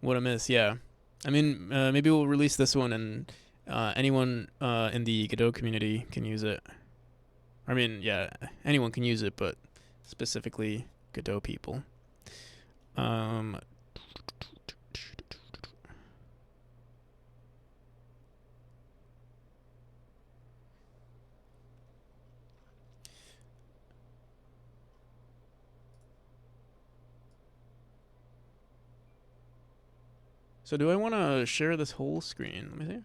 What a miss, yeah. I mean, maybe we'll release this one and anyone in the Godot community can use it. I mean, yeah, anyone can use it, but specifically Godot people. Um, so do I want to share this whole screen? Let me see.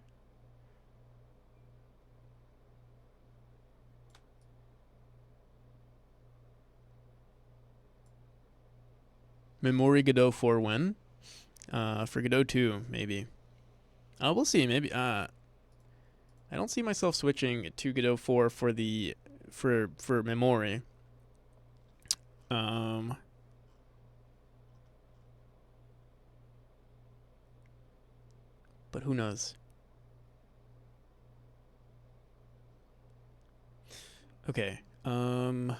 Memory Godot 4 when? For Godot 2, maybe. We'll see. Maybe. I don't see myself switching to Godot 4 for Memory. Um, but who knows? Okay. Let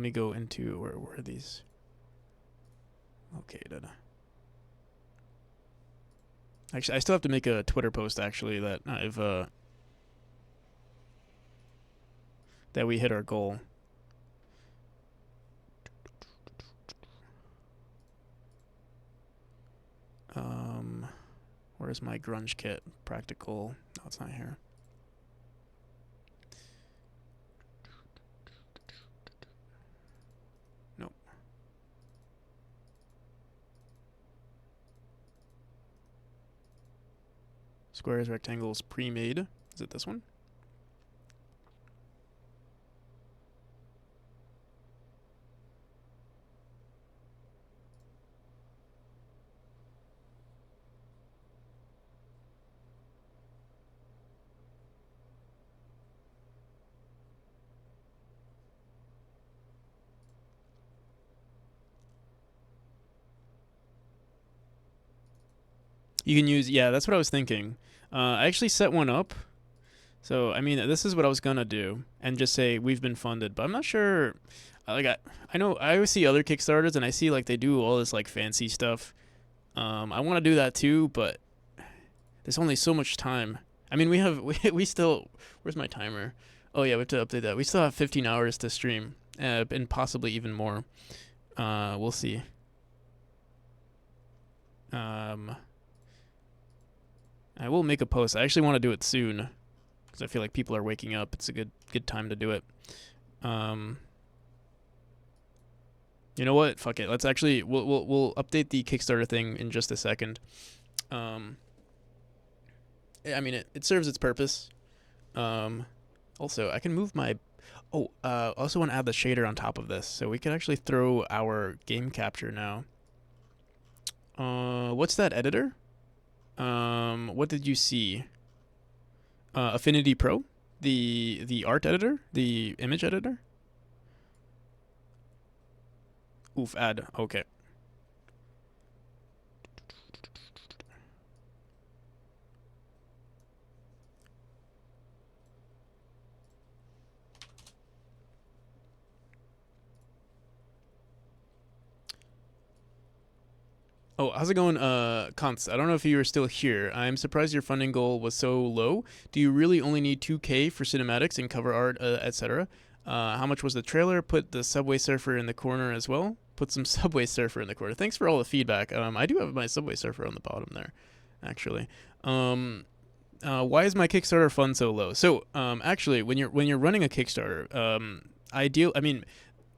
me go into where are these? Okay, done. Actually, I still have to make a Twitter post actually that I've that we hit our goal. Where's my grunge kit? Practical. No, it's not here. Nope. Squares, rectangles, pre-made. Is it this one? You can use, yeah, that's what I was thinking. I actually set one up. So, I mean, this is what I was going to do and just say we've been funded. But I'm not sure. Like, I know I always see other Kickstarters and I see, like, they do all this, like, fancy stuff. I want to do that too, but there's only so much time. I mean, we still, where's my timer? Oh, yeah, we have to update that. We still have 15 hours to stream and possibly even more. We'll see. Um, I will make a post. I actually want to do it soon because I feel like people are waking up. It's a good time to do it. Um, you know what? Fuck it. Let's actually we'll update the Kickstarter thing in just a second. Um, I mean it serves its purpose. Um, also I can move my. Oh, also want to add the shader on top of this, so we can actually throw our game capture now. What's that editor? What did you see? Affinity Pro, the art editor, the image editor. Oof, add. Okay. Oh, how's it going, Const? I don't know if you are still here. I'm surprised your funding goal was so low. Do you really only need 2K for cinematics and cover art, etc.? How much was the trailer? Put the Subway Surfer in the corner as well. Put some Subway Surfer in the corner. Thanks for all the feedback. I do have my Subway Surfer on the bottom there, actually. Why is my Kickstarter fund so low? So, actually, when you're running a Kickstarter, I mean,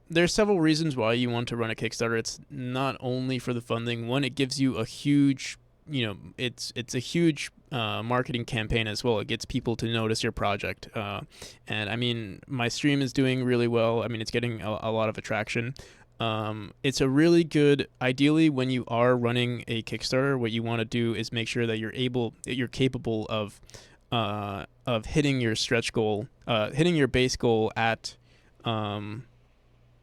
there's several reasons why you want to run a Kickstarter. It's not only for the funding. One, it gives you a huge, it's a huge marketing campaign as well. It gets people to notice your project. And I mean, my stream is doing really well. I mean, it's getting a lot of attraction. It's a really good. Ideally, when you are running a Kickstarter, what you want to do is make sure that you're capable of hitting your stretch goal, hitting your base goal at um,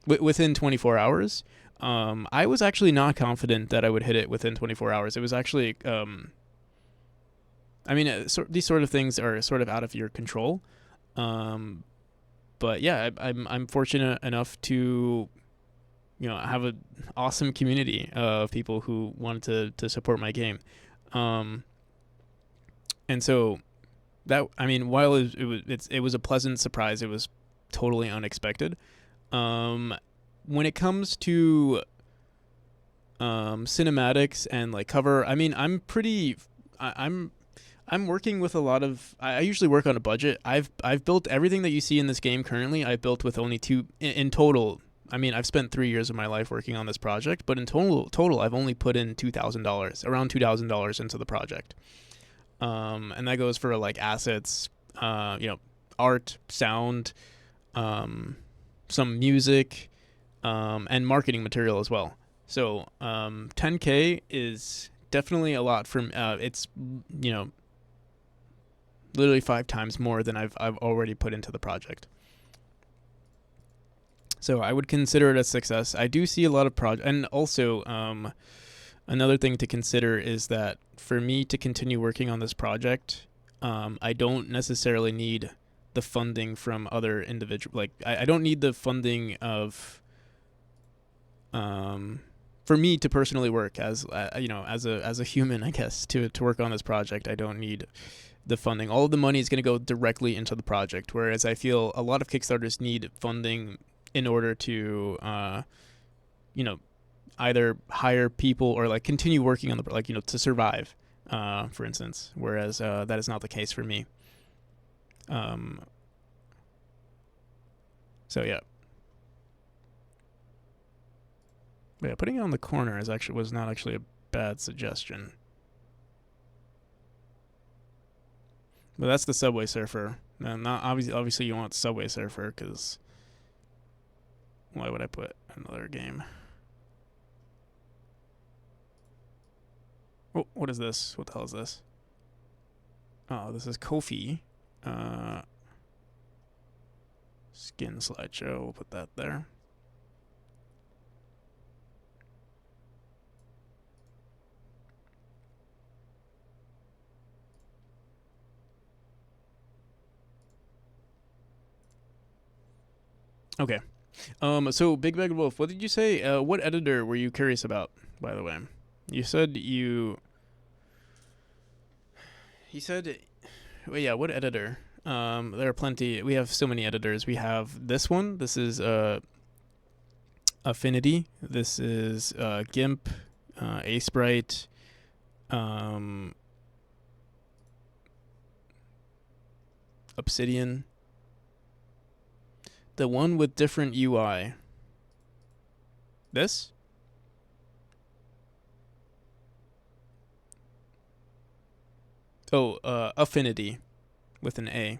within 24 hours. I was actually not confident that I would hit it within 24 hours. It was actually, I mean, these sort of things are sort of out of your control. Um, but yeah, I'm fortunate enough to have a awesome community of people who wanted to support my game. Um, and so that, I mean, while it was a pleasant surprise, it was totally unexpected. Um, when it comes to cinematics and like cover, I mean, I'm working with a lot of. I usually work on a budget. I've built everything that you see in this game currently. I built with only two in total. I mean, I've spent 3 years of my life working on this project, but in total, I've only put in $2,000, around $2,000 into the project. And that goes for like assets, art, sound, some music, and marketing material as well. So 10K is definitely a lot from. It's literally 5 times more than I've already put into the project. So I would consider it a success. I do see a lot of project, and also another thing to consider is that for me to continue working on this project, I don't necessarily need the funding from other individuals. Like I don't need the funding of for me to personally work as as a human, I guess, to work on this project. I don't need the funding. All of the money is going to go directly into the project, whereas I feel a lot of Kickstarters need funding in order to either hire people or like continue working on the to survive, for instance, whereas that is not the case for me. um so yeah. But yeah, putting it on the corner was not actually a bad suggestion. But that's the Subway Surfer. And not obviously you want Subway Surfer, because why would I put another game? Oh, what is this? What the hell is this? Oh, this is Kofi. Skin slideshow. We'll put that there. Okay. So Big Bad Wolf, what did you say? What editor were you curious about, by the way? You said you. He said, well, yeah. What editor? There are plenty. We have so many editors. We have this one. This is Affinity. This is GIMP, Sprite, Obsidian. The one with different UI. This? Oh, Affinity with an A.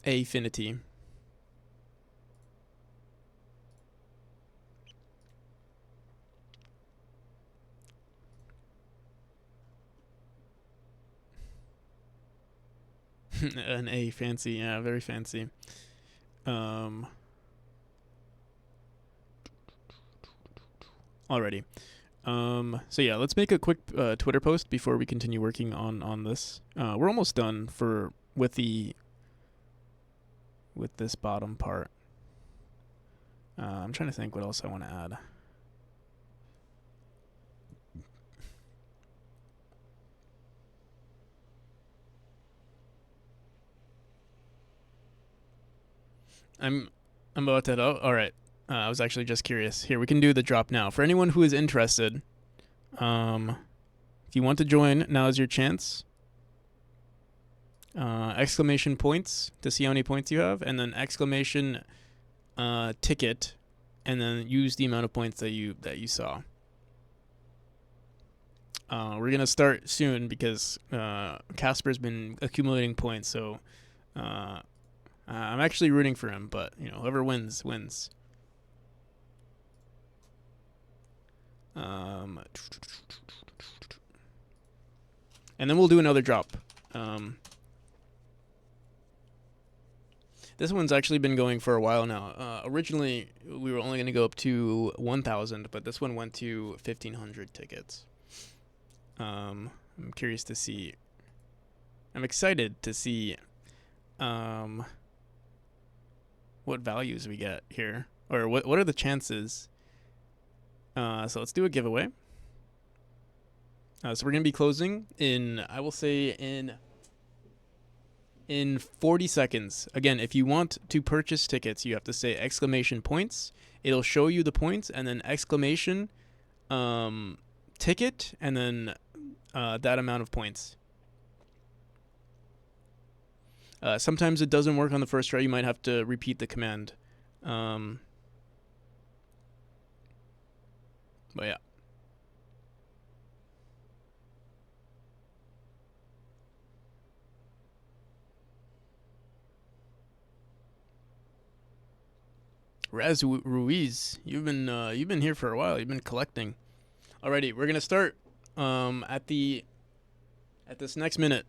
Affinity. An A, fancy. Yeah, very fancy. Alrighty. So yeah, let's make a quick Twitter post before we continue working on this. We're almost done with this bottom part. I'm trying to think what else I want to add. I'm about to head out. All right. I was actually just curious. Here, we can do the drop now. For anyone who is interested, if you want to join, now is your chance. Exclamation points to see how many points you have, and then exclamation ticket, and then use the amount of points that you saw. We're gonna start soon because Casper's been accumulating points, so I'm actually rooting for him. But whoever wins. And then we'll do another drop. This one's actually been going for a while now. Originally, we were only going to go up to 1,000, but this one went to 1,500 tickets. I'm curious to see. I'm excited to see what values we get here, or what are the chances. So let's do a giveaway. So we're gonna be closing in, I will say, in 40 seconds. Again, if you want to purchase tickets, you have to say exclamation points. It'll show you the points, and then exclamation ticket, and then that amount of points. Sometimes it doesn't work on the first try. You might have to repeat the command. But yeah. Raz Ruiz, you've been here for a while. You've been collecting. Alrighty, we're gonna start at this next minute.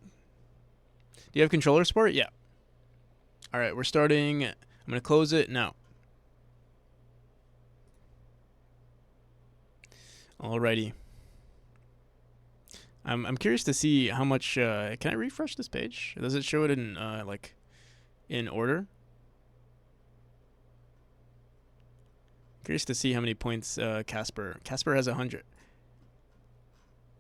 Do you have controller support? Yeah. All right, we're starting. I'm gonna close it now. Alrighty. I'm curious to see how much. Can I refresh this page? Does it show it in in order? Curious to see how many points Casper has 100.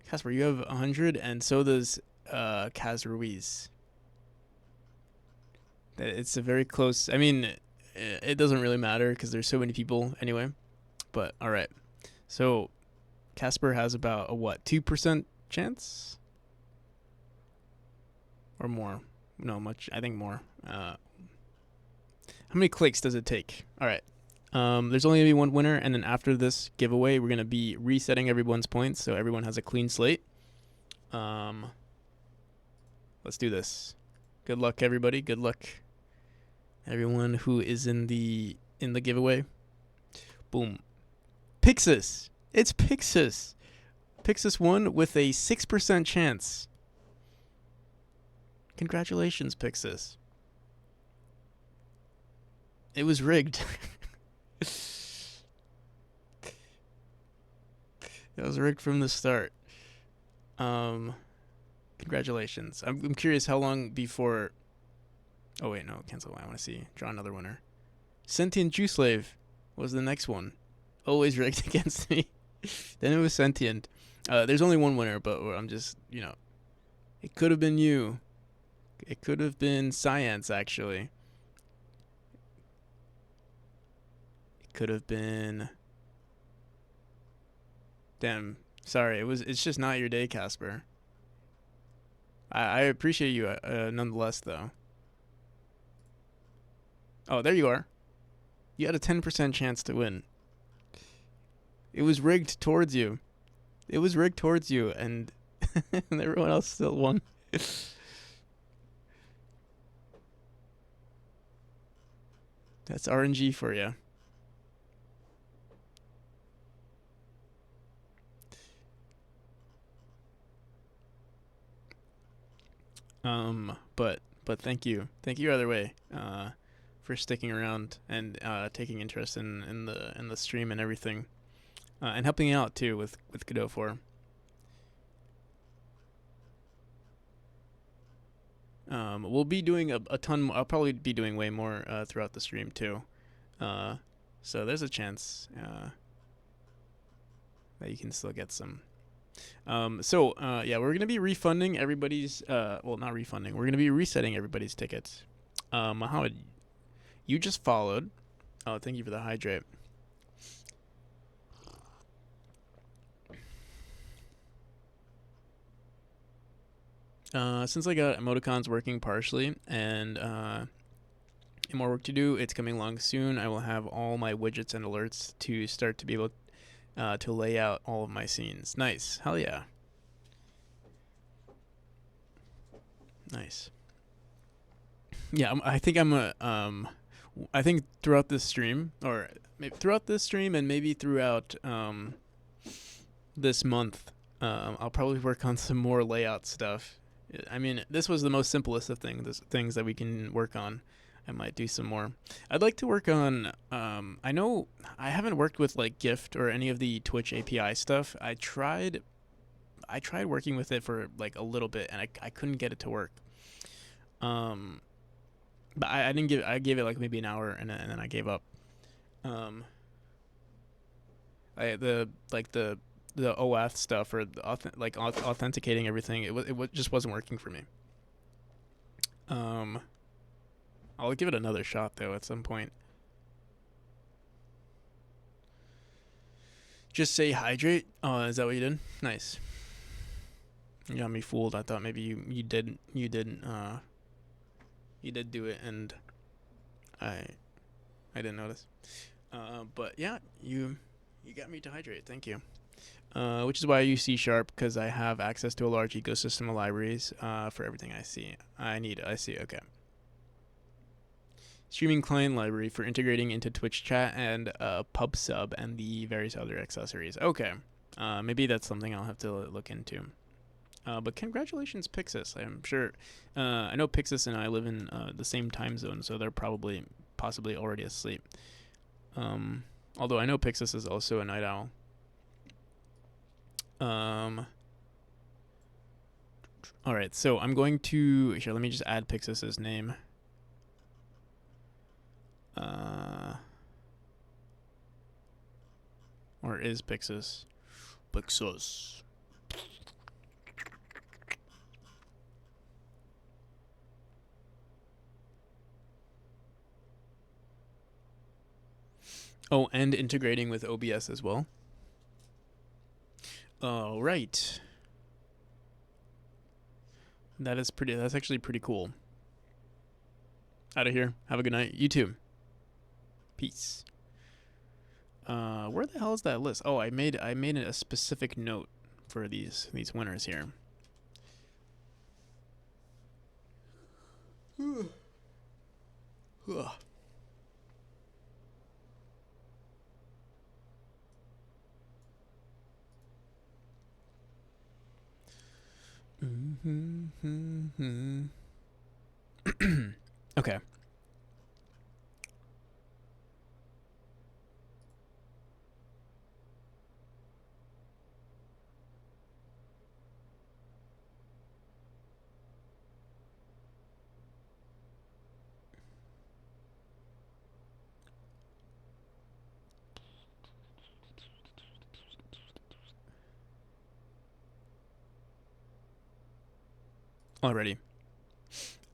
Casper, you have 100, and so does Kaz Ruiz. It's a very close. I mean, it doesn't really matter because there's so many people anyway. But all right, so Casper has about a what, 2% chance or more? No, much. I think more. How many clicks does it take? All right. There's only gonna be one winner, and then after this giveaway, we're gonna be resetting everyone's points, so everyone has a clean slate. Let's do this. Good luck, everybody. Good luck, everyone who is in the giveaway. Boom. Pixis. It's Pixis. Pixis won with a 6% chance. Congratulations, Pixis. It was rigged. It was rigged from the start. Congratulations. I'm curious how long before. Oh wait, no, cancel. I want to see. Draw another winner. Sentient Juice Slave was the next one. Always rigged against me. Then it was Sentient. There's only one winner, but I'm just, it could have been you. It could have been Science, actually. Could have been. Damn, sorry. It's just not your day, Casper. I appreciate you nonetheless, though. Oh, there you are. You had a 10% chance to win. It was rigged towards you. It was rigged towards you, and and everyone else still won. That's RNG for you. But thank you either way, for sticking around and taking interest in the stream and everything, and helping out too with Godot 4. We'll be doing a ton. I'll probably be doing way more throughout the stream too. So there's a chance that you can still get some. Yeah, we're gonna be refunding everybody's. Well, not refunding. We're gonna be resetting everybody's tickets. Mohammed, you just followed. Oh, thank you for the hydrate. Since I got emoticons working partially and more work to do, it's coming along soon. I will have all my widgets and alerts to start to be able to lay out all of my scenes. Nice. Hell yeah. Nice. Yeah, I think I think throughout this stream, or maybe throughout this stream and maybe throughout this month, I'll probably work on some more layout stuff. I mean, this was the most simplest of things that we can work on. I might do some more. I'd like to work on. I know I haven't worked with like Gift or any of the Twitch API stuff. I tried working with it for like a little bit, and I couldn't get it to work. but I didn't give. I gave it like maybe an hour, and then I gave up. Um, I the OAuth stuff or the authenticating everything. It just wasn't working for me. Um, I'll give it another shot though at some point. Just say hydrate. Oh, is that what you did? Nice. You got me fooled. I thought maybe you did do it, and I didn't notice. But yeah, you got me to hydrate. Thank you. Which is why I use C# because I have access to a large ecosystem of libraries for everything I see. I see. Okay. Streaming client library for integrating into Twitch chat and PubSub and the various other accessories. Okay. Maybe that's something I'll have to look into. But congratulations, Pixis. I'm sure. I know Pixis and I live in the same time zone, so they're possibly already asleep. Although I know Pixis is also a night owl. All right, so I'm going to here. Let me just add Pixis's name. Or is Pixis? Pixis. Oh, and integrating with OBS as well. All right. That's actually pretty cool. Out of here. Have a good night. You too. Peace. Where the hell is that list? Oh, I made a specific note for these winners here. Okay. Alrighty.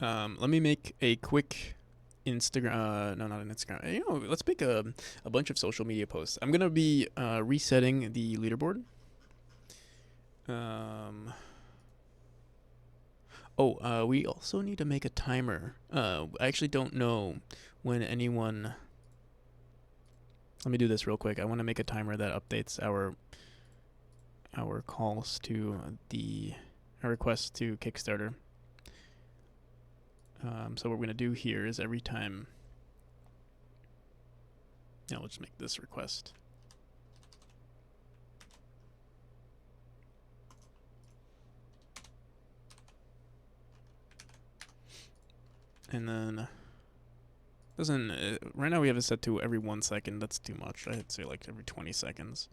Let me make a quick Instagram. No, not an Instagram. You know, let's make a bunch of social media posts. I'm gonna be resetting the leaderboard. We also need to make a timer. I actually don't know when anyone. Let me do this real quick. I want to make a timer that updates our calls to our requests to Kickstarter. So what we're gonna do here is every time. Now let's make this request. And then doesn't right now we have it set to every 1 second. That's too much. I'd say like every 20 seconds.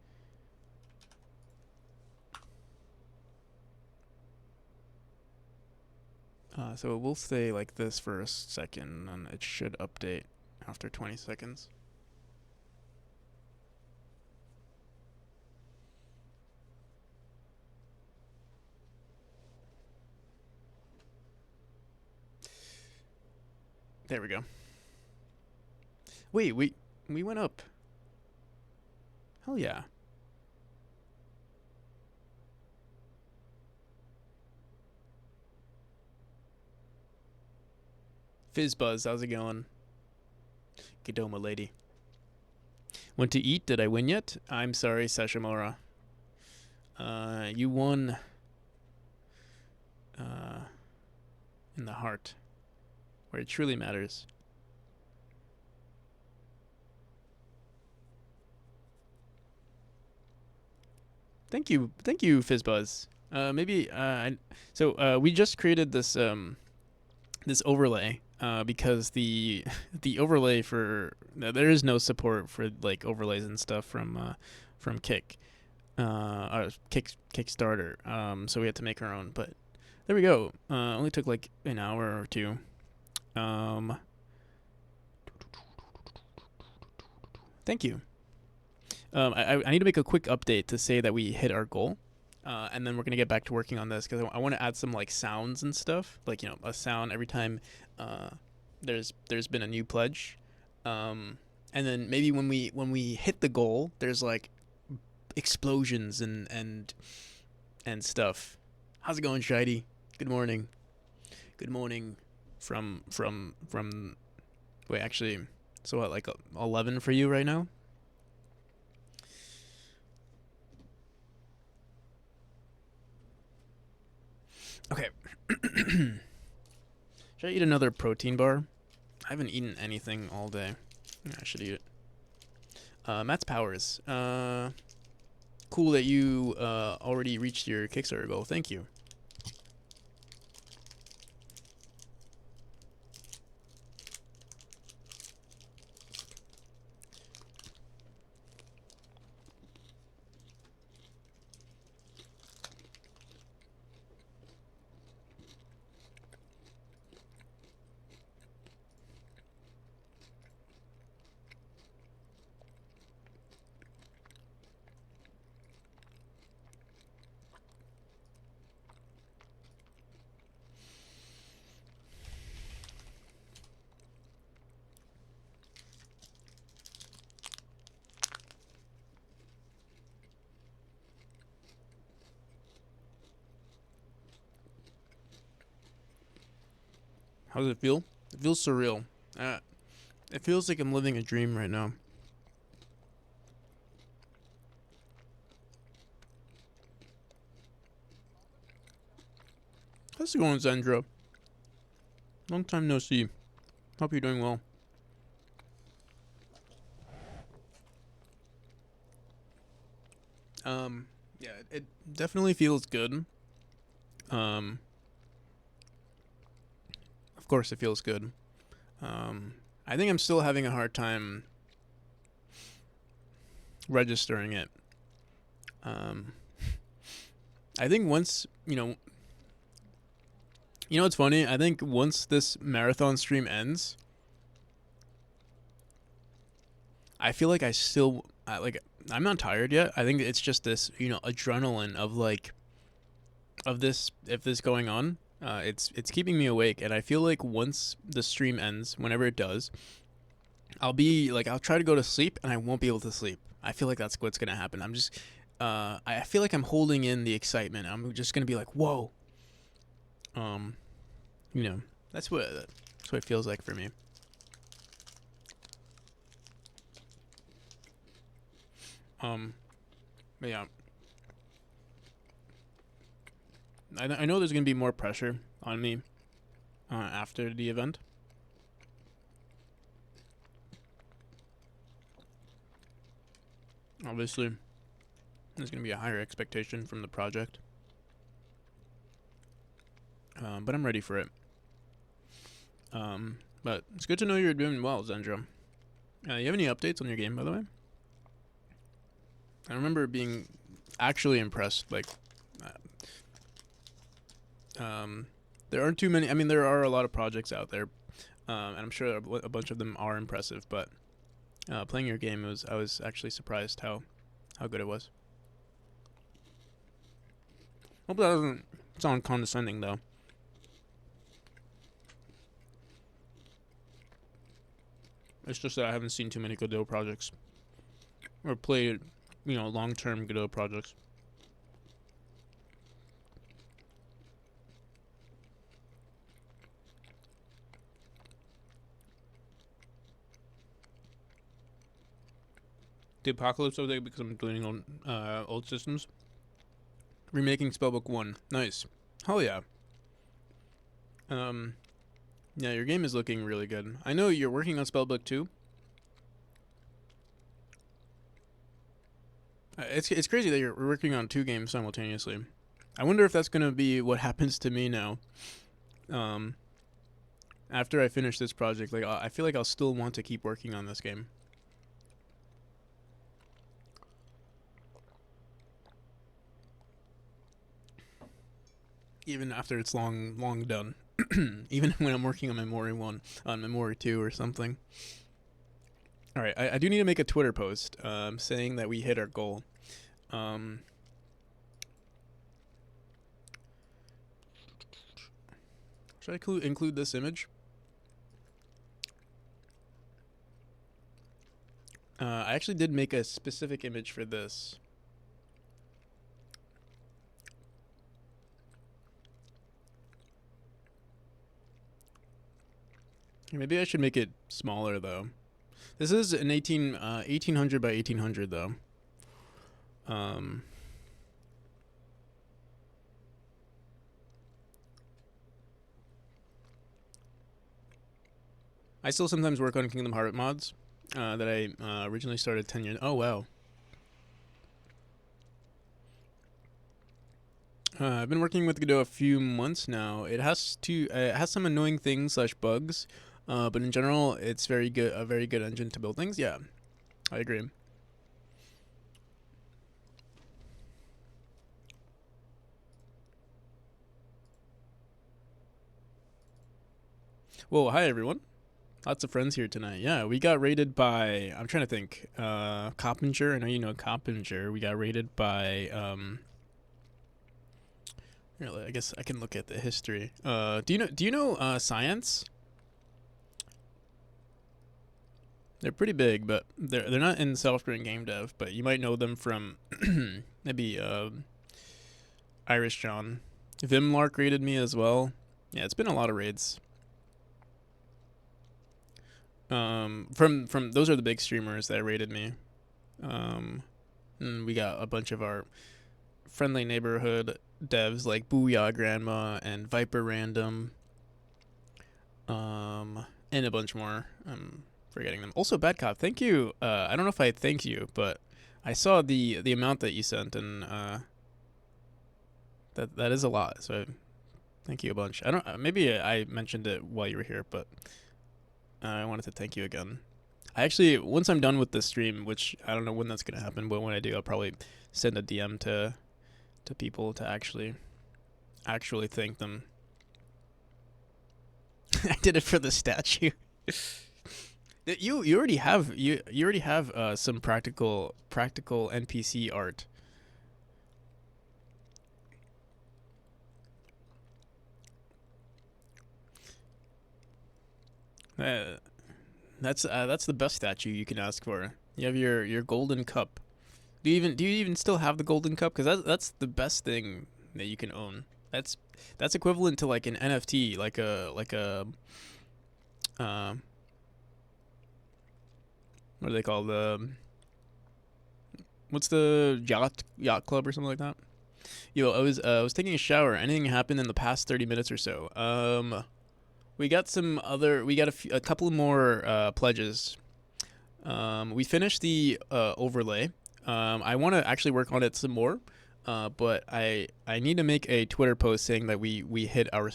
So it will stay like this for a second, and it should update after 20 seconds. There we go. Wait, we went up. Hell yeah. Fizzbuzz, how's it going? Gedoma lady. Went to eat, did I win yet? I'm sorry, Sashimura. You won in the heart, where it truly matters. Thank you, Fizzbuzz. We just created this this overlay because the overlay for there is no support for like overlays and stuff from Kickstarter. So we had to make our own, but there we go. Only took like an hour or two. Thank you. I need to make a quick update to say that we hit our goal. And then we're gonna get back to working on this because I want to add some like sounds and stuff, like a sound every time uh, there's been a new pledge, and then maybe when we hit the goal, there's like explosions and stuff. How's it going, Shady? Good morning. Good morning from. Wait, actually, so what? Like 11 for you right now? Okay. Should I eat another protein bar? I haven't eaten anything all day. Yeah, I should eat it. Matt's Powers. Cool that you already reached your Kickstarter goal. Thank you. How does it feel? It feels surreal. It feels like I'm living a dream right now. How's it going, Zendra? Long time no see. Hope you're doing well. Yeah, it definitely feels good. Um, of course it feels good. I think I'm still having a hard time registering it. Um, I think once, what's funny? I think once this marathon stream ends, I feel like I'm not tired yet. I think it's just this, adrenaline of like of this if this going on. It's keeping me awake, and I feel like once the stream ends, whenever it does, I'll try to go to sleep, and I won't be able to sleep. I feel like that's what's gonna happen. I feel like I'm holding in the excitement. I'm just gonna be like, whoa. Um, that's what it feels like for me. But yeah, I know there's gonna be more pressure on me after the event. Obviously, there's gonna be a higher expectation from the project, but I'm ready for it. But it's good to know you're doing well, Zendra. You have any updates on your game, by the way? I remember being actually impressed. Like, there aren't too many. I mean, there are a lot of projects out there, and I'm sure a bunch of them are impressive. But playing your game, I was actually surprised how good it was. Hope that doesn't sound condescending, though. It's just that I haven't seen too many Godot projects or played, long-term Godot projects. The Apocalypse update because I'm doing on old systems. Remaking Spellbook 1. Nice. Hell yeah. Yeah, your game is looking really good. I know you're working on Spellbook 2. It's crazy that you're working on 2 games simultaneously. I wonder if that's gonna be what happens to me now. After I finish this project, like I feel like I'll still want to keep working on this game. Even after it's long done. Even when I'm working on Memory 1, on Memory 2 or something. All right, I do need to make a Twitter post saying that we hit our goal. Um, should I include this image? I actually did make a specific image for this. Maybe I should make it smaller though. This is an 1800 by 1800 though. I still sometimes work on Kingdom Hearts mods that I originally started 10 years. Oh wow. I've been working with Godot a few months now. It has some annoying things slash bugs, but in general, it's very good. A very good engine to build things. Yeah, I agree. Whoa, hi everyone. Lots of friends here tonight. Yeah, we got raided by. I'm trying to think. Coppinger. I know you know Coppinger. We got raided by. Really, I guess I can look at the history. Do you know Science? They're pretty big, but they're not in self-growing game dev. But you might know them from maybe Irish John. Vimlark raided me as well. Yeah, it's been a lot of raids. From those are the big streamers that raided me. And we got a bunch of our friendly neighborhood devs like Booyah Grandma and Viper Random. And a bunch more. I'm forgetting them. Also, Bad Cop, thank you. I don't know if I thank you, but I saw the amount that you sent, and that is a lot. So thank you a bunch. I don't. Maybe I mentioned it while you were here, but I wanted to thank you again. I actually, once I'm done with this stream, which I don't know when that's gonna happen, but when I do, I'll probably send a DM to people to actually thank them. I did it for the statue. You already have some practical NPC art. That's the best statue you can ask for. You have your golden cup. Do you even still have the golden cup? Because that's the best thing that you can own. That's equivalent to like an NFT, like a what do they call the what's the yacht club or something like that? Yo, I was taking a shower. Anything happened in the past 30 minutes or so? We got a couple more pledges. We finished the overlay. I want to actually work on it some more. But I need to make a Twitter post saying that we hit our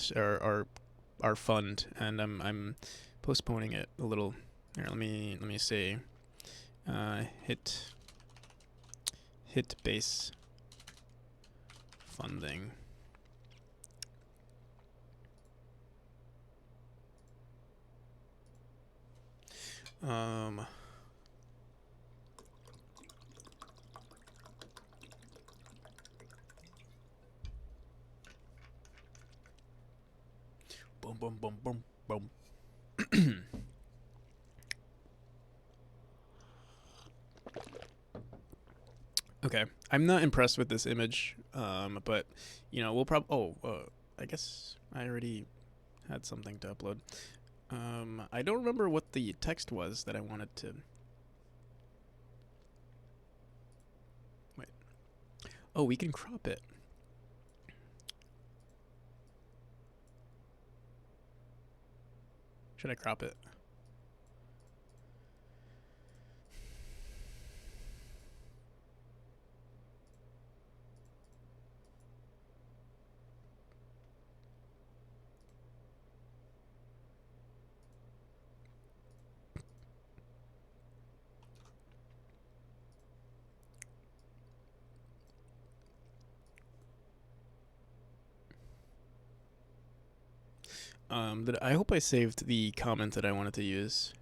fund, and I'm postponing it a little. Here, let me say, hit base funding. Boom, boom, boom, boom, boom. Okay, I'm not impressed with this image, but we'll probably. I guess I already had something to upload. I don't remember what the text was that I wanted to. Wait. Oh, we can crop it. Should I crop it? I hope I saved the comment that I wanted to use.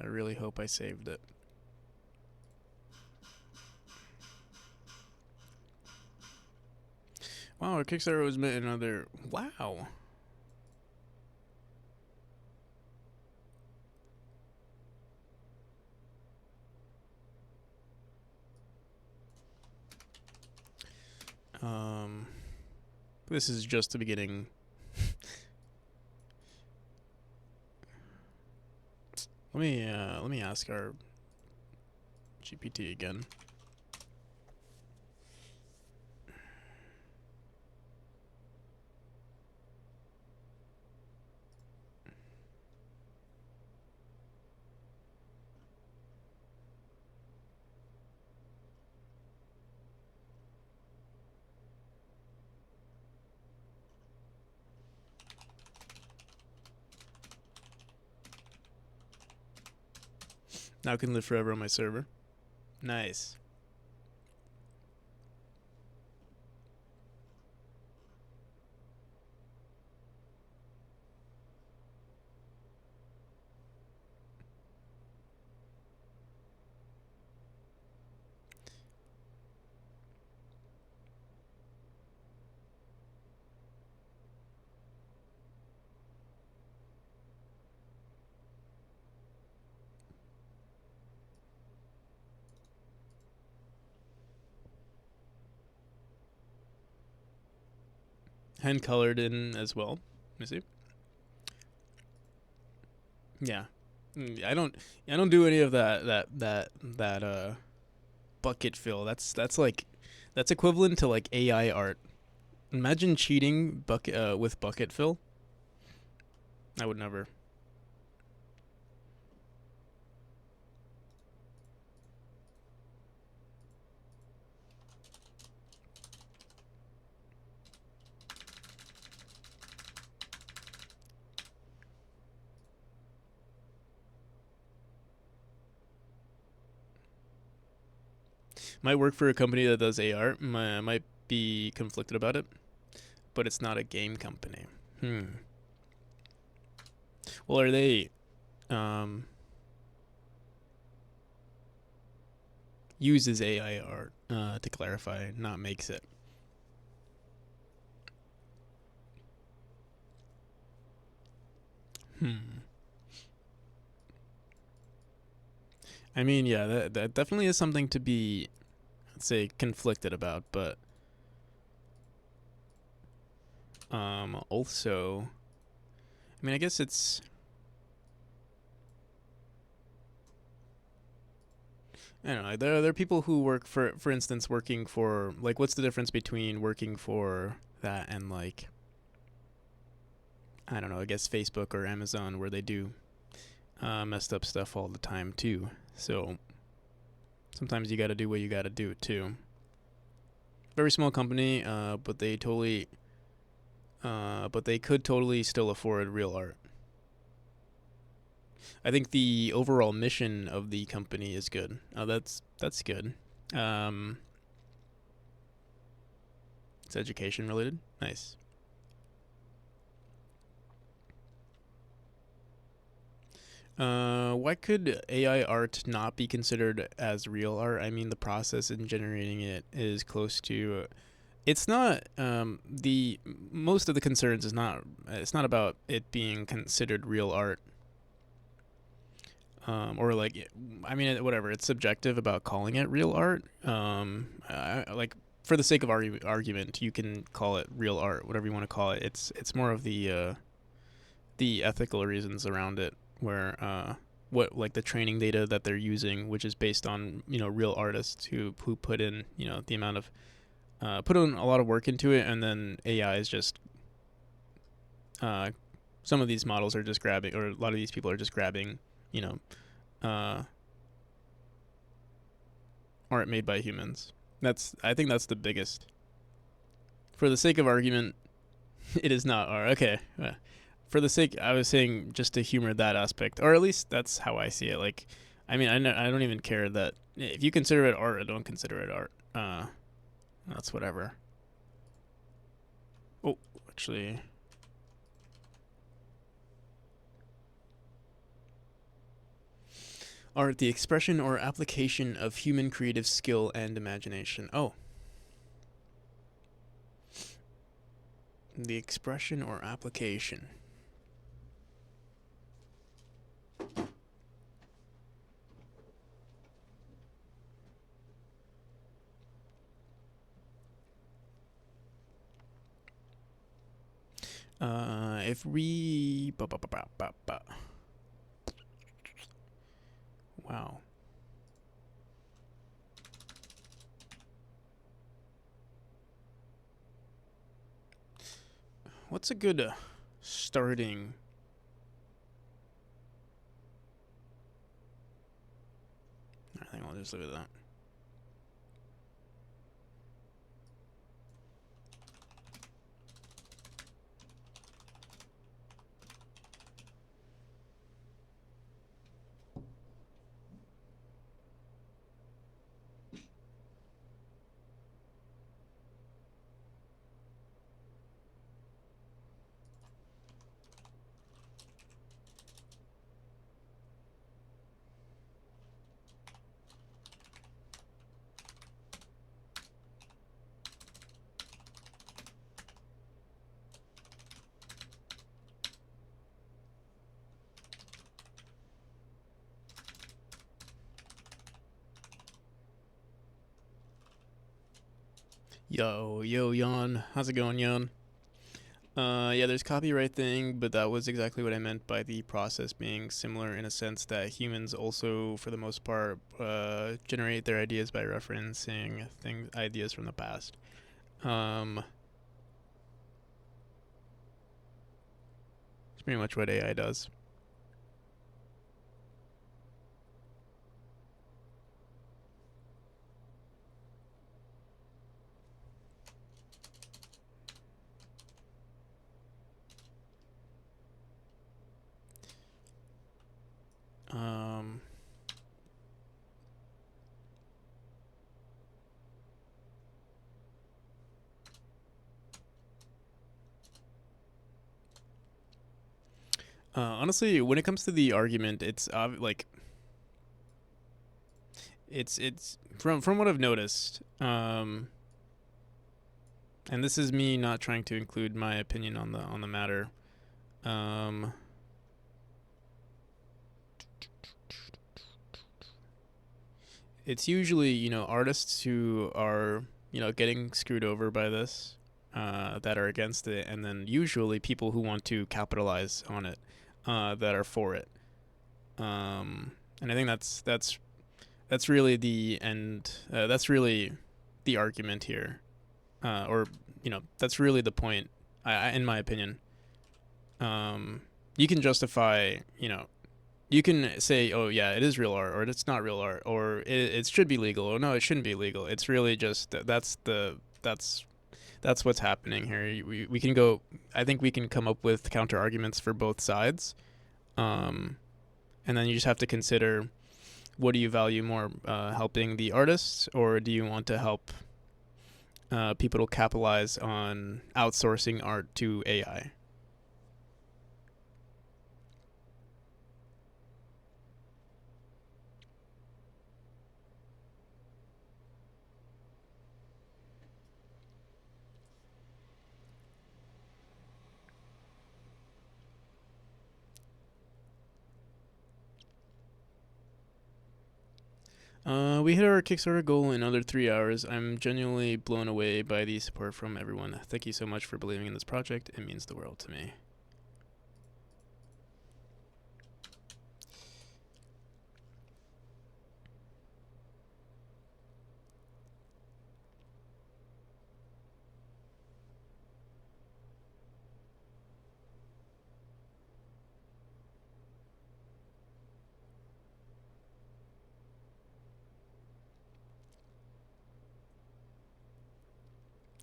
I really hope I saved it. Wow, our Kickstarter was met another. Wow. This is just the beginning. Let me ask our GPT again. Now can live forever on my server. Nice. Hand colored in as well. Let me see. Yeah. I don't do any of that bucket fill. That's equivalent to like AI art. Imagine cheating with bucket fill. I would never. Might work for a company that does AR. Might be conflicted about it, but it's not a game company. Well, are they uses AI art to clarify, not makes it. I mean, yeah, that definitely is something to be, let's say, conflicted about, but also, I mean, I guess it's. I don't know. There are people who work for instance, working for like, what's the difference between working for that and like, I don't know. I guess Facebook or Amazon, where they do messed up stuff all the time too. So sometimes you got to do what you got to do too. Very small company, but they could totally still afford real art. I think the overall mission of the company is good. Oh, that's good. It's education related. Nice. Why could AI art not be considered as real art? I mean, the process in generating it is close to. It's not. The most of the concerns is not. It's not about it being considered real art. Or like, I mean, whatever. It's subjective about calling it real art. Like, for the sake of argument, you can call it real art, whatever you want to call it. It's more of the ethical reasons around it, where what like the training data that they're using, which is based on real artists who put in the amount of put in a lot of work into it, and then AI is just some of these models are just grabbing, or a lot of these people are just grabbing uh, art made by humans. I think that's the biggest. For the sake of argument, it is not art. Okay. For the sake, I was saying just to humor that aspect, or at least that's how I see it. Like, I mean, I don't even care that if you consider it art, I don't consider it art. That's whatever. Oh, actually. Art, the expression or application of human creative skill and imagination. Oh, the expression or application. If we... Wow. What's a good starting... I think I'll just leave it at that. Yo, Jan. How's it going, Jan? Yeah, there's copyright thing, but that was exactly what I meant by the process being similar in a sense that humans also, for the most part, generate their ideas by referencing ideas from the past. It's pretty much what AI does. Um, Honestly, when it comes to the argument, it's like it's from what I've noticed. And this is me not trying to include my opinion on the matter. Um, it's usually artists who are getting screwed over by this, that are against it, and then usually people who want to capitalize on it, that are for it. And I think that's really the end. That's really the argument here, or that's really the point. In my opinion, you can justify you can say, oh yeah, it is real art, or it's not real art, or it should be legal, or no, it shouldn't be legal. It's really just that's what's happening here. We can go. I think we can come up with counter arguments for both sides, and then you just have to consider, what do you value more, helping the artists, or do you want to help people to capitalize on outsourcing art to AI? We hit our Kickstarter goal in under 3 hours. I'm genuinely blown away by the support from everyone. Thank you so much for believing in this project. It means the world to me.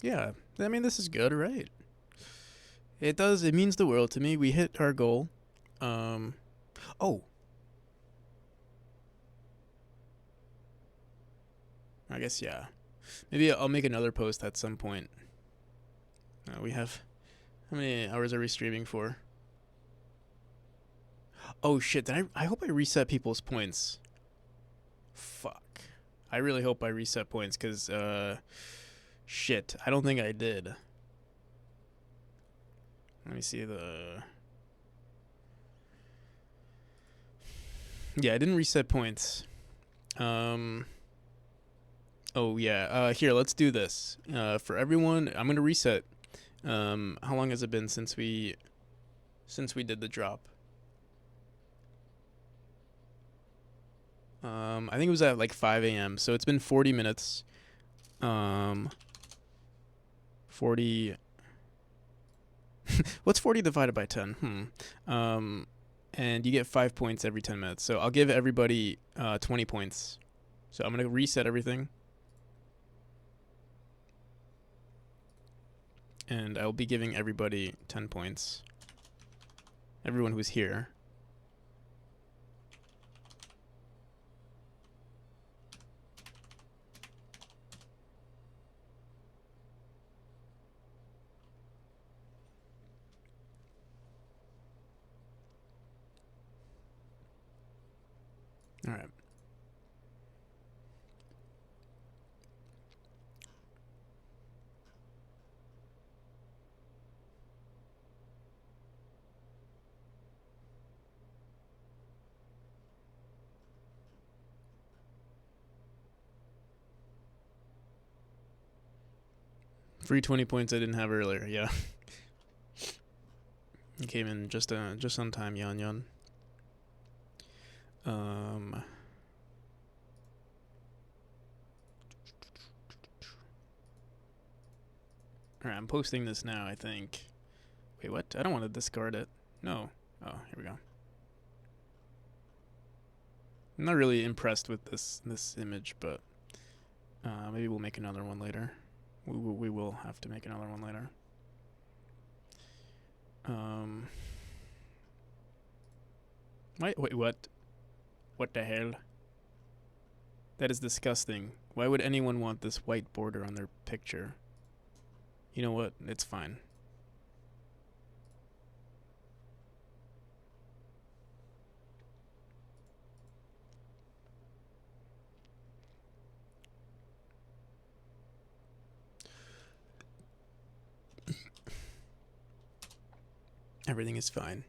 Yeah, I mean, this is good, right? It does. It means the world to me. We hit our goal. Um, oh, I guess yeah. Maybe I'll make another post at some point. We have how many hours are we streaming for? Oh shit! Did I hope I reset people's points. Fuck. I really hope I reset points, because, shit. I don't think I did. Let me see the... Yeah, I didn't reset points. Oh, yeah. Here, let's do this. For everyone, I'm going to reset. How long has it been since we did the drop? I think it was at like 5 a.m. So it's been 40 minutes. 40. What's 40 divided by 10? And you get 5 points every 10 minutes. So I'll give everybody 20 points. So I'm gonna reset everything, and I'll be giving everybody 10 points. Everyone who's here. All right. Free 20 points I didn't have earlier. Yeah. You came in just on time, Yan Yan. Alright, I'm posting this now, I think. Wait, what? I don't want to discard it. No. Oh, here we go. I'm not really impressed with this image, but maybe we'll make another one later. We will have to make another one later. Wait, what? What the hell? That is disgusting. Why would anyone want this white border on their picture? You know what? It's fine. Everything is fine.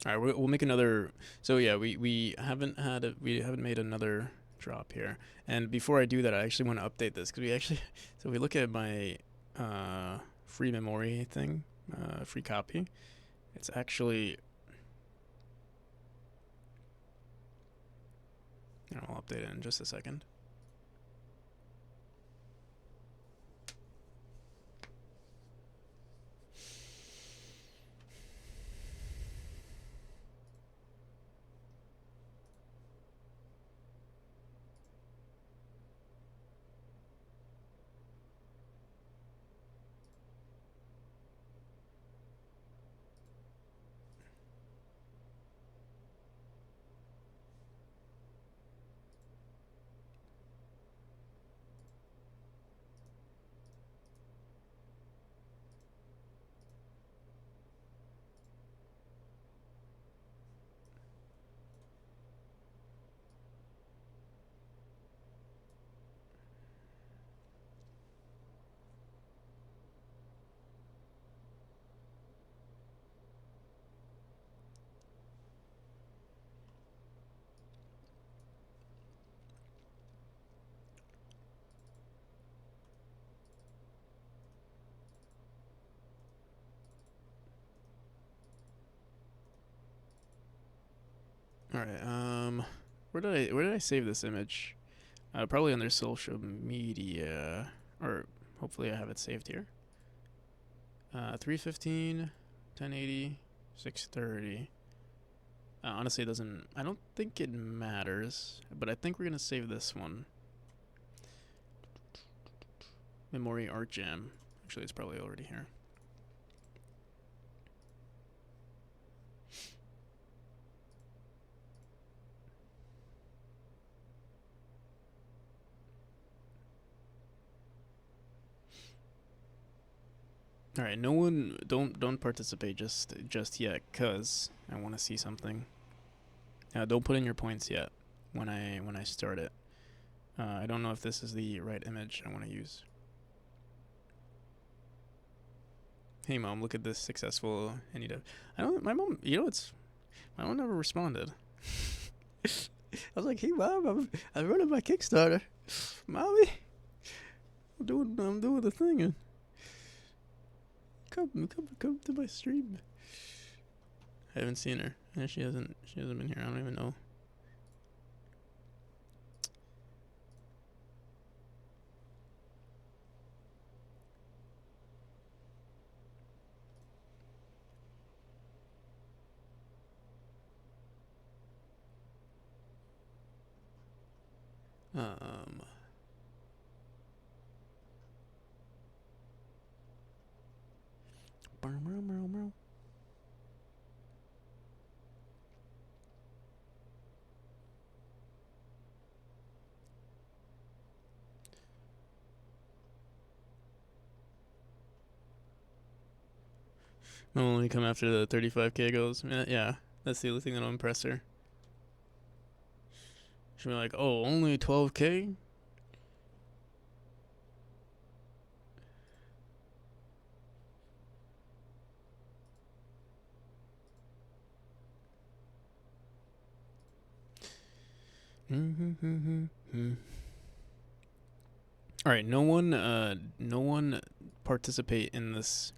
All right, we'll make another. So yeah, we haven't made another drop here. And before I do that, I actually want to update this, because we actually. So we look at my free memory thing, free copy. It's actually. I'll update it in just a second. All right. Where did I save this image? Probably under social media, or hopefully I have it saved here. 315, 1080, 630. Honestly, it doesn't. I don't think it matters, but I think we're gonna save this one. Memory Art Jam. Actually, it's probably already here. All right, no one, don't participate just yet, cause I want to see something. Don't put in your points yet when I start it. I don't know if this is the right image I want to use. Hey mom, look at this successful Anita. I don't. My mom, my mom never responded. I was like, hey mom, I'm running my Kickstarter. Mommy, I'm doing the thing. And come to my stream. I haven't seen her. Yeah, she hasn't been here. I don't even know. Um. I'll only come after the 35k goes. Yeah, that's the only thing that'll impress her. She'll be like, oh, only 12k? All right, no one participate in this.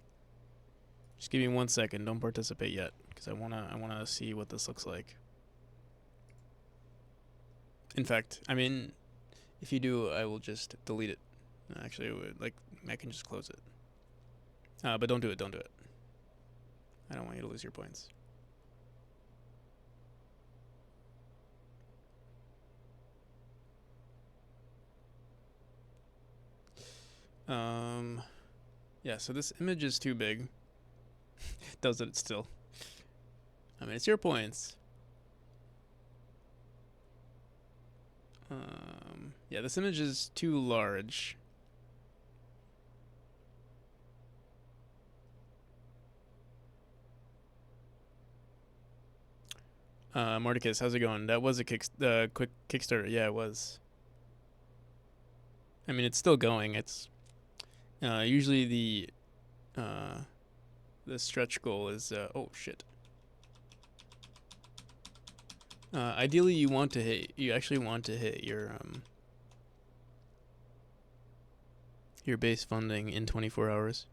Just give me 1 second. Don't participate yet, because I wanna see what this looks like. In fact, I mean, if you do, I will just delete it. Actually, I can just close it. But don't do it. Don't do it. I don't want you to lose your points. Yeah. So this image is too big. Does it still? I mean, it's your points. Yeah, this image is too large. Mordicus, how's it going? That was a quick Kickstarter. Yeah, it was. I mean, it's still going. It's usually the stretch goal is oh shit. Ideally, you actually want to hit your base funding in 24 hours.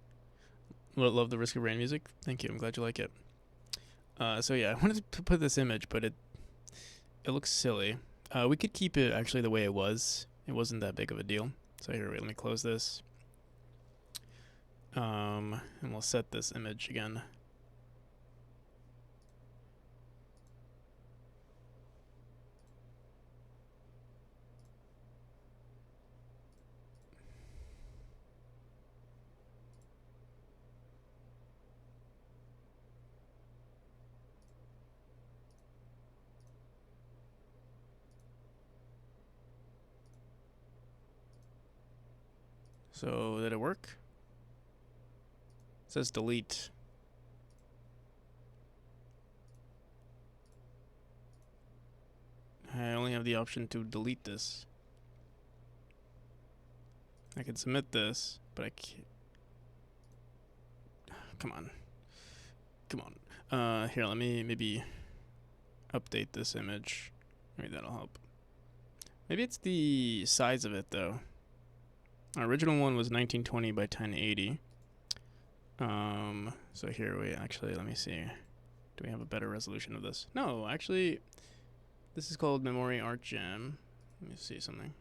Love the Risk of Rain music. Thank you. I'm glad you like it. So yeah, I wanted to put this image, but it looks silly. We could keep it actually the way it was. It wasn't that big of a deal. So here, wait, let me close this. And we'll set this image again. So did it work? It says delete. I only have the option to delete this. I can submit this, but I can't. Come on. Come on. Here, let me maybe update this image. Maybe that'll help. Maybe it's the size of it, though. Our original one was 1920 by 1080. So here let me see. Do we have a better resolution of this? No, actually, this is called Memory Art Jam. Let me see something.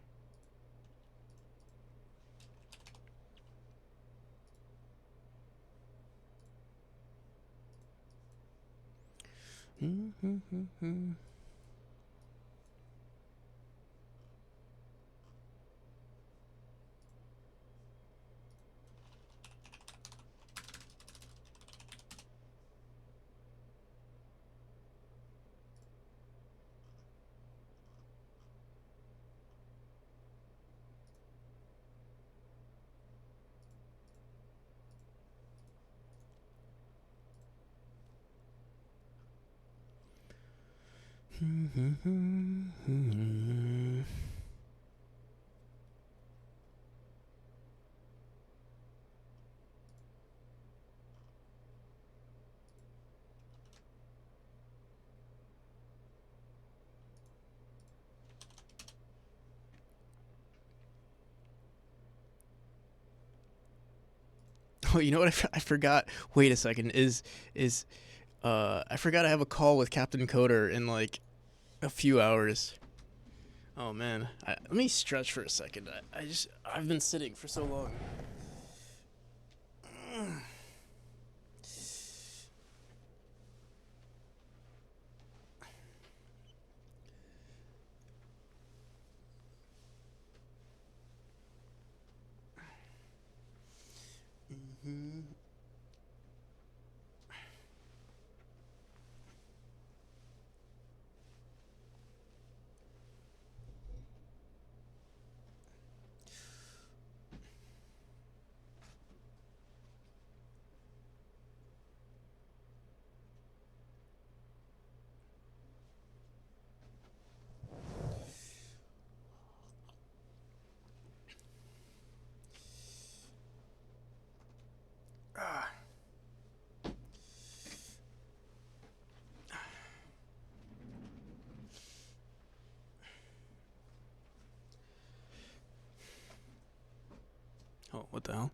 Oh, you know what? I forgot. Wait a second. Is I forgot I have a call with Captain Coder in like a few hours. Oh man, let me stretch for a second. I've been sitting for so long. Mm-hmm. Ah. Oh, what the hell?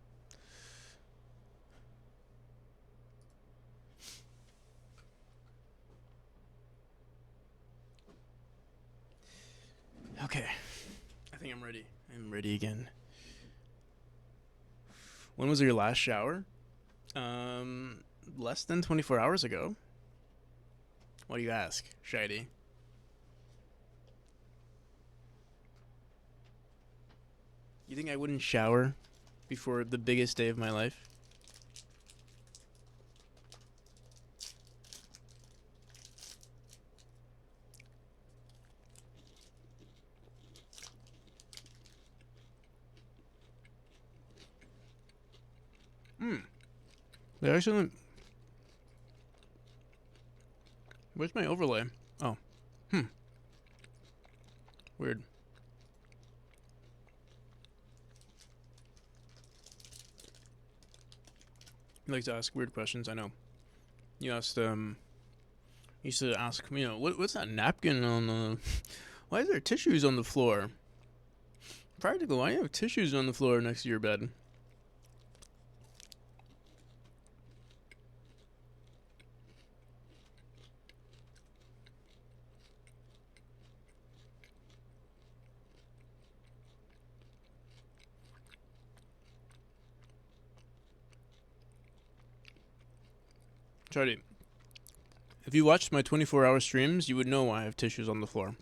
Okay, I think I'm ready. I'm ready again. When was your last shower? Um, Less than 24 hours ago. What do you ask, Shady? You think I wouldn't shower before the biggest day of my life? Hmm. They actually. Where's my overlay? Oh. Hmm. Weird. You like to ask weird questions, I know. You asked, you used to ask, what's that napkin on the. Why is there tissues on the floor? Practical, why do you have tissues on the floor next to your bed? Charlie, if you watched my 24-hour streams, you would know why I have tissues on the floor.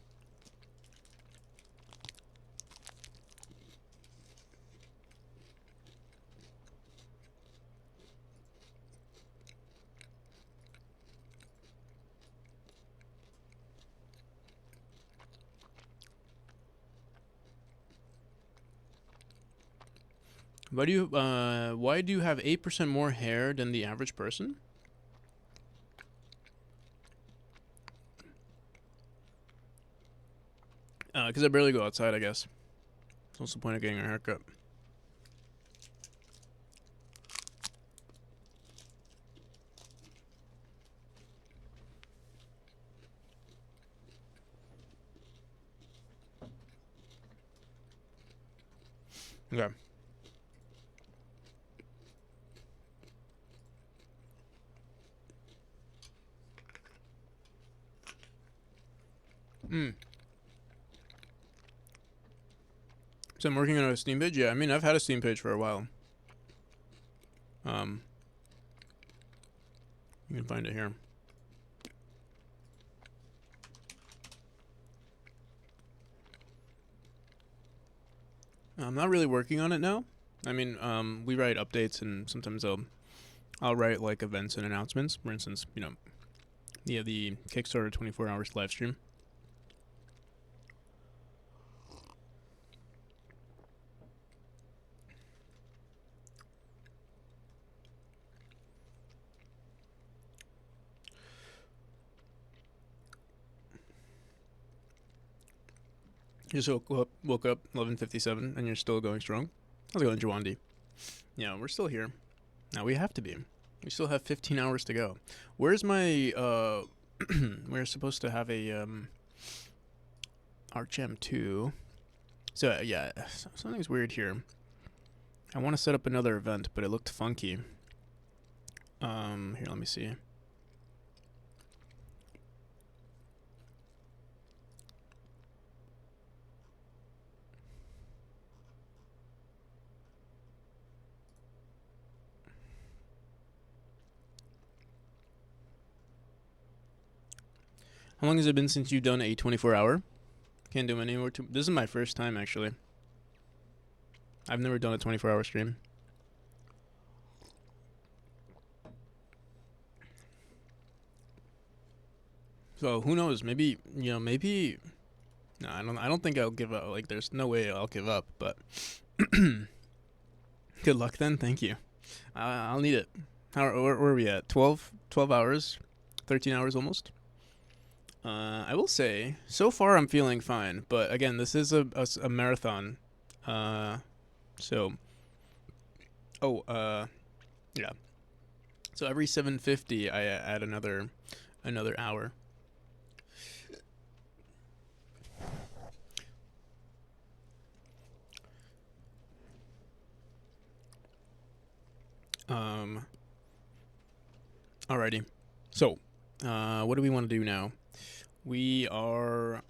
Why do you have 8% more hair than the average person? Because I barely go outside, I guess. So what's the point of getting a haircut? Okay. So I'm working on a Steam page? Yeah, I mean, I've had a Steam page for a while. You can find it here. I'm not really working on it now. I mean, we write updates, and sometimes I'll write like events and announcements. For instance, the Kickstarter 24 hours live stream. Just woke up 11:57, and you're still going strong. How's it going, Jawandi? Yeah, we're still here. Now we have to be. We still have 15 hours to go. Where's my we're supposed to have a Archam 2. So yeah, something's weird here. I want to set up another event, but it looked funky. Here, let me see. How long has it been since you've done a 24-hour? Can't do any more. This is my first time, actually. I've never done a 24-hour stream. So who knows? Maybe maybe. No, I don't think I'll give up. Like, there's no way I'll give up. But good luck then. Thank you. I'll need it. Where are we at? 12 hours, 13 hours almost. I will say, so far I'm feeling fine. But again, this is a marathon. So. Yeah. So every 750, I add another hour. Alrighty. So, what do we want to do now? We are.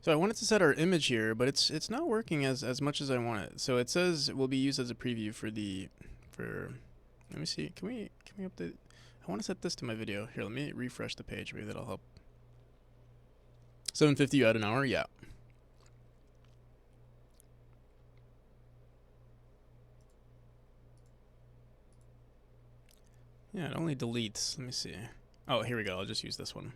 So I wanted to set our image here, but it's not working as much as I want it. So it says it will be used as a preview for. Let me see. Can we update? I want to set this to my video. Here, let me refresh the page. Maybe that'll help. 750. You add an hour. Yeah. Yeah, it only deletes. Let me see. Oh, here we go. I'll just use this one.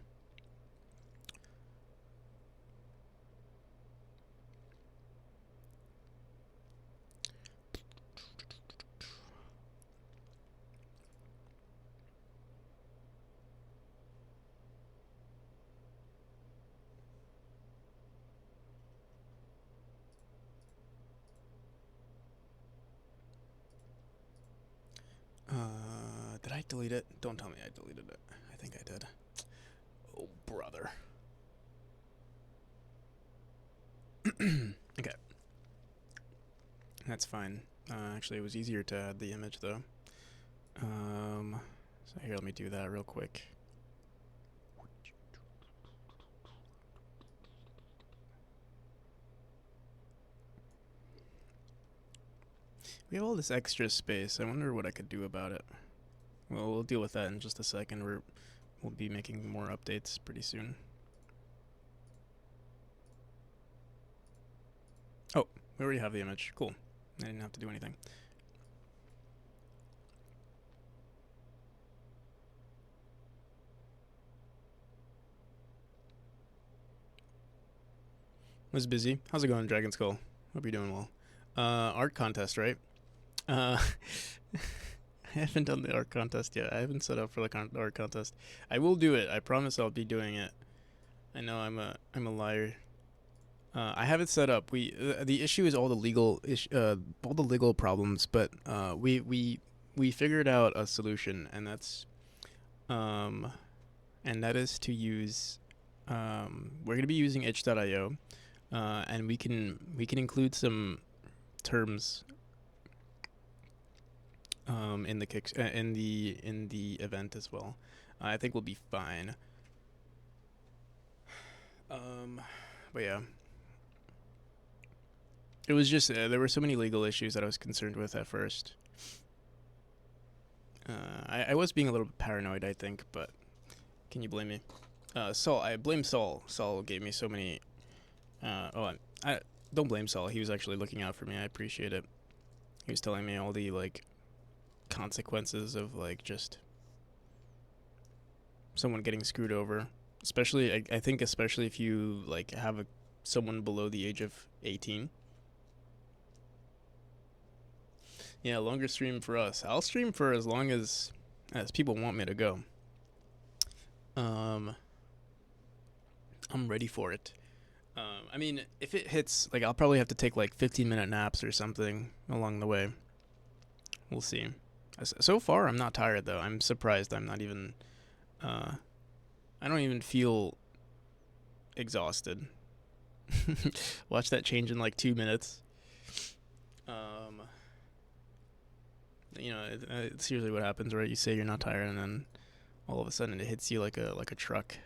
Did I delete it? Don't tell me I deleted it. I think I did. Oh, brother. Okay. That's fine. Actually, it was easier to add the image, though. So here, let me do that real quick. We have all this extra space. I wonder what I could do about it. Well, we'll deal with that in just a second. We'll be making more updates pretty soon. Oh, we already have the image. Cool. I didn't have to do anything. Was busy. How's it going, Dragon Skull? Hope you're doing well. Art contest, right? I haven't done the art contest yet. I haven't set up for the art contest. I will do it. I promise I'll be doing it. I know I'm a liar. I have it set up. The issue is all the legal problems, but we figured out a solution, and that is to use we're gonna be using itch.io, and we can include some terms in the event as well. I think we'll be fine. But yeah. It was just there were so many legal issues that I was concerned with at first. I was being a little bit paranoid, I think, but can you blame me? Saul, I blame Saul. Saul gave me so many. I don't blame Saul. He was actually looking out for me. I appreciate it. He was telling me all the consequences of just someone getting screwed over. Especially, I think, especially if you have someone below the age of 18. Yeah, longer stream for us. I'll stream for as long as people want me to go. Um, I'm ready for it. I mean, if it hits, like, I'll probably have to take like 15-minute naps or something along the way. We'll see. So far, I'm not tired though. I'm surprised. I'm not even. Uh, I don't even feel exhausted. Watch that change in like 2 minutes. Um, it's usually what happens, right? You say you're not tired, and then all of a sudden it hits you like a truck.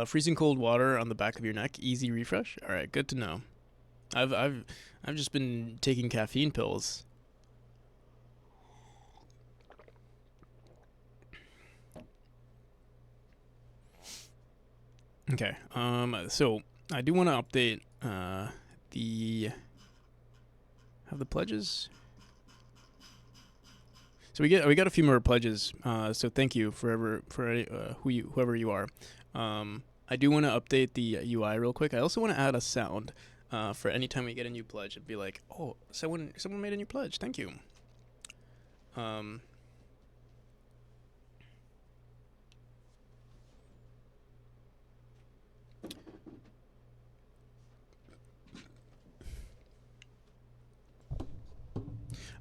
Freezing cold water on the back of your neck, easy refresh. All right, good to know. I've just been taking caffeine pills. Okay. So I do want to update the have the pledges. So we got a few more pledges. So thank you whoever you are. I do want to update the UI real quick. I also want to add a sound for any time we get a new pledge. It'd be like, oh, someone made a new pledge. Thank you. Um,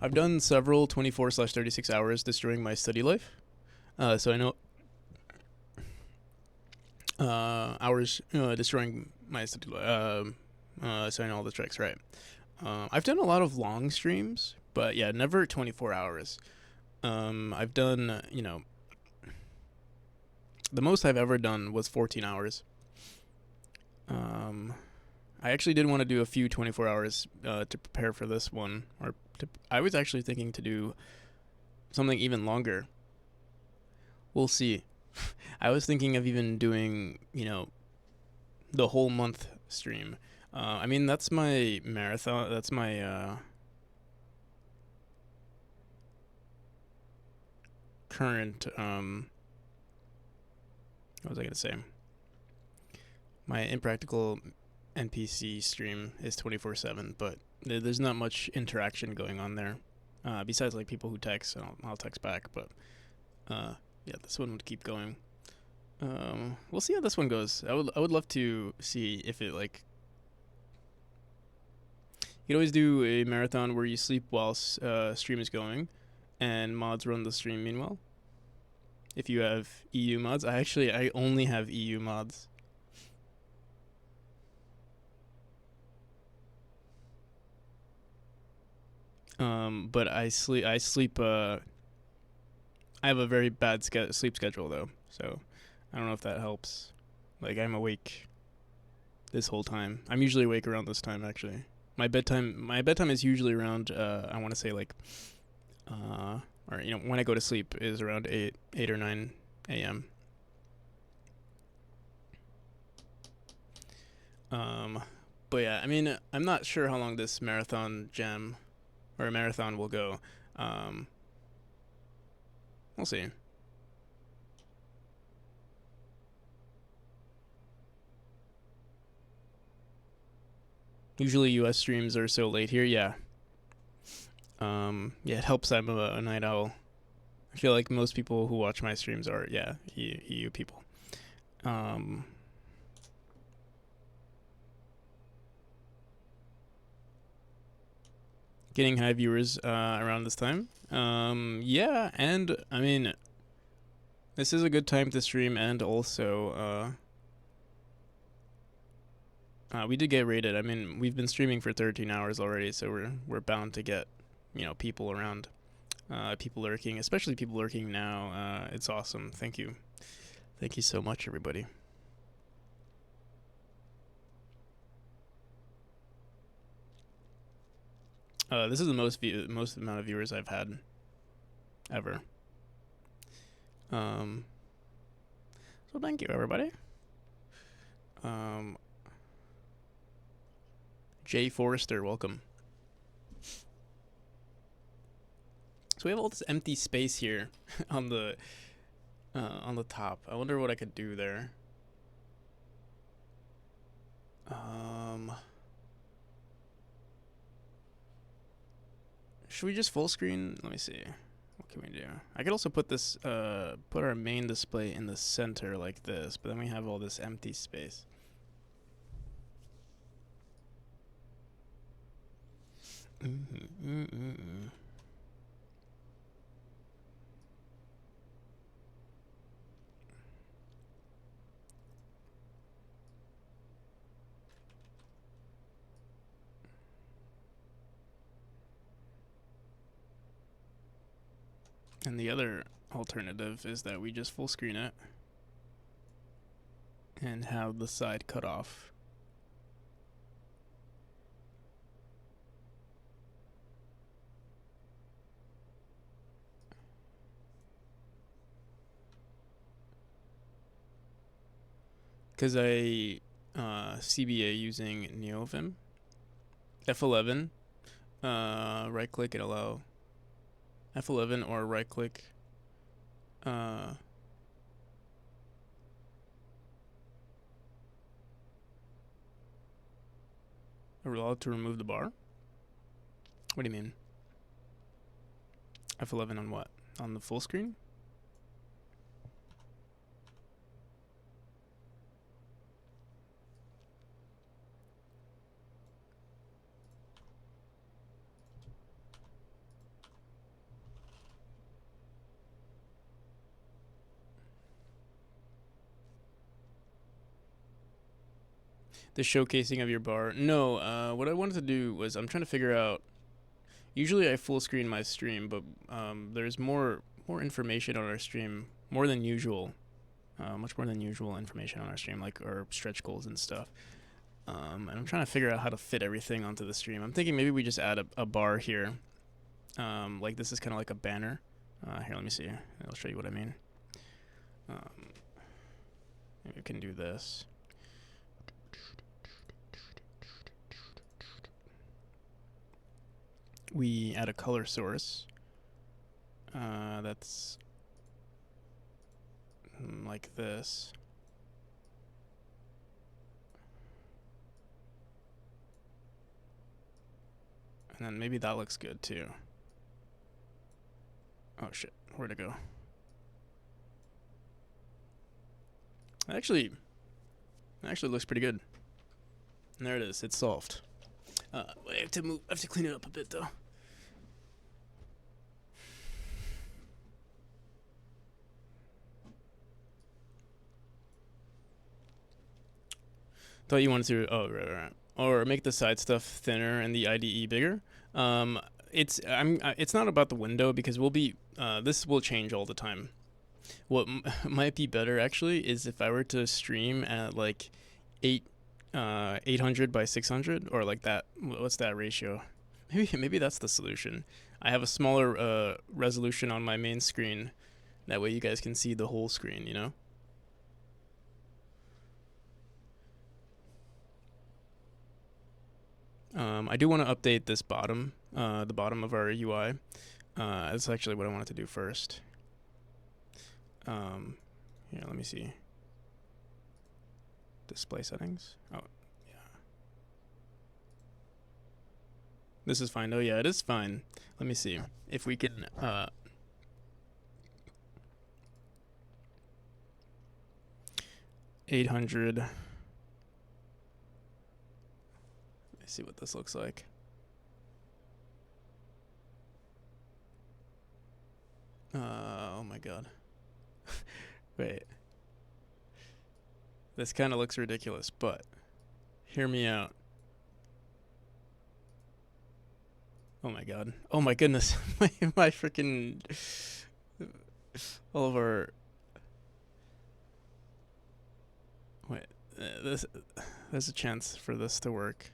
I've done several 24/36 hours destroying my study life. So I know hours destroying my study life. So I know all the tricks, right? I've done a lot of long streams, but yeah, never 24 hours. I've done, the most I've ever done was 14 hours. I actually did want to do a few 24 hours to prepare for this one. I was actually thinking to do something even longer. We'll see. I was thinking of even doing, the whole month stream. I mean, that's my marathon. That's my current. What was I gonna say? My impractical NPC stream is 24/7, but there's not much interaction going on there. Besides like people who text, I'll text back. But yeah, this one would keep going. We'll see how this one goes. I would love to see if it like. You can always do a marathon where you sleep while stream is going, and mods run the stream meanwhile. If you have EU mods, I only have EU mods. But I sleep. I have a very bad sleep schedule though, so I don't know if that helps. Like I'm awake this whole time. I'm usually awake around this time actually. My bedtime is usually around I want to say like or when I go to sleep is around 8 or 9 a.m. But yeah, I mean I'm not sure how long this marathon will go. Um, we'll see. Usually U.S. streams are so late here. Yeah. Yeah, it helps I'm a night owl. I feel like most people who watch my streams are EU people. Um, Getting high viewers around this time. Yeah, and I mean, this is a good time to stream, and also we did get rated. I mean, we've been streaming for 13 hours already, so we're bound to get people around, people lurking, especially people lurking now. It's awesome. Thank you so much, everybody. This is the most amount of viewers I've had ever. So thank you, everybody. Jay Forrester, welcome. So we have all this empty space here on the top. I wonder what I could do there. Should we just full screen? Let me see. What can we do? I could also put this, put our main display in the center like this, but then we have all this empty space. And the other alternative is that we just full screen it and have the side cut off. Because I CBA using NeoVim. F11, right click and allow F11 or right click. Are we allowed to remove the bar? What do you mean? F11 on what? On the full screen? The showcasing of your bar. No, what I wanted to do was I'm trying to figure out. Usually I full screen my stream, but there's more information on our stream, more than usual, much more than usual information on our stream, like our stretch goals and stuff. And I'm trying to figure out how to fit everything onto the stream. I'm thinking maybe we just add a bar here. Like this is kind of like a banner. Here, let me see. I'll show you what I mean. Maybe we can do this. We add a color source that's like this. And then maybe that looks good too. Oh shit, where'd it go? Actually looks pretty good. And there it is, it's solved. I have to clean it up a bit though. Thought you wanted to, oh right. Or make the side stuff thinner and the IDE bigger. It's not about the window because we'll be this will change all the time. What might be better actually is if I were to stream at like 800 by 600 or like that. What's that ratio? Maybe that's the solution. I have a smaller resolution on my main screen. That way you guys can see the whole screen, you know? I do want to update this bottom, the bottom of our UI. That's actually what I wanted to do first. Here, let me see. Display settings. Oh, yeah. This is fine. Oh, yeah, it is fine. Let me see if we can. 800. See what this looks like. Oh my god. Wait. This kind of looks ridiculous, but hear me out. Oh my god. Oh my goodness. my freaking all of our wait. There's a chance for this to work.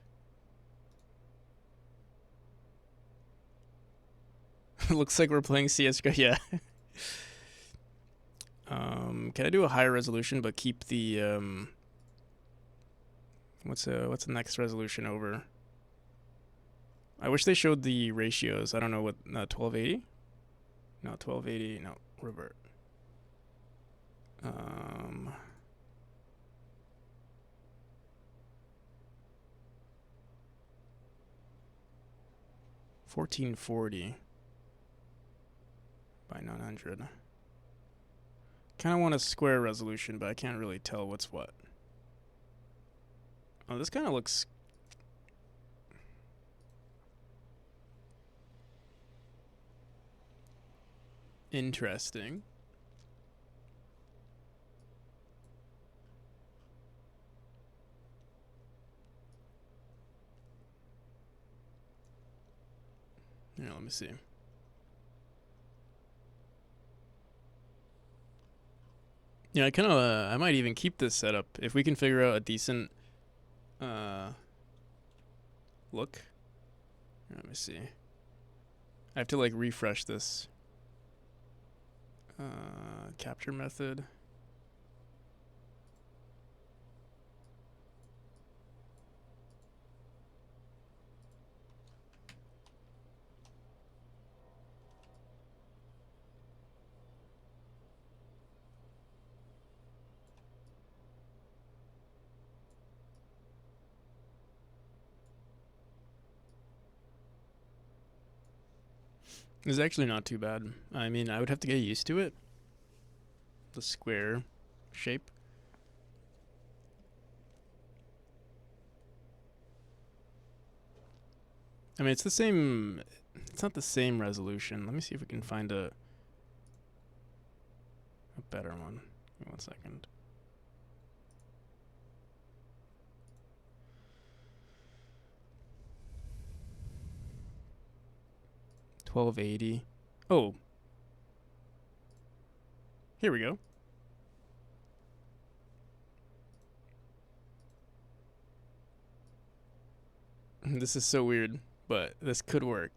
Looks like we're playing CS:GO. Yeah. Can I do a higher resolution but keep the what's the next resolution over? I wish they showed the ratios. I don't know what 1280? No, 1280. No, revert. 1440 by 900. Kind of want a square resolution, but I can't really tell what's what. Oh, this kind of looks... interesting. Yeah, let me see. Yeah, I might even keep this setup if we can figure out a decent look. Let me see. I have to like refresh this capture method. It's actually not too bad. I mean, I would have to get used to it. The square shape. I mean, it's the same. It's not the same resolution. Let me see if we can find a better one. Give me 1 second. $1280. Oh, here we go. This is so weird, but this could work.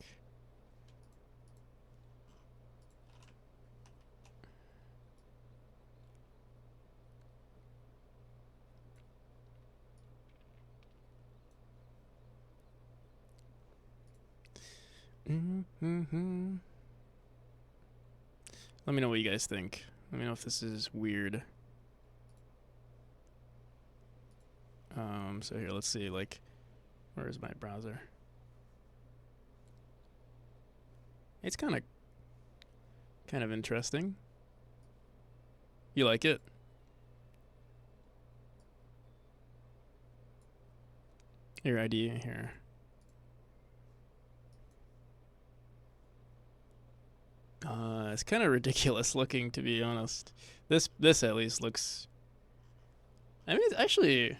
Mm-hmm. Let me know what you guys think. Let me know if this is weird. So here, let's see, like, where is my browser? It's kind of interesting. You like it? Your idea here. It's kind of ridiculous looking, to be honest. This at least looks... I mean, it's actually,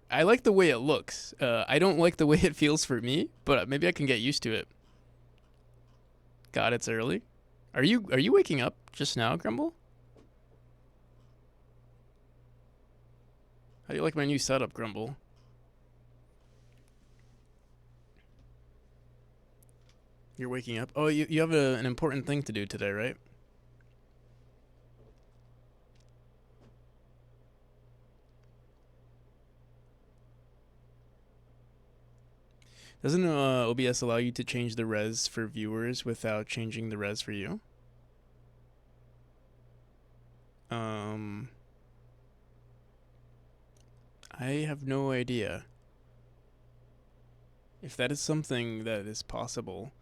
I like the way it looks. I don't like the way it feels for me, but maybe I can get used to it. God, it's early. Are you waking up just now, Grumble? How do you like my new setup, Grumble? You're waking up? Oh, you have an important thing to do today, right? Doesn't OBS allow you to change the res for viewers without changing the res for you? I have no idea. If that is something that is possible,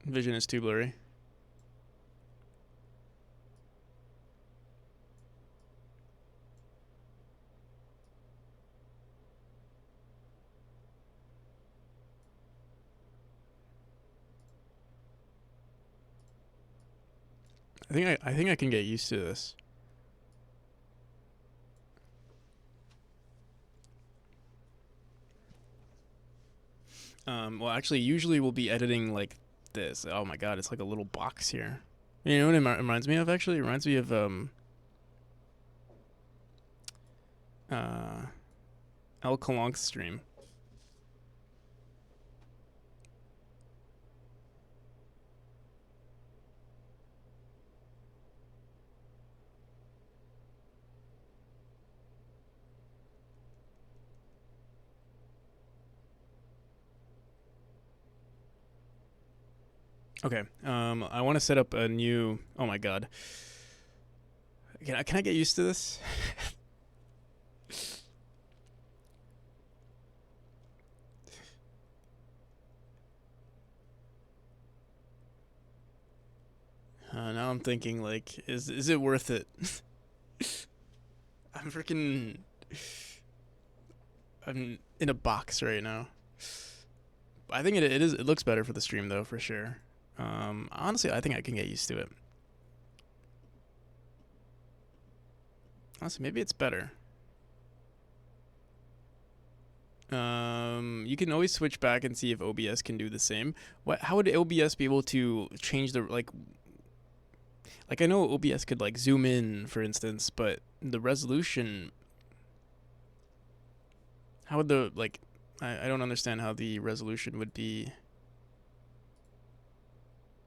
vision is too blurry. I think I can get used to this. Well, actually, usually we'll be editing like this. Oh my god, it's like a little box here. You know what it reminds me of? Actually, it reminds me of El Calonk's stream. Okay. I want to set up a new. Oh my god. Can I get used to this? I'm thinking like, is it worth it? I'm freaking. I'm in a box right now. I think it is. It looks better for the stream though, for sure. Honestly, I think I can get used to it. Honestly, maybe it's better. You can always switch back and see if OBS can do the same. How would OBS be able to change the like? Like I know OBS could like zoom in, for instance, but the resolution. How would the like? I don't understand how the resolution would be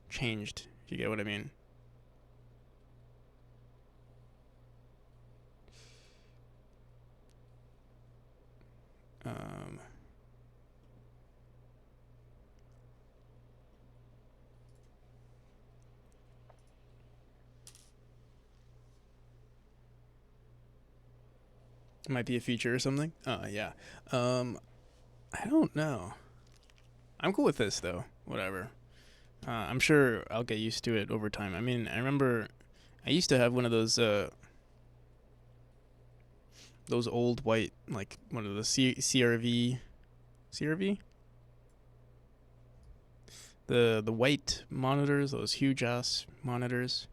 changed. If you get what I mean. Um. Might be a feature or something. Yeah. I don't know. I'm cool with this though. Whatever. I'm sure I'll get used to it over time. I mean, I remember I used to have one of those old white, like one of the CRV, the white monitors, those huge ass monitors.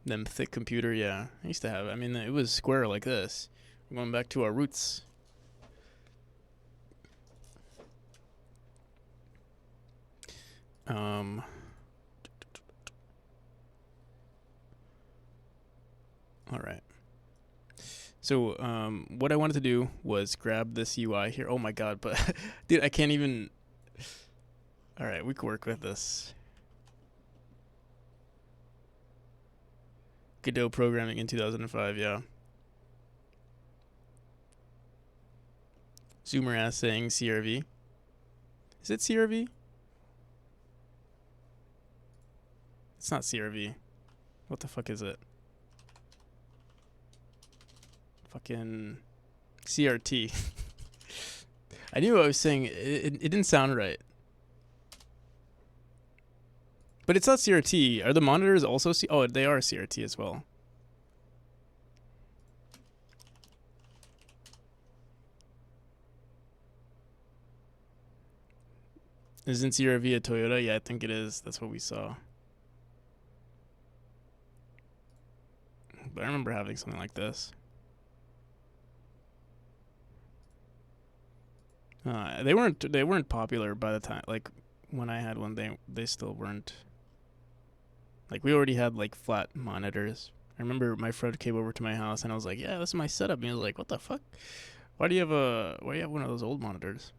Them thick computer, yeah. I used to have. I mean, it was square like this. We're going back to our roots. All right. So, what I wanted to do was grab this UI here. Oh my god, but dude, I can't even. All right, we can work with this. Godot programming in 2005, yeah. Zoomer ass saying CRV. Is it CRV? It's not CRV. What the fuck is it? Fucking CRT. I knew what I was saying. It didn't sound right. But it's not CRT. Are the monitors also Oh, they are CRT as well. Isn't CRV a Toyota? Yeah, I think it is. That's what we saw. But I remember having something like this. They weren't popular by the time, like when I had one. They still weren't. Like we already had like flat monitors. I remember my friend came over to my house and I was like, "Yeah, this is my setup." And he was like, "What the fuck? Why do you have one of those old monitors?"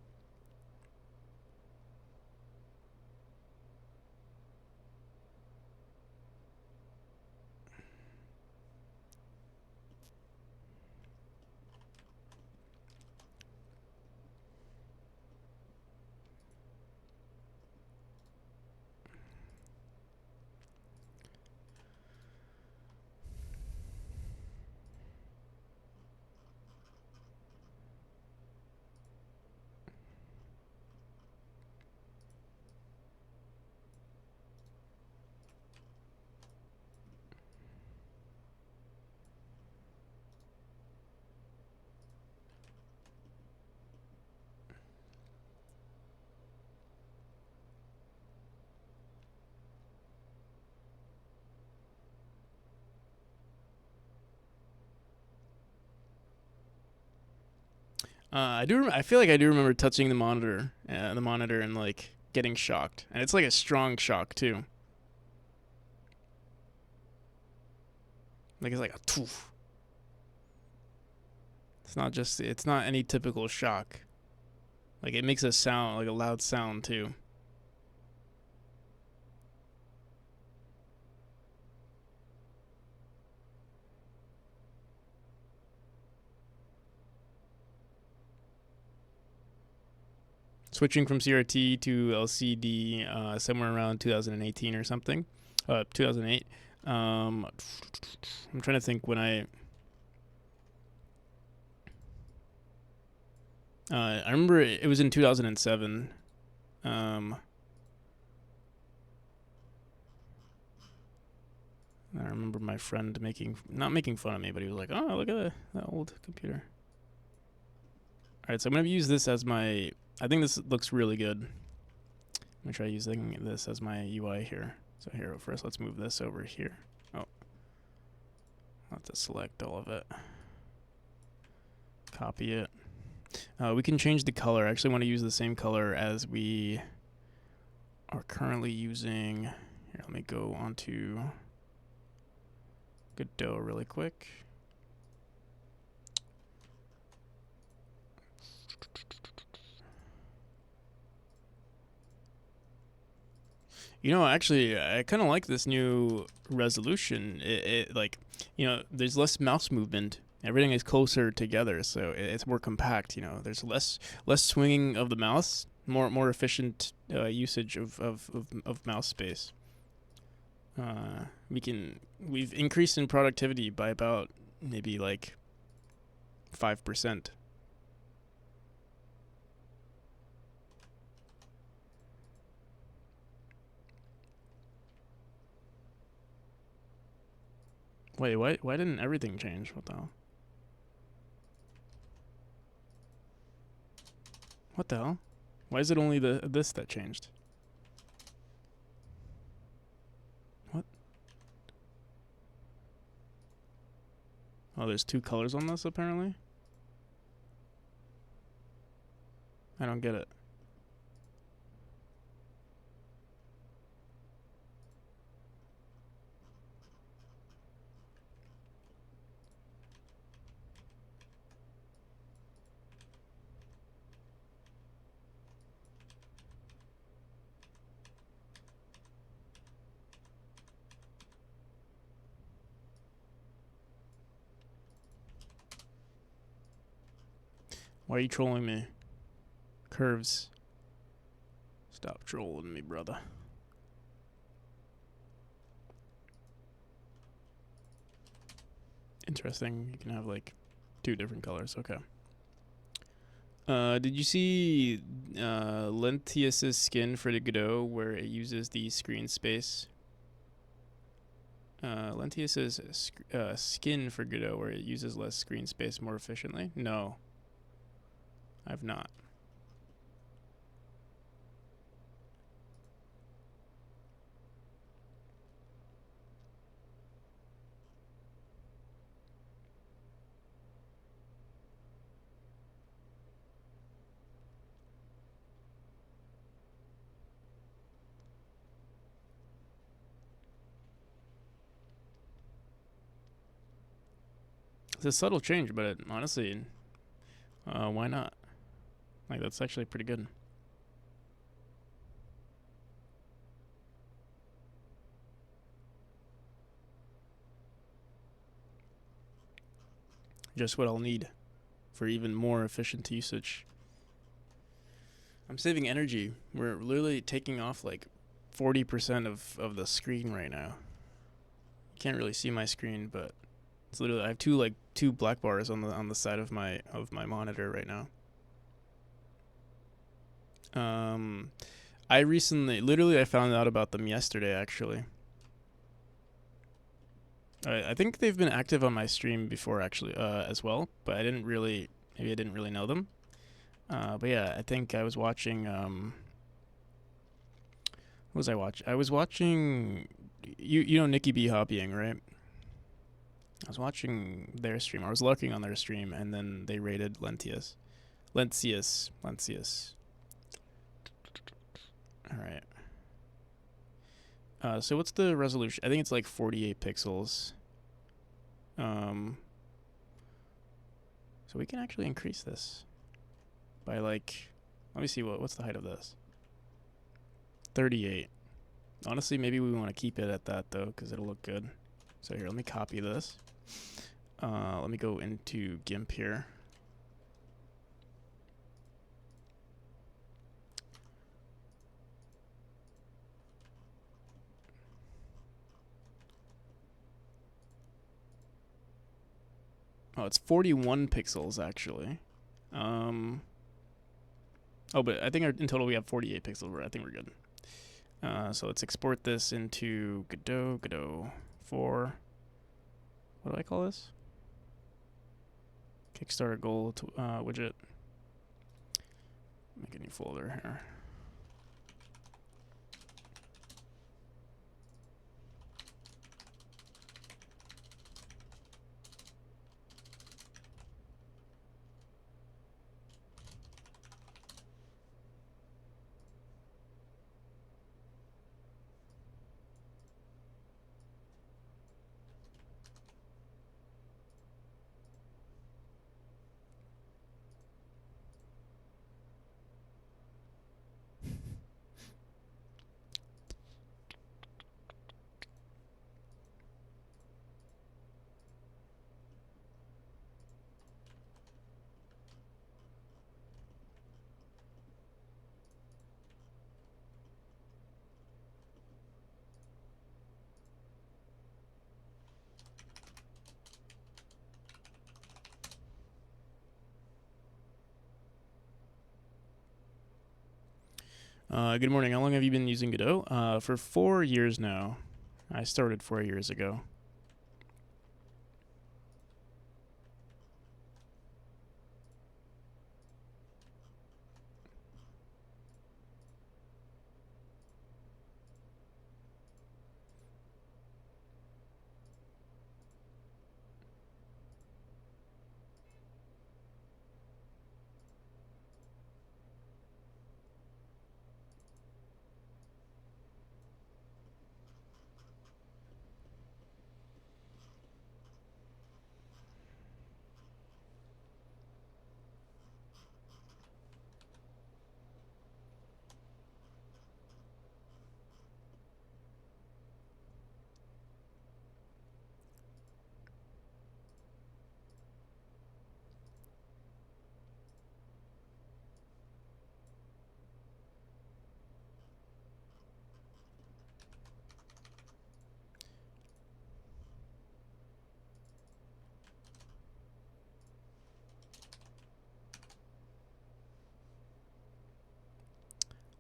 I do. I feel like I do remember touching the monitor, and like getting shocked, and it's like a strong shock too. Like it's like a toof. It's not just. It's not any typical shock. Like it makes a sound, like a loud sound too. Switching from CRT to LCD somewhere around 2018 or something. 2008. I'm trying to think when I remember it was in 2007. I remember my friend not making fun of me, but he was like, "Oh, look at that old computer." All right, so I'm gonna use this as my. I think this looks really good. I'm gonna try using this as my UI here. So here, first let's move this over here. Oh, I'll have to select all of it. Copy it. We can change the color. I actually want to use the same color as we are currently using. Here, let me go onto Godot really quick. You know, actually, I kind of like this new resolution. It like, there's less mouse movement. Everything is closer together, so it's more compact. There's less swinging of the mouse, more efficient usage of mouse space. We've increased in productivity by about maybe like 5%. Wait, why didn't everything change? What the hell? What the hell? Why is it only this that changed? What? Oh, there's two colors on this apparently? I don't get it. Why are you trolling me? Curves. Stop trolling me, brother. Interesting. You can have like two different colors. Okay. Did you see Lentius's skin for the Godot where it uses the screen space? Lentius's skin for Godot where it uses less screen space more efficiently? No. I've not. It's a subtle change, but honestly, why not? Like, that's actually pretty good. Just what I'll need for even more efficient usage. I'm saving energy. We're literally taking off like 40% of the screen right now. You can't really see my screen, but it's literally I have two black bars on the side of my monitor right now. I found out about them yesterday actually. I think they've been active on my stream before actually as well, but I didn't really know them. But yeah, I think I was watching what was I watching? I was watching you know Nikki B Hobbying, right? I was watching their stream. I was lurking on their stream, and then they rated Lentius. All right. So what's the resolution? I think it's like 48 pixels. So we can actually increase this by like, let me see what's the height of this. 38. Honestly, maybe we want to keep it at that though, because it'll look good. So here, let me copy this. Let me go into GIMP here. Oh, it's 41 pixels actually. Oh, but I think in total we have 48 pixels. I think we're good. So let's export this into Godot for, what do I call this? Kickstarter goal widget. Make a new folder here. Good morning. How long have you been using Godot? For 4 years now. I started 4 years ago.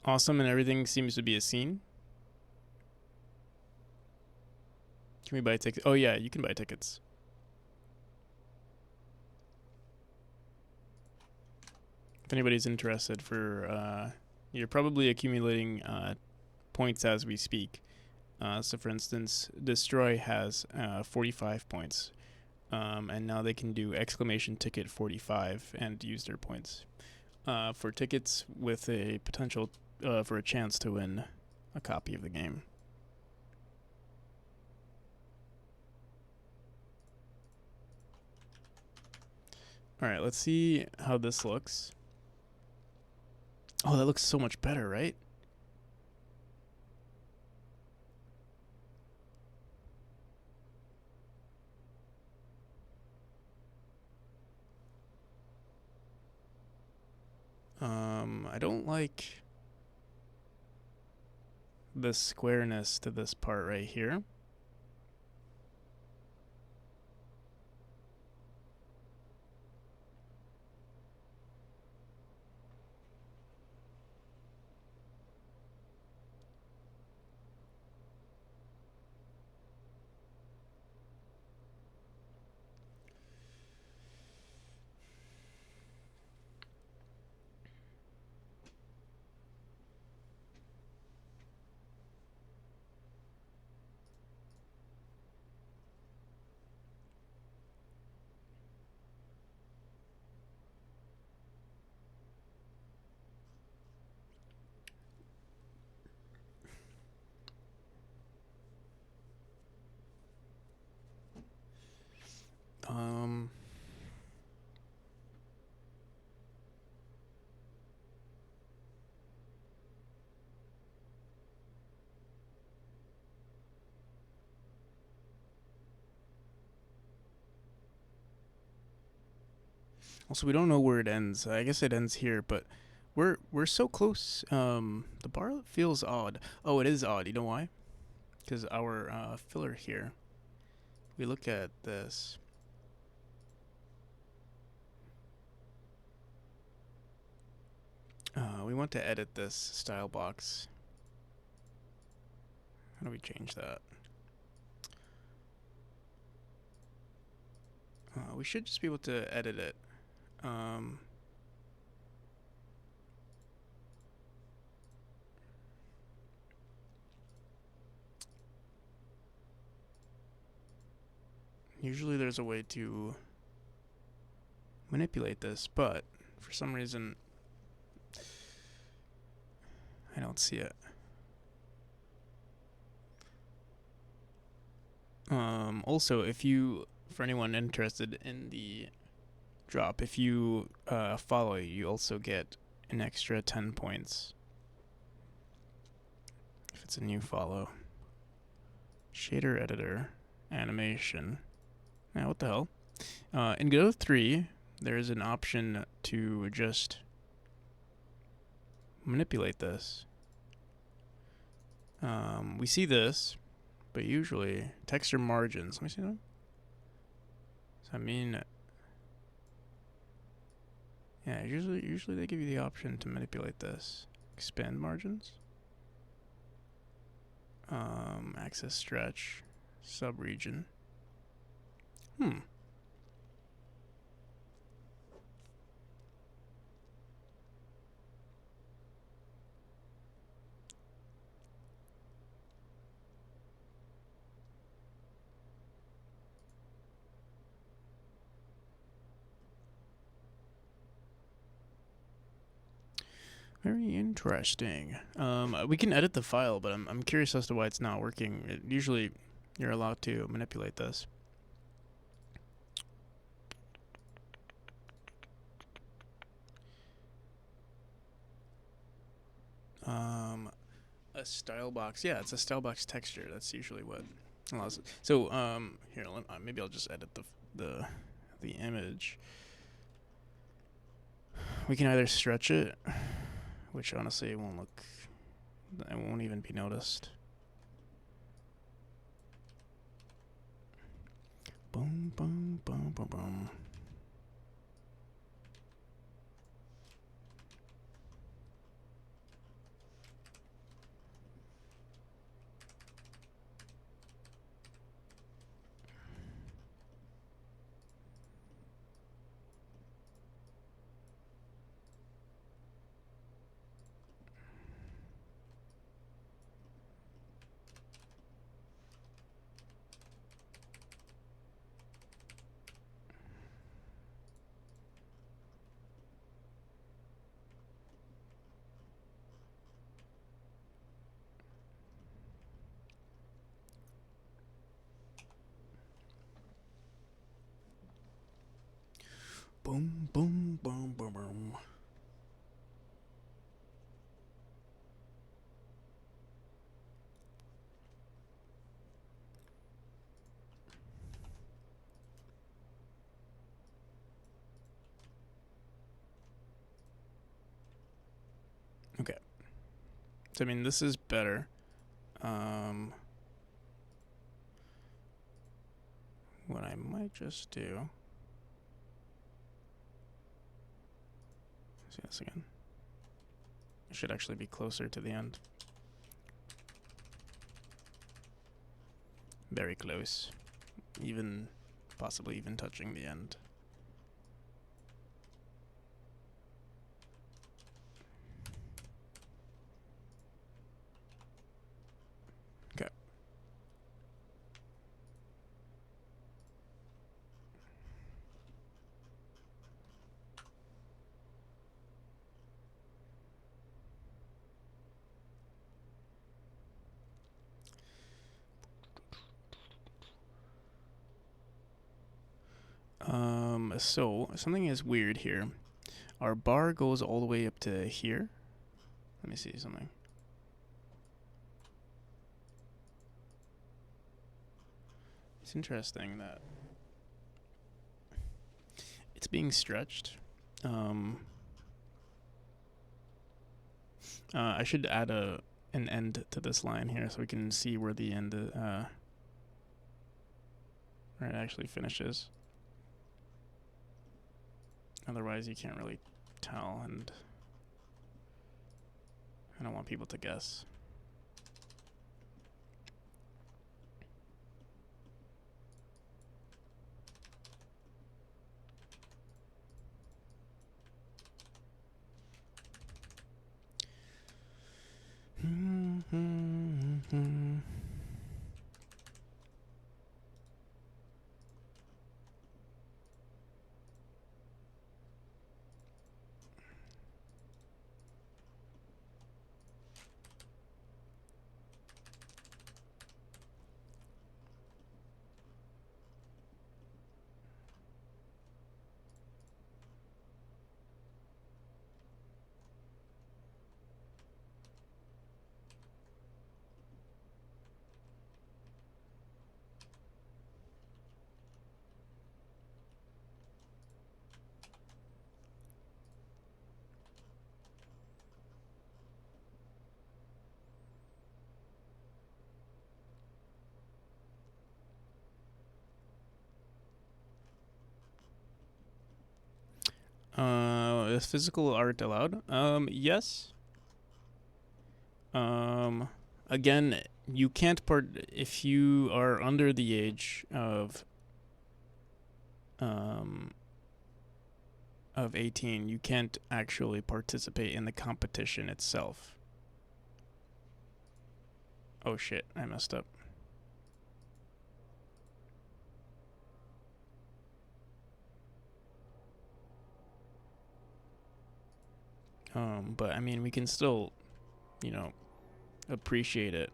Awesome, and everything seems to be a scene. Can we buy tickets? Oh yeah, you can buy tickets. If anybody's interested you're probably accumulating points as we speak. So for instance, Destroy has 45 points. And now they can do exclamation ticket 45 and use their points. For tickets with a potential for a chance to win a copy of the game. Alright, let's see how this looks. Oh, that looks so much better, right? I don't like the squareness to this part right here. Also, we don't know where it ends. I guess it ends here, but we're so close. The bar feels odd. Oh, it is odd. You know why? Because our filler here. We look at this. We want to edit this style box. How do we change that? We should just be able to edit it. Usually there's a way to manipulate this, but for some reason I don't see it. Also, if you, for anyone interested in the drop, if you follow, you also get an extra 10 points if it's a new follow. Shader editor, animation. Now, what the hell? In Godot 3, there is an option to just manipulate this. We see this, but usually texture margins. Let me see that. So I mean, yeah, usually they give you the option to manipulate this. Expand margins. Access stretch, subregion. Very interesting. We can edit the file, but I'm curious as to why it's not working. Usually, you're allowed to manipulate this. A style box. Yeah, it's a style box texture. That's usually what allows it. So here, maybe I'll just edit the image. We can either stretch it, which honestly it won't look. It won't even be noticed. Boom, boom, boom, boom, boom. Boom, boom, boom, boom, boom. Okay. So, I mean, this is better. What I might just do. See this again. It should actually be closer to the end. Very close. Even, possibly even touching the end. Okay. So something is weird here. Our bar goes all the way up to here. Let me see something. It's interesting that it's being stretched. I should add an end to this line here so we can see where the end where it actually finishes. Otherwise, you can't really tell, and I don't want people to guess. is physical art allowed? Yes. Um, Again, you can't part if you are under the age um of 18. You can't actually participate in the competition itself. Oh shit, I messed up. But I mean, we can still, you know, appreciate it.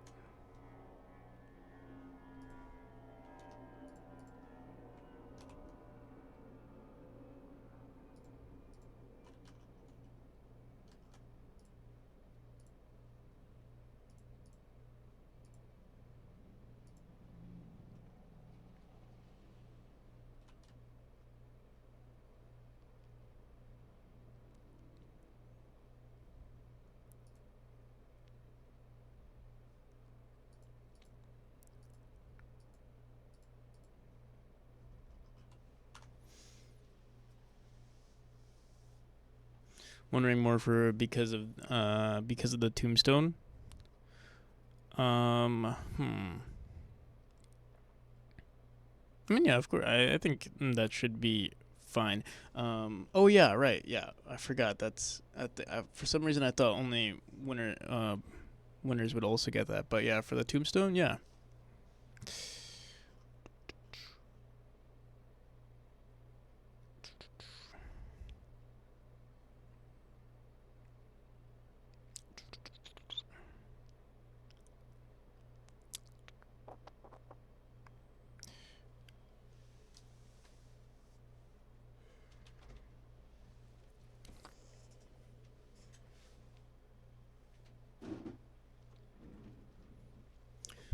Wondering more for because of the tombstone. Hmm. I mean, yeah, of course. I think that should be fine. Oh yeah, right. Yeah, I forgot. For some reason I thought only winners would also get that. But yeah, for the tombstone, yeah.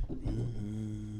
Mm-hmm.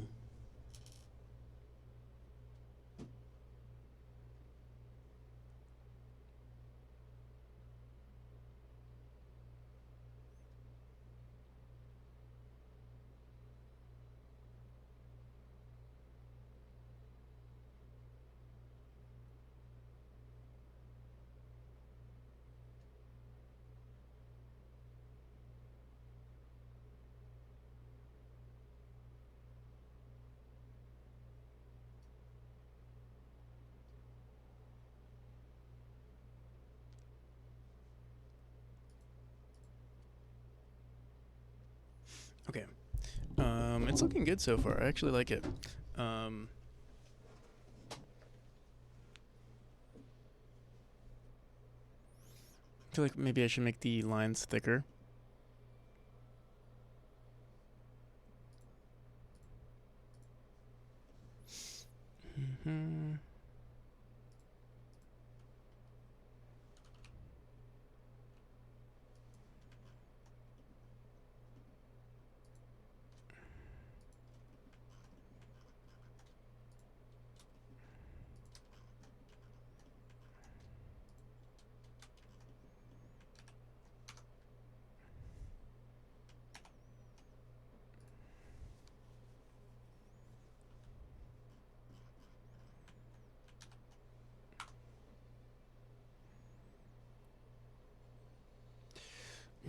Okay. It's looking good so far. I actually like it. Um, I feel like maybe I should make the lines thicker. Mm-hmm.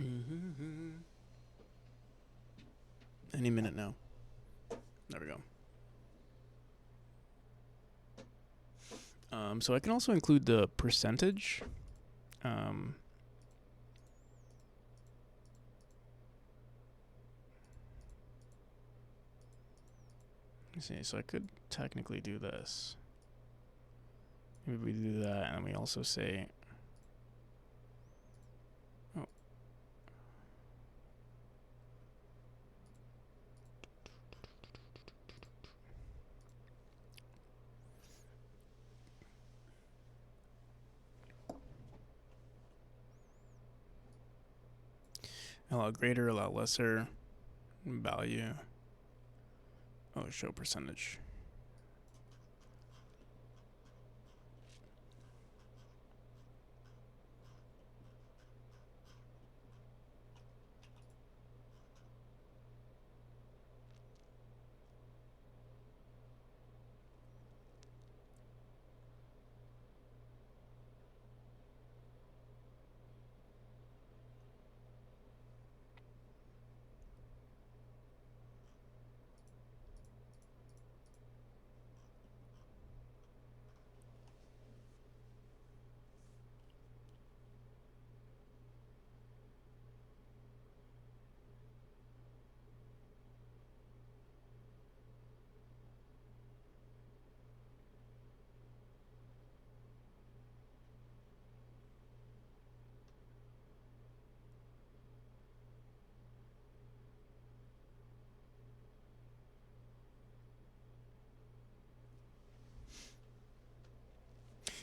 Mm-hmm. Any minute now. There we go. So I can also include the percentage. Um, let's see. So I could technically do this. Maybe we do that, and we also say, oh, allow greater, allow lesser value. Oh, show percentage.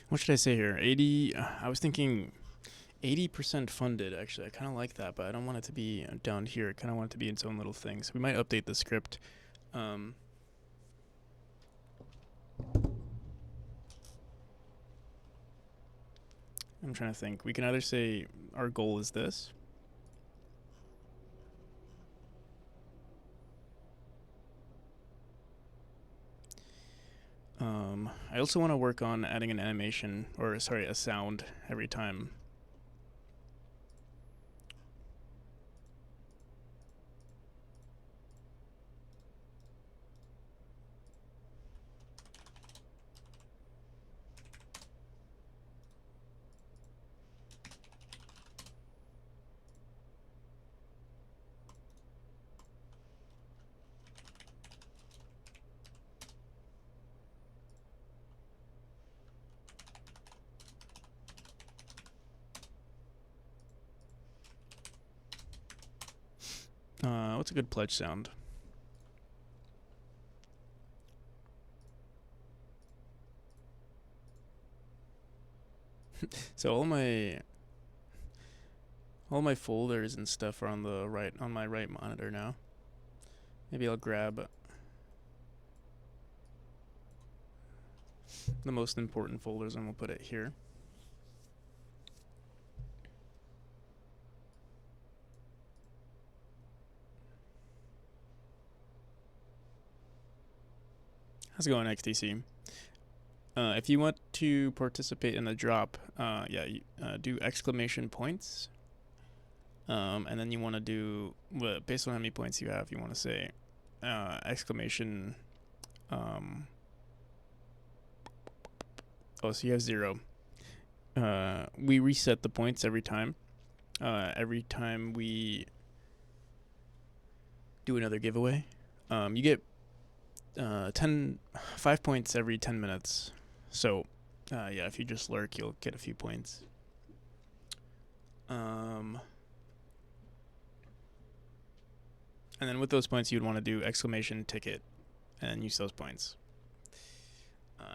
What should I say here? 80. I was thinking 80% funded, actually. I kind of like that, but I don't want it to be down here. I kind of want it to be its own little thing. So we might update the script. I'm trying to think. We can either say our goal is this. I also want to work on adding an animation, or sorry, a sound every time. What's a good pledge sound? So all my folders and stuff are on the right, on my right monitor now. Maybe I'll grab the most important folders and we'll put it here. How's it going, XTC? If you want to participate in the drop, do exclamation points. And then you want to do, based on how many points you have, you want to say exclamation. So you have 0. We reset the points every time. Every time we do another giveaway, you get 5 points every 10 minutes. So, if you just lurk, you'll get a few points. And then with those points, you'd want to do exclamation ticket and use those points.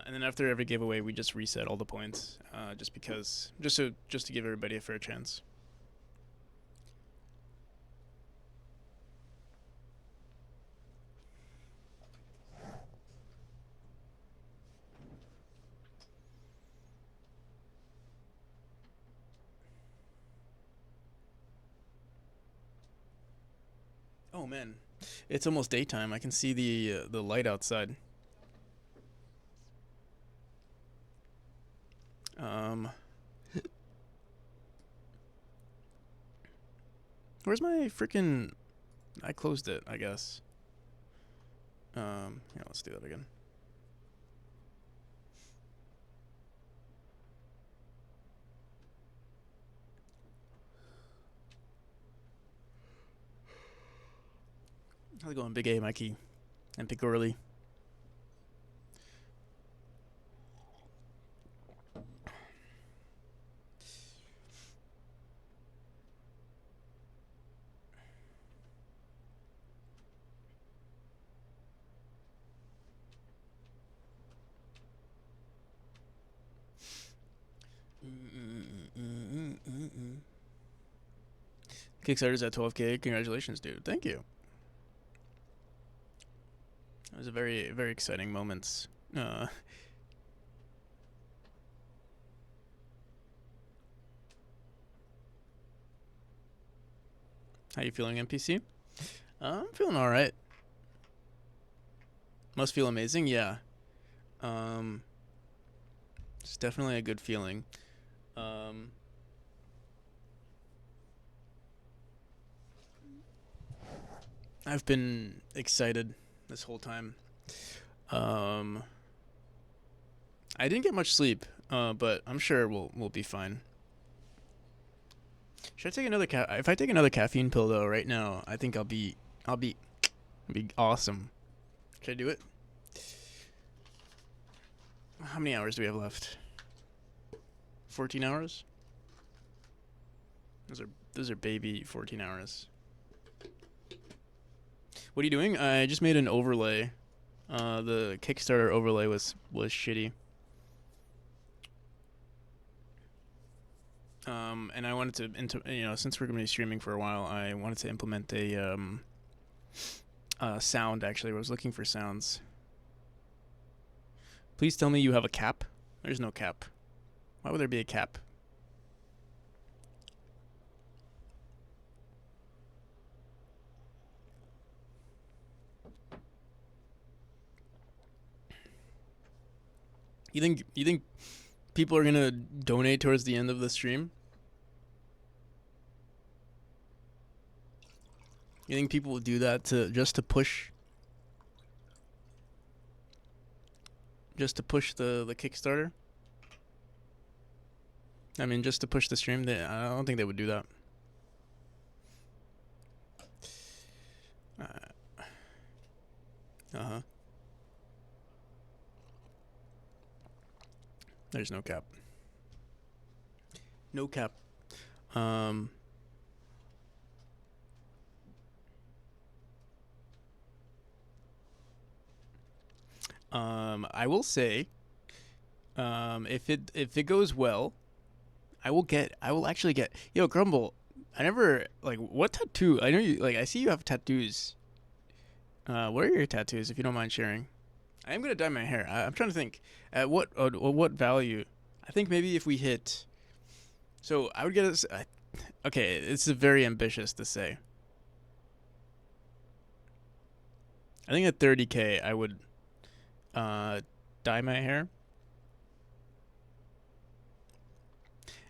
And then after every giveaway, we just reset all the points, just to give everybody a fair chance. Oh man, it's almost daytime. I can see the light outside. Where's my freaking? I closed it, I guess. Yeah, let's do that again. How's it going, Big A, Mikey, and Pickorly? Kickstarter's at 12K. Congratulations, dude. Thank you. It was a very, very exciting moments. How you feeling, NPC? I'm feeling all right. Must feel amazing, yeah. It's definitely a good feeling. I've been excited this whole time. I didn't get much sleep, but I'm sure we'll be fine. Should I take another if I take another caffeine pill though right now, I think I'll be awesome. Should I do it? How many hours do we have left? 14 hours? Those are baby 14 hours. What are you doing? I just made an overlay. The Kickstarter overlay was shitty. And I wanted to, since we're gonna be streaming for a while, I wanted to implement a sound. Actually, I was looking for sounds. Please tell me you have a cap. There's no cap. Why would there be a cap? You think people are gonna donate towards the end of the stream? You think people will do that to just to push the Kickstarter? I mean, just to push the stream. I don't think they would do that. Uh huh. There's no cap. No cap. Um. I will say, if it goes well, I will actually get. Yo, Grumble. I never like what tattoo. I know you like. I see you have tattoos. What are your tattoos, if you don't mind sharing? I am gonna dye my hair. I'm trying to think. At what value? I think maybe if we hit. So I would get us. Okay, it's very ambitious to say. I think at 30K, I would dye my hair.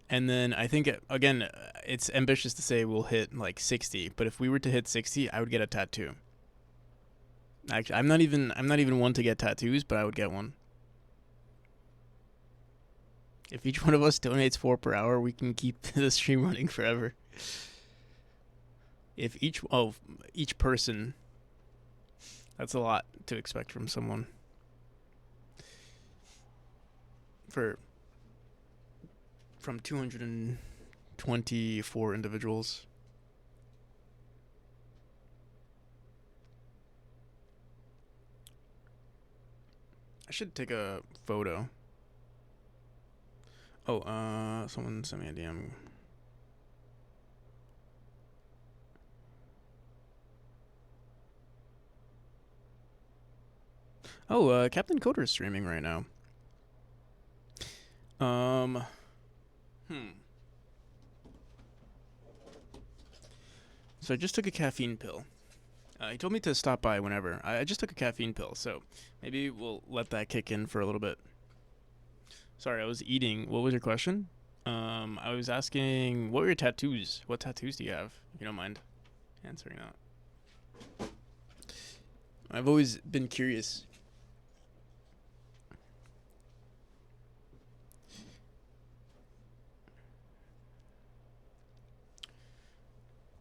And then I think again, it's ambitious to say we'll hit like 60. But if we were to hit 60, I would get a tattoo. Actually, I'm not even one to get tattoos, but I would get one. If each one of us donates 4 per hour, we can keep the stream running forever. If each person, that's a lot to expect from someone. From 224 individuals. I should take a photo. Oh, someone sent me a DM. Oh, Captain Coder is streaming right now. So I just took a caffeine pill. He told me to stop by whenever. I just took a caffeine pill, so maybe we'll let that kick in for a little bit. Sorry, I was eating. What was your question? I was asking, what were your tattoos? What tattoos do you have? If you don't mind answering that. I've always been curious.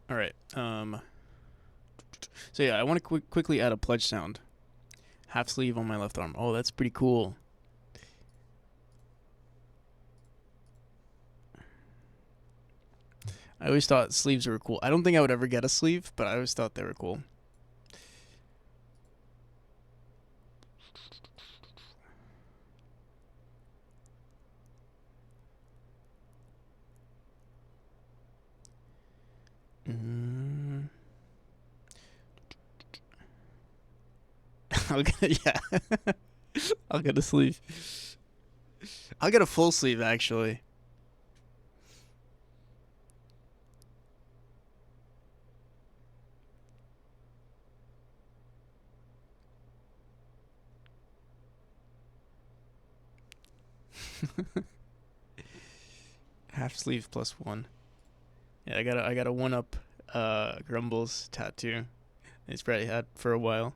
All right. So yeah, I want to quickly add a pledge sound. Half sleeve on my left arm. Oh, that's pretty cool. I always thought sleeves were cool. I don't think I would ever get a sleeve, but I always thought they were cool. Yeah. I'll get a sleeve. I'll get a full sleeve actually. Half sleeve plus one. Yeah, I got a one up Grumbles tattoo. It's probably had for a while.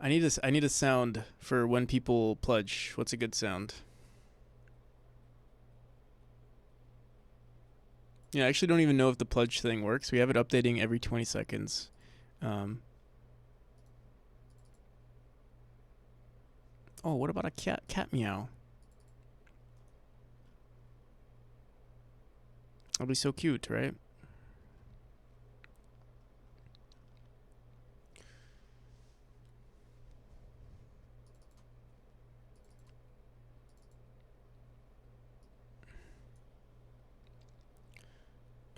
I need a sound for when people pledge. What's a good sound? Yeah, I actually don't even know if the pledge thing works. We have it updating every 20 seconds. Oh, what about a cat meow? That'll be so cute, right?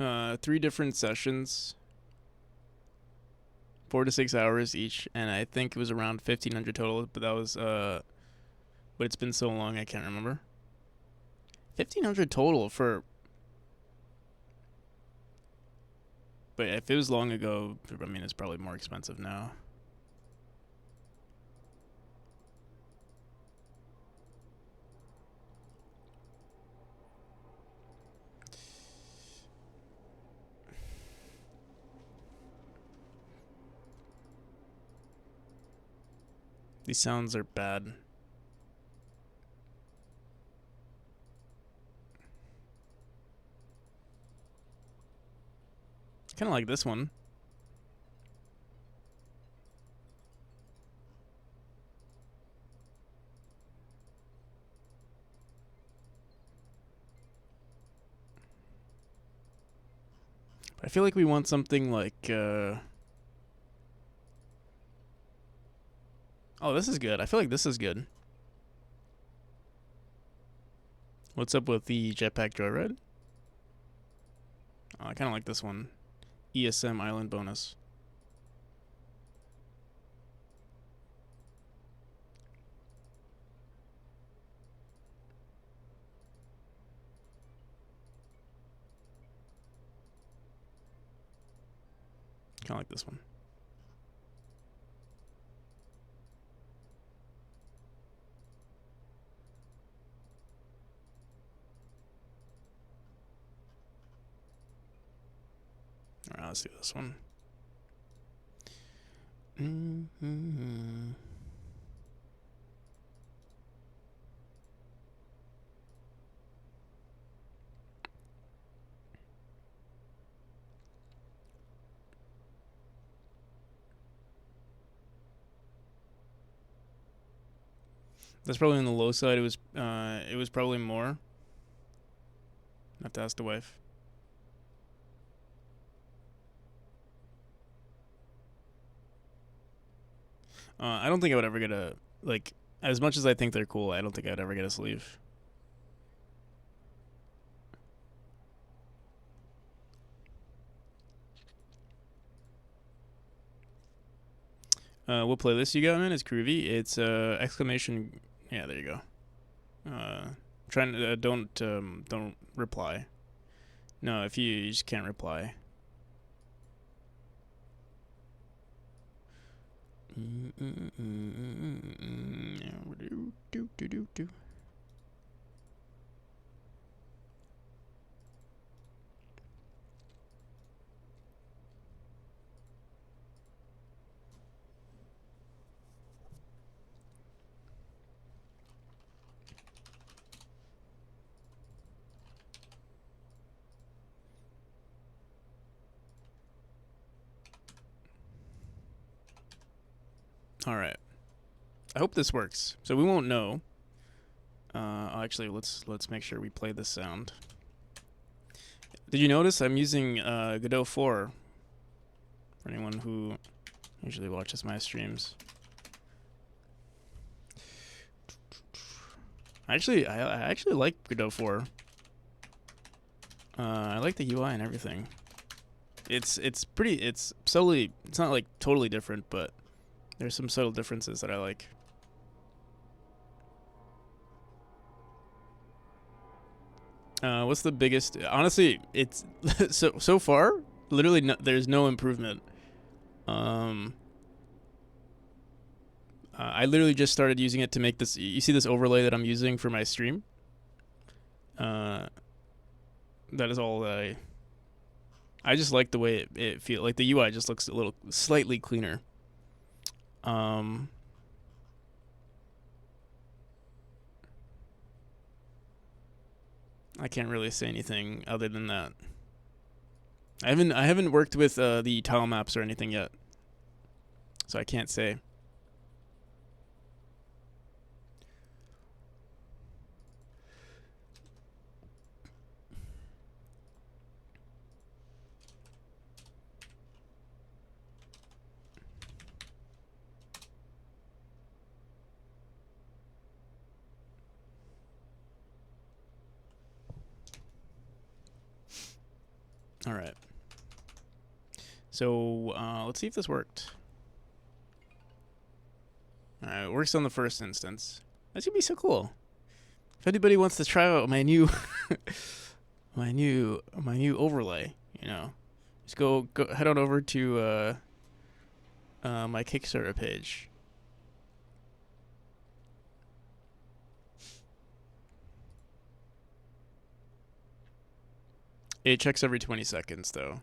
3 different sessions, 4 to 6 hours each, and I think it was around 1,500 total. But that was but it's been so long I can't remember. 1,500 total for. But if it was long ago, I mean, it's probably more expensive now. These sounds are bad. Kind of like this one. I feel like we want something like. Oh, this is good. I feel like this is good. What's up with the Jetpack Joyride? Oh, I kind of like this one. ESM Island Bonus. Kind of like this one. Alright, let's do this one. Mm-hmm. That's probably on the low side. It was probably more. Have to ask the wife. I don't think I would ever get a like. As much as I think they're cool, I don't think I'd ever get a sleeve. What playlist you got, man? It's groovy. It's exclamation. Yeah, there you go. Trying to don't reply. No, if you just can't reply. All right. I hope this works. So we won't know. Actually, let's make sure we play this sound. Did you notice I'm using Godot 4 for anyone who usually watches my streams? I actually like Godot 4. I like the UI and everything. It's subtly, it's not like totally different, but there's some subtle differences that I like. What's the biggest? Honestly, it's so far. Literally, there's no improvement. I literally just started using it to make this. You see this overlay that I'm using for my stream. That is all that I just like the way it feels. Like the UI just looks a little slightly cleaner. I can't really say anything other than that. I haven't worked with the tile maps or anything yet, so I can't say. All So let's see if this worked. It works on the first instance. That's gonna be so cool. If anybody wants to try out my new my new overlay, just go head on over to my Kickstarter page. It checks every 20 seconds though.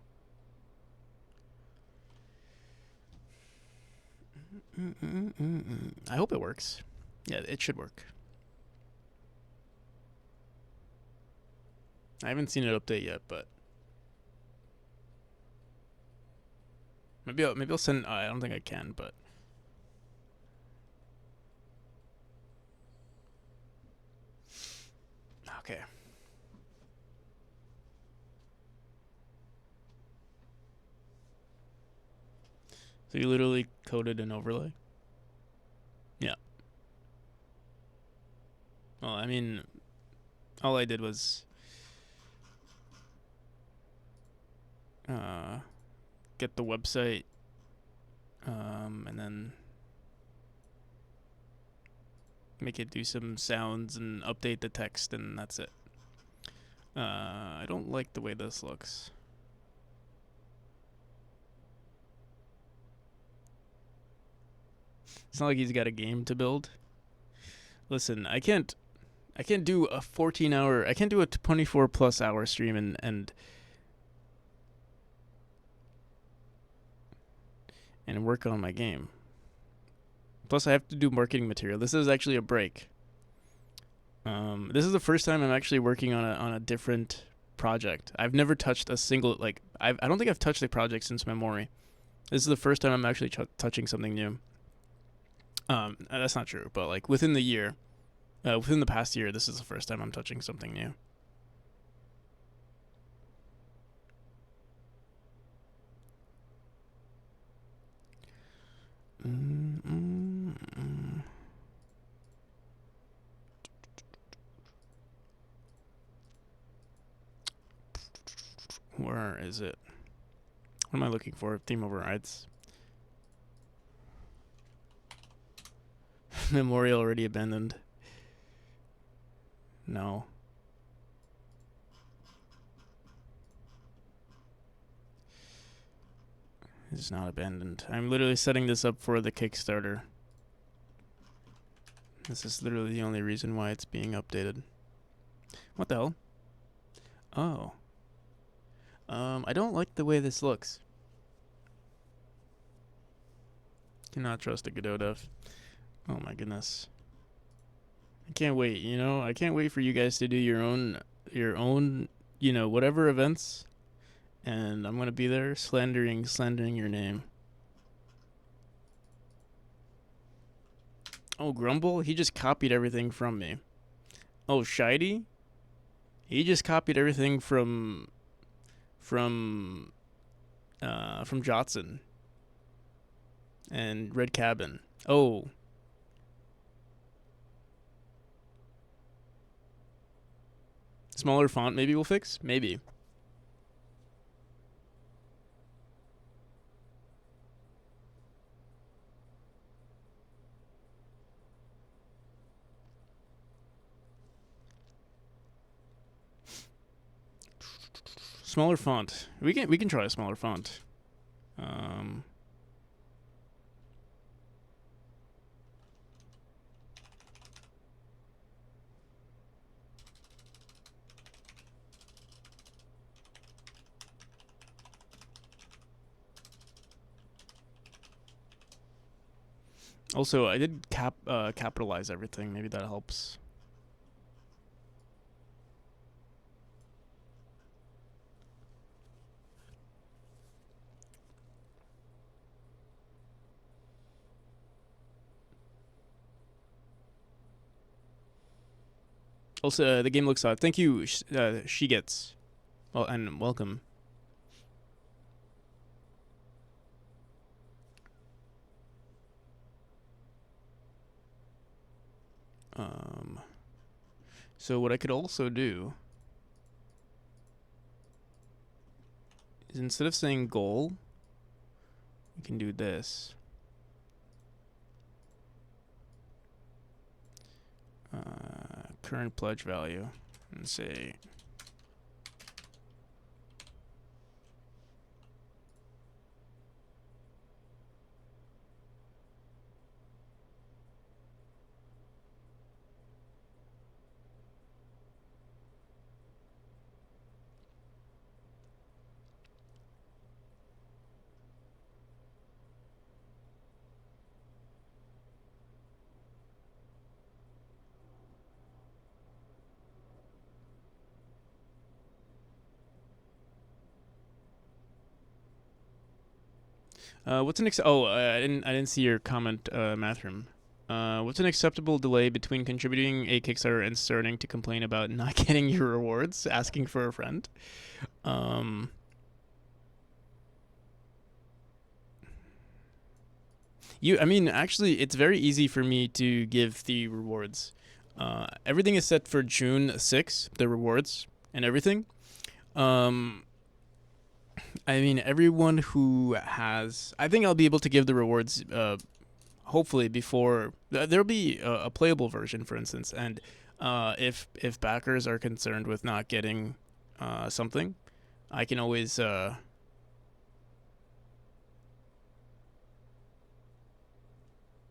I hope it works. Yeah, it should work. I haven't seen it update yet, but maybe I'll send. I don't think I can, but okay. So you literally coded an overlay? Yeah. Well, I mean, all I did was get the website, and then make it do some sounds and update the text, and that's it. I don't like the way this looks. It's not like he's got a game to build. Listen, I can't do a 14-hour, I can't do a 24 plus hour stream and work on my game. Plus I have to do marketing material. This is actually a break. This is the first time I'm actually working on a different project. I've never touched a single, I don't think I've touched a project since Memory. This is the first time I'm actually touching something new. That's not true, but like within the year, within the past year, this is the first time I'm touching something new. Where is it? What am I looking for? Theme overrides. Memory already abandoned. No. It's not abandoned. I'm literally setting this up for the Kickstarter. This is literally the only reason why it's being updated. What the hell? Oh. I don't like the way this looks. Cannot trust a Godot dev. Oh my goodness. I can't wait, I can't wait for you guys to do your own, whatever events. And I'm gonna be there slandering your name. Oh, Grumble? He just copied everything from me. Oh, Shidey? He just copied everything from Jotson and Red Cabin. Oh. Smaller font maybe we'll fix? Maybe. Smaller font. We can try a smaller font. Also, I did capitalize everything. Maybe that helps. Also, the game looks odd. Thank you, She Gets. Well, and welcome. So what I could also do is instead of saying goal, we can do this. Current pledge value, and say what's an I didn't see your comment, Mathram. What's an acceptable delay between contributing a Kickstarter and starting to complain about not getting your rewards? Asking for a friend. Um, I mean, actually, it's very easy for me to give the rewards. Everything is set for June 6th, the rewards and everything. Um, I mean, everyone who has, I think I'll be able to give the rewards, hopefully before there'll be a playable version, for instance. And if backers are concerned with not getting something, I can always. There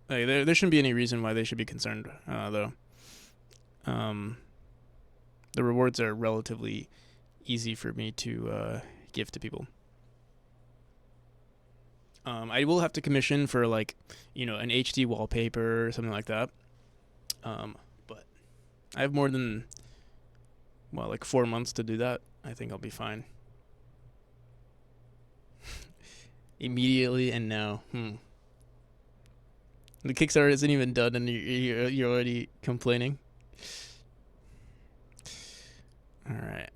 shouldn't be any reason why they should be concerned, though. Um, the rewards are relatively easy for me to give to people. I will have to commission for like, an HD wallpaper or something like that. But I have more than like 4 months to do that. I think I'll be fine. Immediately and now. The Kickstarter isn't even done, and you're already complaining. All right.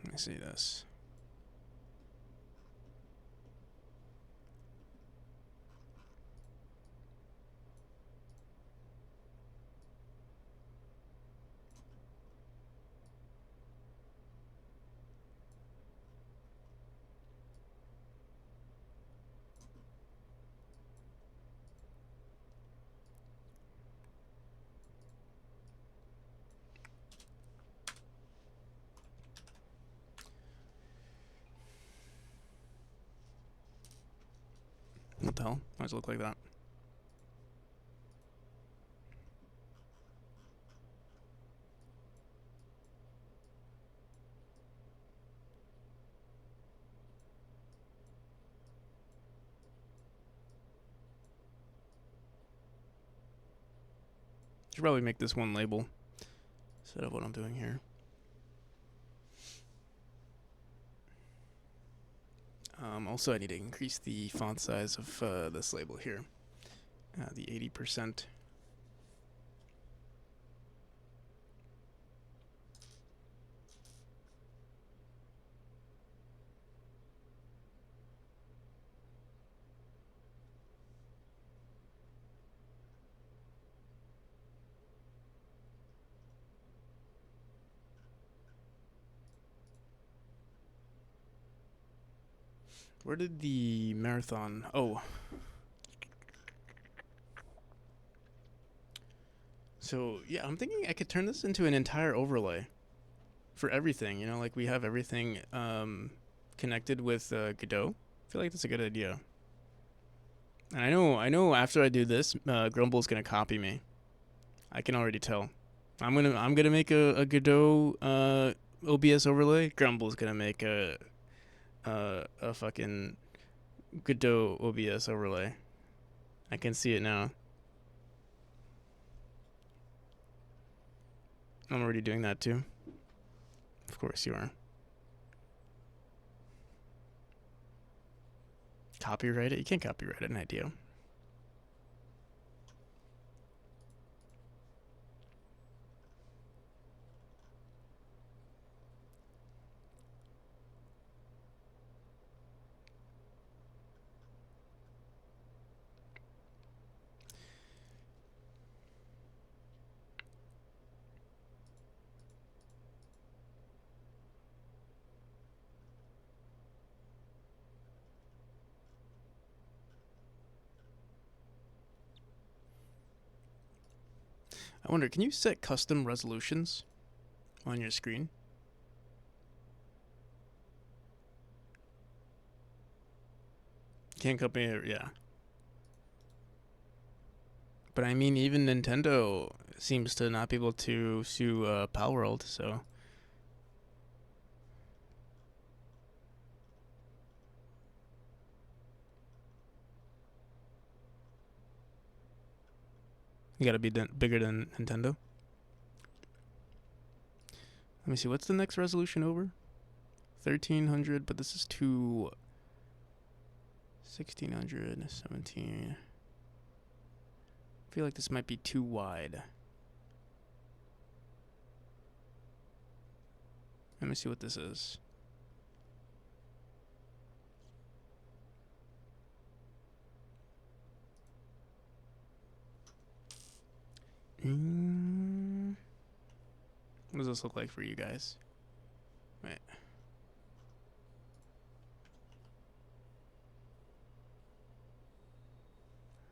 Let me see this. What the hell? Why does it look like that? Should probably make this one label instead of what I'm doing here. Also, I need to increase the font size of this label here. The 80%. Where did the marathon? Oh. So, yeah, I'm thinking I could turn this into an entire overlay for everything. Like we have everything connected with Godot. I feel like that's a good idea. And I know after I do this, Grumble's going to copy me. I can already tell. I'm gonna make a Godot OBS overlay. Grumble's gonna make a fucking Godot OBS overlay. I can see it now. I'm already doing that too. Of course you are. Copyright it? You can't copyright an idea. I wonder, can you set custom resolutions on your screen? Can't copy it, yeah. But I mean, even Nintendo seems to not be able to sue Palworld, so. You gotta be bigger than Nintendo. Let me see, what's the next resolution over? 1300, but this is 1600, 17. I feel like this might be too wide. Let me see what this is. What does this look like for you guys? Wait.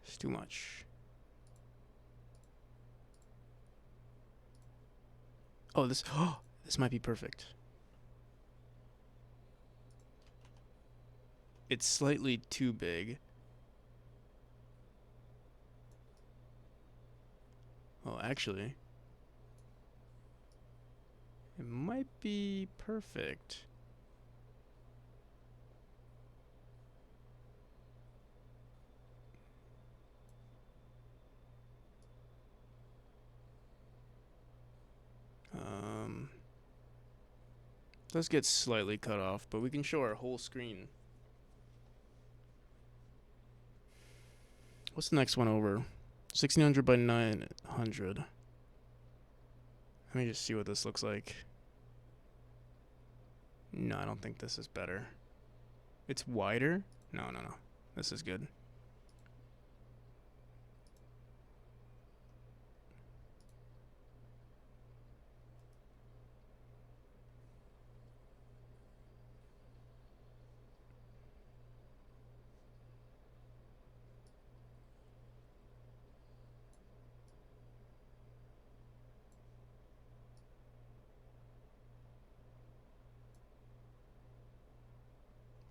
It's too much. Oh, this might be perfect. It's slightly too big. Well, actually, it might be perfect. Does get slightly cut off, but we can show our whole screen. What's the next one over? 1600 by 900. Let me just see what this looks like. No, I don't think this is better. It's wider? No. This is good.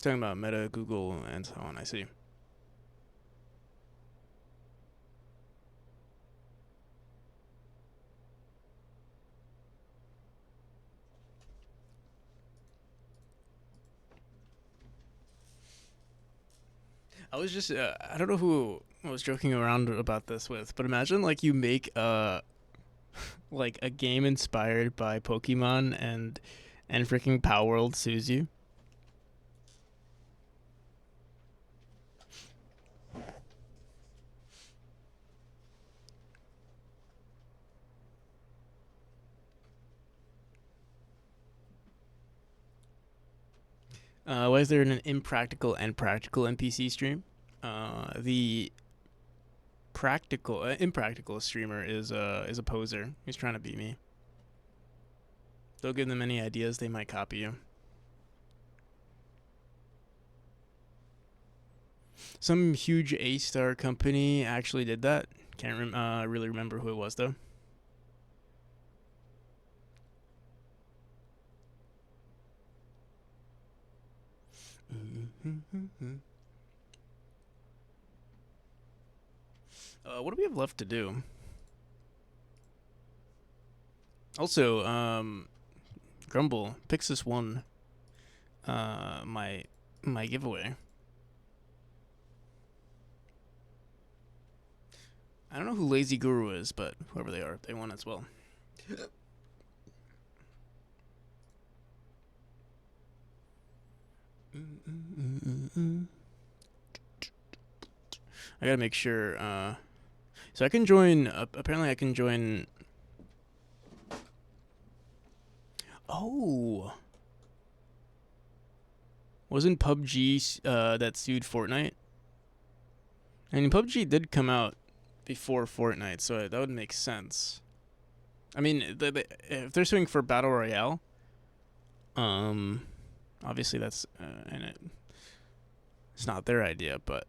Talking about Meta, Google, and so on, I see. I was just, I don't know who I was joking around about this with, but imagine like you make like a game inspired by Pokemon and freaking Power World sues you. Why is there an impractical and practical NPC stream? The impractical streamer is a poser. He's trying to beat me. Don't give them any ideas; they might copy you. Some huge A-star company actually did that. Can't really remember who it was though. What do we have left to do? Also, Grumble, Pixis won my giveaway. I don't know who Lazy Guru is, but whoever they are, they won as well. I gotta make sure. So I can join. Apparently, I can join. Oh, wasn't PUBG that sued Fortnite? I mean, PUBG did come out before Fortnite, so that would make sense. I mean, if they're suing for Battle Royale, obviously that's and it's not their idea, but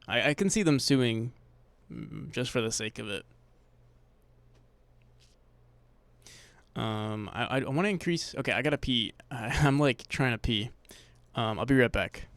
I can see them suing just for the sake of it. I want to increase. Okay, I gotta pee. I'm like trying to pee. I'll be right back.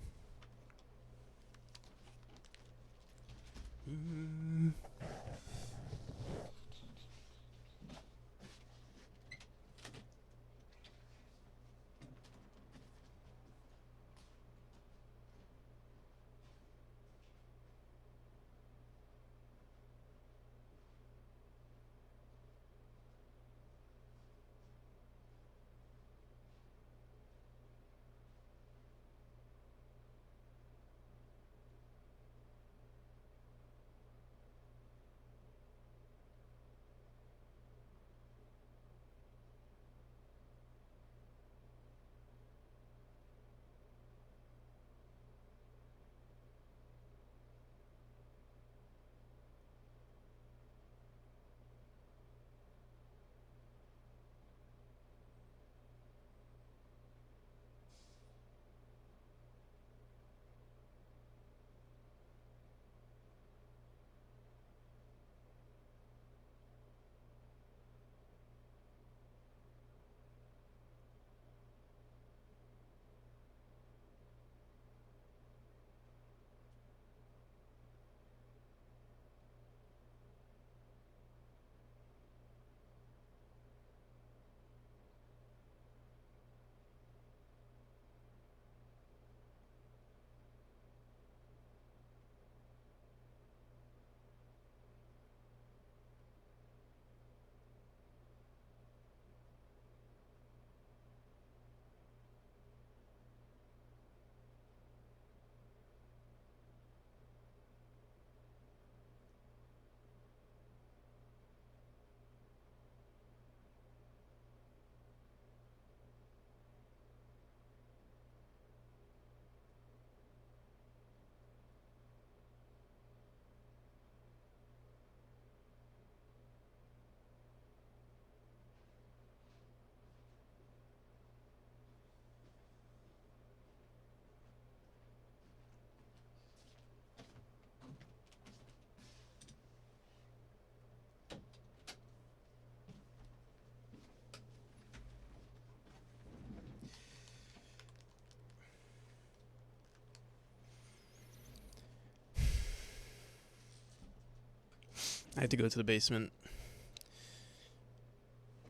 I had to go to the basement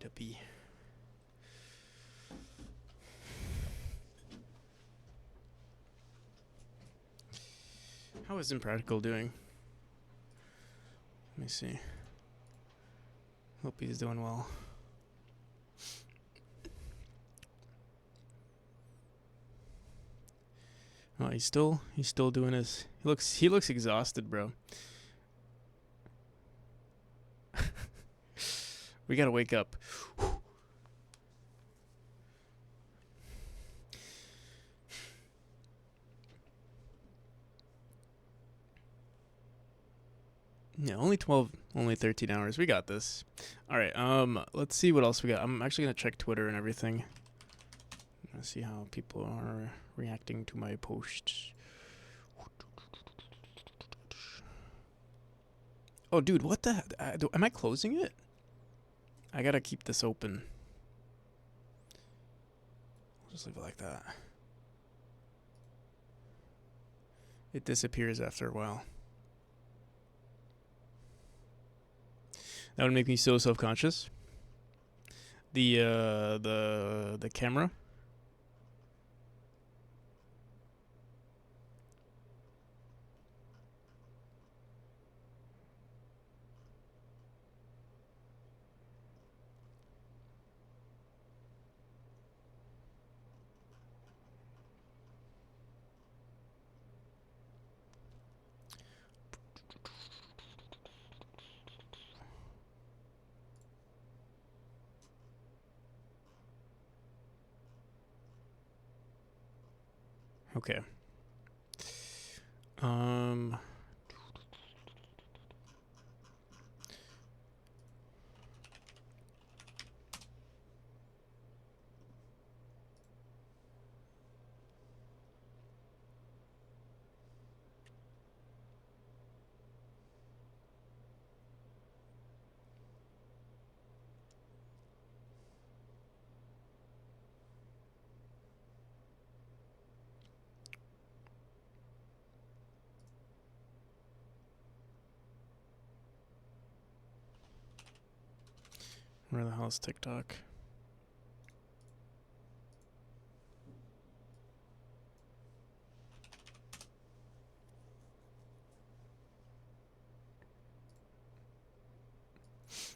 to pee. How is Impractical doing? Let me see. Hope he's doing well. Oh, he's still doing his. He looks exhausted, bro. We gotta wake up. Yeah, only 13 hours. We got this. All right. Let's see what else we got. I'm actually gonna check Twitter and everything. Let's see how people are reacting to my posts. Oh, dude, what the? Am I closing it? I gotta keep this open. I'll just leave it like that. It disappears after a while. That would make me so self-conscious. The camera. Okay. Where the hell is TikTok?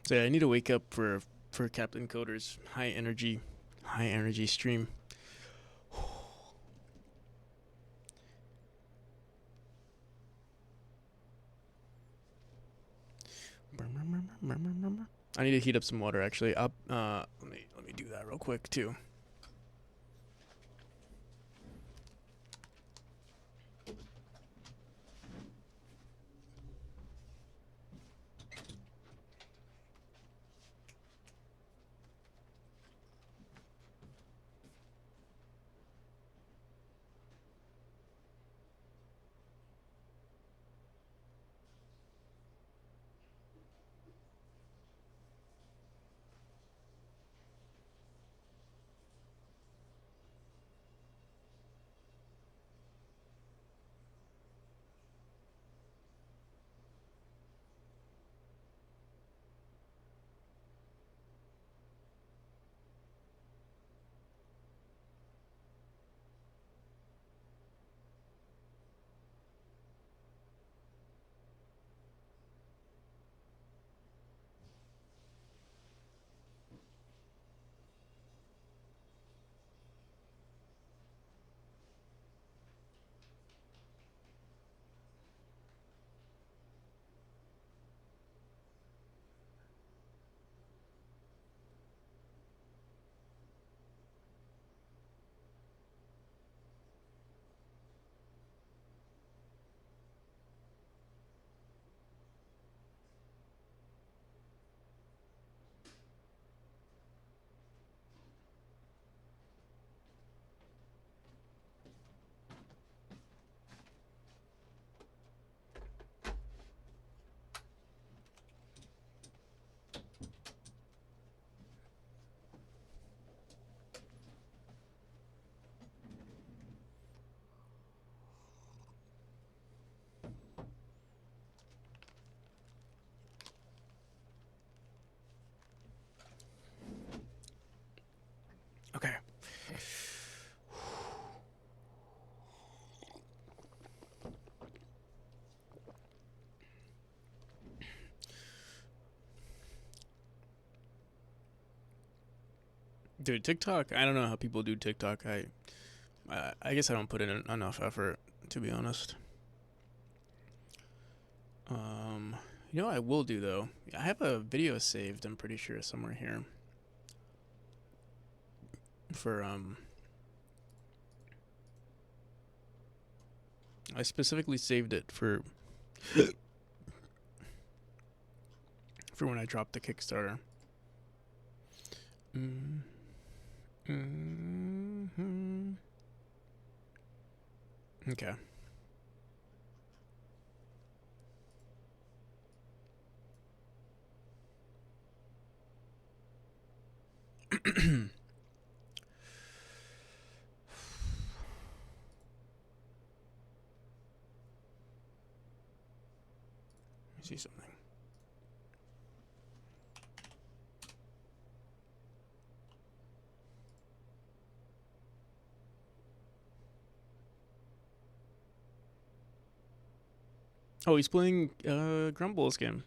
So yeah, I need to wake up for Captain Coder's high energy stream. I need to heat up some water actually. Let me do that real quick too. Okay. Dude, TikTok. I don't know how people do TikTok. I guess I don't put in enough effort, to be honest. You know what I will do though? I have a video saved. I'm pretty sure somewhere here. For I specifically saved it for for when I dropped the Kickstarter. Okay. See something. Oh, he's playing Grumble's game.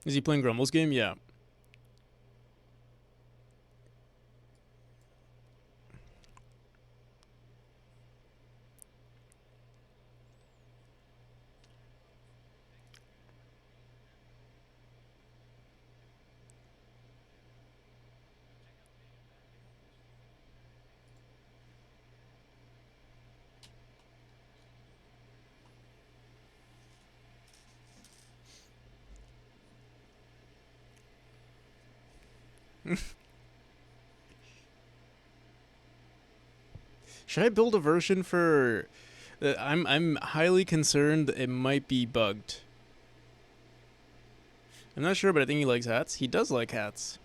Is he playing Grumble's game? Yeah. Should I build a version for? I'm highly concerned it might be bugged. I'm not sure, but I think he likes hats. He does like hats.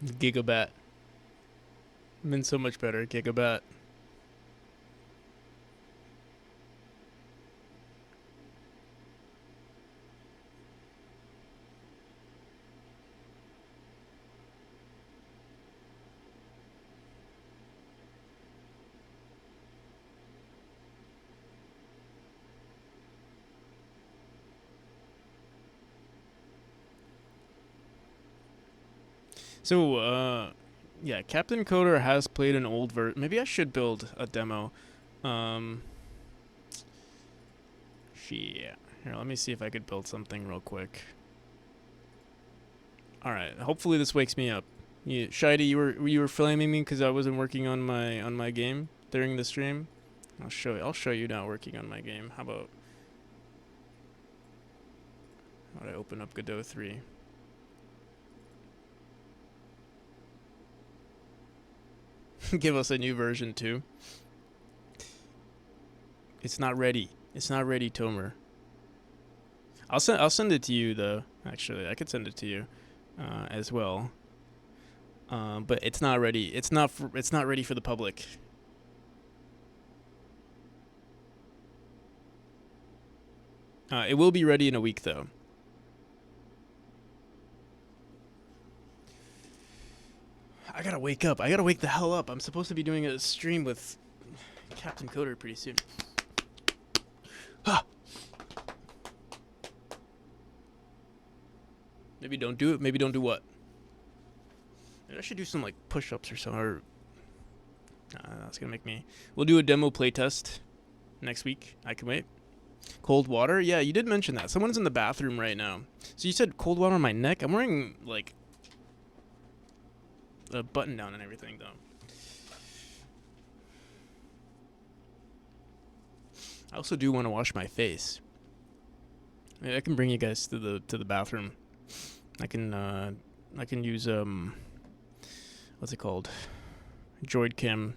Gigabat. Been so much better. Gigabat. So, yeah, Captain Coder has played an old version. Maybe I should build a demo. Um, Here, let me see if I could build something real quick. All right, hopefully this wakes me up. Shady, you were flaming me because I wasn't working on my game during the stream. I'll show you now working on my game. How about I open up Godot 3? Give us a new version too. It's not ready. It's not ready, Tomer. I'll send it to you though. Actually, I could send it to you as well. But it's not ready. It's not ready for the public. It will be ready in a week though. I gotta wake up. I gotta wake the hell up. I'm supposed to be doing a stream with Captain Coder pretty soon. Ah. Maybe don't do it. Maybe don't do what? Maybe I should do some like push-ups or something. Or that's gonna make me. We'll do a demo playtest next week. I can wait. Cold water? Yeah, you did mention that. Someone's in the bathroom right now. So you said cold water on my neck? I'm wearing like a button down and everything though. I also do want to wash my face. I can bring you guys to the bathroom. I can use what's it called? Droid cam.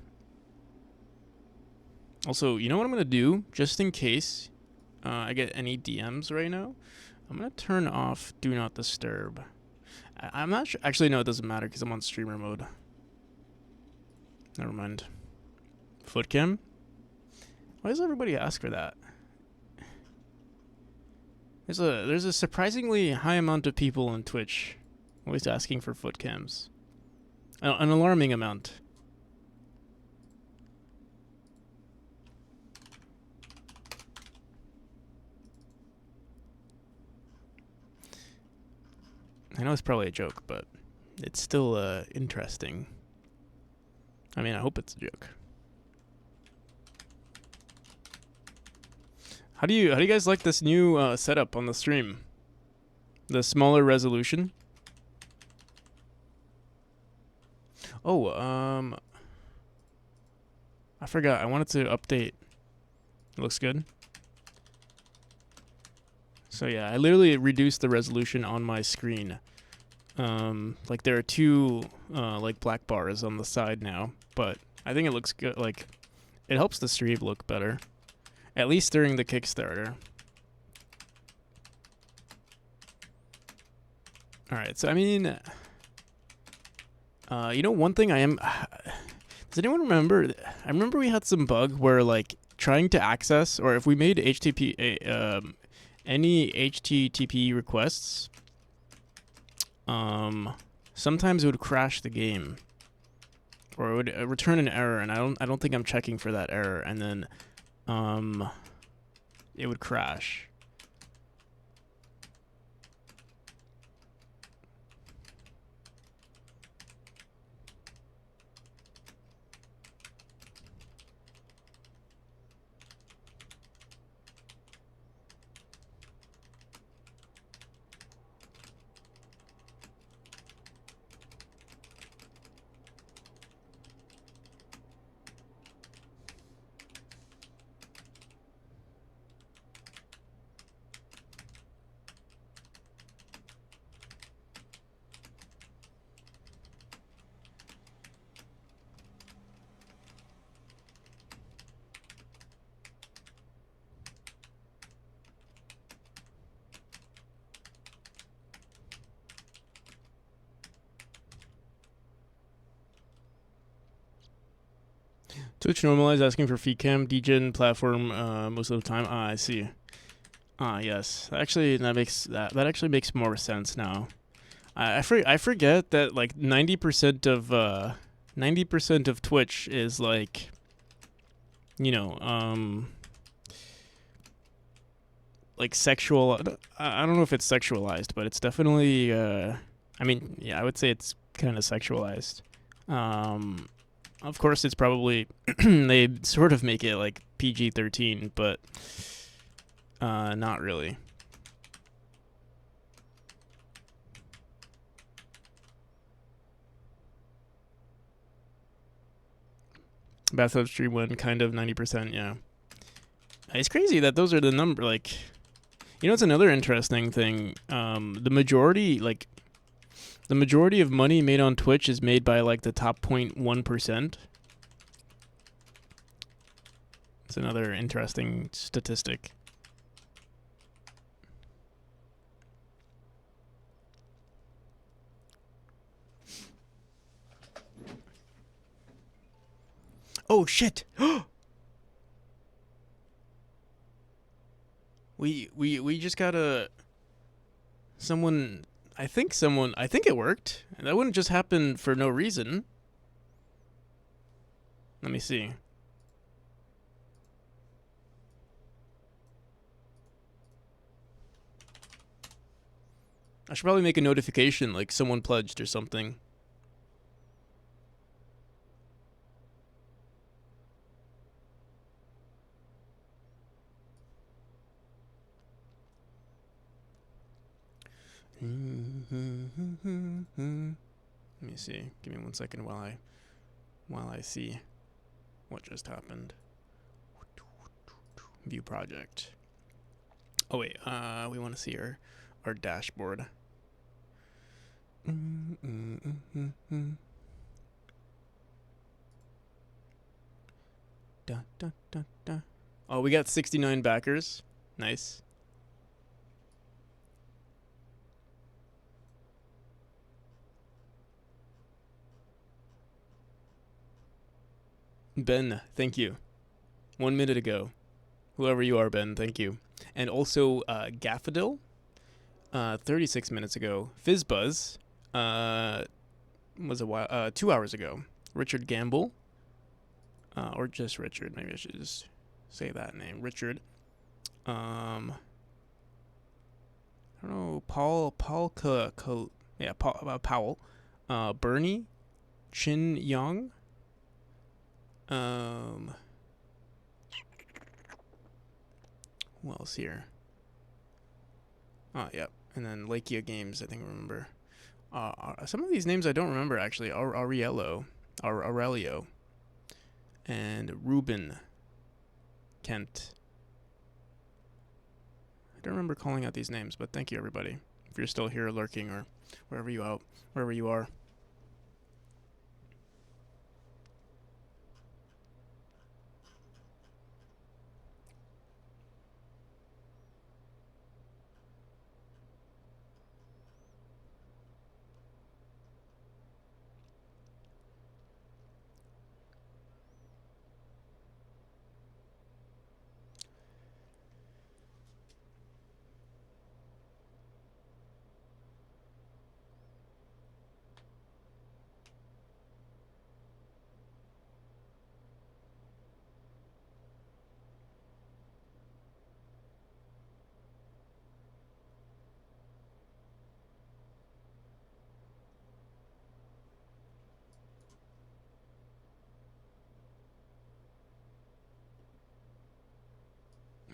Also, you know what I'm gonna do just in case I get any DMs right now? I'm gonna turn off Do Not Disturb. I'm not sure. Actually, no, it doesn't matter because I'm on streamer mode. Never mind. Footcam? Why does everybody ask for that? There's a surprisingly high amount of people on Twitch always asking for footcams. An alarming amount. I know it's probably a joke, but it's still interesting. I mean, I hope it's a joke. How do you guys like this new setup on the stream? The smaller resolution. Oh, I forgot. I wanted to update. It looks good. So yeah, I literally reduced the resolution on my screen. Like there are two like black bars on the side now, but I think it looks good. Like it helps the stream look better, at least during the Kickstarter. All right, so I mean, you know, one thing I am. Does anyone remember? I remember we had some bug where like trying to access, or if we made any HTTP requests, sometimes it would crash the game, or it would return an error, and I don't think I'm checking for that error, and then it would crash. Twitch normalized asking for feed cam, degen platform most of the time. Ah, I see. Ah, yes. Actually, that actually makes more sense now. I forget that like 90% of Twitch is like, you know, like sexual. I don't know if it's sexualized, but it's definitely. I mean, yeah, I would say it's kind of sexualized. Of course, it's probably they sort of make it like PG-13, but not really. Bathtub stream one kind of 90%. Yeah, it's crazy that those are the number. Like, you know, it's another interesting thing. The majority of money made on Twitch is made by like the top 0.1%. It's another interesting statistic. Oh shit! we just got someone. I think it worked. That wouldn't just happen for no reason. Let me see. I should probably make a notification like someone pledged or something. Let me see. Give me 1 second while I see what just happened. View project. Oh wait, we want to see our dashboard. Da, da, da, da. Oh, we got 69 backers. Nice. Ben, thank you. 1 minute ago. Whoever you are, Ben, thank you. And also Gaffadil, 36 minutes ago. Fizzbuzz was a while 2 hours ago. Richard Gamble, or just Richard. Maybe I should just say that name. Richard. I don't know. Paul. Yeah, Powell. Bernie, Chin Young. Who else here? Oh, yep. And then Lakia Games, I think I remember. Some of these names I don't remember, actually. Aurelio. And Ruben Kent. I don't remember calling out these names, but thank you, everybody. If you're still here lurking or wherever you are.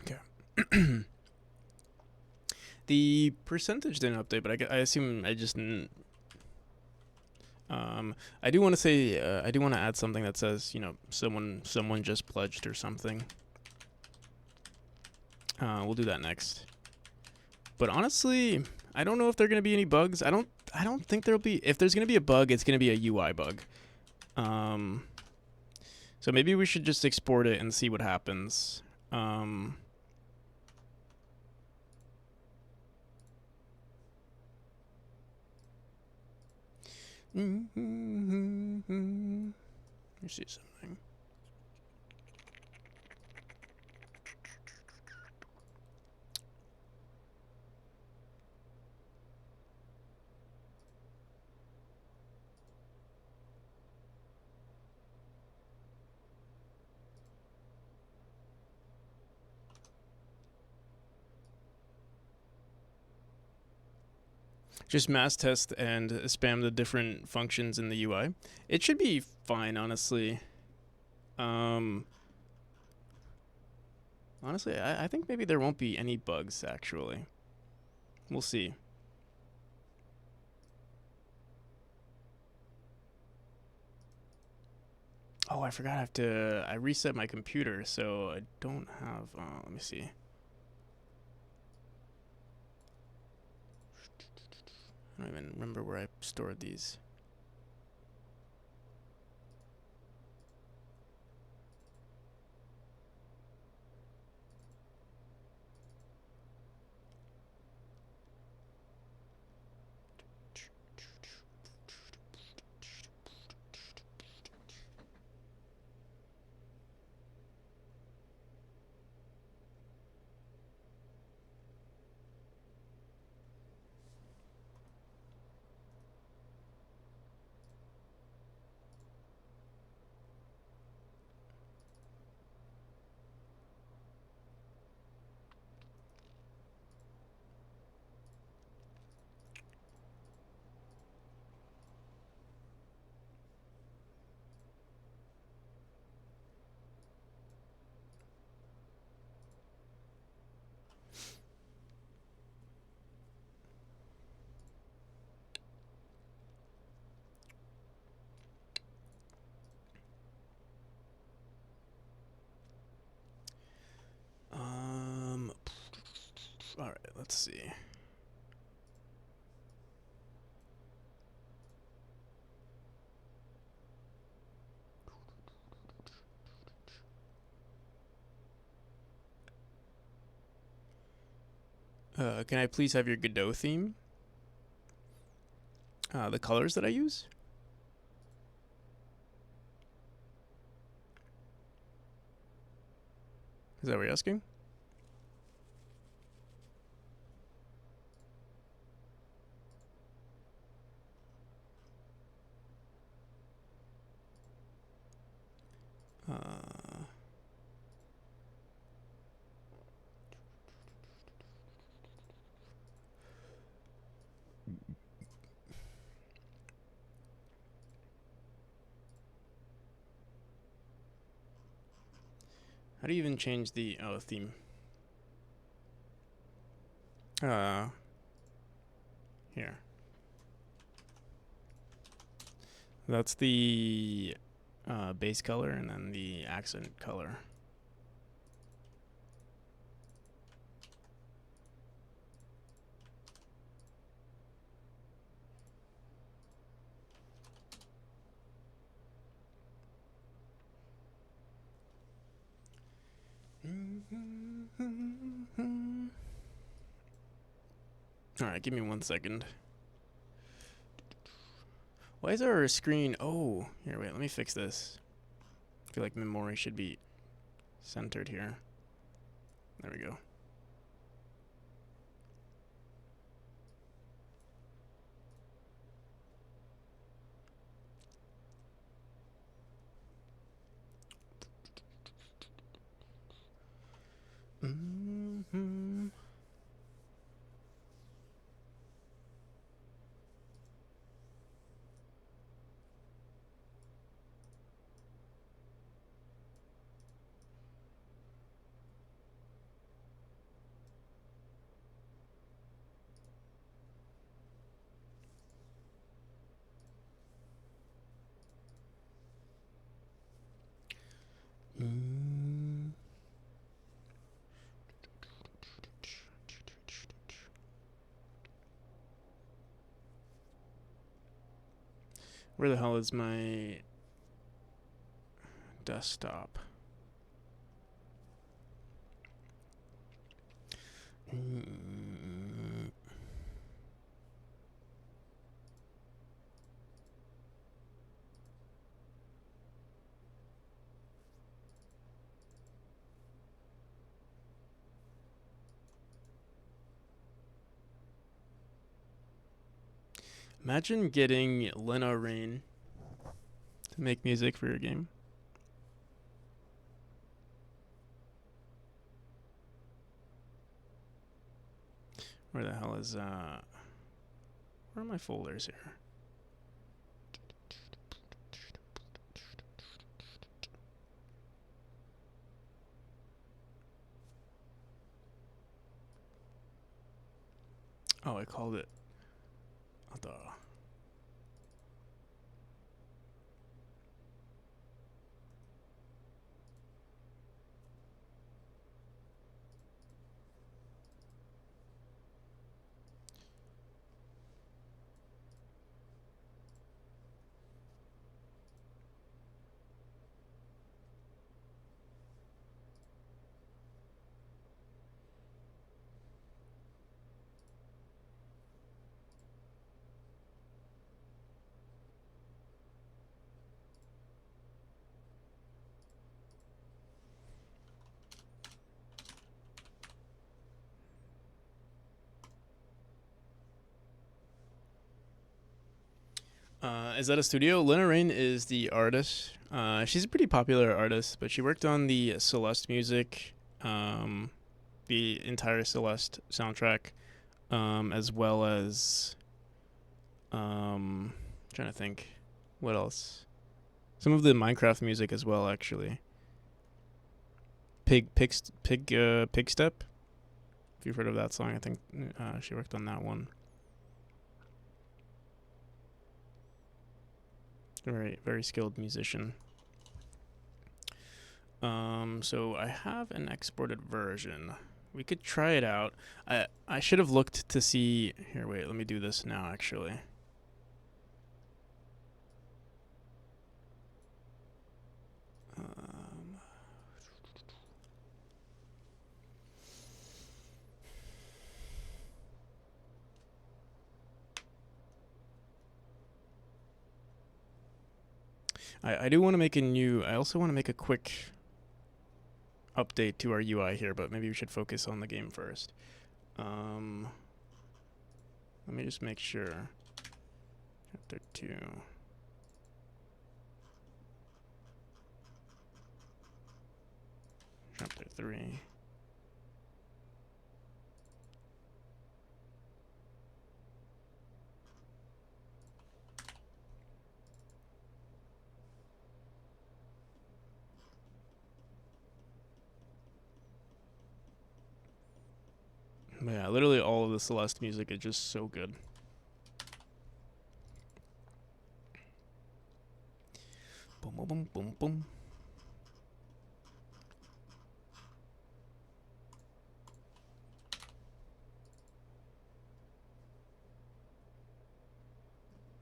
Okay. The percentage didn't update, but I assume I just. I do want to say I do want to add something that says, you know, someone just pledged or something. We'll do that next. But honestly, I don't know if there are gonna be any bugs. I don't think there'll be. If there's gonna be a bug, it's gonna be a UI bug. So maybe we should just export it and see what happens. Let me see something. Just mass test and spam the different functions in the UI. It should be fine, honestly. Um, honestly, I think maybe there won't be any bugs, actually. We'll see. Oh, I forgot I reset my computer, so I don't have, let me see. I don't even remember where I stored these. All right, let's see. Can I please have your Godot theme? The colors that I use? Is that what you're asking? Uh, how do you even change the theme? Uh, Here. That's the base color and then the accent color. All right, give me 1 second. Why is our screen? Oh, here, wait, let me fix this. I feel like memory should be centered here. There we go. Mm-hmm. Mm. Where the hell is my desktop? Mm. Imagine getting Lena Rain to make music for your game. Where the hell is Where are my folders here? Oh, I called it. Is that a studio? Lena Rain is the artist. She's a pretty popular artist, but she worked on the Celeste music, the entire Celeste soundtrack, as well as trying to think what else. Some of the Minecraft music as well, actually. Pig Step. If you've heard of that song, I think she worked on that one. Very, very skilled musician. So I have an exported version. We could try it out. I should have looked to see. Here, wait. Let me do this now. Actually. I do want to make a new. I also want to make a quick update to our UI here, but maybe we should focus on the game first. Let me just make sure. Chapter 2. Chapter 3. But yeah, literally all of the Celeste music is just so good. Boom, boom, boom, boom, boom.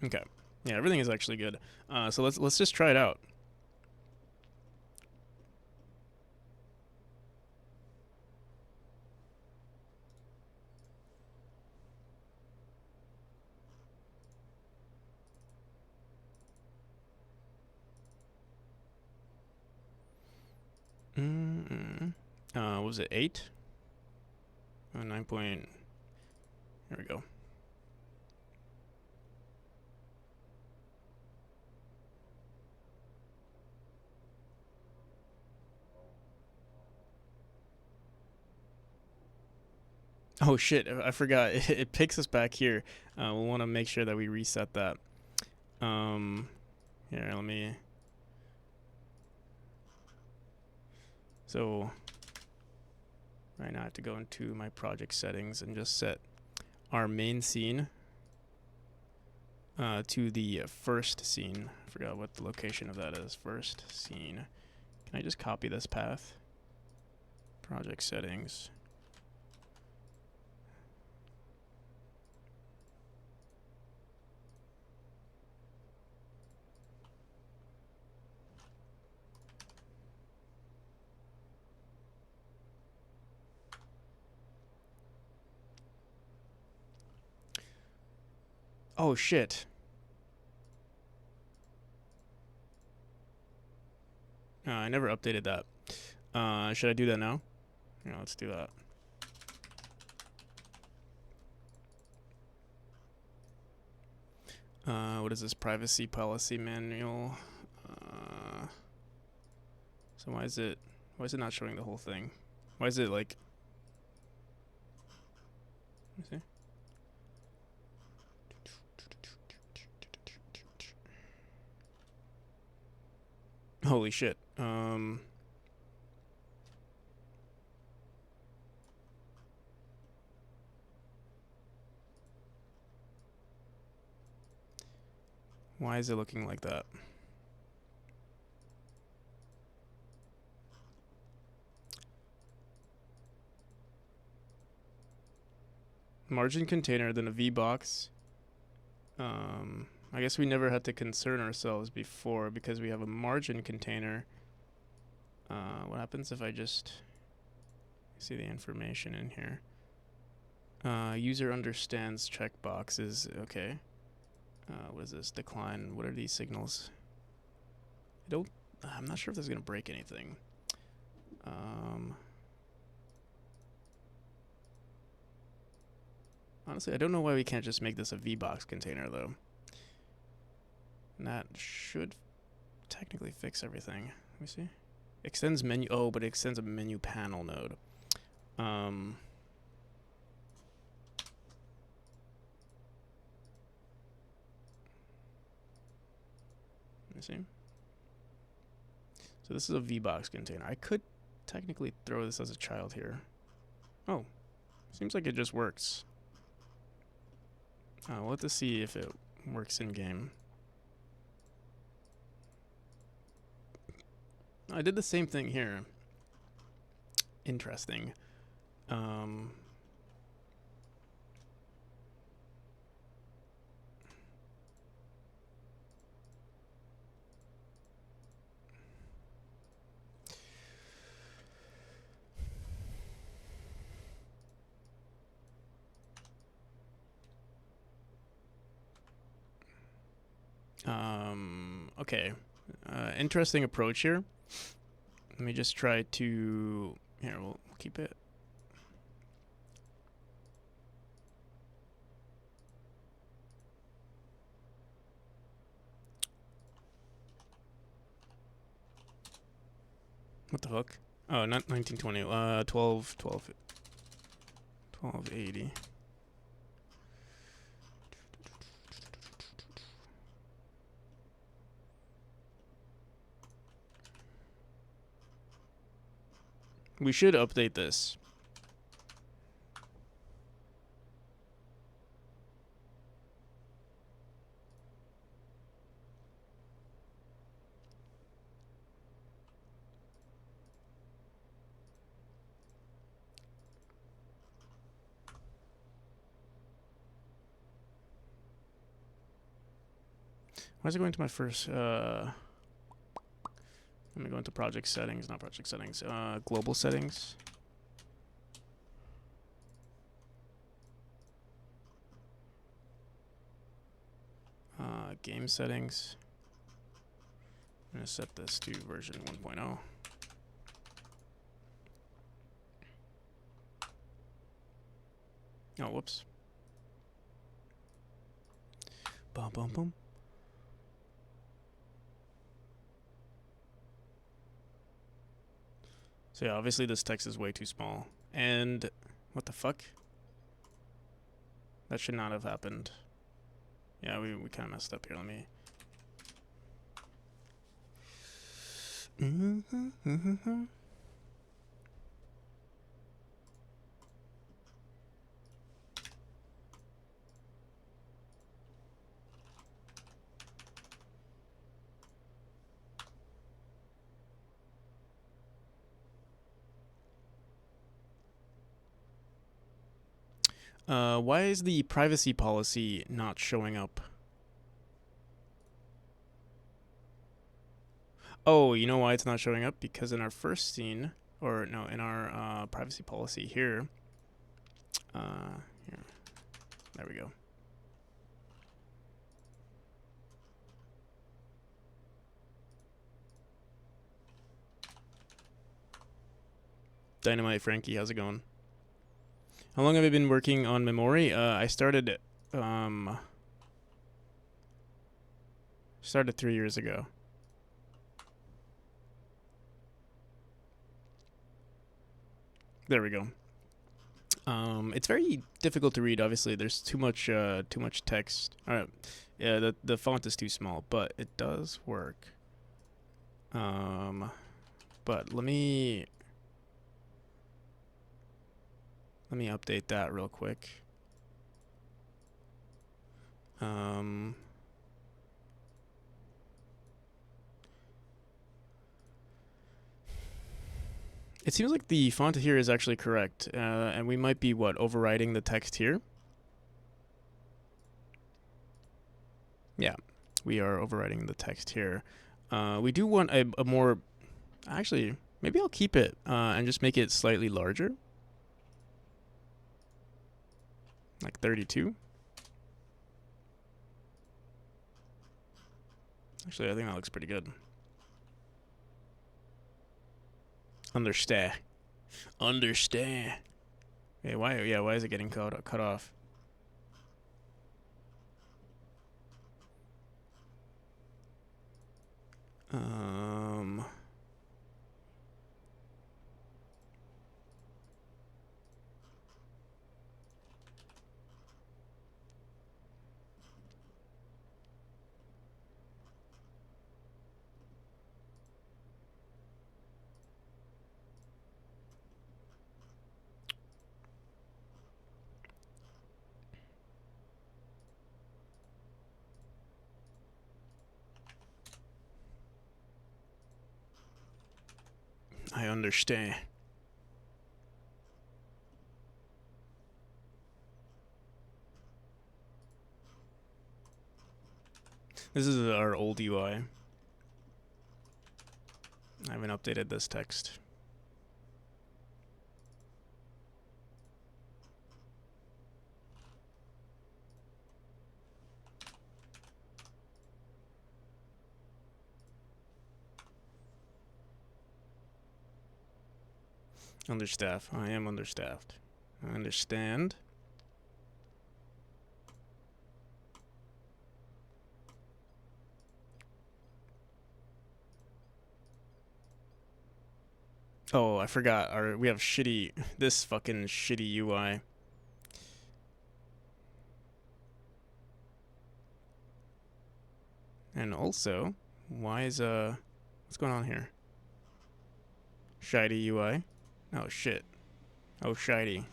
Okay. Yeah, everything is actually good. So let's just try it out. What was it, 8? 9 point. Here we go. Oh shit, I forgot. It picks us back here. We'll want to make sure that we reset that. Here, let me. So, right now I have to go into my project settings and just set our main scene to the first scene. I forgot what the location of that is. First scene. Can I just copy this path? Project settings. Oh shit. I never updated that. Should I do that now? Yeah, let's do that. What is this privacy policy manual? So why is it not showing the whole thing? Why is it like? Let me see. Holy shit. Why is it looking like that? Margin container, then a VBox. I guess we never had to concern ourselves before because we have a margin container. What happens if I just see the information in here? User understands checkbox is okay. What is this? Decline. What are these signals? I'm not sure if this is gonna break anything. Honestly, I don't know why we can't just make this a VBox container though. And that should technically fix everything. Let me see. Extends menu. Oh, but it extends a menu panel node. Let me see. So this is a VBox container. I could technically throw this as a child here. Oh, seems like it just works. We'll have to see if it works in game. I did the same thing here. Interesting. Okay. Interesting approach here. Let me just try to... Here, we'll keep it. What the fuck? Oh, not 1920. 1280. We should update this. Why is it going to my first... Let me go into project settings, not project settings, global settings. Game settings. I'm going to set this to version 1.0. Oh, whoops. Bum, bum, bum. So yeah, obviously this text is way too small. And what the fuck? That should not have happened. Yeah, we kind of messed up here. Let me... Why is the privacy policy not showing up? Oh, you know why it's not showing up? Because in our first scene, or no, in our privacy policy here, here, there we go. Dynamite Frankie, how's it going? How long have I been working on Memori? I started 3 years ago. There we go. It's very difficult to read. Obviously, there's too much text. Yeah, the font is too small, but it does work. But let me update that real quick. It seems like the font here is actually correct, and we might be, overriding the text here? Yeah, we are overriding the text here. We do want a more... Actually, maybe I'll keep it and just make it slightly larger. Like 32. Actually, I think that looks pretty good. Understand. Okay, why is it getting cut off? I understand. This is our old UI. I haven't updated this text. Understaffed. I am understaffed. I understand. Oh, I forgot. We have this fucking shitty UI. And also, what's going on here? Shiny UI. Oh shit. Oh shiny.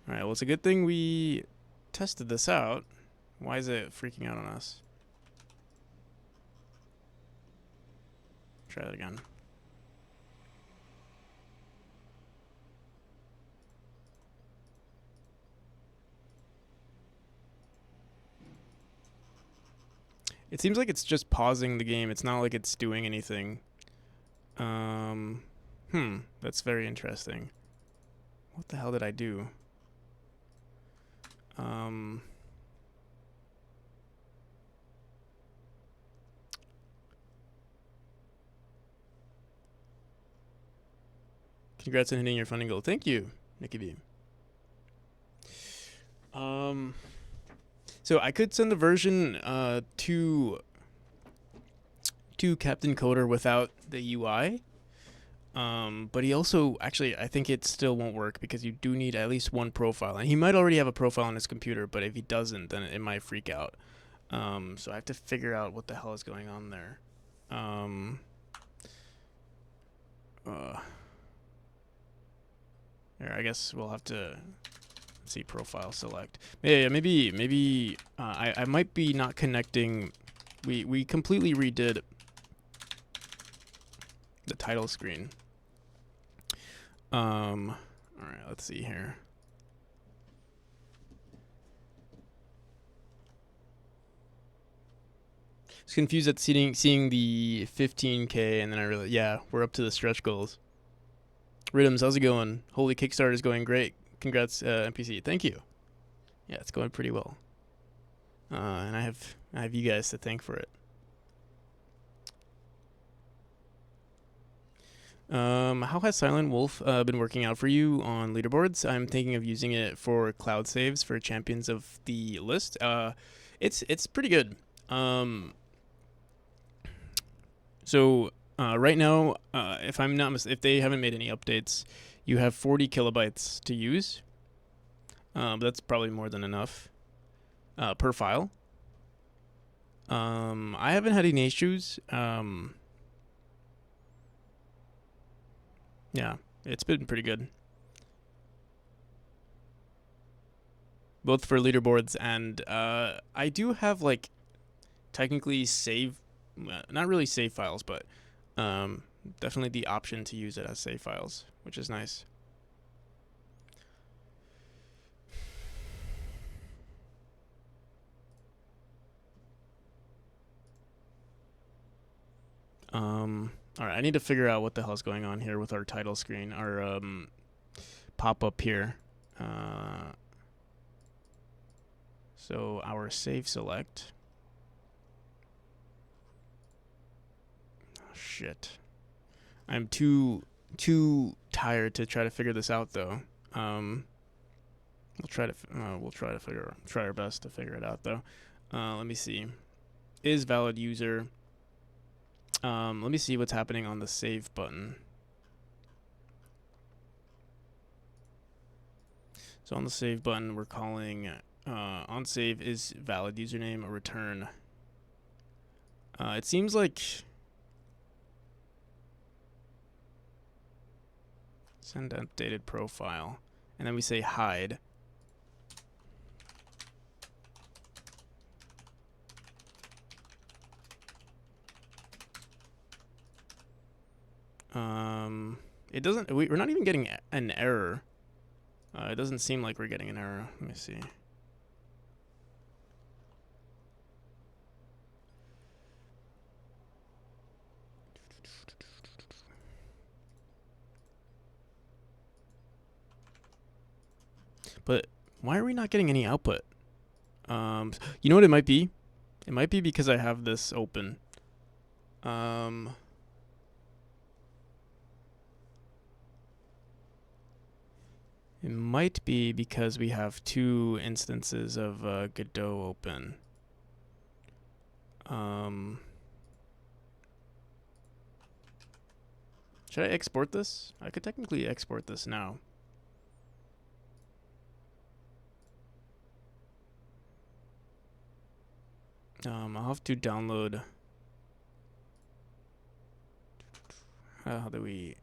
Alright, well, it's a good thing we tested this out. Why is it freaking out on us? Try that again. It seems like it's just pausing the game. It's not like it's doing anything. That's very interesting. What the hell did I do? Congrats on hitting your funding goal. Thank you, Nicky B. So I could send the version to Captain Coder without the UI. But he also, actually, I think it still won't work because you do need at least one profile. And he might already have a profile on his computer, but if he doesn't, then it might freak out. So I have to figure out what the hell is going on there. Here, I guess we'll have to see profile select. Yeah, maybe I might be not connecting. We completely redid the title screen. All right, let's see here. I was confused at seeing the 15K, and then I realized, yeah, we're up to the stretch goals. Rhythms, how's it going? Holy Kickstarter is going great. Congrats, NPC. Thank you. Yeah, it's going pretty well. And I have you guys to thank for it. How has Silent Wolf been working out for you on leaderboards? I'm thinking of using it for cloud saves for champions of the list. It's pretty good. So right now, if they haven't made any updates, you have 40 kilobytes to use. But that's probably more than enough per file. I haven't had any issues. Yeah, it's been pretty good, both for leaderboards and I do have like technically save, not really save files, but um, definitely the option to use it as save files, which is nice. All right, I need to figure out what the hell's going on here with our title screen, our pop up here. Uh, so our save select. Oh, shit. I'm too tired to try to figure this out though. We'll try our best to figure it out though. Let me see. Is valid user. Let me see what's happening on the save button. So on the save button, we're calling on save is valid username a return. It seems like send updated profile, and then we say hide. It doesn't. We're not even getting an error. It doesn't seem like we're getting an error. Let me see. But why are we not getting any output? You know what it might be? It might be because I have this open. It might be because we have two instances of Godot open. Should I export this? I could technically export this now. I'll have to download. How do we?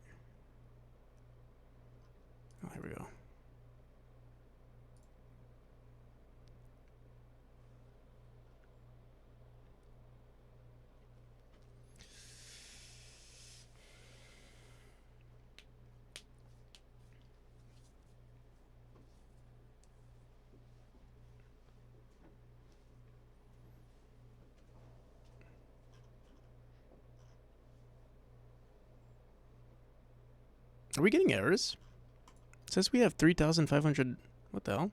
Oh, here we go. Are we getting errors? It says we have 3,500. What the hell?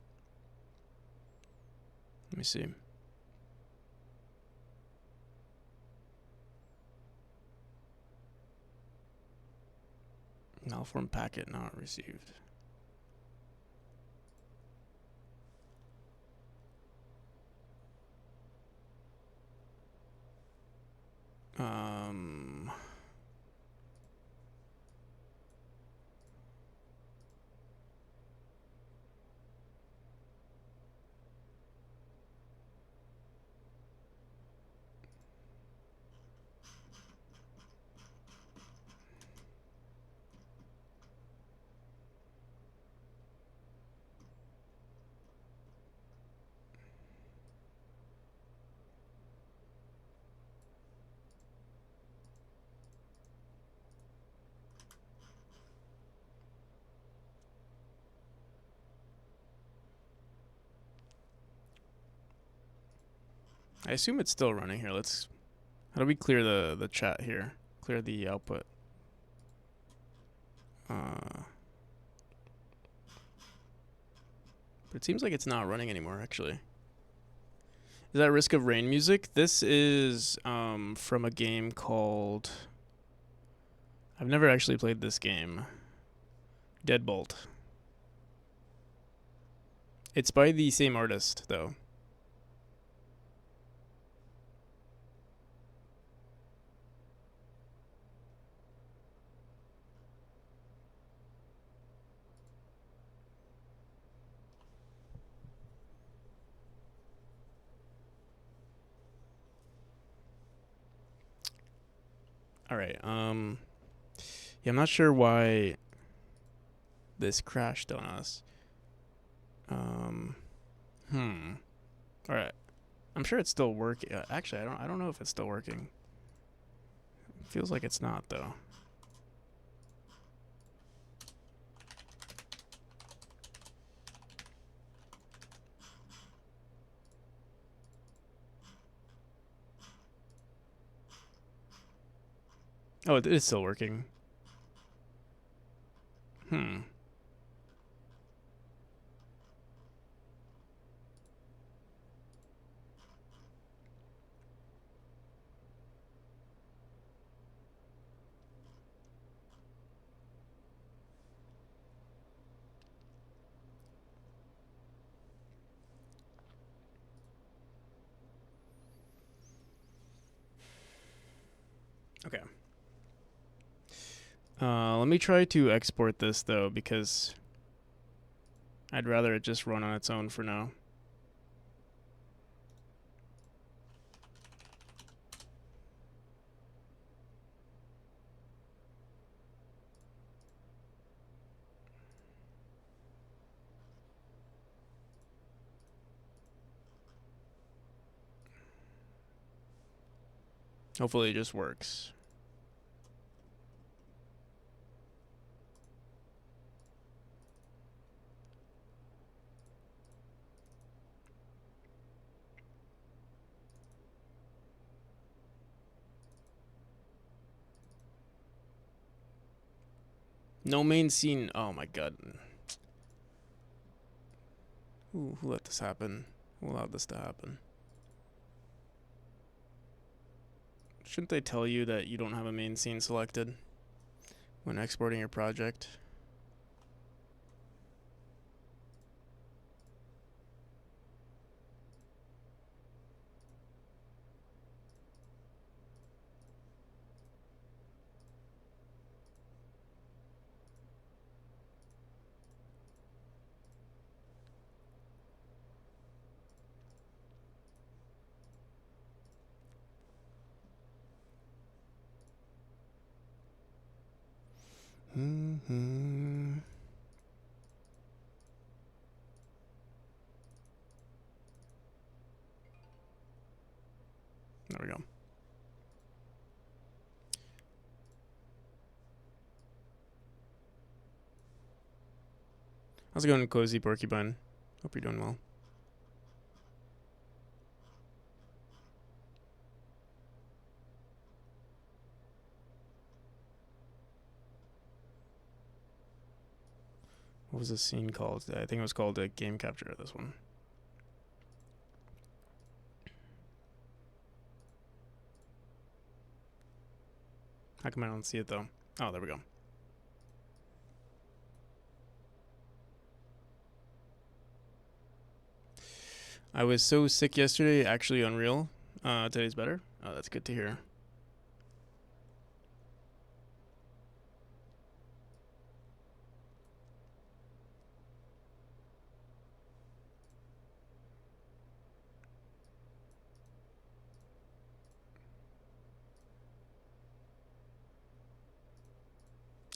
Let me see. Malform packet not received. I assume it's still running here. Let's. How do we clear the chat here? Clear the output. But it seems like it's not running anymore. Actually, is that Risk of Rain music? This is from a game called. I've never actually played this game. Deadbolt. It's by the same artist though. All right. Yeah, I'm not sure why this crashed on us. All right. I'm sure it's still working. Actually, I don't know if it's still working. It feels like it's not though. Oh, it is still working. Okay. Let me try to export this though, because I'd rather it just run on its own for now. Hopefully it just works. No main scene. Oh my god. Who let this happen? Who allowed this to happen? Shouldn't they tell you that you don't have a main scene selected when exporting your project? There we go. How's it going, Cozy Porcupine? Hope you're doing well. What was this scene called? I think it was called a game capture, this one. How come I don't see it though? Oh, there we go. I was so sick yesterday, actually unreal. Today's better. Oh, that's good to hear.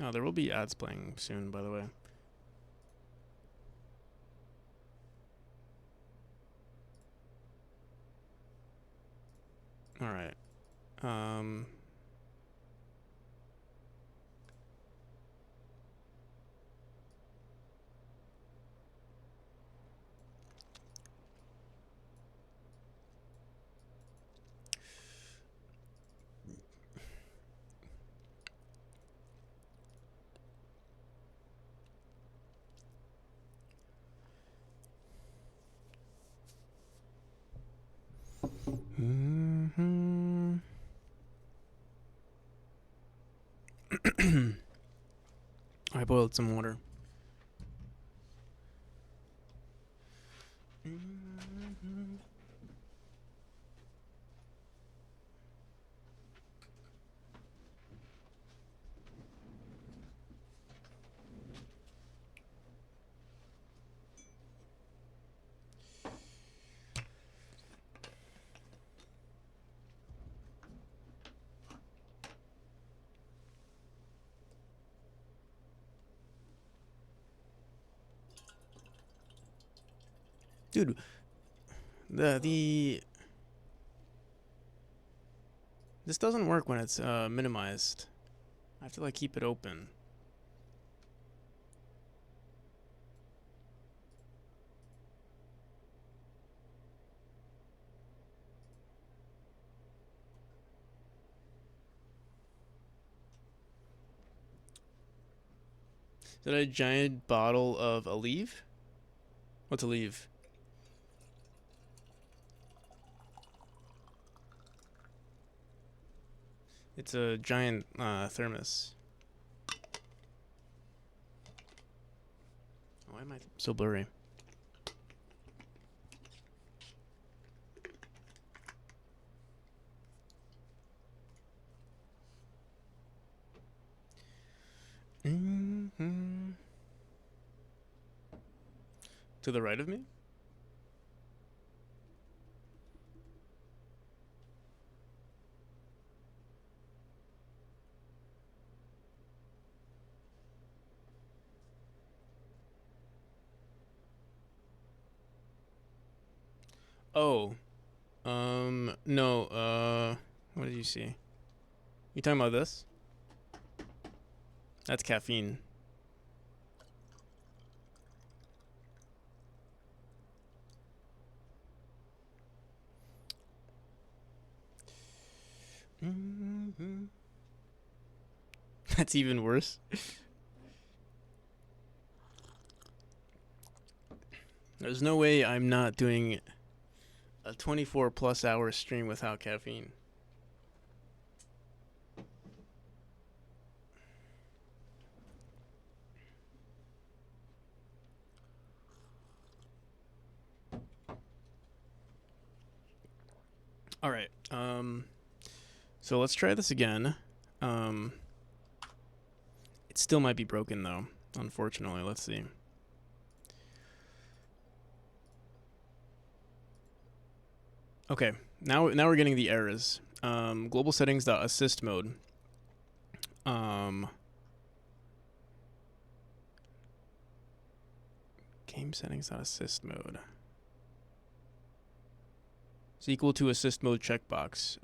Oh, there will be ads playing soon, by the way. All right. I boiled some water. Dude, the this doesn't work when it's minimized. I have to like keep it open. Is that a giant bottle of Aleve? What's Aleve? It's a giant thermos. Why am I so blurry? Mm-hmm. To the right of me? Oh. No, what did you see? You talking about this? That's caffeine. Mm-hmm. That's even worse. There's no way I'm not doing a 24 plus hour stream without caffeine. All right. So let's try this again. It still might be broken though, unfortunately. Let's see. Okay. Now we're getting the errors. Global settings assist mode. Game settings assist mode. Is equal to assist mode checkbox.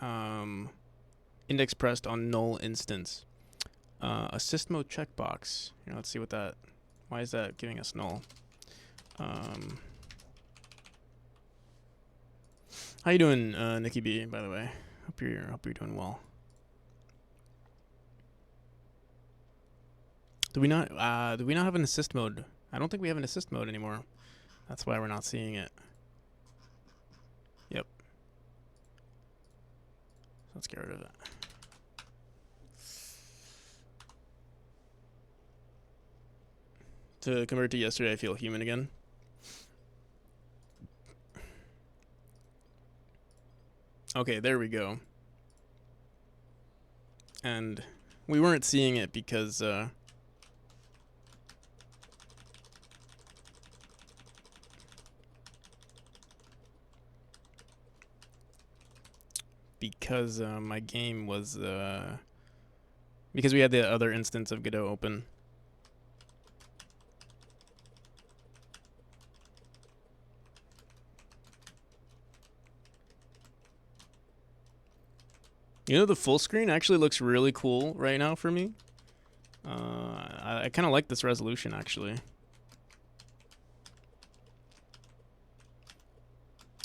Index pressed on null instance. Assist mode checkbox. Here, let's see what that. Why is that giving us null? How you doing, Nikki B? By the way, hope you're doing well. Do we not have an assist mode? I don't think we have an assist mode anymore. That's why we're not seeing it. Yep. Let's get rid of it. To convert to yesterday, I feel human again. Okay, there we go. And we weren't seeing it because my game was because we had the other instance of Godot open. You know, the full screen actually looks really cool right now for me. I kind of like this resolution actually.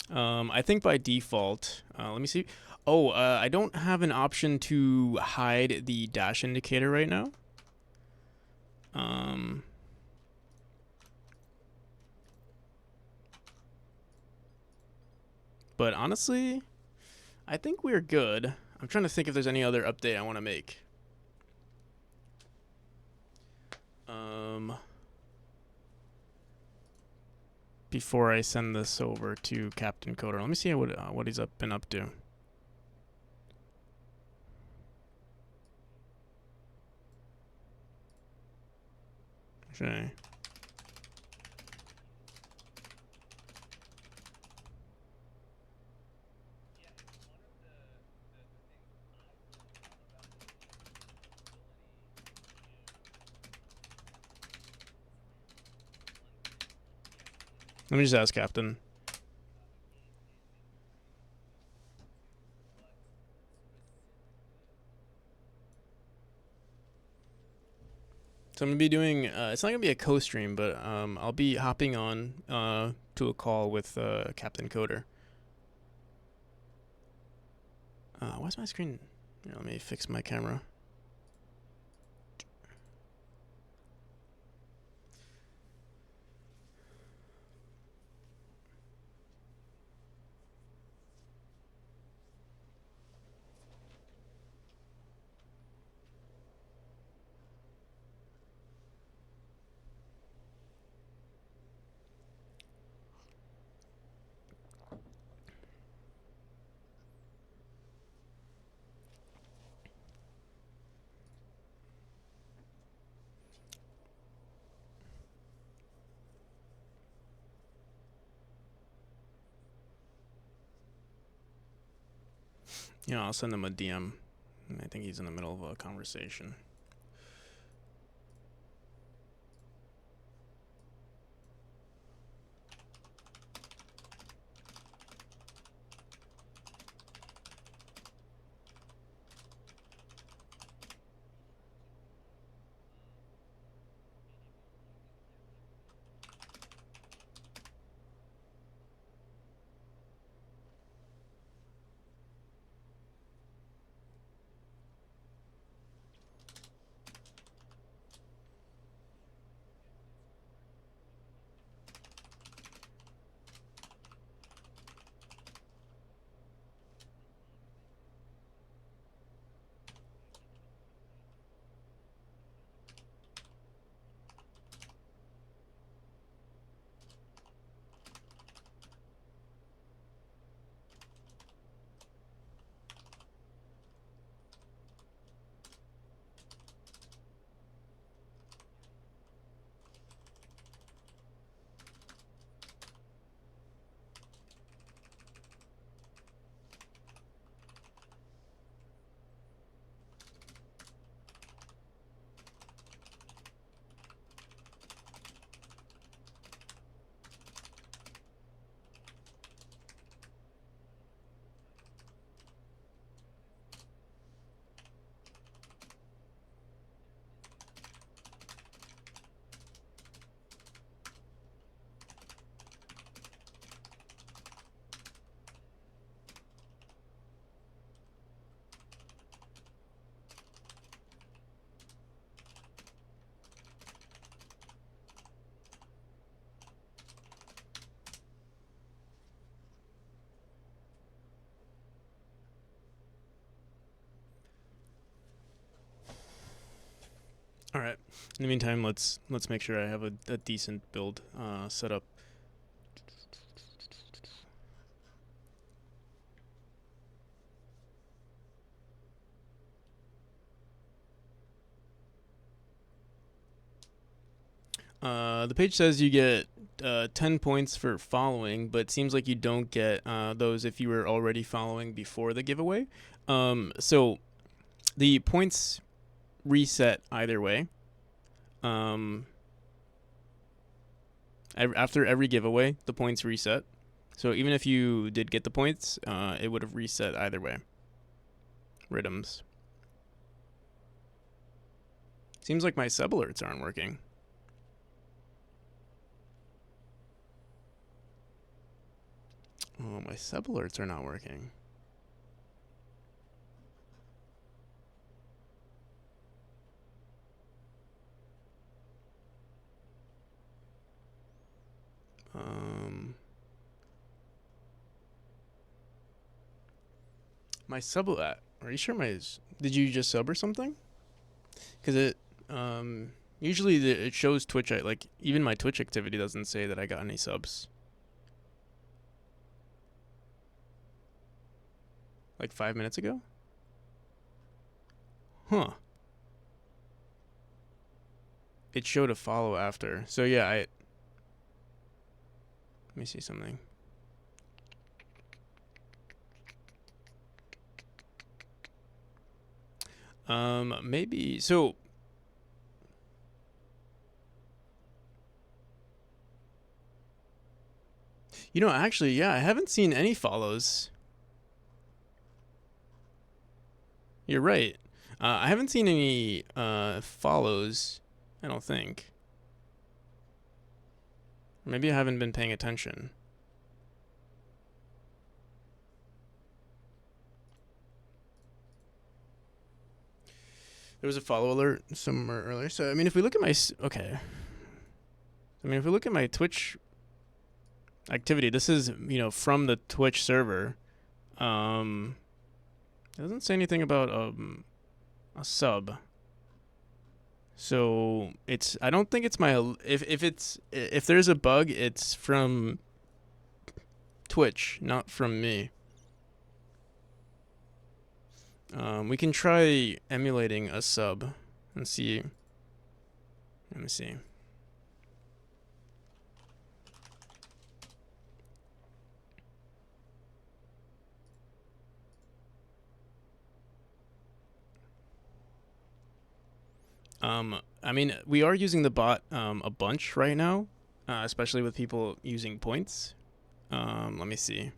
I think by default, let me see. Oh, I don't have an option to hide the dash indicator right now. But honestly, I think we're good. I'm trying to think if there's any other update I want to make. Before I send this over to Captain Coder, let me see what he's been up to. Okay. Let me just ask Captain. So I'm gonna be doing. It's not gonna be a co-stream, but I'll be hopping on to a call with Captain Coder. Why's my screen? Here, let me fix my camera. Yeah, I'll send him a DM. I think he's in the middle of a conversation. All right. In the meantime, let's make sure I have a decent build set up. The page says you get 10 points for following, but it seems like you don't get those if you were already following before the giveaway. So the points reset either way. After every giveaway, the points reset. So even if you did get the points, it would have reset either way. Rhythms. Seems like my sub alerts aren't working. Oh, my sub alerts are not working. My sub. Are you sure my? Did you just sub or something? Because it usually it shows Twitch. Like even my Twitch activity doesn't say that I got any subs. Like 5 minutes ago. Huh. It showed a follow after. So yeah, let me see something. Maybe so. You know, actually, yeah, I haven't seen any follows. You're right. I haven't seen any follows. I don't think. Maybe I haven't been paying attention. There was a follow alert somewhere earlier. So I mean, if we look at my okay, I mean, if we look at my Twitch activity, this is from the Twitch server. It doesn't say anything about a sub. So it's I don't think it's my if there's a bug, it's from Twitch, not from me. We can try emulating a sub and see. Let me see. I mean, we are using the bot a bunch right now, especially with people using points. Let me see.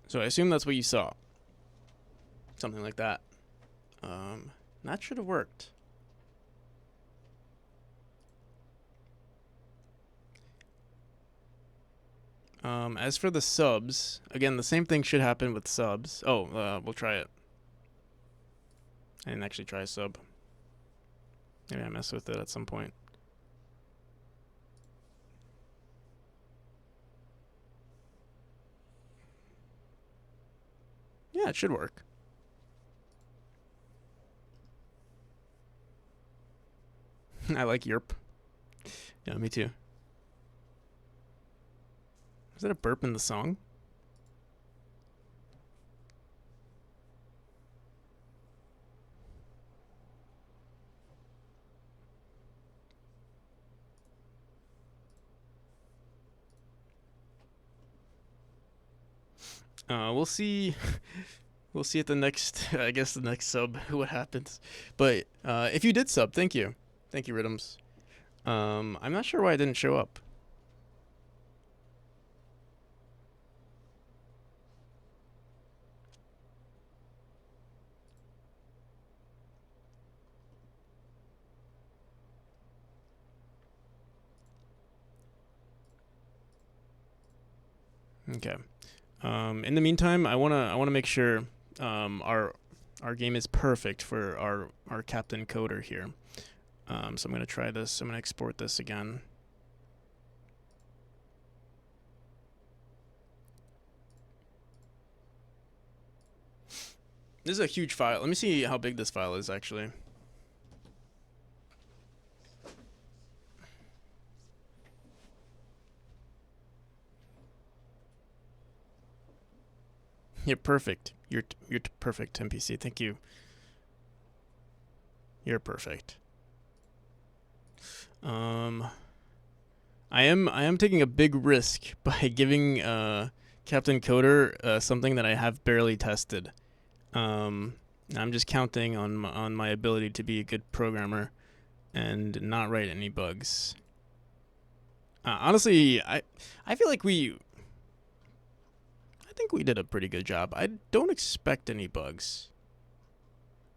So I assume that's what you saw. Something like that. That should have worked. As for the subs, again, the same thing should happen with subs. Oh, we'll try it. I didn't actually try a sub. Maybe I messed with it at some point. Yeah, it should work. I like Yerp. Yeah, me too. Is that a burp in the song? We'll see. We'll see at the next, I guess the next sub, what happens. But if you did sub, thank you. Thank you, Rhythms. I'm not sure why it didn't show up. Okay. In the meantime, I wanna make sure our game is perfect for our Captain Coder here. So I'm gonna try this. I'm gonna export this again. This is a huge file. Let me see how big this file is actually. You're perfect. You're perfect, NPC. Thank you. You're perfect. I am taking a big risk by giving Captain Coder something that I have barely tested. I'm just counting on my ability to be a good programmer and not write any bugs. Honestly, I feel like I think we did a pretty good job. I don't expect any bugs.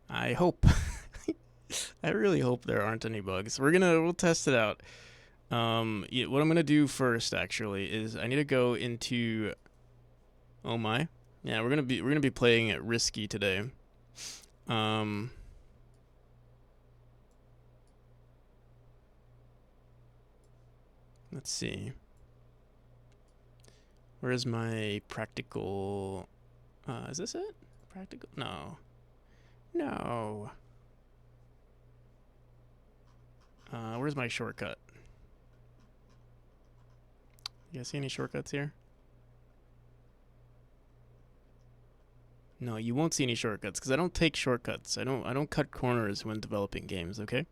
I hope. I really hope there aren't any bugs. We'll test it out. What I'm gonna do first actually is I need to go into. Oh my, yeah, we're gonna be playing it risky today. Let's see. Where is my practical? Is this it? Practical? No. No. Where's my shortcut? You guys see any shortcuts here? No, you won't see any shortcuts because I don't take shortcuts. I don't cut corners when developing games, okay?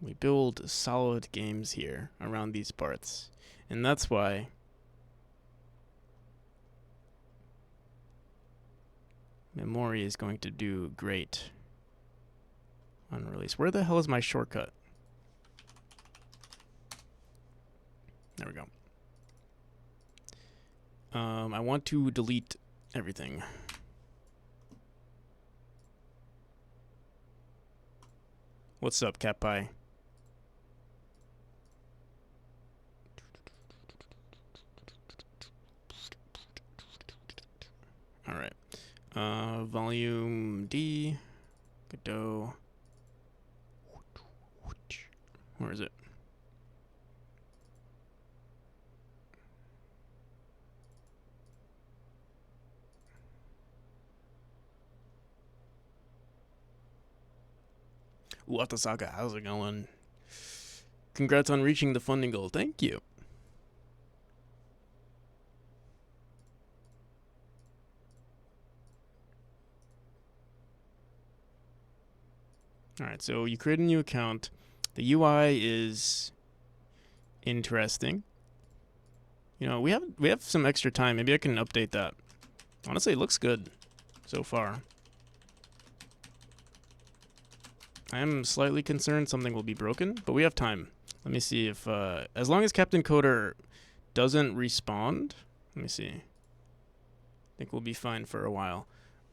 We build solid games here around these parts. And that's why Memory is going to do great on release. Where the hell is my shortcut? There we go. I want to delete everything. What's up, Cat Pie? All right. Volume D. Godot. Where is it? Watasaga, how's it going? Congrats on reaching the funding goal. Thank you. All right, so you create a new account. The UI is interesting. You know, we have some extra time. Maybe I can update that. Honestly, it looks good so far. I am slightly concerned something will be broken, but we have time. Let me see if, as long as Captain Coder doesn't respond, let me see. I think we'll be fine for a while.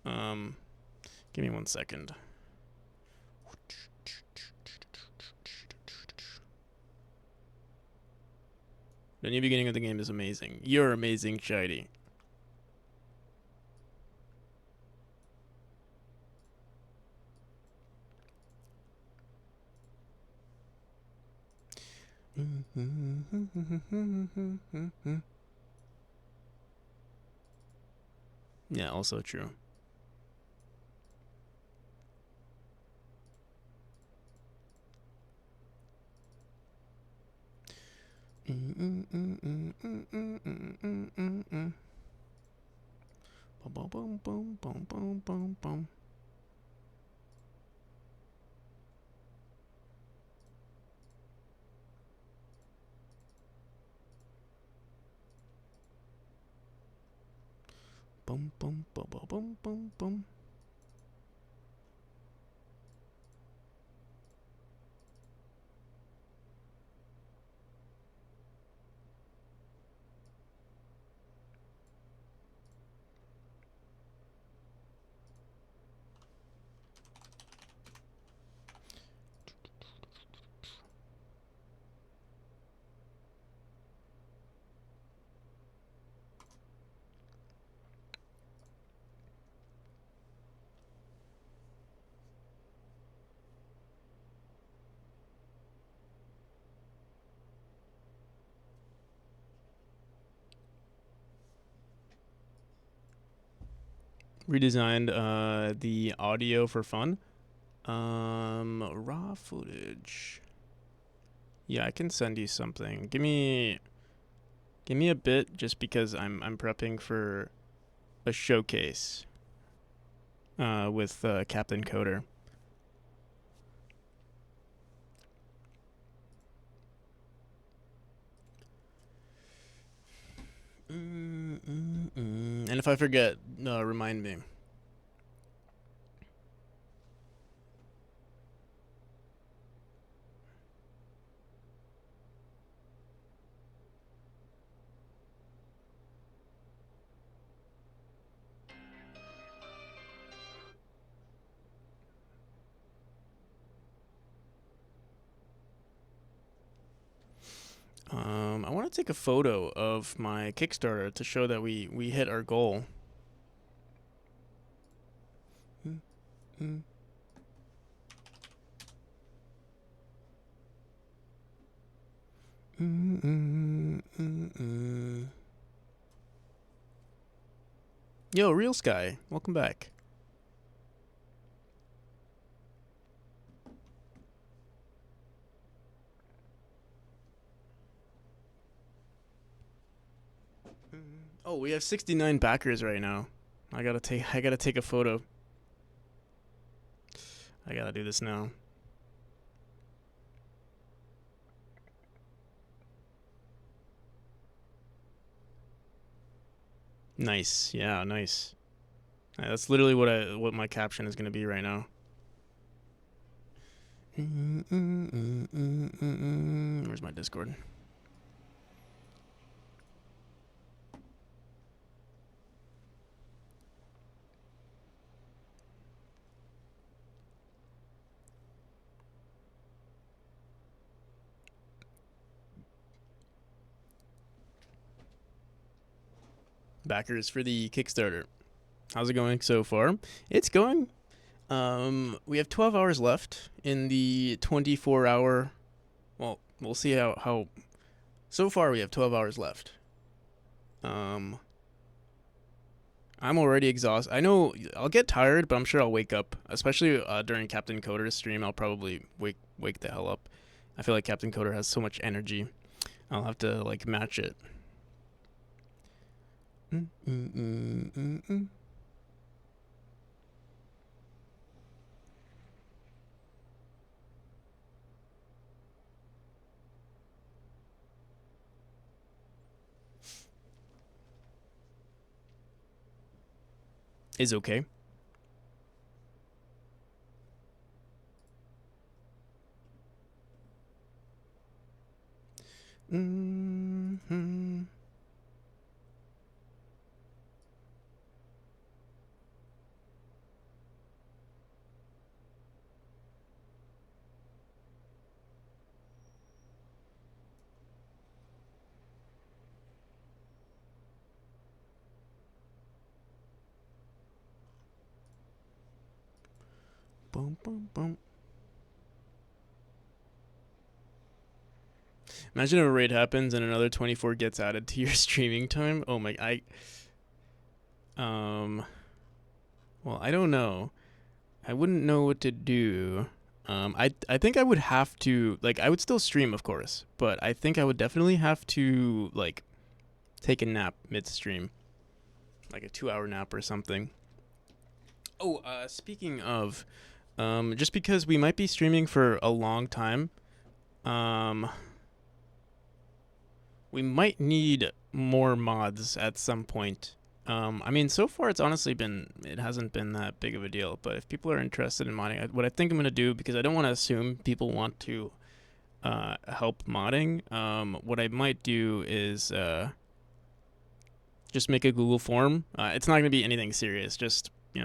Give me 1 second. The new beginning of the game is amazing. You're amazing, Shiny. Yeah, also true. Boom, boom, boom, boom, boom, boom, boom. Boom, boom, boom, boom, boom, boom, boom. Redesigned the audio for fun. Raw footage. Yeah, I can send you something. Give me a bit, just because I'm prepping for a showcase with Captain Coder. And if I forget, remind me. I want to take a photo of my Kickstarter to show that we hit our goal. Yo, Real Sky, welcome back. Oh, we have 69 backers right now. I gotta take a photo. I gotta do this now. Nice, yeah, nice. That's literally what my caption is gonna be right now. Where's my Discord? Backers for the Kickstarter. How's it going so far? It's going. We have 12 hours left in the 24-hour. Well, we'll see how. So far, we have 12 hours left. I'm already exhausted. I know I'll get tired, but I'm sure I'll wake up. Especially during Captain Coder's stream, I'll probably wake the hell up. I feel like Captain Coder has so much energy. I'll have to like match it. Is okay. Boom, boom, boom. Imagine if a raid happens and another 24 gets added to your streaming time. Oh my, well, I don't know. I wouldn't know what to do. I think I would have to, like, I would still stream, of course, but I think I would definitely have to, like, take a nap midstream, like a 2-hour nap or something. Oh, speaking of, just because we might be streaming for a long time, we might need more mods at some point. I mean, so far it hasn't been that big of a deal. But if people are interested in modding, what I think I'm gonna do, because I don't want to assume people want to help modding. What I might do is just make a Google form. It's not gonna be anything serious. Just be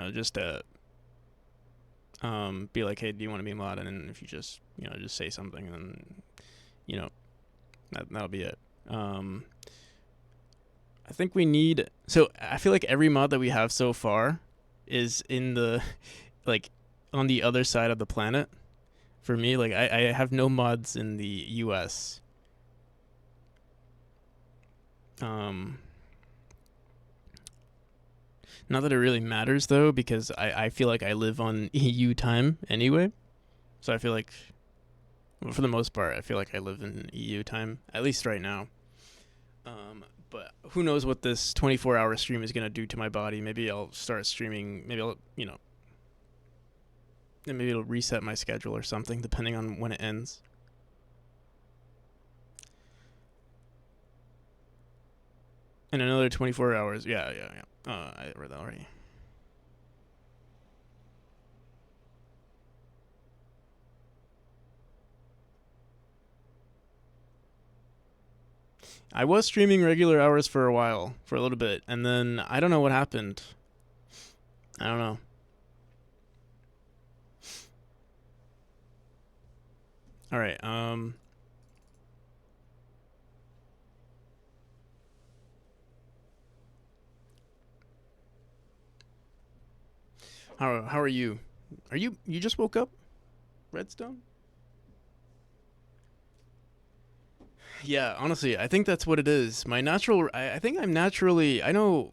like, hey, do you want to be modded? And if you just just say something, and then that'll be it. I think we need. So I feel like every mod that we have so far is in the like on the other side of the planet. For me, like I have no mods in the U.S. Not that it really matters though, because I feel like I live on EU time anyway. So I feel like, well, for the most part, I feel like I live in EU time, at least right now. But who knows what this 24-hour stream is going to do to my body. Maybe I'll start streaming. Maybe I'll, and maybe it'll reset my schedule or something, depending on when it ends. In another 24 hours. Yeah. I read that already. I was streaming regular hours for a while, for a little bit, and then I don't know what happened. I don't know. All right. How are you? You just woke up? Redstone? Yeah, honestly, I think that's what it is. My natural, I think I'm naturally, I know,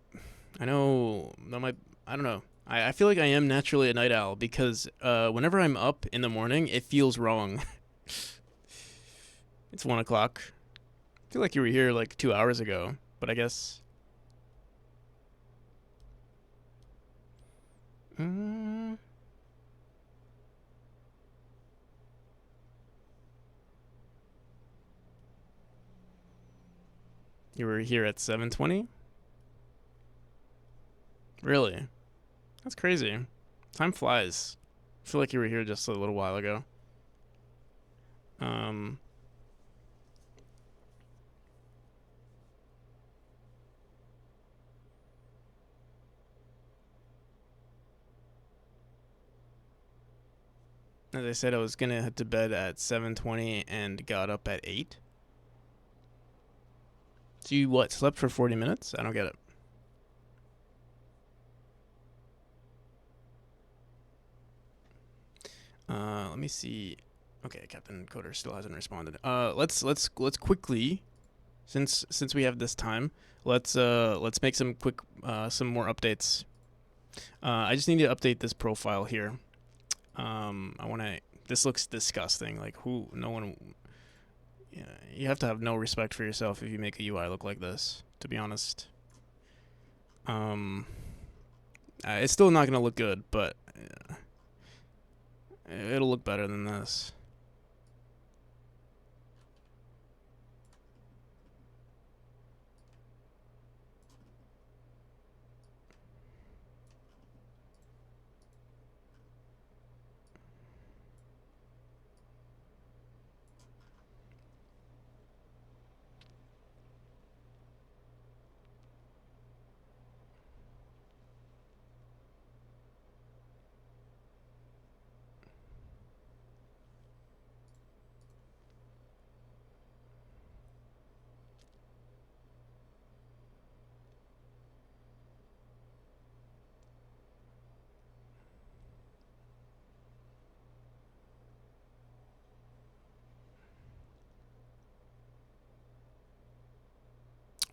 that might, I don't know. I feel like I am naturally a night owl because whenever I'm up in the morning, it feels wrong. It's 1 o'clock. I feel like you were here like 2 hours ago, but I guess. Mm, you were here at 7:20? Really? That's crazy. Time flies. I feel like you were here just a little while ago. As I said, I was gonna head to bed at 7:20 and got up at 8. So you what? Slept for 40 minutes? I don't get it. Let me see. Okay, Captain Coder still hasn't responded. Let's quickly, since we have this time, let's make some quick some more updates. I just need to update this profile here. I want to. This looks disgusting. Like who? No one. Yeah, you have to have no respect for yourself if you make a UI look like this. To be honest. It's still not gonna look good, but it'll look better than this.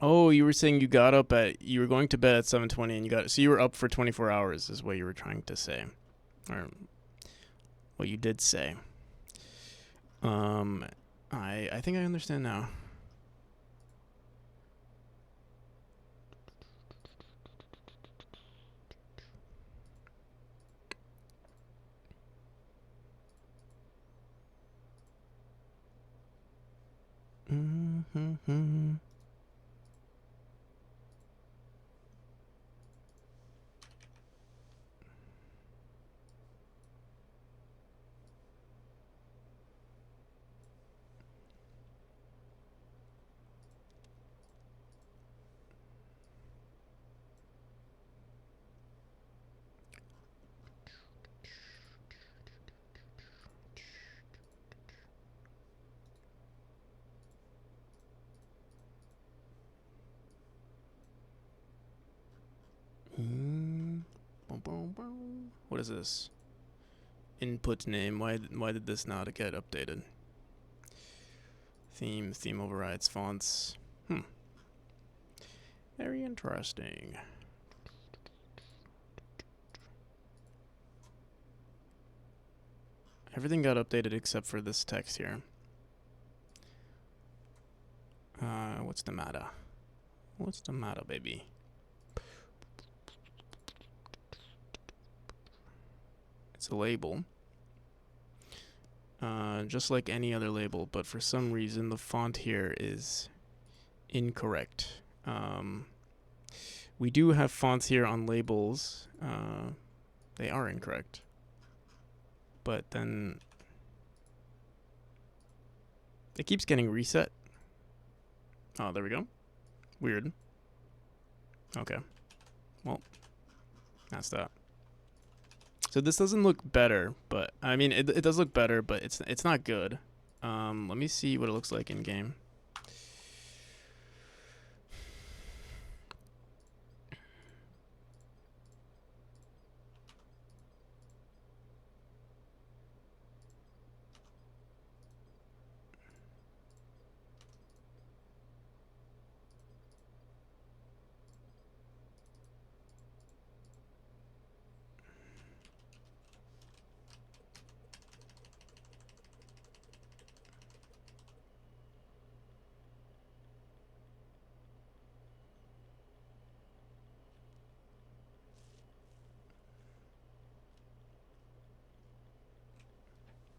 Oh, you were saying you were going to bed at 7:20 and so you were up for 24 hours is what you were trying to say. Or what you did say. I think I understand now. Mm-hmm. What is this? Input name. Why did this not get updated? Theme overrides fonts. Very interesting. Everything got updated except for this text here. What's the matter? What's the matter, baby? It's a label. Just like any other label, but for some reason the font here is incorrect. We do have fonts here on labels. They are incorrect. But then it keeps getting reset. Oh, there we go. Weird. Okay. Well, that's that. So this doesn't look better, but I mean it does look better, but it's not good. Let me see what it looks like in game.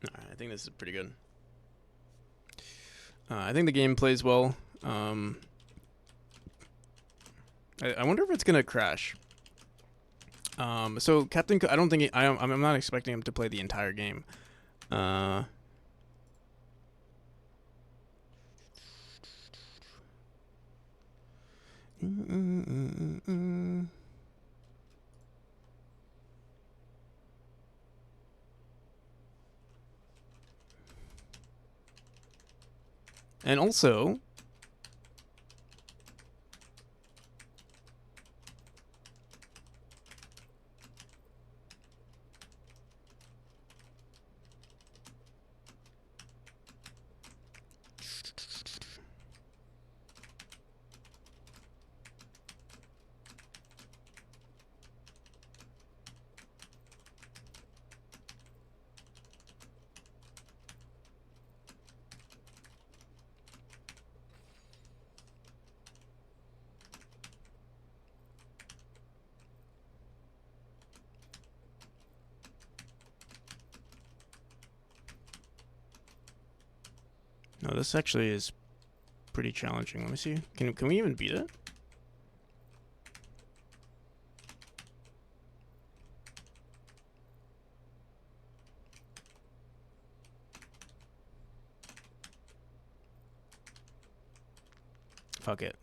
I think this is pretty good. I think the game plays well. I wonder if it's gonna crash. So Captain, I don't think I'm not expecting him to play the entire game. Uh, and also, no, this actually is pretty challenging. Let me see. Can we even beat it? Fuck it.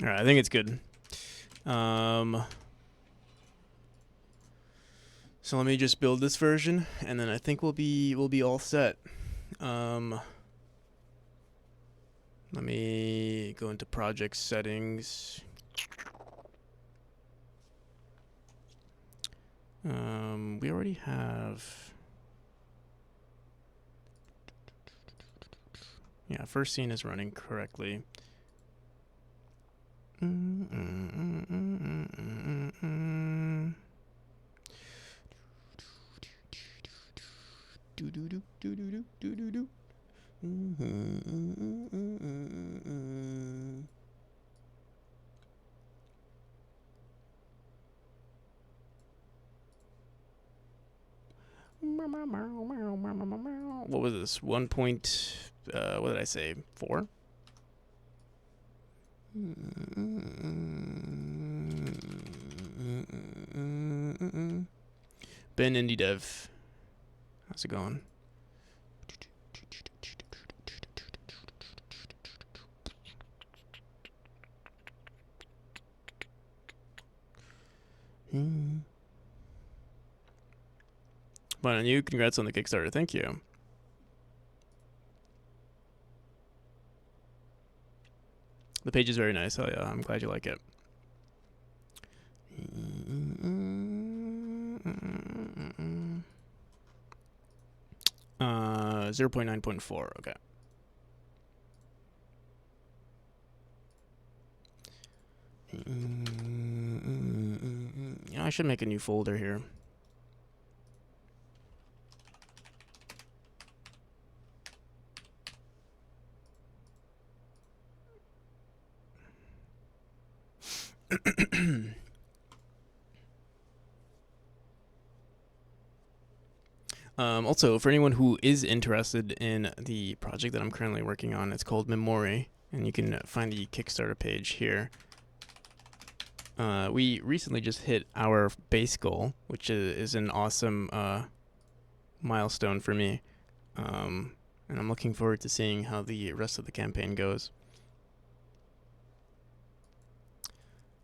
All right, I think it's good. So let me just build this version, and then I think we'll be all set. Let me go into project settings. We already have. Yeah, first scene is running correctly. What was this? 1 point. What did I say? 4? Ben Indie Dev. How's it going? But on you, congrats on the Kickstarter. Thank you. The page is very nice. Oh yeah, I'm glad you like it. 0.9.4. Okay. Yeah, I should make a new folder here. Also, for anyone who is interested in the project that I'm currently working on, it's called Memori, and you can find the Kickstarter page here. We recently just hit our base goal, which is an awesome milestone for me. And I'm looking forward to seeing how the rest of the campaign goes.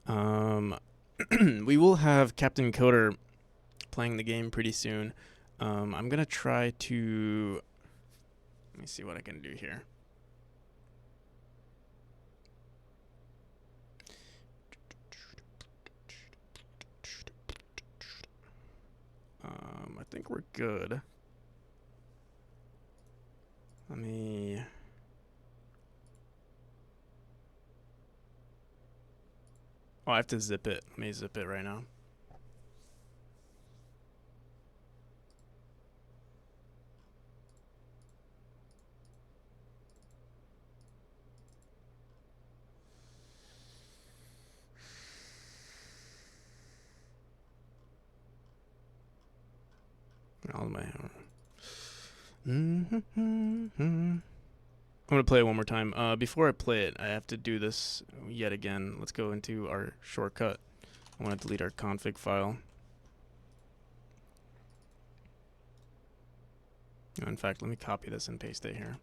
We will have Captain Coder playing the game pretty soon. I'm gonna try to. Let me see what I can do here. I think we're good. Let me. Oh, I have to zip it. Let me zip it right now. All my. I'm gonna play it one more time. Before I play it, I have to do this yet again. Let's go into our shortcut. I want to delete our config file. In fact, let me copy this and paste it here.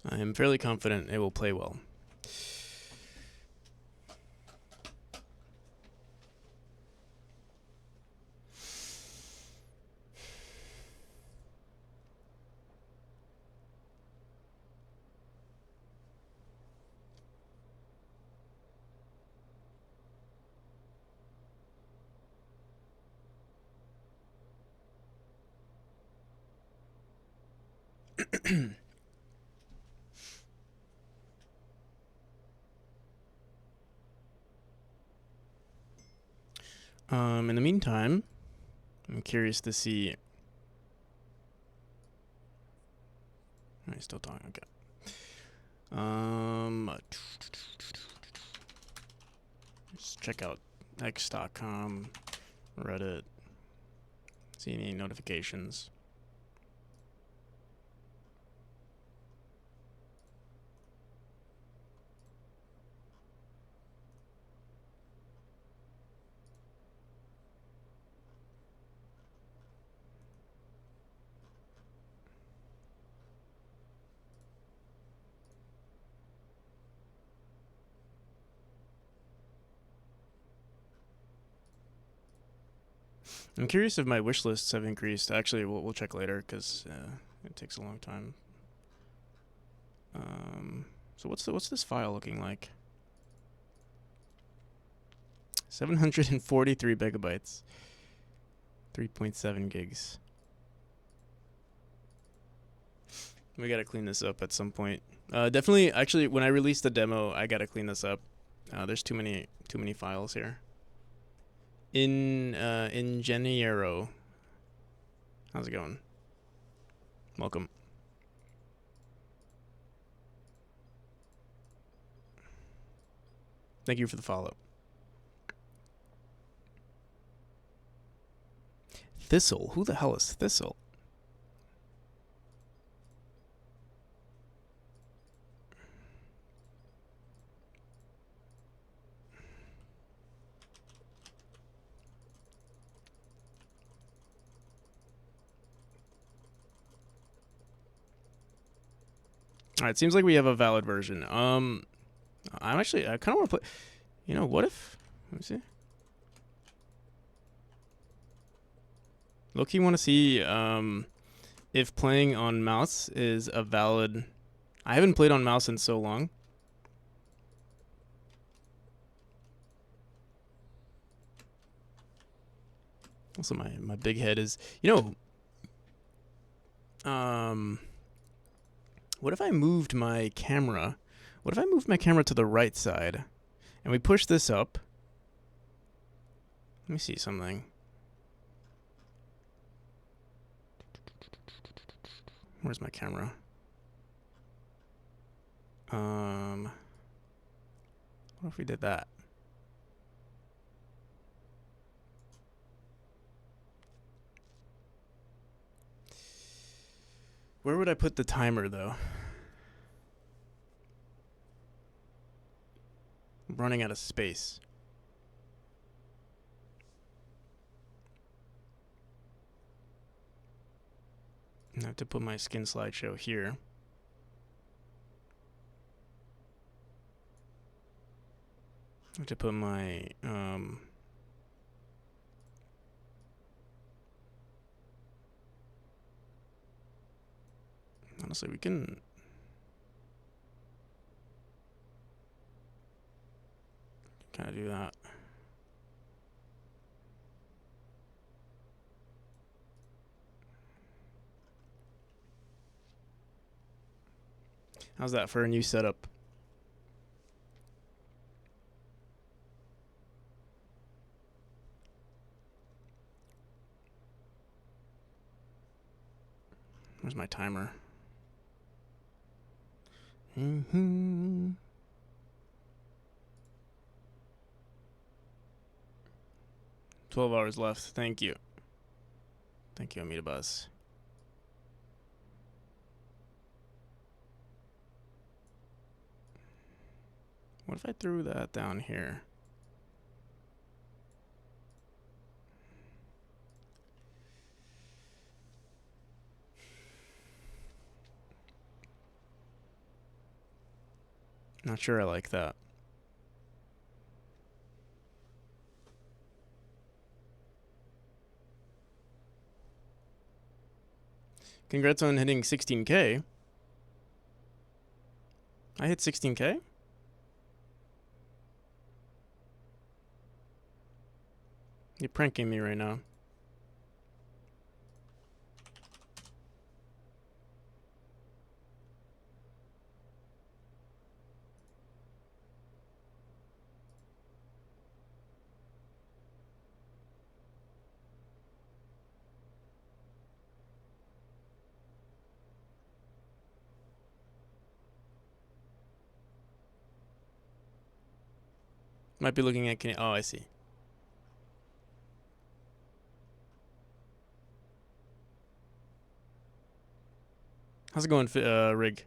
I am fairly confident it will play well. In the meantime, I'm curious to see. Am I still talking? Okay. Just check out x.com, Reddit. See any notifications. I'm curious if my wish lists have increased. Actually, we'll check later because it takes a long time. So what's this file looking like? 743 megabytes, 3.7 gigs. We gotta clean this up at some point. Definitely, actually, when I release the demo, I gotta clean this up. There's too many files here. Ingeniero. How's it going? Welcome. Thank you for the follow. Thistle? Who the hell is Thistle? All right, seems like we have a valid version. I kind of want to put. You know, what if? Let me see. Look, you want to see if playing on mouse is a valid. I haven't played on mouse in so long. Also, my big head is. What if I moved my camera? What if I moved my camera to the right side, and we push this up? me see something. Where's my camera? What if we did that? Where would I put the timer, though? I'm running out of space. I have to put my skin slideshow here. I have to put my honestly, we can kind of do that. How's that for a new setup? Where's my timer? 12 hours left. Thank you. Thank you, Amita Buzz. What if I threw that down here? Not sure I like that. Congrats on hitting 16K. I hit 16K? You're pranking me right now. Might be looking at oh, I see. How's it going, Rig?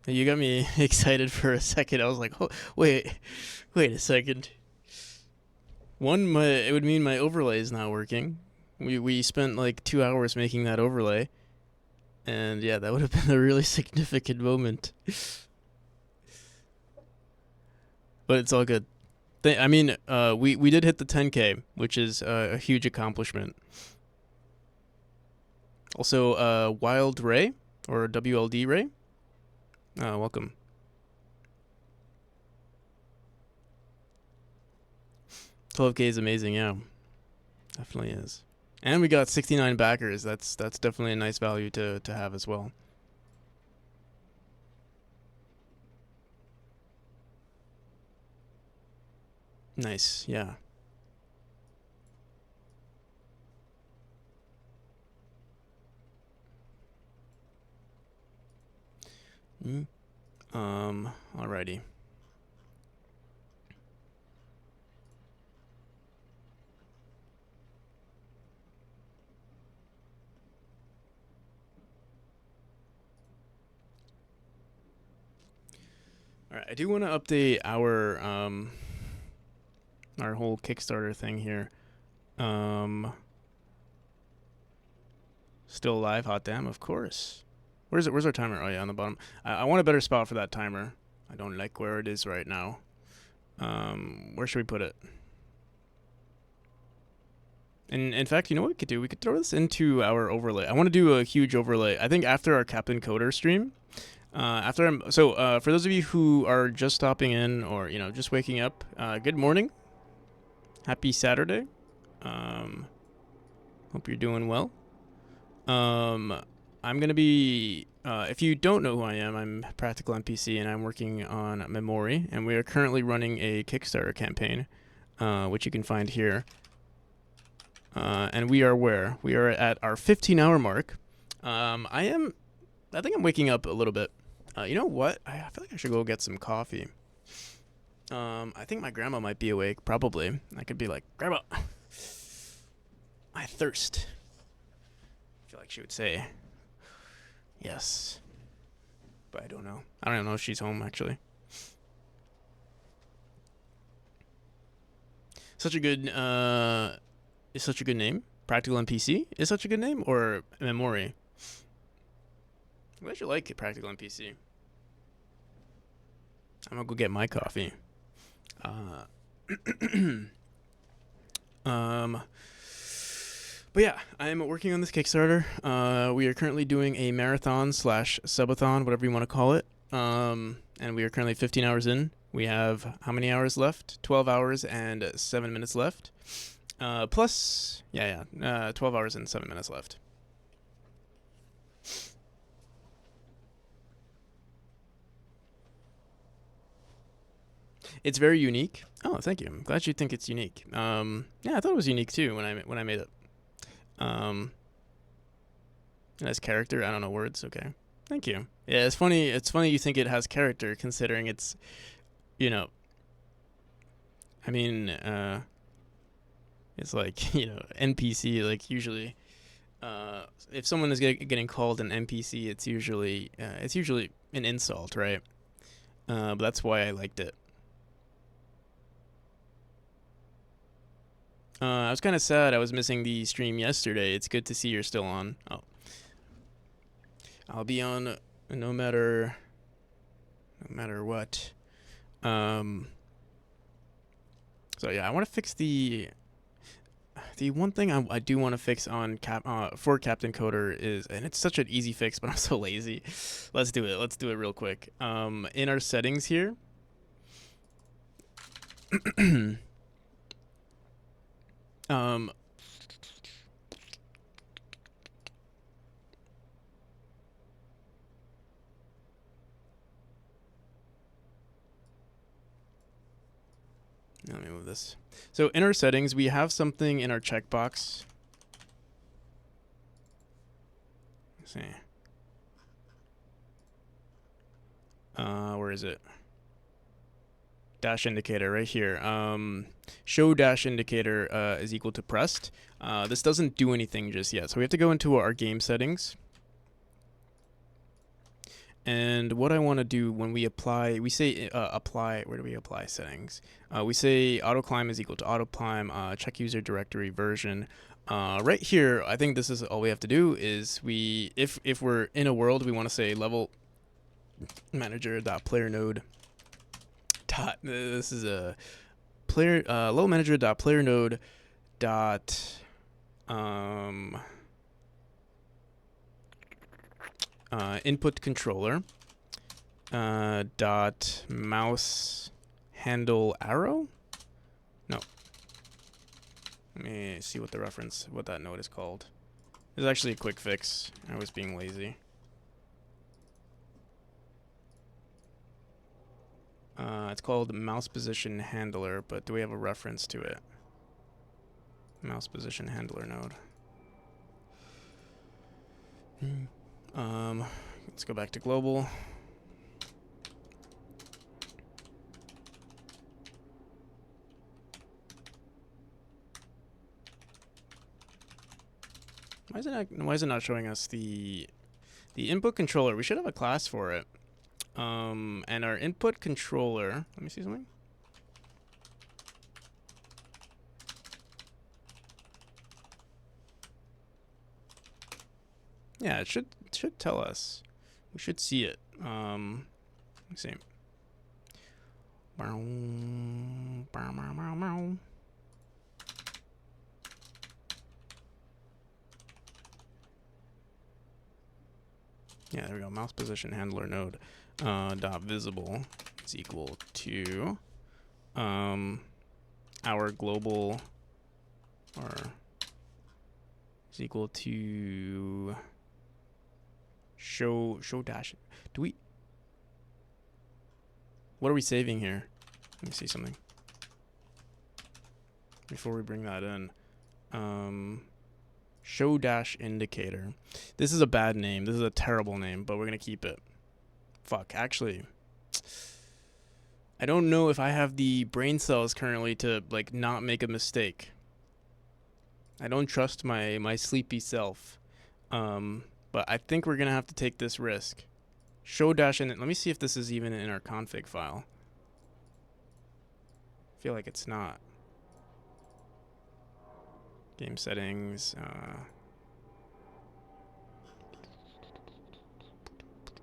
You got me excited for a second. I was like, oh, wait a second. It would mean my overlay is not working. We spent like 2 hours making that overlay. And yeah, that would have been a really significant moment. But it's all good. I mean, we did hit the 10K, which is a huge accomplishment. Also, Wild Ray, or WLD Ray, welcome. $12K is amazing, yeah. Definitely is. And we got 69 backers. That's definitely a nice value to have as well. Nice, yeah. Alrighty. Alright, I do want to update our whole Kickstarter thing here. Still alive, hot damn, of course. Where's our timer? Oh yeah, on the bottom. I want a better spot for that timer. I don't like where it is right now. Where should we put it? And in fact, you know what we could do? We could throw this into our overlay. I want to do a huge overlay. I think after our Captain Coder stream, for those of you who are just stopping in or just waking up, good morning. Happy Saturday. Hope you're doing well. I'm gonna be. If you don't know who I am, I'm Practical NPC, and I'm working on Memory, and we are currently running a Kickstarter campaign, which you can find here. And we are where? We are at our 15-hour mark. I think I'm waking up a little bit. You know what? I feel like I should go get some coffee. I think my grandma might be awake. Probably. I could be like, Grandma, I thirst. I feel like she would say yes, but I don't know. I don't even know if she's home actually. Such a good is such a good name. Practical NPC is such a good name, or Memory. I actually like Practical NPC. I'm gonna go get my coffee. But yeah, I'm working on this Kickstarter. We are currently doing a marathon / subathon, whatever you want to call it. And we are currently 15 hours in. We have how many hours left? 12 hours and 7 minutes left. 12 hours and 7 minutes left. It's very unique. Oh, thank you. I'm glad you think it's unique. Yeah, I thought it was unique too when I made it. It has character. I don't know words. Okay, thank you. Yeah, it's funny. It's funny you think it has character, considering it's, you know. I mean, it's like NPC. Like usually, if someone is getting called an NPC, it's usually an insult, right? But that's why I liked it. I was kind of sad I was missing the stream yesterday. It's good to see you're still on. Oh, I'll be on no matter what. So yeah, I want to fix the one thing I do want to fix on for Captain Coder is, and it's such an easy fix, but I'm so lazy. Let's do it. Let's do it real quick. In our settings here. Let me move this. So in our settings, we have something in our checkbox. Let's see. Where is it? Dash indicator right here. Show dash indicator is equal to pressed. This doesn't do anything just yet, so we have to go into our game settings. And what I want to do when we apply, we say apply. Where do we apply settings? We say auto climb is equal to auto climb. Check user directory version. Right here, I think this is all we have to do. Is if we're in a world, we want to say level manager dot player node. This is a player level manager dot player node dot input controller dot mouse handle arrow. No, let me see what that node is called. It's actually a quick fix. I was being lazy. It's called mouse position handler, but do we have a reference to it? Mouse position handler node. Let's go back to global. Why is it not showing us the input controller? We should have a class for it. And our input controller, let me see something. Yeah, it should tell us. We should see it. Let me see. Yeah, there we go. Mouse position handler node dot visible is equal to our global, or is equal to Show dash. Do we? What are we saving here? Let me see something before we bring that in. Show dash indicator. This is a bad name. This is a terrible name, but we're gonna keep it. Fuck. Actually, I don't know if I have the brain cells currently to like not make a mistake. I don't trust my sleepy self. But I think we're gonna have to take this risk. Show dash in. Let me see if this is even in our config file. I feel like it's not. Game settings.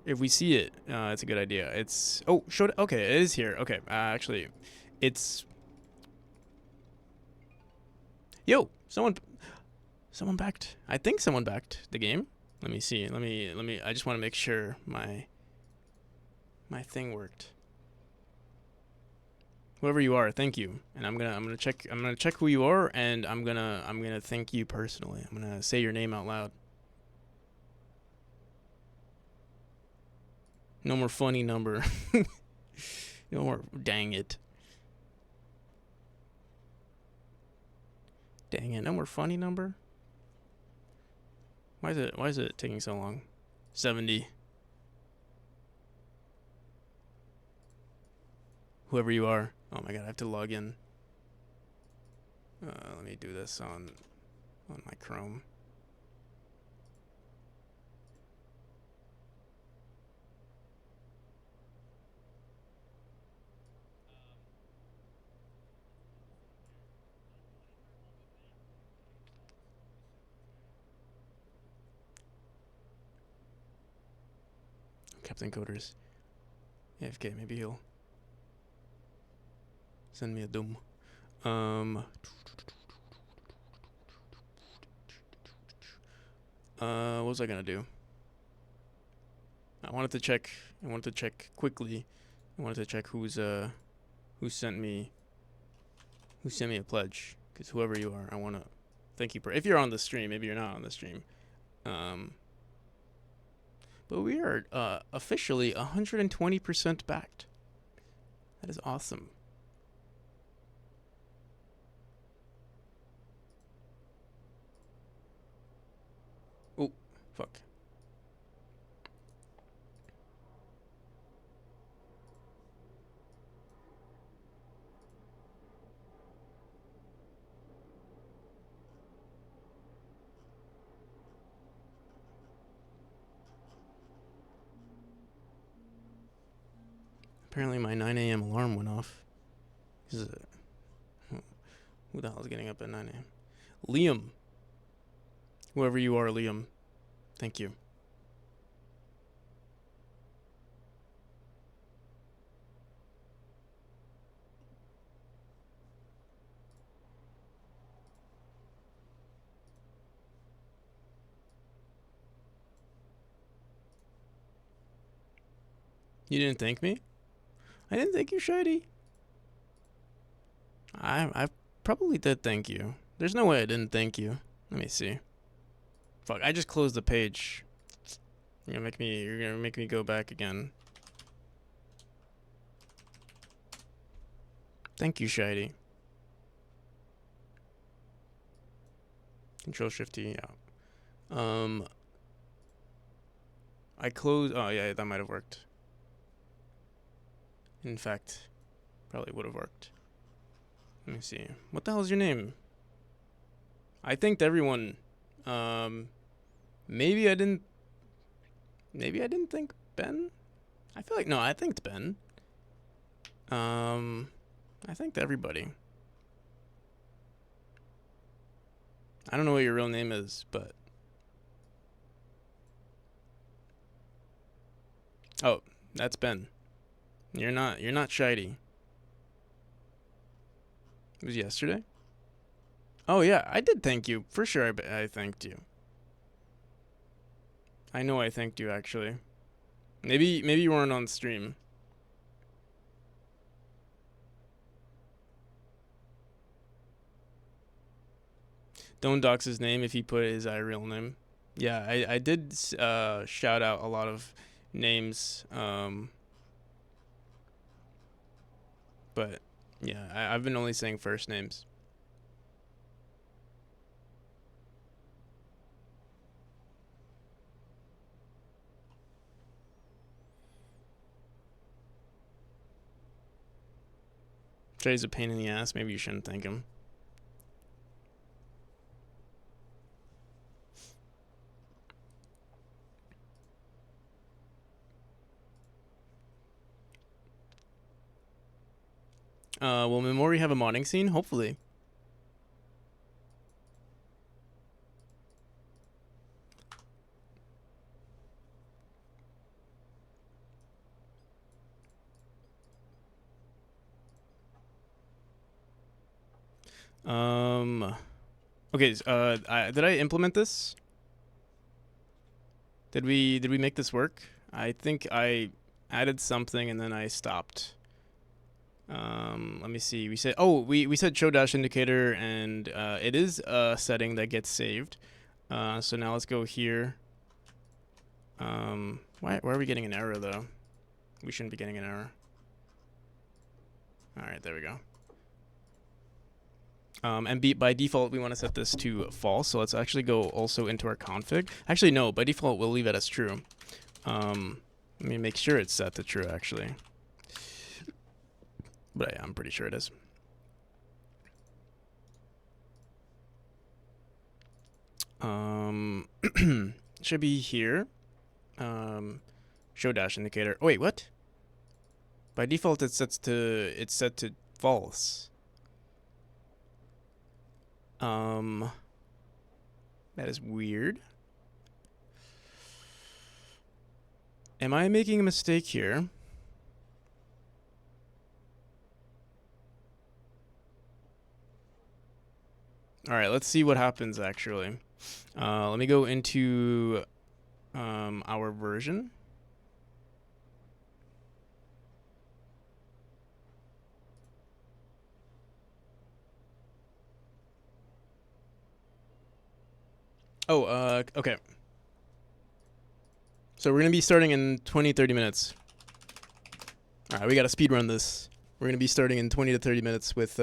If we see it, it's a good idea. It's okay. It is here. Okay, actually, it's someone backed. I think someone backed the game. Let me see. Let me. I just want to make sure my thing worked. Whoever you are, thank you. And I'm gonna check who you are, and I'm gonna thank you personally. I'm gonna say your name out loud. No more funny number. No more. Dang it. Dang it. No more funny number. Why is it taking so long? 70. Whoever you are. Oh my god, I have to log in. Let me do this on my Chrome. Captain Coders. AFK, maybe he'll send me a doom. What was I gonna do? I wanted to check quickly. I wanted to check who sent me a pledge. Because whoever you are, I wanna thank you. If you're on the stream, maybe you're not on the stream. But we are officially 120% backed. That is awesome. Oh, fuck. Apparently my 9 a.m. alarm went off. Who the hell is getting up at 9 a.m.? Liam. Whoever you are, Liam. Thank you. You didn't thank me? I didn't thank you, Shady. I probably did thank you. There's no way I didn't thank you. Let me see. Fuck, I just closed the page. You're gonna make me go back again. Thank you, Shady. Control Shift T, yeah. I closed. Oh yeah, that might have worked. In fact, probably would have worked. Let me see. What the hell is your name? I thanked everyone. Maybe I didn't thank Ben. I feel like no, I thanked Ben. I thanked everybody. I don't know what your real name is, but oh, that's Ben. You're not Shady. It was yesterday? Oh yeah, I did thank you. For sure I thanked you. I know I thanked you actually. Maybe you weren't on stream. Don't dox his name if he put his real name. Yeah, I did shout out a lot of names, but yeah, I've been only saying first names. Trey's a pain in the ass. Maybe you shouldn't thank him. Will Memori have a modding scene? Hopefully. Okay. Did I implement this? Did we make this work? I think I added something and then I stopped. Let me see. We said show dash indicator, and it is a setting that gets saved. So now let's go here. Why are we getting an error though? We shouldn't be getting an error. All right, there we go. And by default, we want to set this to false. So let's actually go also into our config. Actually, no, by default, we'll leave it as true. Let me make sure it's set to true, actually. But yeah, I'm pretty sure it is. Should be here. Show dash indicator. Oh, wait, what? By default, it's set to false. That is weird. Am I making a mistake here? All right, let's see what happens actually. Let me go into our version. Oh, okay. So we're going to be starting in 20, 30 minutes. All right, we got to speed run this. We're going to be starting in 20 to 30 minutes with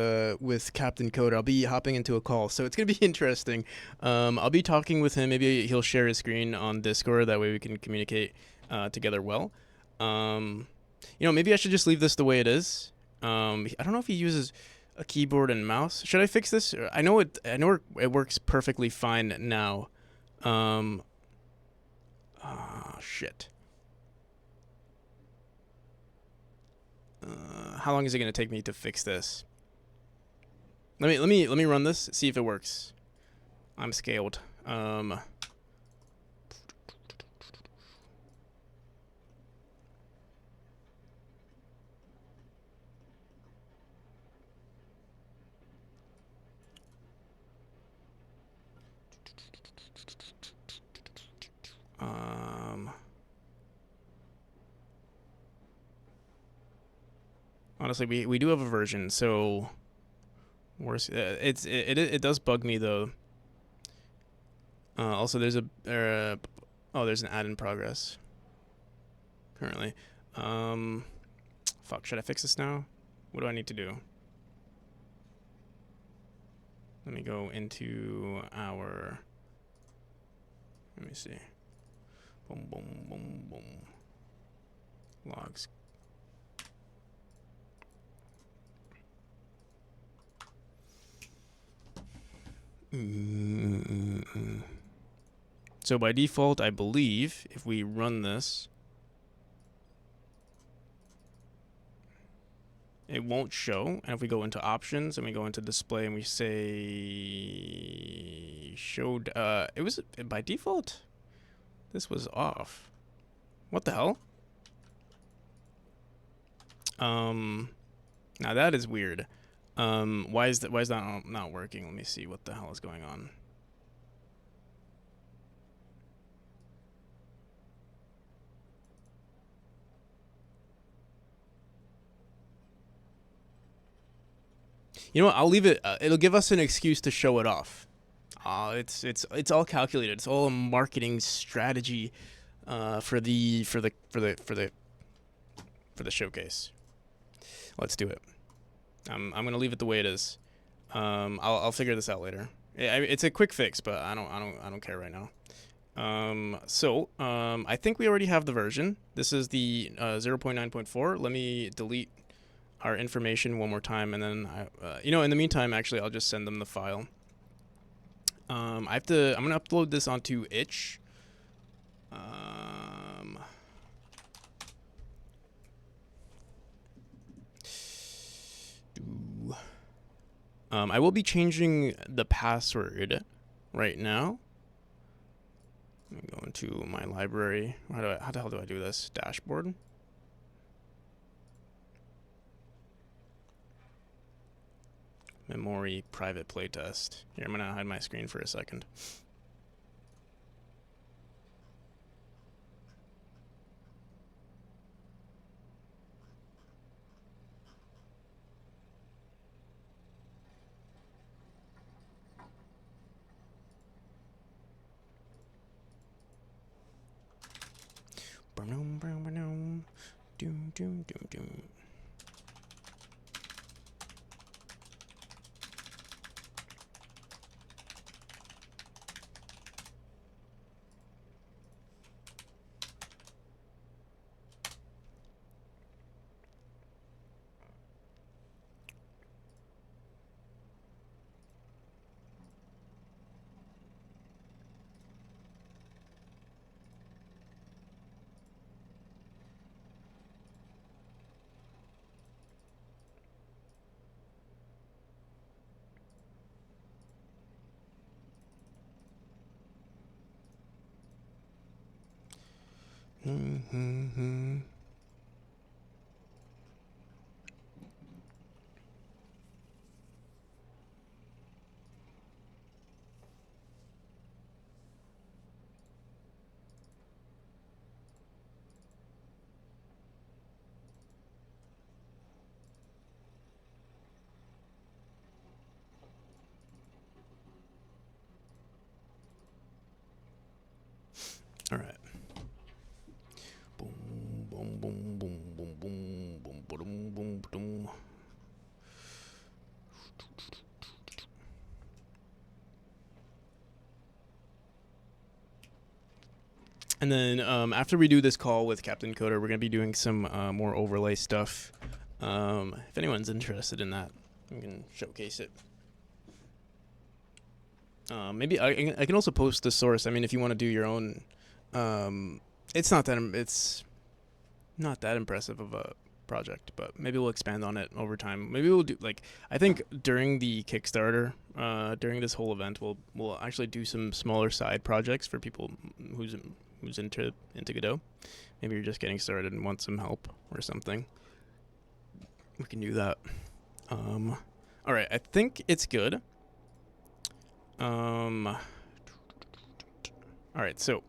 Captain Coder. I'll be hopping into a call, so it's going to be interesting. I'll be talking with him. Maybe he'll share his screen on Discord. That way we can communicate together well. Maybe I should just leave this the way it is. I don't know if he uses a keyboard and mouse. Should I fix this? I know it works perfectly fine now. Shit. How long is it gonna take me to fix this? Let me run this, see if it works. I'm scaled. Honestly, we do have a version, so it does bug me though. Also, there's there's an add in progress currently. Fuck, should I fix this now? What do I need to do? Let me go into our. Let me see. Boom, boom, boom, boom. Logs. So by default, I believe if we run this, it won't show. And if we go into options and we go into display and we say showed, it was by default. This was off. What the hell? Now that is weird. Why is that not working? Let me see what the hell is going on. You know what? I'll leave it. It'll give us an excuse to show it off. It's all calculated. It's all a marketing strategy for the showcase. Let's do it. I'm gonna leave it the way it is. I'll figure this out later. It's a quick fix, but I don't care right now. I think we already have the version. This is the 0.9.4. Let me delete our information one more time, and then in the meantime, actually, I'll just send them the file. I'm gonna upload this onto itch. I will be changing the password right now. I'm going to my library. How the hell do I do this? Dashboard. Memory private playtest. Here, I'm gonna hide my screen for a second. Doom, doom, doom, doom. All right. Boom, boom, boom, boom, boom, boom, boom, boom, boom, boom. And then after we do this call with Captain Coder, we're gonna be doing some more overlay stuff. If anyone's interested in that, we can showcase it. Maybe I can also post the source. I mean, if you want to do your own, it's not that impressive of a project, but maybe we'll expand on it over time. Maybe we'll do I think during the Kickstarter, during this whole event, we'll actually do some smaller side projects for people who's into Godot. Maybe you're just getting started and want some help or something. We can do that. All right, I think it's good. All right, so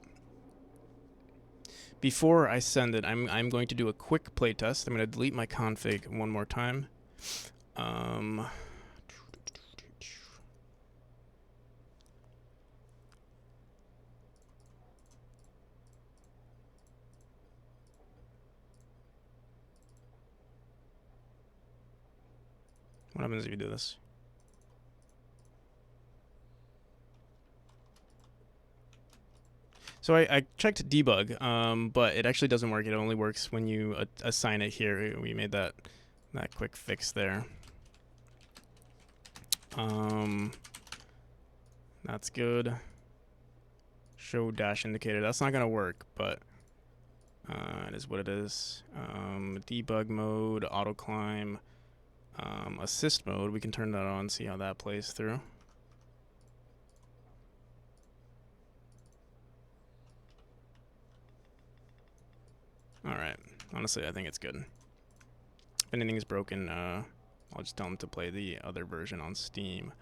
before I send it, I'm going to do a quick playtest. I'm going to delete my config one more time. What happens if you do this? So I checked debug, but it actually doesn't work. It only works when you assign it here. We made that quick fix there. That's good. Show dash indicator. That's not gonna work, but it is what it is. Debug mode, auto climb, assist mode. We can turn that on, see how that plays through. Alright, honestly, I think it's good. If anything is broken, I'll just tell them to play the other version on Steam.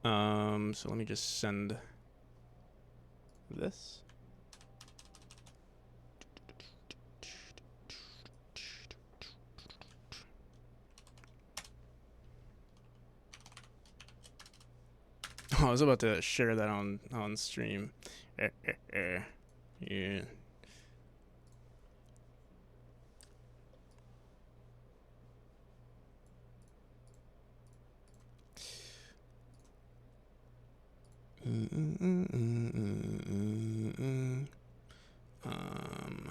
So let me just send this. Oh, I was about to share that on stream. Yeah. Um.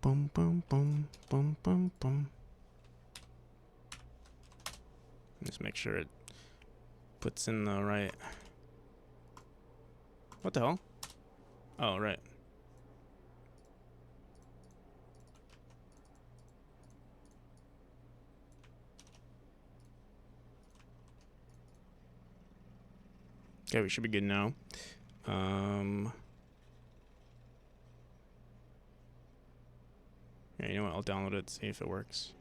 Bum bum bum bum bum bum. Just make sure it puts in the right. What the hell? Oh, right. Okay, we should be good now. Yeah, you know what? I'll download it, see if it works.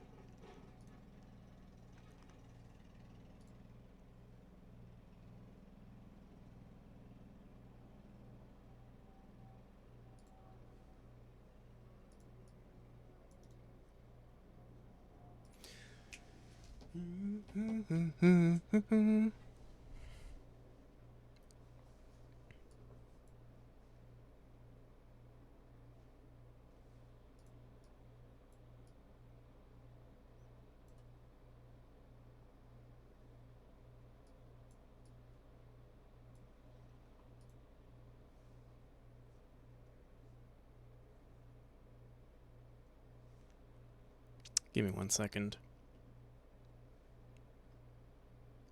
Give me 1 second.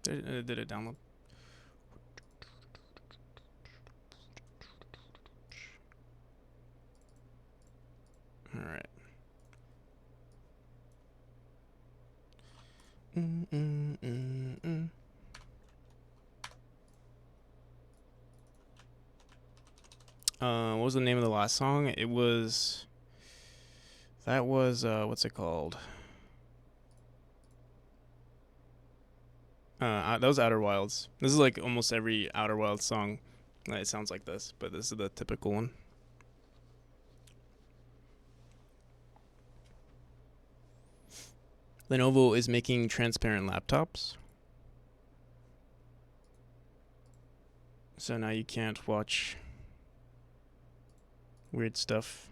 Did it download? All right. What was the name of the last song? It was. That was what's it called? That was Outer Wilds. This is like almost every Outer Wilds song. It sounds like this, but this is the typical one. Lenovo is making transparent laptops. So now you can't watch weird stuff.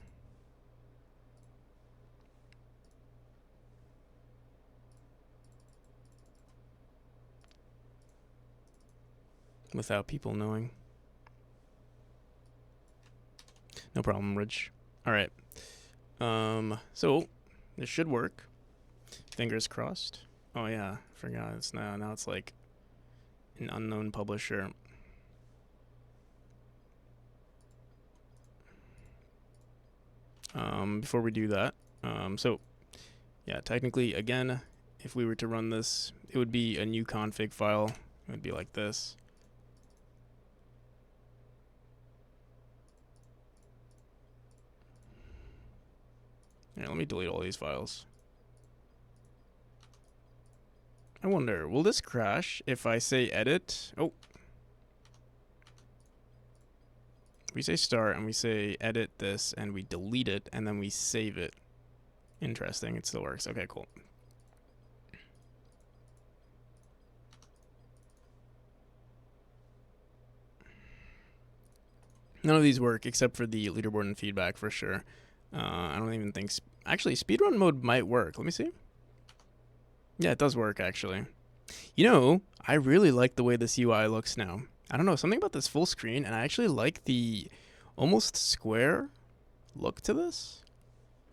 Without people knowing. No problem, Rich. Alright. So this should work. Fingers crossed. Oh yeah, forgot. It's now it's like an unknown publisher. Before we do that, so yeah, technically, again, if we were to run this, it would be a new config file. It would be like this. Here, let me delete all these files. I wonder, will this crash if I say edit? Oh. We say start and we say edit this and we delete it and then we save it. Interesting, it still works. Okay, cool. None of these work except for the leaderboard and feedback for sure. I don't even think... Actually, speedrun mode might work. Let me see. Yeah, it does work, actually. You know, I really like the way this UI looks now. I don't know, something about this full screen, and I actually like the almost square look to this.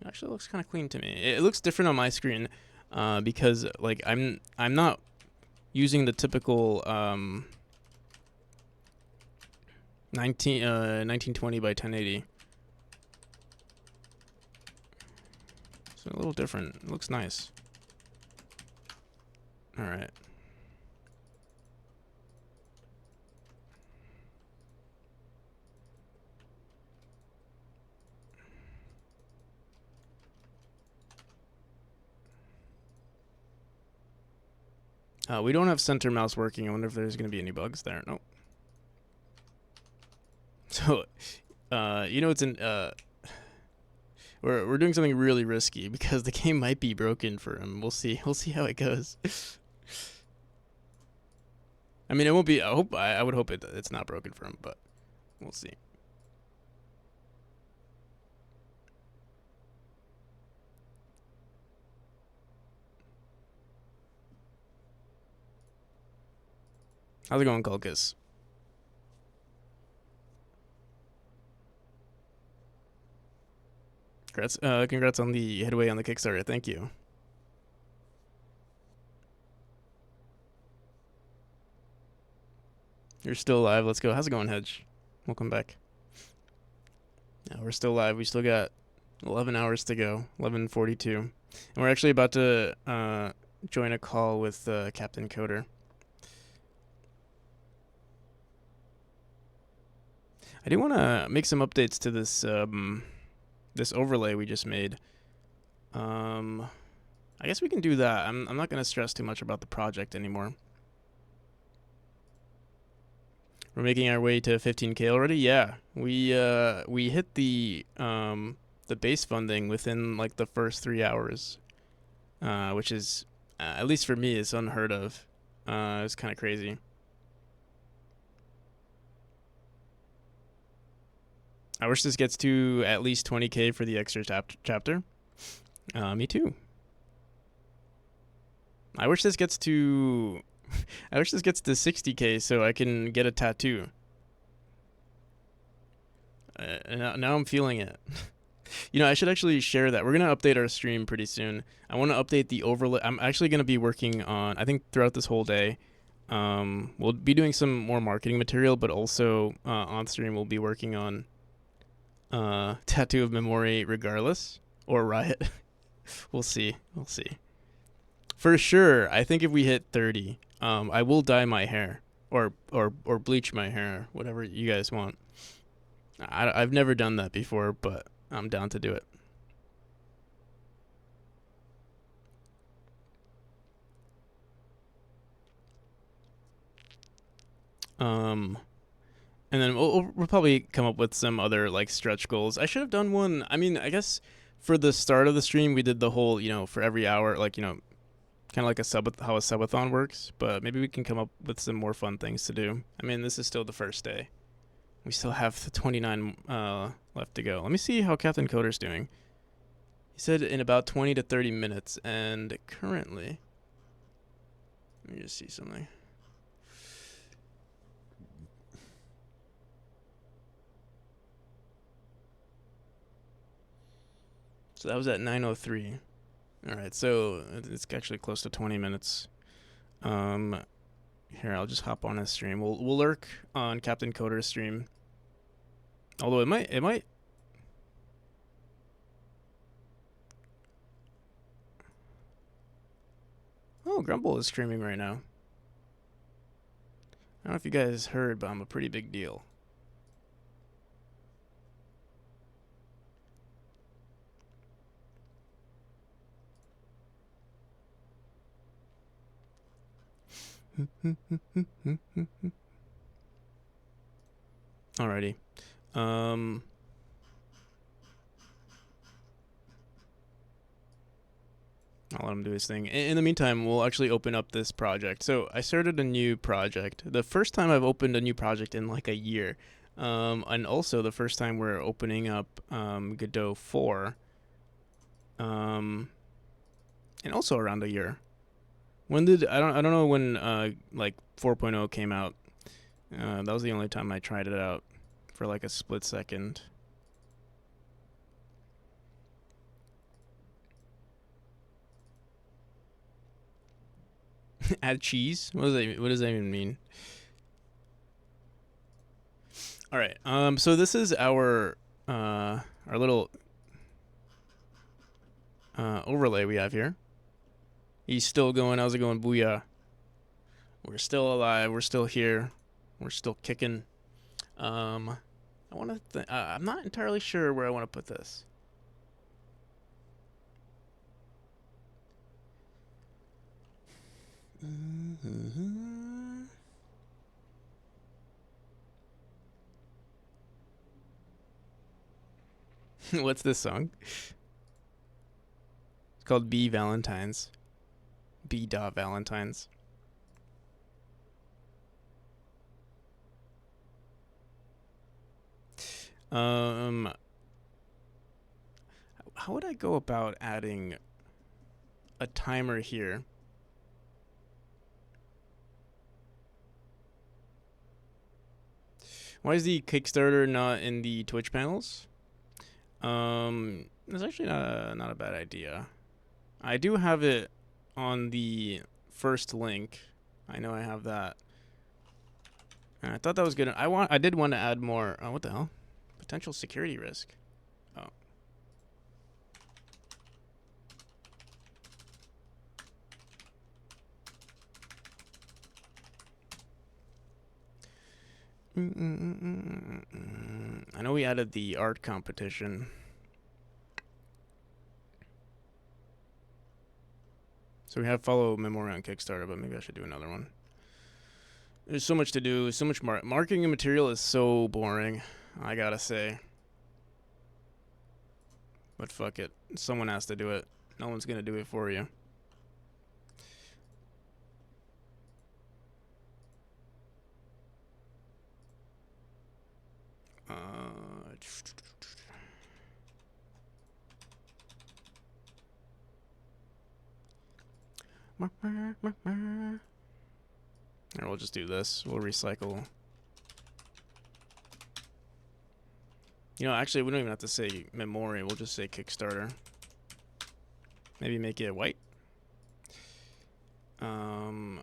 It actually looks kind of clean to me. It looks different on my screen because, like, I'm not using the typical 1920 by 1080. So a little different. It looks nice. All right. We don't have center mouse working. I wonder if there's going to be any bugs there. Nope. So, it's we're doing something really risky because the game might be broken for him. We'll see. We'll see how it goes. I mean, it won't be. I would hope it's not broken for him, but we'll see. How's it going, Kulkus? Congrats on the headway on the Kickstarter. Thank you. You're still alive. Let's go. How's it going, Hedge? Welcome back. Yeah, we're still live. We still got 11 hours to go. 11:42, and we're actually about to join a call with Captain Coder. I do want to make some updates to this this overlay we just made. I guess we can do that. I'm not going to stress too much about the project anymore. We're making our way to 15K already. Yeah, we hit the base funding within like the first 3 hours, which is at least for me is unheard of. It's kind of crazy. I wish this gets to at least 20K for the extra chapter. Me too. I wish this gets to 60K so I can get a tattoo. Now I'm feeling it. I should actually share that. We're going to update our stream pretty soon. I want to update the overlay. I'm actually going to be working on, I think throughout this whole day, we'll be doing some more marketing material, but also on stream we'll be working on Tattoo of Memory regardless, or Riot. We'll see. For sure, I think if we hit 30, I will dye my hair or bleach my hair, whatever you guys want. I've never done that before, but I'm down to do it. And then we'll probably come up with some other like stretch goals. I should have done one. I mean, I guess for the start of the stream, we did the whole, for every hour, like, kind of like how a subathon works. But maybe we can come up with some more fun things to do. I mean, this is still the first day. We still have 29 left to go. Let me see how Captain Coder's doing. He said in about 20 to 30 minutes, and currently, let me just see something. So that was at 9:03. All right, so it's actually close to 20 minutes. Here, I'll just hop on his stream. We'll lurk on Captain Coder's stream. Although it might. Oh, Grumble is streaming right now. I don't know if you guys heard, but I'm a pretty big deal. Alrighty. I'll let him do his thing. In the meantime, we'll actually open up this project. So I started a new project. The first time I've opened a new project in like a year. And also the first time we're opening up Godot 4. And also around a year. When did I don't know when like 4.0 came out. That was the only time I tried it out for like a split second. Add cheese? What does that even mean? All right. So this is our little overlay we have here. He's still going. How's it going? Booyah. We're still alive. We're still here. We're still kicking. I want to. I'm not entirely sure where I want to put this. What's this song? It's called B Valentines. B. Valentines. How would I go about adding a timer here? Why is the Kickstarter not in the Twitch panels? It's actually not a bad idea. I do have it on the first link. I know I have that. And I thought that was good. I did want to add more. Oh, what the hell? Potential security risk. Oh. I know we added the art competition. So we have follow Memory on Kickstarter, but maybe I should do another one. There's so much to do, so much marketing and material is so boring, I gotta say. But fuck it, someone has to do it. No one's gonna do it for you. Or we'll just do this. We'll recycle. You know, actually, we don't even have to say memory. We'll just say Kickstarter. Maybe make it white. And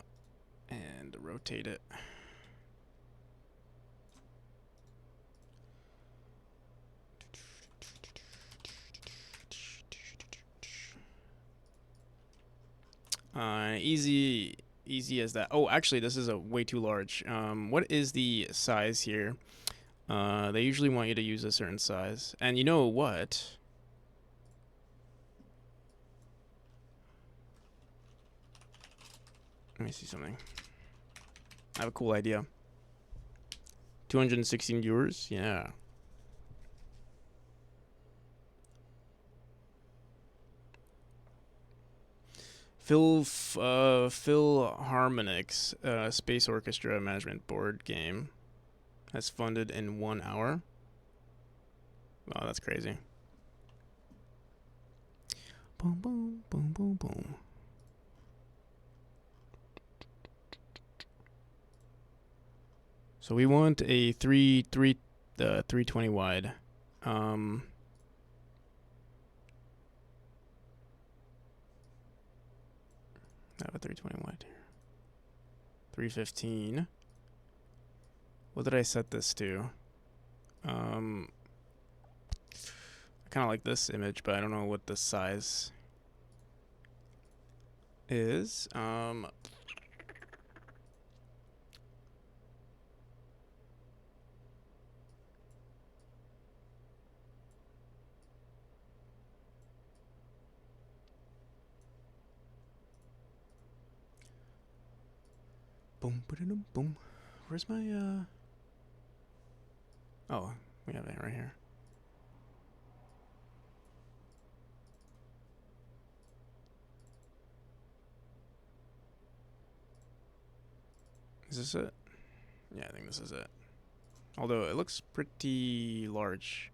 rotate it. Easy as that. Oh, actually, this is a way too large. What is the size here? They usually want you to use a certain size. And you know what? Let me see something. I have a cool idea. 216 viewers? Yeah. Philharmonic's Space Orchestra Management Board game has funded in 1 hour. Wow, that's crazy. Boom, boom, boom, boom, boom. So we want a 320 wide. I have a 320 wide here. 315. What did I set this to? I kind of like this image, but I don't know what the size is. Boom, boom, boom. Where's my Oh, we have it right here. Is this it? Yeah, I think this is it. Although it looks pretty large.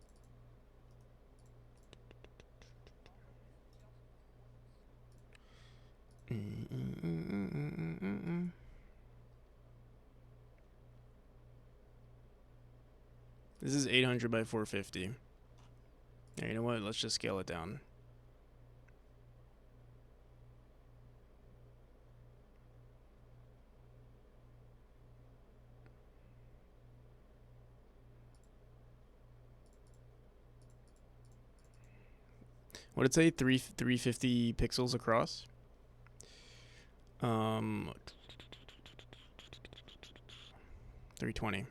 This is 800 by 450. Yeah, you know what? Let's just scale it down. What did it say? 350 pixels across? 320.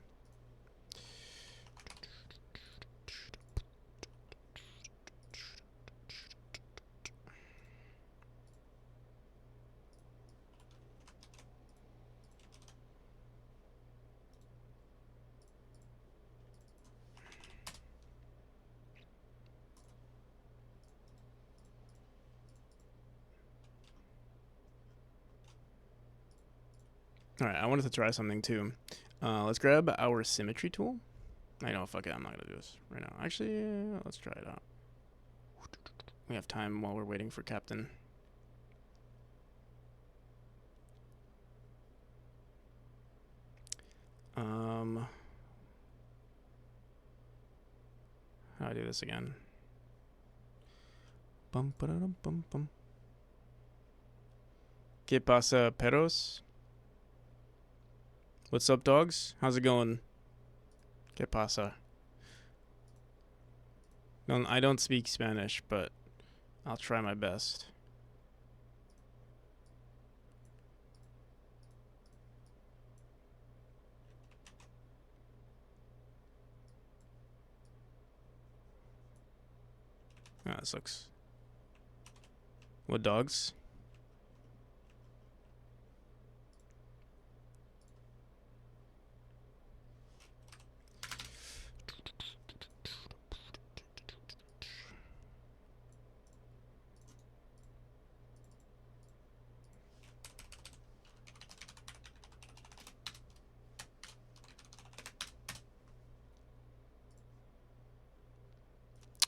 All right, I wanted to try something too. Let's grab our symmetry tool. I know, fuck it, I'm not gonna do this right now. Actually, let's try it out. We have time while we're waiting for Captain. How do I do this again? Bum ba dum bum bum. ¿Qué pasa, perros? What's up, dogs? How's it going? ¿Qué pasa? No, I don't speak Spanish, but I'll try my best. Ah, this looks... What dogs?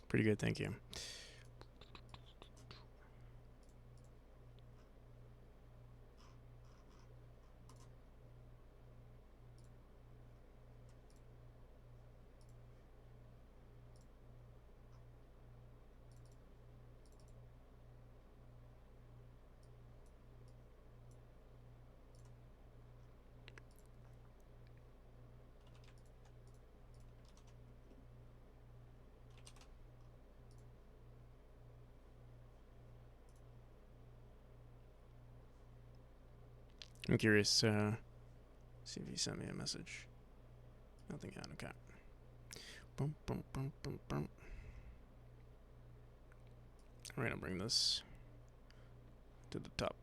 Pretty good, thank you. I'm curious, see if he sent me a message. Nothing yet, okay. Bum, bum, bum, bum, bum. We're gonna bring this to the top.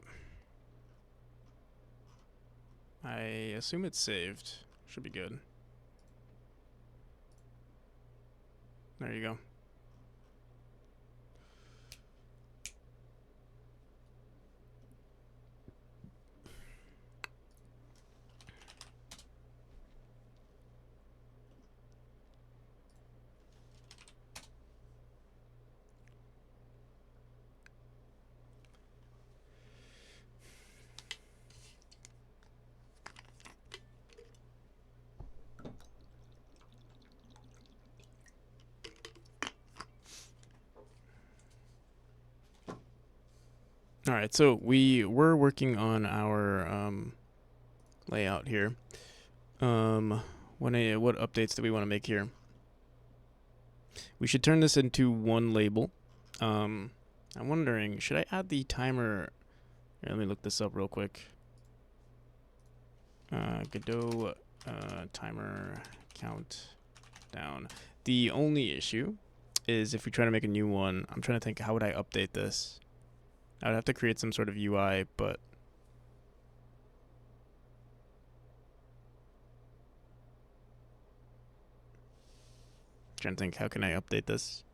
I assume it's saved. Should be good. There you go. All right, so we were working on our layout here. What updates do we want to make here? We should turn this into one label. I'm wondering, should I add the timer? Here, let me look this up real quick. Godot timer countdown. The only issue is if we try to make a new one, I'm trying to think, how would I update this? I would have to create some sort of UI, but I'm trying to think, how can I update this?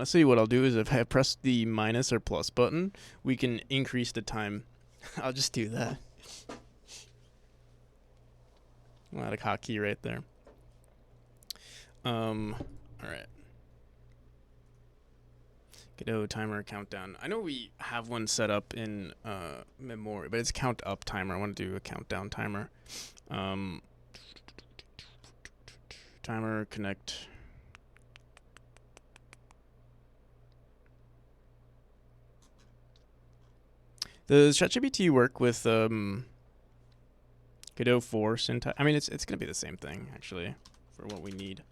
See, what I'll do is if I press the minus or plus button, we can increase the time. I'll just do that. Add a hotkey right there. All right. Godot timer countdown. I know we have one set up in memory, but it's count up timer. I want to do a countdown timer. Timer connect. Does ChatGPT work with Godot 4 syntax? I mean, it's gonna be the same thing actually for what we need.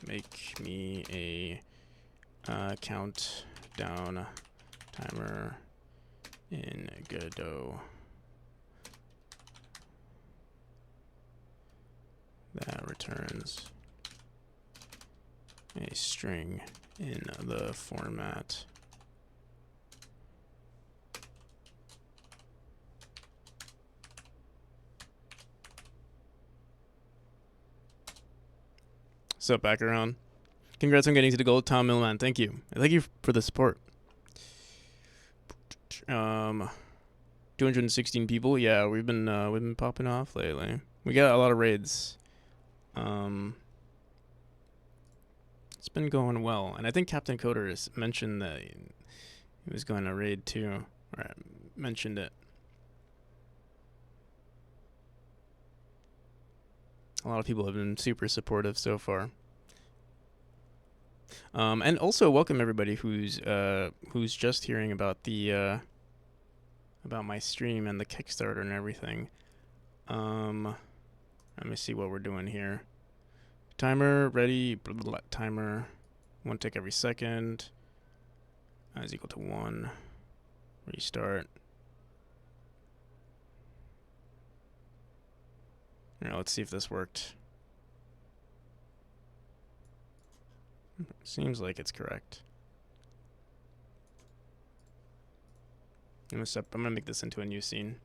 Make me a countdown timer in Godot that returns a string in the format What's up, back around? Congrats on getting to the gold, Tom Millman. Thank you. Thank you for the support. 216 people. Yeah, we've been popping off lately. We got a lot of raids. It's been going well, and I think Captain Coder has mentioned that he was going to raid too. Or mentioned it. A lot of people have been super supportive so far. And also welcome everybody who's just hearing about the about my stream and the Kickstarter and everything. Let me see what we're doing here. Timer ready. Blah, blah, blah, timer. 1 tick every second. Is equal to 1. Restart. Now let's see if this worked. Seems like it's correct. I'm gonna make this into a new scene.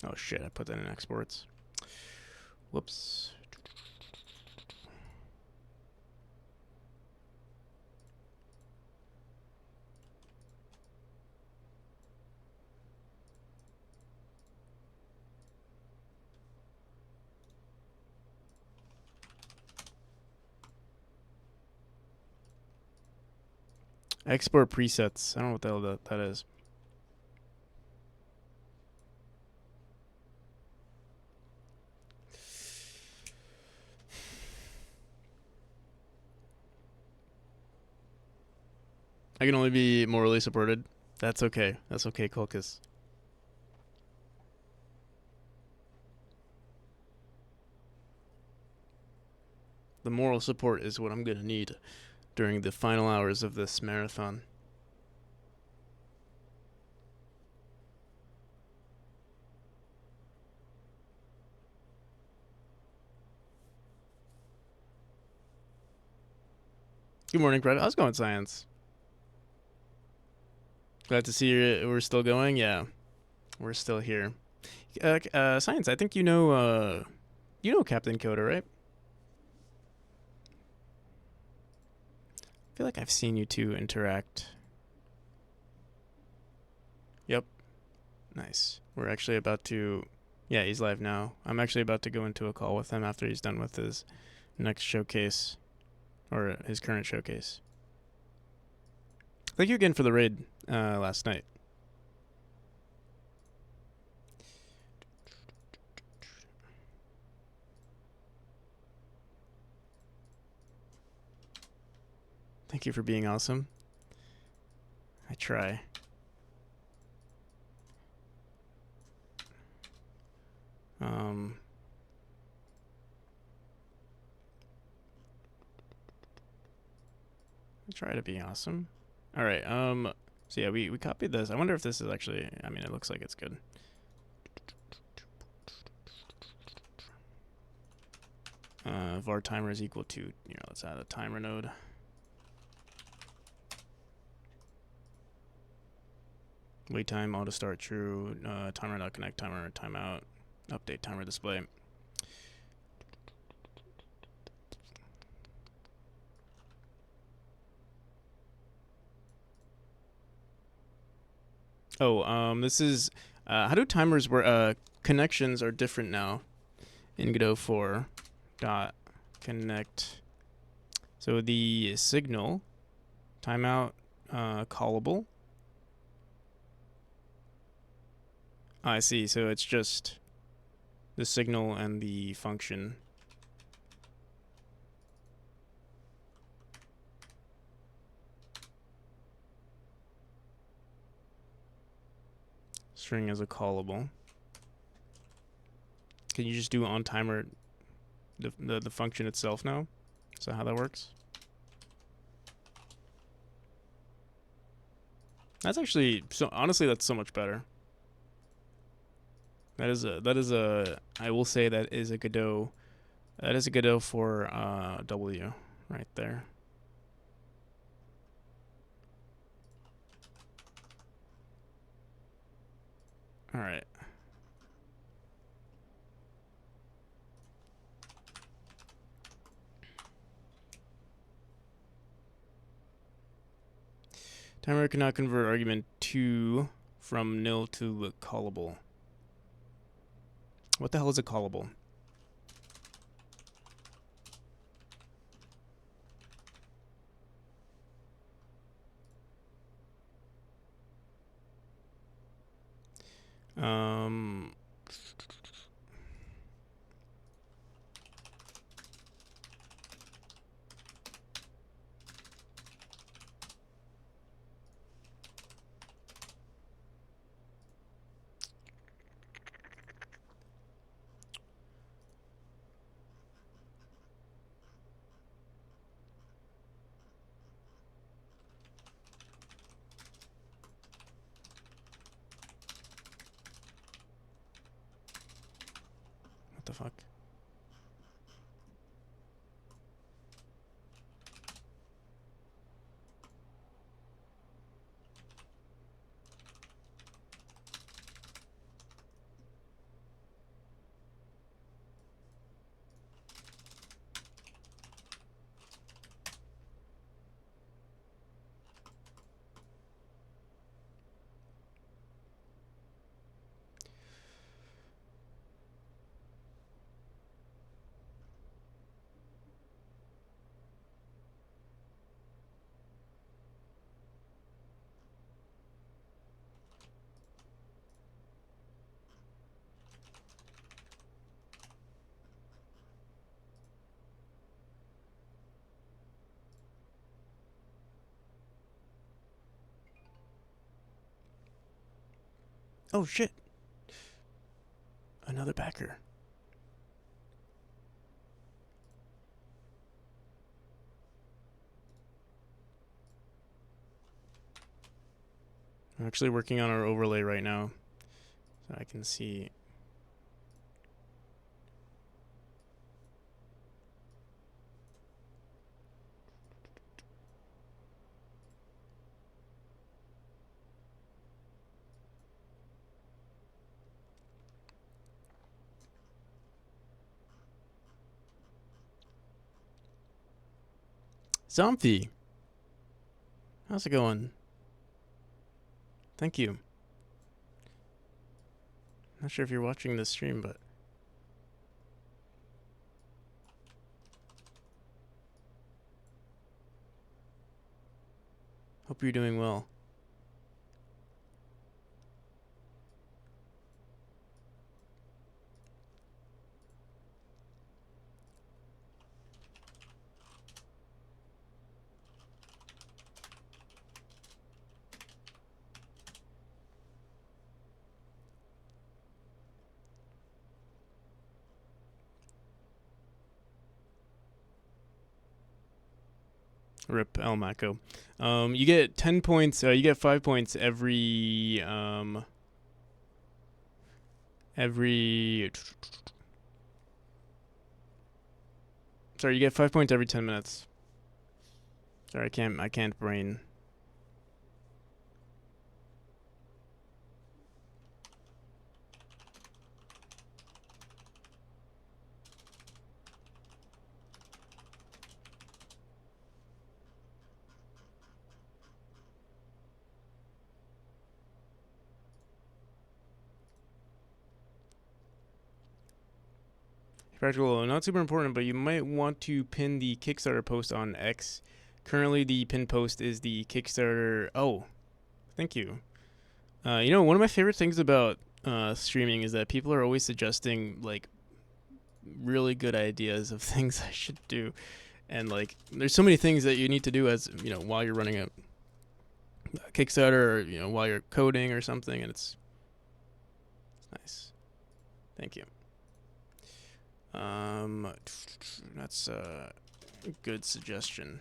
Oh shit, I put that in exports. Whoops. Export presets. I don't know what the hell that is. I can only be morally supported. That's okay. That's okay, Kulkus. The moral support is what I'm gonna need during the final hours of this marathon. Good morning, Brett. How's it going, Science? Glad to see we're still going. Yeah, we're still here. Science, I think you know Captain Coda, right? I feel like I've seen you two interact. Yep. Nice. We're actually about to... Yeah, he's live now. I'm actually about to go into a call with him after he's done with his next showcase. Or his current showcase. Thank you again for the raid last night. Thank you for being awesome. I try. I try to be awesome. All right. So yeah, we copied this. I wonder if this is actually... I mean, it looks like it's good. Var timer is equal to... let's add a timer node. Wait time, auto start true, timer not connect, timer timeout, update timer display. Oh, this is, how do timers work? Connections are different now in Godot 4 dot connect. So the signal, timeout, callable. I see, so it's just the signal and the function. String is a callable. Can you just do on timer the function itself now? Is that how that works? That's actually, so honestly, that's so much better. That is a I will say that is a Godot. That is a Godot for W right there. All right. Timer cannot convert argument 2 from nil to callable. What the hell is a callable? What the fuck? Oh shit. Another backer. I'm actually working on our overlay right now, so I can see. Zombie, how's it going? Thank you. Not sure if you're watching this stream, but hope you're doing well. Rip El Mako. You get 10 points. You get 5 points every. Sorry, you get 5 points every 10 minutes. Sorry, I can't brain. Practical, not super important, but you might want to pin the Kickstarter post on X. Currently, the pin post is the Kickstarter. Oh, thank you. You know, one of my favorite things about streaming is that people are always suggesting like really good ideas of things I should do, and like there's so many things that you need to do as you know while you're running a Kickstarter, or you know while you're coding or something, and it's nice. Thank you. That's a good suggestion.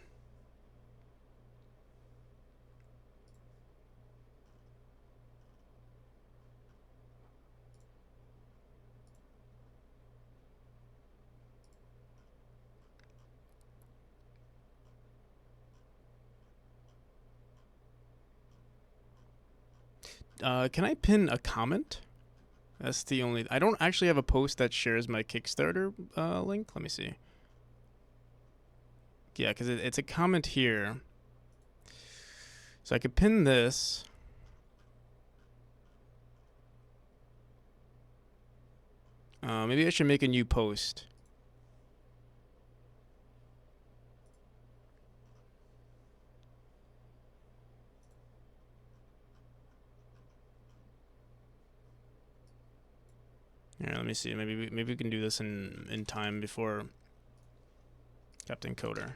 Can I pin a comment? That's the only. I don't actually have a post that shares my Kickstarter link. Let me see. Yeah, because it's a comment here. So I could pin this. Maybe I should make a new post. Here, let me see. Maybe we can do this in time before Captain Coder.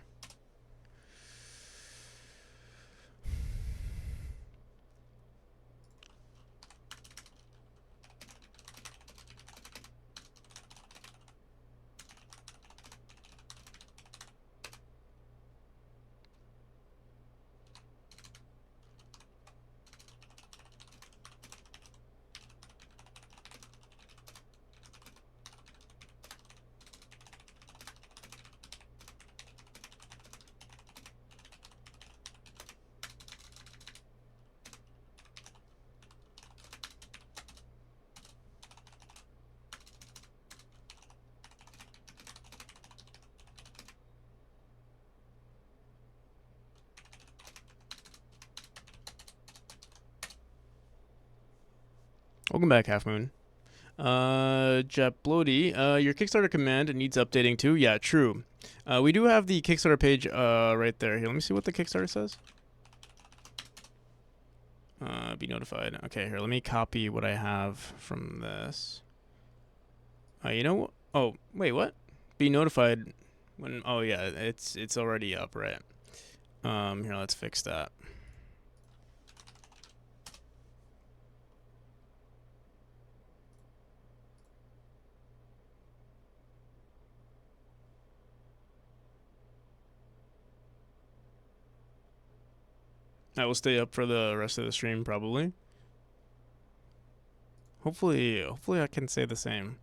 Welcome back, Half Moon. Japlodi, your Kickstarter command needs updating too. Yeah, true. We do have the Kickstarter page right there. Here, let me see what the Kickstarter says. Be notified. Okay, here, let me copy what I have from this. You know what? Oh, wait, what? Be notified when. Oh yeah, it's already up, right? Here, let's fix that. I will stay up for the rest of the stream probably. Hopefully I can say the same.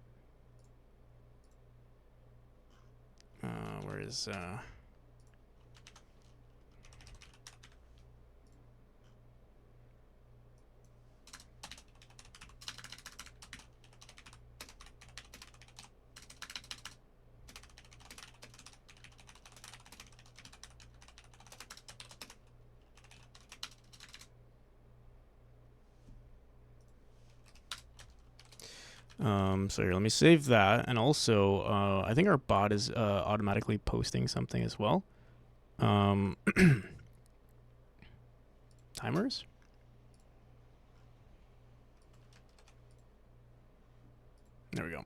Where is so here, let me save that, and also I think our bot is automatically posting something as well. Timers. There we go.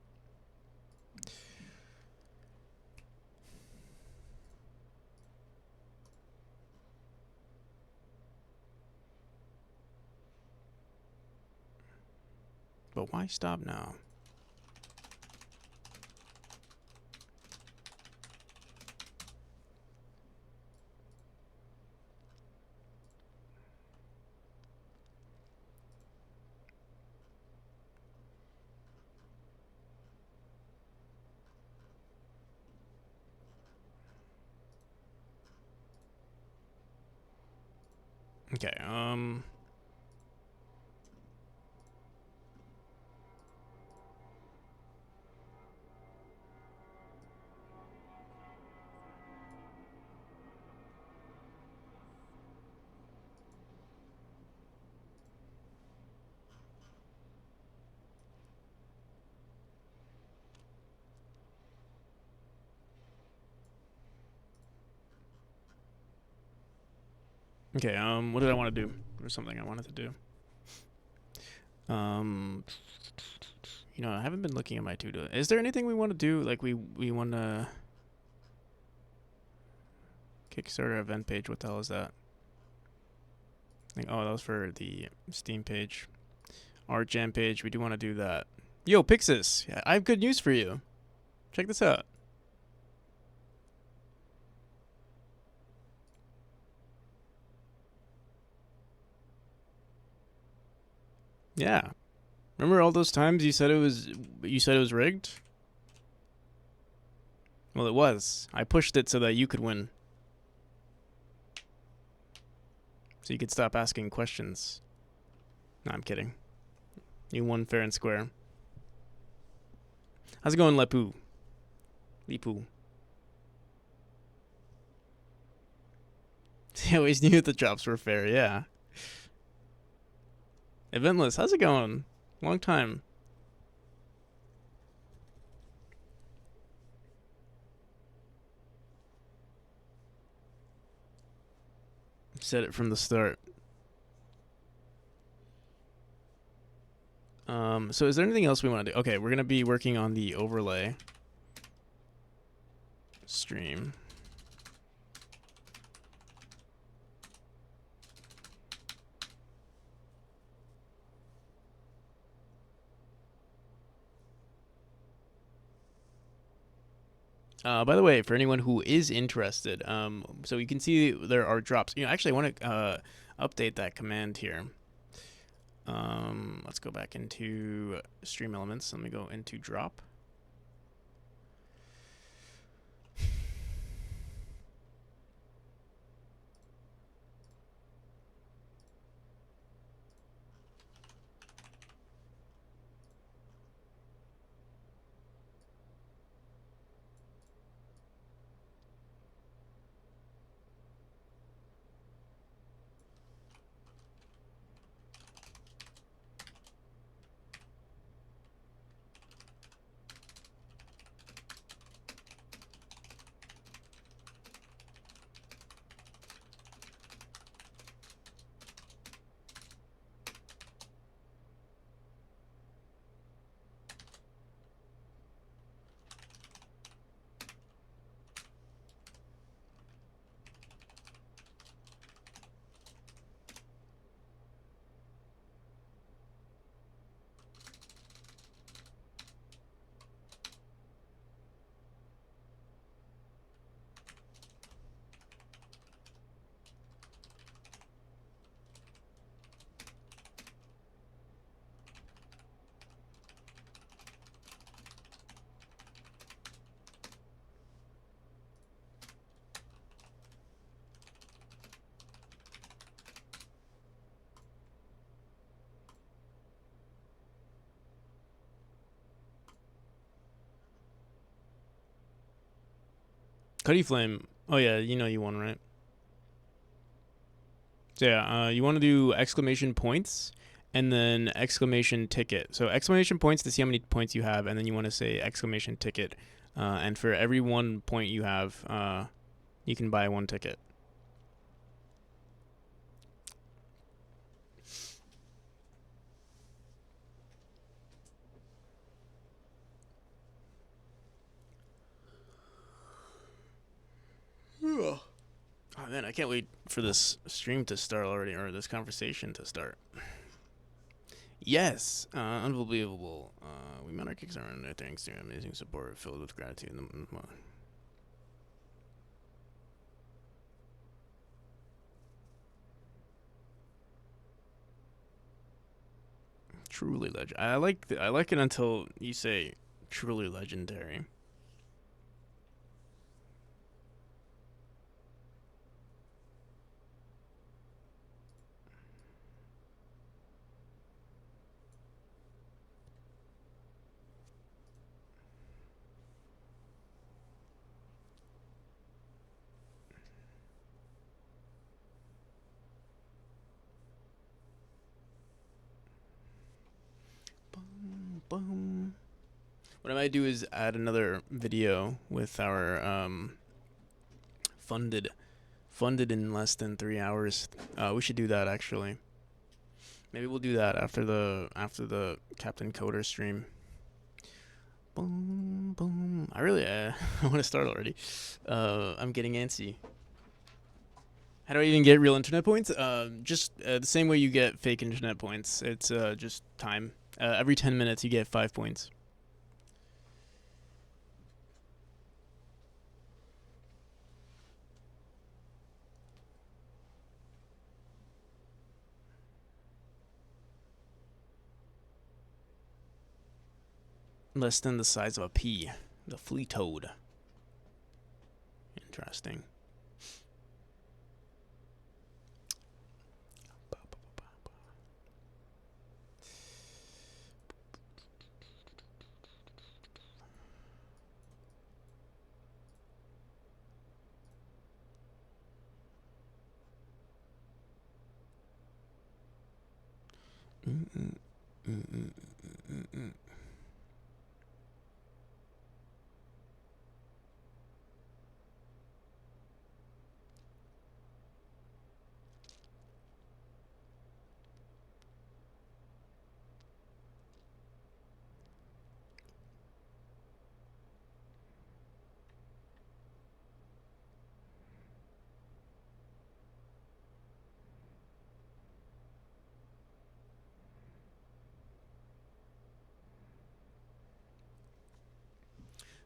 But why stop now? Okay, okay, what did I want to do? There was something I wanted to do. You know, I haven't been looking at my to-do. Is there anything we want to do? Like we want to Kickstarter event page. What the hell is that? Oh, that was for the Steam page. Art Jam page. We do want to do that. Yo, Pixis, I have good news for you. Check this out. Yeah. Remember all those times you said it was rigged? Well, it was. I pushed it so that you could win. So you could stop asking questions. No, I'm kidding. You won fair and square. How's it going, Lepu? Lepu. He always knew the drops were fair, yeah. Eventless, how's it going? Long time. Said it from the start. So is there anything else we want to do? Okay, we're gonna be working on the overlay stream. By the way, for anyone who is interested, so you can see there are drops. Actually, I want to update that command here. Let's go back into stream elements. Let me go into drop. Cuddy Flame. Oh yeah, you won, right? So yeah, you want to do exclamation points and then exclamation ticket. So exclamation points to see how many points you have, and then you want to say exclamation ticket. And for every 1 point you have, you can buy 1 ticket. Oh man, I can't wait for this stream to start already, or this conversation to start. Yes, unbelievable. We met our Kickstarter and thanks to amazing support, filled with gratitude. Truly legend. I like it until you say truly legendary. Boom. What I might do is add another video with our funded in less than 3 hours. We should do that actually. Maybe we'll do that after the Captain Coder stream. Boom, boom. I really I want to start already. I'm getting antsy. How do I even get real internet points? Just the same way you get fake internet points. It's just time. Every 10 minutes you get 5 points. Less than the size of a pea. The flea toad. Interesting.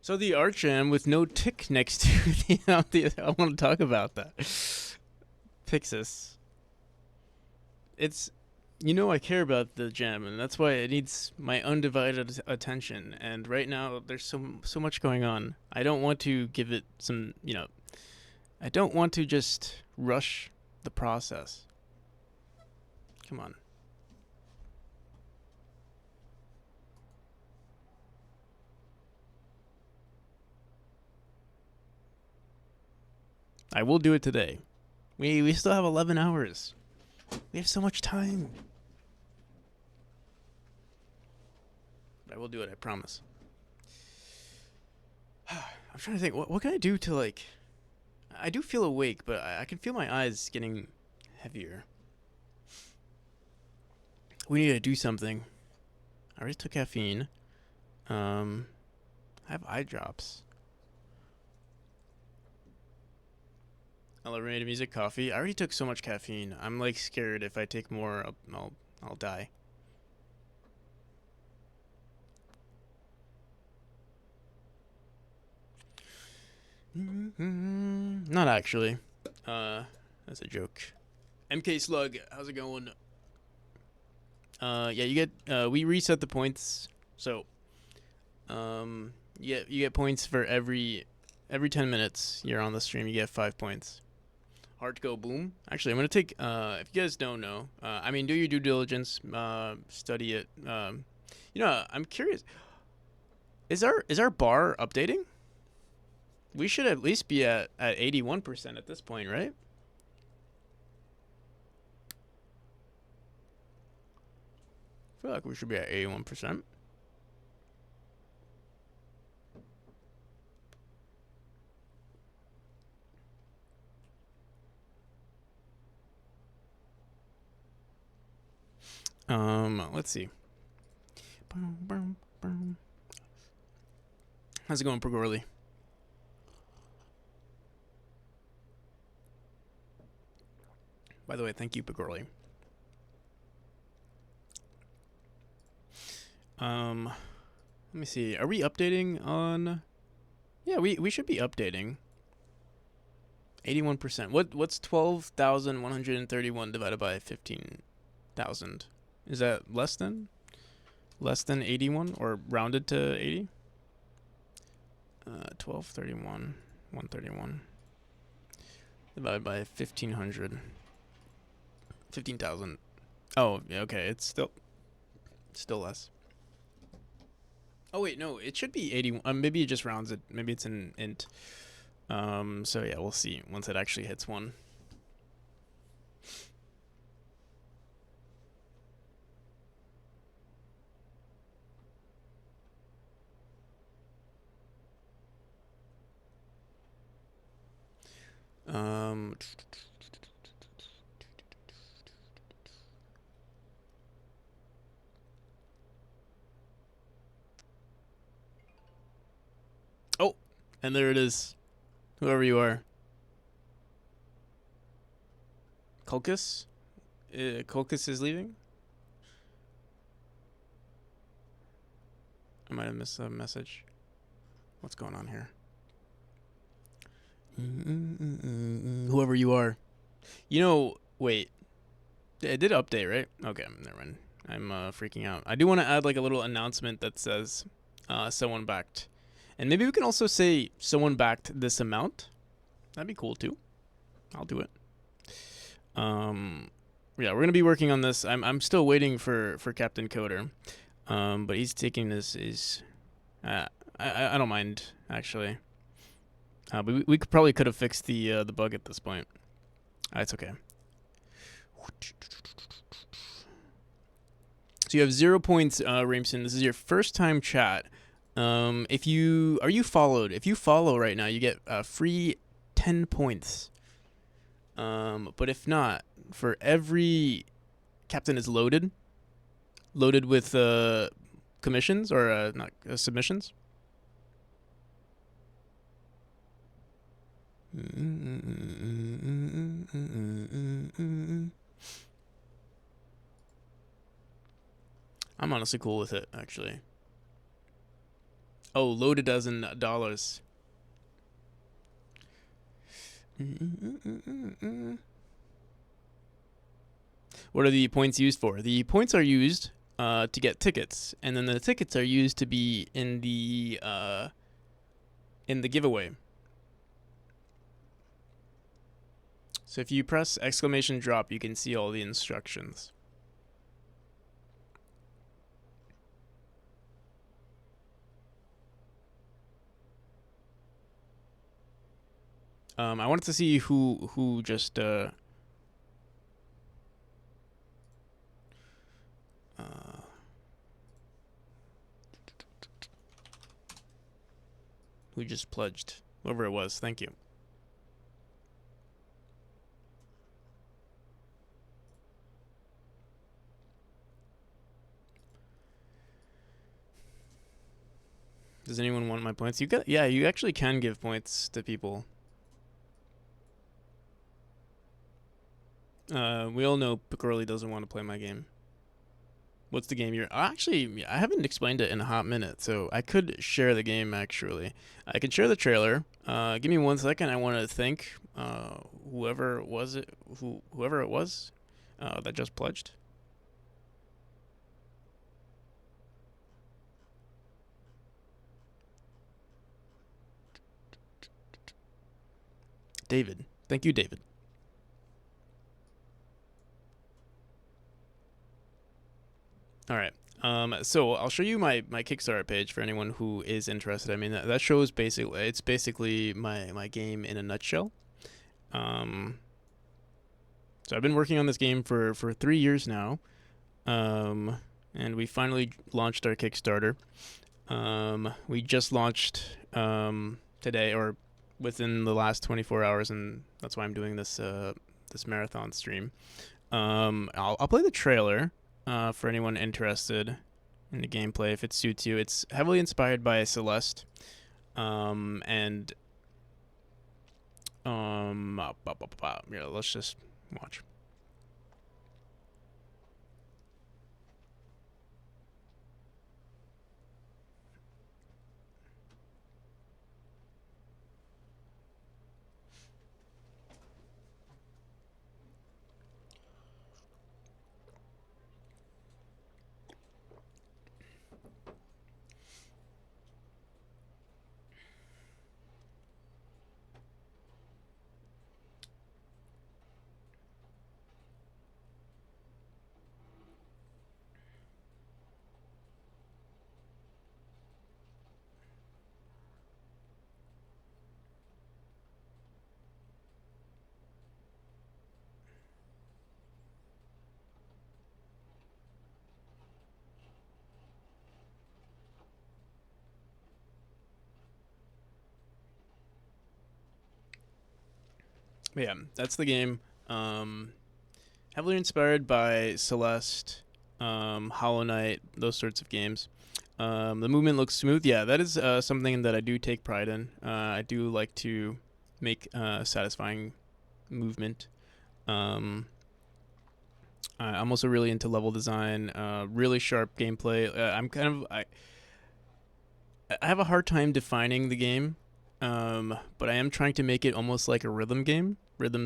So the art jam with no tick next to I want to talk about that. Pixis. It's, I care about the jam, and that's why it needs my undivided attention. And right now, there's so much going on. I don't want to give it some, I don't want to just rush the process. Come on. I will do it today. We still have 11 hours. We have so much time. But I will do it, I promise. I'm trying to think, what can I do to, like... I do feel awake, but I can feel my eyes getting heavier. We need to do something. I already took caffeine. I have eye drops. Elevated music, coffee. I already took so much caffeine. I'm like scared if I take more, I'll die. Not actually. That's a joke. MK Slug, how's it going? Yeah, you get. We reset the points, so. You get points for every 10 minutes you're on the stream. You get 5 points. Hard to go boom. Actually, I'm gonna take. If you guys don't know, do your due diligence. Study it. I'm curious. Is our bar updating? We should at least be at 81% at this point, right? I feel like we should be at 81%. Let's see. How's it going, Pregorley? By the way, thank you, Pegorley. Let me see. Are we updating on? Yeah, we should be updating. 81%. What's 12,131 divided by 15,000? Is that less than 81 or rounded to 80? 1231 131 divided by 1,500. 15,000. Oh, yeah, okay. It's still less. Oh wait, no, it should be 81. Maybe it just rounds it. Maybe it's an int. So yeah, we'll see once it actually hits 1. Oh, and there it is. Whoever you are. Kulkus? Kulkus is leaving? I might have missed a message. What's going on here? Whoever you are. Wait. It did update, right? Okay, never mind. I'm freaking out. I do want to add like a little announcement that says someone backed. And maybe we can also say someone backed this amount. That'd be cool too. I'll do it. Yeah, we're gonna be working on this. I'm still waiting for Captain Coder, but he's taking his. I don't mind actually. But we could have fixed the bug at this point. It's okay. So you have 0 points, Rameson. This is your first time chat. If you followed? If you follow right now, you get free 10 points. But if not, for every captain is loaded with commissions or not submissions. I'm honestly cool with it, actually. Oh, loaded as in dollars. What are the points used for? The points are used to get tickets, and then the tickets are used to be in the giveaway. So if you press exclamation drop, you can see all the instructions. I wanted to see who just who just pledged, whoever it was. Thank you. Does anyone want my points? You actually can give points to people. We all know Picroli doesn't want to play my game. What's the game you're... Actually, I haven't explained it in a hot minute, so I could share the game, actually. I can share the trailer. Give me 1 second. I want to thank whoever it was that just pledged. David. Thank you, David. All right. So I'll show you my Kickstarter page for anyone who is interested. I mean, that shows basically my game in a nutshell. So I've been working on this game for 3 years now. And we finally launched our Kickstarter. We just launched today, or within the last 24 hours, and that's why I'm doing this marathon stream. I'll play the trailer. For anyone interested in the gameplay, if it suits you. It's heavily inspired by Celeste, and yeah, let's just watch. But yeah, that's the game. Heavily inspired by Celeste, Hollow Knight, those sorts of games. The movement looks smooth. Yeah, that is something that I do take pride in. I do like to make satisfying movement. I'm also really into level design, really sharp gameplay. I have a hard time defining the game, but I am trying to make it almost like a rhythm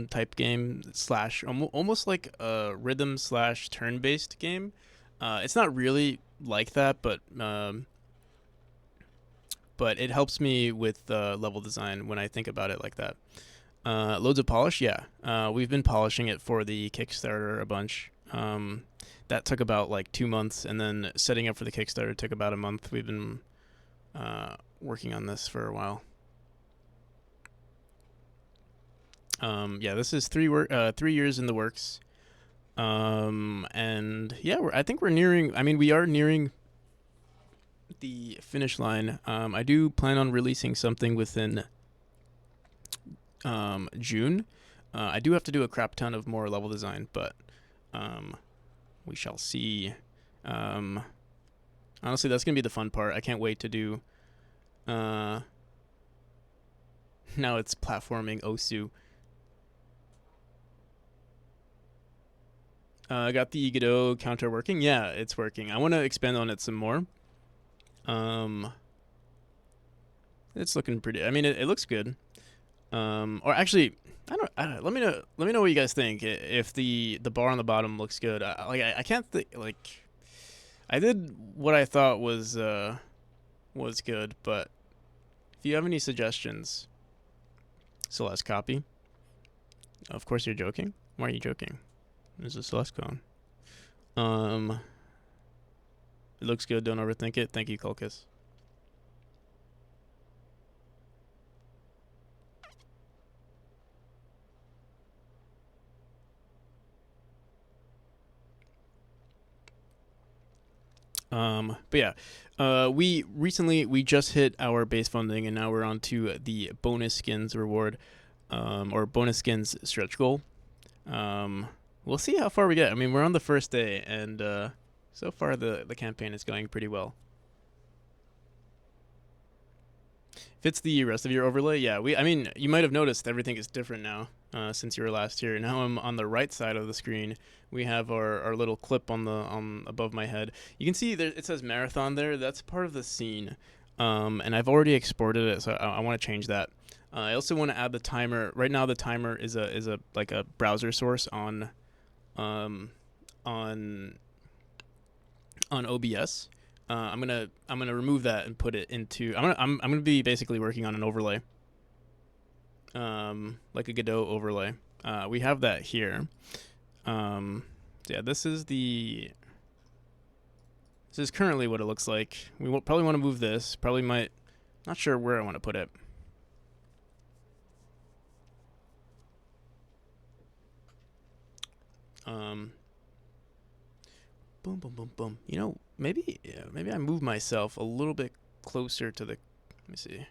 type game slash almost like a rhythm slash turn based game. It's not really like that, but but it helps me with level design when I think about it like that. Loads of polish, yeah. We've been polishing it for the Kickstarter a bunch. That took about like 2 months, and then setting up for the Kickstarter took about a month. We've been working on this for a while. Yeah, this is 3 years in the works. And yeah, I think we're nearing. I mean, we are nearing the finish line. I do plan on releasing something within June. I do have to do a crap ton of more level design, but we shall see. Honestly, that's gonna be the fun part. I can't wait to do. Now it's platforming Osu. I got the Godot counter working. Yeah, it's working. I want to expand on it some more. It's looking pretty. I mean, it looks good. Or actually, I don't. Let me know what you guys think. If the bar on the bottom looks good. I can't think like. I did what I thought was good, but if you have any suggestions, Celeste copy. Of course you're joking. Why are you joking? There's a Celeste cone. It looks good. Don't overthink it. Thank you, Kulkus. But yeah, we just hit our base funding, and now we're on to the bonus skins reward, or bonus skins stretch goal. We'll see how far we get. I mean, we're on the first day, and so far the campaign is going pretty well. Fits the rest of your overlay. Yeah, I mean, you might have noticed everything is different now since you were last here. Now I'm on the right side of the screen. We have our little clip on above my head. You can see there it says marathon there. That's part of the scene, and I've already exported it, so I want to change that. I also want to add the timer. Right now, the timer is a like a browser source on OBS. I'm gonna remove that and put it into. I'm gonna be basically working on an overlay, like a Godot overlay. We have that here. Yeah, this is currently what it looks like. We probably want to move this. Probably might. Not sure where I want to put it. Boom, boom, boom, boom. You know, maybe I move myself a little bit closer to the. Let me see.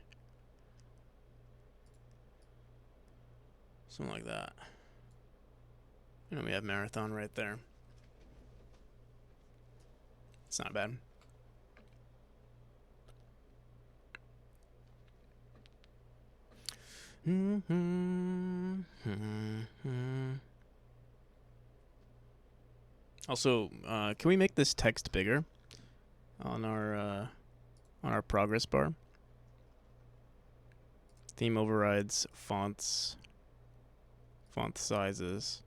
Something like that. You know, we have marathon right there. It's not bad. Also, can we make this text bigger on our progress bar? Theme overrides, fonts, font sizes.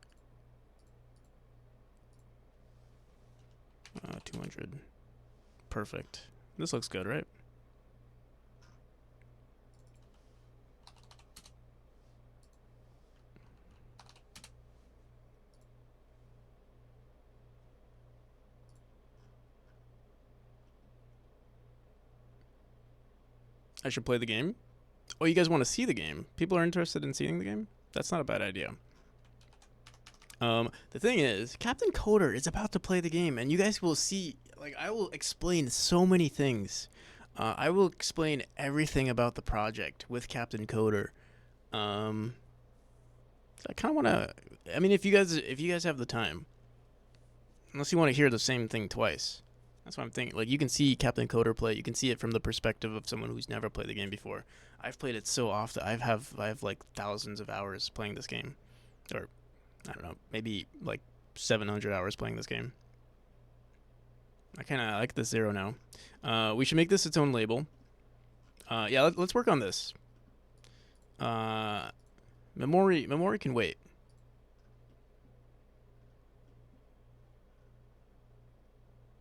200. Perfect. This looks good, right? I should play the game. Oh, you guys want to see the game? People are interested in seeing the game? That's not a bad idea. The thing is, Captain Coder is about to play the game, and you guys will see, like, I will explain so many things. I will explain everything about the project with Captain Coder. So I kind of want to, I mean, if you guys have the time, unless you want to hear the same thing twice. That's what I'm thinking. Like, you can see Captain Coder play. You can see it from the perspective of someone who's never played the game before. I've played it so often. I have like thousands of hours playing this game, or I don't know, maybe like 700 hours playing this game. I kind of like the Zero now. We should make this its own label. Yeah, let's work on this. Memory can wait. .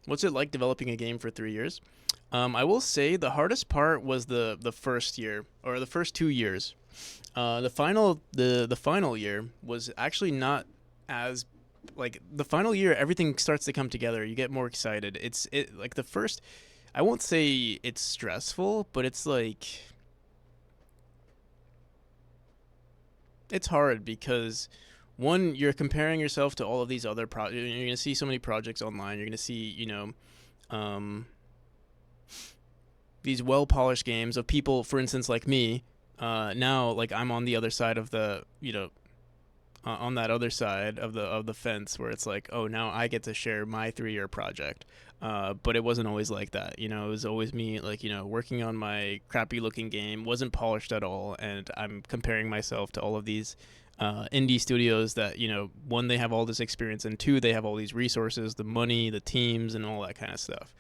What's it like developing a game for 3 years? I will say the hardest part was the first year or the first 2 years. The final year was actually not as like the final year. Everything starts to come together. You get more excited. It like the first. I won't say it's stressful, but it's like it's hard because one, you're comparing yourself to all of these other projects. You're gonna see so many projects online. You're gonna see, um, these well polished games of people, for instance, like me. Now, like I'm on the other side of the, on that other side of the fence where it's like, oh, now I get to share my 3 year project. But it wasn't always like that. It was always me, like, working on my crappy looking game, wasn't polished at all, and I'm comparing myself to all of these indie studios that, one, they have all this experience, and two, they have all these resources, the money, the teams, and all that kind of stuff.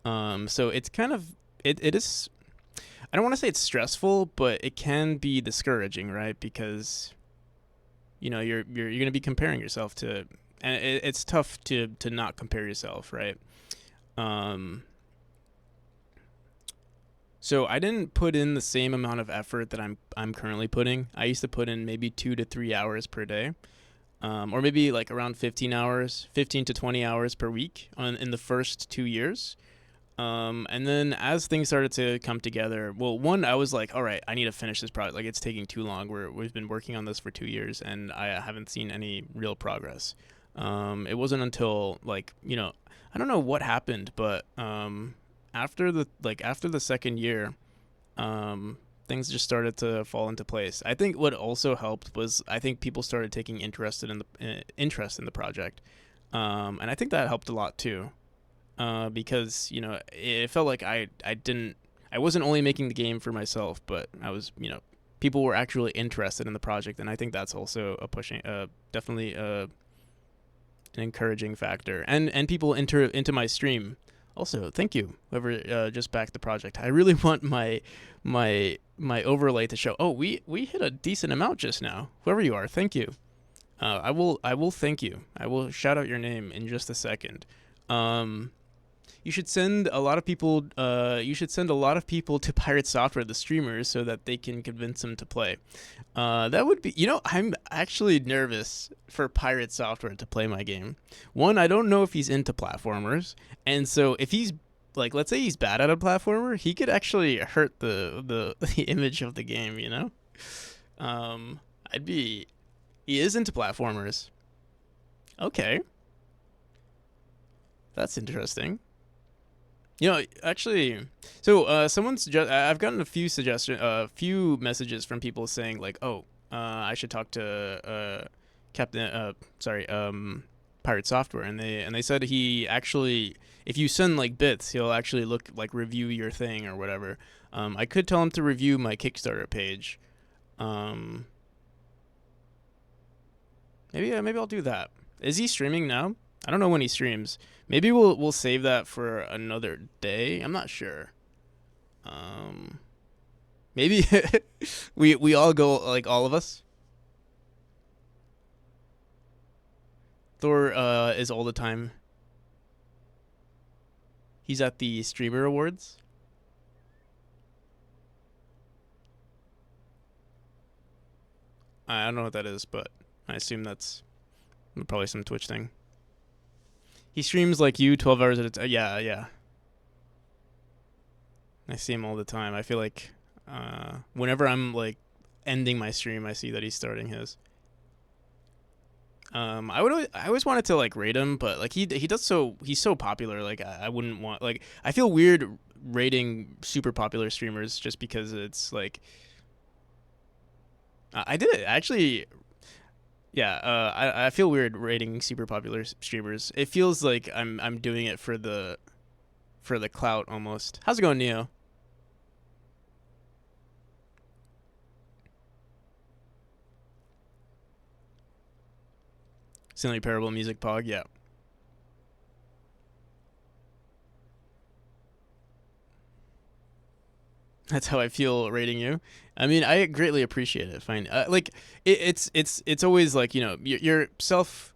So it's kind of it is. I don't want to say it's stressful, but it can be discouraging, right? Because you're gonna be comparing yourself to, and it's tough to not compare yourself, right? Um, so I didn't put in the same amount of effort that I'm currently putting. I used to put in maybe 2 to 3 hours per day, or maybe like around 15 hours, 15 to 20 hours per week in the first 2 years. And then as things started to come together, well, one, I was like, all right, I need to finish this project. Like, it's taking too long. We've been working on this for 2 years, and I haven't seen any real progress. It wasn't until like, I don't know what happened, but after the second year, things just started to fall into place. I think what also helped was I think people started taking interest in the project, and I think that helped a lot too. Because it felt like I wasn't only making the game for myself, but I was, people were actually interested in the project, and I think that's also a pushing, definitely an encouraging factor, and people enter into my stream. Also, thank you whoever just backed the project. I really want my overlay to show. Oh, we hit a decent amount just now. Whoever you are, thank you. I will thank you. I will shout out your name in just a second. You should send a lot of people. You should send a lot of people to Pirate Software, the streamers, so that they can convince them to play. That would be. I'm actually nervous for Pirate Software to play my game. One, I don't know if he's into platformers, and so if he's like, let's say he's bad at a platformer, he could actually hurt the the image of the game. I'd be. He is into platformers. Okay, that's interesting. Actually, so I've gotten a few messages from people saying like, oh, I should talk to Captain, Pirate Software, and they said he actually, if you send like bits, he'll actually review your thing or whatever. I could tell him to review my Kickstarter page. Maybe I'll do that. Is he streaming now? I don't know when he streams. Maybe we'll save that for another day. I'm not sure. Maybe we all go, like, all of us. Thor is all the time. He's at the streamer awards. I don't know what that is, but I assume that's probably some Twitch thing. He streams like you 12 hours at a time. Yeah. I see him all the time. I feel like whenever I'm like ending my stream, I see that he's starting his. I always wanted to like rate him, but like he's so popular. Like I wouldn't want, like, I feel weird rating super popular streamers just because it's like I did it actually. Yeah, I feel weird rating super popular streamers. It feels like I'm doing it for the clout almost. How's it going, Neo? Stanley Parable Music Pog, yeah. That's how I feel rating you. I mean, I greatly appreciate it. Fine, it's always like, your self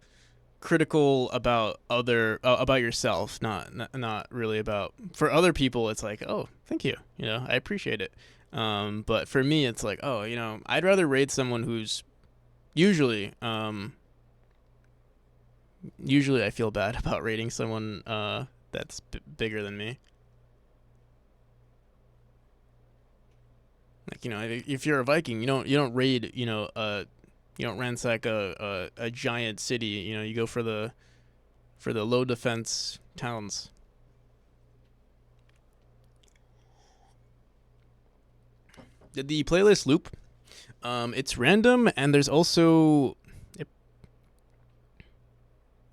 critical about about yourself, not really about for other people. It's like, oh, thank you, I appreciate it. But for me, it's like, oh, I'd rather rate someone who's usually usually I feel bad about rating someone that's bigger than me. Like, if you're a Viking, you don't raid, you don't ransack a giant city. You go for the low defense towns. Did the playlist loop? It's random, and there's also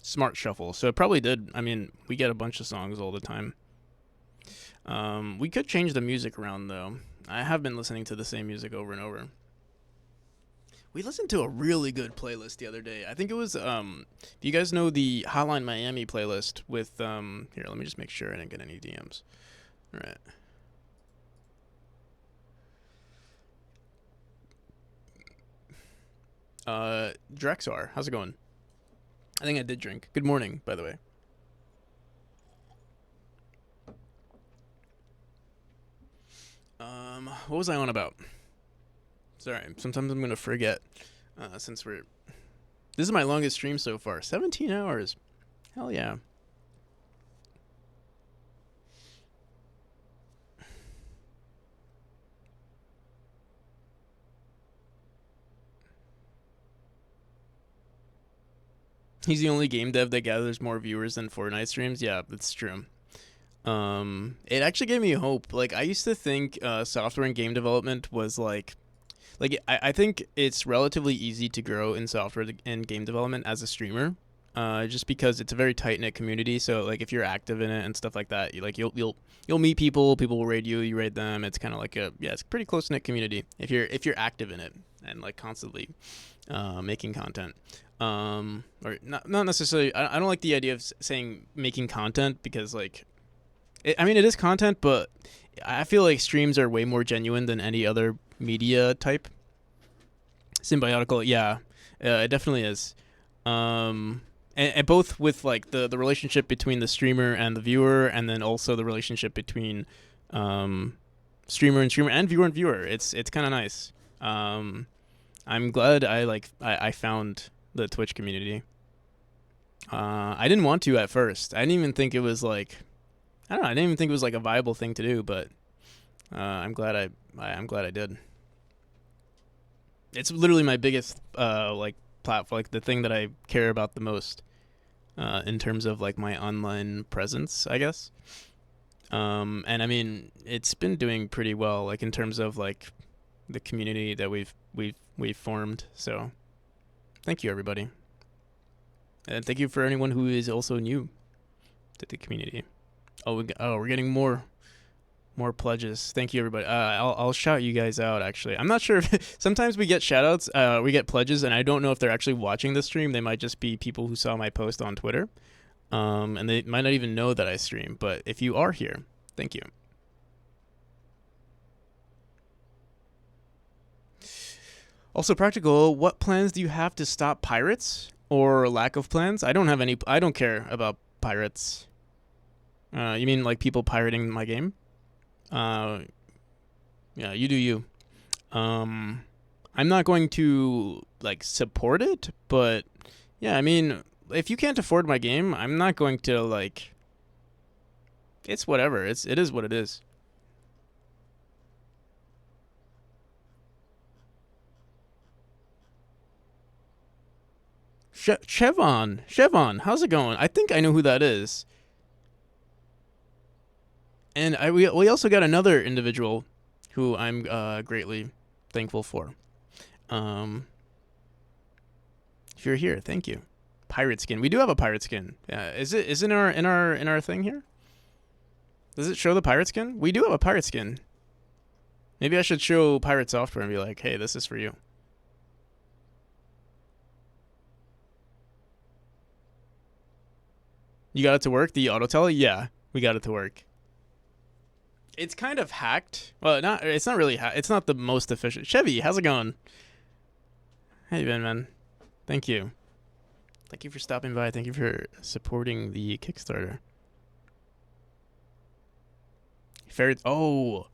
smart shuffle, so it probably did. I mean, we get a bunch of songs all the time. We could change the music around, though. I have been listening to the same music over and over. We listened to a really good playlist the other day. I think it was, do you guys know the Hotline Miami playlist with, here, let me just make sure I didn't get any DMs. All right. Drexar, how's it going? I think I did drink. Good morning, by the way. What was I on about? Sorry, sometimes I'm going to forget, since this is my longest stream so far. 17 hours. Hell yeah. He's the only game dev that gathers more viewers than Fortnite streams. Yeah, that's true. It actually gave me hope. Like, I used to think software and game development was like I think it's relatively easy to grow in software and game development as a streamer, just because it's a very tight knit community. So like if you're active in it and stuff like that, you'll meet people. People will raid you. You raid them. It's kind of like it's a pretty close knit community if you're active in it and like constantly making content. Or not necessarily. I don't like the idea of saying making content because like, I mean it is content, but I feel like streams are way more genuine than any other media type. Symbiotical, yeah, it definitely is. And both with like the relationship between the streamer and the viewer, and then also the relationship between streamer and viewer. It's kind of nice. I'm glad I found the Twitch community. I didn't want to at first. I didn't even think it was like, I don't know. I didn't even think it was like a viable thing to do, but I'm glad I did. It's literally my biggest like platform, like the thing that I care about the most in terms of like my online presence, I guess. And I mean, it's been doing pretty well, like in terms of like the community that we've formed. So, thank you everybody, and thank you for anyone who is also new to the community. We're getting more pledges. Thank you everybody. I'll shout you guys out. Actually, I'm not sure if sometimes we get shout outs, we get pledges, and I don't know if they're actually watching the stream. They might just be people who saw my post on Twitter, and they might not even know that I stream. But if you are here, thank you. Also, Practical, what plans do you have to stop pirates or lack of plans? I don't have any. I don't care about pirates. You mean like people pirating my game? Yeah, you do you. I'm not going to like support it, but yeah, I mean, if you can't afford my game, I'm not going to like. It's whatever. It is what it is. Chevon, how's it going? I think I know who that is. And we also got another individual who I'm greatly thankful for. If you're here, thank you. Pirate skin. We do have a pirate skin. Yeah, is in our thing here? Does it show the pirate skin? We do have a pirate skin. Maybe I should show pirate software and be like, hey, this is for you. You got it to work? The auto tele? Yeah, we got it to work. It's kind of hacked. Well, it's not really hacked. It's not the most efficient. Chevy, how's it going? How you been, man? Thank you. Thank you for stopping by. Thank you for supporting the Kickstarter. Ferrets. Oh,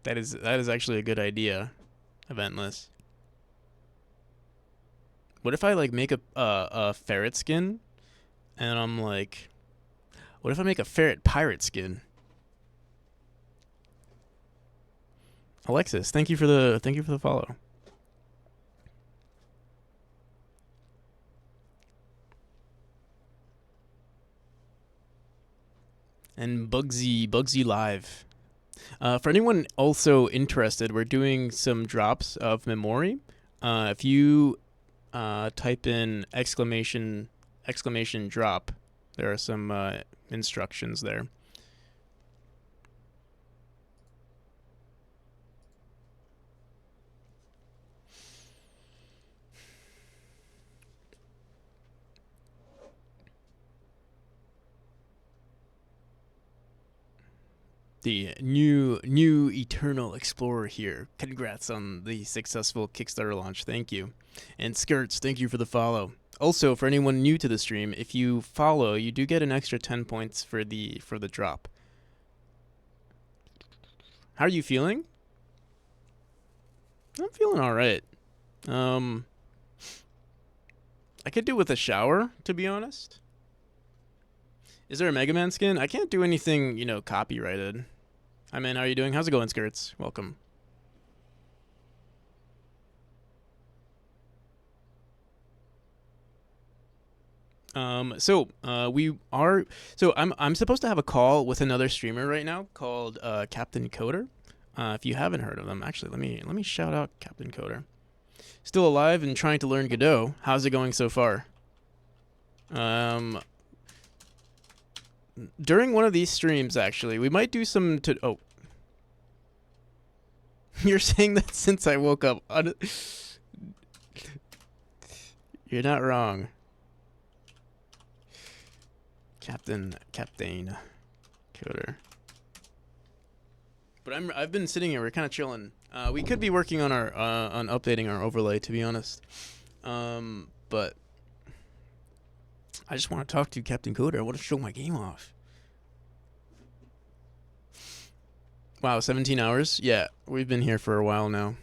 that is actually a good idea. Eventless. What if I like make a ferret skin, and I'm like, what if I make a ferret pirate skin? Alexis, thank you for the follow. And Bugsy Live. For anyone also interested, we're doing some drops of memory. If you type in exclamation drop, there are some instructions there. The new Eternal Explorer here. Congrats on the successful Kickstarter launch. Thank you. And Skirts, thank you for the follow. Also, for anyone new to the stream, if you follow, you do get an extra 10 points for the drop. How are you feeling? I'm feeling all right. I could do with a shower, to be honest. Is there a Mega Man skin? I can't do anything, copyrighted. Hi, man. How are you doing? How's it going, Skirts? Welcome. I'm supposed to have a call with another streamer right now called Captain Coder. If you haven't heard of them, actually, let me shout out Captain Coder. Still alive and trying to learn Godot. How's it going so far? During one of these streams, actually, we might do some. Oh, you're saying that since I woke up. You're not wrong. Captain Coder. But I've been sitting here. We're kind of chilling. We could be working on our on updating our overlay, to be honest. But I just want to talk to Captain Coder. I want to show my game off. Wow, 17 hours? Yeah, we've been here for a while now.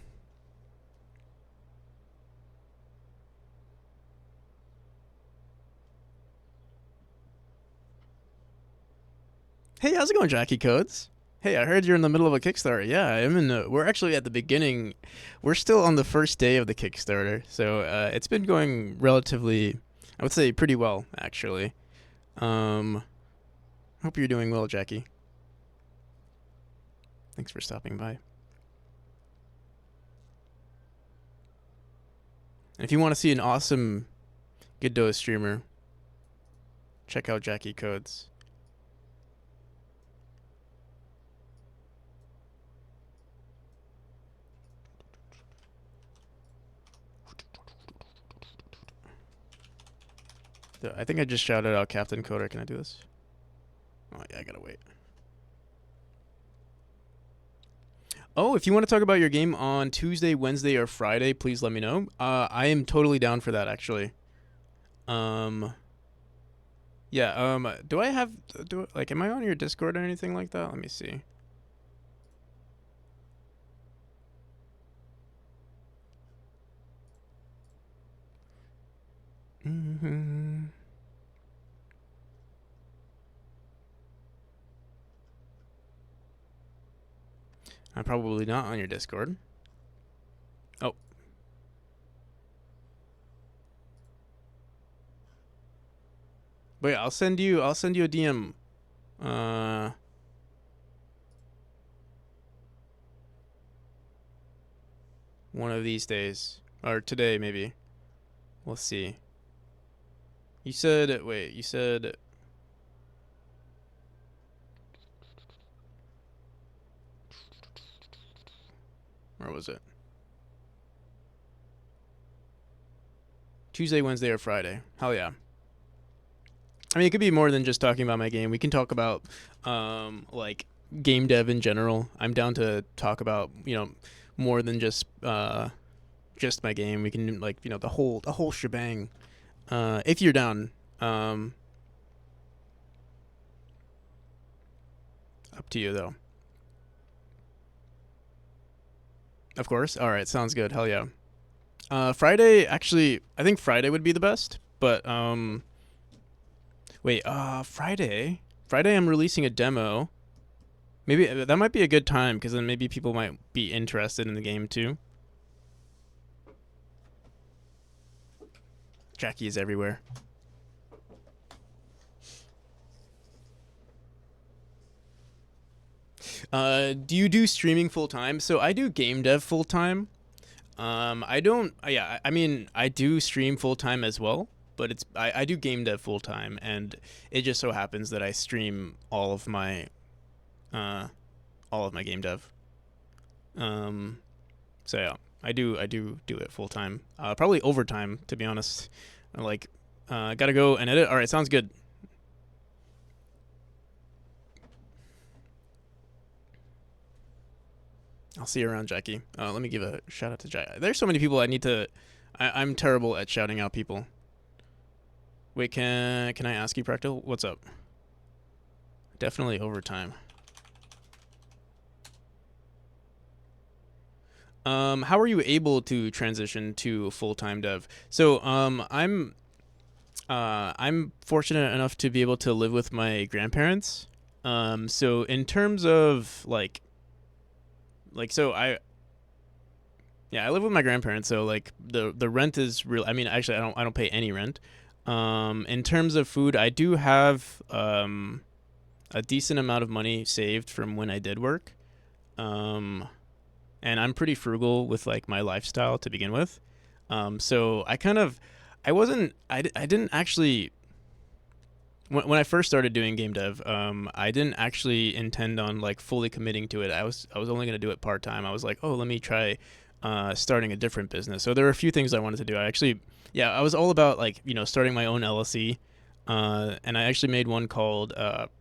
Hey, how's it going, Jackie Codes? Hey, I heard you're in the middle of a Kickstarter. Yeah, I'm in. We're actually at the beginning. We're still on the first day of the Kickstarter, so it's been going relatively, I would say, pretty well, actually. Hope you're doing well, Jackie. Thanks for stopping by. And if you want to see an awesome Godot streamer, check out Jackie Codes. I think I just shouted out Captain Coder. Can I do this? Oh, yeah, I gotta wait. Oh, if you want to talk about your game on Tuesday, Wednesday, or Friday, please let me know. I am totally down for that, actually. Yeah, am I on your Discord or anything like that? Let me see. Mm-hmm. I'm probably not on your Discord. Oh. But yeah, I'll send you a DM. One of these days. Or today, maybe. We'll see. You said where was it? Tuesday, Wednesday, or Friday. Hell yeah. I mean, it could be more than just talking about my game. We can talk about, like, game dev in general. I'm down to talk about, more than just my game. We can, like, the whole shebang. If you're down. Um, Up to you though. Of course. All right, sounds good. Hell yeah. Friday, actually, I think Friday would be the best. But wait, Friday. Friday, I'm releasing a demo. Maybe that might be a good time because then maybe people might be interested in the game too. Jackie is everywhere. Do you do streaming full time? So I do game dev full time. I don't. Yeah, I mean, I do stream full time as well, but I do game dev full time, and it just so happens that I stream uh all of my game dev. Um, so yeah, I do it full time. Probably overtime to be honest. Like, gotta go and edit. All right, sounds good. I'll see you around, Jackie. Let me give a shout out to Jackie. There's so many people I need to. I'm terrible at shouting out people. Wait, can I ask you, Practical? What's up? Definitely overtime. How are you able to transition to full time dev? So, I'm fortunate enough to be able to live with my grandparents. So in terms of so I live with my grandparents. So like the rent is real. I mean, actually, I don't pay any rent. In terms of food, I do have a decent amount of money saved from when I did work. Um, and I'm pretty frugal with like my lifestyle to begin with. So I didn't actually when I first started doing game dev, I didn't actually intend on like fully committing to it. I was only gonna do it part time. I was like, oh, let me try starting a different business. So there were a few things I wanted to do. I was all about like starting my own LLC, and I actually made one called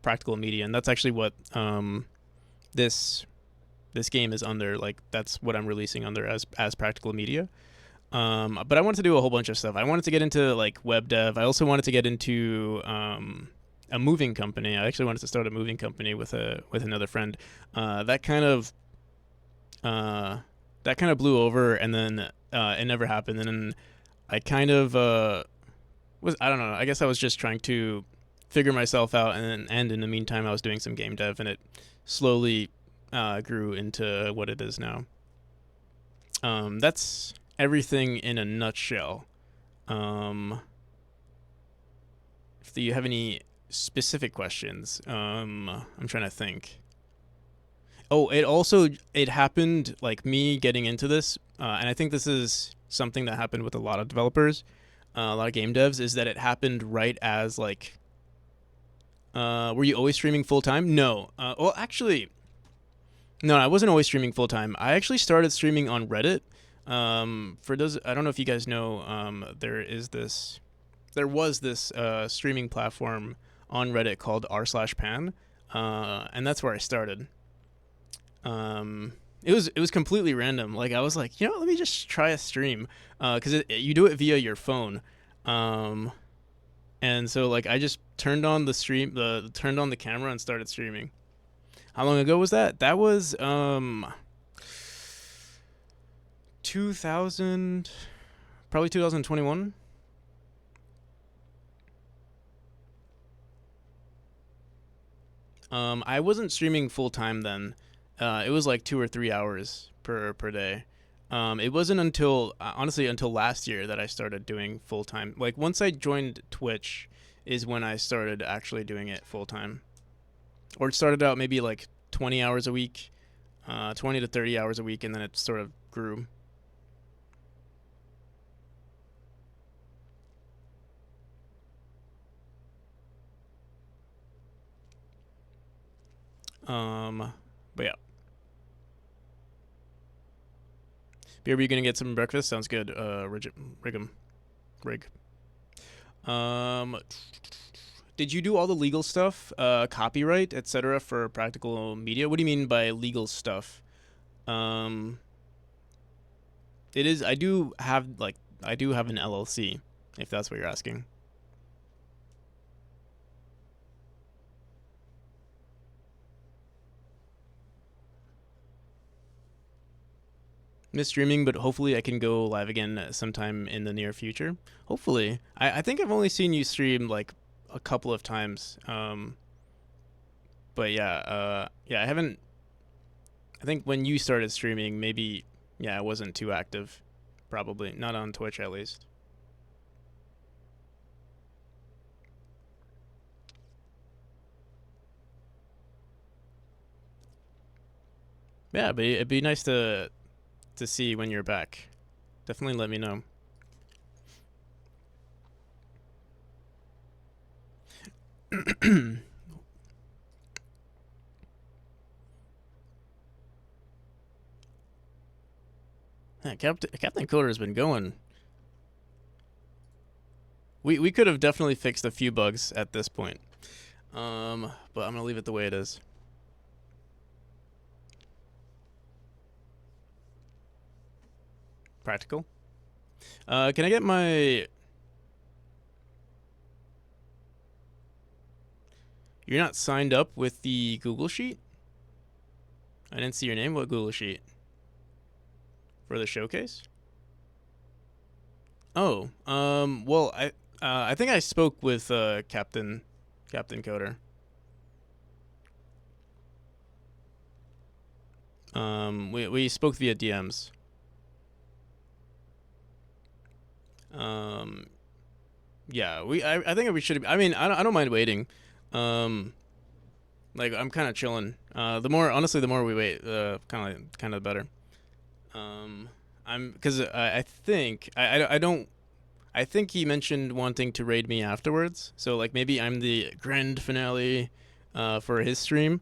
Practical Media, and that's actually what this this game is under. Like that's what I'm releasing under as Practical Media. But I wanted to do a whole bunch of stuff. I wanted to get into like web dev. I also wanted to get into a moving company. I actually wanted to start a moving company with another friend. That kind of blew over, and then it never happened. And then I kind of was I don't know. I guess I was just trying to figure myself out, and in the meantime, I was doing some game dev, and it slowly grew into what it is now. That's everything in a nutshell. Um, if you have any specific questions, I'm trying to think. Oh, it happened like me getting into this, and I think this is something that happened with a lot of developers, a lot of game devs, is that it happened right as like, were you always streaming full time? No. Well, actually, no, I wasn't always streaming full time. I actually started streaming on Reddit. For those, I don't know if you guys know, there was this streaming platform on Reddit called r/pan, and that's where I started. It was completely random. Like I was like, let me just try a stream, because you do it via your phone, um, and so like I just turned on turned on the camera and started streaming. How long ago was that? That was 2000, probably 2021. I wasn't streaming full time then. It was like 2 or 3 hours per day. It wasn't until honestly until last year that I started doing full time. Like once I joined Twitch, is when I started actually doing it full time. Or it started out maybe like 20 hours a week, 20 to 30 hours a week, and then it sort of grew. But yeah. BRB, you gonna get some breakfast? Sounds good. Rig. Um, did you do all the legal stuff, copyright, etc., for Practical Media? What do you mean by legal stuff? Um, it is. I do have an LLC. if that's what you're asking. Miss streaming, but hopefully I can go live again sometime in the near future. Hopefully. I think I've only seen you stream like a couple of times. But yeah, I haven't. I think when you started streaming, maybe yeah, I wasn't too active. Probably not on Twitch at least. Yeah, but it'd be nice to see when you're back. Definitely let me know. Yeah, Captain Coder's been going. We could have definitely fixed a few bugs at this point. But I'm gonna leave it the way it is. Practical. Can I get my? You're not signed up with the Google Sheet? I didn't see your name. What Google Sheet? For the showcase? Oh, well, I think I spoke with Captain Coder. We spoke via DMs. Yeah, I think we should. I mean, I don't mind waiting. Like I'm kind of chilling. The more we wait, kind of better. I'm because I think I don't. I think he mentioned wanting to raid me afterwards. So like maybe I'm the grand finale, for his stream.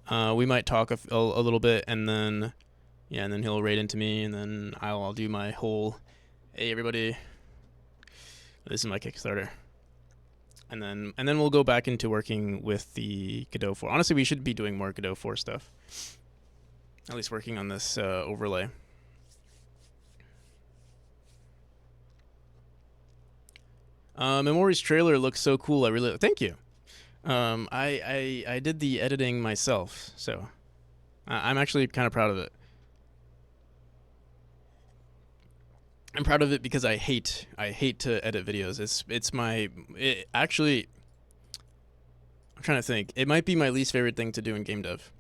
We might talk a little bit, and then yeah, and then he'll raid into me, and then I'll do my whole, hey everybody, this is my Kickstarter, and then we'll go back into working with the Godot 4. Honestly, we should be doing more Godot 4 stuff. At least working on this overlay. Memori's trailer looks so cool. I really thank you. I did the editing myself, so I'm actually kind of proud of it. I'm proud of it because I hate to edit videos. Actually, I'm trying to think. It might be my least favorite thing to do in game dev.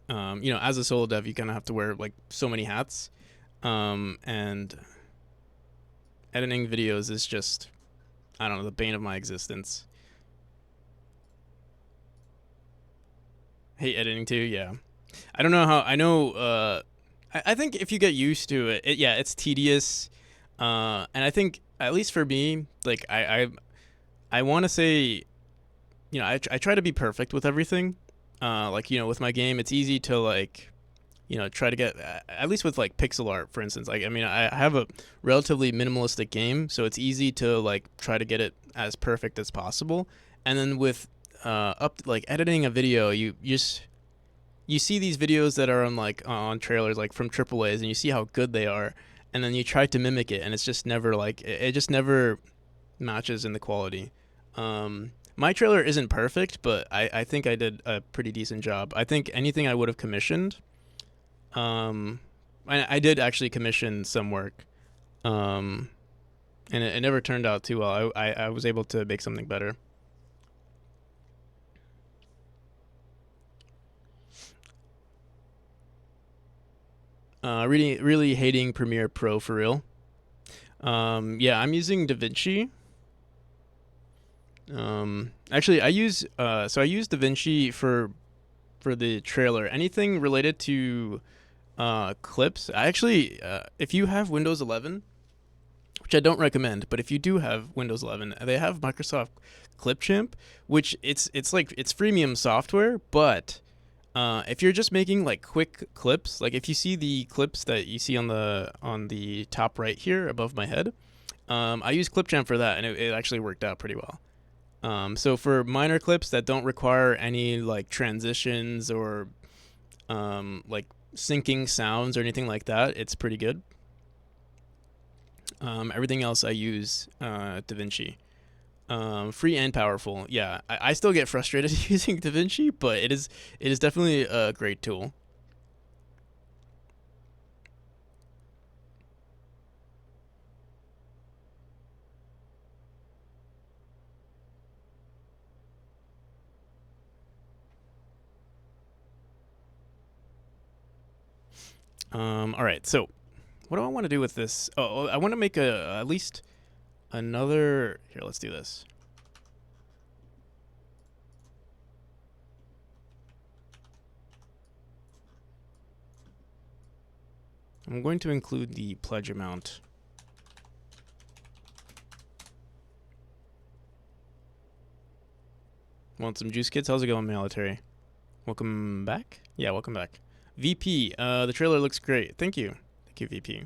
As a solo dev, you kind of have to wear like so many hats, and editing videos is just, I don't know, the bane of my existence. Hate editing too. Yeah, I don't know how. I know. I think if you get used to it, yeah, it's tedious. And I think at least for me, like I want to say, I try to be perfect with everything. Like with my game, it's easy to like, try to get at least with like pixel art, for instance. Like I mean, I have a relatively minimalistic game, so it's easy to like try to get it as perfect as possible. And then with like editing a video, you see these videos that are on like on trailers like from AAA's, and you see how good they are, and then you try to mimic it, and it's just never like it just never matches in the quality. My trailer isn't perfect, but I think I did a pretty decent job. I think anything I would have commissioned, I did actually commission some work, and it never turned out too well. I was able to make something better. Really hating Premiere Pro for real. Yeah, I'm using DaVinci. Actually, I use DaVinci for the trailer. Anything related to clips. I actually, if you have Windows 11, which I don't recommend, but if you do have Windows 11, they have Microsoft Clipchamp, which it's freemium software, but if you're just making like quick clips, like if you see the clips that you see on the top right here above my head, I use Clipchamp for that, and it actually worked out pretty well. So for minor clips that don't require any like transitions or like syncing sounds or anything like that, it's pretty good. Everything else I use DaVinci. Free and powerful. Yeah, I still get frustrated using DaVinci, but it is definitely a great tool. All right, so what do I want to do with this? Oh, I want to make at least another. Here, let's do this. I'm going to include the pledge amount. Want some juice, kids? How's it going, military? Welcome back. Yeah, welcome back. VP, the trailer looks great. Thank you. Thank you, VP.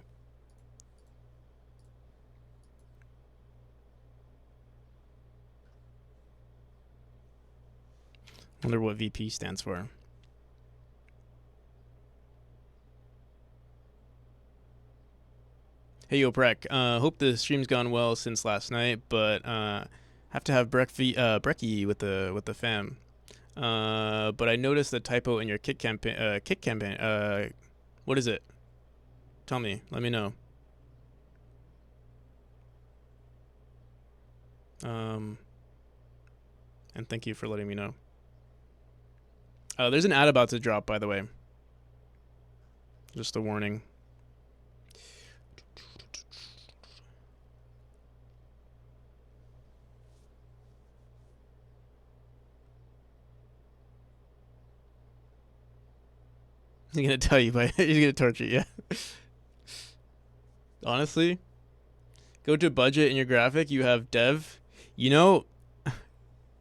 Wonder what VP stands for. Hey, yo, Breck. Hope the stream's gone well since last night, but have to have Brecky with the fam. But I noticed the typo in your kick campaign. What is it? Tell me. Let me know. And thank you for letting me know. There's an ad about to drop, by the way. Just a warning. He's gonna tell you, but he's gonna torture you. Honestly, go to budget in your graphic. You have dev. You know,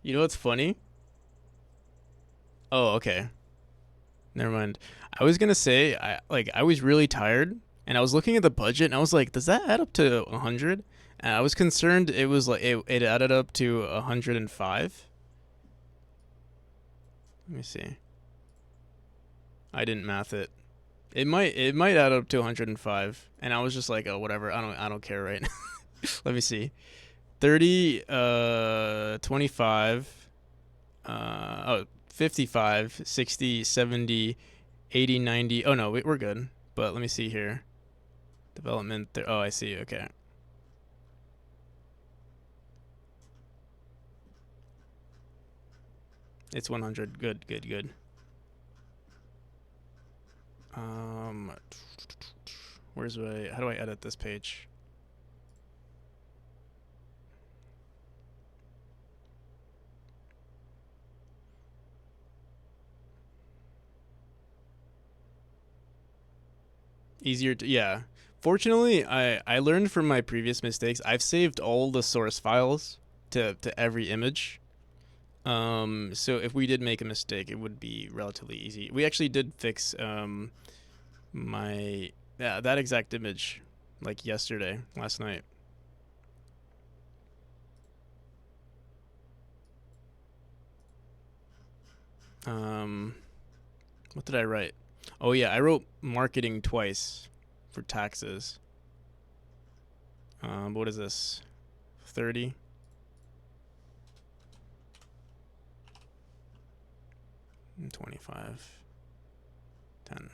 you know what's funny? Oh, okay. Never mind. I was gonna say I was really tired and I was looking at the budget and I was like, does that add up to 100? And I was concerned it was like it added up to 105. Let me see. I didn't math it. It might add up to 105, and I was just like, oh, whatever. I don't care right now. Let me see. 30, 25, 55, 60, 70, 80, 90. Oh no, we're good. But let me see here. Development. Oh, I see. Okay. It's 100. Good, good, good. Where's my? How do I edit this page? Easier to, yeah. Fortunately, I learned from my previous mistakes. I've saved all the source files to every image. So if we did make a mistake, it would be relatively easy. We actually did fix that exact image like yesterday, last night. What did I write? Oh yeah, I wrote marketing twice for taxes. What is this? 30. And 25. 10.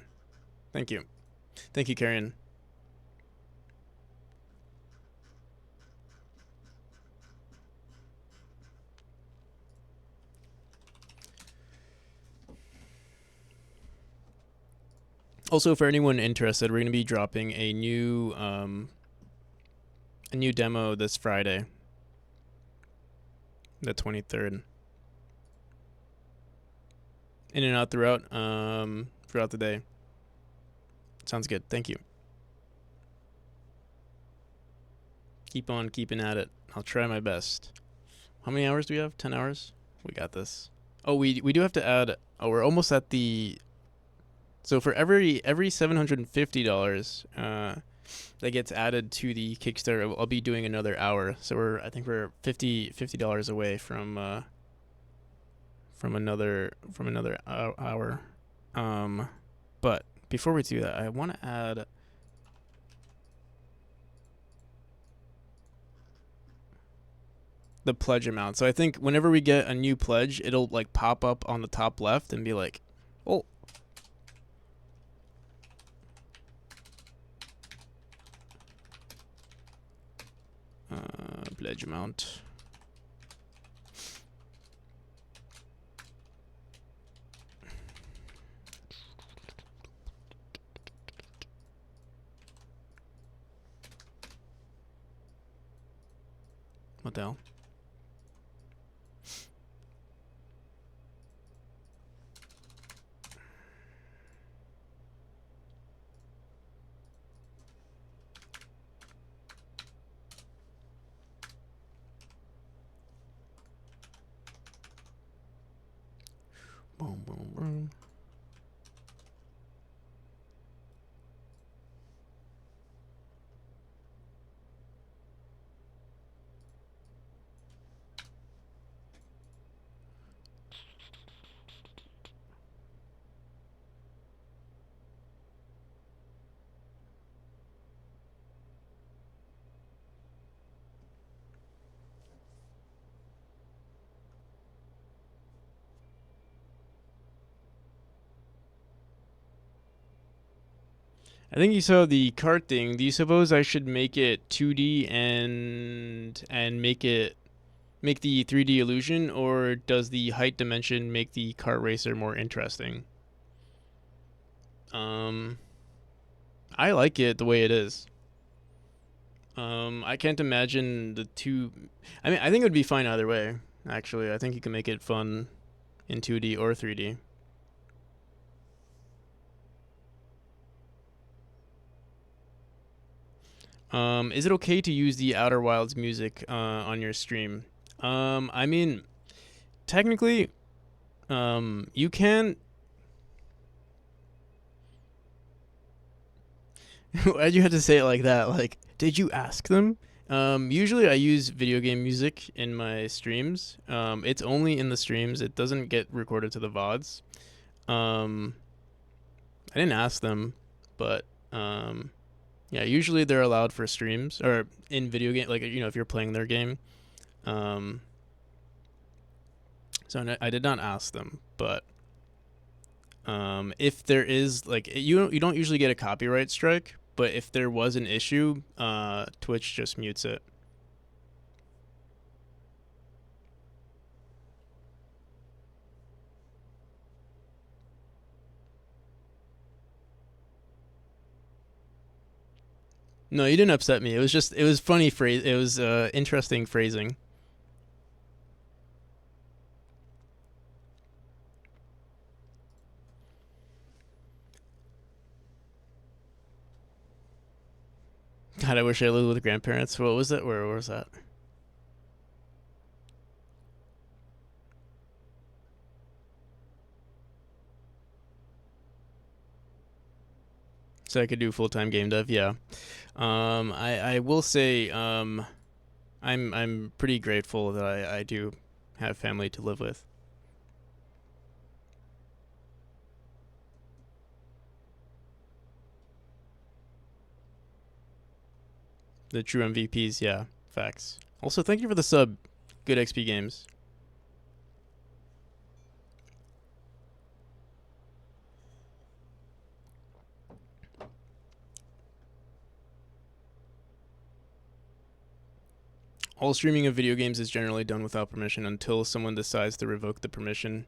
Thank you. Thank you, Karen. Also, for anyone interested, we're going to be dropping a new demo this Friday, the 23rd. In and out throughout the day. Sounds good. Thank you. Keep on keeping at it. I'll try my best. How many hours do we have? 10 hours? We got this. Oh, we do have to add. Oh, we're almost at the. So for every $750 that gets added to the Kickstarter, I'll be doing another hour. So I think we're $50 away from another hour. But before we do that, I want to add. the pledge amount. So I think whenever we get a new pledge, it'll like pop up on the top left and be like, oh, pledge amount. What the hell? Boom, boom, boom. I think you saw the cart thing. Do you suppose I should make it 2D and make the 3D illusion, or does the height dimension make the kart racer more interesting? Um, I like it the way it is. I can't imagine the two. I mean, I think it would be fine either way. Actually, I think you can make it fun in 2D or 3D. Is it okay to use the Outer Wilds music on your stream? I mean, technically, you can. Why'd you have to say it like that? Like, did you ask them? Usually I use video game music in my streams. It's only in the streams. It doesn't get recorded to the VODs. Um, I didn't ask them, but yeah, usually they're allowed for streams or in video game, like if you're playing their game. Um, so I did not ask them, but if there is like you don't usually get a copyright strike, but if there was an issue, Twitch just mutes it. No, you didn't upset me. It was funny phrase. It was interesting phrasing. God, I wish I lived with grandparents. What was it? Where was that? So I could do full time game dev. Yeah. I will say I'm pretty grateful that I do have family to live with. The true MVPs. Yeah, facts. Also, thank you for the sub. Good XP games. All streaming of video games is generally done without permission until someone decides to revoke the permission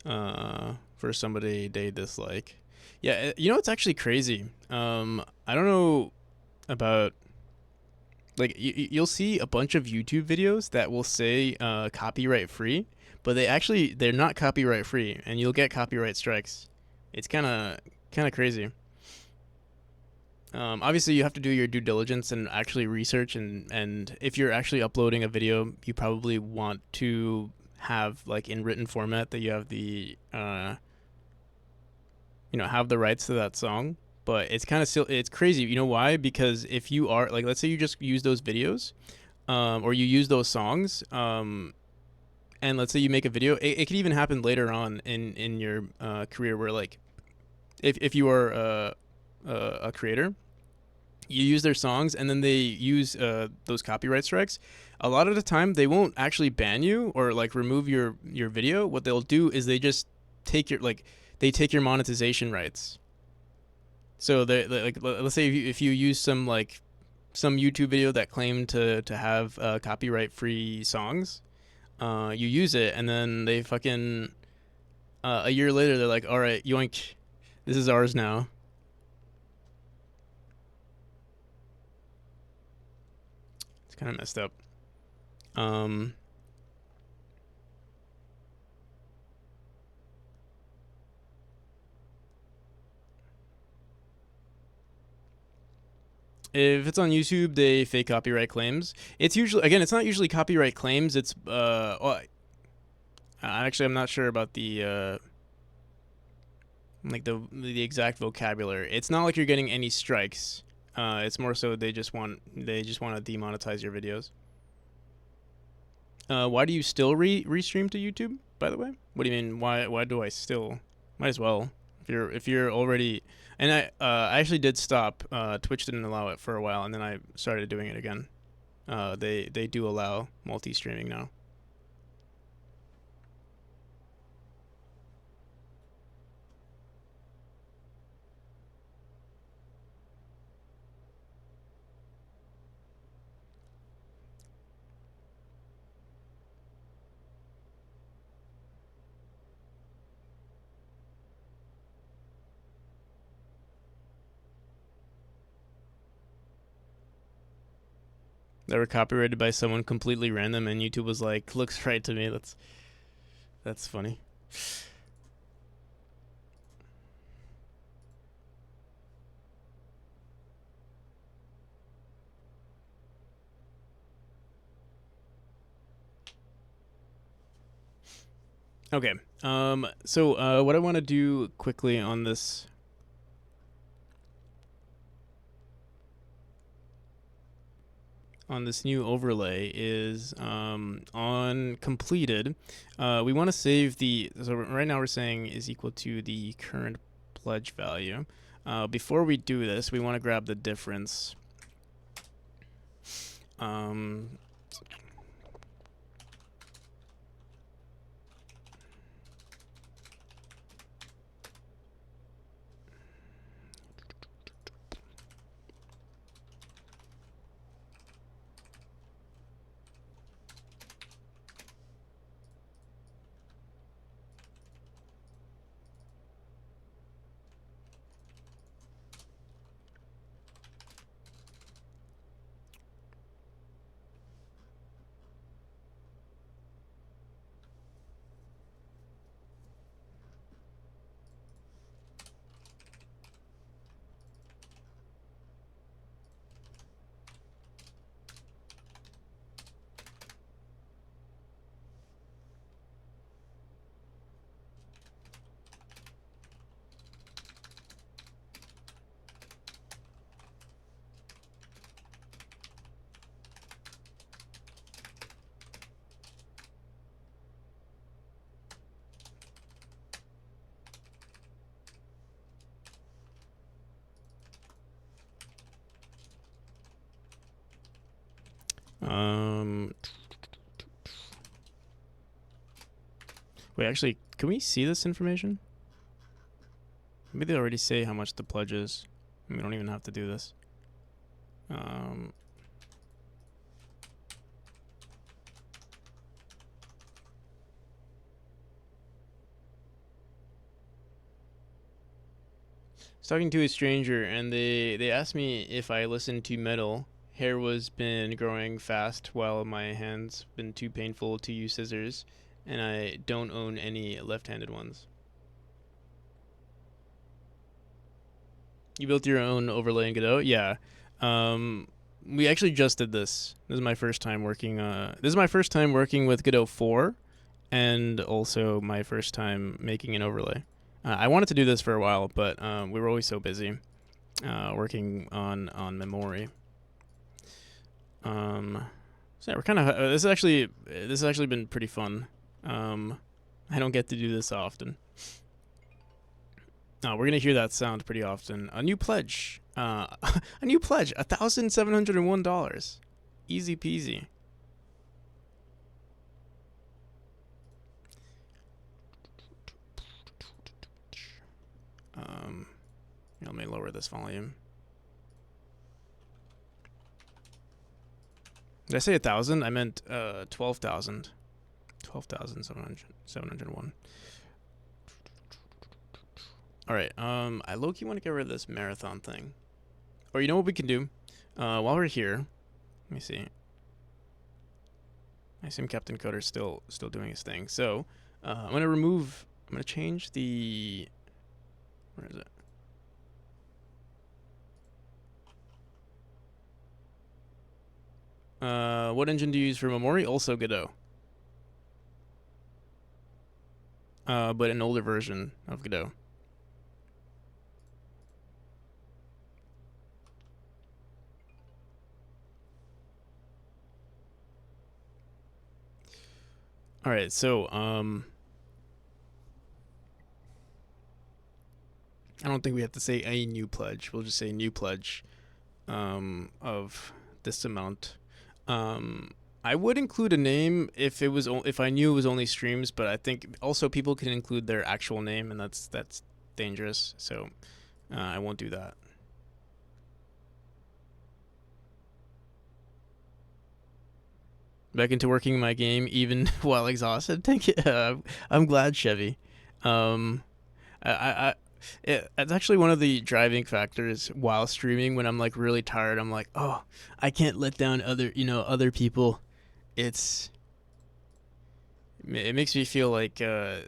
for somebody they dislike. Yeah, it's actually crazy. I don't know about like you'll see a bunch of YouTube videos that will say copyright free, but they're not copyright free, and you'll get copyright strikes. It's kind of crazy. Obviously, you have to do your due diligence and actually research, and if you're actually uploading a video, you probably want to have like in written format that you have the have the rights to that song. But it's kind of still it's crazy. You know why? Because if you are like, let's say you just use those videos, or you use those songs, and let's say you make a video, it could even happen later on in your career where like if you are a creator, you use their songs and then they use those copyright strikes, a lot of the time they won't actually ban you or like remove your video. What they'll do is they just take your they take your monetization rights. So they like, let's say if you use some some YouTube video that claimed to have copyright free songs, you use it and then they fucking a year later they're like, all right, yoink, this is ours now. It's kind of messed up. If it's on YouTube, they fake copyright claims. It's usually, again, it's not usually copyright claims. It's well, actually, I'm not sure about the like the exact vocabulary. It's not like you're getting any strikes. It's more so they just want to demonetize your videos. Why do you still restream to YouTube? By the way, what do you mean? Why do I still? Might as well. If you're already, and I actually did stop. Twitch didn't allow it for a while, and then I started doing it again. They do allow multi-streaming now. They were copyrighted by someone completely random, and YouTube was like, "Looks right to me." That's funny. Okay. So what I want to do quickly on this new overlay is on completed. We want to save so right now we're saying is equal to the current pledge value. Before we do this, we want to grab the difference. Wait, actually, can we see this information? Maybe they already say how much the pledge is. We don't even have to do this. Was talking to a stranger, and they asked me if I listened to metal. Hair was been growing fast, while my hands been too painful to use scissors, and I don't own any left-handed ones. You built your own overlay in Godot? Yeah. We actually just did this. This is my first time working. This is my first time working with Godot 4, and also my first time making an overlay. I wanted to do this for a while, but we were always so busy working on Memori. So yeah, we're kind of. This has actually been pretty fun. I don't get to do this often. We're gonna hear that sound pretty often. A new pledge. A new pledge, $1,701. Easy peasy. Let me lower this volume. Did I say 1,000? I meant 12,000. 12,701. All right. I low-key want to get rid of this marathon thing. Or you know what we can do? While we're here, let me see. I assume Captain Coder's still doing his thing. So I'm gonna change the. Where is it? What engine do you use for Memori? Also Godot. But an older version of Godot. All right, so I don't think we have to say a new pledge. We'll just say new pledge of this amount. I would include a name if I knew it was only streams, but I think also people can include their actual name, and that's dangerous. So I won't do that. Back into working my game even while exhausted. Thank you. I'm glad, Chevy. I it's actually one of the driving factors while streaming when I'm like really tired. I'm like, oh, I can't let down other people. It makes me feel like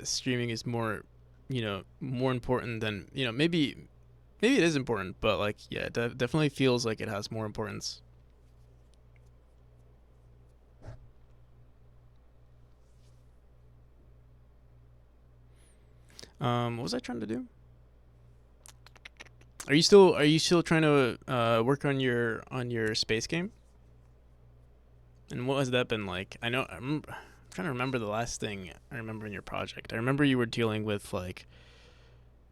streaming is more important than maybe it is important, but like yeah, it definitely feels like it has more importance. What was I trying to do? Are you still trying to work on your space game? And what has that been like? I'm trying to remember the last thing I remember in your project. I remember you were dealing with like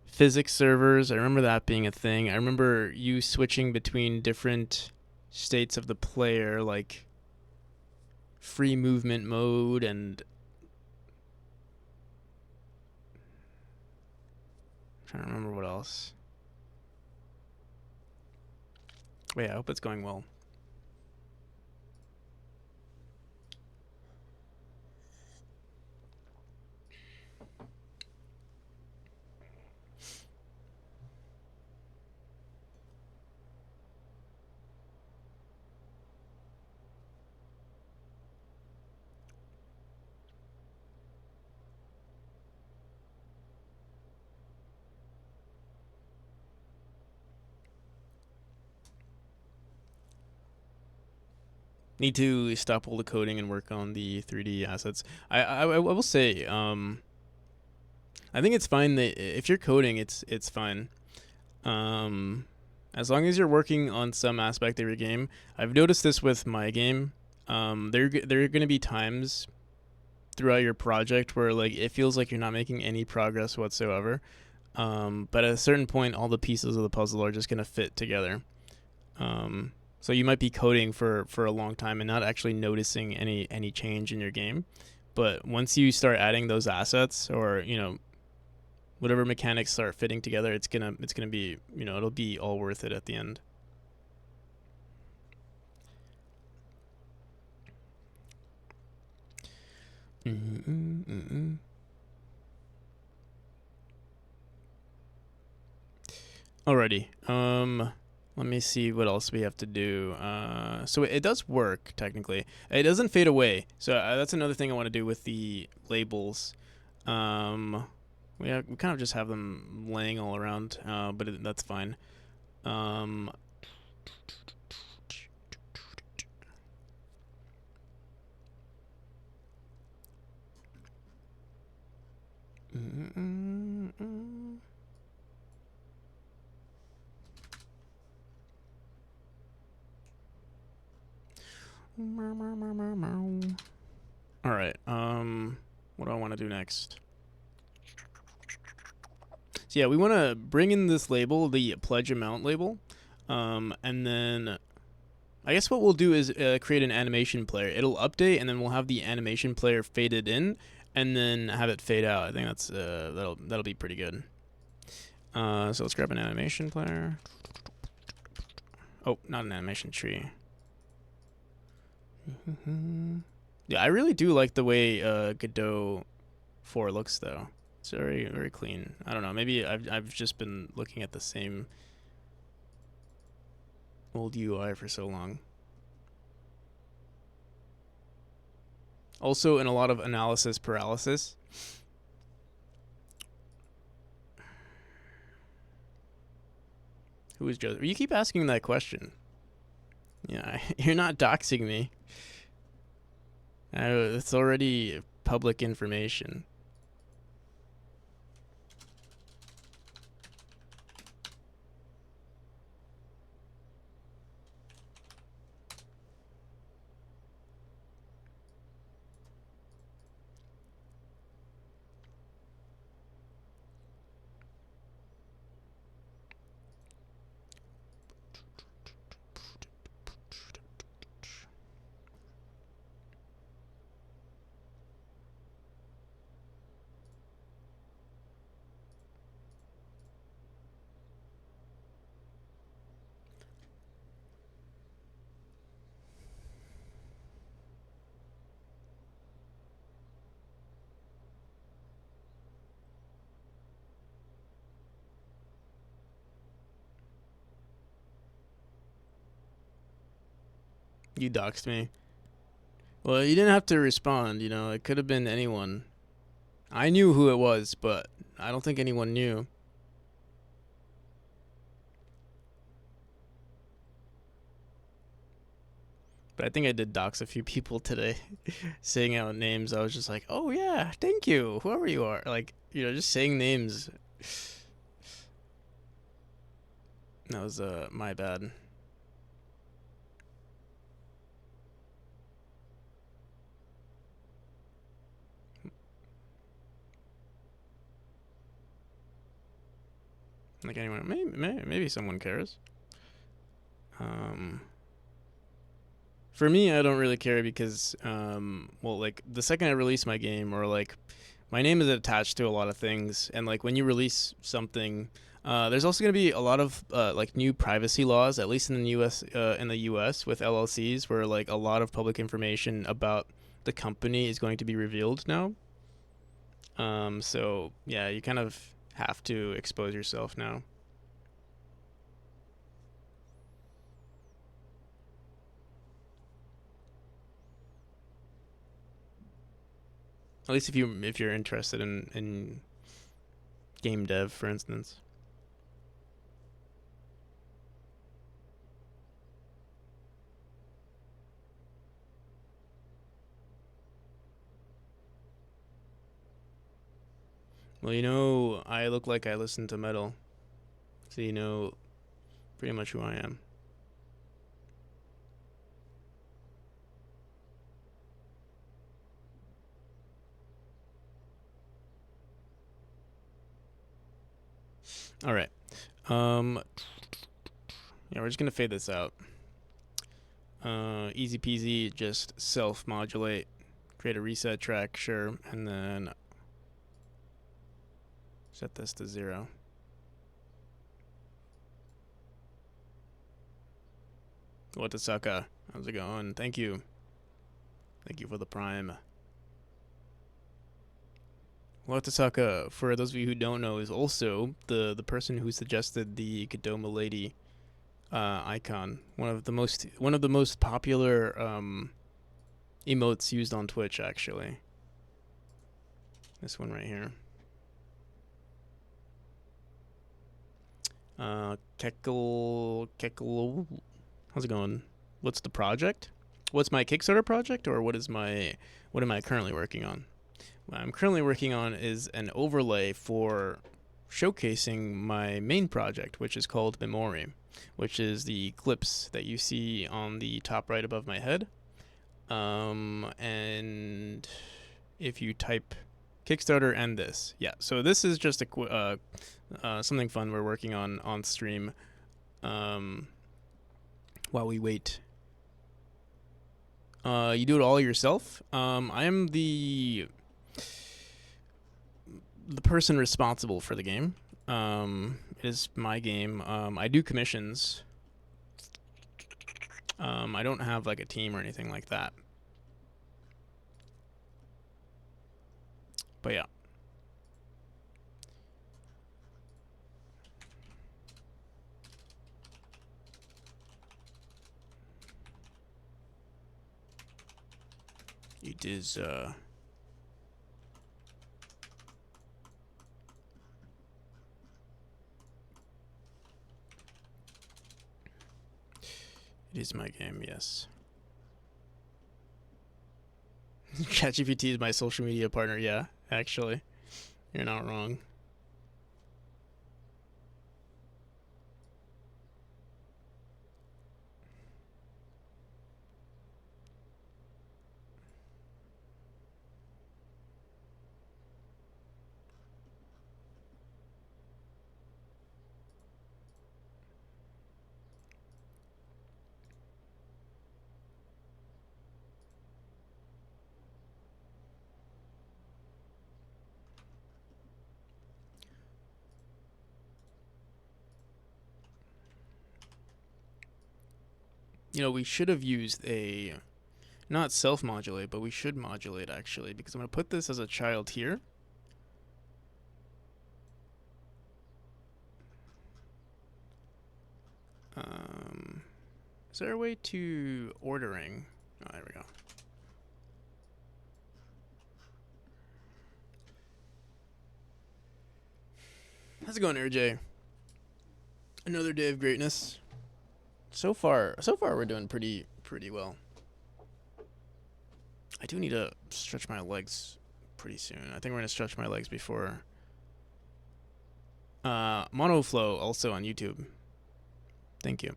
physics servers. I remember that being a thing. I remember you switching between different states of the player, like free movement mode and I'm trying to remember what else. Wait, I hope it's going well. Need to stop all the coding and work on the 3D assets. I will say, I think it's fine that if you're coding, it's fine. As long as you're working on some aspect of your game. I've noticed this with my game. There are going to be times throughout your project where like it feels like you're not making any progress whatsoever. But at a certain point, all the pieces of the puzzle are just going to fit together. So you might be coding for a long time and not actually noticing any change in your game. But once you start adding those assets or, whatever mechanics start fitting together, it's gonna be, it'll be all worth it at the end. Alrighty. Let me see what else we have to do. So it does work, technically. It doesn't fade away. So that's another thing I want to do with the labels. We kind of just have them laying all around, but that's fine. All right. What do I want to do next? So yeah, we want to bring in this label, the pledge amount label. And then I guess what we'll do is create an animation player. It'll update, and then we'll have the animation player faded in, and then have it fade out. I think that's that'll be pretty good. So let's grab an animation player. Oh, not an animation tree. Yeah, I really do like the way Godot 4 looks, though. It's very, very clean. I don't know. Maybe I've just been looking at the same old UI for so long. Also, in a lot of analysis paralysis. Who is Joseph? You keep asking that question. Yeah, you're not doxing me. It's already public information. You doxed me. Well, you didn't have to respond, you know. It could have been anyone. I knew who it was, but I don't think anyone knew. But I think I did dox a few people today, saying out names. I was just like, "Oh yeah, thank you, whoever you are." Like, you know, just saying names. That was my bad. Like anyone, maybe someone cares. Um, for me, I don't really care because, well, like the second I release my game, or like my name is attached to a lot of things, and like when you release something, there's also going to be a lot of like new privacy laws, at least in the U.S. In the U.S. with LLCs, where like a lot of public information about the company is going to be revealed now. So yeah, you kind of have to expose yourself now. At least if you're interested in game dev, for instance. Well, you know, I look like I listen to metal, so you know pretty much who I am. All right. Yeah, we're just gonna fade this out. Easy peasy, just self-modulate, create a reset track, sure, and then set this to 0. What the sucker? How's it going? Thank you. Thank you for the prime. Watasaka, for those of you who don't know, is also the person who suggested the Godoma Lady icon. One of the most popular emotes used on Twitch, actually. This one right here. Keckle. How's it going? What's the project? What's my Kickstarter project, or what am I currently working on? What I'm currently working on is an overlay for showcasing my main project, which is called Memory, which is the clips that you see on the top right above my head. And if you type Kickstarter and this, yeah. So this is just a something fun we're working on stream. while we wait. You do it all yourself? I am the person responsible for the game. It is my game. I do commissions. I don't have like a team or anything like that. But yeah. It is it is my game, yes. ChatGPT is my social media partner, yeah, actually. You're not wrong. You know, we should have used a, not self-modulate, but we should modulate actually, because I'm going to put this as a child here. Is there a way to ordering? Oh, there we go. How's it going, RJ? Another day of greatness. So far we're doing pretty well. I do need to stretch my legs pretty soon. I think we're gonna stretch my legs before. Monoflow also on YouTube. Thank you.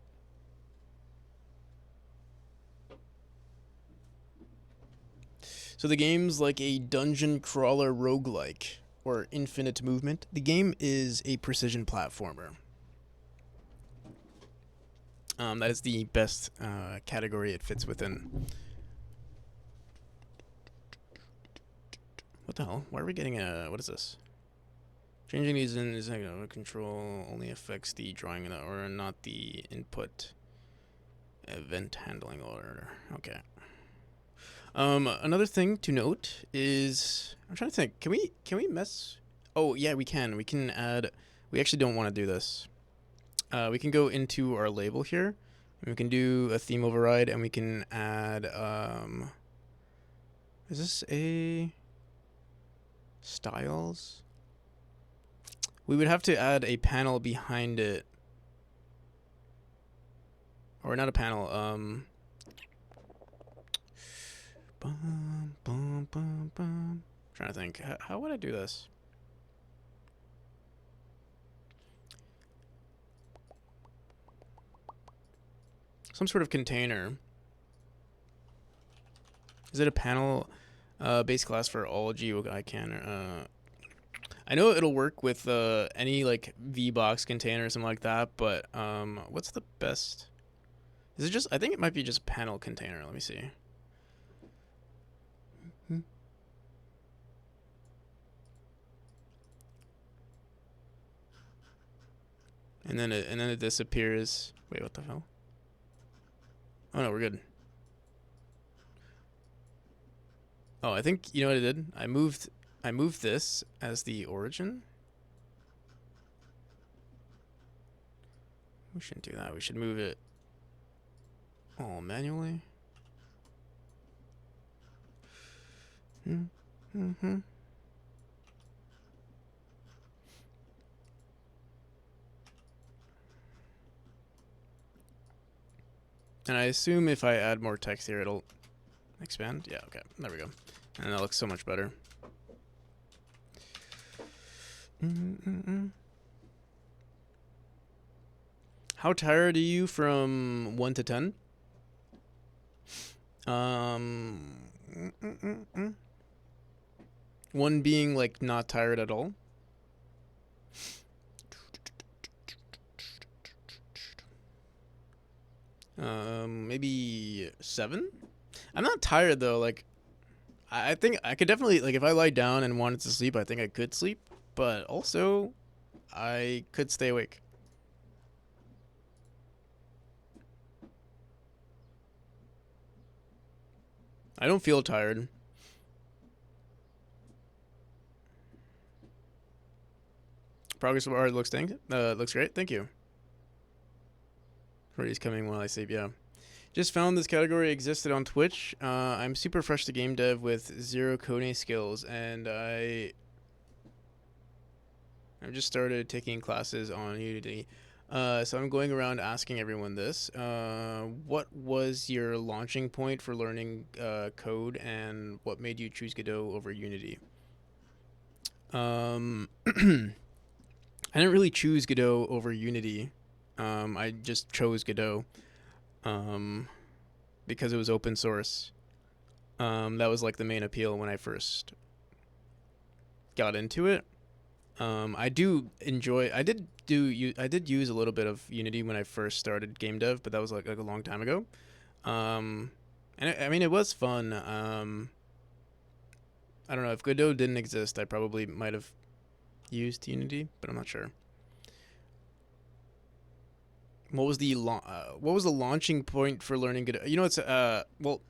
So the game's like a dungeon crawler roguelike, or infinite movement. The game is a precision platformer. That is the best category it fits within. What the hell? Why are we getting a... What is this? Changing these in is control only affects the drawing or not the input. Event handling order. Okay. Another thing to note is... I'm trying to think. Can we mess... Oh, yeah, we can. We can add... We actually don't want to do this. We can go into our label here, and we can do a theme override, and we can add, is this a styles? We would have to add a panel behind it, or not a panel, trying to think, how would I do this? Some sort of container. Is it a panel base class for all GeoICAN? I know it'll work with any like VBox container or something like that, but what's the best? Is it just? I think it might be just panel container. Let me see. And then it disappears. Wait, what the hell? Oh no, we're good. Oh, I think you know what I did? I moved this as the origin. We shouldn't do that. We should move it all manually. Mm-hmm. And I assume if I add more text here, it'll expand. Yeah, okay. There we go. And that looks so much better. How tired are you from 1 to 10? 1 being like not tired at all. Maybe 7. I'm not tired though. Like I think I could definitely like if I lie down and wanted to sleep, I think I could sleep. But also, I could stay awake. I don't feel tired. Progress bar looks great. Thank you. Freddy's coming while I sleep. Yeah. Just found this category existed on Twitch. I'm super fresh to game dev with zero coding skills, and I've just started taking classes on Unity. So I'm going around asking everyone this. What was your launching point for learning code, and what made you choose Godot over Unity? I didn't really choose Godot over Unity. I just chose Godot um, because it was open source. That was like the main appeal when I first got into it. I do enjoy. I did use a little bit of Unity when I first started game dev, but that was like a long time ago. Um, I mean, it was fun. I don't know if Godot didn't exist, I probably might have used Unity, but I'm not sure. What was the launching point for learning Godot? You know, it's well,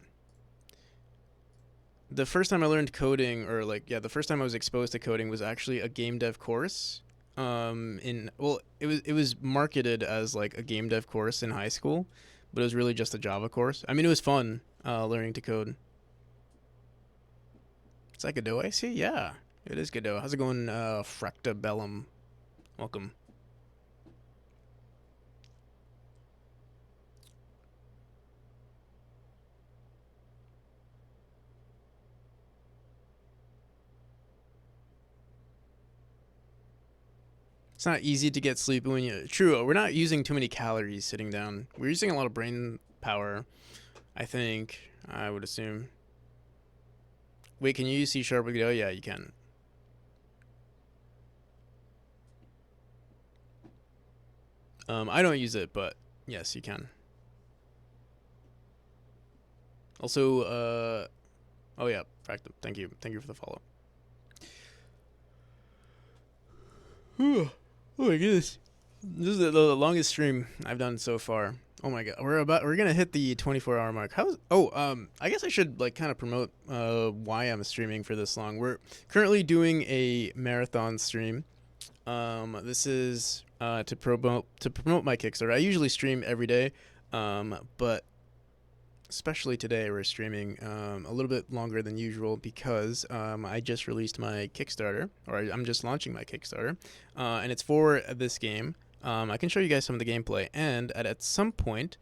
the first time I learned coding, or like yeah, the first time I was exposed to coding was actually a game dev course. In well, it was marketed as like a game dev course in high school, but it was really just a Java course. I mean, it was fun learning to code. It's like Godot, I see. Yeah, it is Godot. How's it going, Fracta Bellum? Welcome. It's not easy to get sleepy when you. True, we're not using too many calories sitting down. We're using a lot of brain power. I think. I would assume. Wait, can you use C sharp with Godot? Yeah, you can. I don't use it, but yes, you can. Also, oh yeah, Fractal. Thank you for the follow. Oh my goodness, this is the longest stream I've done so far. Oh my god, we're gonna hit the 24-hour mark. How's I guess I should like kind of promote why I'm streaming for this long. We're currently doing a marathon stream. This is to promote my Kickstarter. I usually stream every day, but especially today we're streaming a little bit longer than usual because I just released my Kickstarter, or I'm just launching my Kickstarter, and it's for this game. I can show you guys some of the gameplay, and at some point,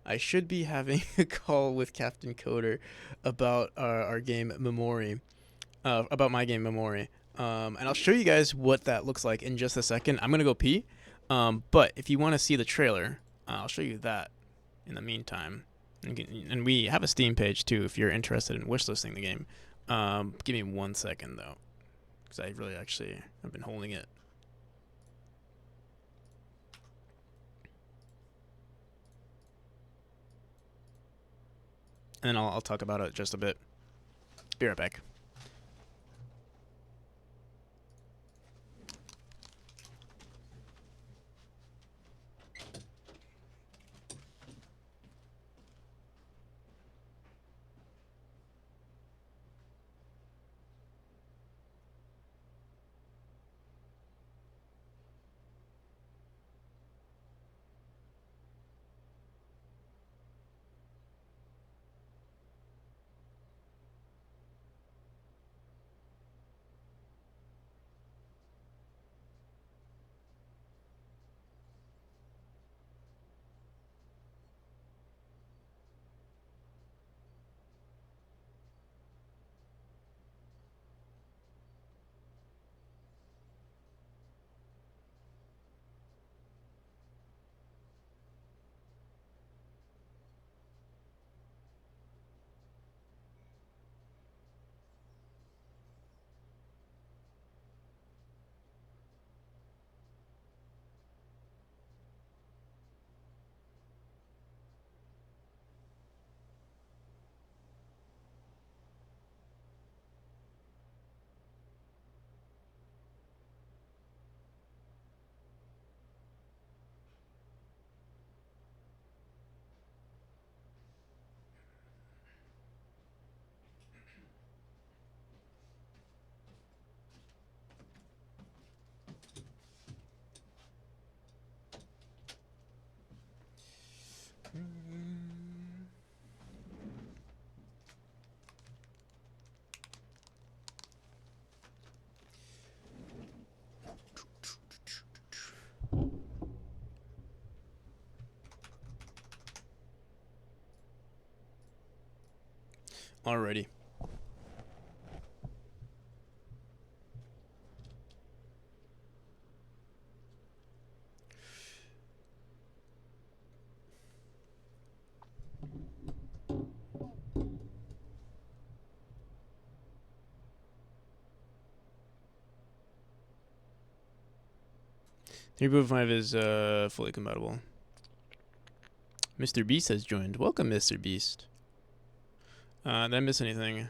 I should be having a call with Captain Coder about our game Memori, about my game Memori. And I'll show you guys what that looks like in just a second. I'm gonna go pee, but if you want to see the trailer, I'll show you that in the meantime. And we have a Steam page too if you're interested in wishlisting the game. Give me 1 second though, because I really actually have been holding it. And then I'll talk about it just a bit. Be right back. Alrighty. Three point five is fully compatible. Mr. Beast has joined. Welcome, Mr. Beast. Did I miss anything?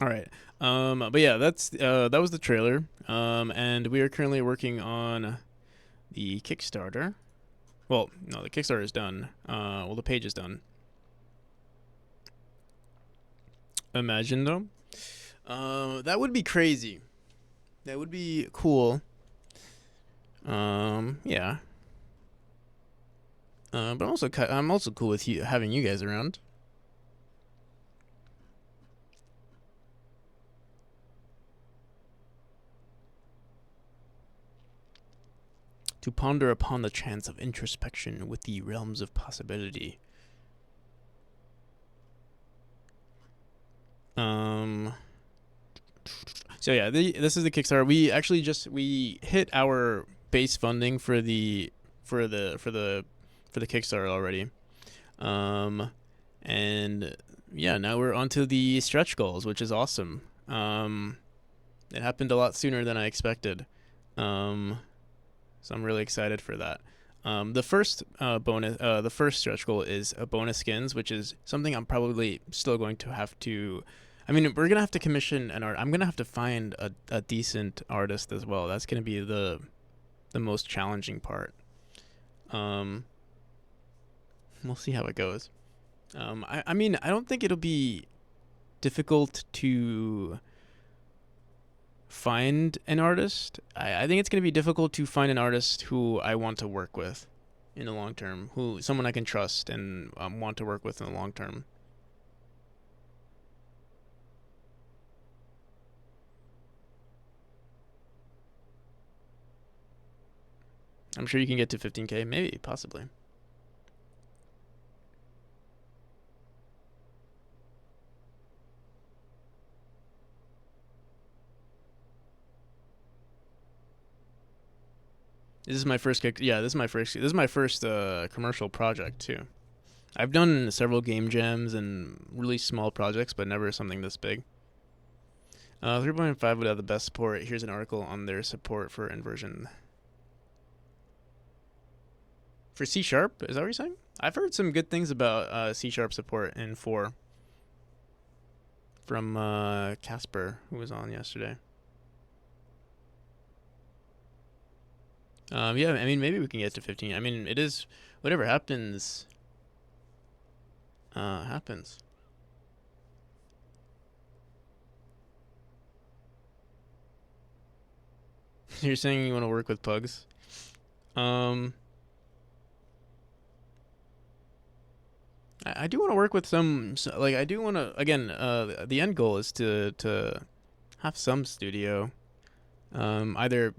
All right. But yeah, that was the trailer. And we are currently working on the Kickstarter. Well, no, the Kickstarter is done. Well, the page is done. Imagine though. That would be crazy. That would be cool. Yeah. But I'm also cool with having you guys around. To ponder upon the chance of introspection with the realms of possibility. So yeah, this is the Kickstarter. We hit our base funding for the Kickstarter already. And yeah, now we're onto the stretch goals, which is awesome. It happened a lot sooner than I expected. So I'm really excited for that. The first the first stretch goal is a bonus skins, which is something I'm probably still going to have to. I mean, we're gonna have to commission an art. I'm gonna have to find a decent artist as well. That's gonna be the most challenging part. We'll see how it goes. I mean, I don't think it'll be difficult to find an artist. I think it's going to be difficult to find an artist who I want to work with in the long term, someone I can trust and want to work with in the long term. I'm sure you can get to 15K, maybe, possibly. This is my first kick. Yeah, this is my first. This is my first commercial project too. I've done several game jams and really small projects, but never something this big. 3.5 would have the best support. Here's an article on their support for inversion. For C Sharp, is that what you're saying? I've heard some good things about C Sharp support in 4 from Casper, who was on yesterday. Yeah, I mean, maybe we can get to 15. I mean, it is whatever happens. Happens. You're saying you want to work with pugs? I do want to work with some. Like, I do want to. Again, the end goal is to have some studio. Either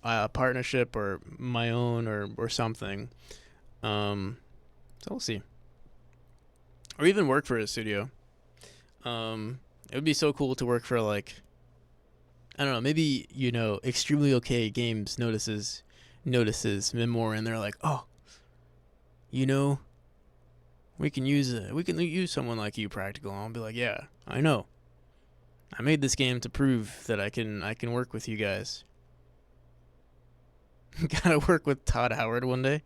a partnership or my own or something. So we'll see. Or even work for a studio. It would be so cool to work for, like, I don't know, maybe Extremely Okay Games notices Memoir, and they're like, oh, we can use someone like you, Practical. And I'll be like, yeah, I know. I made this game to prove that I can work with you guys. Gotta work with Todd Howard one day.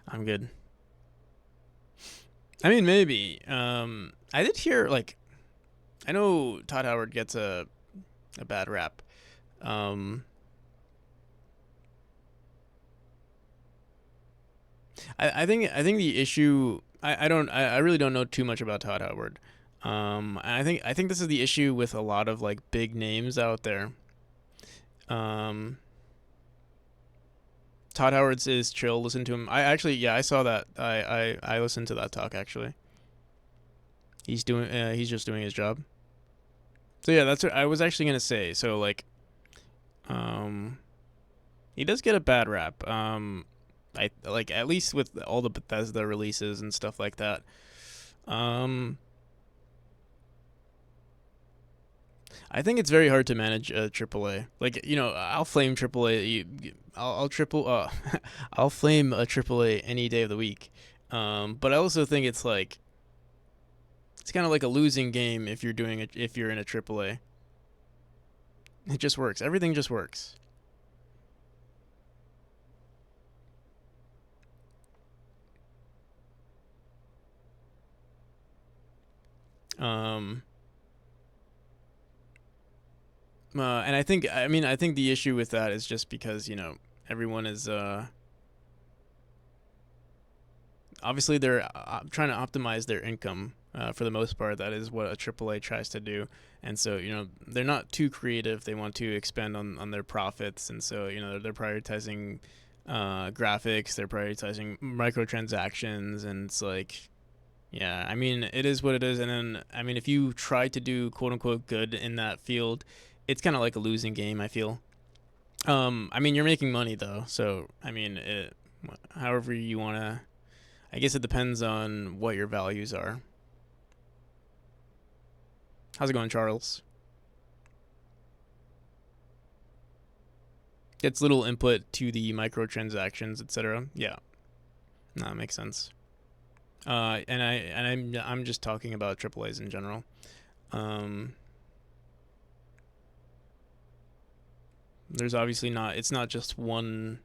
I'm good. I mean, maybe. I did hear, like, I know Todd Howard gets a bad rap. I think the issue. I really don't know too much about Todd Howard. I think this is the issue with a lot of, like, big names out there. Todd Howard's is chill. Listen to him. I saw that. I listened to that talk actually. He's just doing his job. So yeah, that's what I was actually gonna say. So like, um, he does get a bad rap. I like at least with all the Bethesda releases and stuff like that. Um, I think it's very hard to manage a AAA. Like I'll flame AAA. I'll triple. I'll flame a AAA any day of the week. But I also think it's like it's kind of like a losing game if you're doing it if you're in a AAA. It just works. Everything just works. Um, and I think the issue with that is just because everyone is obviously they're trying to optimize their income for the most part. That is what a AAA tries to do, and so they're not too creative. They want to expand on their profits, and so they're prioritizing graphics. They're prioritizing microtransactions, and it's like, yeah, I mean, it is what it is. And then, I mean, if you try to do quote unquote good in that field, it's kind of like a losing game, I feel. I mean, you're making money though, so I mean, however you wanna. I guess it depends on what your values are. How's it going, Charles? Gets little input to the microtransactions, etc. Yeah, no, that makes sense. I'm just talking about AAA's in general. Um, there's obviously not. It's not just one.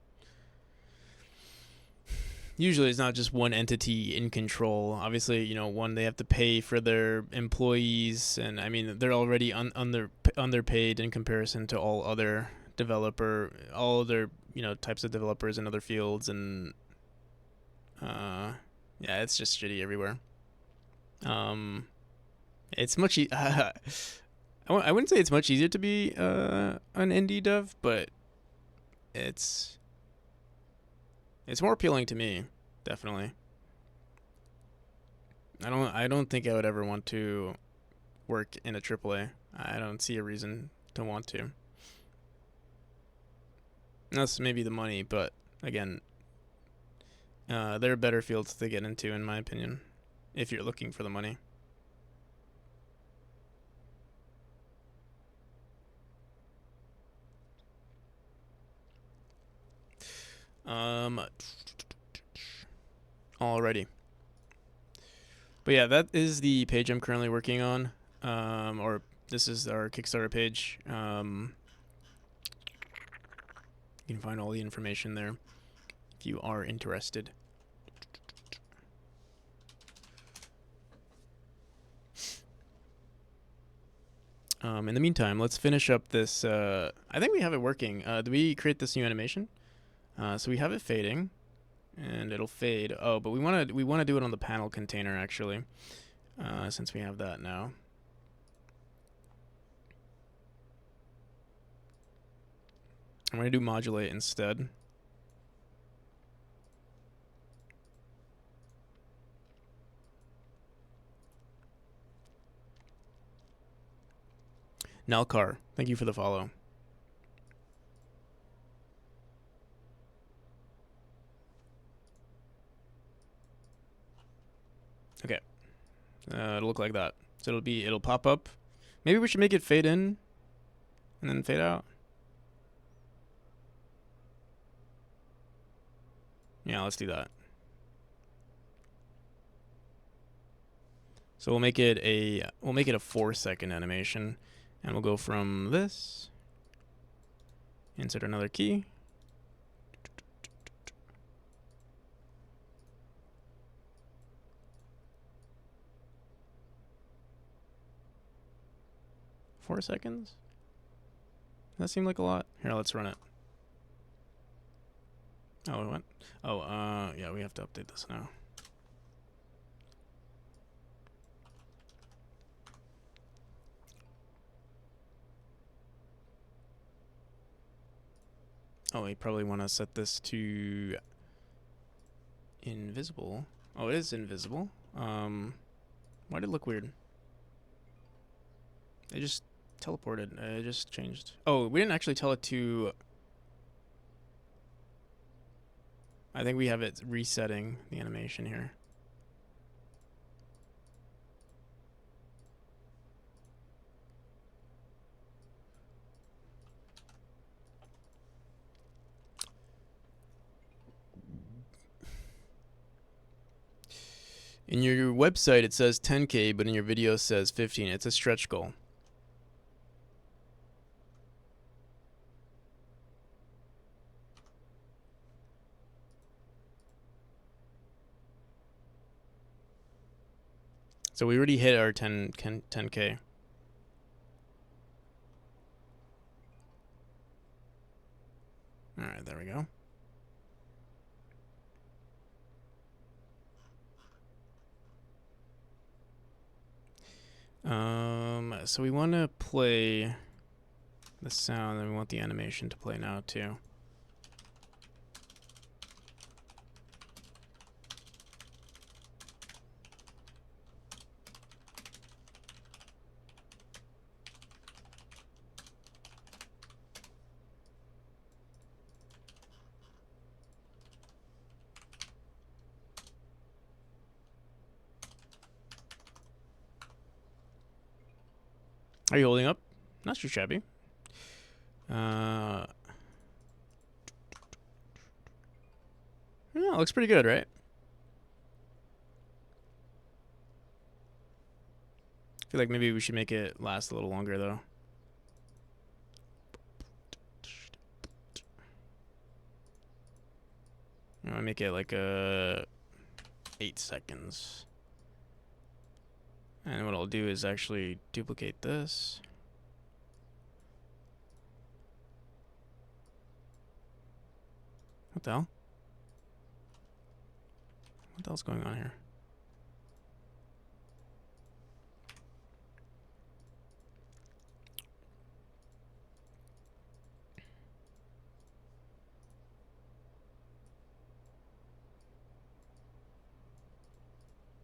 Usually, it's not just one entity in control. Obviously, one, they have to pay for their employees, and I mean they're already underpaid in comparison to all other types of developers in other fields, and yeah, it's just shitty everywhere. Um, it's much. I wouldn't say it's much easier to be an indie dev, but it's it's more appealing to me, definitely. I don't think I would ever want to work in a AAA. I don't see a reason to want to. That's maybe the money, but again, there are better fields to get into, in my opinion, if you're looking for the money. Um, Alrighty. But yeah, that is the page I'm currently working on. Or this is our Kickstarter page. You can find all the information there if you are interested. In the meantime, let's finish up this. I think we have it working. Do we create this new animation? So we have it fading, and it'll fade. Oh, but we wanna do it on the panel container actually, since we have that now. I'm gonna do modulate instead. Nalcar, thank you for the follow. Okay, it'll look like that. So it'll pop up. Maybe we should make it fade in and then fade out. Yeah, let's do that. So we'll make it a 4-second animation, and we'll go from this. Insert another key. Four seconds? That seemed like a lot. Here, let's run it. Oh, it went. Oh, yeah, we have to update this now. Oh, we probably want to set this to invisible. Oh, it is invisible. Why did it look weird? It just teleported. It just changed. Oh, we didn't actually tell it to... I think we have it resetting the animation here. In your website, it says 10K, but in your video, it says 15. It's a stretch goal. So we already hit our 10K. All right, there we go. So we want to play the sound, and we want the animation to play now too. Are you holding up? Not too shabby. Yeah, looks pretty good, right? I feel like maybe we should make it last a little longer, though. I want to make it like 8 seconds. And what I'll do is actually duplicate this. What the hell? What the hell's going on here?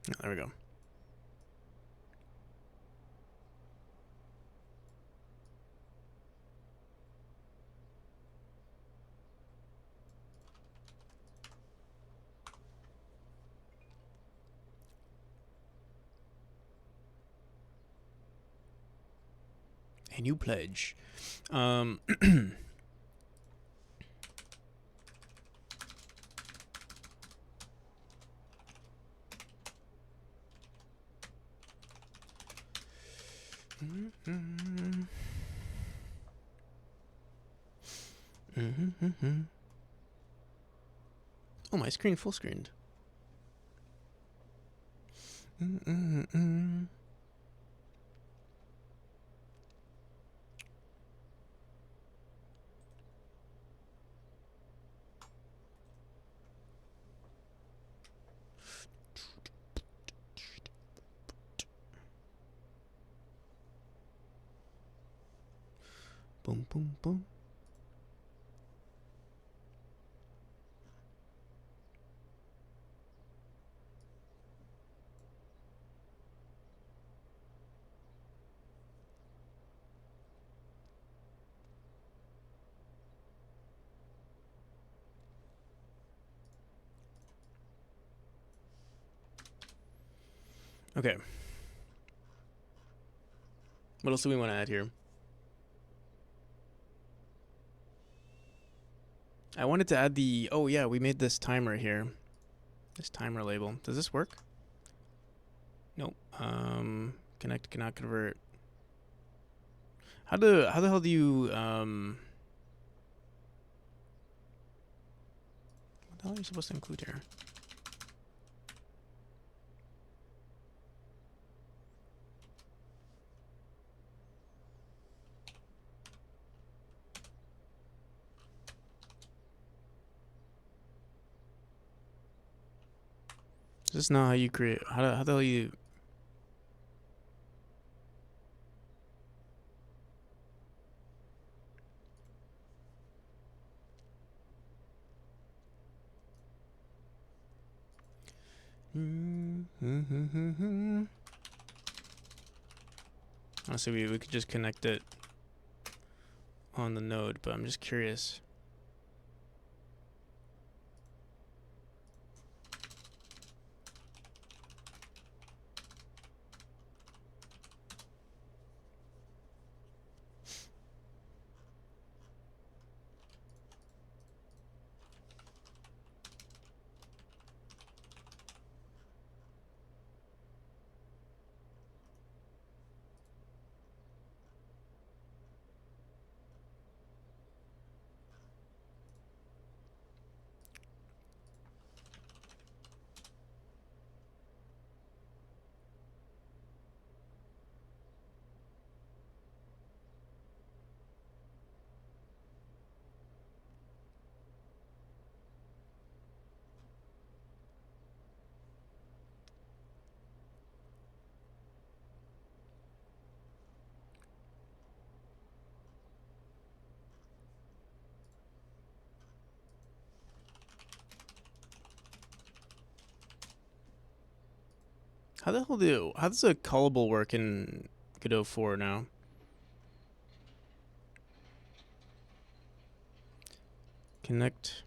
Oh, there we go. A new pledge. Oh, my screen full screened. Boom, boom, boom. Okay. What else do we want to add here? I wanted to add the... Oh, yeah, we made this timer here. This timer label. Does this work? Nope. Connect, cannot convert. How the hell do you... What the hell are you supposed to include here? This is not how you create... How the hell you... Honestly, we could just connect it on the node, but I'm just curious. How does a callable work in Godot 4 now? Connect.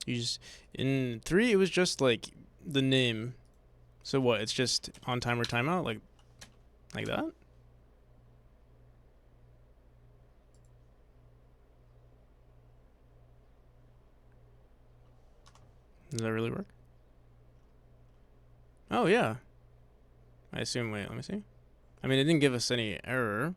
You just in 3 it was just like the name. So what? It's just on timer timeout like that? Does that really work? Oh yeah. I assume. Wait, let me see. I mean, it didn't give us any error.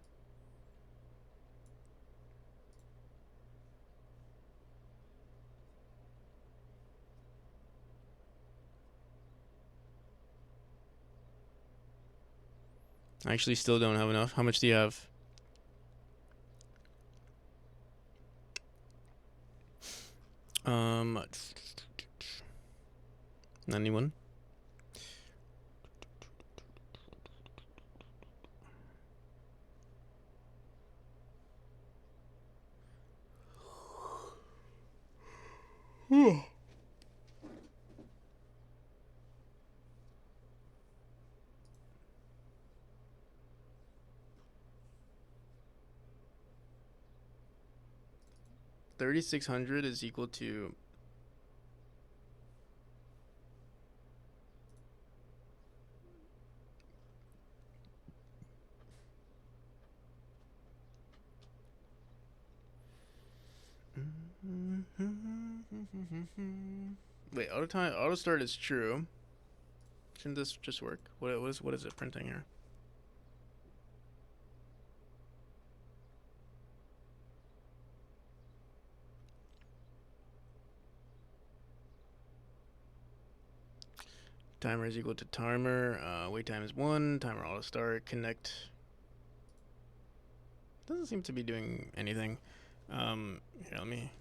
I actually still don't have enough. How much do you have? Um, 91. Whew. 3,600 is equal to 'Wait, auto start is true. Shouldn't this just work? What is it printing here? Timer is equal to timer. Wait time is 1. Timer auto start. Connect. Doesn't seem to be doing anything. Here, let me.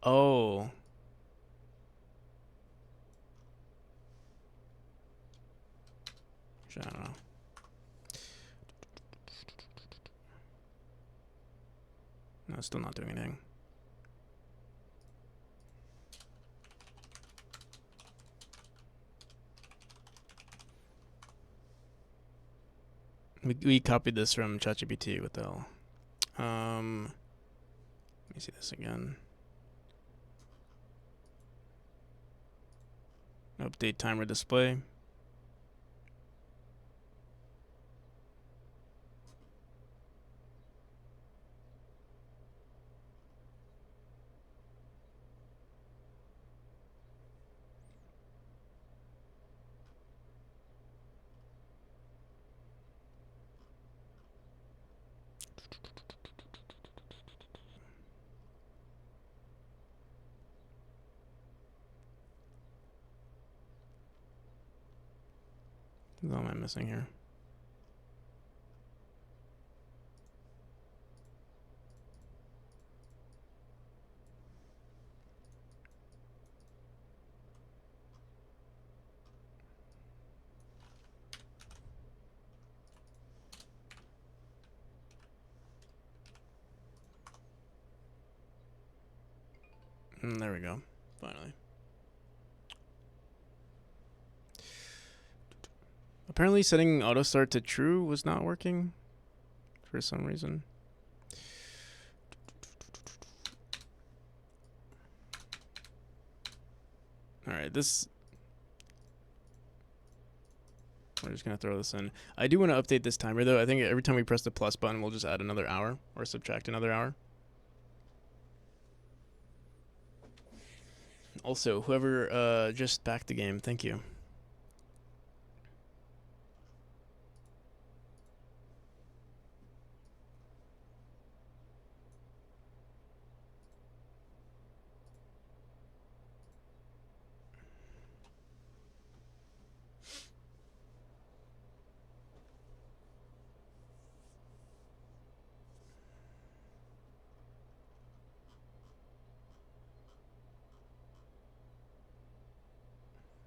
Oh. I don't know. No, it's still not doing anything. We copied this from ChatGPT. What the hell? Let me see this again. Update timer display. What am I missing here? There we go. Finally. Apparently setting auto start to true was not working for some reason. Alright, this... We're just going to throw this in. I do want to update this timer, though. I think every time we press the plus button, we'll just add another hour or subtract another hour. Also, whoever just backed the game, thank you.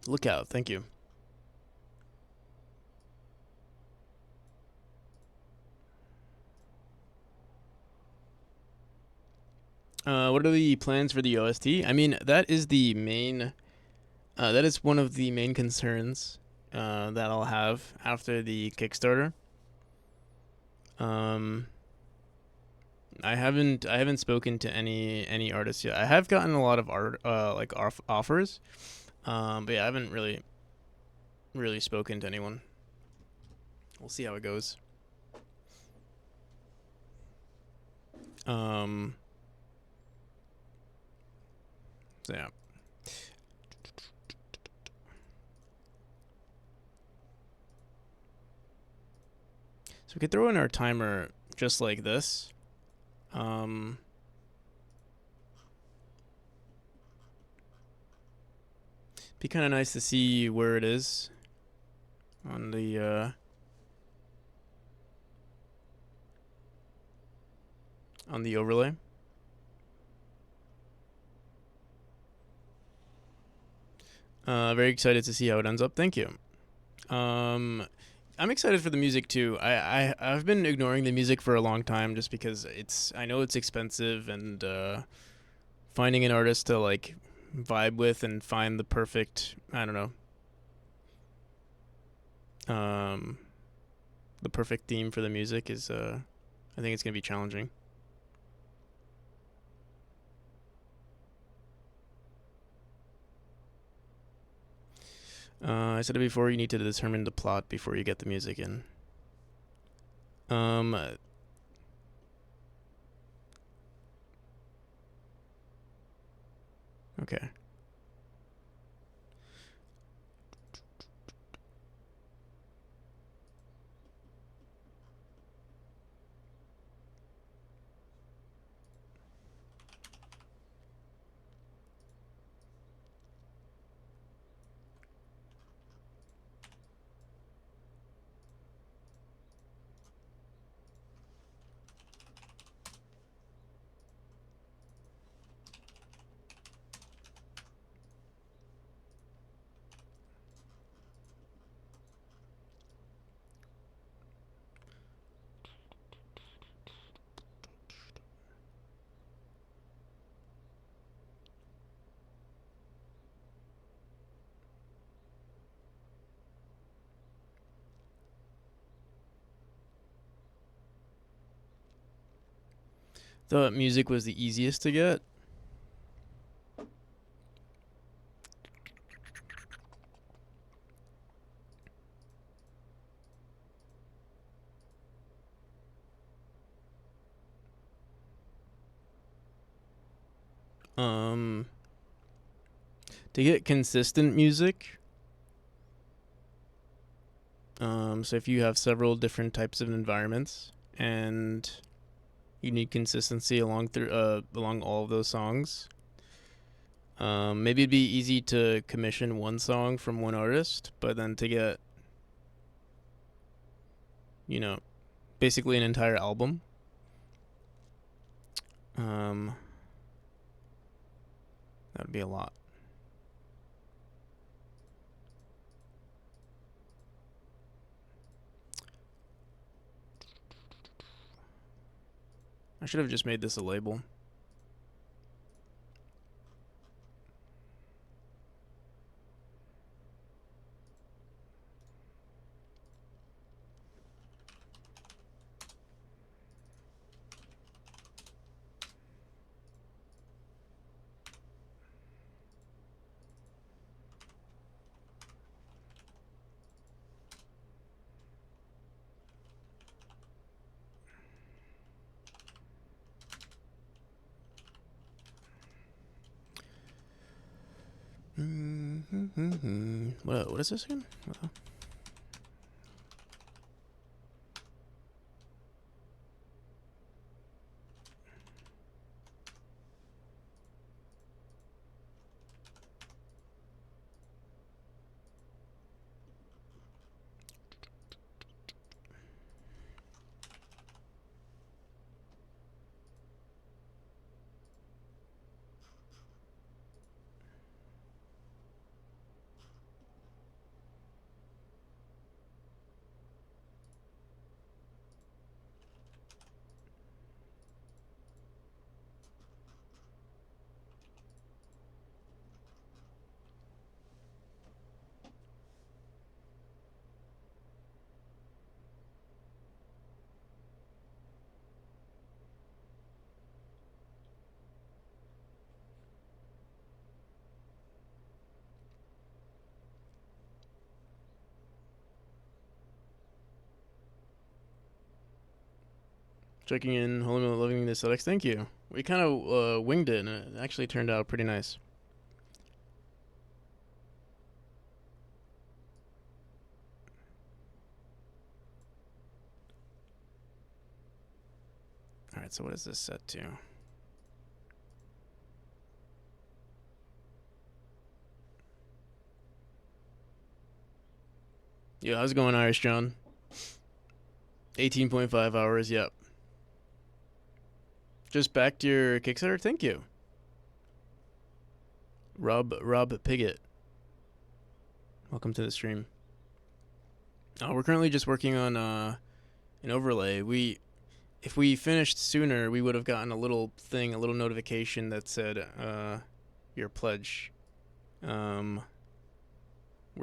Lookout, thank you. What are the plans for the OST? I mean, that is the main... that is one of the main concerns that I'll have after the Kickstarter. I haven't spoken to any artists yet. I have gotten a lot of offers, but yeah, I haven't really spoken to anyone. We'll see how it goes. So yeah. So we could throw in our timer just like this. Be kind of nice to see where it is on the overlay. Very excited to see how it ends up. Thank you. I'm excited for the music too. I've been ignoring the music for a long time just because I know it's expensive, and finding an artist to like vibe with and find the perfect, I don't know, the perfect theme for the music is I think it's gonna be challenging. I said it before, you need to determine the plot before you get the music in. Okay. Thought music was the easiest to get. To get consistent music, so if you have several different types of environments and you need consistency along all of those songs, maybe it'd be easy to commission one song from one artist, but then to get, basically an entire album, that would be a lot. I should have just made this a label. What is this again? Checking in, Holy Milk, loving this LX. Thank you. We kind of winged it, and it actually turned out pretty nice. All right, so what is this set to? Yeah, how's it going, Irish John? 18.5 hours, yep. Just backed your Kickstarter? Thank you. Rob Piggott. Welcome to the stream. We're currently just working on an overlay. If we finished sooner, we would have gotten a little thing, a little notification that said your pledge. We're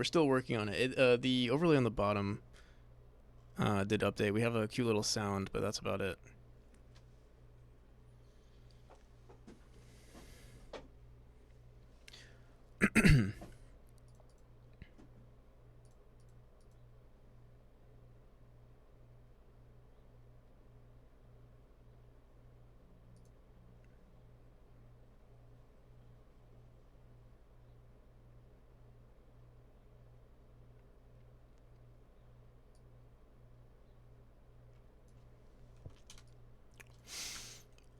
still working on it. The overlay on the bottom did update. We have a cute little sound, but that's about it.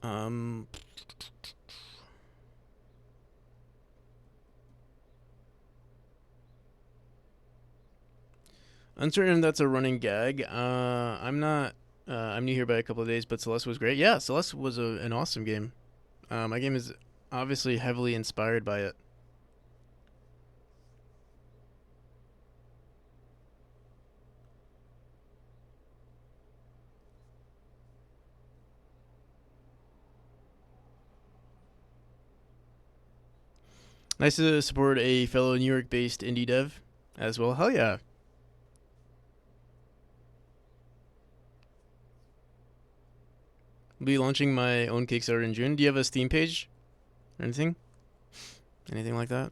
Um, Uncertain if that's a running gag. I'm not. I'm new here by a couple of days, but Celeste was great. Yeah, Celeste was an awesome game. My game is obviously heavily inspired by it. Nice to support a fellow New York-based indie dev as well. Hell yeah. I'll be launching my own Kickstarter in June. Do you have a Steam page or anything? Anything like that?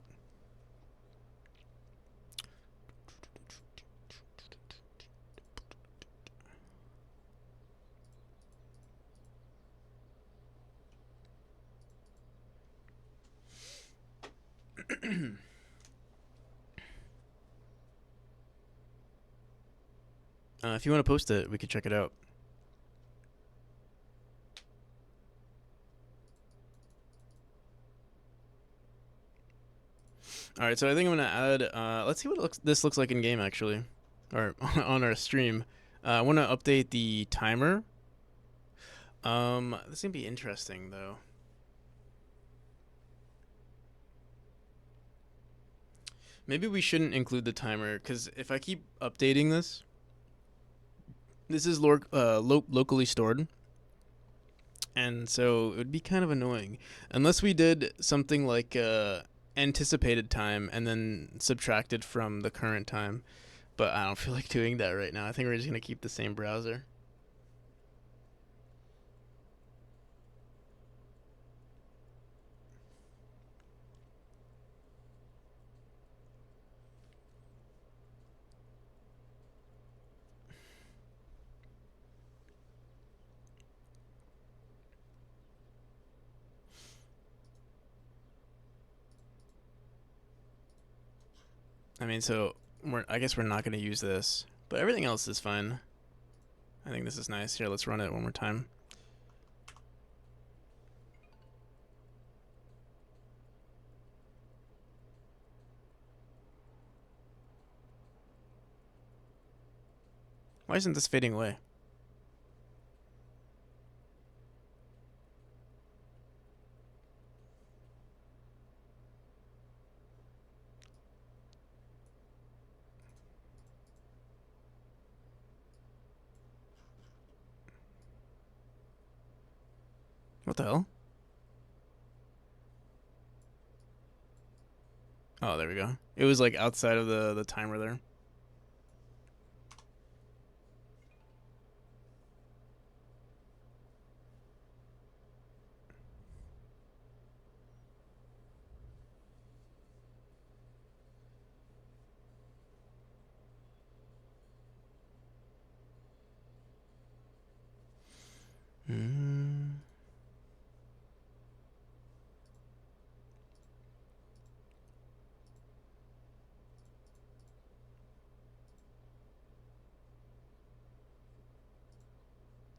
If you want to post it, we could check it out. All right, so I think I'm gonna add. Let's see what this looks like in game actually, or on our stream. I want to update the timer. This is gonna be interesting though. Maybe we shouldn't include the timer because if I keep updating this is locally stored, and so it would be kind of annoying unless we did something like anticipated time and then subtracted from the current time. But I don't feel like doing that right now. I think we're just gonna keep the same browser. I mean, so I guess we're not going to use this, but everything else is fine. I think this is nice. Here, let's run it one more time. Why isn't this fading away? What the hell? Oh, there we go. It was like outside of the timer there. Mm.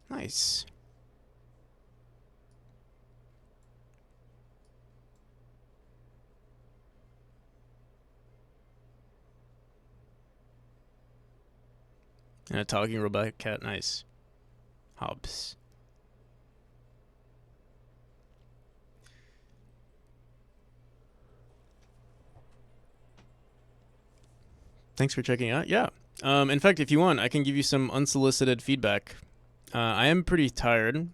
Nice. And a talking robot cat. Nice. Hobbs. Thanks for checking out. Yeah. In fact, if you want, I can give you some unsolicited feedback. I am pretty tired.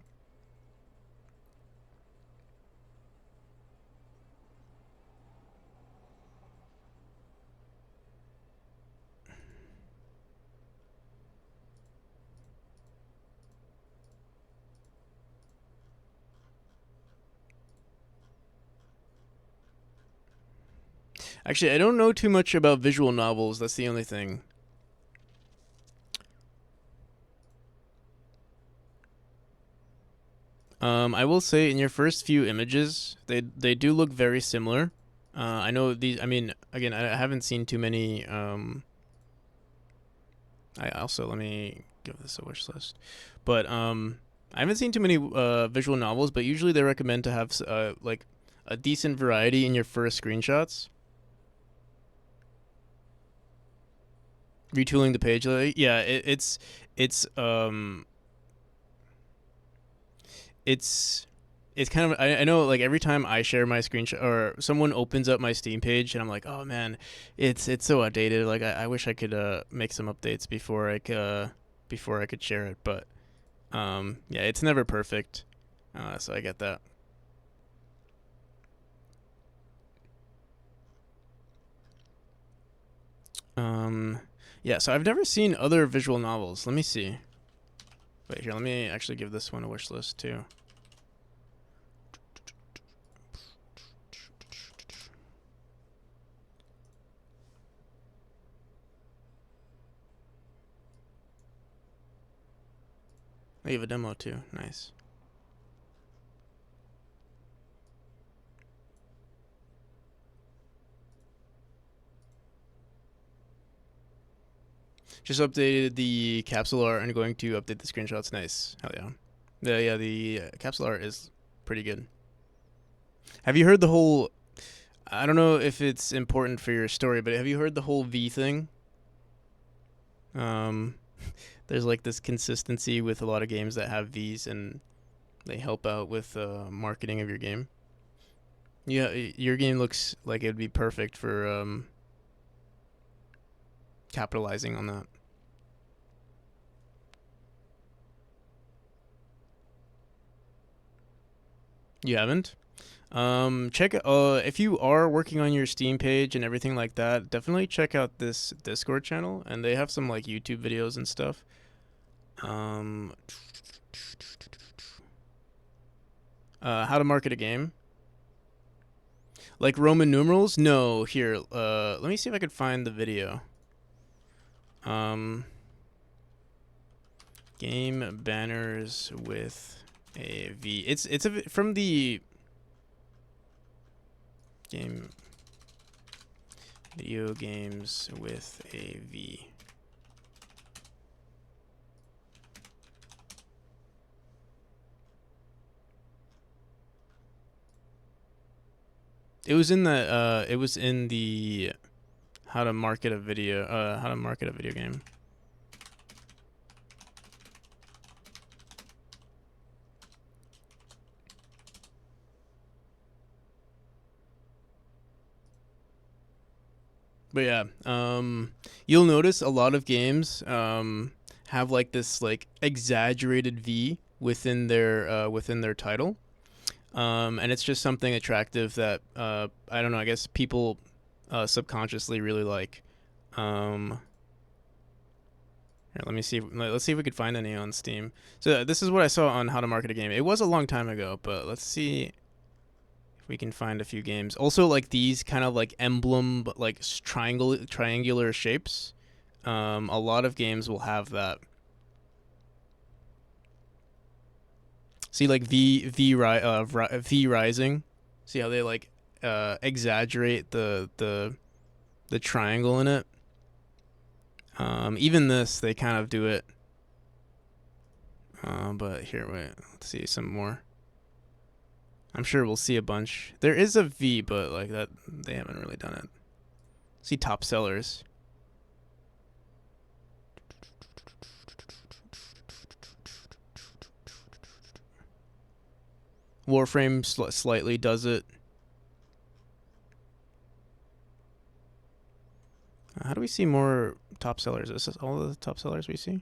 Actually, I don't know too much about visual novels. That's the only thing. I will say in your first few images, they do look very similar. I know these. I mean, again, I haven't seen too many. I also let me give this a wish list, but I haven't seen too many visual novels. But usually they recommend to have like a decent variety in your first screenshots. Retooling the page, yeah, it's it's kind of I know like every time I share my screenshot or someone opens up my Steam page and I'm like, oh man, it's so outdated. Like I wish I could make some updates before I could share it, but yeah, it's never perfect. So I get that. Um, yeah, so I've never seen other visual novels. Let me see. Wait here, let me actually give this one a wish list too. I have a demo too. Nice. Just updated the capsule art and going to update the screenshots. Nice. Hell yeah. The capsule art is pretty good. Have you heard the whole? I don't know if it's important for your story, but have you heard the whole V thing? Um, there's like this consistency with a lot of games that have Vs, and they help out with marketing of your game. Yeah, your game looks like it would be perfect for capitalizing on that. You haven't? Check if you are working on your Steam page and everything like that, definitely check out this Discord channel, and they have some like YouTube videos and stuff. Um, how to market a game. Like Roman numerals? No, here, let me see if I could find the video. Um, game banners with a V. It's from the game Video games with a V. It was in the how to market a video game. But yeah, you'll notice a lot of games have like this like exaggerated V within their title. And it's just something attractive that I don't know. I guess people subconsciously really like. Here, let me see. Let's see if we could find any on Steam. So this is what I saw on How to Market a Game. It was a long time ago, but let's see if we can find a few games. Also, like these kind of like emblem, but like triangular shapes. A lot of games will have that. See, like V Rising. See how they like exaggerate the triangle in it. Even this, they kind of do it. But here, wait, let's see some more. I'm sure we'll see a bunch. There is a V, but like that, they haven't really done it. See top sellers. Warframe slightly does it. How do we see more top sellers? Is this all the top sellers we see?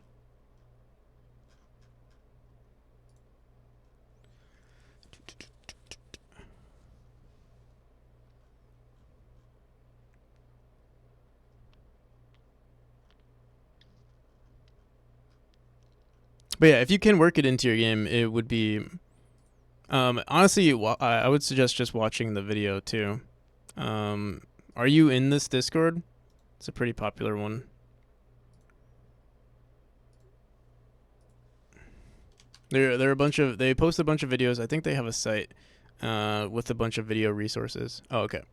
But yeah, if you can work it into your game, it would be. Honestly, I would suggest just watching the video too. Are you in this Discord? It's a pretty popular one. There are a bunch of, they post a bunch of videos. I think they have a site with a bunch of video resources. Oh, okay.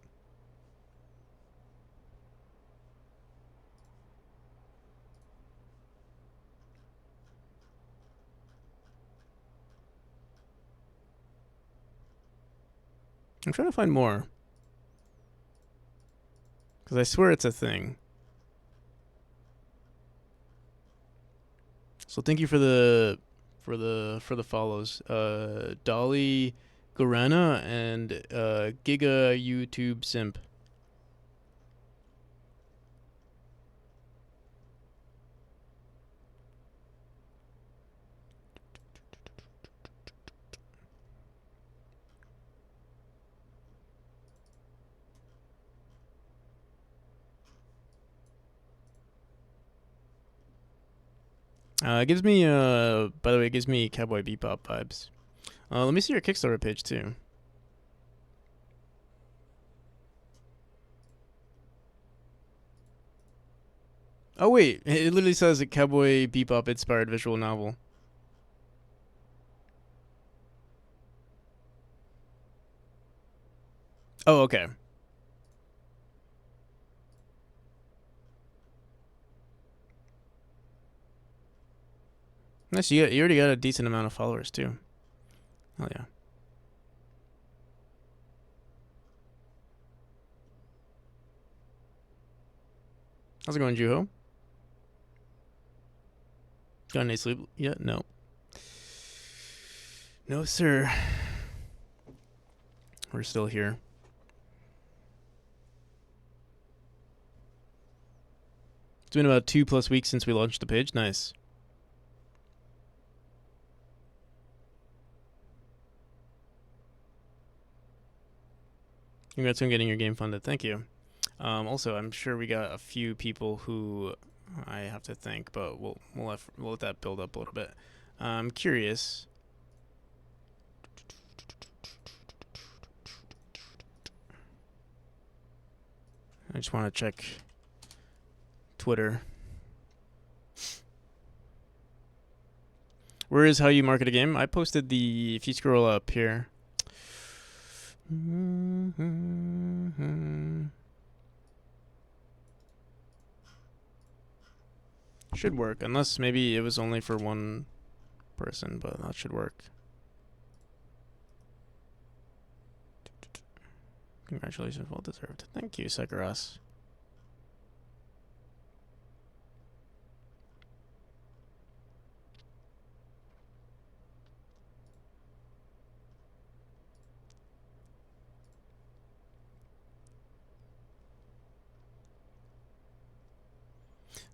I'm trying to find more, because I swear it's a thing. So thank you for the follows. Dolly Gorana and Giga YouTube Simp. It gives me by the way, it gives me Cowboy Bebop vibes. Let me see your Kickstarter page too. Oh wait, it literally says a Cowboy Bebop inspired visual novel. Oh, okay. Nice. You already got a decent amount of followers too. Oh yeah. How's it going, Juho? Got any sleep yet? No. No, sir. We're still here. It's been about 2+ weeks since we launched the page. Nice. Congrats on getting your game funded. Thank you. Also, I'm sure we got a few people who I have to thank, but we'll let that build up a little bit. I'm curious. I just want to check Twitter. Where is How You Market a Game? I posted the, if you scroll up here. Should work, unless maybe it was only for one person, but that should work. Congratulations, well deserved. Thank you, Sekaras.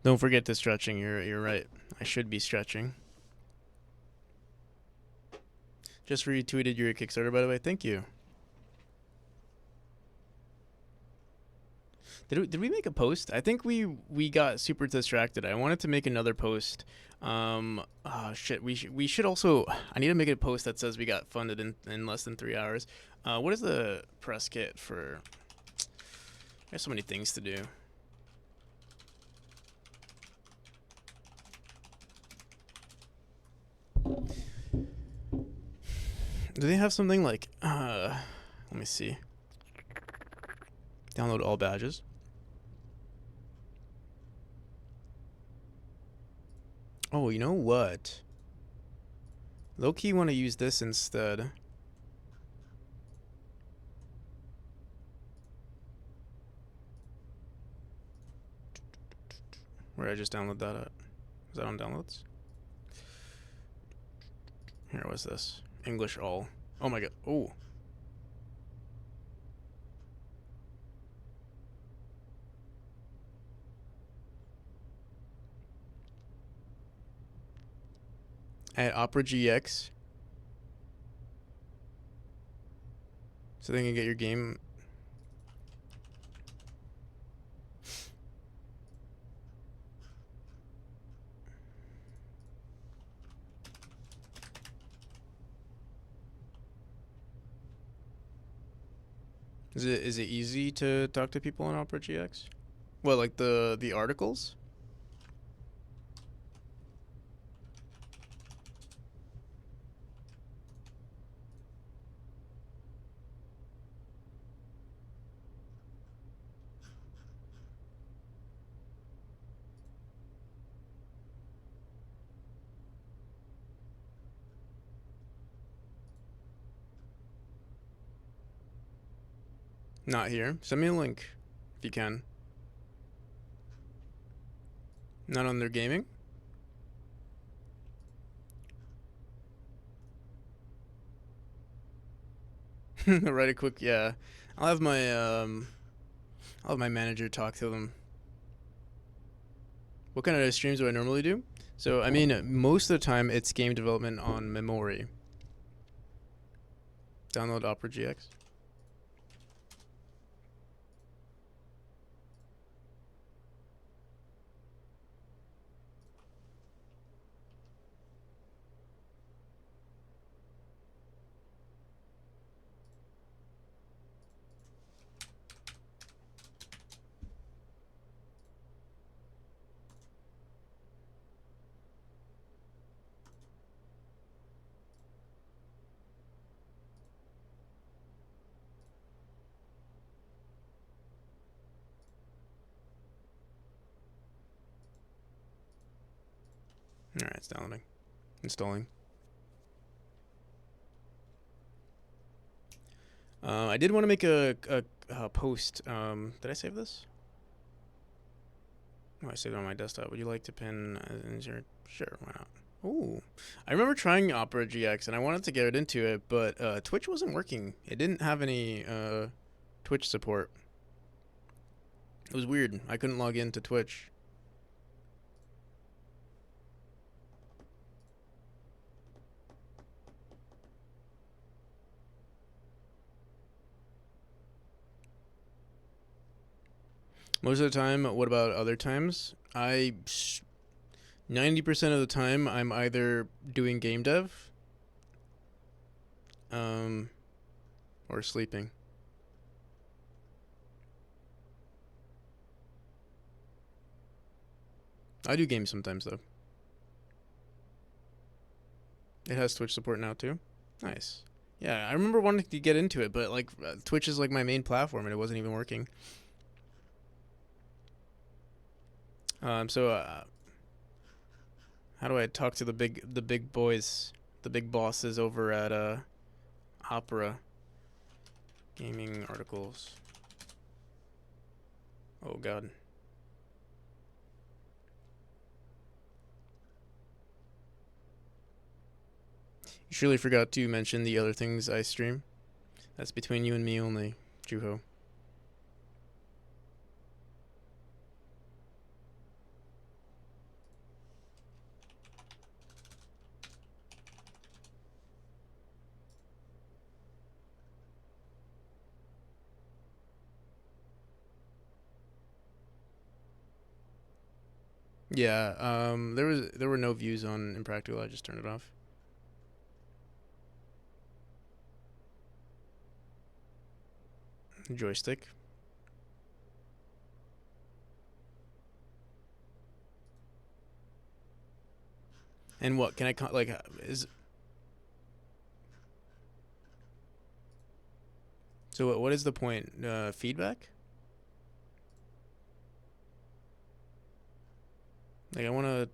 Don't forget the stretching. You're right. I should be stretching. Just retweeted your Kickstarter, by the way. Thank you. Did we make a post? I think we got super distracted. I wanted to make another post. Oh shit. We should also. I need to make a post that says we got funded in less than 3 hours. What is the press kit for? There's so many things to do. Do they have something like? Let me see. Download all badges. Oh, you know what? Low-key want to use this instead. Where I just download that at? Is that on downloads? Here, what's this? English all. Oh my god. Oh. At Opera GX. So they can get your game. Is it easy to talk to people on Opera GX? Well, like the articles? Not here. Send me a link if you can. Not on their gaming? Write a quick, yeah. I'll have my manager talk to them. What kind of streams do I normally do? So I mean, most of the time it's game development on Memory. Download Opera GX. All right, it's downloading, installing. I did want to make a post. Did I save this? Oh, I saved it on my desktop. Would you like to pin insert? Sure, why not? Ooh, I remember trying Opera GX and I wanted to get it into it, but Twitch wasn't working. It didn't have any Twitch support. It was weird. I couldn't log into Twitch. Most of the time, what about other times? 90% of the time, I'm either doing game dev, or sleeping. I do games sometimes though. It has Twitch support now too. Nice. Yeah, I remember wanting to get into it, but like Twitch is like my main platform, and it wasn't even working. So How do I talk to the big boys, the big bosses over at Opera gaming articles? Oh god. You surely forgot to mention the other things I stream. That's between you and me only, Juho. Yeah, there were no views on Impractical. I just turned it off. Joystick. And what can I like? Is so? What is the point? Feedback? Like I wanna.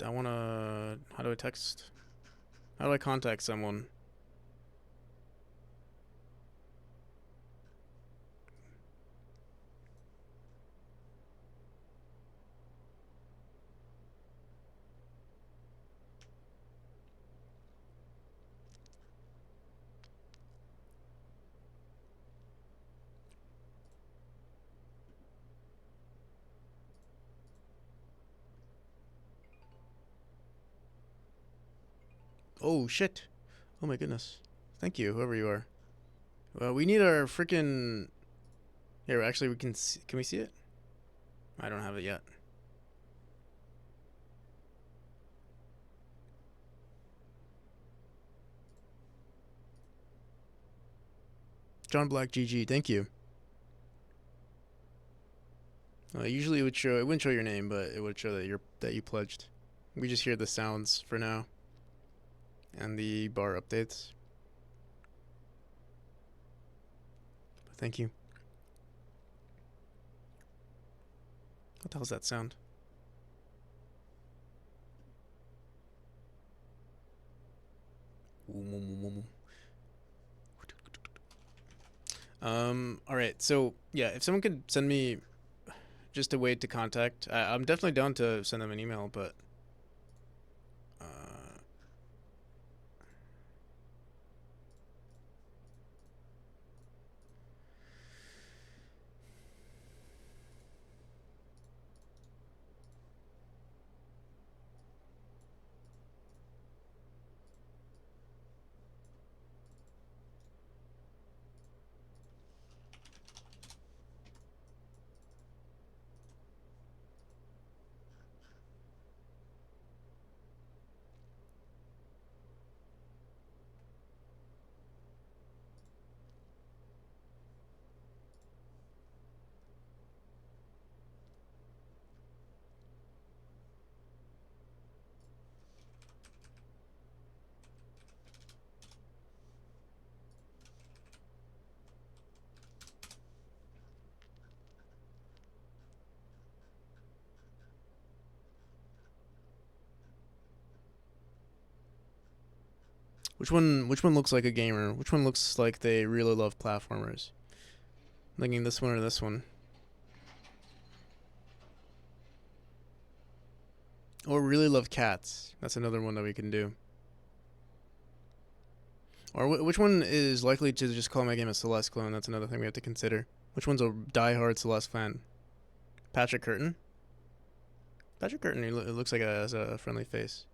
How do I text? How do I contact someone? Oh shit! Oh my goodness! Thank you, whoever you are. Well, we need our freaking. Here, actually, we can. Can we see it? I don't have it yet. John Black GG. Thank you. Usually it would show. It wouldn't show your name, but it would show that you pledged. We just hear the sounds for now, and the bar updates. But thank you. What the hell's that sound? All right. So yeah, if someone could send me just a way to contact, I'm definitely down to send them an email. But which one? Which one looks like a gamer? Which one looks like they really love platformers? Thinking this one or this one? Or really love cats? That's another one that we can do. Or which one is likely to just call my game a Celeste clone? That's another thing we have to consider. Which one's a die-hard Celeste fan? Patrick Curtin? Patrick Curtin, it looks like has a friendly face.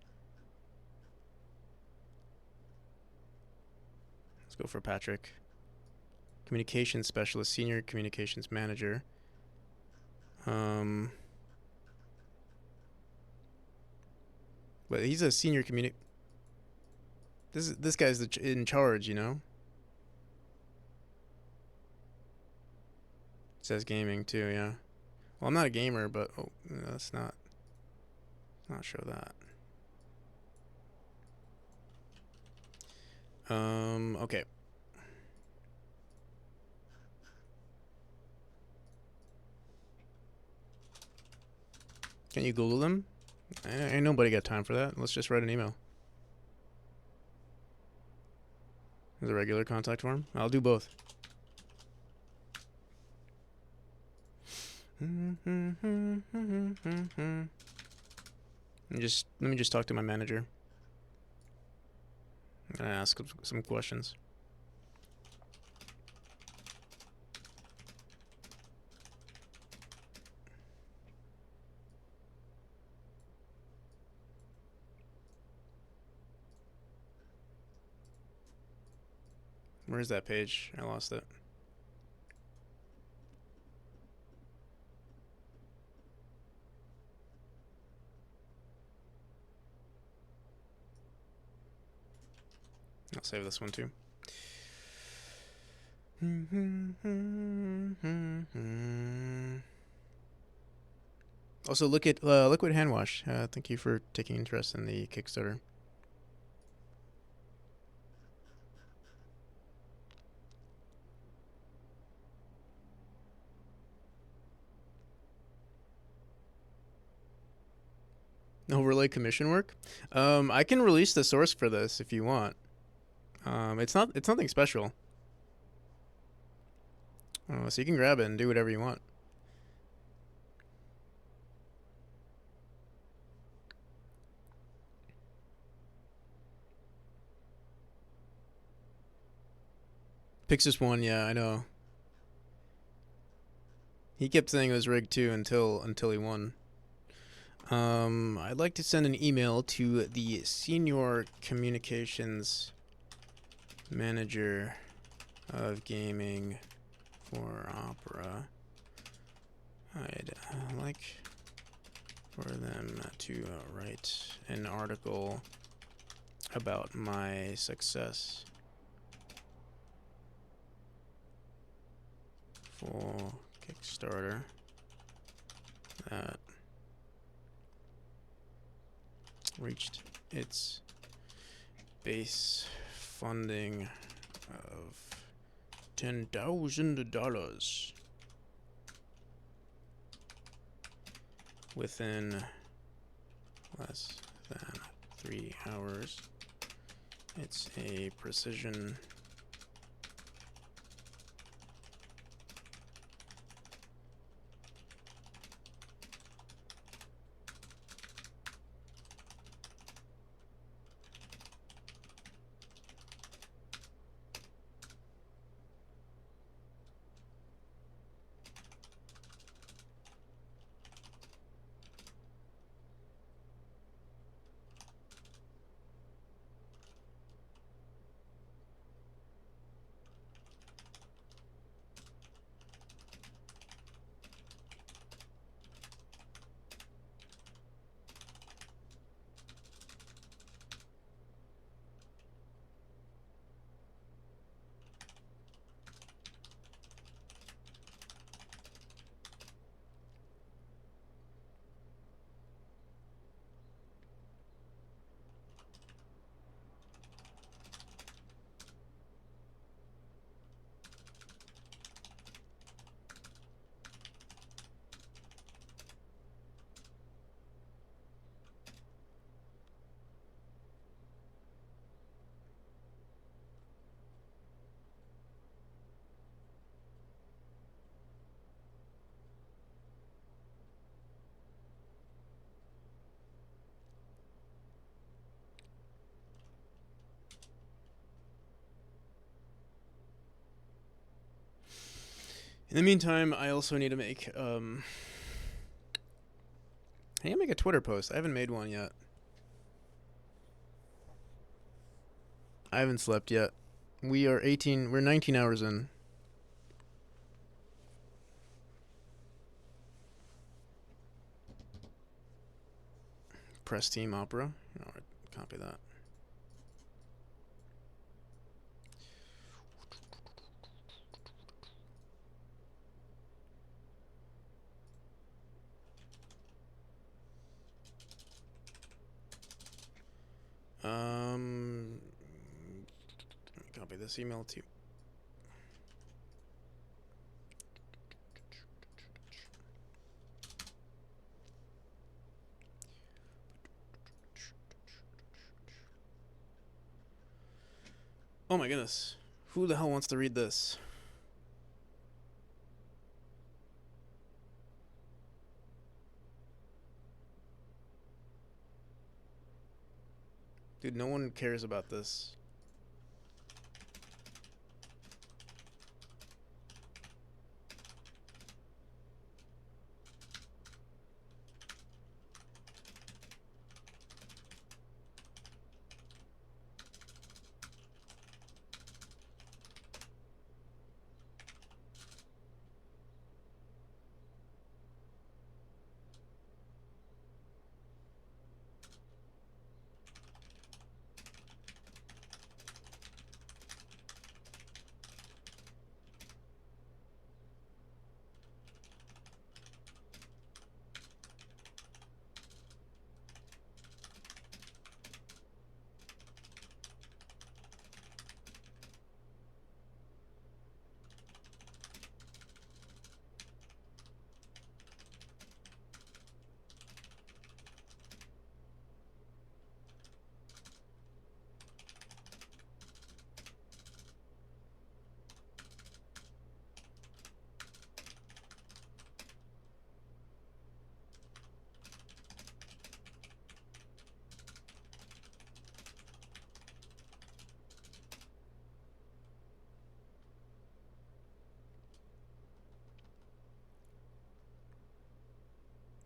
Let's go for Patrick. Communications specialist, senior communications manager. But he's a senior This guy's in charge, you know. It says gaming too, yeah. Well, I'm not a gamer, but oh, no, that's not show that. Okay. Can you Google them? Ain't nobody got time for that. Let's just write an email. The regular contact form. I'll do both. Let me just talk to my manager and ask some questions. Where's that page? I lost it. I'll save this one too. Also, look at liquid hand wash. Thank you for taking interest in the Kickstarter. Overlay commission work. I can release the source for this if you want. It's nothing special. So you can grab it and do whatever you want. Pixis won, yeah, I know. He kept saying it was rigged too until he won. I'd like to send an email to the senior communications manager of gaming for Opera. I'd like for them to write an article about my success for Kickstarter that reached its base funding of $10,000 within less than 3 hours. It's a precision In the meantime, I also need to make I need to make a Twitter post. I haven't made one yet. I haven't slept yet. We're 19 hours in. Press Team Opera. All right, copy that. Let me copy this email too. Oh my goodness. Who the hell wants to read this? Dude, no one cares about this.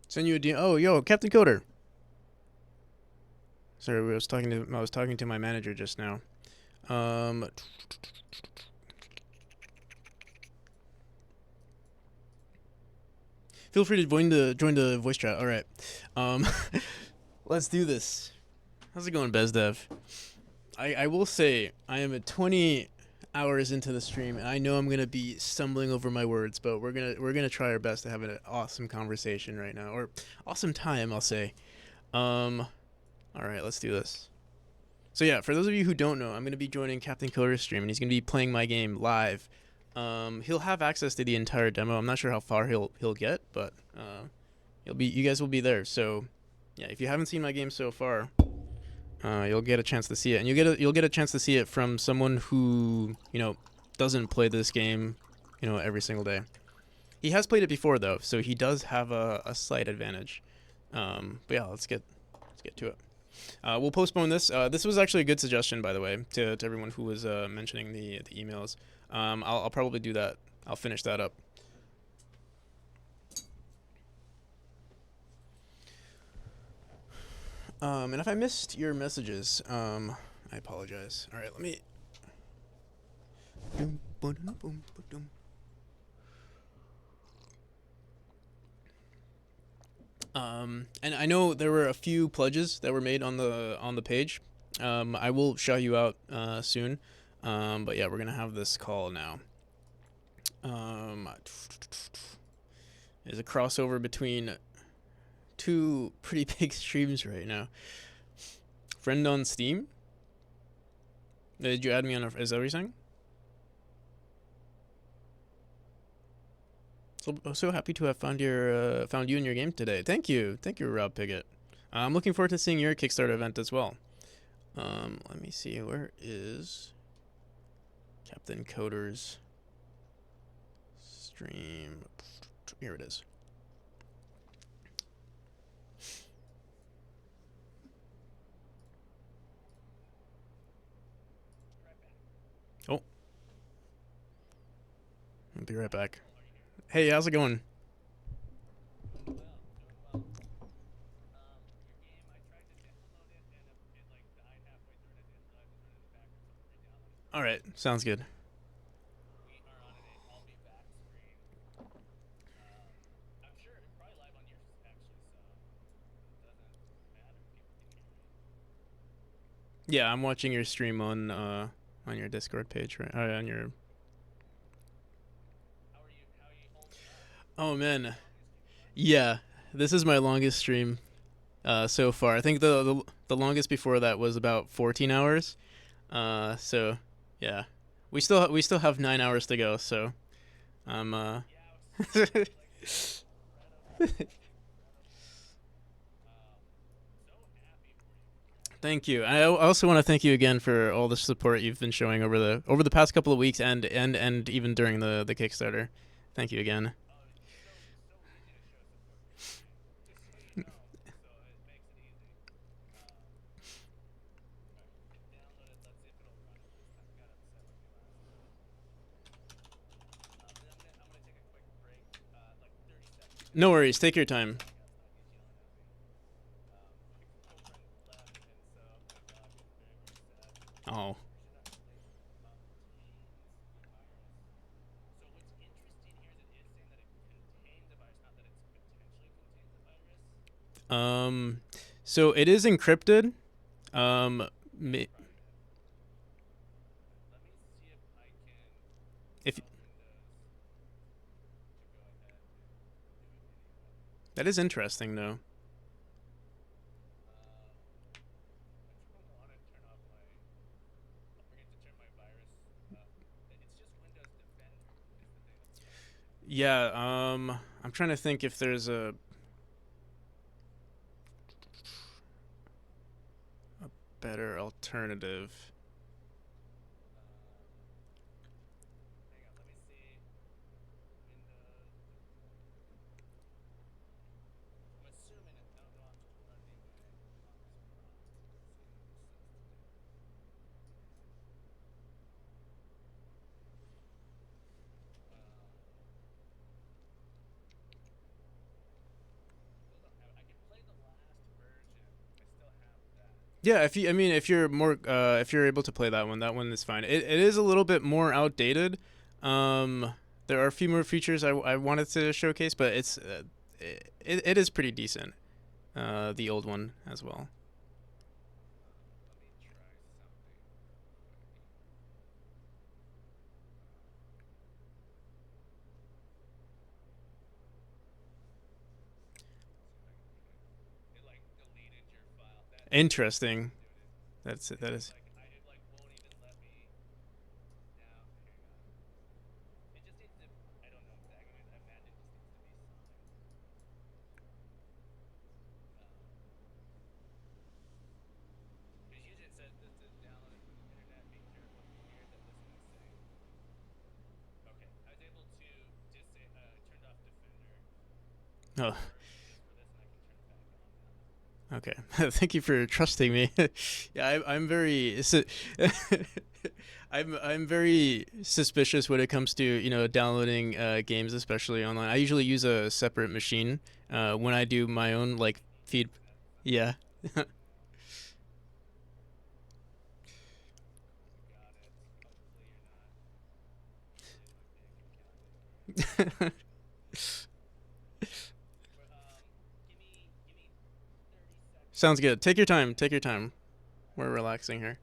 Send you a DM. Oh, yo, Captain Coder. Sorry, I was talking to my manager just now. Feel free to join the voice chat. All right. Um, let's do this. How's it going, BezDev? I will say I am at 20 hours into the stream, and I know I'm gonna be stumbling over my words, but we're gonna try our best to have an awesome conversation right now, or awesome time, I'll say. All right, let's do this. So yeah, for those of you who don't know, I'm gonna be joining Captain Coder's stream, and he's gonna be playing my game live. He'll have access to the entire demo. I'm not sure how far he'll get, but you guys will be there. So yeah, if you haven't seen my game so far, you'll get a chance to see it, and you'll get a chance to see it from someone who doesn't play this game, every single day. He has played it before though, so he does have a slight advantage. But yeah, let's get to it. We'll postpone this. This was actually a good suggestion, by the way, to everyone who was mentioning the emails. I'll probably do that. I'll finish that up. And if I missed your messages, I apologize. All right, let me. And I know there were a few pledges that were made on the page. I will shout you out soon. But yeah, we're gonna have this call now. There's a crossover between two pretty big streams right now. Friend on Steam. Did you add me on? Is that what you're saying? So happy to have found you in your game today. Thank you, Rob Piggott. I'm looking forward to seeing your Kickstarter event as well. Let me see, where is Captain Coder's stream? Here it is. Oh, I'll be right back. Hey, how's it going? All right, sounds good. Yeah, I'm watching your stream on your Discord page, right? On your. Oh man, yeah, this is my longest stream so far. I think the longest before that was about 14 hours. So yeah, we still have 9 hours to go. So I'm Thank you. I also want to thank you again for all the support you've been showing over the past couple of weeks and even during the Kickstarter. Thank you again. No worries. Take your time. Oh. Um. So it is encrypted. Um. If that is interesting though. Yeah. I'm trying to think if there's a better alternative. Yeah, I mean, if you're able to play that one is fine. It is a little bit more outdated. Um, there are a few more features I wanted to showcase, but it is pretty decent. The old one as well. Interesting. That is. Oh, okay. Thank you for trusting me. Yeah, I'm very. I'm very suspicious when it comes to downloading games, especially online. I usually use a separate machine when I do my own like feed. Yeah. Sounds good. Take your time. Take your time. We're relaxing here.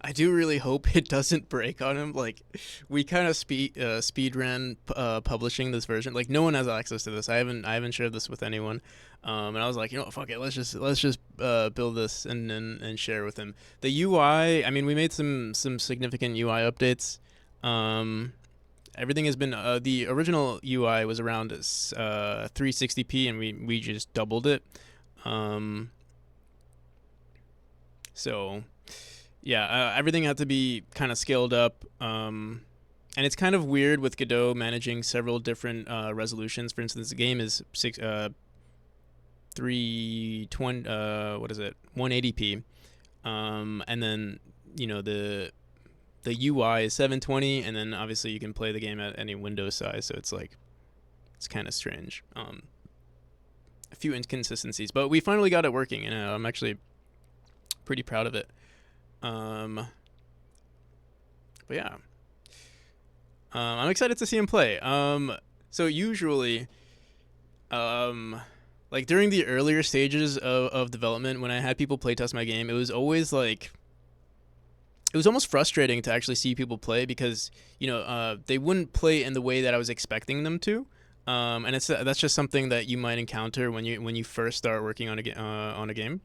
I do really hope it doesn't break on him. Like, we kind of speed ran publishing this version. Like, no one has access to this. I haven't shared this with anyone. And I was like, fuck it. Let's just build this and share with him. The UI. I mean, we made some significant UI updates. Um, Everything has been the original UI was around 360p, and we just doubled it. Um, so yeah, everything had to be kind of scaled up. And it's kind of weird with Godot managing several different resolutions. For instance, the game is 320 what is it, 180p, and then the UI is 720, and then obviously you can play the game at any window size. So it's like it's kind of strange. A few inconsistencies, but we finally got it working, and I'm actually pretty proud of it. Um, but yeah, I'm excited to see him play. So usually, um, like during the earlier stages of development, when I had people playtest my game, it was always like it was almost frustrating to actually see people play because they wouldn't play in the way that I was expecting them to. And that's just something that you might encounter when you first start working on a game.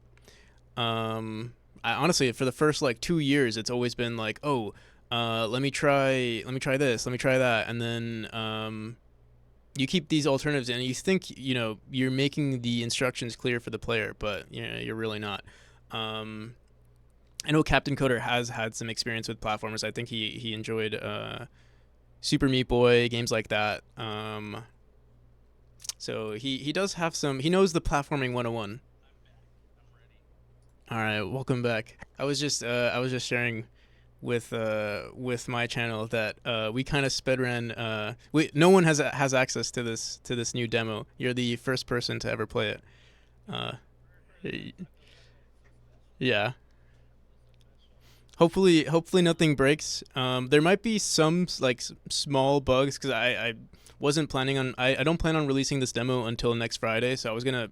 Um, honestly, for the first like 2 years, it's always been like, oh, let me try this, let me try that, and then you keep these alternatives, and you think you're making the instructions clear for the player, but you're really not. Um, I know Captain Coder has had some experience with platformers. I think he enjoyed Super Meat Boy games like that. So he does have some. He knows the platforming 101. All right, welcome back. I was just sharing with my channel that we kind of sped ran. No one has access to this new demo. You're the first person to ever play it. Uh, yeah. Hopefully nothing breaks. There might be some like small bugs because I wasn't planning on. I don't plan on releasing this demo until next Friday. So I was gonna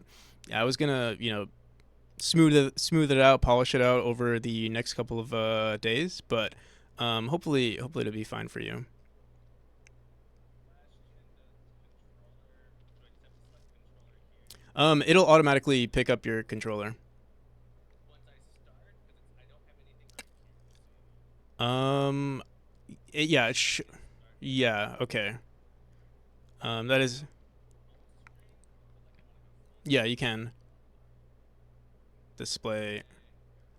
smooth it out, polish it out over the next couple of days. But hopefully it'll be fine for you. It'll automatically pick up your controller. Um, yeah, yeah, okay. That is, yeah, you can display.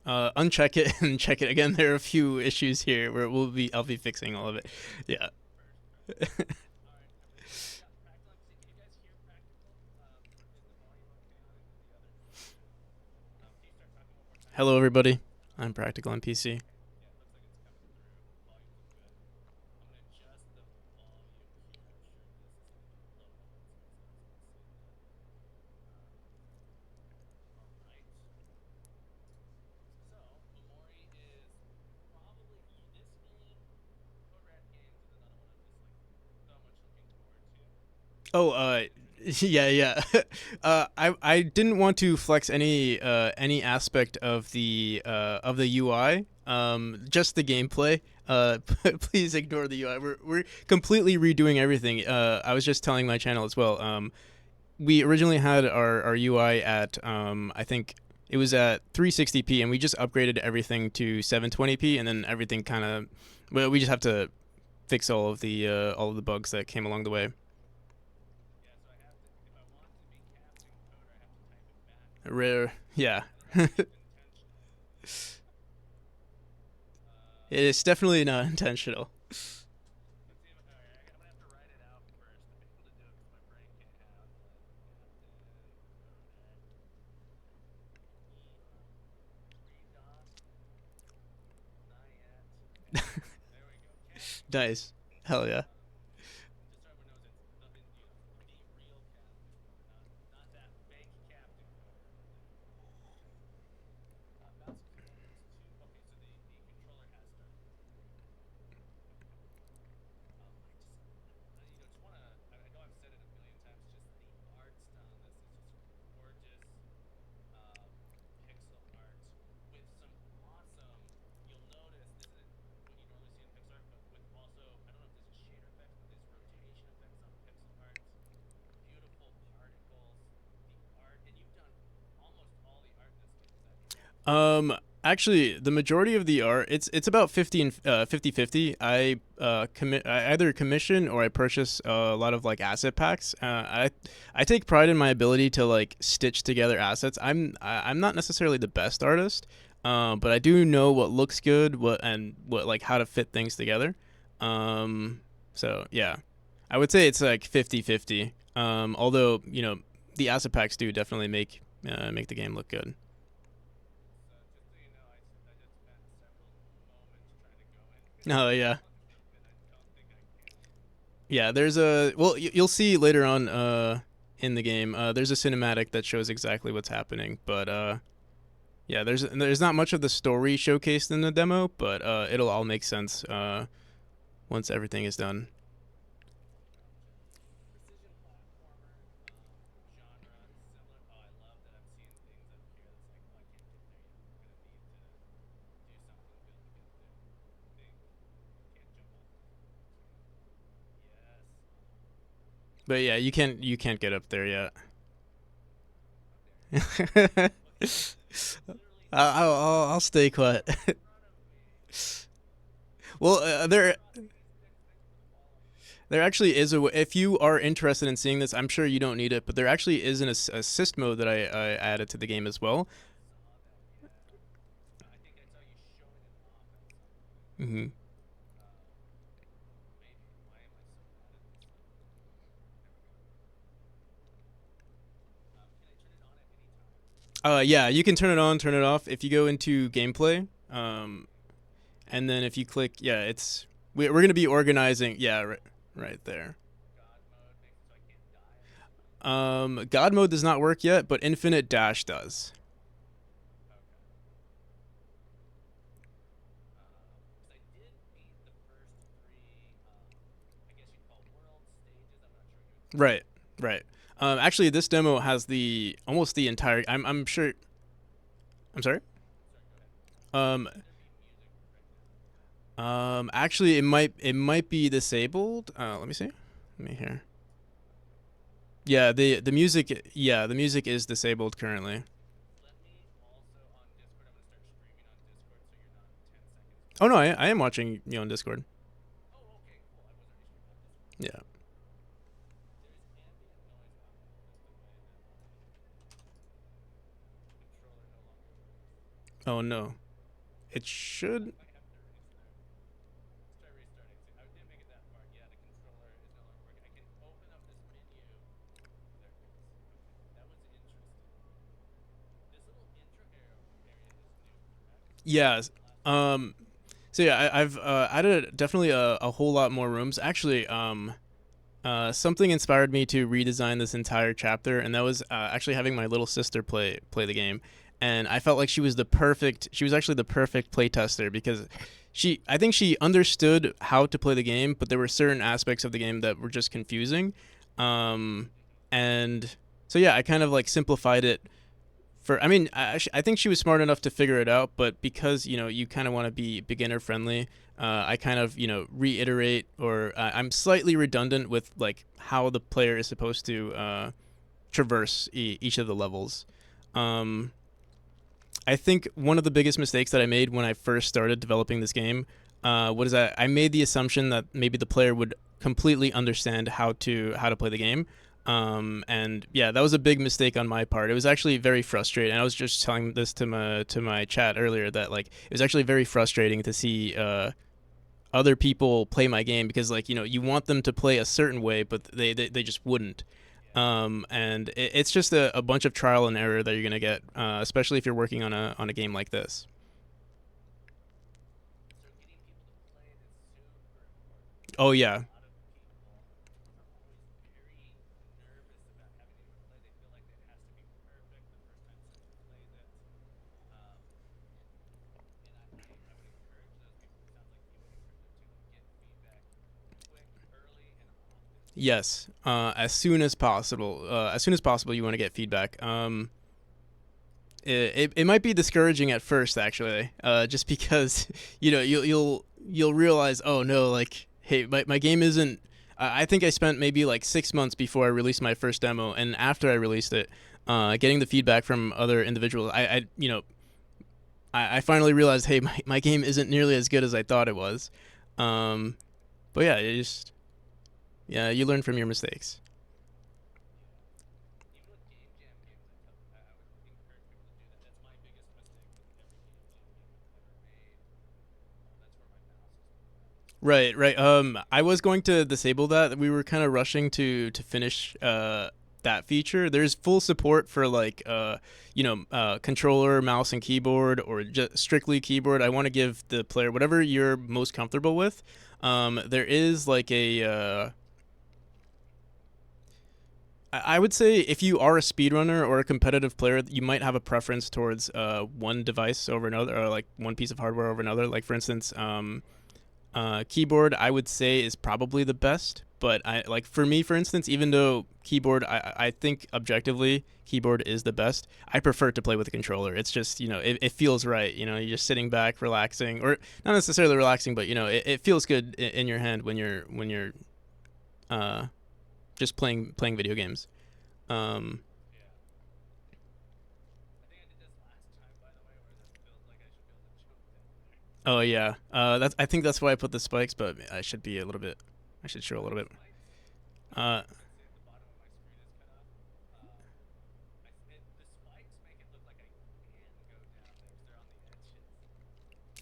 Uncheck it and check it again. There are a few issues here where I'll be fixing all of it. Yeah. Hello, everybody. I'm Practical on PC. Oh, yeah, yeah. I didn't want to flex any aspect of the UI. Just the gameplay. Please ignore the UI. We're completely redoing everything. I was just telling my channel as well. We originally had our UI at I think it was at 360p, and we just upgraded everything to 720p, and then everything kind of, well, we just have to fix all of the bugs that came along the way. Rare, yeah. It is definitely not intentional. Nice. Hell yeah. Actually, the majority of the art, it's about 50 and 50-50. I either commission or I purchase a lot of like asset packs. I take pride in my ability to like stitch together assets. I'm not necessarily the best artist, but I do know what looks good, what like how to fit things together. So yeah, I would say it's like 50-50. Although the asset packs do definitely make the game look good. Oh yeah, yeah. There's a well, you'll see later on in the game. There's a cinematic that shows exactly what's happening, but yeah, there's not much of the story showcased in the demo, but it'll all make sense once everything is done. But yeah, you can't get up there yet. I'll stay quiet. Well, there actually is if you are interested in seeing this, I'm sure you don't need it, but there actually is an assist mode that I added to the game as well. Hmm. Yeah, you can turn it on, turn it off. If you go into gameplay, and then if you click, yeah, we're gonna be organizing. Yeah, right there. God mode does not work yet, but infinite dash does. Right, right. Actually, this demo has the almost the entire. I'm sure. I'm sorry. Um, actually, it might be disabled. Let me see. Let me hear. Yeah, the music. Yeah, the music is disabled currently. Oh no, I am watching you on Discord. Yeah. Oh no. It should. Yeah. Um. So yeah, I've added definitely a whole lot more rooms. Actually, something inspired me to redesign this entire chapter, and that was actually having my little sister play the game. And I felt like she was the perfect. She was actually the perfect playtester because I think she understood how to play the game, but there were certain aspects of the game that were just confusing. Um, and so yeah, I kind of like simplified it for. I mean, I think she was smart enough to figure it out, but because you kind of want to be beginner friendly, I kind of reiterate, or I'm slightly redundant with like how the player is supposed to traverse each of the levels. Um, I think one of the biggest mistakes that I made when I first started developing this game was that I made the assumption that maybe the player would completely understand how to play the game. And yeah, that was a big mistake on my part. It was actually very frustrating. I was just telling this to my chat earlier that like it was actually very frustrating to see other people play my game because like you want them to play a certain way, but they just wouldn't. And it's just a bunch of trial and error that you're gonna get, especially if you're working on a game like this. Oh yeah. Yes. As soon as possible. As soon as possible, you want to get feedback. It might be discouraging at first, actually, just because you'll realize, oh no, like hey, my game isn't. I think I spent maybe like 6 months before I released my first demo, and after I released it, getting the feedback from other individuals, I finally realized, hey, my game isn't nearly as good as I thought it was. Um, but yeah, yeah, you learn from your mistakes. Right, right. I was going to disable that. We were kind of rushing to finish that feature. There's full support for like controller, mouse, and keyboard, or just strictly keyboard. I want to give the player whatever you're most comfortable with. There is like I would say if you are a speedrunner or a competitive player, you might have a preference towards one device over another, or like one piece of hardware over another. Like for instance, keyboard I would say is probably the best, but I like for me, for instance, even though keyboard I think objectively keyboard is the best, I prefer to play with a controller. It's just it feels right. You're just sitting back, relaxing, or not necessarily relaxing, but it feels good in your hand when you're uh, just playing video games. Um, Oh yeah, that's. I think that's why I put the spikes, but I should be a little bit. I should show a little bit.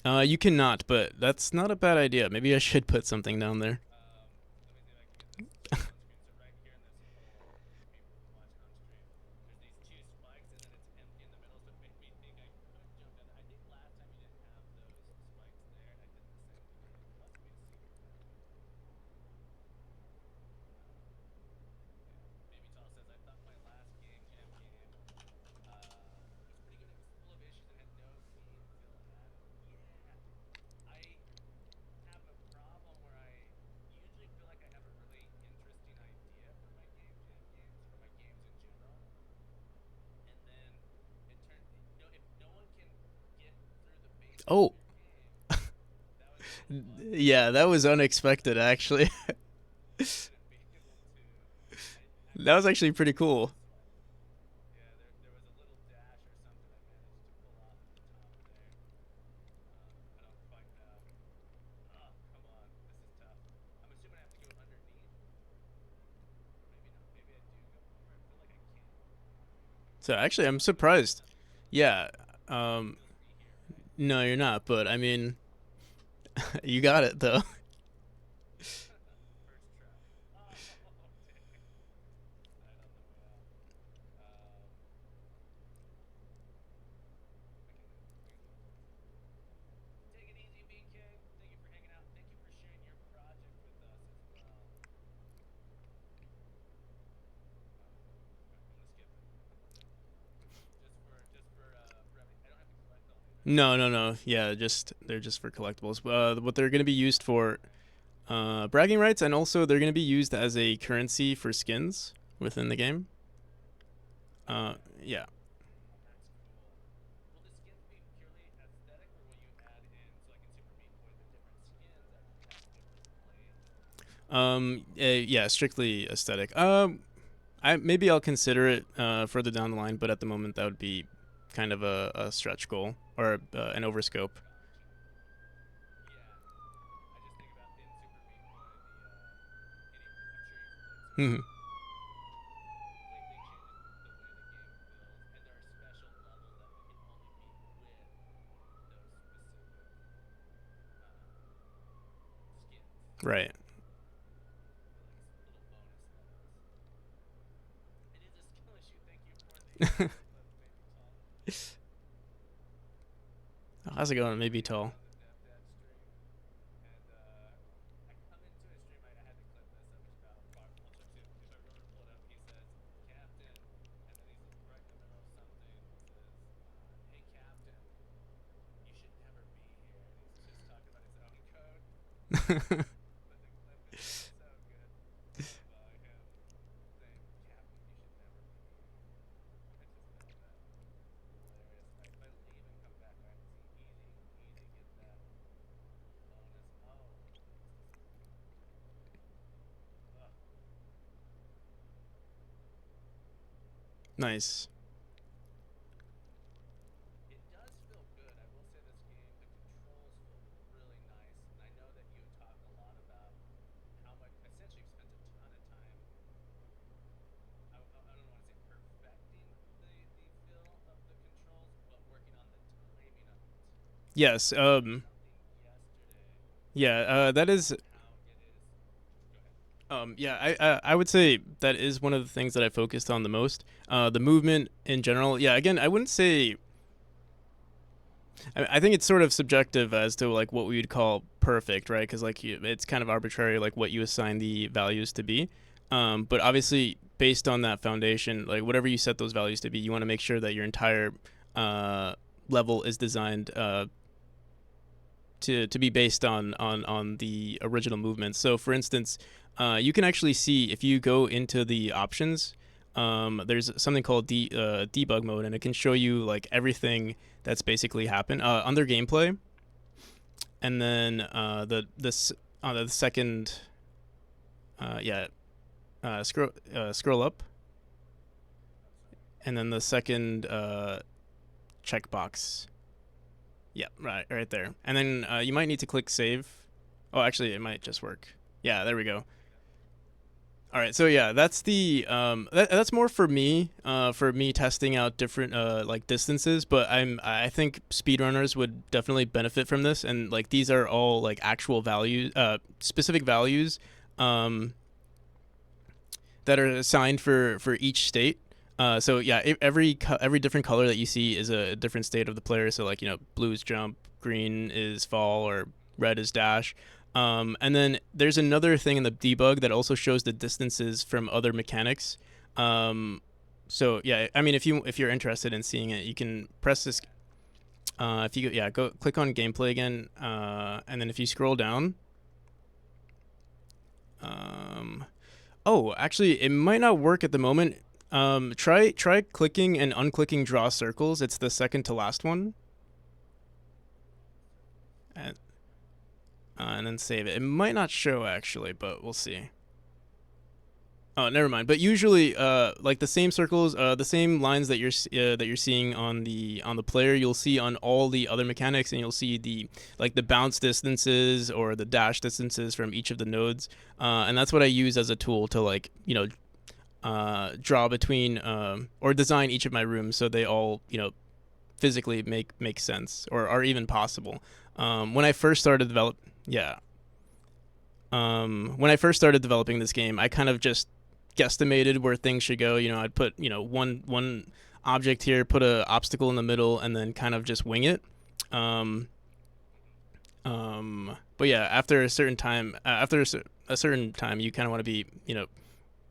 Uh, you cannot, but that's not a bad idea. Maybe I should put something down there. Oh, yeah, that was unexpected. Actually, that was actually pretty cool. So actually, I'm surprised. Yeah. Um. No, you're not. But I mean, you got it though. No, no, no. Yeah, just they're just for collectibles. What they're going to be used for, bragging rights, and also they're going to be used as a currency for skins within the game. Yeah. Yeah, strictly aesthetic. I maybe I'll consider it further down the line, but at the moment that would be kind of a stretch goal or an overscope. Mhm. Right. How's it going? Maybe tall. Nice. Yes. Yeah. That is. Yeah. I would say that is one of the things that I focused on the most. The movement in general. Yeah. Again, I wouldn't say. I think it's sort of subjective as to like what we would call perfect, right? Because like it's kind of arbitrary, like what you assign the values to be. But obviously, based on that foundation, like whatever you set those values to be, you want to make sure that your entire uh, level is designed to be based on the original movements. So, for instance, you can actually see if you go into the options. There's something called debug mode, and it can show you like everything that's basically happened under gameplay, and then the second, yeah, scroll up, and then the second checkbox. Yeah, right there. And then you might need to click save. Oh, actually, it might just work. Yeah, there we go. All right, so yeah, that's the that's more for me testing out different like distances. But I think speedrunners would definitely benefit from this, and like these are all like actual values, specific values, um, that are assigned for each state. So yeah, every different color that you see is a different state of the player. So like blue is jump, green is fall, or red is dash. And then there's another thing in the debug that also shows the distances from other mechanics. So yeah, I mean if you're interested in seeing it, you can press this. If you go click on gameplay again, and then if you scroll down, um, oh, actually, it might not work at the moment. Try clicking and unclicking draw circles. It's the second to last one, and, and then save it. It might not show actually, but we'll see. Oh, never mind. But usually, like the same circles, the same lines that you're seeing on the player, you'll see on all the other mechanics, and you'll see the like the bounce distances or the dash distances from each of the nodes, and that's what I use as a tool to like draw between or design each of my rooms so they all physically make sense or are even possible. When I first started develop yeah when I first started developing this game, I kind of just guesstimated where things should go. I'd put one object here, put a obstacle in the middle, and then kind of just wing it. Um, but yeah, after a certain time, a certain time, you kind of want to be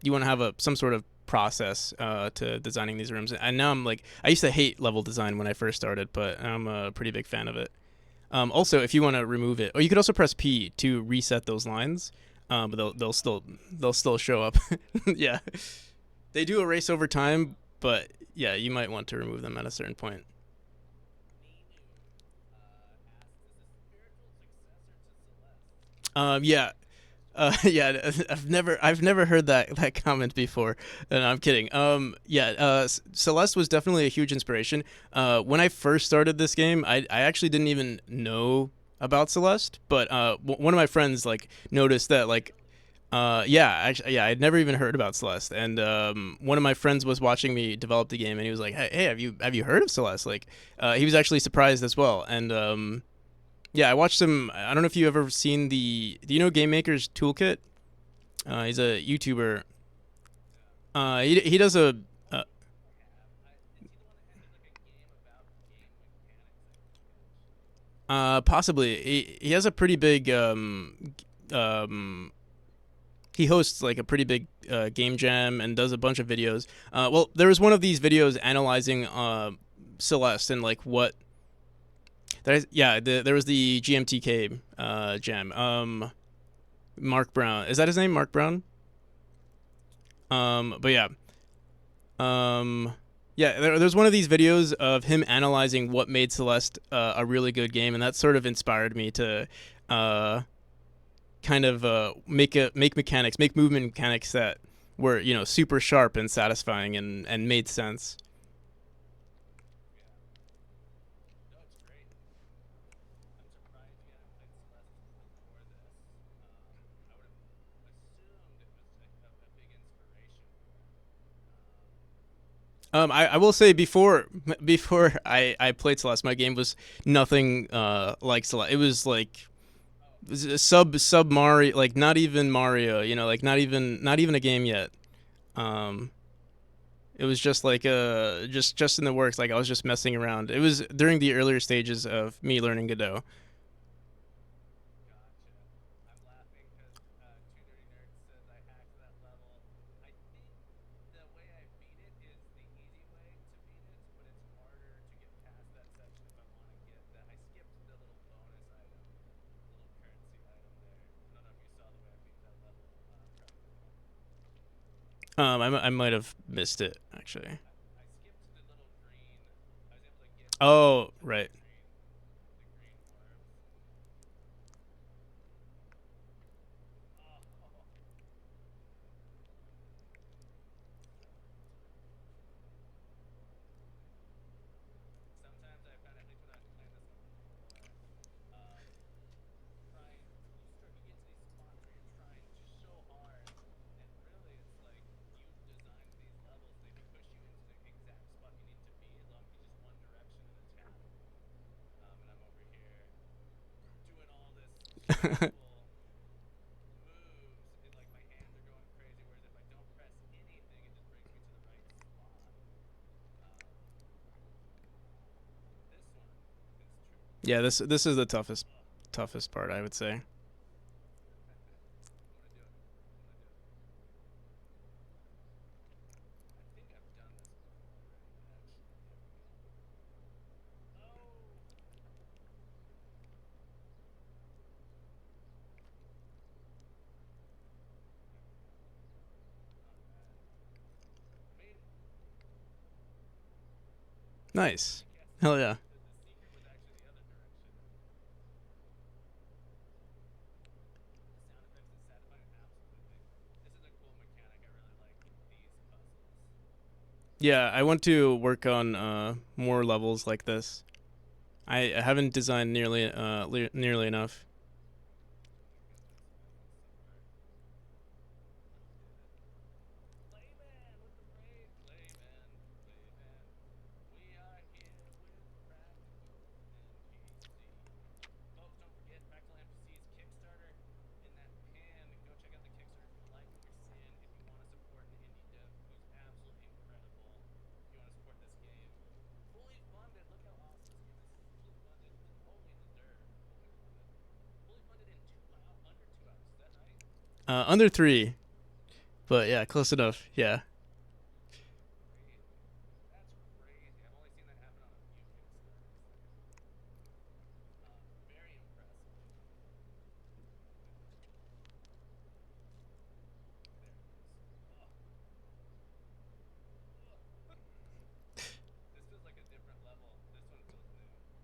you want to have some sort of process to designing these rooms. And now I'm like, I used to hate level design when I first started, but I'm a pretty big fan of it. Also, if you want to remove it, or you could also press P to reset those lines, but they'll still show up. Yeah, they do erase over time, but yeah, you might want to remove them at a certain point. Yeah, yeah, I've never heard that comment before. No, I'm kidding. Yeah, Celeste was definitely a huge inspiration. When I first started this game, I actually didn't even know about Celeste, but one of my friends like noticed that like yeah, actually, yeah, I'd never even heard about Celeste, and one of my friends was watching me develop the game, and he was like, "Hey, have you heard of Celeste?" Like, he was actually surprised as well, and yeah, I watched him. I don't know if you ever seen the. Do you know Game Maker's Toolkit? He's a YouTuber. He does a. Uh, Possibly he has a pretty big um he hosts like a pretty big game jam and does a bunch of videos. Well, there was one of these videos analyzing Celeste and like what yeah, there was the GMTK jam. Mark Brown, is that his name? Mark Brown. But yeah, yeah, there's one of these videos of him analyzing what made Celeste a really good game, and that sort of inspired me to uh, kind of make movement mechanics that were super sharp and satisfying and made sense. I will say before I played Celeste, my game was nothing like Celeste. It was like sub Mario, like not even Mario. Like not even a game yet. Um, it was just like just in the works. Like I was just messing around. It was during the earlier stages of me learning Godot. I might have missed it actually. Oh, right. Yeah, this is the toughest part, I would say. Nice. Hell yeah. Yeah, I want to work on more levels like this. I haven't designed nearly enough. Under 3, but yeah, close enough. Yeah.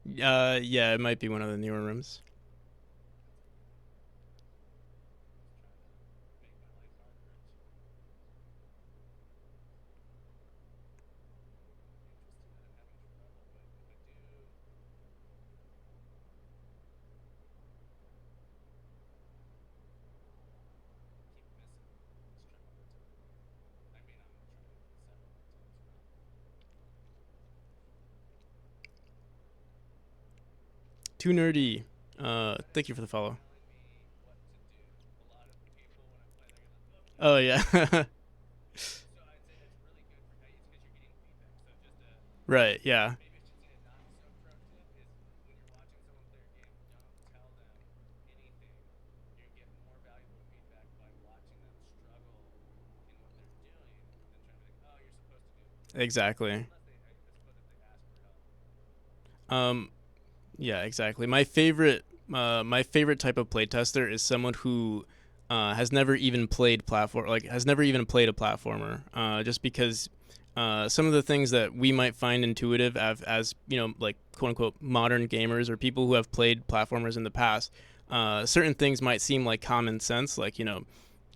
Yeah, it might be one of the newer rooms. Too nerdy. Thank you for the follow. Oh yeah. Right. Yeah. Exactly. Um. Yeah. Exactly. My favorite type of playtester is someone who has never even played platform, like has never even played a platformer. Just because some of the things that we might find intuitive as like quote unquote modern gamers or people who have played platformers in the past, certain things might seem like common sense, like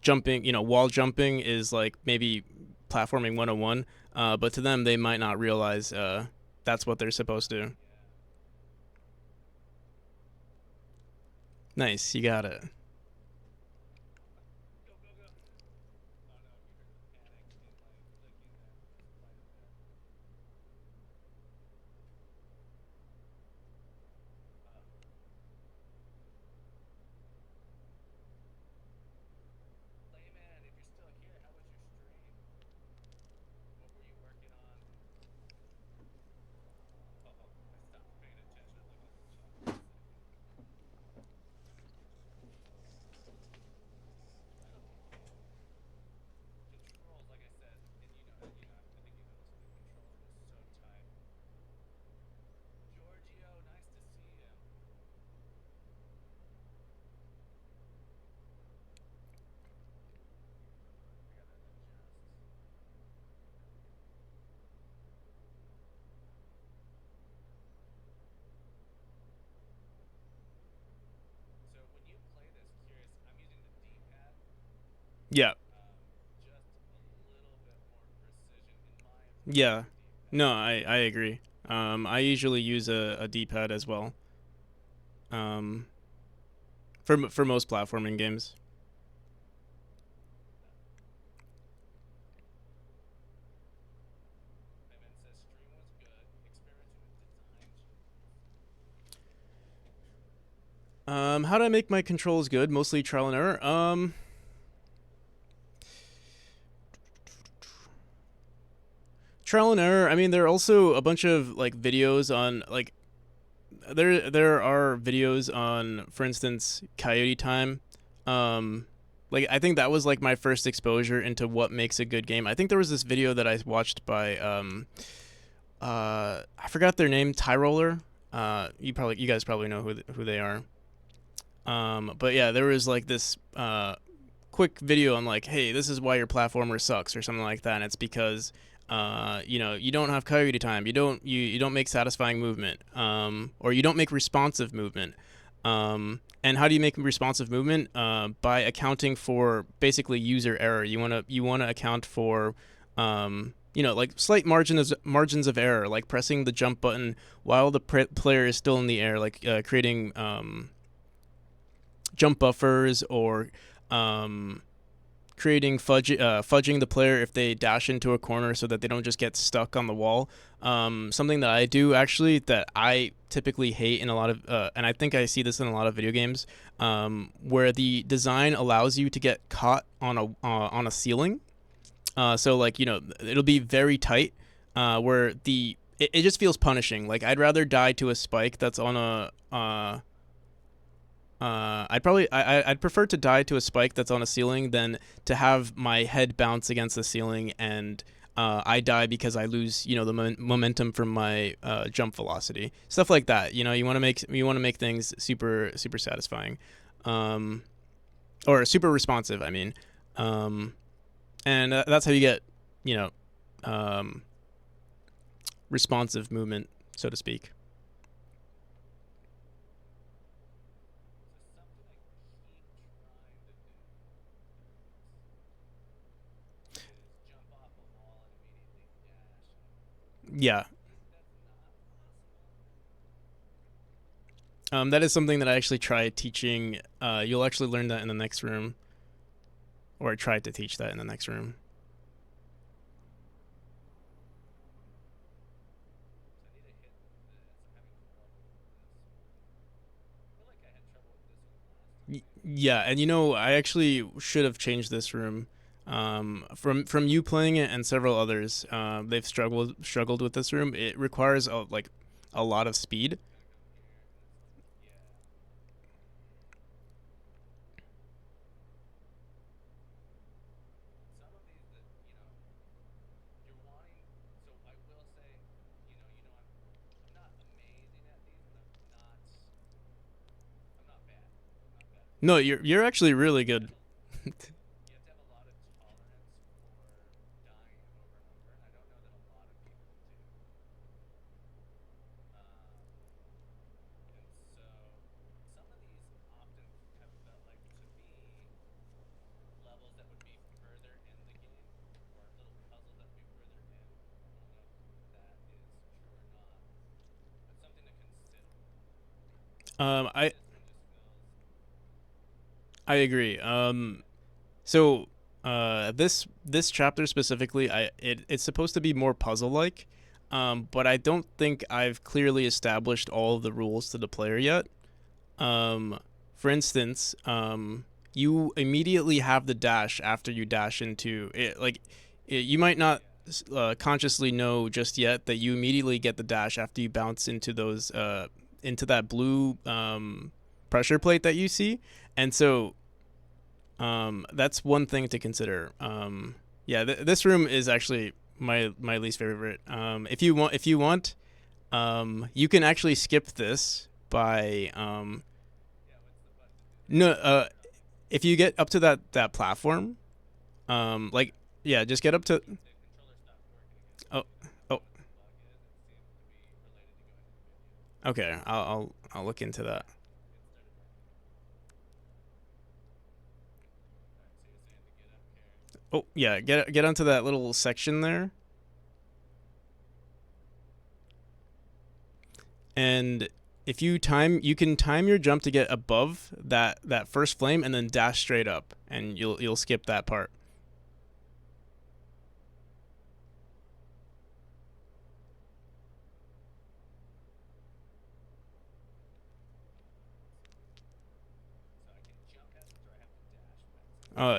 jumping, wall jumping is like maybe platforming 101, but to them they might not realize that's what they're supposed to. Nice, you got it. Yeah. Yeah. No, I agree. I usually use a D-pad as well. Um, for most platforming games. How do I make my controls good? Mostly trial and error. Trial and error. I mean, there are also a bunch of like videos on like there are videos on, for instance, Coyote Time. Um, like I think that was like my first exposure into what makes a good game. I think there was this video that I watched by I forgot their name, Tie Roller. You guys probably know who they are. But yeah, there was like this quick video on like, hey, this is why your platformer sucks or something like that, and it's because you don't have coyote time, you don't make satisfying movement, or you don't make responsive movement. And how do you make responsive movement? By accounting for basically user error. You wanna account for like slight margins of error, like pressing the jump button while the player is still in the air, like creating jump buffers, or um, fudging the player if they dash into a corner so that they don't just get stuck on the wall. Something that I do actually that I typically hate in a lot of, and I think I see this in a lot of video games, where the design allows you to get caught on a ceiling. So like it'll be very tight, where it just feels punishing. Like I'd rather die to a spike that's on a I'd prefer to die to a spike that's on a ceiling than to have my head bounce against the ceiling and I die because I lose the momentum from my jump velocity, stuff like that. You want to make things super super satisfying, um, or super responsive. I mean, um, and that's how you get you know um, responsive movement, so to speak. Yeah, that is something that I actually tried teaching. You'll actually learn that in the next room, or I tried to teach that in the next room. Yeah, and I actually should have changed this room. From you playing it and several others, they've struggled with this room. It requires a lot of speed. No, you're actually really good. I agree. So this chapter specifically, it's supposed to be more puzzle like, but I don't think I've clearly established all of the rules to the player yet. For instance, you immediately have the dash after you dash into it. You might not consciously know just yet that you immediately get the dash after you bounce into that blue pressure plate that you see, and so that's one thing to consider. Yeah, this room is actually my least favorite. If you want, you can actually skip this by no. If you get up to that platform, like yeah, just get up to. Oh, oh, okay. I'll look into that. Oh yeah, get onto that little section there, and if you can time your jump to get above that first flame, and then dash straight up, and you'll skip that part.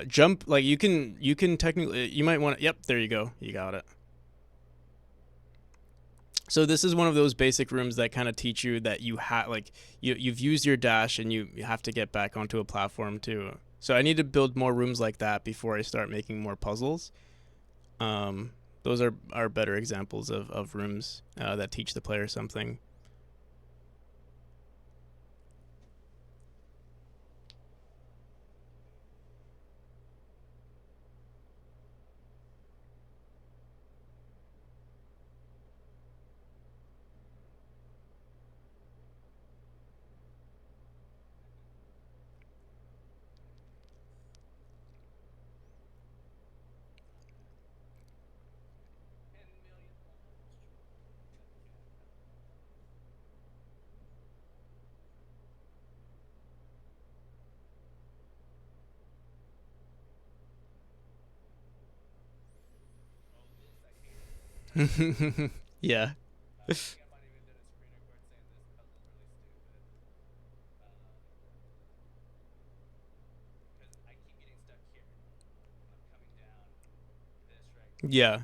Jump, like you can technically, you might want to, yep, there you go. You got it. So this is one of those basic rooms that kind of teach you that you have, like, you've used your dash and you have to get back onto a platform too. So I need to build more rooms like that before I start making more puzzles. Um, those are better examples of rooms that teach the player something. Yeah. Yeah.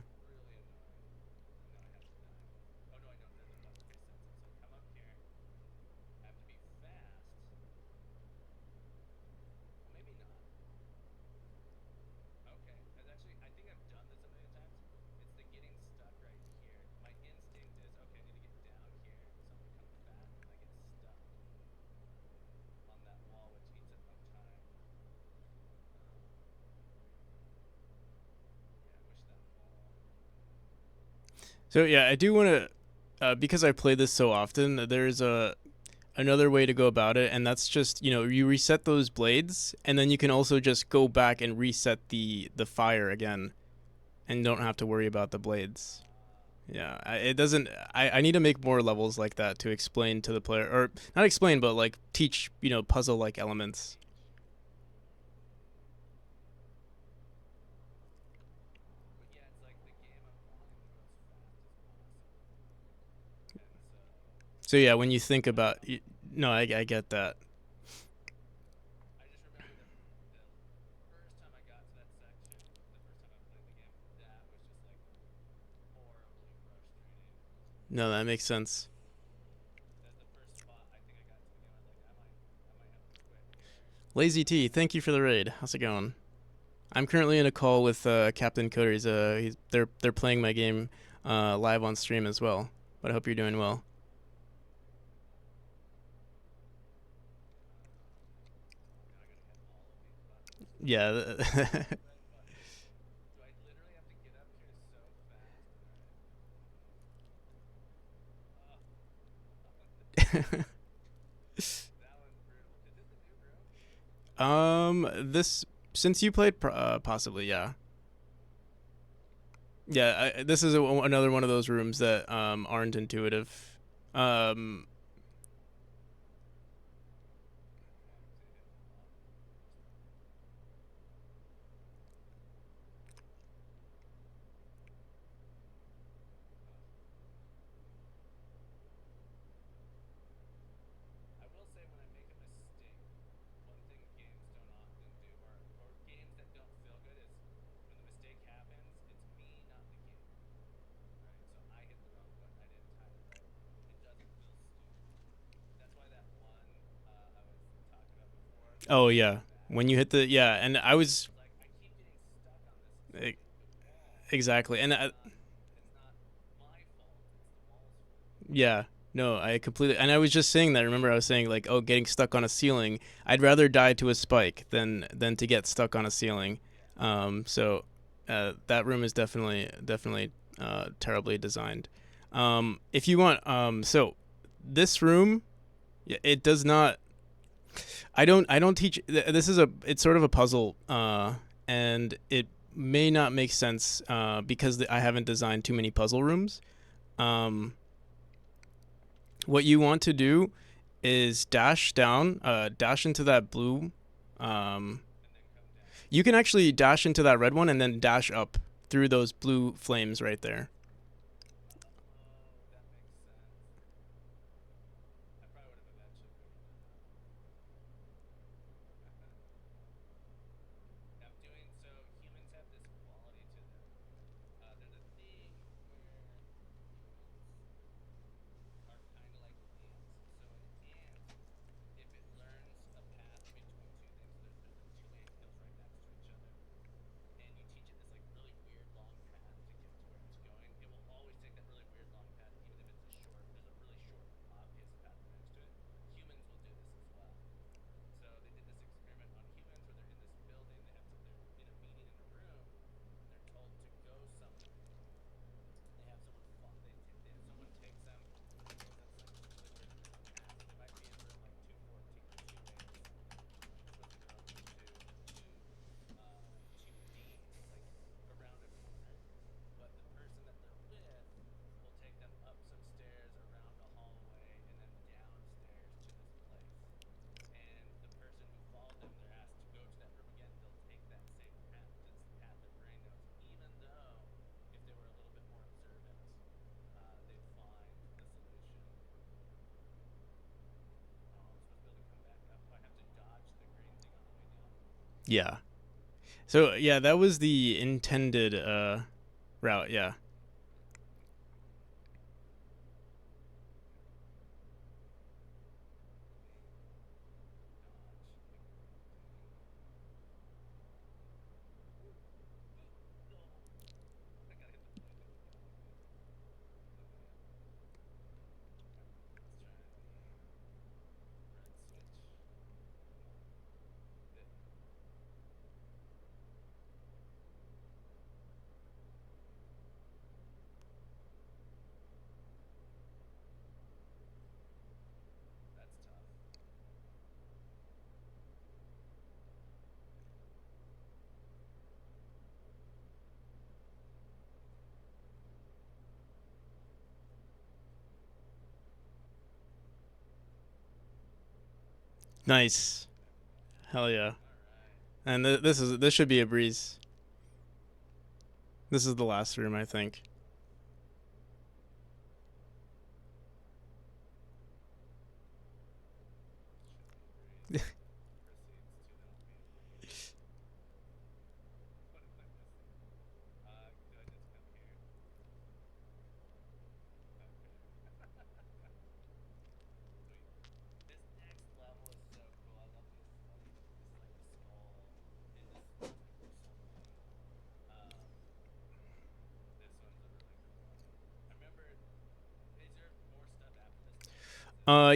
So yeah, I do want to, because I play this so often. There's a another way to go about it, and that's just, you reset those blades, and then you can also just go back and reset the fire again, and don't have to worry about the blades. Yeah, it doesn't. I need to make more levels like that to explain to the player, or not explain, but like teach, puzzle like elements. So yeah, when you think about, no, I get that. No, that makes sense. Lazy T, thank you for the raid. How's it going? I'm currently in a call with Captain Coder. They're playing my game live on stream as well. But I hope you're doing well. Yeah. This, since you played, possibly, yeah. Yeah, this is another one of those rooms that aren't intuitive. Um, oh yeah, when you hit the, yeah, and I was, e- exactly, and yeah, no, I completely. And I was just saying that. Remember, I was saying like, oh, getting stuck on a ceiling. I'd rather die to a spike than to get stuck on a ceiling. So that room is definitely terribly designed. If you want, so this room, it does not. I don't teach. This is a. It's sort of a puzzle, and it may not make sense because I haven't designed too many puzzle rooms. Um, what you want to do is dash down, dash into that blue. Um, you can actually dash into that red one and then dash up through those blue flames right there. Yeah. So yeah, that was the intended route. Yeah. Nice. Hell yeah. And this should be a breeze. This is the last room, I think.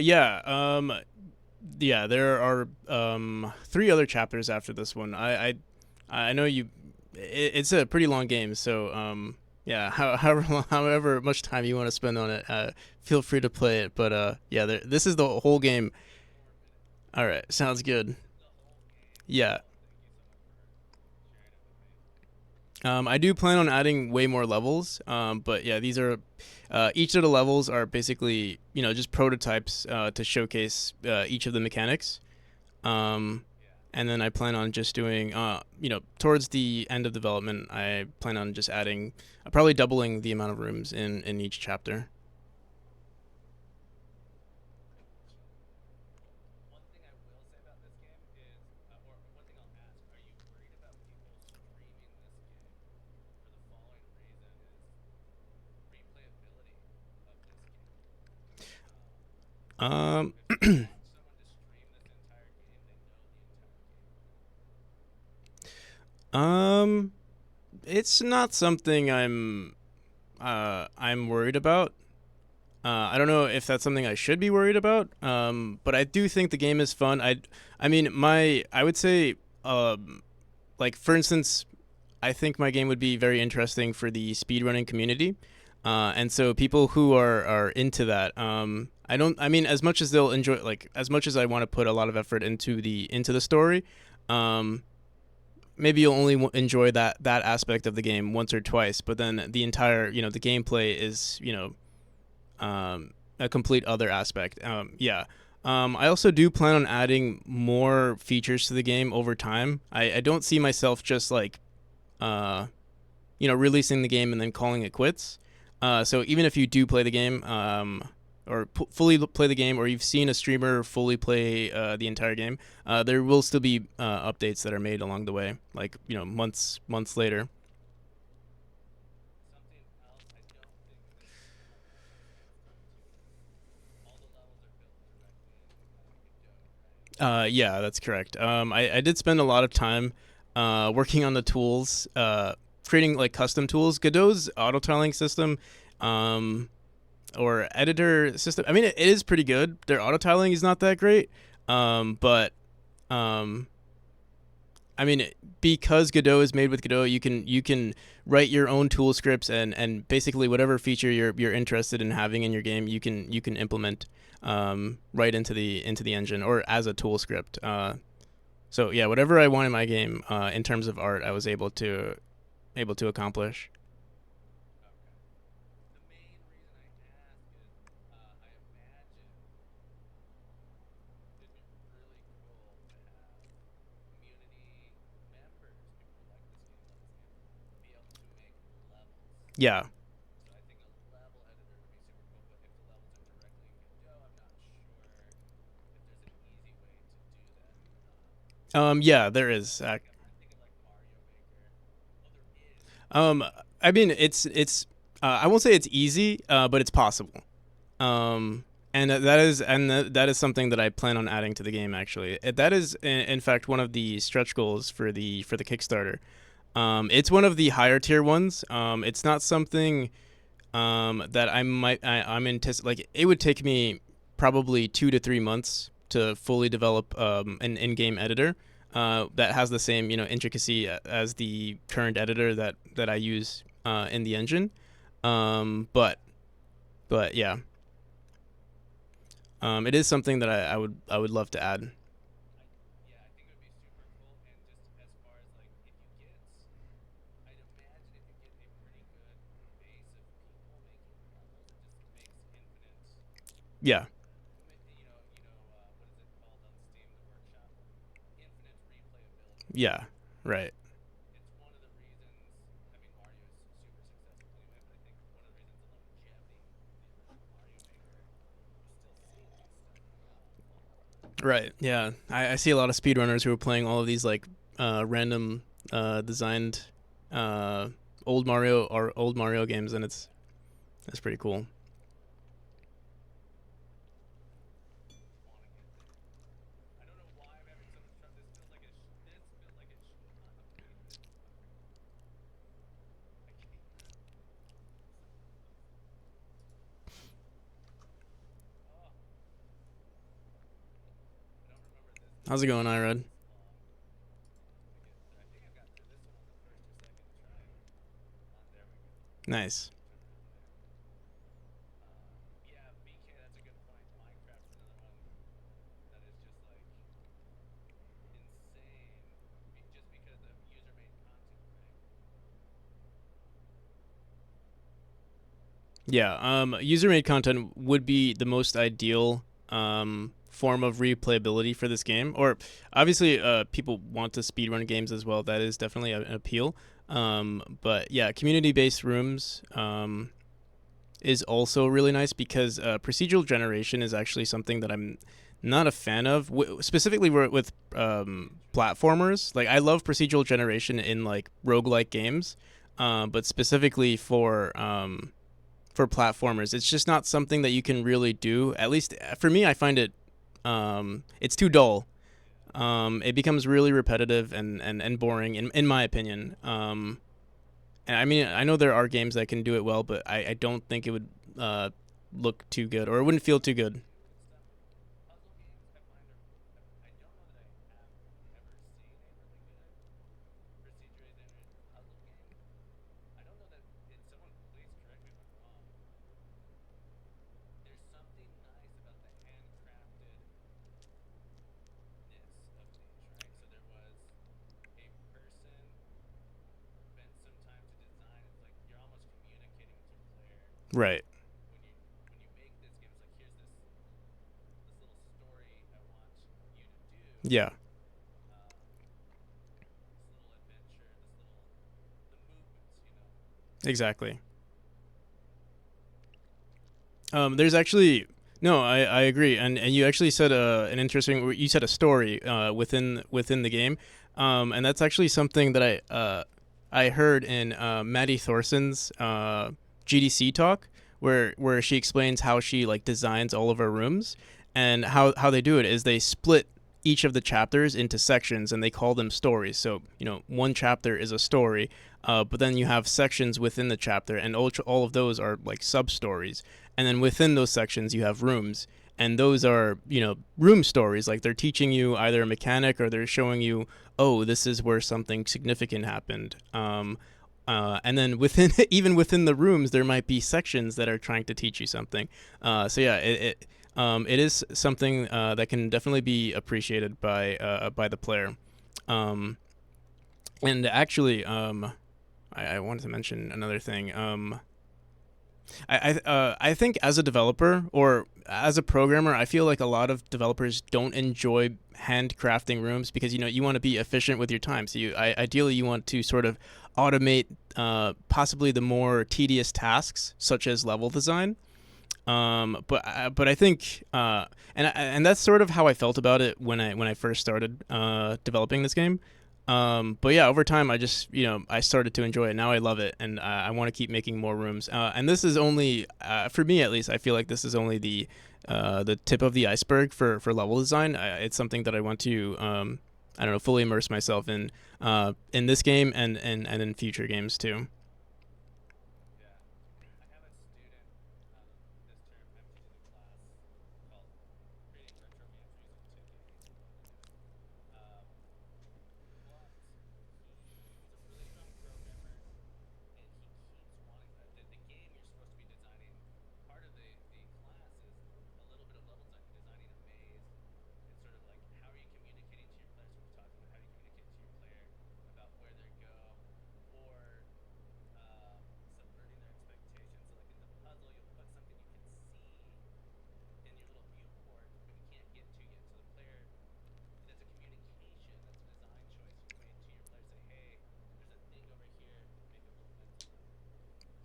Yeah. Yeah. There are three other chapters after this one. I know you. It's a pretty long game, so yeah. However much time you want to spend on it, feel free to play it. But yeah. This is the whole game. All right. Sounds good. Yeah. I do plan on adding way more levels, but yeah, these are each of the levels are basically just prototypes to showcase each of the mechanics. Um, and then I plan on just doing towards the end of development, I plan on just adding probably doubling the amount of rooms in each chapter. Um, um, it's not something I'm worried about. I don't know if that's something I should be worried about, but I do think the game is fun. I mean, I would say, like for instance, I think my game would be very interesting for the speedrunning community, and so people who are into that. I don't. I mean, as much as they'll enjoy, like as much as I want to put a lot of effort into the story, um, maybe you'll only enjoy that aspect of the game once or twice. But then the entire, the gameplay is, a complete other aspect. Yeah. I also do plan on adding more features to the game over time. I don't see myself just like, uh, releasing the game and then calling it quits. So even if you do play the game, or fully play the game, or you've seen a streamer fully play the entire game, there will still be updates that are made along the way, like months later. Yeah, that's correct. I did spend a lot of time working on the tools, creating like custom tools. Godot's auto tiling system, um, or editor system. I mean, it is pretty good. Their auto tiling is not that great, but um, I mean, because Godot is made with Godot, you can write your own tool scripts and basically whatever feature you're interested in having in your game, you can implement right into the engine or as a tool script. So yeah, whatever I want in my game in terms of art, I was able to accomplish. Yeah. Yeah, there is. Um, I mean, it's. I won't say it's easy, but it's possible. And that is something that I plan on adding to the game. Actually, that is in fact one of the stretch goals for the Kickstarter. It's one of the higher tier ones. It's not something that I'm like it would take me probably 2 to 3 months to fully develop an in-game editor that has the same intricacy as the current editor that I use in the engine. But yeah, it is something that I would love to add. Yeah, yeah, right. Right. Yeah. I see a lot of speedrunners who are playing all of these like random designed uh, old Mario games, and it's pretty cool. How's it going, Irad? Nice. Yeah. User made content would be the most ideal form of replayability for this game. Or obviously, people want to speedrun games as well. That is definitely an appeal. But yeah, community based rooms is also really nice because procedural generation is actually something that I'm not a fan of, specifically with platformers. Like I love procedural generation in like roguelike games, but specifically for platformers, it's just not something that you can really do. At least for me, I find it it's too dull. It becomes really repetitive and boring in my opinion. And I mean, I know there are games that can do it well, but I don't think it would look too good or it wouldn't feel too good. Right. Yeah. Exactly. There's actually no, I agree, and you actually said an interesting. You said a story within the game, and that's actually something that I heard in Maddie Thorson's GDC talk, where she explains how she like designs all of her rooms, and how they do it is they split each of the chapters into sections and they call them stories. So one chapter is a story, but then you have sections within the chapter, and all of those are like sub stories. And then within those sections, you have rooms, and those are room stories. Like they're teaching you either a mechanic or they're showing you, oh, this is where something significant happened. And then within even within the rooms, there might be sections that are trying to teach you something. So yeah, it is something that can definitely be appreciated by the player. Um, and actually, I wanted to mention another thing. I think as a developer or as a programmer, I feel like a lot of developers don't enjoy handcrafting rooms because you want to be efficient with your time. So ideally you want to sort of automate possibly the more tedious tasks such as level design. But I think and that's sort of how I felt about it when I first started developing this game. But yeah, over time, I just I started to enjoy it. Now I love it, and I want to keep making more rooms. And this is only for me at least. I feel like this is only the tip of the iceberg for level design. It's something that I want to I don't know, fully immerse myself in this game and in future games too.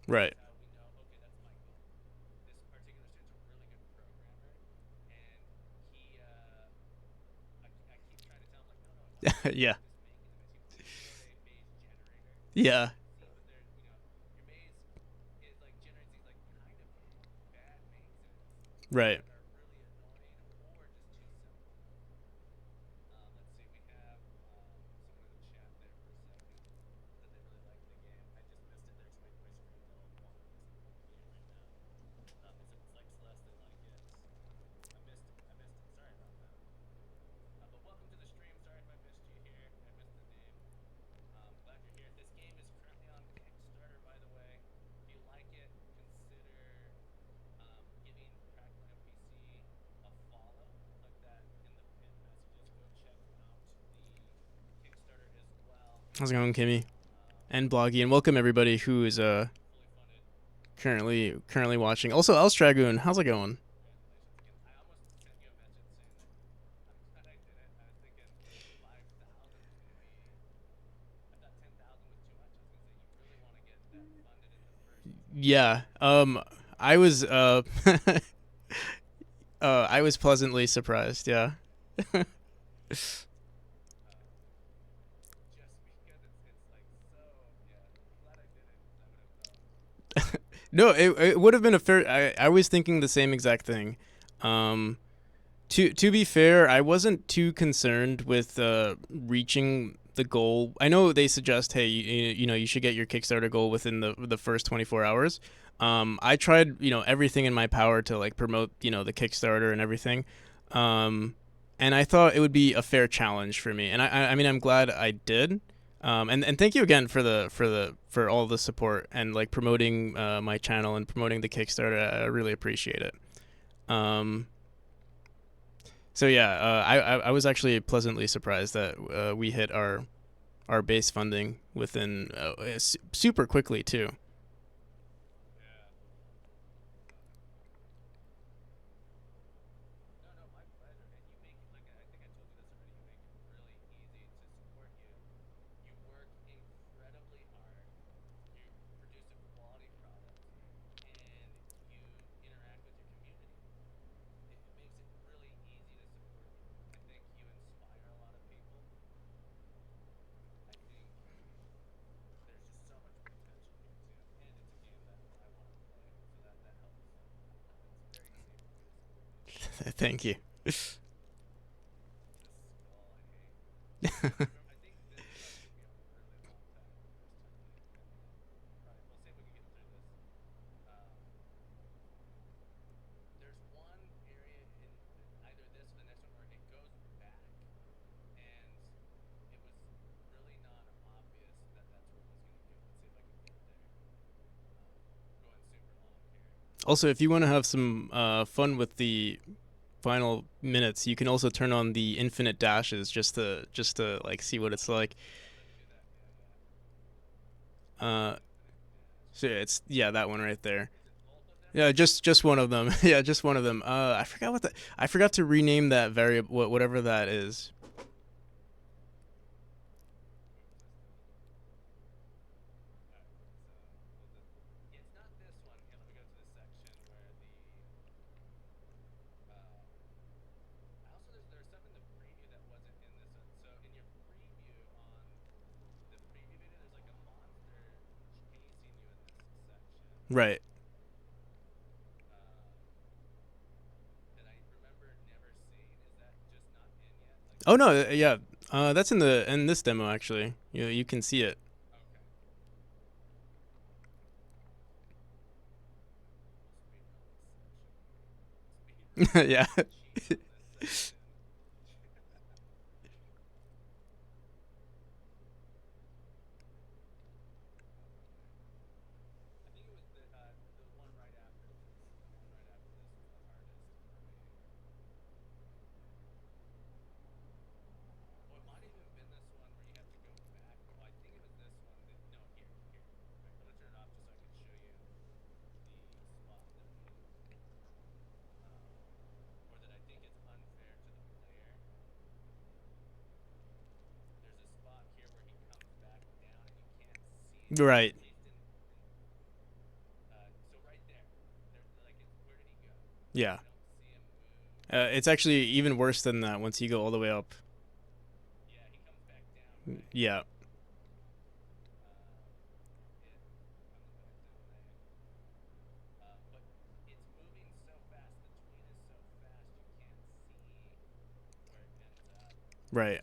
Right. Yeah. Yeah. Right. How's it going, Kimmy? And Bloggy, and welcome everybody who is currently watching. Also, El's Dragoon, how's it going? Yeah. I was I was pleasantly surprised. Yeah. No, it would have been a fair. I was thinking the same exact thing. Um, to be fair, I wasn't too concerned with reaching the goal. I know they suggest, hey, you should get your Kickstarter goal within the first 24 hours. I tried, everything in my power to like promote, the Kickstarter and everything. Um, and I thought it would be a fair challenge for me. And I mean, I'm glad I did. And thank you again for all the support and like promoting my channel and promoting the Kickstarter. I really appreciate it. Um, so yeah, I was actually pleasantly surprised that we hit our base funding within super quickly too. Thank you. Also, if you want to have some fun with the final minutes, you can also turn on the infinite dashes just to like see what it's like. Uh, so it's yeah, that one right there. Yeah, just one of them. Yeah, just one of them. I forgot to rename that variable, whatever that is. Right. Oh no, yeah. That's in this demo actually. You can see it. Yeah. Right. Yeah. It's actually even worse than that once you go all the way up. Yeah. Right.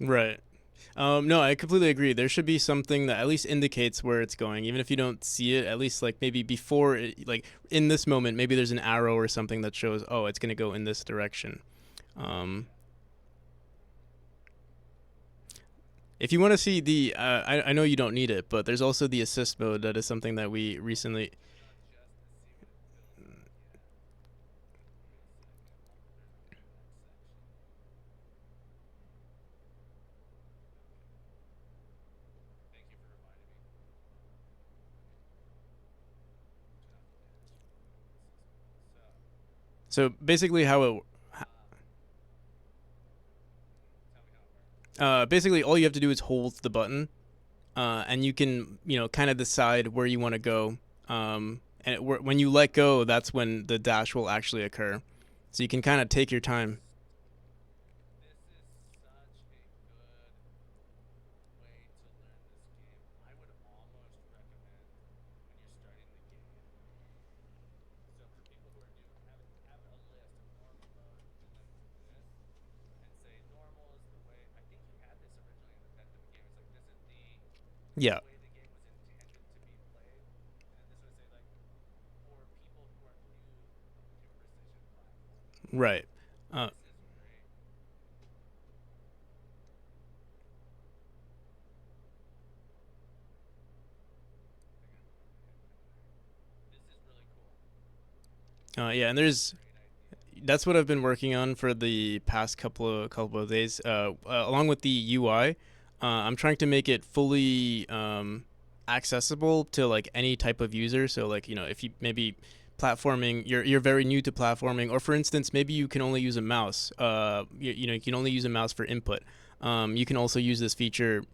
Right. No, I completely agree. There should be something that at least indicates where it's going, even if you don't see it. At least like maybe before, like in this moment, maybe there's an arrow or something that shows, oh, it's gonna go in this direction. Um, if you want to see the, I know you don't need it, but there's also the assist mode. That is something that we recently. So basically, basically all you have to do is hold the button, and you can kind of decide where you want to go. And when you let go, that's when the dash will actually occur. So you can kind of take your time. Yeah. Right. Uh, yeah, and there's that's what I've been working on for the past couple of days. Along with the UI, I'm trying to make it fully accessible to like any type of user. So like if you maybe platforming, you're very new to platforming, or for instance, maybe you can only use a mouse. You can only use a mouse for input. You can also use this feature.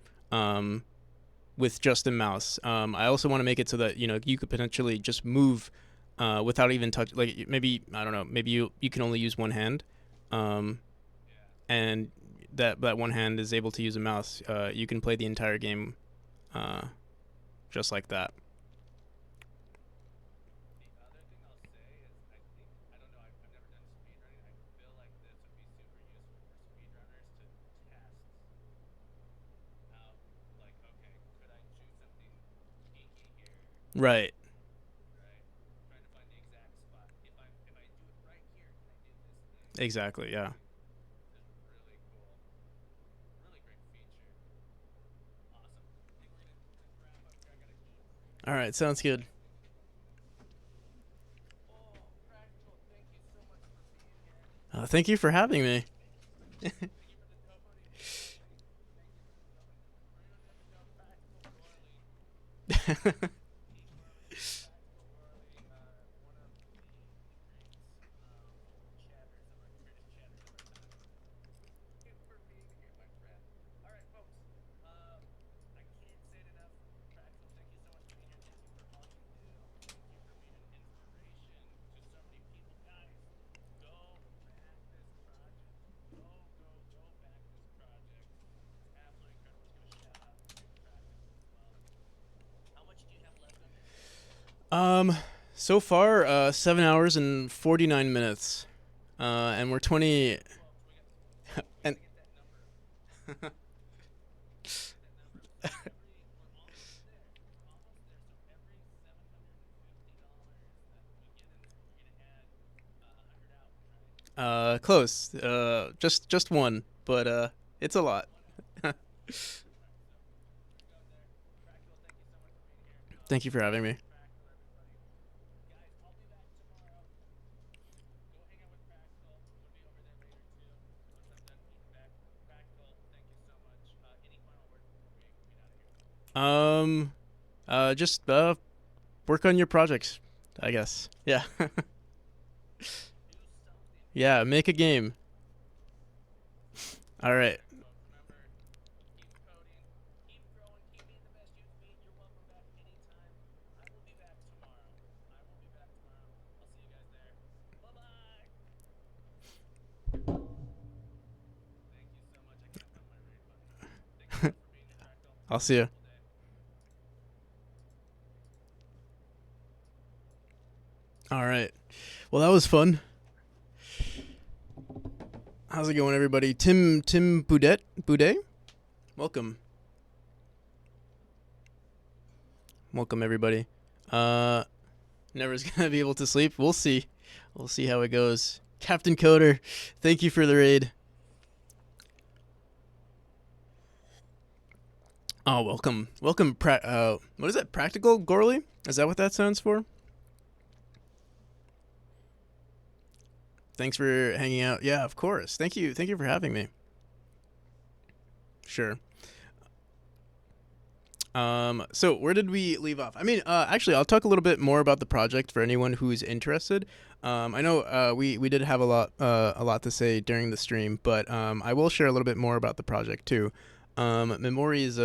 With just a mouse. I also want to make it so that you could potentially just move without even touch. Like maybe I don't know. Maybe you can only use one hand, um, and that one hand is able to use a mouse. You can play the entire game uh, just like that. Right. Exactly. Yeah. All right. Sounds good. Thank you for having me. Um, so far, 7 hours and 49 minutes. And we're 20. And close. Just one, but it's a lot. Thank you for having me. Um, just work on your projects, I guess. Yeah. Yeah, make a game. All right. I'll see you. All right. Well, that was fun. How's it going, everybody? Tim Boudet. Welcome, welcome, everybody. Uh, Never's gonna be able to sleep. We'll see. We'll see how it goes. Captain Coder, thank you for the raid. Oh, welcome, welcome. What is that? Practical Gorley? Is that what that stands for? Thanks for hanging out. Yeah, of course. Thank you for having me. Sure. So where did we leave off? I mean, actually, I'll talk a little bit more about the project for anyone who's interested. I know we did have a lot to say during the stream, but I will share a little bit more about the project too. Memori is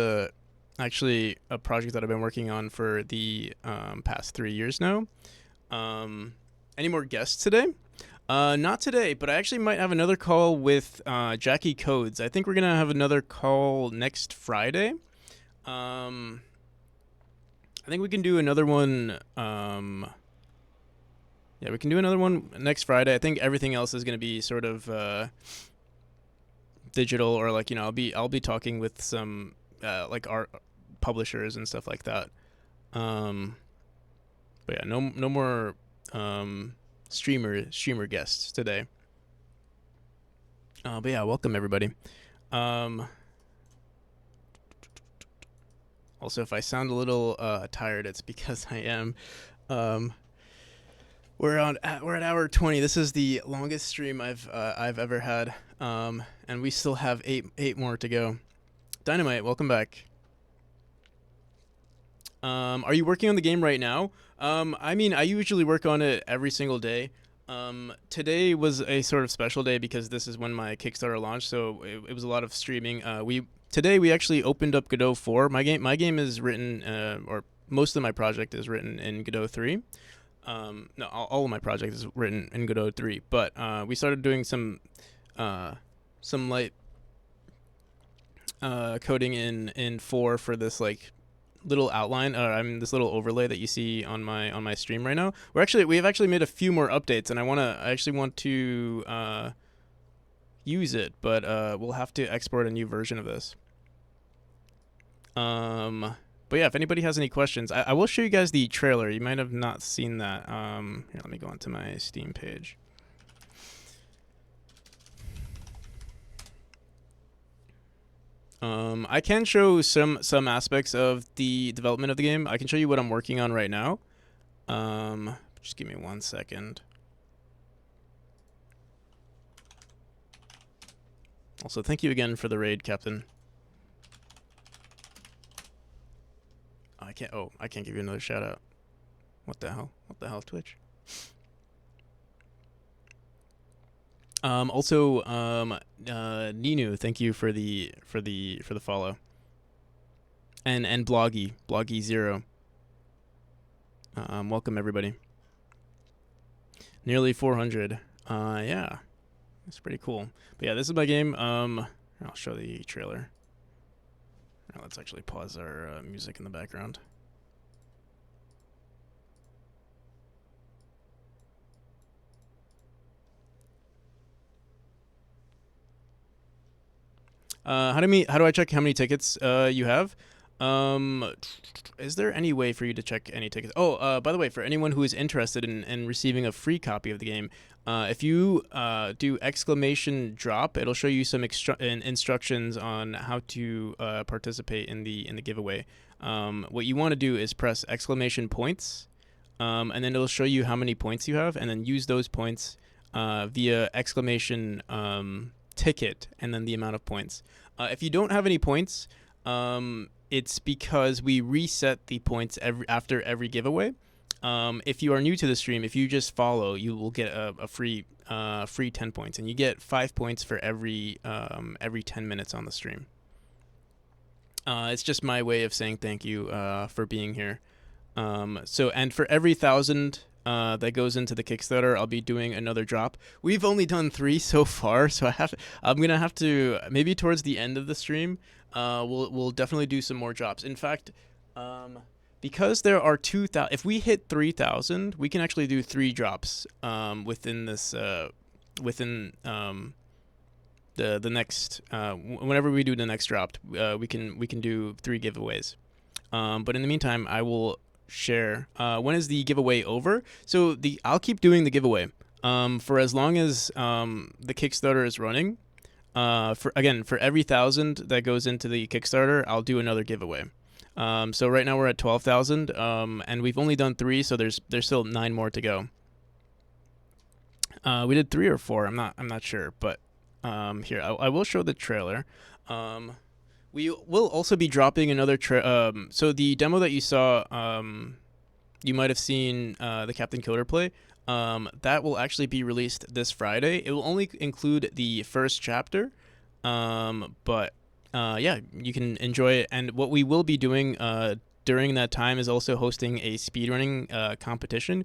actually a project that I've been working on for the past 3 years now. Um, any more guests today? Not today, but I actually might have another call with Jackie Codes. I think we're gonna have another call next Friday. Um, I think we can do another one. Yeah, we can do another one next Friday. I think everything else is going to be sort of digital, or like I'll be talking with some like art publishers and stuff like that. Um, but yeah, no more streamer guests today. But yeah, welcome everybody. Um, Also, if I sound a little tired, it's because I am. Um, we're at hour 20. This is the longest stream I've ever had, and we still have eight more to go. Dynamite, welcome back. Are you working on the game right now? I mean, I usually work on it every single day. Today was a sort of special day because this is when my Kickstarter launched, so it was a lot of streaming. Today we actually opened up Godot 4. My game is written, or most of my project is written in Godot 3. No, all of my project is written in Godot 3. But we started doing some light coding in 4 for this like little outline. I mean, this little overlay that you see on my stream right now. We have actually made a few more updates, and I actually want to use it, but we'll have to export a new version of this. But yeah, if anybody has any questions, I will show you guys the trailer. You might have not seen that. Here, let me go onto my Steam page. I can show some aspects of the development of the game. I can show you what I'm working on right now. Just give me 1 second. Also, thank you again for the raid, Captain. I can't give you another shout out. What the hell? What the hell, Twitch? Also, Ninu, thank you for the follow. And Bloggy 0. Welcome everybody. Nearly 400. Yeah, that's pretty cool. But yeah, this is my game. I'll show the trailer. Now let's actually pause our music in the background. How do I check how many tickets you have? Um, is there any way for you to check any tickets? Oh, by the way, for anyone who is interested in receiving a free copy of the game, if you do exclamation drop, it'll show you some instructions on how to participate in the giveaway. What you want to do is press exclamation points, and then it'll show you how many points you have, and then use those points via exclamation ticket, and then the amount of points. If you don't have any points, it's because we reset the points after every giveaway. If you are new to the stream, if you just follow, you will get a free 10 points, and you get 5 points for every 10 minutes on the stream. It's just my way of saying thank you for being here. And for every 1,000 that goes into the Kickstarter, I'll be doing another drop. We've only done 3 so far, so I'm gonna have to, maybe towards the end of the stream, we'll definitely do some more drops. In fact, because there are 2,000, if we hit 3,000, we can actually do 3 drops within this the next whenever we do the next drop, we can do 3 giveaways. But in the meantime, I will share when is the giveaway over. So I'll keep doing the giveaway for as long as the Kickstarter is running. For every 1,000 that goes into the Kickstarter, I'll do another giveaway. So right now we're at 12,000, and we've only done 3, so there's still 9 more to go. We did 3 or 4. I'm not sure, but here I will show the trailer. We will also be dropping another so the demo that you saw, you might have seen the Captain Killer play. That will actually be released this Friday. It will only include the first chapter, but yeah, you can enjoy it. And what we will be doing during that time is also hosting a speedrunning competition,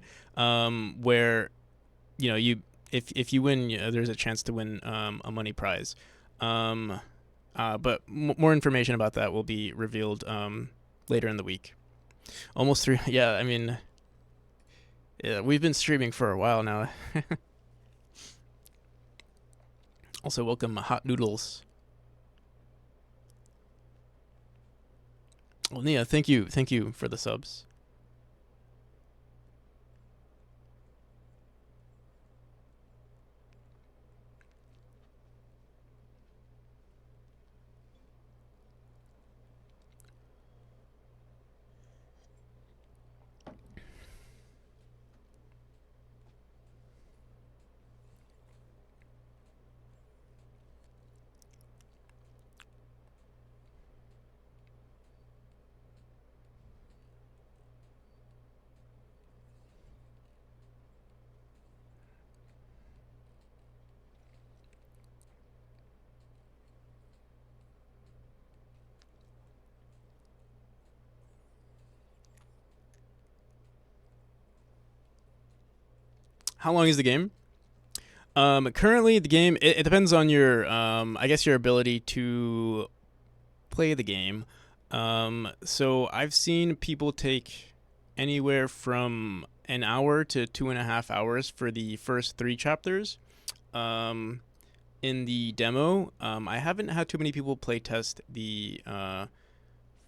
where if you win, there's a chance to win a money prize. But more information about that will be revealed later in the week. Almost 3. Yeah, I mean, yeah, we've been streaming for a while now. Also, welcome Hot Noodles. Well, Nia, thank you for the subs. How long is the game? Currently, the game it depends on your I guess your ability to play the game. So I've seen people take anywhere from an hour to 2.5 hours for the first 3 chapters. In the demo, I haven't had too many people play test the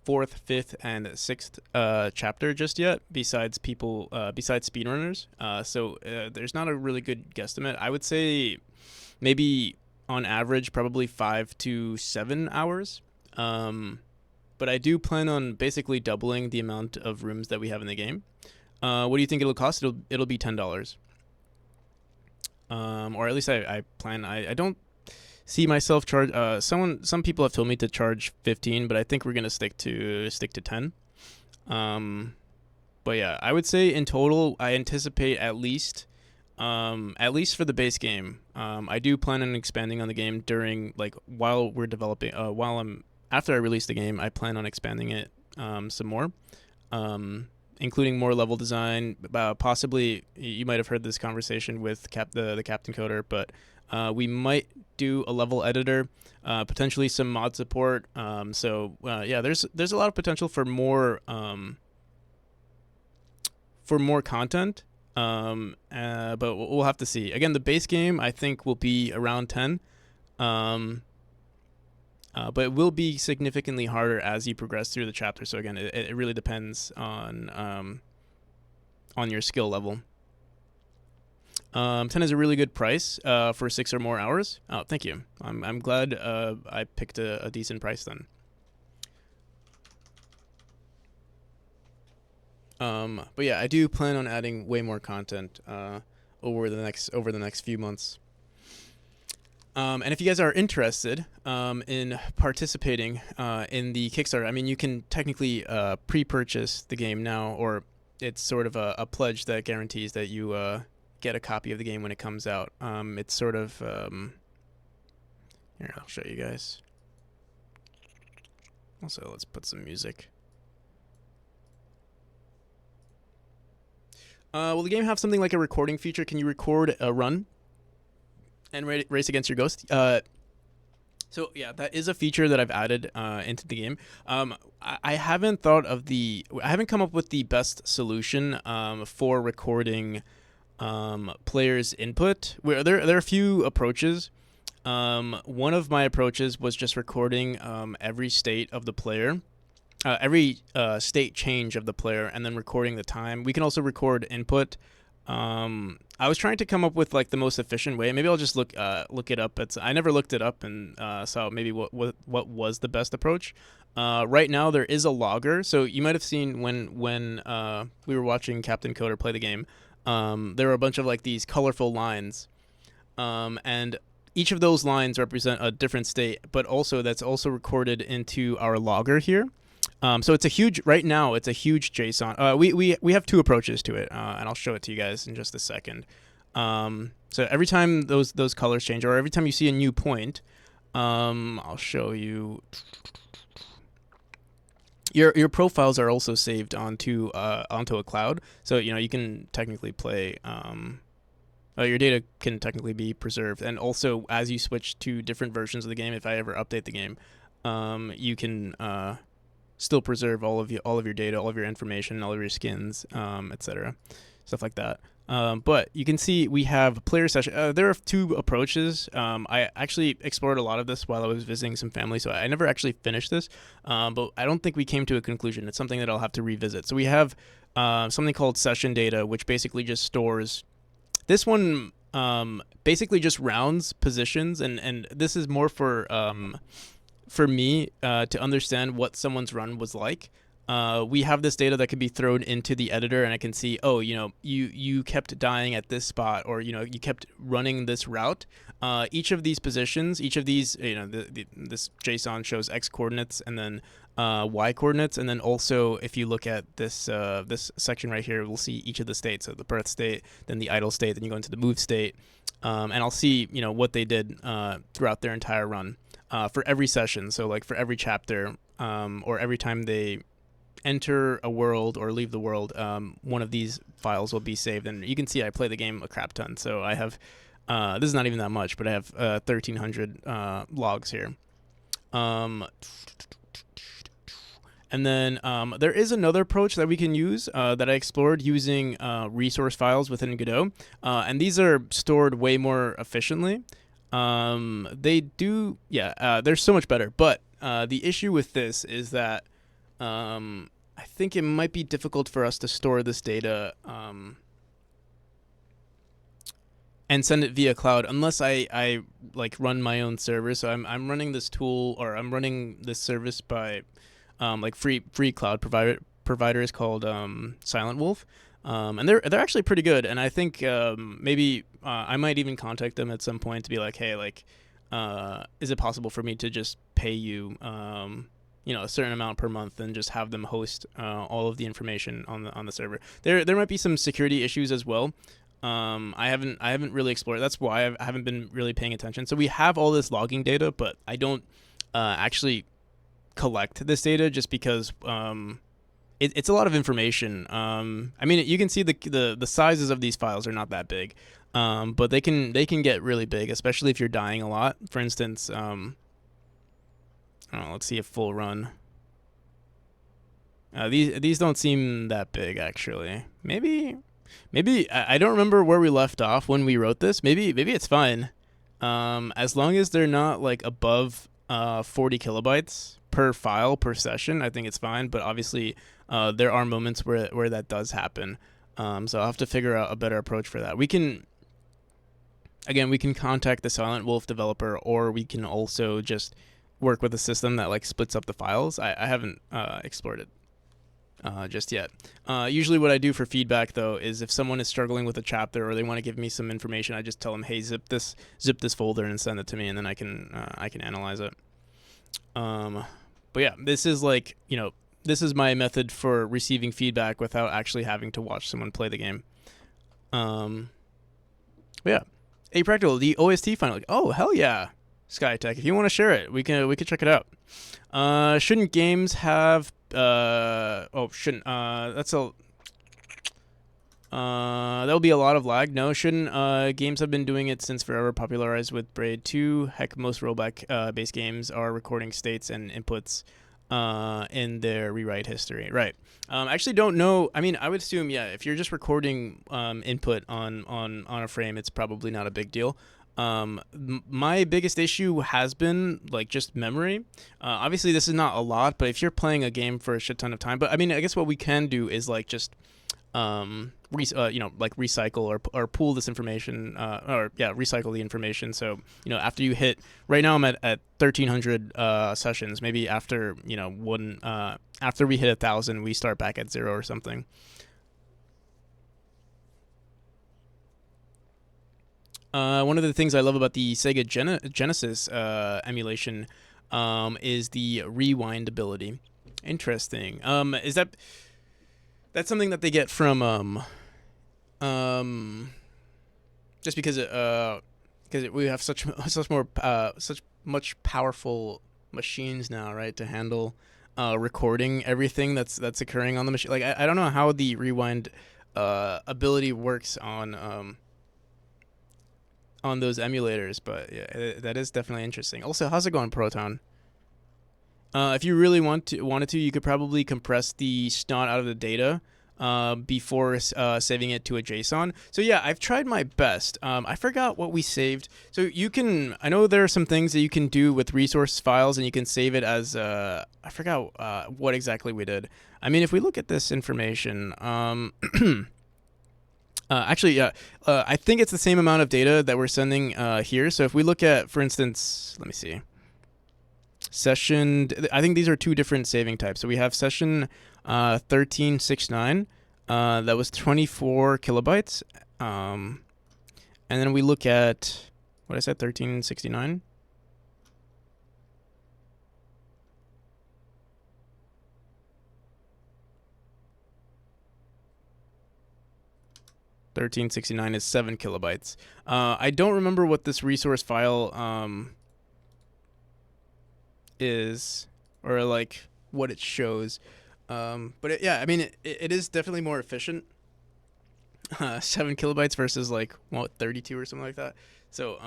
4th, 5th, and 6th chapter just yet, besides speedrunners. So there's not a really good guesstimate. I would say maybe on average probably 5 to 7 hours. But I do plan on basically doubling the amount of rooms that we have in the game. What do you think it'll cost? It'll be $10. Or at least I plan. I don't see myself charge. Some people have told me to charge 15, but I think we're gonna stick to 10. But yeah, I would say in total, I anticipate at least for the base game. I do plan on expanding on the game during while we're developing. After I release the game, I plan on expanding it some more, including more level design. Possibly, you might have heard this conversation with the Captain Coder, but we might do a level editor, potentially some mod support. Yeah, there's a lot of potential for more content. But we'll have to see. Again, the base game I think will be around 10. but it will be significantly harder as you progress through the chapter. So again, it really depends on your skill level. 10 is a really good price for 6 or more hours. Oh, thank you. I'm glad I picked a decent price then. But yeah, I do plan on adding way more content over the next few months. And if you guys are interested in participating in the Kickstarter, I mean, you can technically pre-purchase the game now, or it's sort of a pledge that guarantees that you get a copy of the game when it comes out. It's sort of here, I'll show you guys. Also, let's put some music. Will the game have something like a recording feature? Can you record a run and race against your ghost? So yeah, that is a feature that I've added into the game. I haven't come up with the best solution for recording players' input. Where there are a few approaches. One of my approaches was just recording every state of the player. Every state change of the player, and then recording the time. We can also record input. I was trying to come up with like the most efficient way. Maybe I'll just look it up. I never looked it up and saw maybe what was the best approach. Right now there is a logger, so you might have seen when we were watching Captain Coder play the game. There were a bunch of like these colorful lines, and each of those lines represent a different state. But also that's also recorded into our logger here. So it's a huge JSON. We have two approaches to it, and I'll show it to you guys in just a second. So every time those colors change, or every time you see a new point, I'll show you. Your profiles are also saved onto a cloud, so you can technically play. Your data can technically be preserved, and also as you switch to different versions of the game, if I ever update the game, you can still preserve all of your data, all of your information, all of your skins, etc., stuff like that. But you can see we have player session. There are two approaches. I actually explored a lot of this while I was visiting some family, so I never actually finished this. But I don't think we came to a conclusion. It's something that I'll have to revisit. So we have something called session data, which basically just stores. This one basically just rounds positions, and this is more for me to understand what someone's run was like. We have this data that can be thrown into the editor, and I can see, you kept dying at this spot, or you kept running this route. Each of these positions, each of these, this JSON shows X coordinates and then Y coordinates, and then also if you look at this this section right here, we'll see each of the states. So the birth state, then the idle state, then you go into the move state, and I'll see what they did throughout their entire run. For every session, so like for every chapter, or every time they enter a world or leave the world, one of these files will be saved. And you can see I play the game a crap ton, so I have this is not even that much, but I have 1,300 logs here. And then there is another approach that we can use that I explored using resource files within Godot, and these are stored way more efficiently. They're so much better, but the issue with this is that I think it might be difficult for us to store this data and send it via cloud unless I like run my own server. So I'm running this tool, or I'm running this service by like free cloud providers called Silent Wolf. And they're actually pretty good, and I think maybe I might even contact them at some point to be like, hey, like, is it possible for me to just pay you, a certain amount per month, and just have them host all of the information on the server? There might be some security issues as well. I haven't really explored. That's why I haven't been really paying attention. So we have all this logging data, but I don't actually collect this data just because it's a lot of information. I mean, you can see the sizes of these files are not that big, but they can get really big, especially if you're dying a lot. For instance, let's see a full run. These don't seem that big, actually. Maybe I don't remember where we left off when we wrote this. Maybe it's fine, as long as they're not like above 40 kilobytes per file per session, I think it's fine. But obviously, there are moments where that does happen. So I'll have to figure out a better approach for that. We can contact the Silent Wolf developer, or we can also just work with a system that like splits up the files. I haven't explored it just yet. Usually what I do for feedback though is if someone is struggling with a chapter or they want to give me some information, I just tell them, hey, zip this folder and send it to me, and then I can analyze it. But yeah, this is like, this is my method for receiving feedback without actually having to watch someone play the game. But yeah, Practical, the OST finally. Oh hell yeah, Skytech! If you want to share it, we can check it out. Shouldn't games have? Shouldn't. That'll be a lot of lag. No, shouldn't. Games have been doing it since forever, popularized with Braid 2. Heck, most rollback based games are recording states and inputs in their rewrite history. Right. I actually don't know. I mean, I would assume, yeah, if you're just recording input on a frame, it's probably not a big deal. My biggest issue has been like just memory. Obviously this is not a lot, but if you're playing a game for a shit ton of time, but I mean, I guess what we can do is like just like recycle or pool this information, recycle the information. So, after you hit, right now I'm at 1,300 sessions. Maybe after, after we hit 1,000, we start back at 0 or something. One of the things I love about the Sega Genesis emulation is the rewind ability. Interesting. Is that's something that they get from just because we have such much powerful machines now, right, to handle recording everything that's occurring on the machine. Like I don't know how the rewind ability works on those emulators, but yeah, that is definitely interesting. Also, how's it going, Proton? If you really wanted to, you could probably compress the snot out of the data before saving it to a JSON. So yeah, I've tried my best. I forgot what we saved. So you can, I know there are some things that you can do with resource files, and you can save it as I forgot what exactly we did. I mean, if we look at this information, actually, yeah, I think it's the same amount of data that we're sending here. So if we look at, for instance, let me see. Session, I think these are two different saving types. So we have session 1369, that was 24 kilobytes. And then we look at, what I said, 1369. $1369 is 7 kilobytes. I don't remember what this resource file is, or like what it shows, but yeah, I mean it is definitely more efficient. 7 kilobytes versus like 32 or something like that. So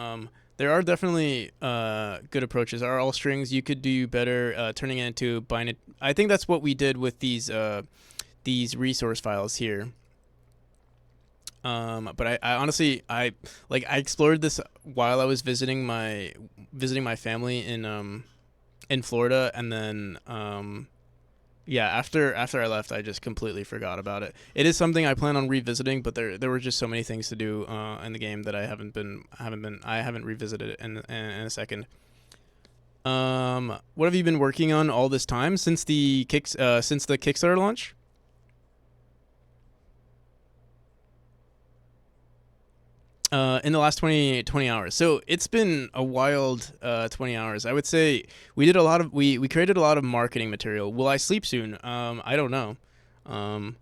there are definitely good approaches. Are all strings, you could do better turning it into binary. I think that's what we did with these resource files here. But I honestly, I explored this while I was visiting my family in Florida, and then after I left, I just completely forgot about it. It is something I plan on revisiting, but there were just so many things to do in the game that I haven't revisited it in a second. What have you been working on all this time since the Kickstarter launch? In the last 20 hours. So it's been a wild 20 hours. I would say we created a lot of marketing material. Will I sleep soon? I don't know. I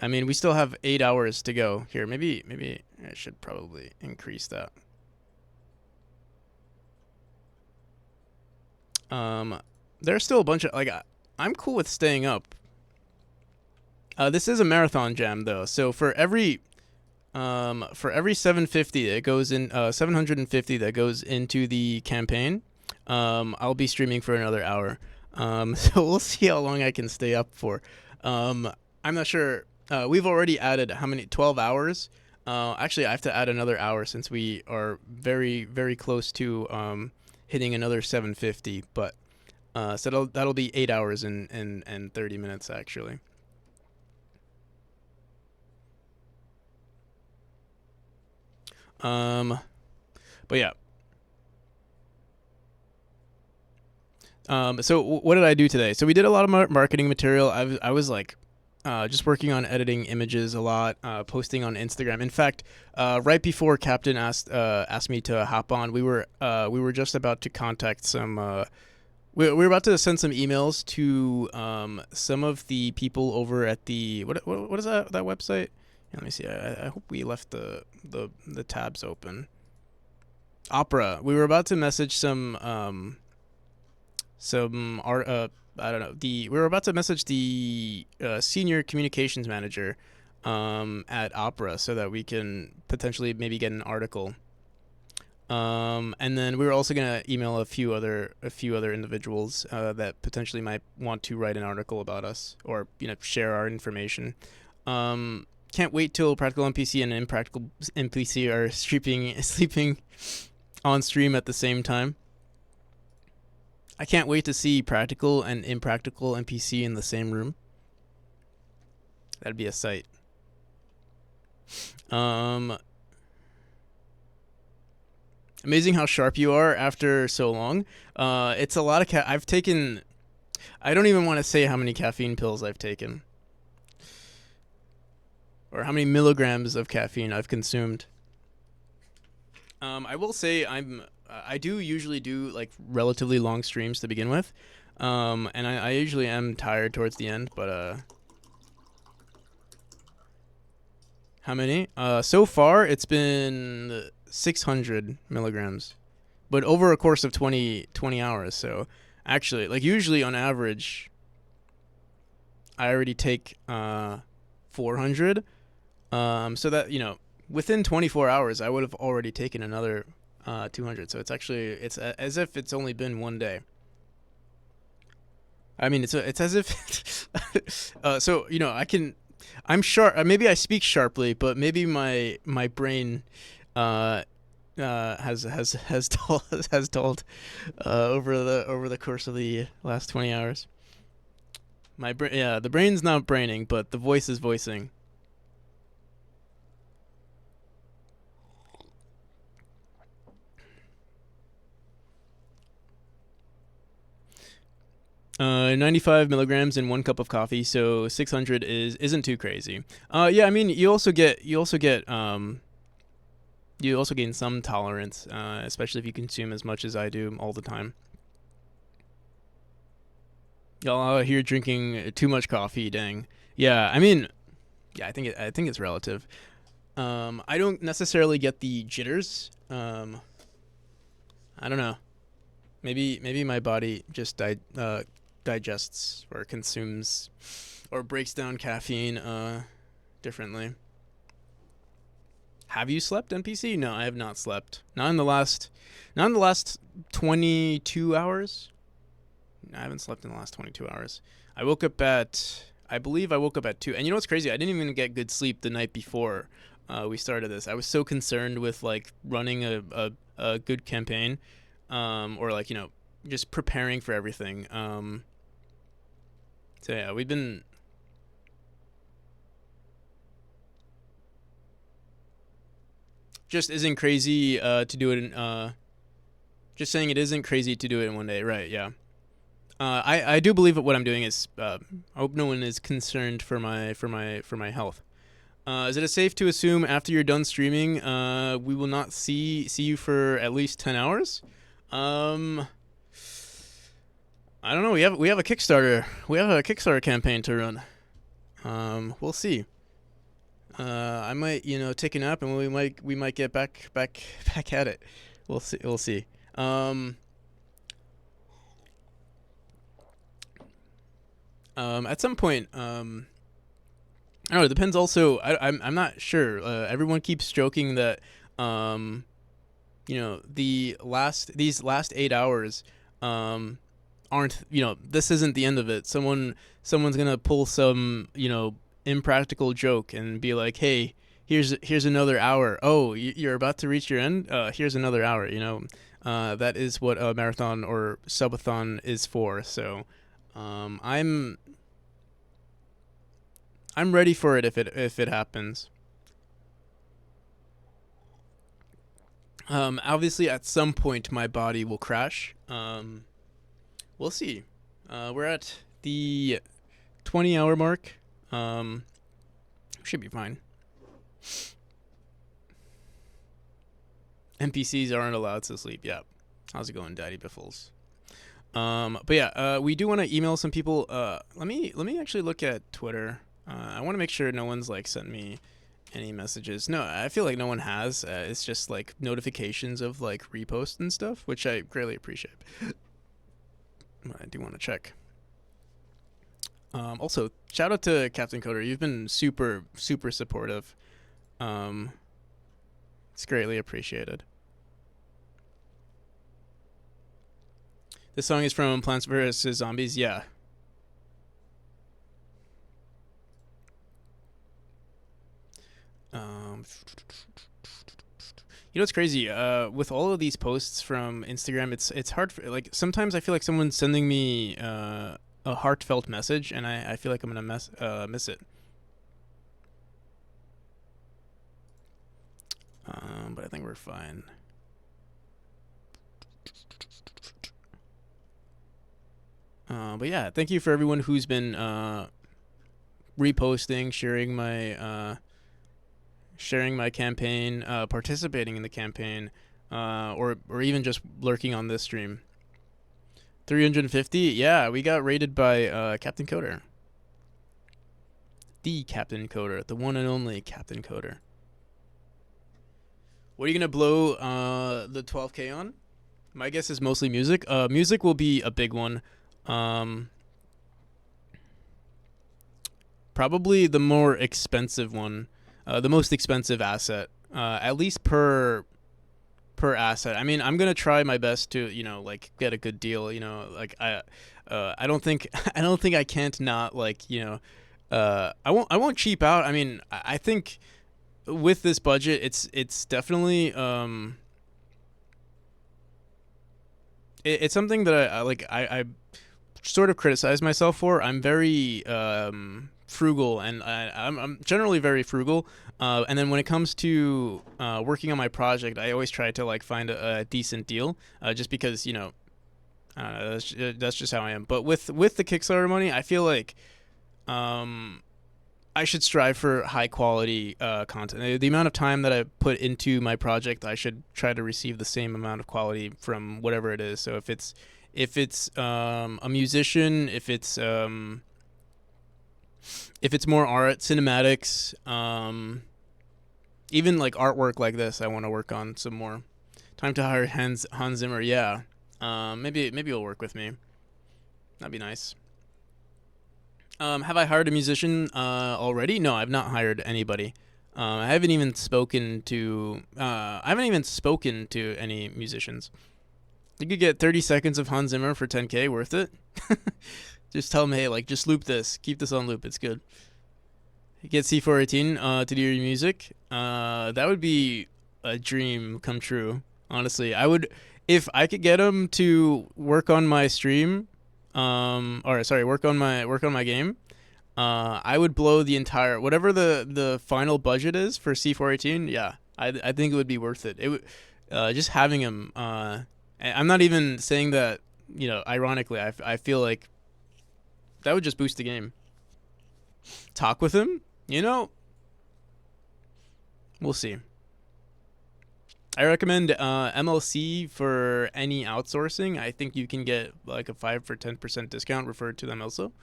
mean, we still have 8 hours to go here. Maybe I should probably increase that. There's still a bunch of, like, I'm cool with staying up. This is a marathon jam though. So for every 750 that goes in, 750 that goes into the campaign, I'll be streaming for another hour. So we'll see how long I can stay up for. I'm not sure. We've already added 12 hours. Actually, I have to add another hour since we are very, very close to hitting another 750. But so that'll be 8 hours and 30 minutes actually. But yeah. So what did I do today? So we did a lot of marketing material. I was like, just working on editing images a lot, posting on Instagram. In fact, right before Captain asked me to hop on, we were just about to contact some. We were about to send some emails to some of the people over at the what is that website? Yeah, let me see. I hope we left the tabs open. Opera. We were about to message some art. I don't know. We were about to message the senior communications manager at Opera so that we can potentially maybe get an article. And then we were also gonna email a few other individuals that potentially might want to write an article about us or share our information. Can't wait till Practical NPC and Impractical NPC are sleeping on stream at the same time. I can't wait to see Practical and Impractical NPC in the same room. That'd be a sight. Amazing how sharp you are after so long. It's a lot of I've taken. I don't even want to say how many caffeine pills I've taken, or how many milligrams of caffeine I've consumed. I will say I do usually do like relatively long streams to begin with, and I usually am tired towards the end. But how many? So far it's been 600 milligrams, but over a course of 20 hours. So actually, like usually on average, I already take 400. So that within 24 hours, I would have already taken another 200. So it's as if it's only been one day. I mean, it's as if. So I'm sharp. Maybe I speak sharply, but maybe my brain has dulled over the course of the last 20 hours. The brain's not braining, but the voice is voicing. 95 milligrams in 1 cup of coffee, so 600 isn't too crazy. Yeah, I mean, you also gain some tolerance, especially if you consume as much as I do all the time. Y'all out here drinking too much coffee, dang. Yeah, I mean, yeah, I think it's relative. I don't necessarily get the jitters. I don't know. Maybe my body just digests or consumes or breaks down caffeine differently. Have you slept, NPC? No, I have not slept. Not in the last 22 hours. I haven't slept in the last 22 hours. I believe I woke up at 2. And you know what's crazy? I didn't even get good sleep the night before we started this. I was so concerned with like running a good campaign, or like just preparing for everything. So yeah, we've been. Just isn't crazy to do it in. Just saying it isn't crazy to do it in one day, right? Yeah. I do believe that what I'm doing is. I hope no one is concerned for my health. Is it safe to assume after you're done streaming, we will not see you for at least 10 hours? I don't know. We have a Kickstarter. We have a Kickstarter campaign to run. We'll see. I might take a nap and we might get back at it. We'll see. At some point, I don't know. It depends. Also, I'm not sure. Everyone keeps joking that, these last 8 hours, aren't this isn't the end of it. Someone's gonna pull some impractical joke and be like, hey, here's another hour. Oh, you're about to reach your end. Here's another hour. That is what a marathon or subathon is for. So, I'm ready for it if it happens. Obviously, at some point, my body will crash. We'll see. We're at the 20-hour mark. Should be fine. NPCs aren't allowed to sleep. Yeah. How's it going, Daddy Biffles? But yeah, we do want to email some people. Let me actually look at Twitter. I want to make sure no one's like sent me any messages. No, I feel like no one has. It's just like notifications of like reposts and stuff, which I greatly appreciate. I do want to check. Also, shout out to Captain Coder. You've been super supportive. It's greatly appreciated. This song is from Plants vs. Zombies. Yeah. You know what's crazy? With all of these posts from Instagram, it's hard for, like, sometimes I feel like someone's sending me a heartfelt message, and I feel like I'm gonna miss it. But I think we're fine. But yeah, thank you for everyone who's been reposting, sharing my campaign, participating in the campaign, or even just lurking on this stream. 350, yeah, we got rated by Captain Coder, the Captain Coder, the one and only Captain Coder. What are you gonna blow the 12K on? My guess is mostly music. Music will be a big one. Probably the more expensive one, the most expensive asset, at least per asset. I mean, I'm gonna try my best to, like, get a good deal. Like I don't think I can't not, like, I won't cheap out. I mean, I think with this budget, it's definitely it's something that I sort of criticize myself for. I'm very frugal, and I'm generally very frugal. And then when it comes to working on my project, I always try to like find a decent deal, just because that's just how I am. But with the Kickstarter money, I feel like I should strive for high quality content. The amount of time that I put into my project, I should try to receive the same amount of quality from whatever it is. So if it's a musician, if it's more art, cinematics, even like artwork like this, I want to work on some more. Time to hire Hans Zimmer. Yeah, maybe he'll work with me. That'd be nice. Have I hired a musician already? No, I've not hired anybody. I haven't even spoken to any musicians. You could get 30 seconds of Hans Zimmer for 10K. Worth it? Just tell him, hey, like, just loop this. Keep this on loop. It's good. Get C418 to do your music. That would be a dream come true. Honestly, I would, if I could get him to work on my stream, work on my game. I would blow the entire, whatever the final budget is for C418. Yeah, I think it would be worth it. It would, just having him. I'm not even saying that, ironically. I feel like that would just boost the game. Talk with him, we'll see. I recommend MLC for any outsourcing. I think you can get like a 5 or 10% discount referred to them also.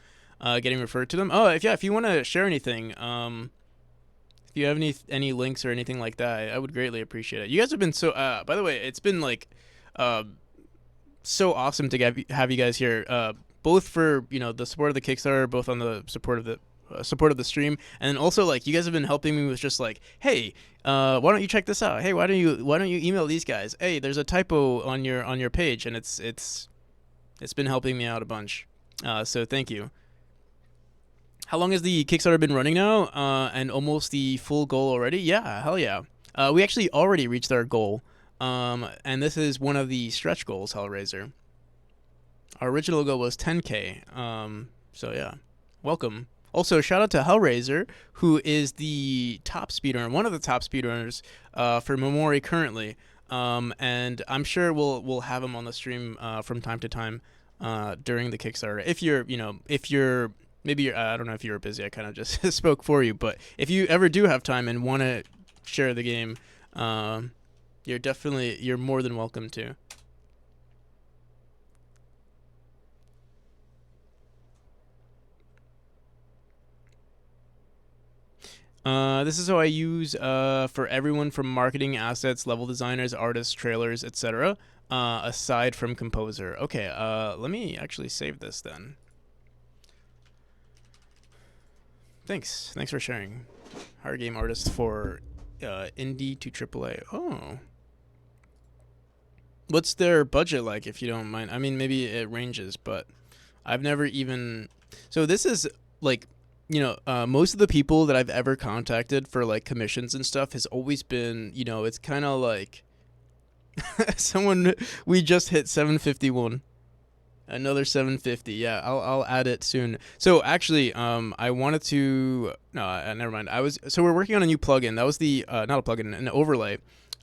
Getting referred to them. Oh, if you want to share anything, if you have any links or anything like that, I would greatly appreciate it. You guys have been so. By the way, it's been like so awesome to have you guys here. Both for the support of the Kickstarter, both on the support of the stream, and then also like you guys have been helping me with just like, hey, why don't you check this out? Hey, why don't you email these guys? Hey, there's a typo on your page, and it's been helping me out a bunch. So thank you. How long has the Kickstarter been running now? And almost the full goal already? Yeah, hell yeah. We actually already reached our goal. And this is one of the stretch goals, Hellraiser. Our original goal was 10K. So yeah, welcome. Also, shout out to Hellraiser, who is the top speedrunner, one of the top speedrunners for Memori currently. And I'm sure we'll have him on the stream from time to time during the Kickstarter. If you're, if you're maybe I don't know if you were busy. I kind of just spoke for you, but if you ever do have time and want to share the game, you're more than welcome to. This is how I use for everyone from marketing, assets, level designers, artists, trailers, etc. Aside from composer. Okay, let me actually save this then. Thanks for sharing. Hard game artist for indie to AAA. Oh, what's their budget like, if you don't mind? I mean, maybe it ranges, but I've never even. So this is like, most of the people that I've ever contacted for like commissions and stuff has always been, it's kind of like someone. We just hit 751. Another 750. Yeah, I'll add it soon. So actually, I wanted to. No, never mind. We're working on a new plugin. That was the not a plugin, an overlay,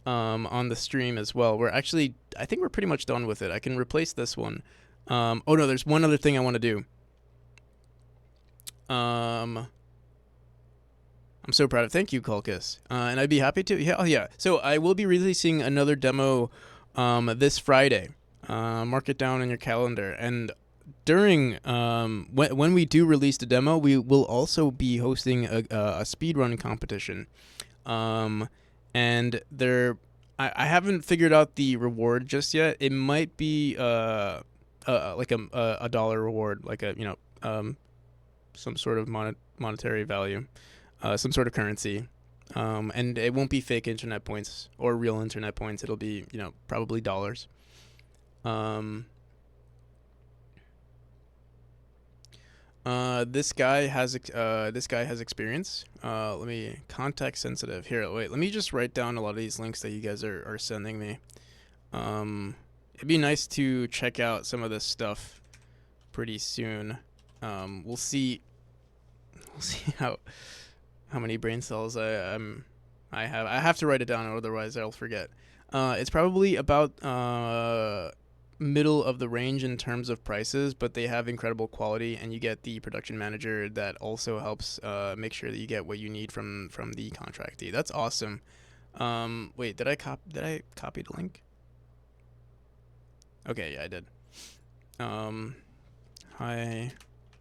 on the stream as well. I think we're pretty much done with it. I can replace this one. Oh no, there's one other thing I want to do. I'm so proud of. Thank you, Kulkus. And I'd be happy to. Yeah, oh yeah. So I will be releasing another demo, this Friday. Mark it down in your calendar. And during when we do release the demo, we will also be hosting a speedrun competition. And I haven't figured out the reward just yet. It might be like a dollar reward, like some sort of monetary value, some sort of currency. And it won't be fake internet points or real internet points. It'll be, probably dollars. This guy has experience. Let me context sensitive here. Wait, let me just write down a lot of these links that you guys are sending me. It'd be nice to check out some of this stuff pretty soon. We'll see how many brain cells I have. I have to write it down, otherwise I'll forget. It's probably about middle of the range in terms of prices, but they have incredible quality, and you get the production manager that also helps make sure that you get what you need from the contractee. That's awesome. Wait, did I copy the link? Okay, yeah, I did. High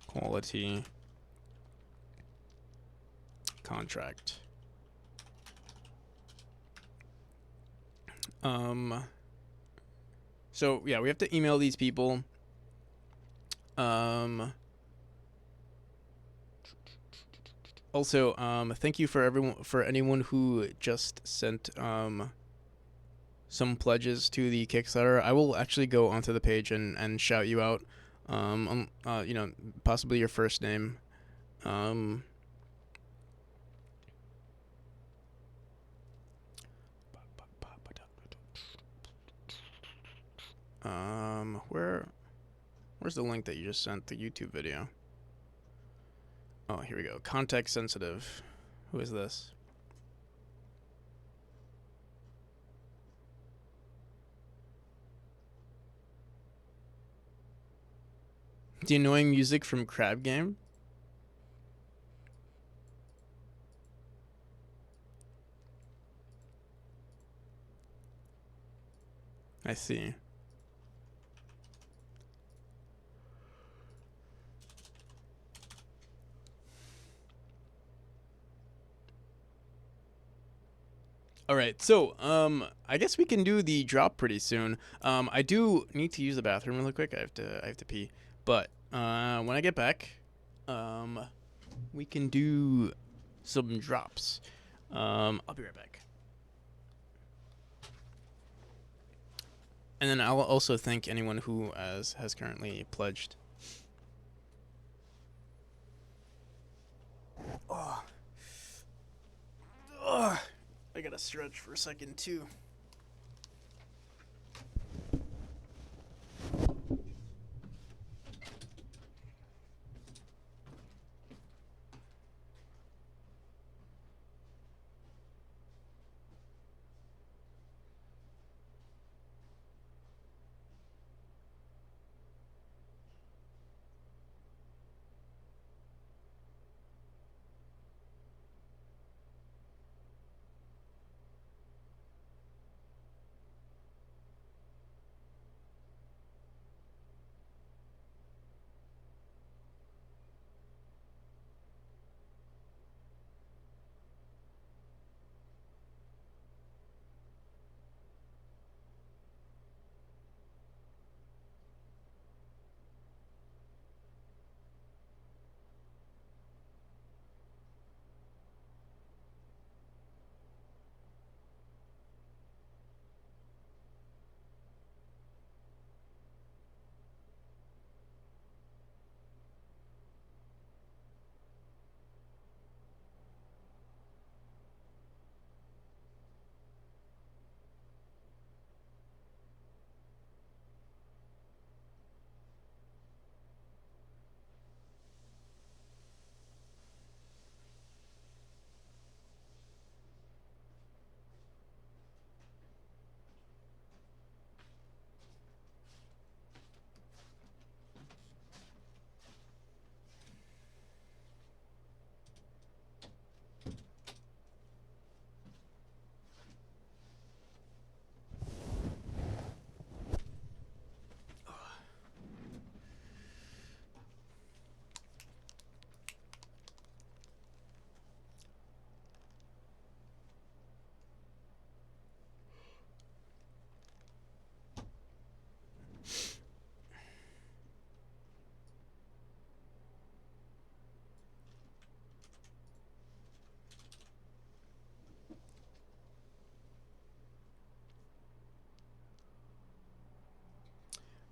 quality contract. So yeah, we have to email these people. Also, thank you for anyone who just sent some pledges to the Kickstarter. I will actually go onto the page and shout you out. Possibly your first name. Where's the link that you just sent, the YouTube video? Oh, here we go. Context sensitive. Who is this? The annoying music from Crab Game? I see. All right, so I guess we can do the drop pretty soon. I do need to use the bathroom really quick. I have to pee, but when I get back, we can do some drops. I'll be right back. And then I'll also thank anyone who has currently pledged. Oh, oh, I gotta stretch for a second too.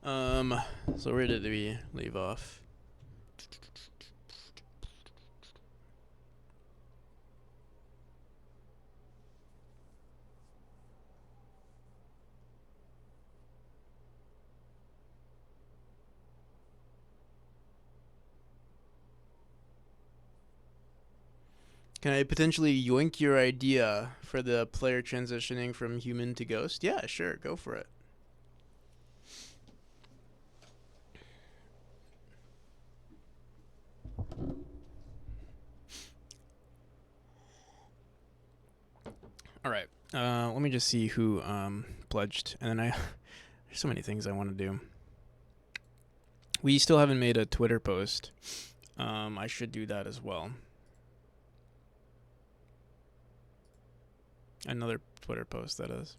Um, so where did we leave off? Can I potentially yoink your idea for the player transitioning from human to ghost? Yeah, sure, go for it. All right. Let me just see who pledged, and then there's so many things I want to do. We still haven't made a Twitter post. I should do that as well. Another Twitter post, that is.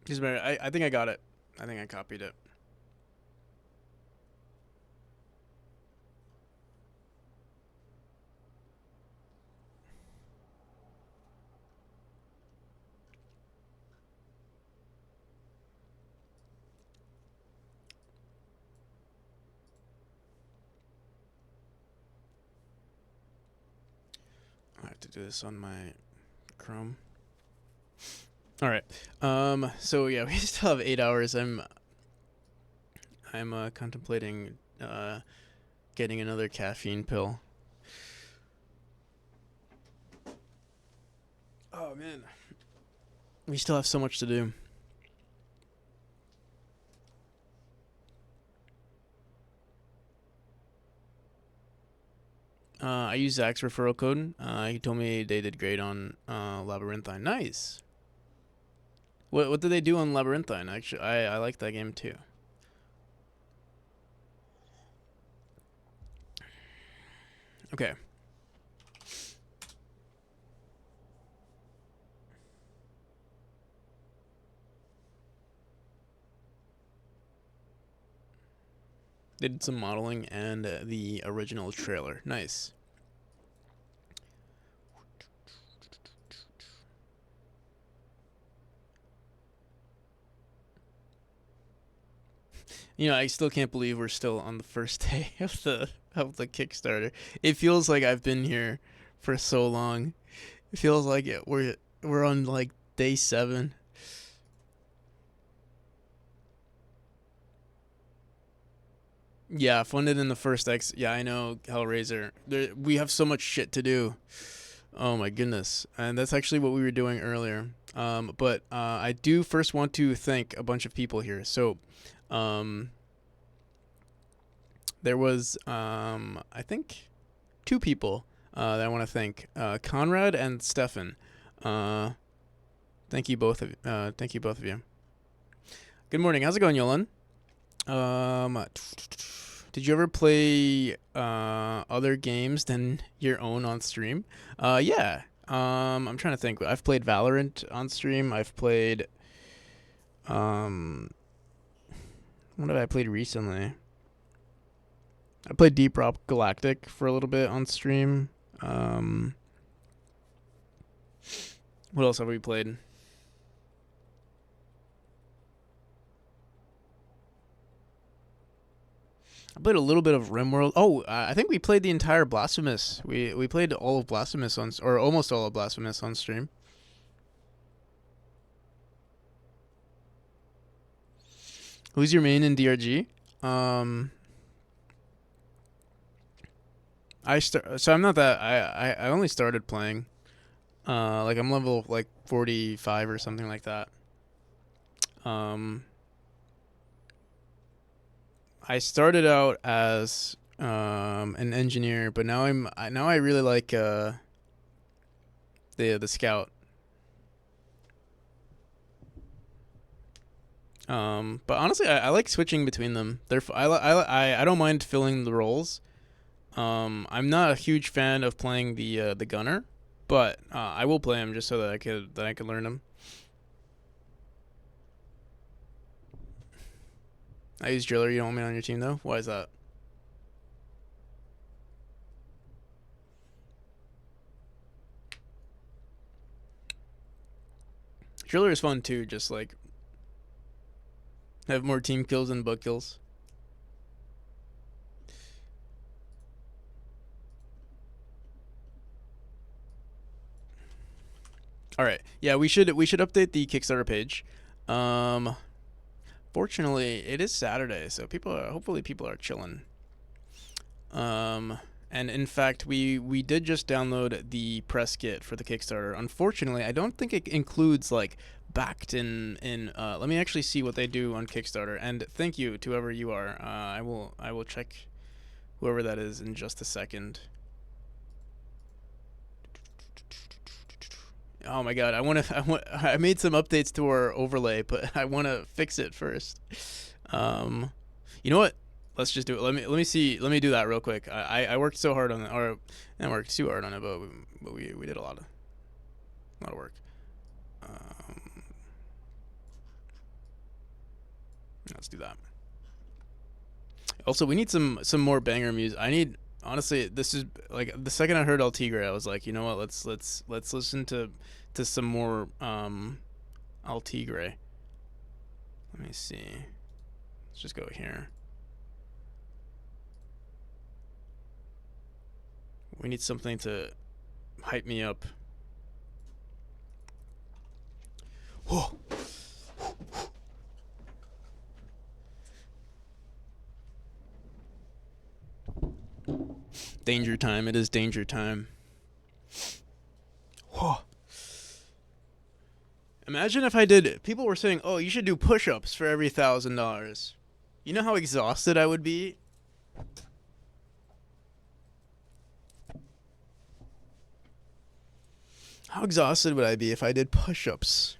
Just better. I think I got it. I think I copied it. I have to do this on my Chrome. All right. So yeah, we still have 8 hours. I'm contemplating getting another caffeine pill. Oh man, we still have so much to do. I used Zach's referral code. He told me they did great on Labyrinthine. Nice. What did they do on Labyrinthine? Actually, I like that game too. Okay. They did some modeling and the original trailer. Nice. You know, I still can't believe we're still on the first day of the Kickstarter. It feels like I've been here for so long. It feels like we're on like day 7. Yeah, funded in the first X. Yeah, I know, Hellraiser. We have so much shit to do. Oh my goodness. And that's actually what we were doing earlier. But I do first want to thank a bunch of people here. So, um, there was, I think, 2 people that I want to thank, Conrad and Stefan. Uh, thank you both of you. Good morning. How's it going, Yolan? Did you ever play other games than your own on stream? Yeah. I'm trying to think. I've played Valorant on stream. I've played um, what have I played recently? I played Deep Rock Galactic for a little bit on stream. Um, what else have we played? I played a little bit of RimWorld. Oh, I think we played the entire Blasphemous. We played all of Blasphemous or almost all of Blasphemous on stream. Who's your main in DRG? Um, so I'm not that I only started playing. Like I'm level like 45 or something like that. Um, I started out as an engineer, but now I really like the scout. But honestly, I like switching between them. I don't mind filling the roles. I'm not a huge fan of playing the gunner, but I will play him just so that I could learn him. I use driller. You don't want me on your team though. Why is that? Driller is fun too. Just like have more team kills than bug kills. All right. Yeah, we should update the Kickstarter page. Um, Fortunately, it is Saturday, so hopefully people are chilling. And in fact, we did just download the press kit for the Kickstarter. Unfortunately, I don't think it includes like backed in. Let me actually see what they do on Kickstarter. And thank you to whoever you are. I will check whoever that is in just a second. Oh my god, I made some updates to our overlay, but I want to fix it first. Um, you know what? Let's just do it. Let me see. Let me do that real quick. I worked so hard on it, or I didn't work too hard on it, but we did a lot of work. Um, let's do that. Also, we need some more banger music. I need honestly. This is like the second I heard El Tigre, I was like, you know what? Let's listen to some more El Tigre. Let me see. Let's just go here. We need something to hype me up. Whoa. Danger time. It is danger time. Whoa. Imagine if I did. People were saying, "Oh, you should do push-ups for every $1,000." You know how exhausted I would be. How exhausted would I be if I did push-ups?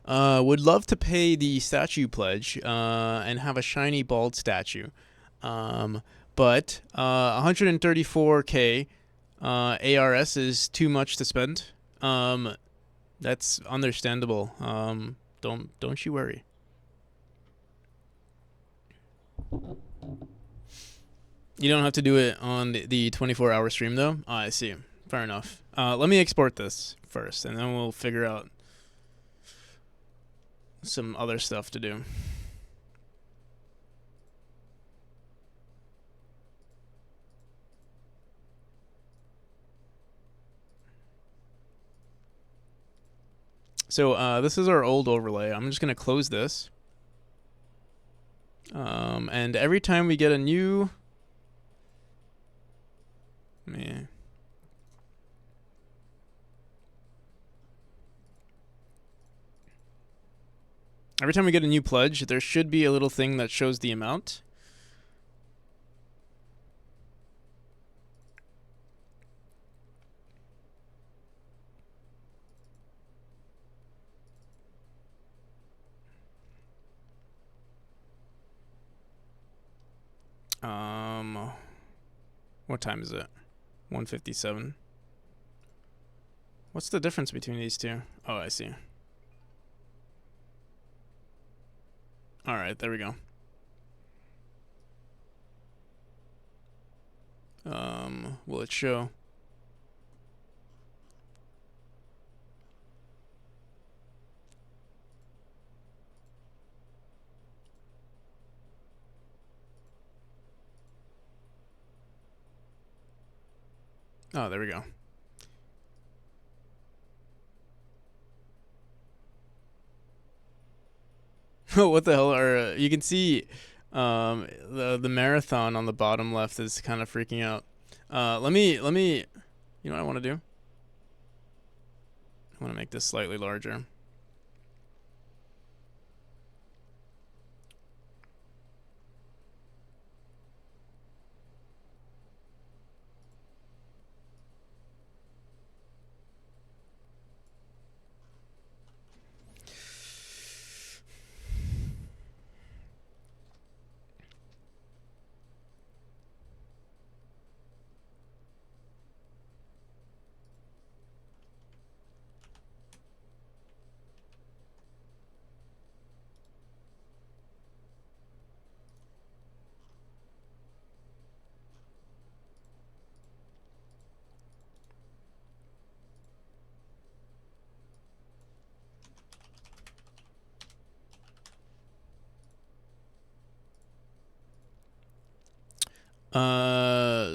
Would love to pay the statue pledge and have a shiny bald statue. Um, but 134k ARS is too much to spend. That's understandable. Don't you worry. You don't have to do it on the 24-hour stream though. Oh, I see. Fair enough. Let me export this first, and then we'll figure out some other stuff to do. So this is our old overlay. I'm just gonna close this. And every time we get a new, man. Every time we get a new pledge, there should be a little thing that shows the amount. What time is it? 1:57. What's the difference between these two? Oh, I see. All right, there we go. Will it show? Oh, there we go. Oh, what the hell are you can see the marathon on the bottom left is kind of freaking out. Let me you know what I want to do? I want to make this slightly larger.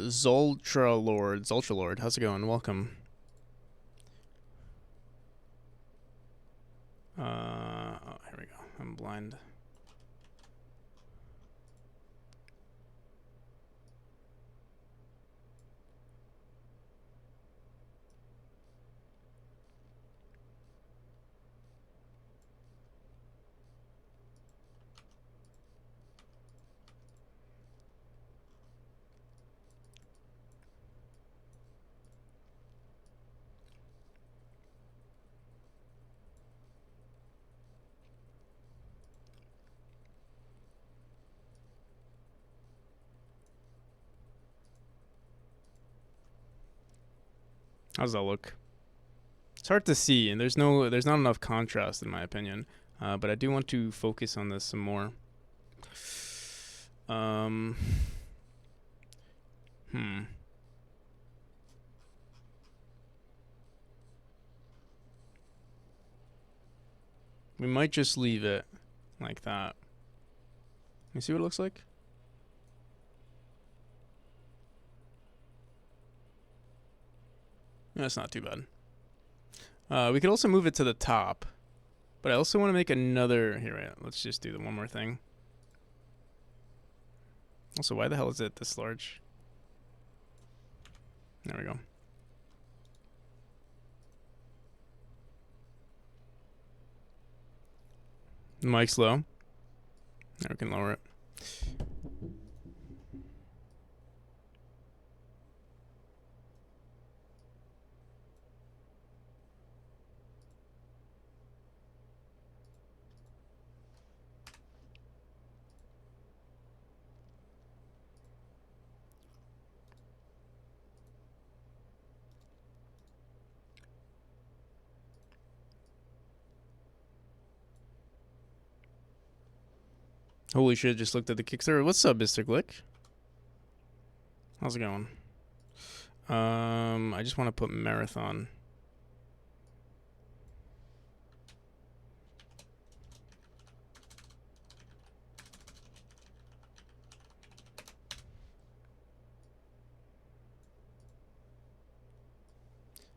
Zoltra Lord, how's it going? Welcome. Oh, here we go. I'm blind. How's that look? It's hard to see, and there's not enough contrast in my opinion. But I do want to focus on this some more. Hmm. We might just leave it like that. Let me see what it looks like. That's not too bad. We could also move it to the top, but I also want to make another. Here, wait, let's just do the one more thing. Also, why the hell is it this large? There we go. The mic's low. Now we can lower it. Holy shit, just looked at the Kickstarter. What's up, Mr. Glick? How's it going? I just want to put marathon.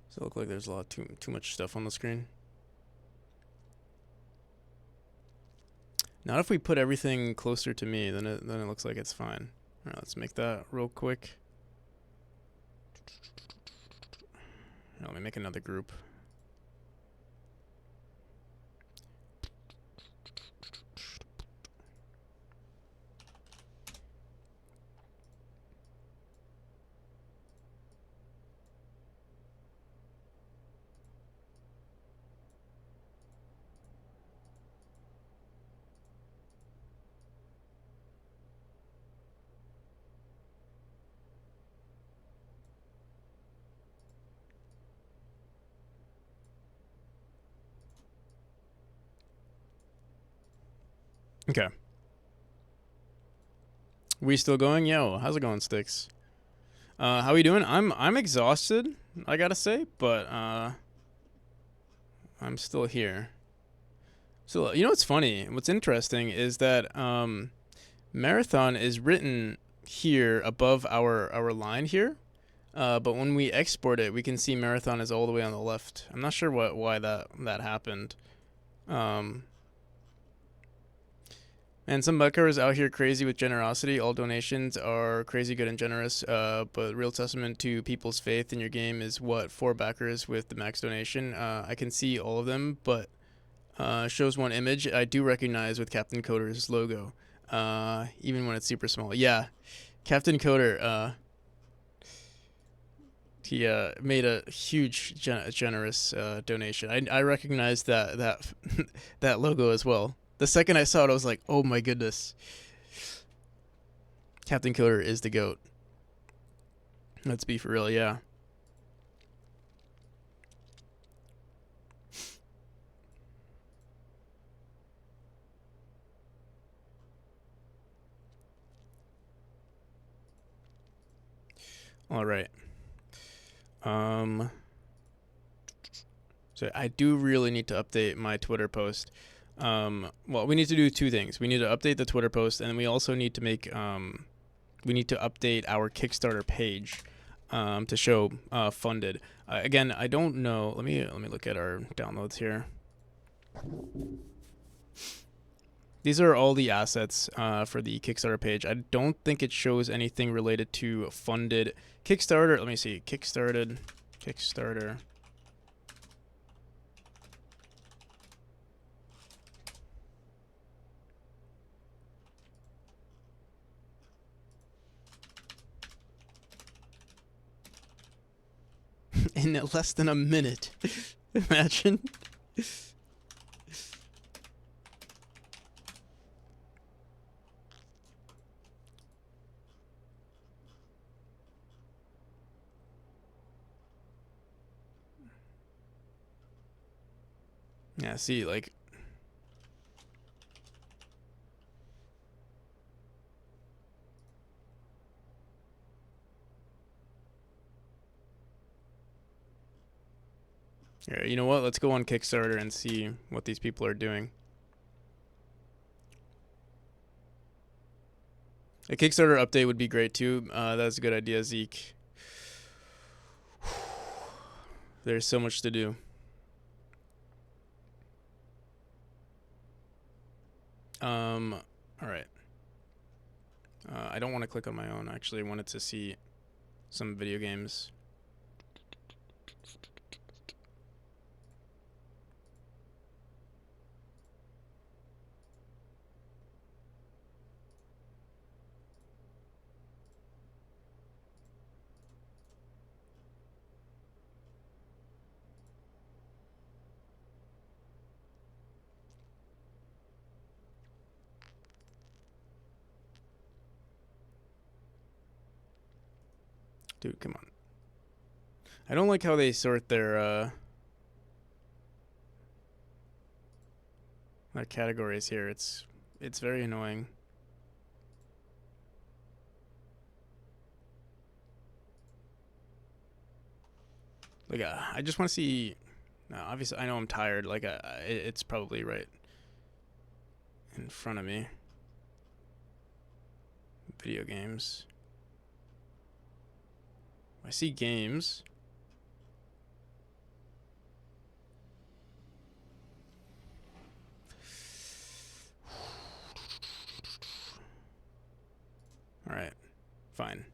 Does it look like there's a lot too much stuff on the screen? Not if we put everything closer to me, then it looks like it's fine. All right, let's make that real quick. Let me make another group. Okay. We still going? Yo, how's it going, Sticks? How we doing? I'm exhausted, I gotta say, but I'm still here. So you know what's funny? What's interesting is that marathon is written here above our line here, but when we export it, we can see marathon is all the way on the left. I'm not sure why that happened. And some buckers out here crazy with generosity. All donations are crazy good and generous, but real testament to people's faith in your game is what 4 backers with the max donation. I can see all of them, but shows one image I do recognize with Captain Coder's logo, even when it's super small. Yeah, Captain Coder, he made a huge generous donation. I recognized that that logo as well. The second I saw it, I was like, oh my goodness. Captain Coder is the GOAT. Let's be for real, yeah. All right. So I do really need to update my Twitter post. Well, we need to do 2 things. We need to update the Twitter post, and we also need to make we need to update our Kickstarter page to show funded. Again, I don't know. Let me look at our downloads here. These are all the assets for the Kickstarter page. I don't think it shows anything related to funded Kickstarter. Let me see. Kickstarter. In less than a minute. Imagine. Yeah, see, like... Yeah, you know what? Let's go on Kickstarter and see what these people are doing. A Kickstarter update would be great too. That's a good idea, Zeke. There's so much to do. All right. I don't want to click on my own. Actually, I wanted to see some video games. Dude, come on. I don't like how they sort their categories here. It's very annoying. Like, I just want to see. No, obviously, I know I'm tired. Like, it's probably right in front of me. Video games. I see games. All right, fine.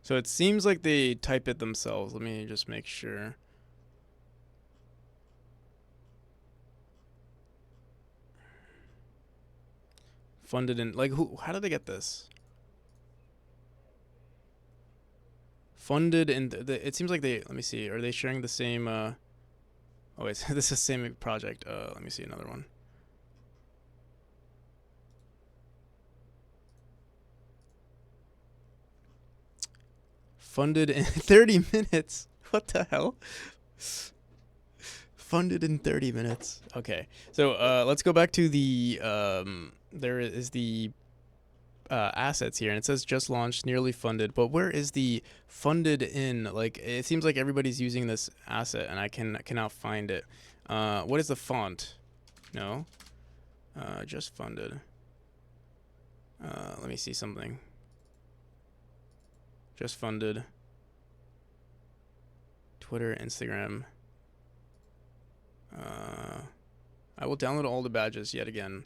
So it seems like they type it themselves. Let me just make sure. Funded in, like, who? How did they get this? Funded in it seems like they. Let me see. Are they sharing the same? Oh wait, this is the same project. Let me see another one. Funded in 30 minutes. What the hell? Funded in 30 minutes. Okay, so let's go back to the. There is the assets here, and it says just launched, nearly funded. But where is the funded in? Like, it seems like everybody's using this asset, and I cannot find it. What is the font? No. Just funded. Let me see something. Just funded. Twitter, Instagram. I will download all the badges yet again.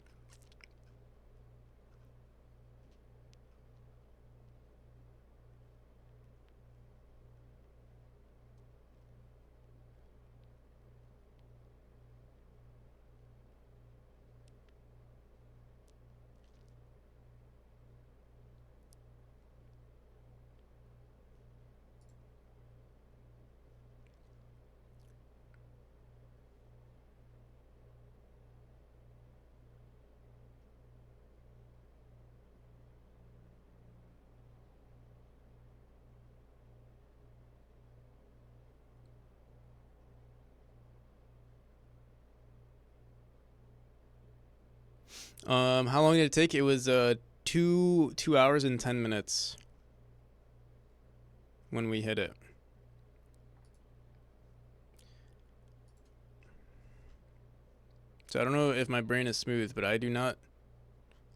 How long did it take? It was 2 hours and 10 minutes when we hit it. So I don't know if my brain is smooth, but I do not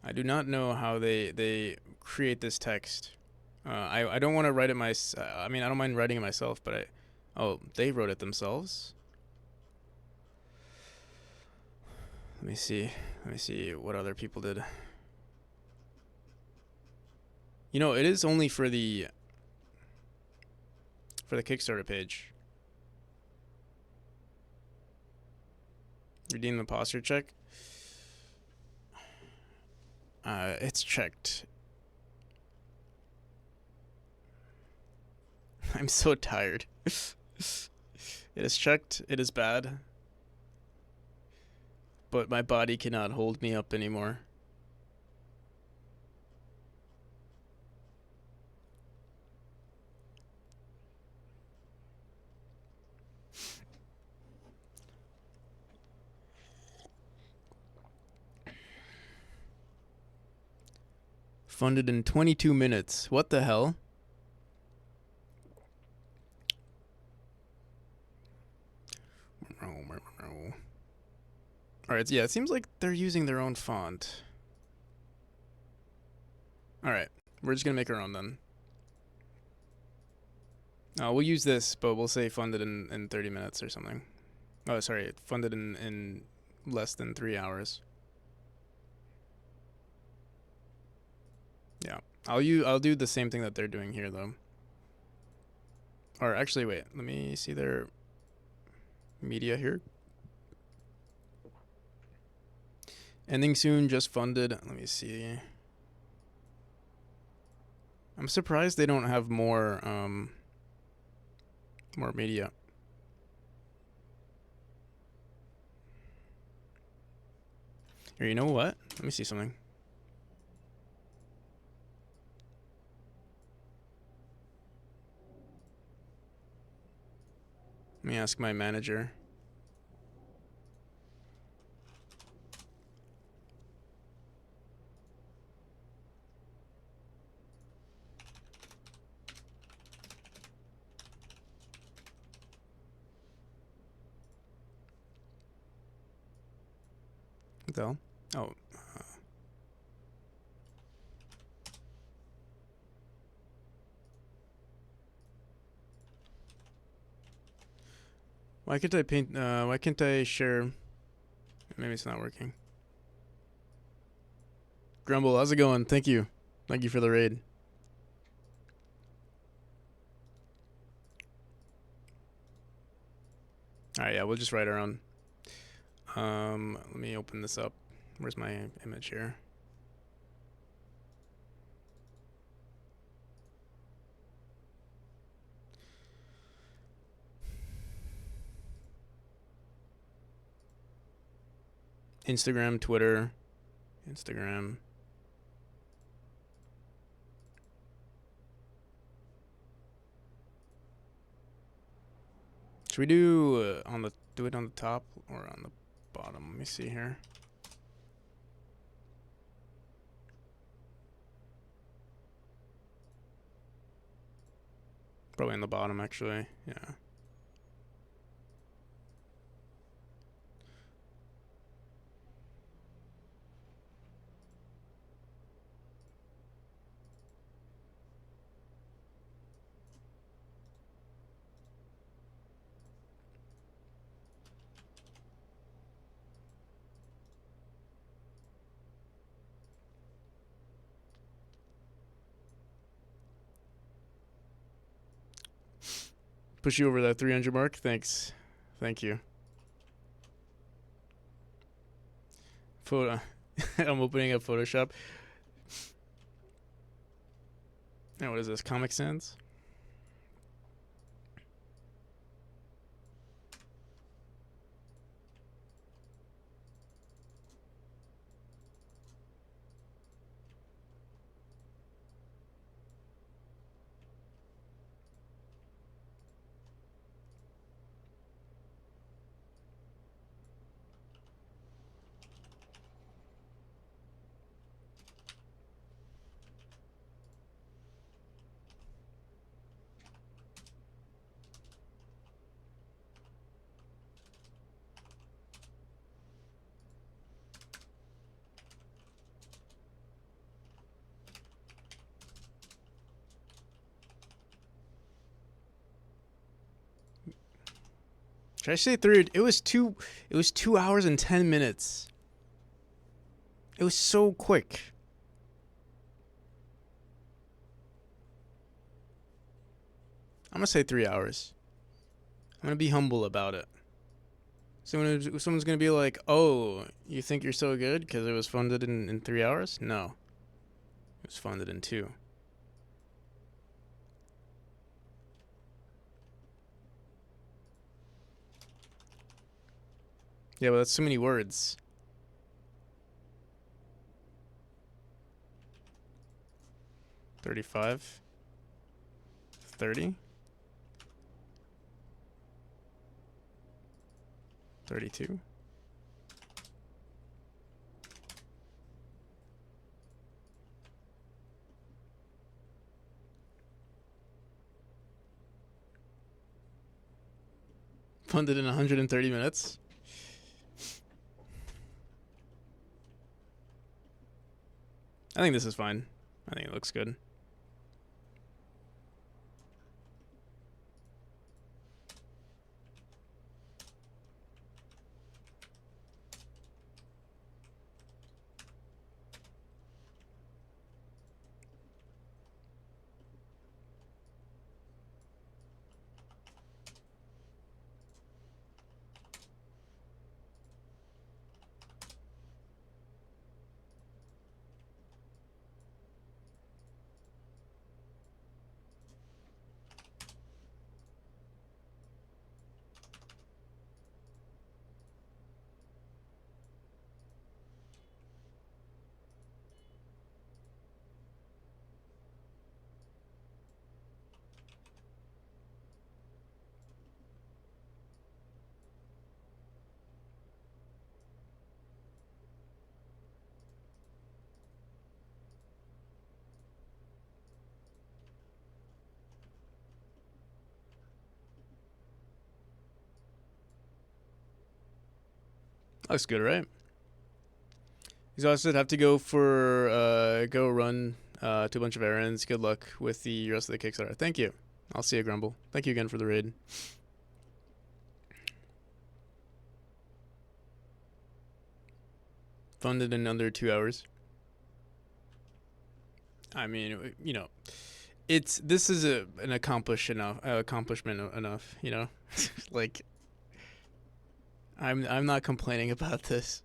know how they create this text. I don't want to write it I mean, I don't mind writing it myself, but oh, they wrote it themselves. Let me see what other people did. You know, it is only for the Kickstarter page. Redeem the posture check. It's checked. I'm so tired. It is checked. It is bad. But my body cannot hold me up anymore. Funded in 22 minutes. What the hell? Alright, yeah, it seems like they're using their own font. Alright, we're just gonna make our own then. We'll use this, but we'll say funded in 30 minutes or something. Oh, sorry, funded in less than 3 hours. Yeah, I'll do the same thing that they're doing here though. Or actually, wait, let me see their media here. Ending soon, just funded. Let me see. I'm surprised they don't have more media. Here, you know what? Let me see something. Let me ask my manager. What the hell? Oh. Why can't I paint? Why can't I share? Maybe it's not working. Grumble, how's it going? Thank you. Thank you for the raid. Alright, yeah, we'll just write our own. Let me open this up. Where's my image here? Instagram, Twitter, Instagram. Should we do do it on the top or on the bottom? Let me see here. Probably on the bottom, actually. Yeah. Push you over that 300 mark. Thanks. Thank you. Photo. I'm opening up Photoshop. Now, what is this? Comic Sans? Should I say 3? It was 2 hours and 10 minutes. It was so quick. I'm gonna say 3 hours. I'm gonna be humble about it. Someone's gonna be like, "Oh, you think you're so good because it was funded in 3 hours?" No, it was funded in 2. Yeah, but that's so many words. 35, 30, 32. Funded in 130 minutes. I think this is fine. I think it looks good. Looks good, right? Exhausted. Have to go for go run to a bunch of errands. Good luck with the rest of the Kickstarter. Thank you. I'll see you, Grumble. Thank you again for the raid. Funded in under 2 hours. I mean, you know, this is an accomplishment enough. You know, like I'm not complaining about this.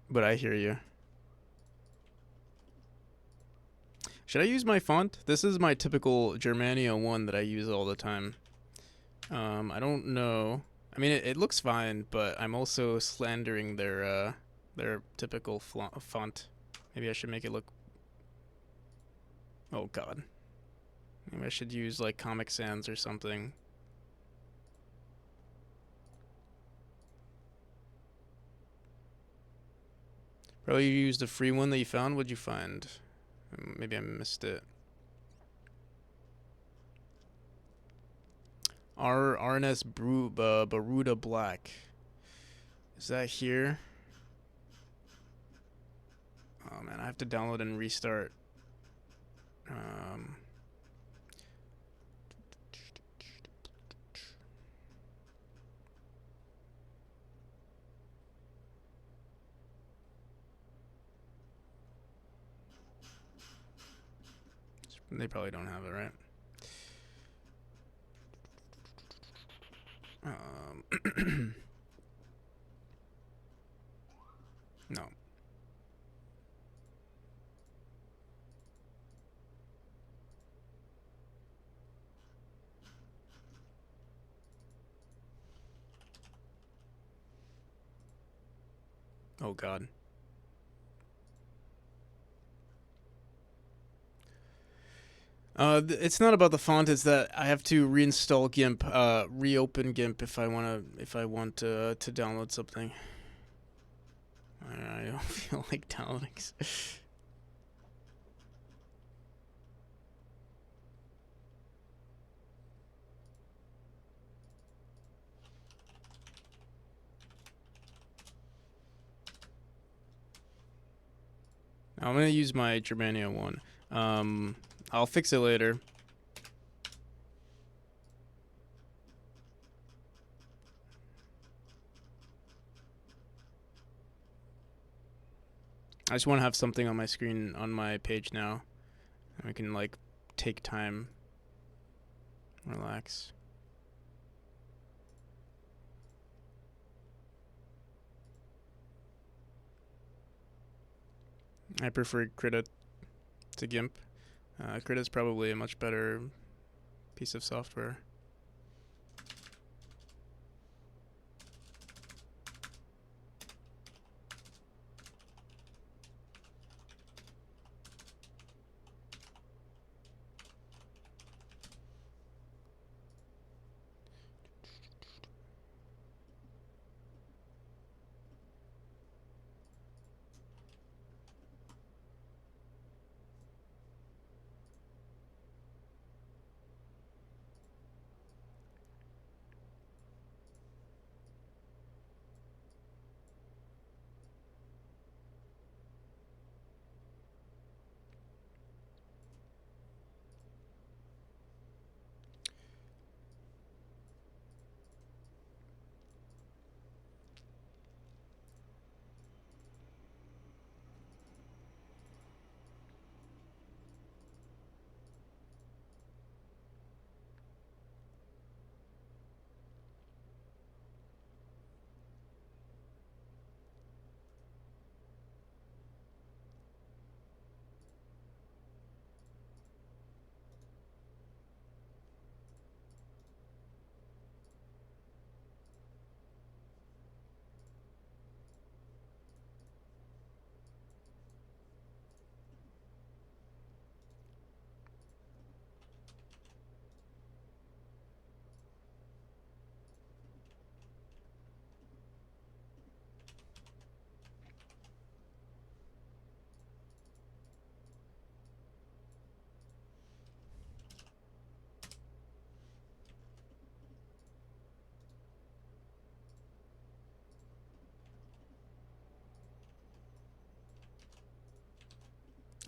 But I hear you. Should I use my font? This is my typical Germania 1 that I use all the time. I don't know. I mean, it looks fine, but I'm also slandering their typical font. Maybe I should make it look... Oh, God. Maybe I should use, like, Comic Sans or something. Probably you used the free one that you found. What'd you find? Maybe I missed it. RNS Baruda Black. Is that here? Oh man, I have to download and restart. They probably don't have it, right? No. Oh God. It's not about the font. It's that I have to reinstall GIMP, reopen GIMP if I want to download something. I don't feel like downloading. I'm gonna use my Germania 1. I'll fix it later. I just want to have something on my screen on my page now. And I can like take time, relax. I prefer Krita to GIMP. Krita is probably a much better piece of software.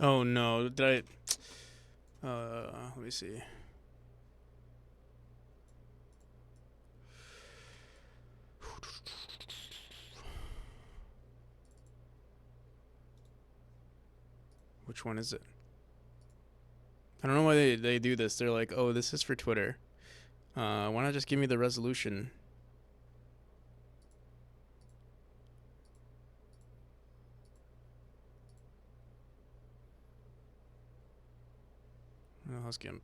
Oh no, did let me see. Which one is it? I don't know why they do this. They're like, oh, this is for Twitter. Why not just give me the resolution? Oh, let's get him.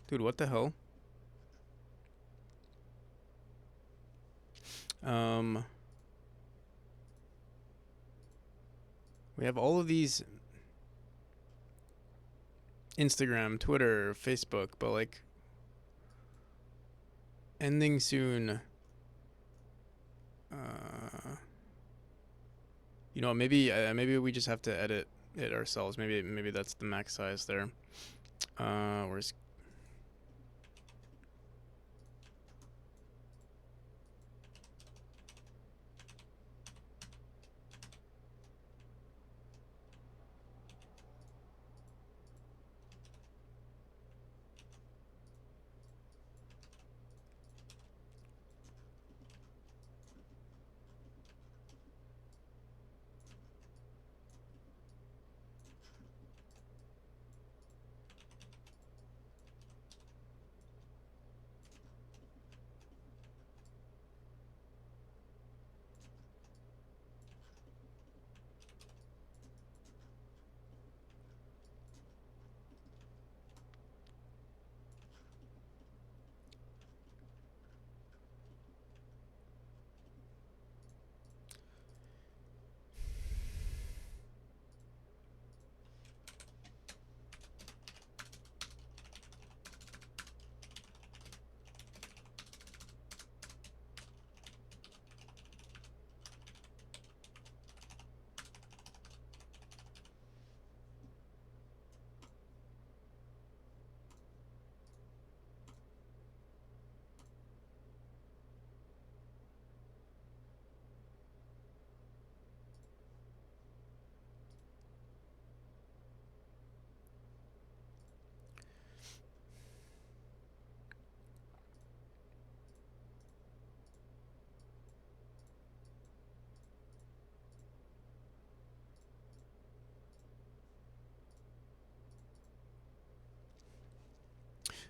Dude, what the hell? Um, we have all of these Instagram, Twitter, Facebook, but like ending soon. You know, maybe we just have to edit it ourselves. Maybe that's the max size there. Where's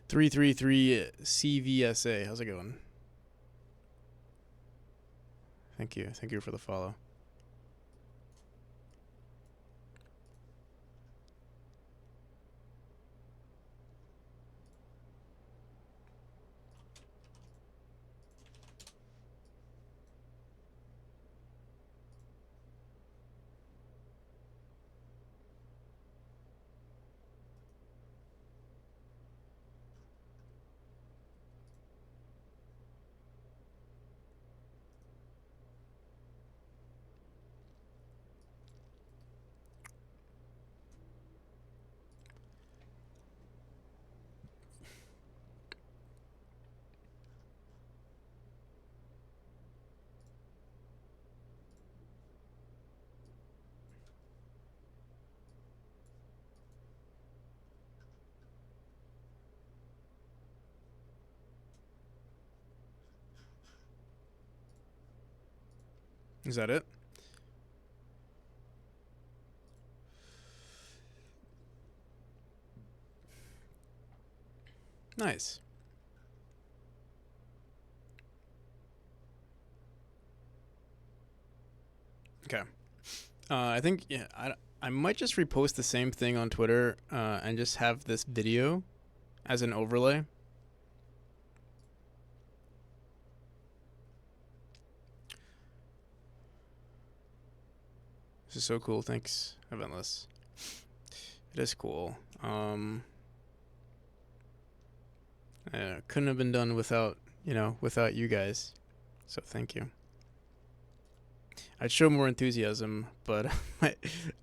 .333 CVSA? How's it going? Thank you for the follow. Is that it? Nice. Okay. I think I might just repost the same thing on Twitter and just have this video as an overlay. This is so cool. Thanks, Eventless. It is cool. Couldn't have been done without without you guys. So thank you. I'd show more enthusiasm, but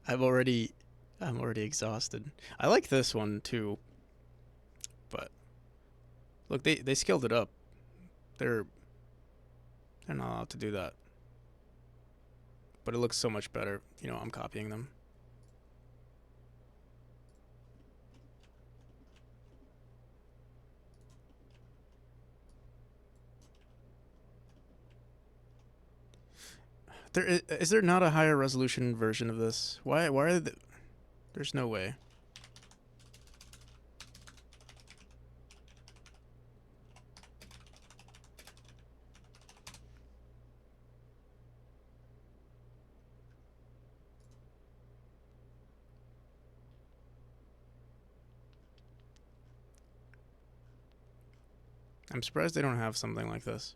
I'm already exhausted. I like this one too, but look, they scaled it up. They're not allowed to do that. but it looks so much better. You know, I'm copying them. Is there not a higher resolution version of this? Why are there's no way. I'm surprised they don't have something like this.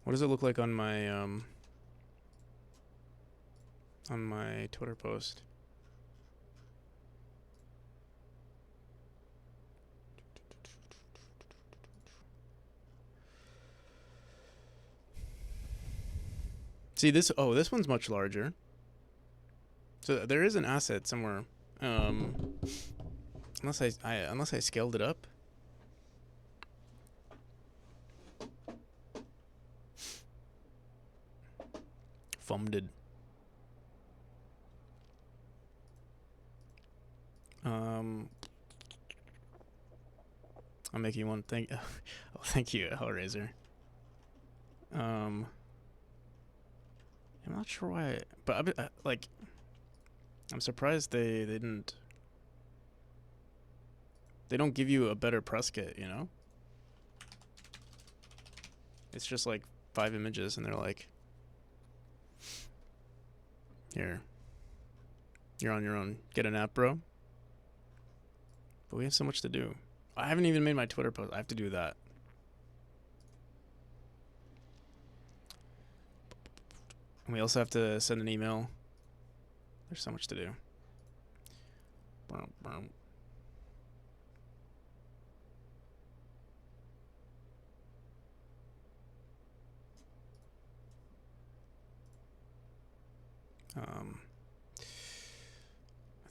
What does it look like on my Twitter post? See this? Oh, this one's much larger. So there is an asset somewhere. Unless I scaled it up. Funded. I'll make you one. Oh, thank you, Hellraiser. I'm not sure why, but like, I'm surprised they didn't. They don't give you a better press kit, you know? It's just like 5 images, and they're like, here, you're on your own. Get an app, bro. But we have so much to do. I haven't even made my Twitter post. I have to do that. And we also have to send an email. There's so much to do. I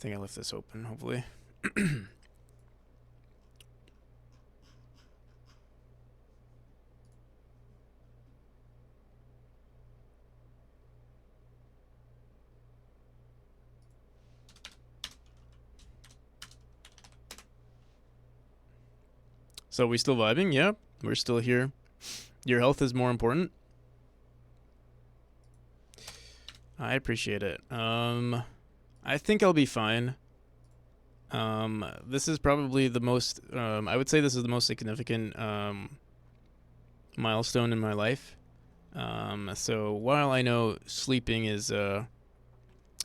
think I left this open, hopefully. So we still vibing? Yeah, we're still here. Your health is more important. I appreciate it. I think I'll be fine. This is probably the most. I would say this is the most significant milestone in my life. So while I know sleeping is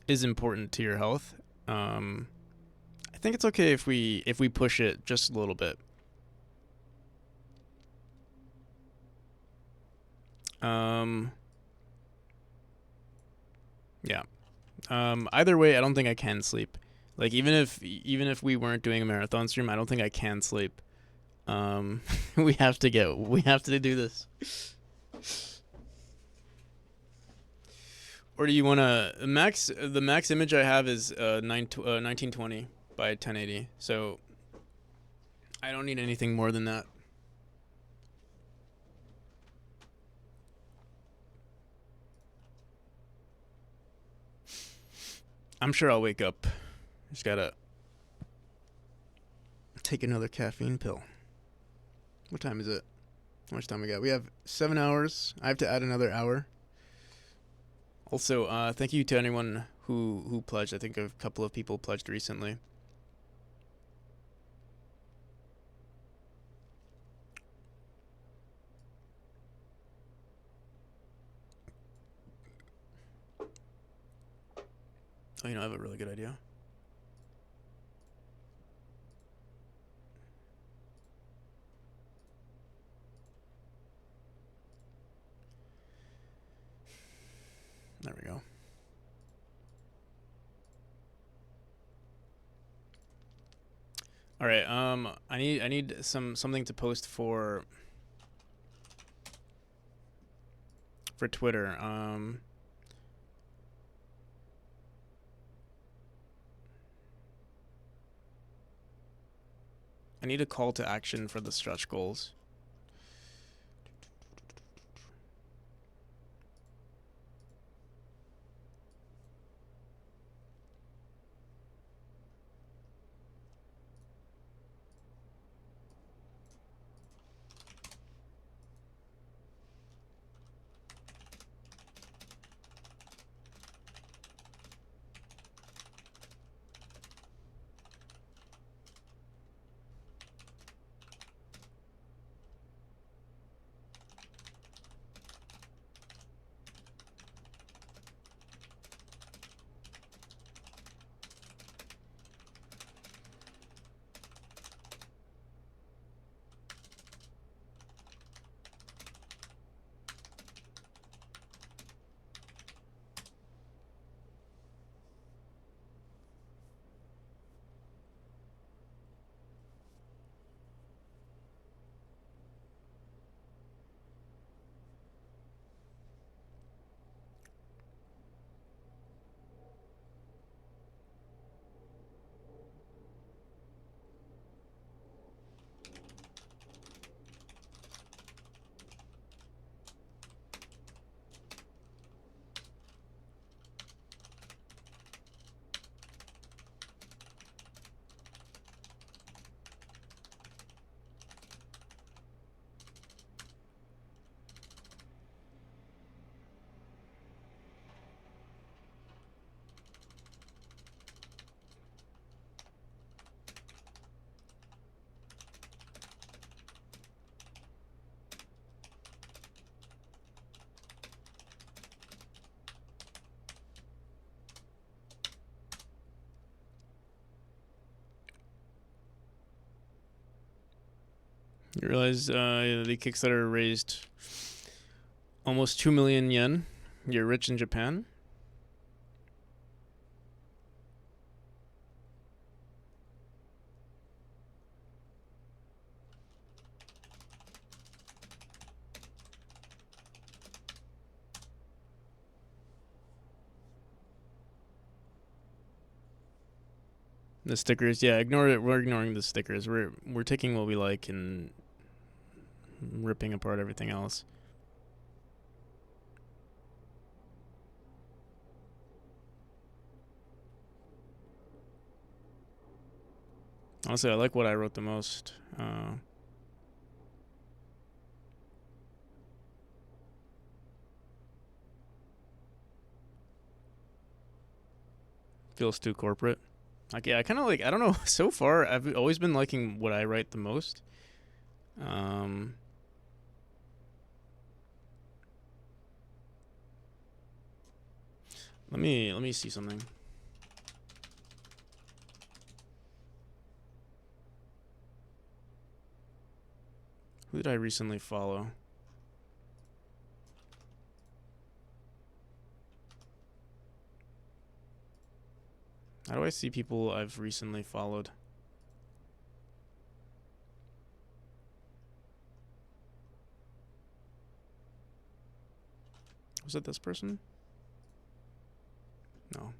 important to your health, I think it's okay if we push it just a little bit. Yeah. Either way, I don't think I can sleep. Like even if we weren't doing a marathon stream, I don't think I can sleep. We have to do this. Or do you want to the max image I have is 1920 by 1080. So I don't need anything more than that. I'm sure I'll wake up. Just gotta take another caffeine pill. What time is it? How much time we got? We have 7 hours. I have to add another hour. Also, thank you to anyone who pledged. I think a couple of people pledged recently. Oh, I have a really good idea. There we go. All right. I need something to post for Twitter. I need a call to action for the stretch goals. You realize the Kickstarter raised almost 2 million yen. You're rich in Japan. The stickers, yeah, ignore it. We're ignoring the stickers. We're taking what we like and ripping apart everything else. Honestly, I like what I wrote the most. Feels too corporate. Like, yeah, I kind of like. I don't know. So far, I've always been liking what I write the most. Um, let me see something. Who did I recently follow? How do I see people I've recently followed? Was it this person? No.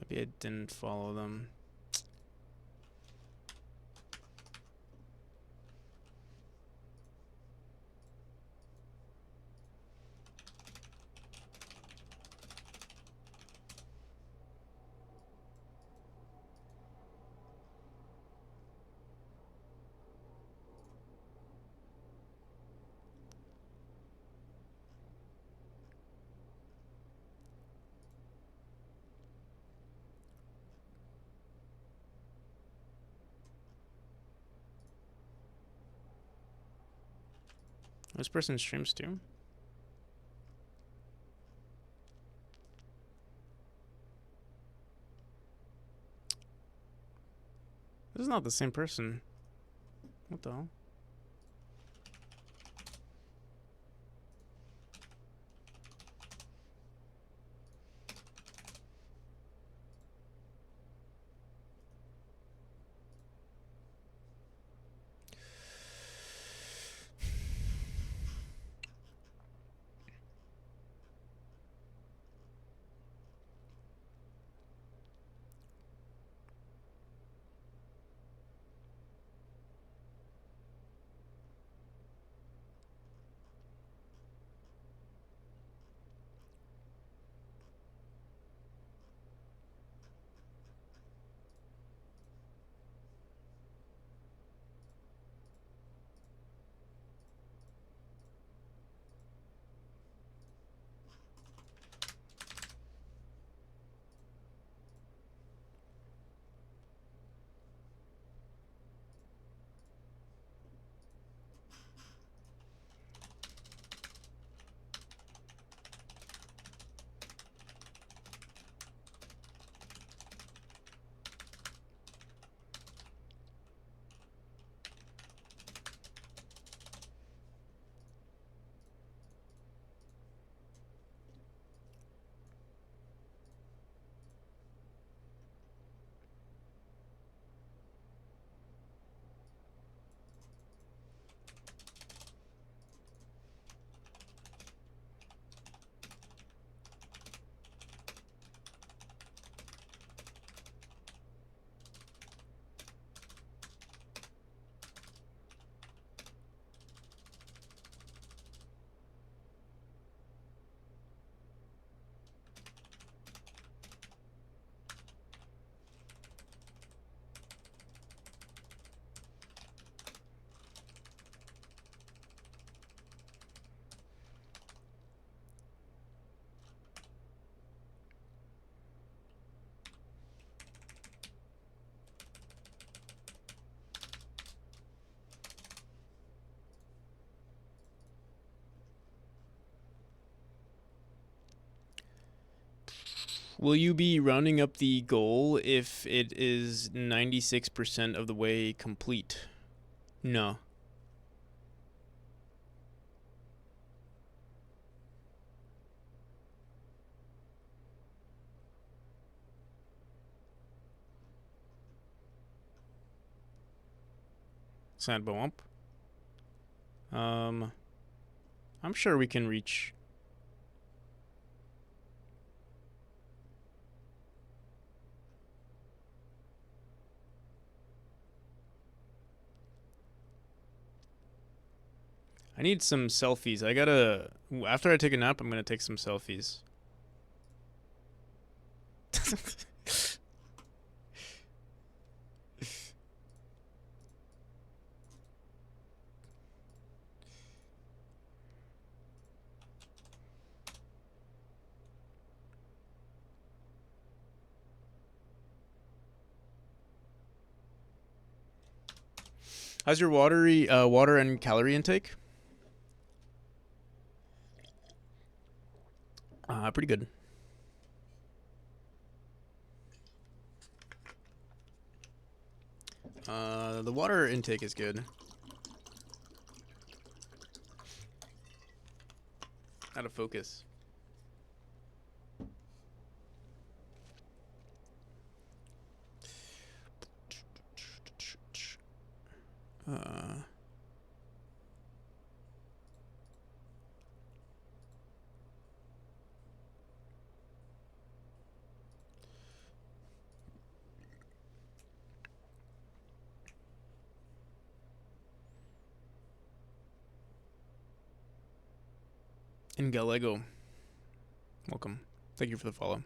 Maybe I didn't follow them. This person streams too. This is not the same person. What the hell? Will you be rounding up the goal if it is 96% of the way complete? No. Sand bump. I'm sure we can reach. I need some selfies. I gotta. After I take a nap, I'm gonna take some selfies. How's your water and calorie intake? Pretty good. The water intake is good. Out of focus. Uh, in Gallego. Welcome. Thank you for the follow.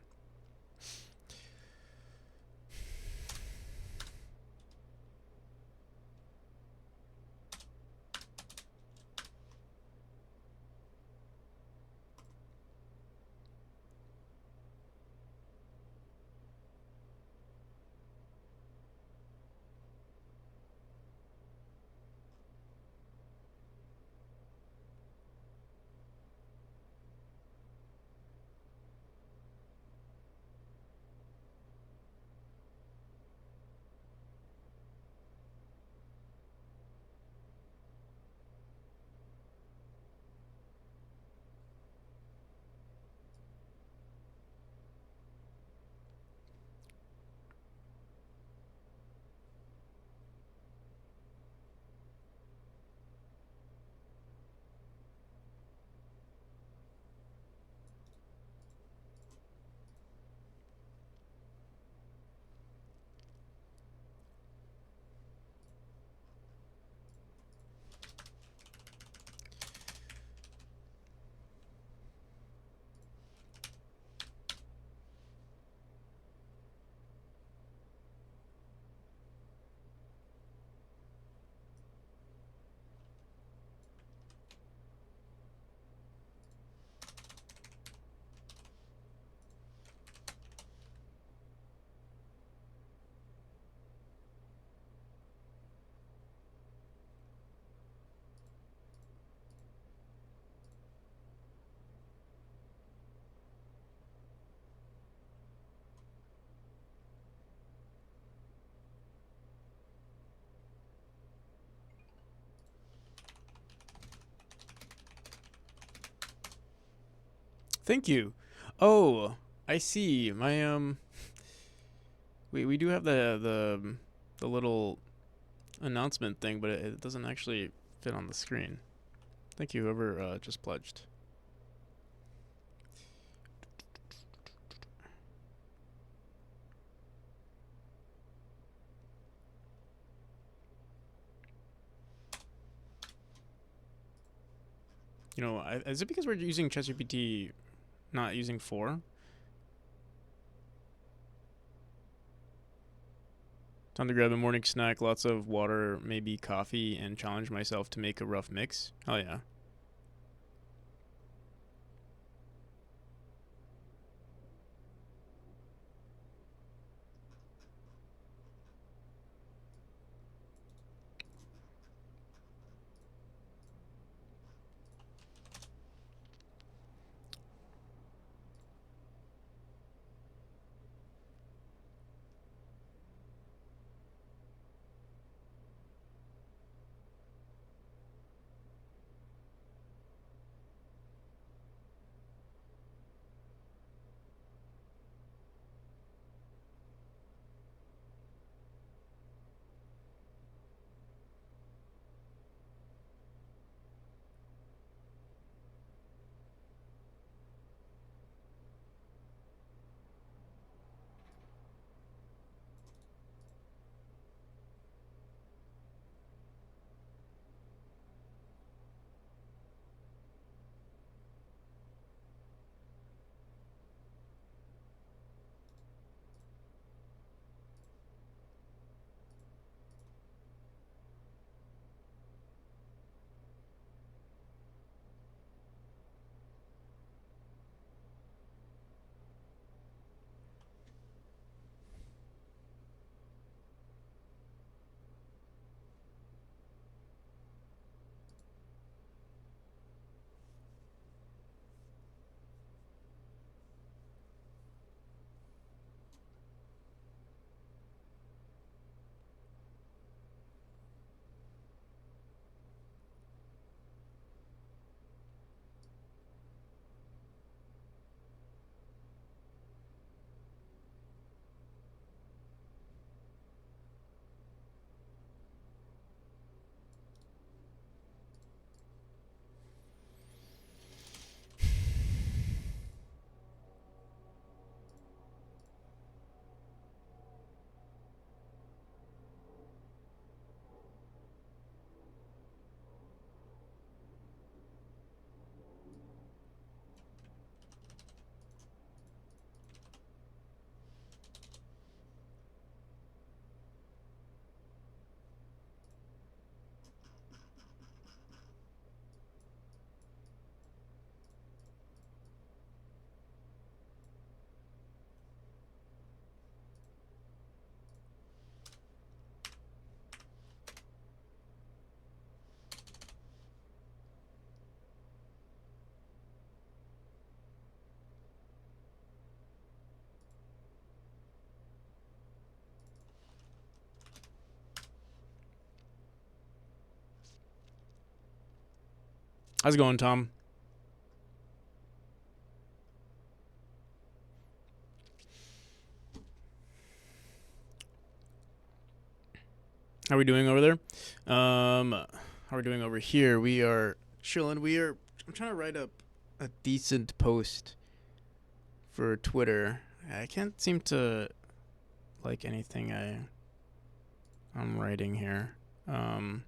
Thank you. Oh, I see. We do have the little announcement thing, but it doesn't actually fit on the screen. Thank you, whoever just pledged. You know, is it because we're using ChatGPT, not using 4? Time to grab a morning snack, lots of water, maybe coffee, and challenge myself to make a rough mix. Oh yeah. How's it going, Tom? How are we doing over there? How are we doing over here? We are chilling. I'm trying to write up a decent post for Twitter. I can't seem to like anything I'm writing here. Um,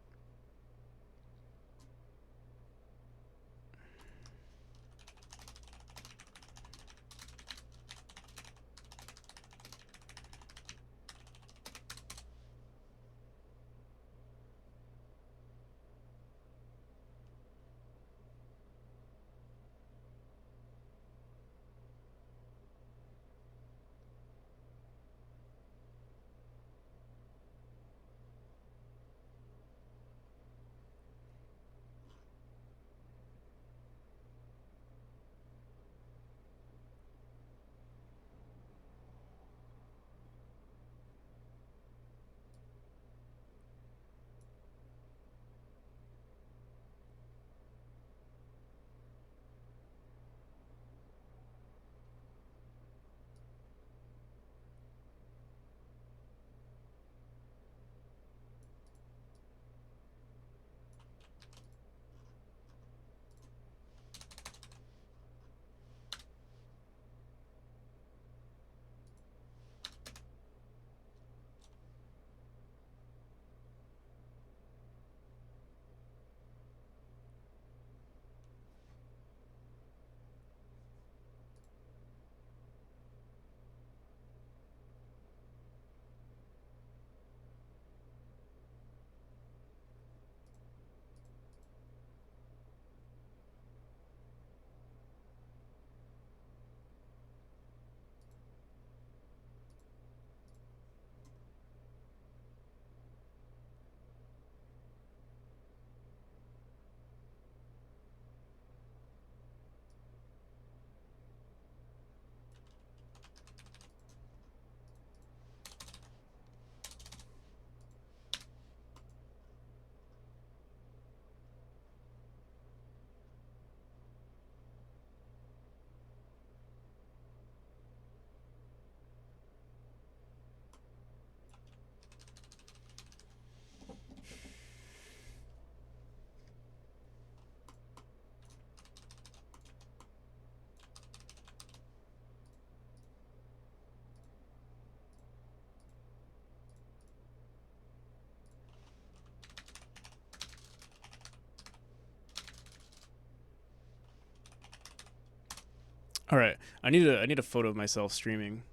all right. I need a photo of myself streaming.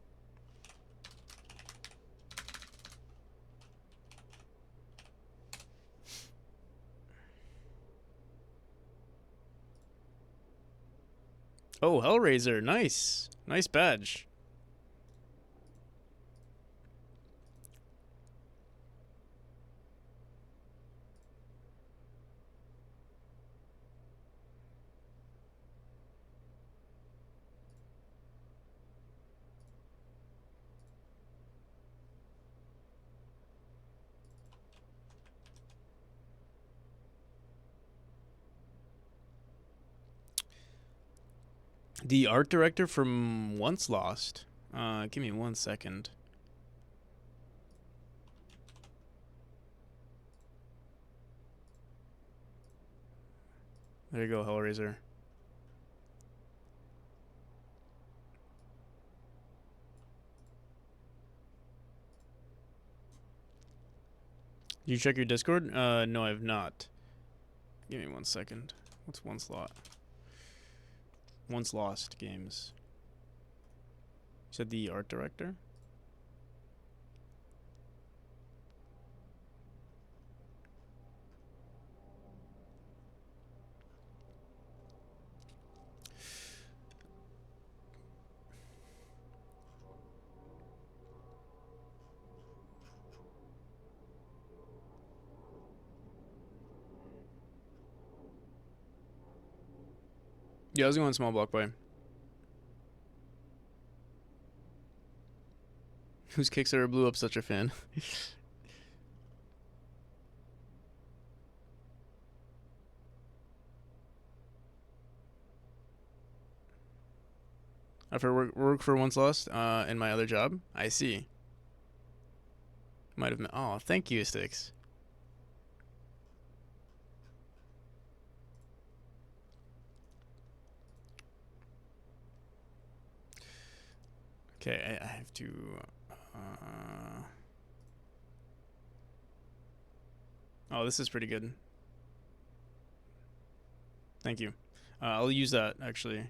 Oh, Hellraiser, nice badge. The art director from Once Lost. Give me 1 second. There you go, Hellraiser. Did you check your Discord? No, I've not. Give me 1 second. What's Once Lost games? You said the art director? Yeah, I was going small block boy. Whose Kickstarter blew up such a fan? After work for once lost in my other job. I see. Might have. Oh, thank you, Sticks. Okay, I have to. Oh, this is pretty good. Thank you. I'll use that actually.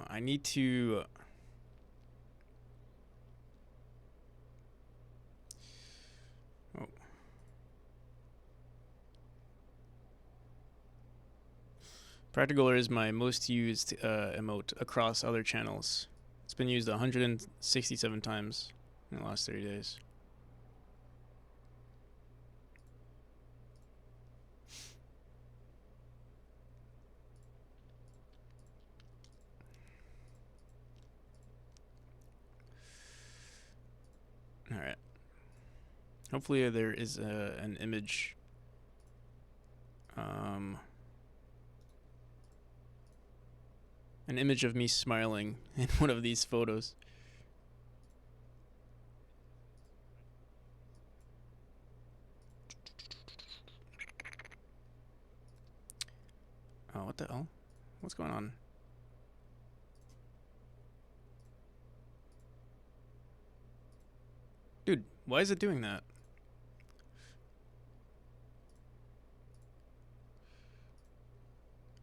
I need to. Oh. Practical is my most used emote across other channels. It's been used 167 times in the last 30 days. All right. Hopefully there is an image. An image of me smiling in one of these photos. Oh, what the hell? What's going on? Dude, why is it doing that?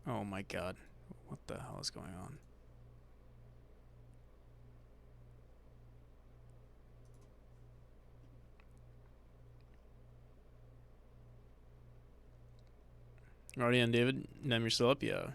Oh my god. What the hell is going on? Already on, David? Nem, you're still up? Yeah.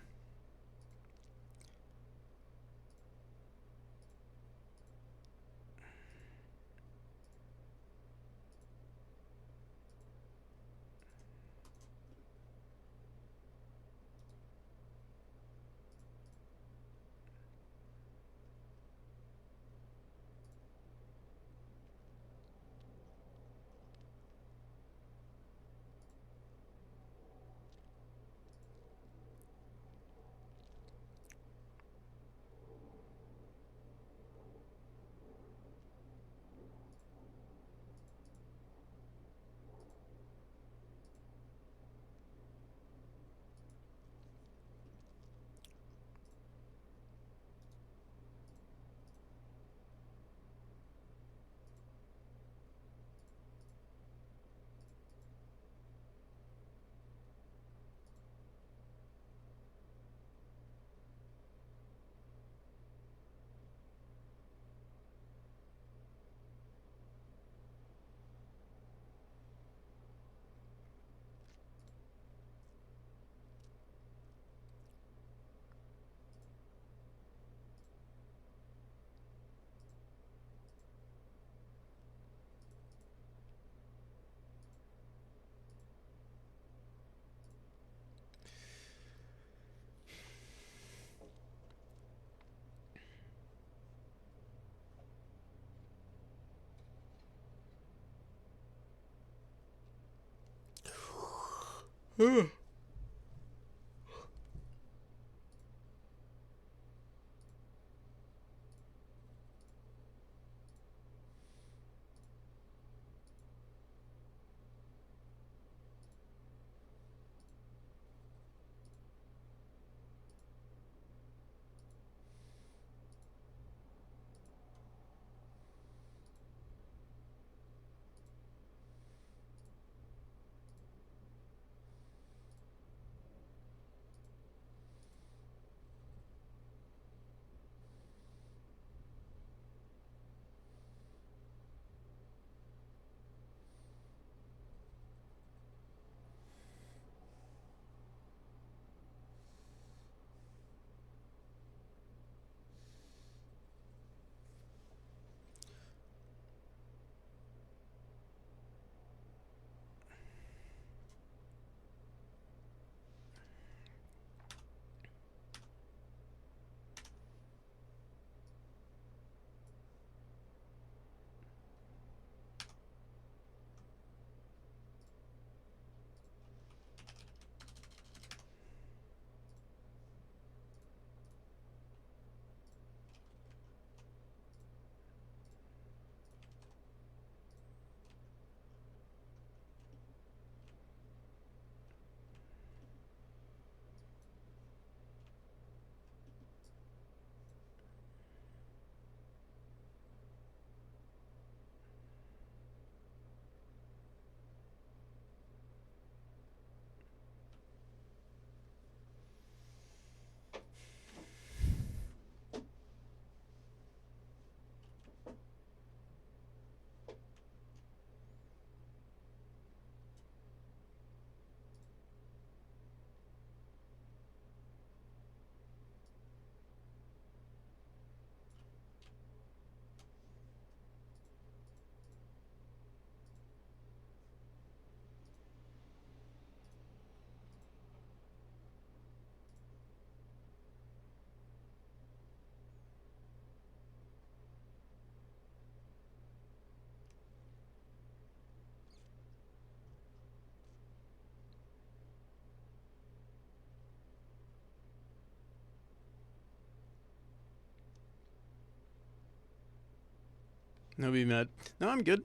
No, be mad. No, I'm good.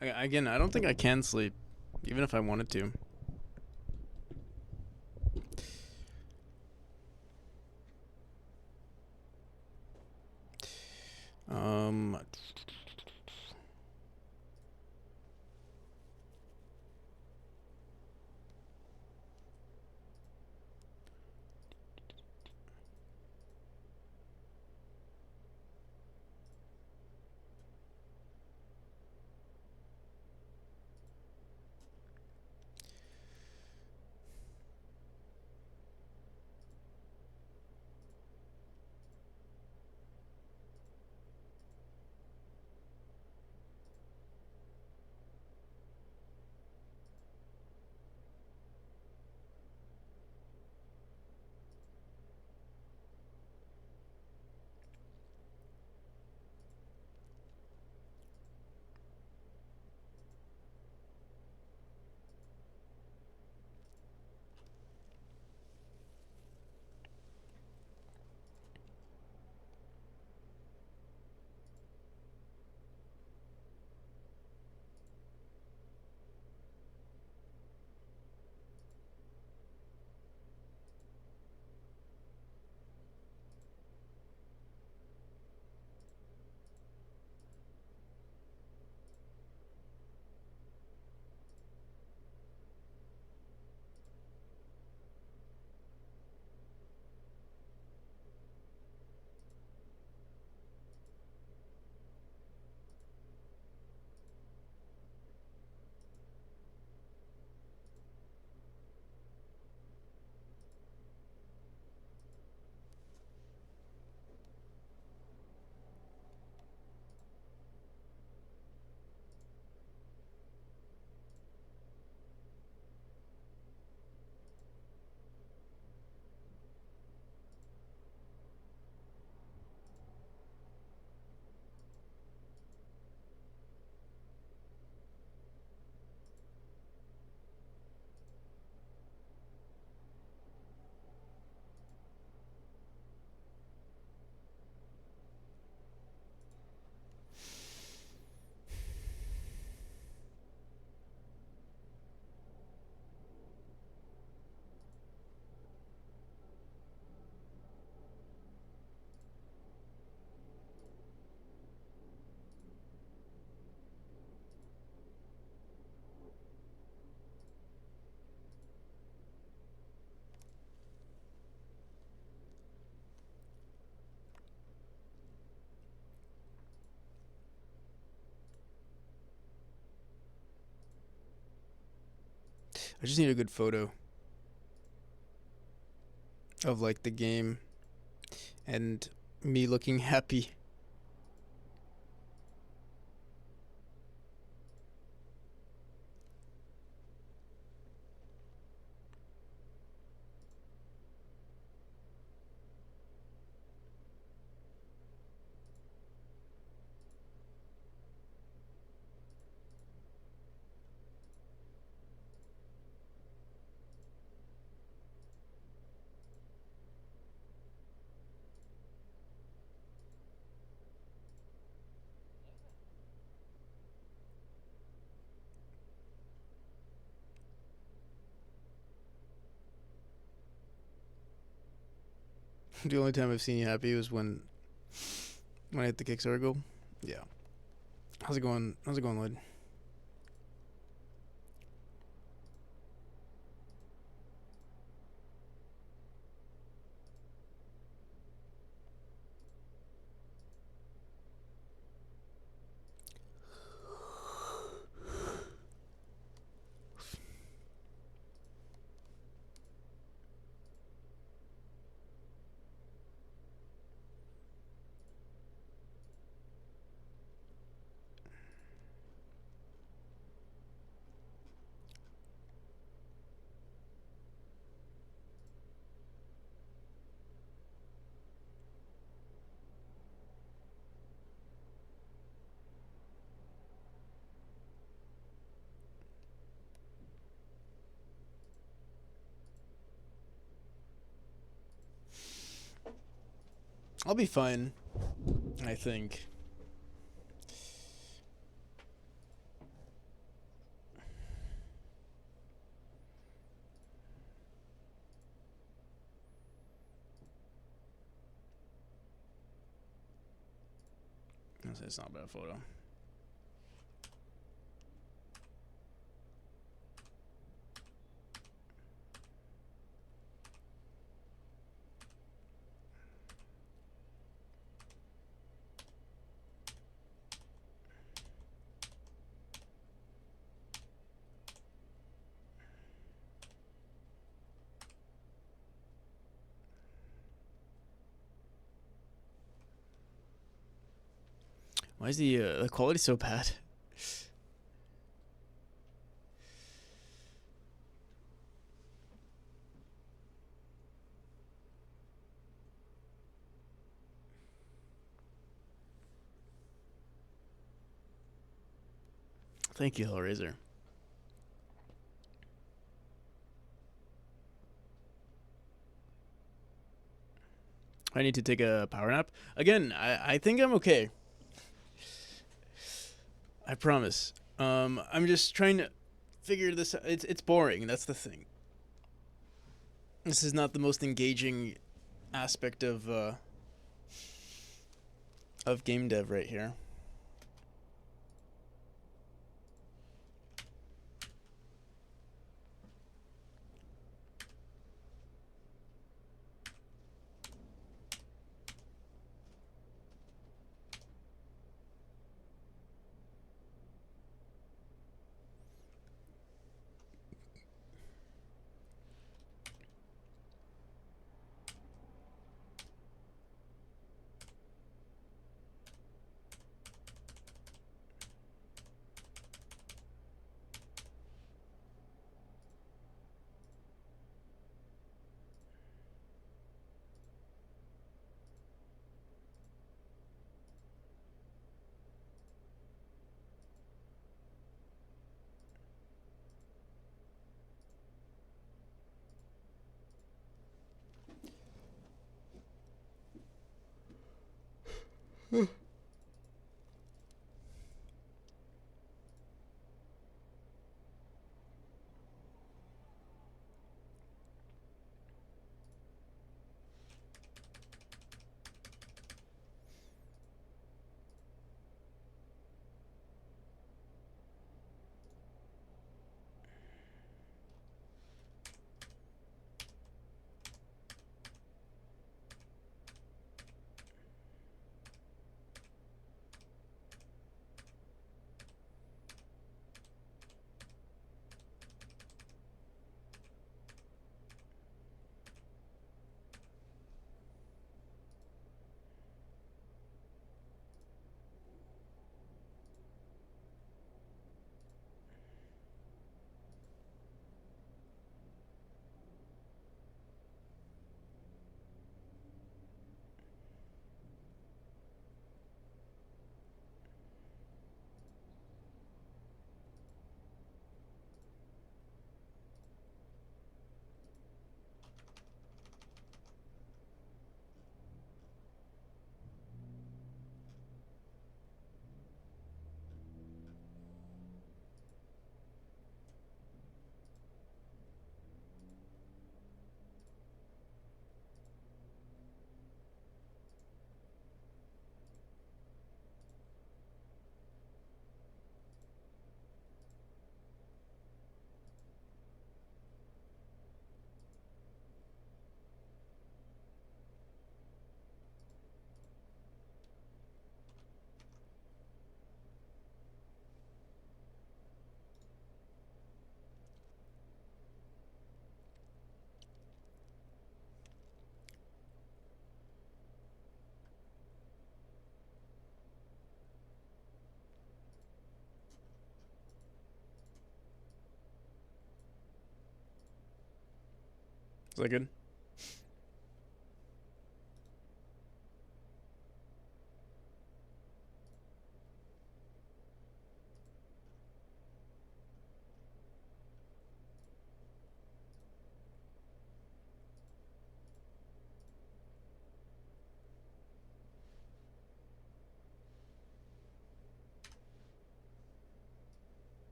Again, I don't think I can sleep, even if I wanted to. Um, I just need a good photo of like the game and me looking happy. The only time I've seen you happy was when I hit the Kickstarter goal. Yeah. How's it going? How's it going, Lloyd? I'll be fine. I think. It's not a bad photo. Why is the quality so bad? Thank you, Hellraiser. I need to take a power nap. Again, I think I'm okay. I promise. I'm just trying to figure this out. It's boring. That's the thing. This is not the most engaging aspect of game dev right here. Is that good?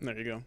There you go.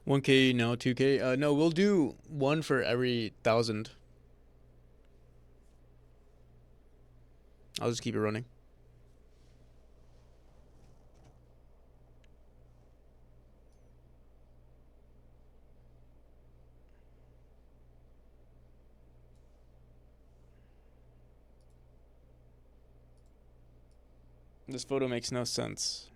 One K now, 2K. No, we'll do one for every 1,000. I'll just keep it running. This photo makes no sense.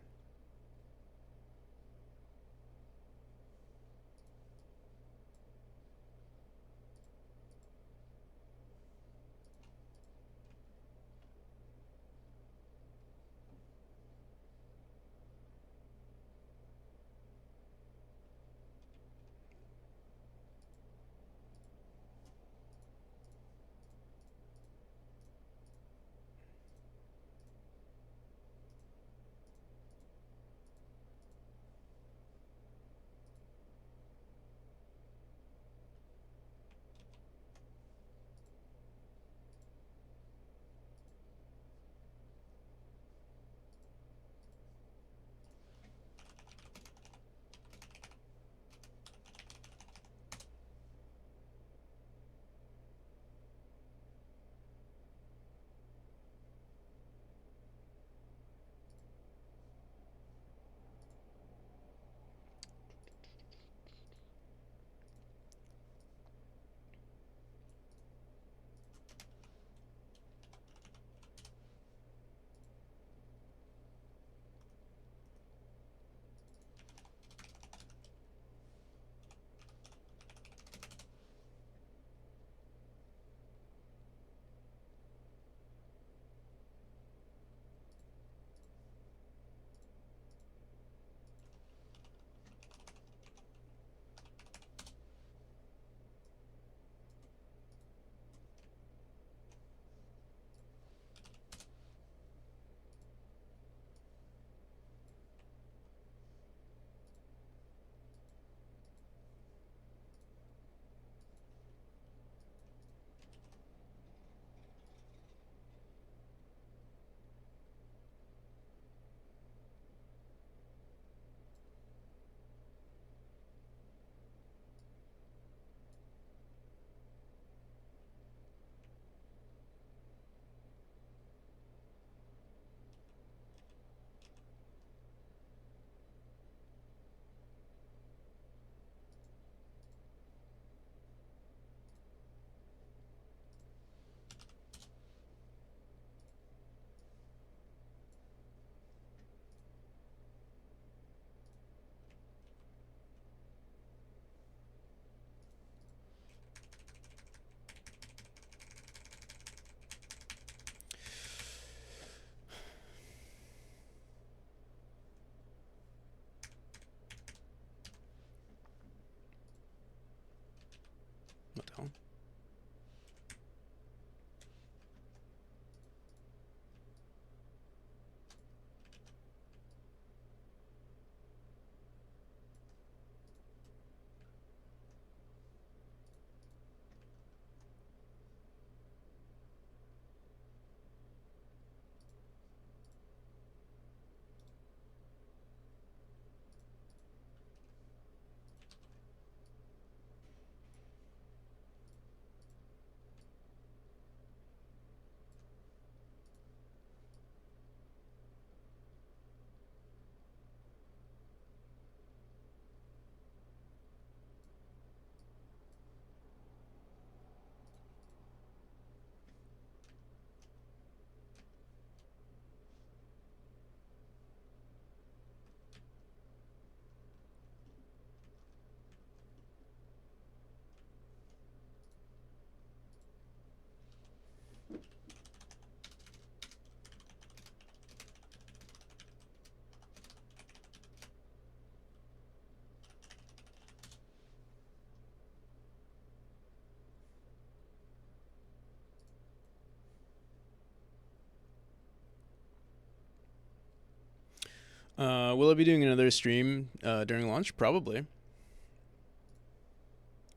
Will I be doing another stream during launch? Probably.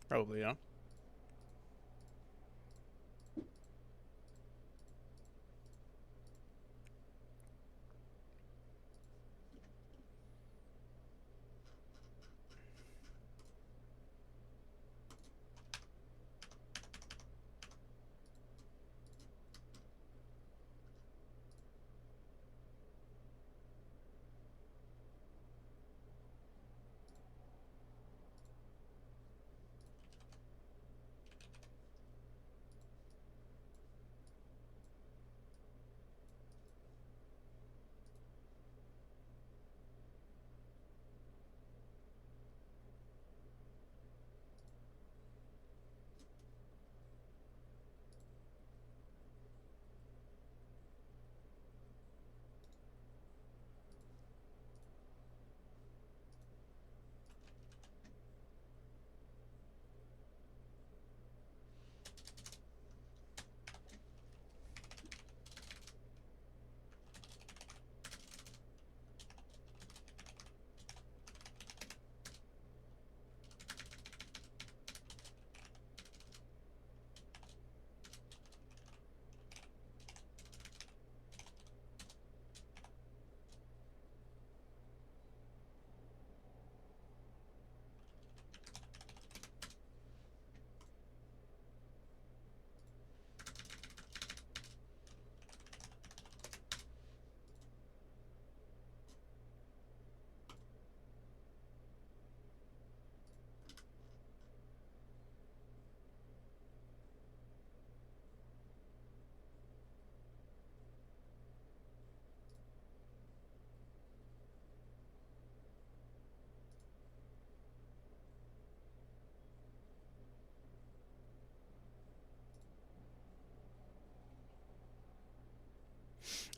Probably, yeah.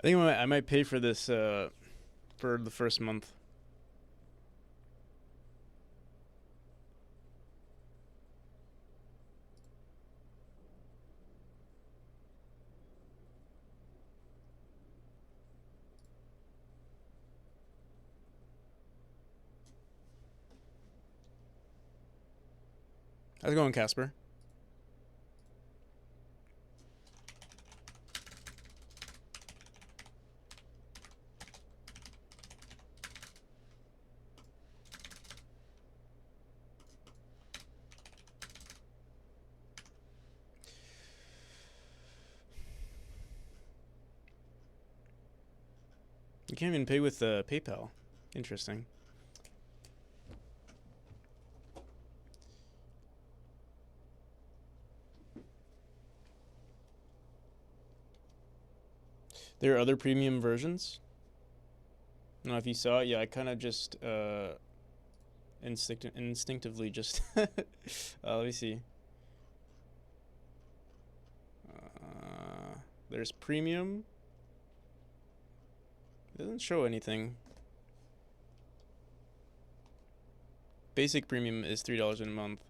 I think I might pay for this for the first month. How's it going, Casper? You can't even pay with PayPal. Interesting. There are other premium versions. I don't know if you saw it. Yeah, I kind of just instinctively just. Let me see. There's premium. It doesn't show anything. Basic premium is $3 a month.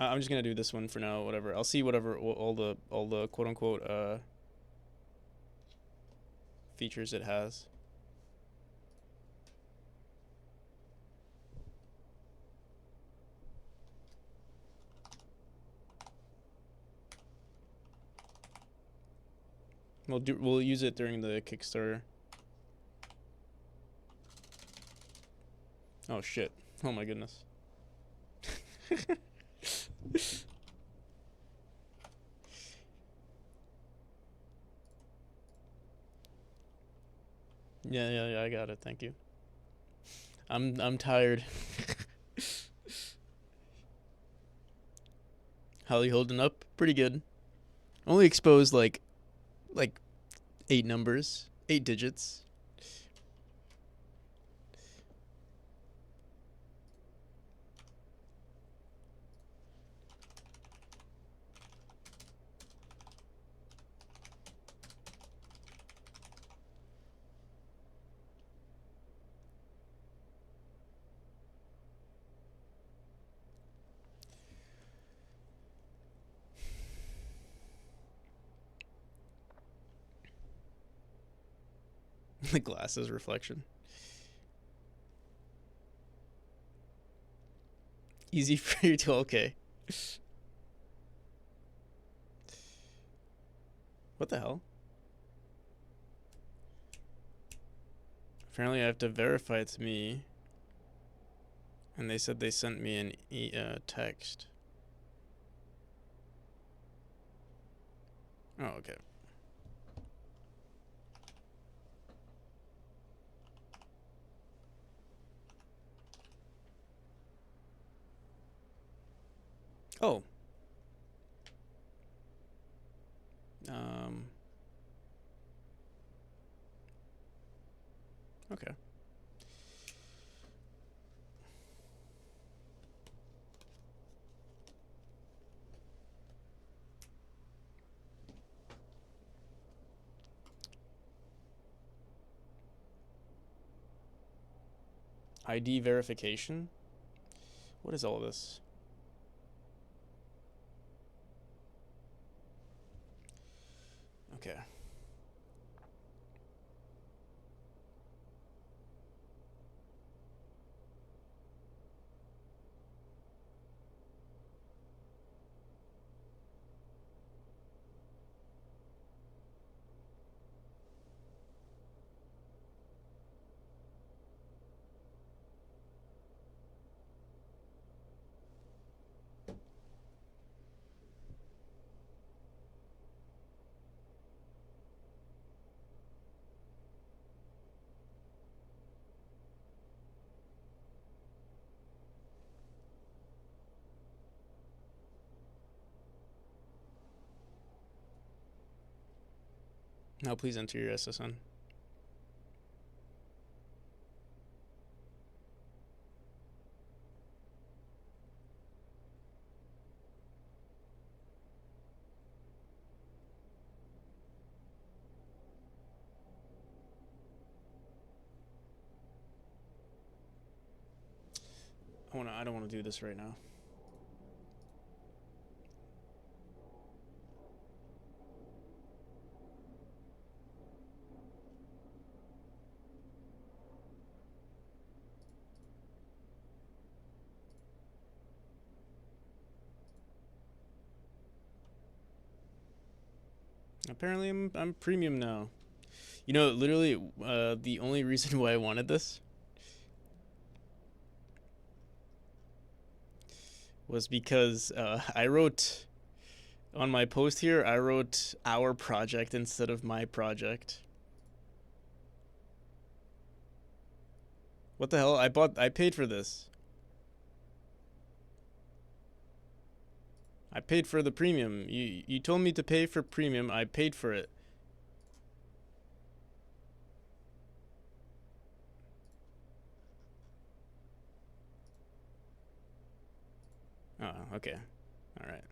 I'm just gonna do this one for now. Whatever. I'll see whatever all the quote unquote features it has. We'll use it during the Kickstarter. Oh shit. Oh my goodness. Yeah, I got it. Thank you. I'm tired. How you holding up? Pretty good. Only exposed like 8 numbers, 8 digits. The glasses reflection. Easy for your 12K. What the hell? Apparently I have to verify it's me. And they said they sent me an text. Oh, okay. Oh. Okay. ID verification? What is all this? Okay. Now please enter your SSN. I don't want to do this right now. Apparently I'm premium now. You know, literally, the only reason why I wanted this was because I wrote on my post here, I wrote our project instead of my project. What the hell? I paid for this. I paid for the premium. You told me to pay for premium. I paid for it. Oh, okay. All right.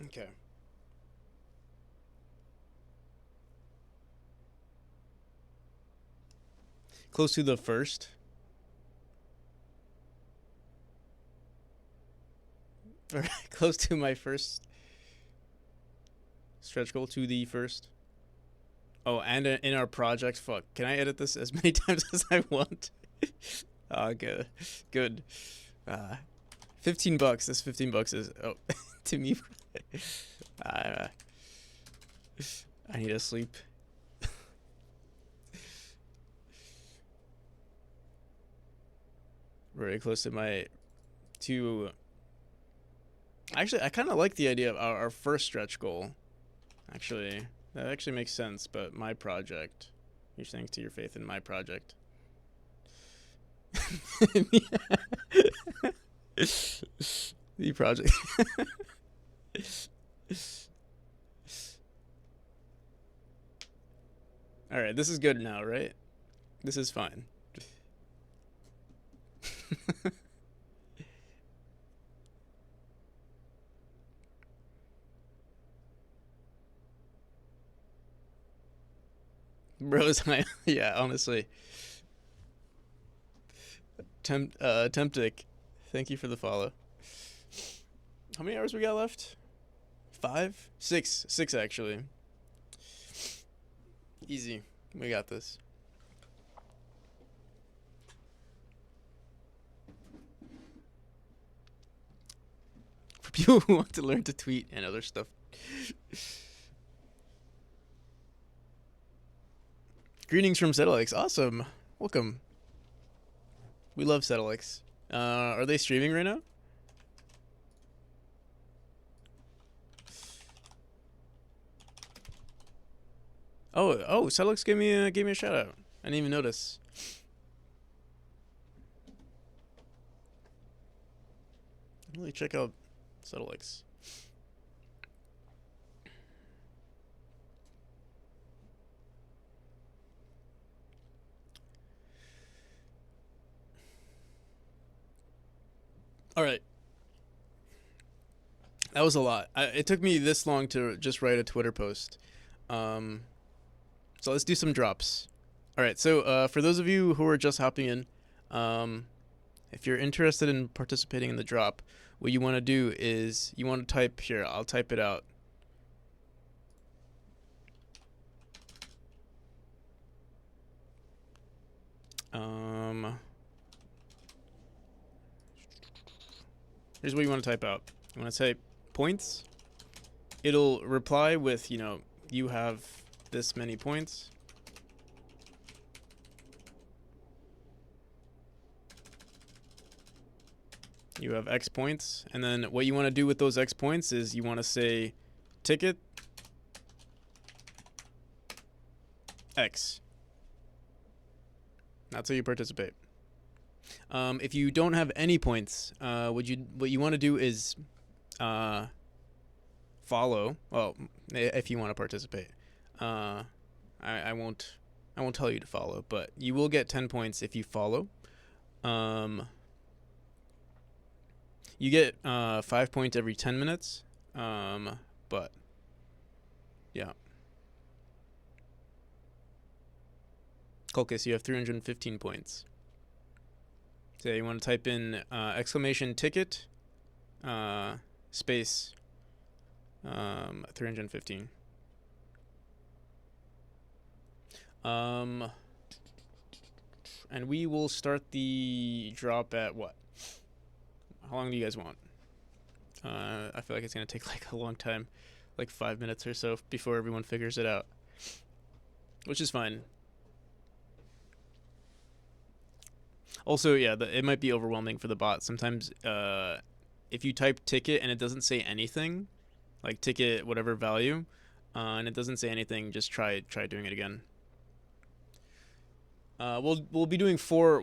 Okay. Close to the first. Close to my first stretch goal, to the first. Oh, and in our project, fuck. Can I edit this as many times as I want? Oh, good. Good. 15 bucks. This 15 bucks is, oh, to me. I need to sleep. Very close to my actually, I kind of like the idea of our first stretch goal. Actually, that actually makes sense, but my project. You're saying to your faith in my project. The project. All right, this is good now, right? This is fine. Bros, yeah, honestly. Temptic. Thank you for the follow. How many hours we got left? 5? 6. 6 actually. Easy. We got this. For people who want to learn to tweet and other stuff. Greetings from Settlix. Awesome. Welcome. We love Settlix. Are they streaming right now? Oh, Settlix gave me a shout out. I didn't even notice. Really check out Settlix. All right. That was a lot. It took me this long to just write a Twitter post. So let's do some drops. All right. So for those of you who are just hopping in, if you're interested in participating in the drop, what you want to do is you want to type here. I'll type it out. Here's what you want to type out. You want to type points. It'll reply with, you have this many points. You have X points. And then what you want to do with those X points is you want to say ticket X. That's how you participate. If you don't have any points, what you want to do is follow. Well, if you want to participate, I won't tell you to follow, but you will get 10 points if you follow. You get 5 points every 10 minutes. But yeah. Colchis, you have 315 points. So you want to type in exclamation ticket space 315. And we will start the drop at what? How long do you guys want? I feel like it's going to take like a long time, like 5 minutes or so before everyone figures it out, which is fine. Also, yeah, it might be overwhelming for the bot. Sometimes if you type ticket and it doesn't say anything, like ticket whatever value, and it doesn't say anything, just try doing it again. We'll be doing four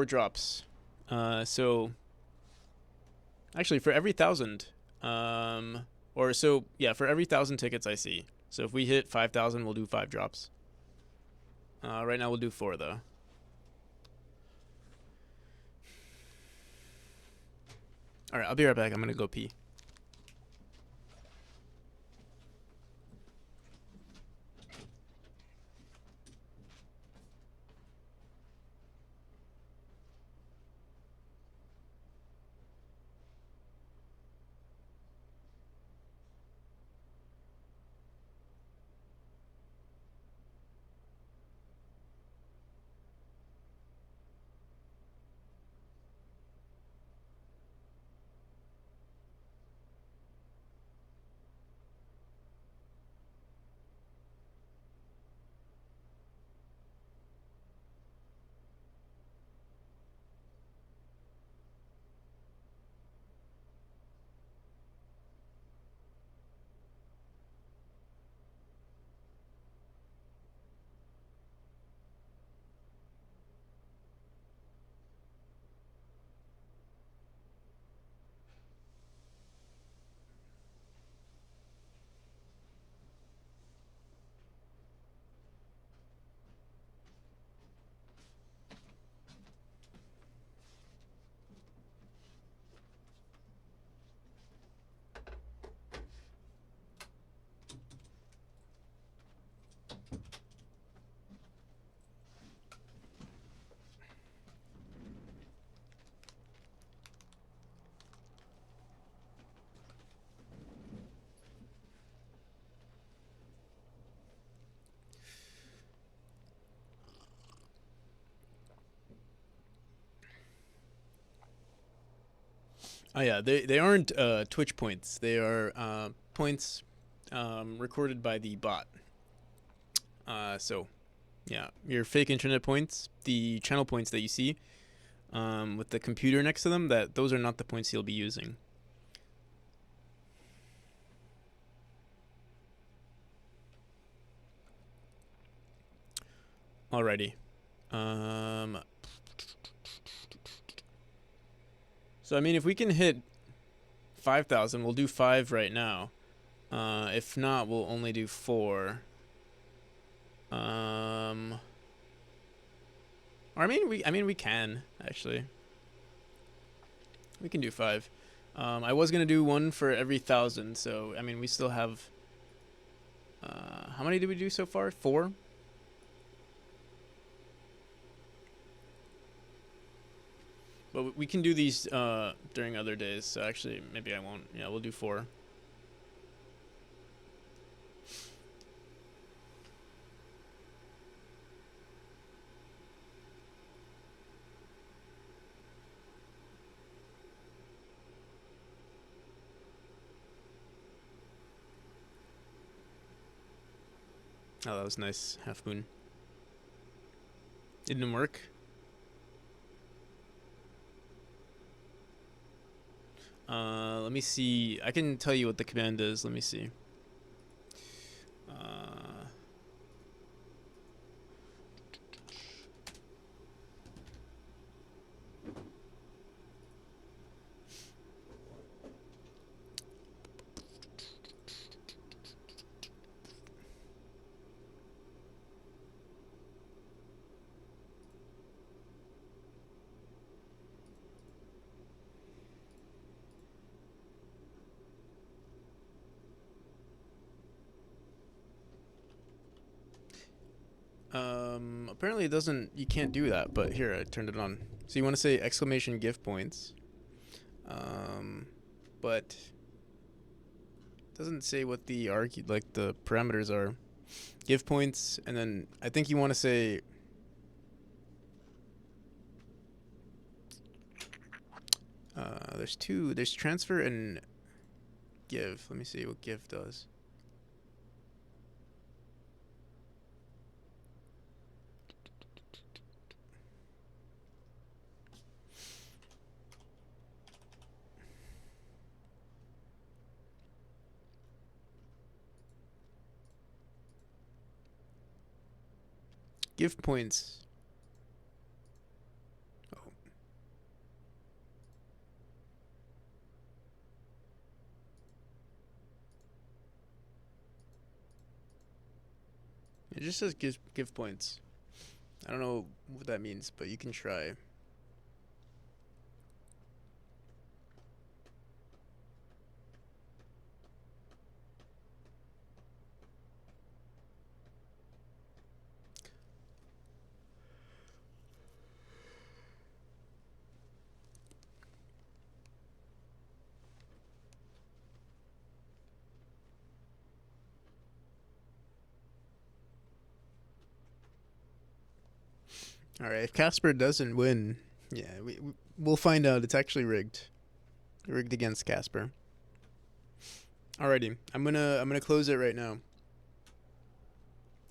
drops. So actually for every 1,000 for every 1,000 tickets I see. So if we hit 5,000, we'll do 5 drops. Right now we'll do 4 though. All right, I'll be right back. I'm gonna go pee. Oh yeah, they aren't Twitch points. They are points recorded by the bot. So yeah, your fake internet points, the channel points that you see with the computer next to them, that those are not the points you'll be using. Alrighty. So I mean, if we can hit 5,000, we'll do 5 right now. If not, we'll only do 4. Or I mean we can actually. We can do 5. I was gonna do 1 for every 1,000, so I mean we still have. How many did we do so far? 4. But we can do these during other days. So actually, maybe I won't. Yeah, we'll do 4. Oh, that was nice. Half moon. It didn't work. Let me see. I can tell you what the command is. Let me see. Apparently it doesn't. You can't do that. But here, I turned it on. So you want to say exclamation gift points. But it doesn't say what the like the parameters are. Give points, and then I think you want to say. There's 2. There's transfer and give. Let me see what give does. Give points. Oh. It just says give points. I don't know what that means, but you can try. All right, if Casper doesn't win, yeah, we'll find out. It's actually rigged. Rigged against Casper. Alrighty, I'm gonna close it right now.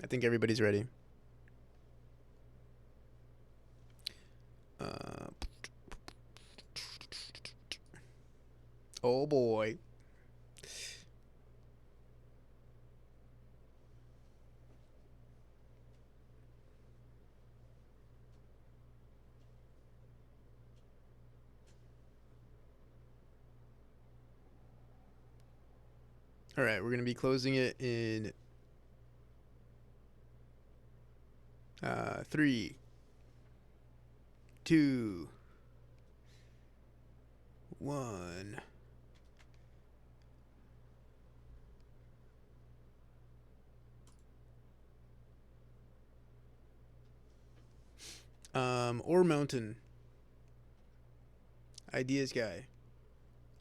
I think everybody's ready. Oh boy. All right, we're gonna be closing it in 3, 2, 1. Or Mountain. Ideas guy.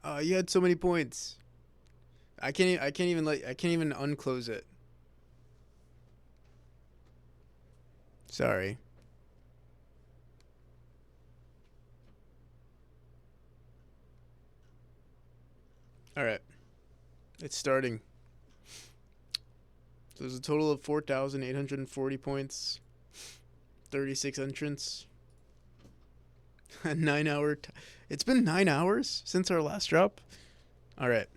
Oh, you had so many points. I can't even unclose it. Sorry. All right, it's starting. So there's a total of 4,840 points, 36 entrants, a 9 hour. It's been 9 hours since our last drop. All right,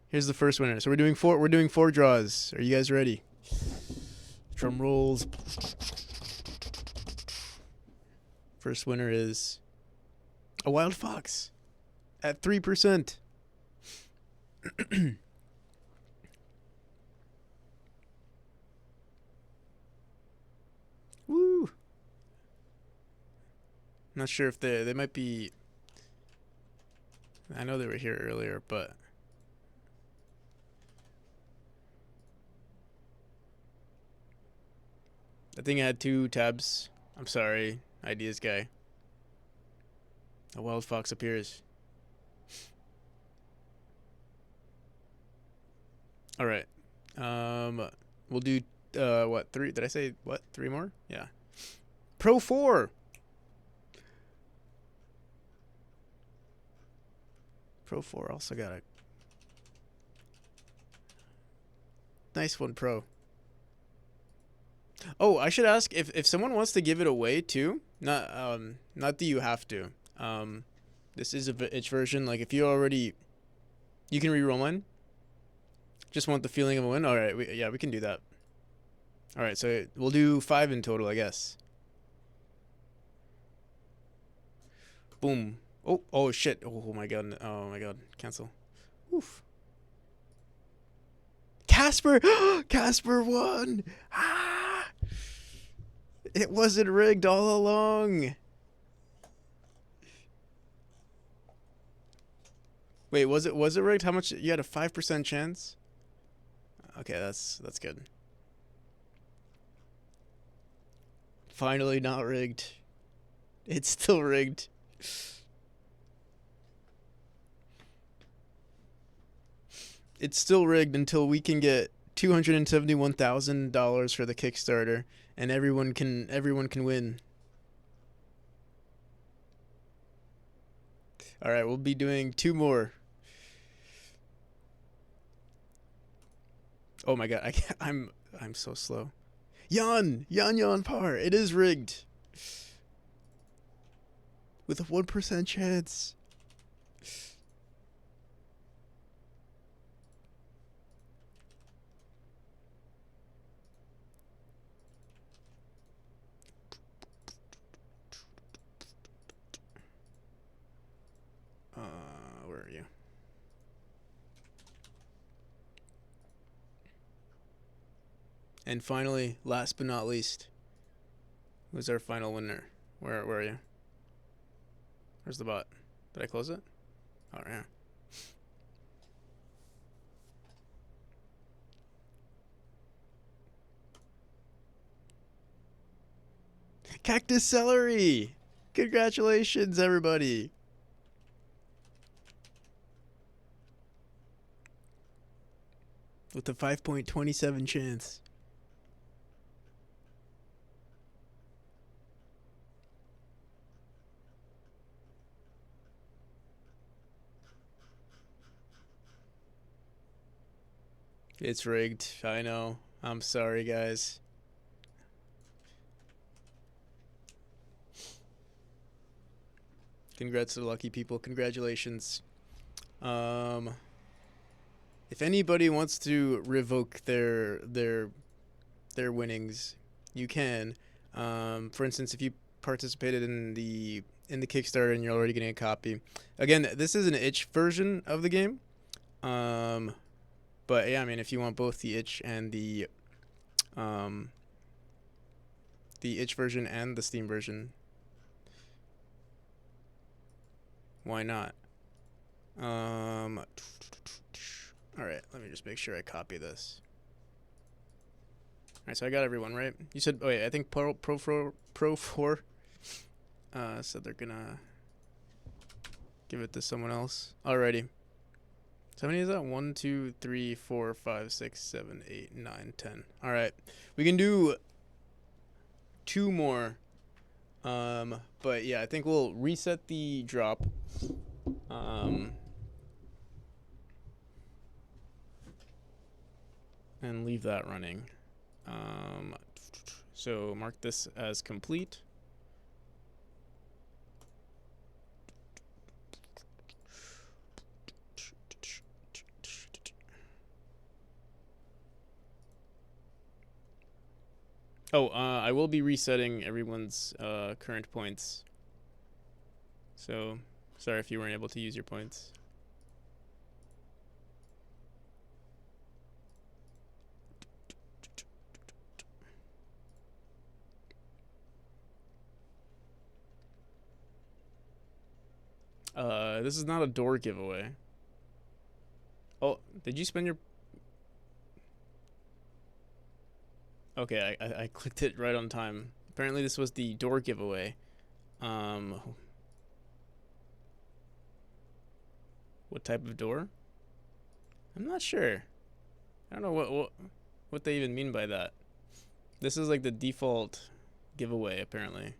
here's the first winner. So we're doing four. We're doing 4 draws. Are you guys ready? Drum rolls. First winner is a wild fox at 3%. Woo! Not sure if they might be. I know they were here earlier, but I think I had 2 tabs. I'm sorry, ideas guy. A wild fox appears. All right. We'll do what 3? Did I say what 3 more? Yeah. Pro 4. Pro 4 also got a nice one. Pro. Oh, I should ask if someone wants to give it away too. Not that you have to. This is a itch version. Like if you already, you can reroll mine. Just want the feeling of a win. All right, we can do that. All right, so we'll do 5 in total, I guess. Boom. Oh shit. Oh my god. Oh my god. Cancel. Oof. Casper. Casper won. Ah! It wasn't rigged all along. Wait, was it rigged? How much? You had a 5% chance? Okay, that's good. Finally not rigged. It's still rigged. It's still rigged until we can get $271,000 for the Kickstarter, and everyone can win. All right, we'll be doing 2 more. Oh my god, I'm so slow. Yan par. It is rigged. With a 1% chance. Where are you? And finally, last but not least, who's our final winner? Where are you? Where's the bot? Did I close it? Oh, yeah. Cactus Celery! Congratulations, everybody! With a 5.27 chance. It's rigged. I know. I'm sorry, guys. Congrats to the lucky people. Congratulations. If anybody wants to revoke their winnings, you can. For instance, if you participated in the Kickstarter and you're already getting a copy. Again, this is an itch version of the game. But yeah, I mean, if you want both the itch and the itch version and the Steam version, why not? All right, let me just make sure I copy this. All right, so I got everyone right. You said, oh wait, I think Pro 4 said they're gonna give it to someone else. Alrighty. So how many is that? 1, 2, 3, 4, 5, 6, 7, 8, 9, 10. All right, we can do 2 more. But yeah, I think we'll reset the drop. and leave that running. So mark this as complete. Oh, I will be resetting everyone's current points. So, sorry if you weren't able to use your points. This is not a door giveaway. Oh, did you spend your... Okay, I clicked it right on time. Apparently this was the door giveaway. What type of door? I'm not sure. I don't know what they even mean by that. This is like the default giveaway, apparently.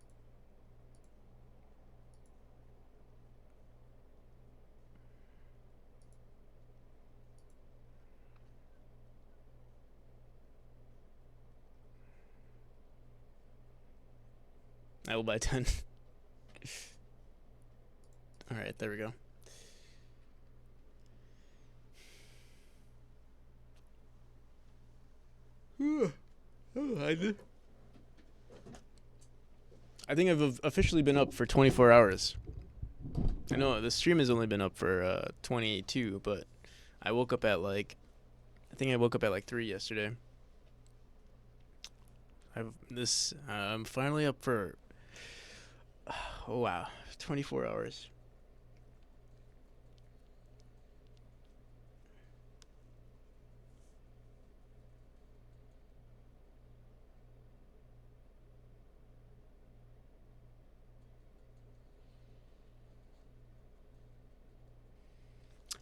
I will buy 10. Alright, there we go. I think I've officially been up for 24 hours. I know the stream has only been up for 22, but I woke up at like... I think I woke up at like 3 yesterday. I'm finally up for... Oh wow, 24 hours.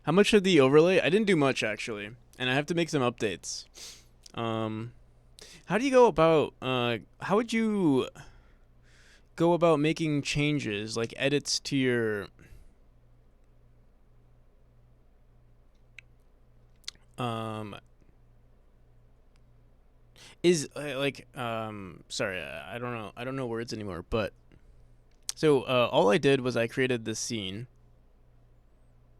How much of the overlay? I didn't do much actually, and I have to make some updates. How do you go about? How would you go about making changes, like edits to your? Sorry, I don't know. I don't know words anymore. But so all I did was I created this scene,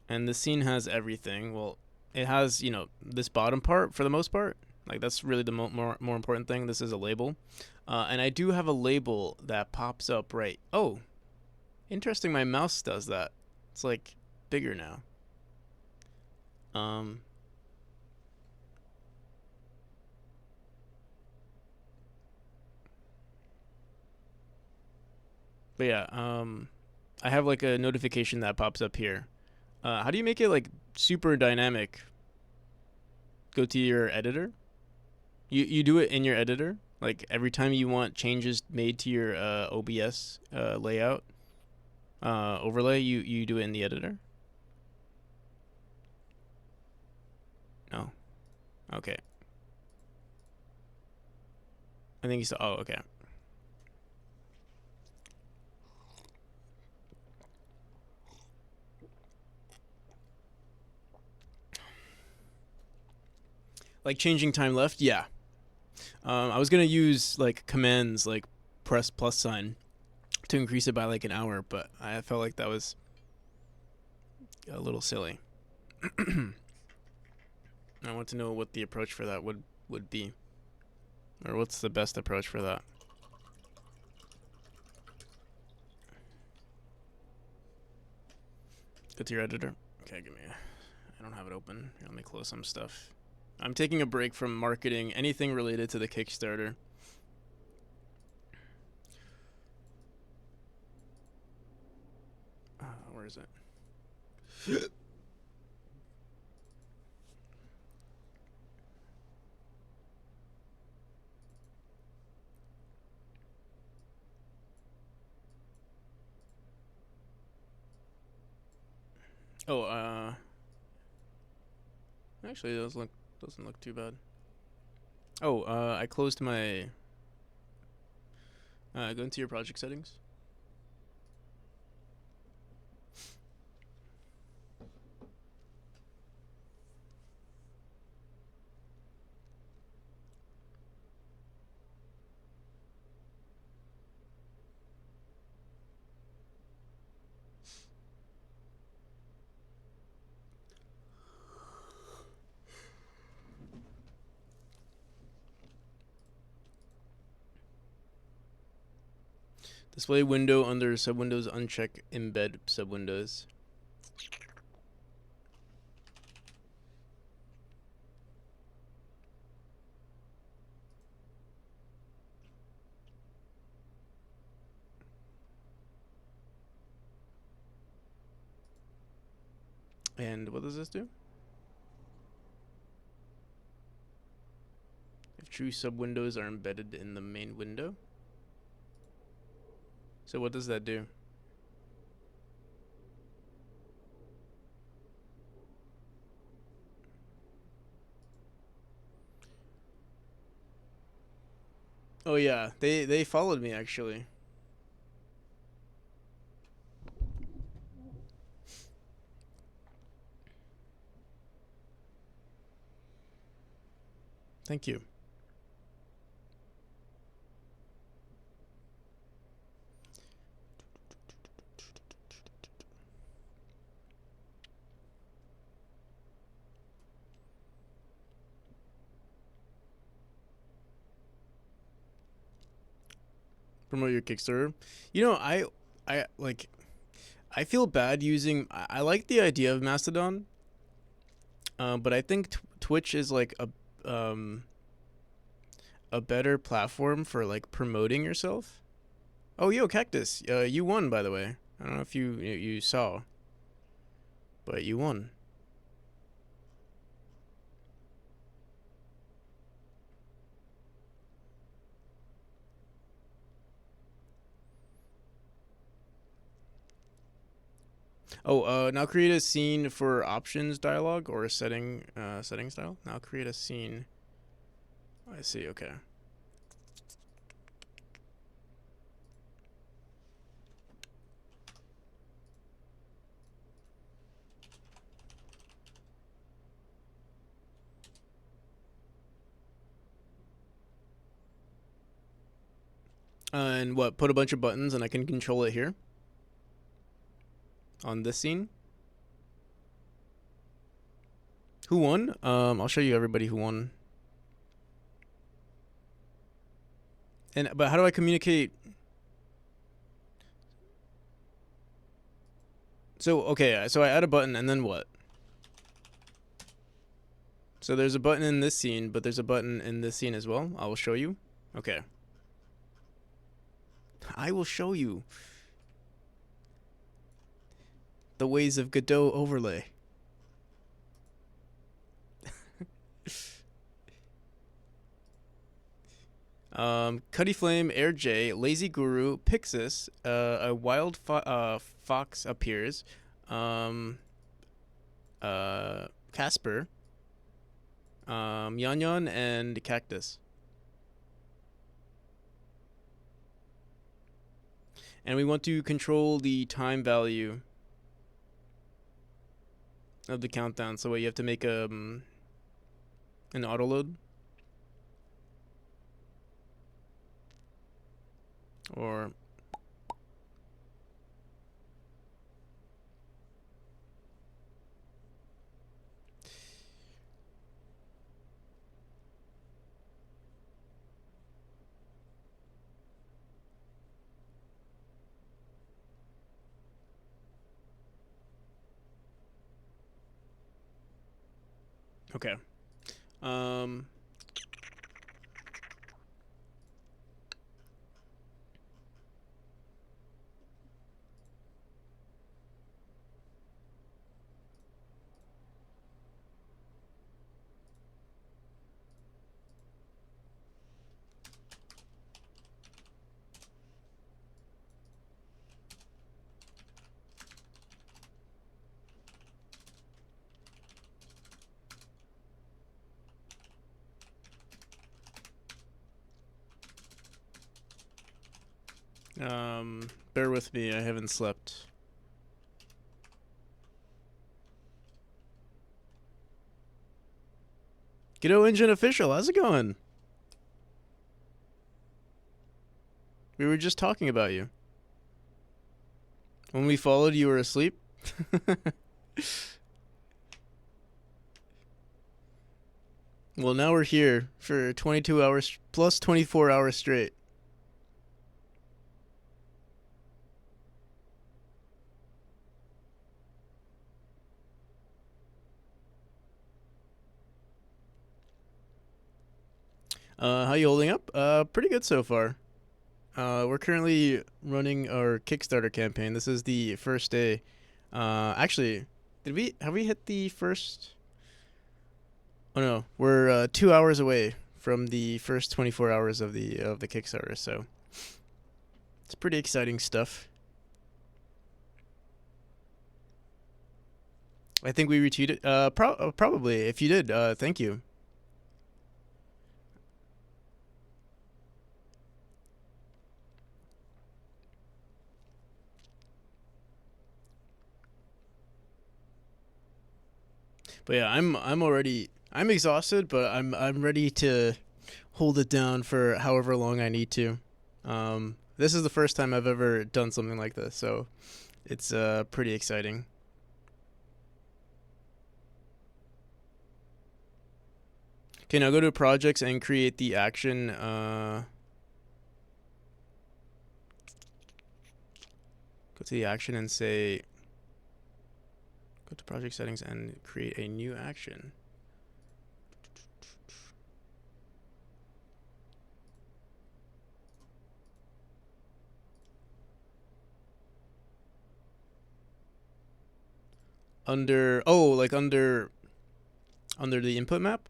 and the scene has everything. Well, it has this bottom part for the most part. Like that's really the more important thing. This is a label, and I do have a label that pops up right. Oh, interesting. My mouse does that. It's like bigger now. But yeah, I have like a notification that pops up here. How do you make it like super dynamic? Go to your editor. You do it in your editor. Like every time you want changes made to your OBS layout overlay, you do it in the editor. No. Okay. I think you saw. Oh, okay. Like changing time left, yeah. I was gonna use like commands like press plus sign to increase it by like an hour, but I felt like that was a little silly. I want to know what the approach for that would be, or what's the best approach for that. Go to your editor. Okay, give me. I don't have it open. Here, let me close some stuff. I'm taking a break from marketing anything related to the Kickstarter. Where is it? Oh, actually, it doesn't look too bad. Oh, I closed my. Go into your project settings. Display window under subwindows, uncheck embed subwindows. And what does this do? If true subwindows are embedded in the main window. So what does that do? Oh yeah, they followed me actually. Thank you. Promote your Kickstarter. You know, I like I feel bad using I like the idea of Mastodon. But I think Twitch is like a better platform for like promoting yourself. Oh, yo, Cactus, you won, by the way. I don't know if you saw, but you won. Oh, now create a scene for options dialog or a setting style. Now create a scene. I see. Okay. And what? Put a bunch of buttons, and I can control it here on this scene. Who won? I'll show you everybody who won. But how do I communicate? So okay, so I add a button, and then what? So there's a button in this scene, but there's a button in this scene as well. I will show you. Okay. I will show you the ways of Godot overlay. Cuddy Flame, Air J, Lazy Guru, Pixis, a wild fox appears, Casper, Yan Yan, and Cactus. And we want to control the time value of the countdown. So you have to make an auto load. Or okay. Bear with me, I haven't slept. Godot Engine Official, how's it going? We were just talking about you. When we followed, you were asleep? Well, now we're here for 22 hours plus 24 hours straight. How you holding up? Pretty good so far. We're currently running our Kickstarter campaign. This is the first day. Actually, did we have we hit the first? Oh no, we're 2 hours away from the first 24 hours of the Kickstarter. So it's pretty exciting stuff. I think we retweeted. Probably. If you did, thank you. But yeah, I'm exhausted, but I'm ready to hold it down for however long I need to. This is the first time I've ever done something like this, so it's pretty exciting. Okay, now go to projects and create the action. Go to the action and say, go to project settings and create a new action. Under the input map.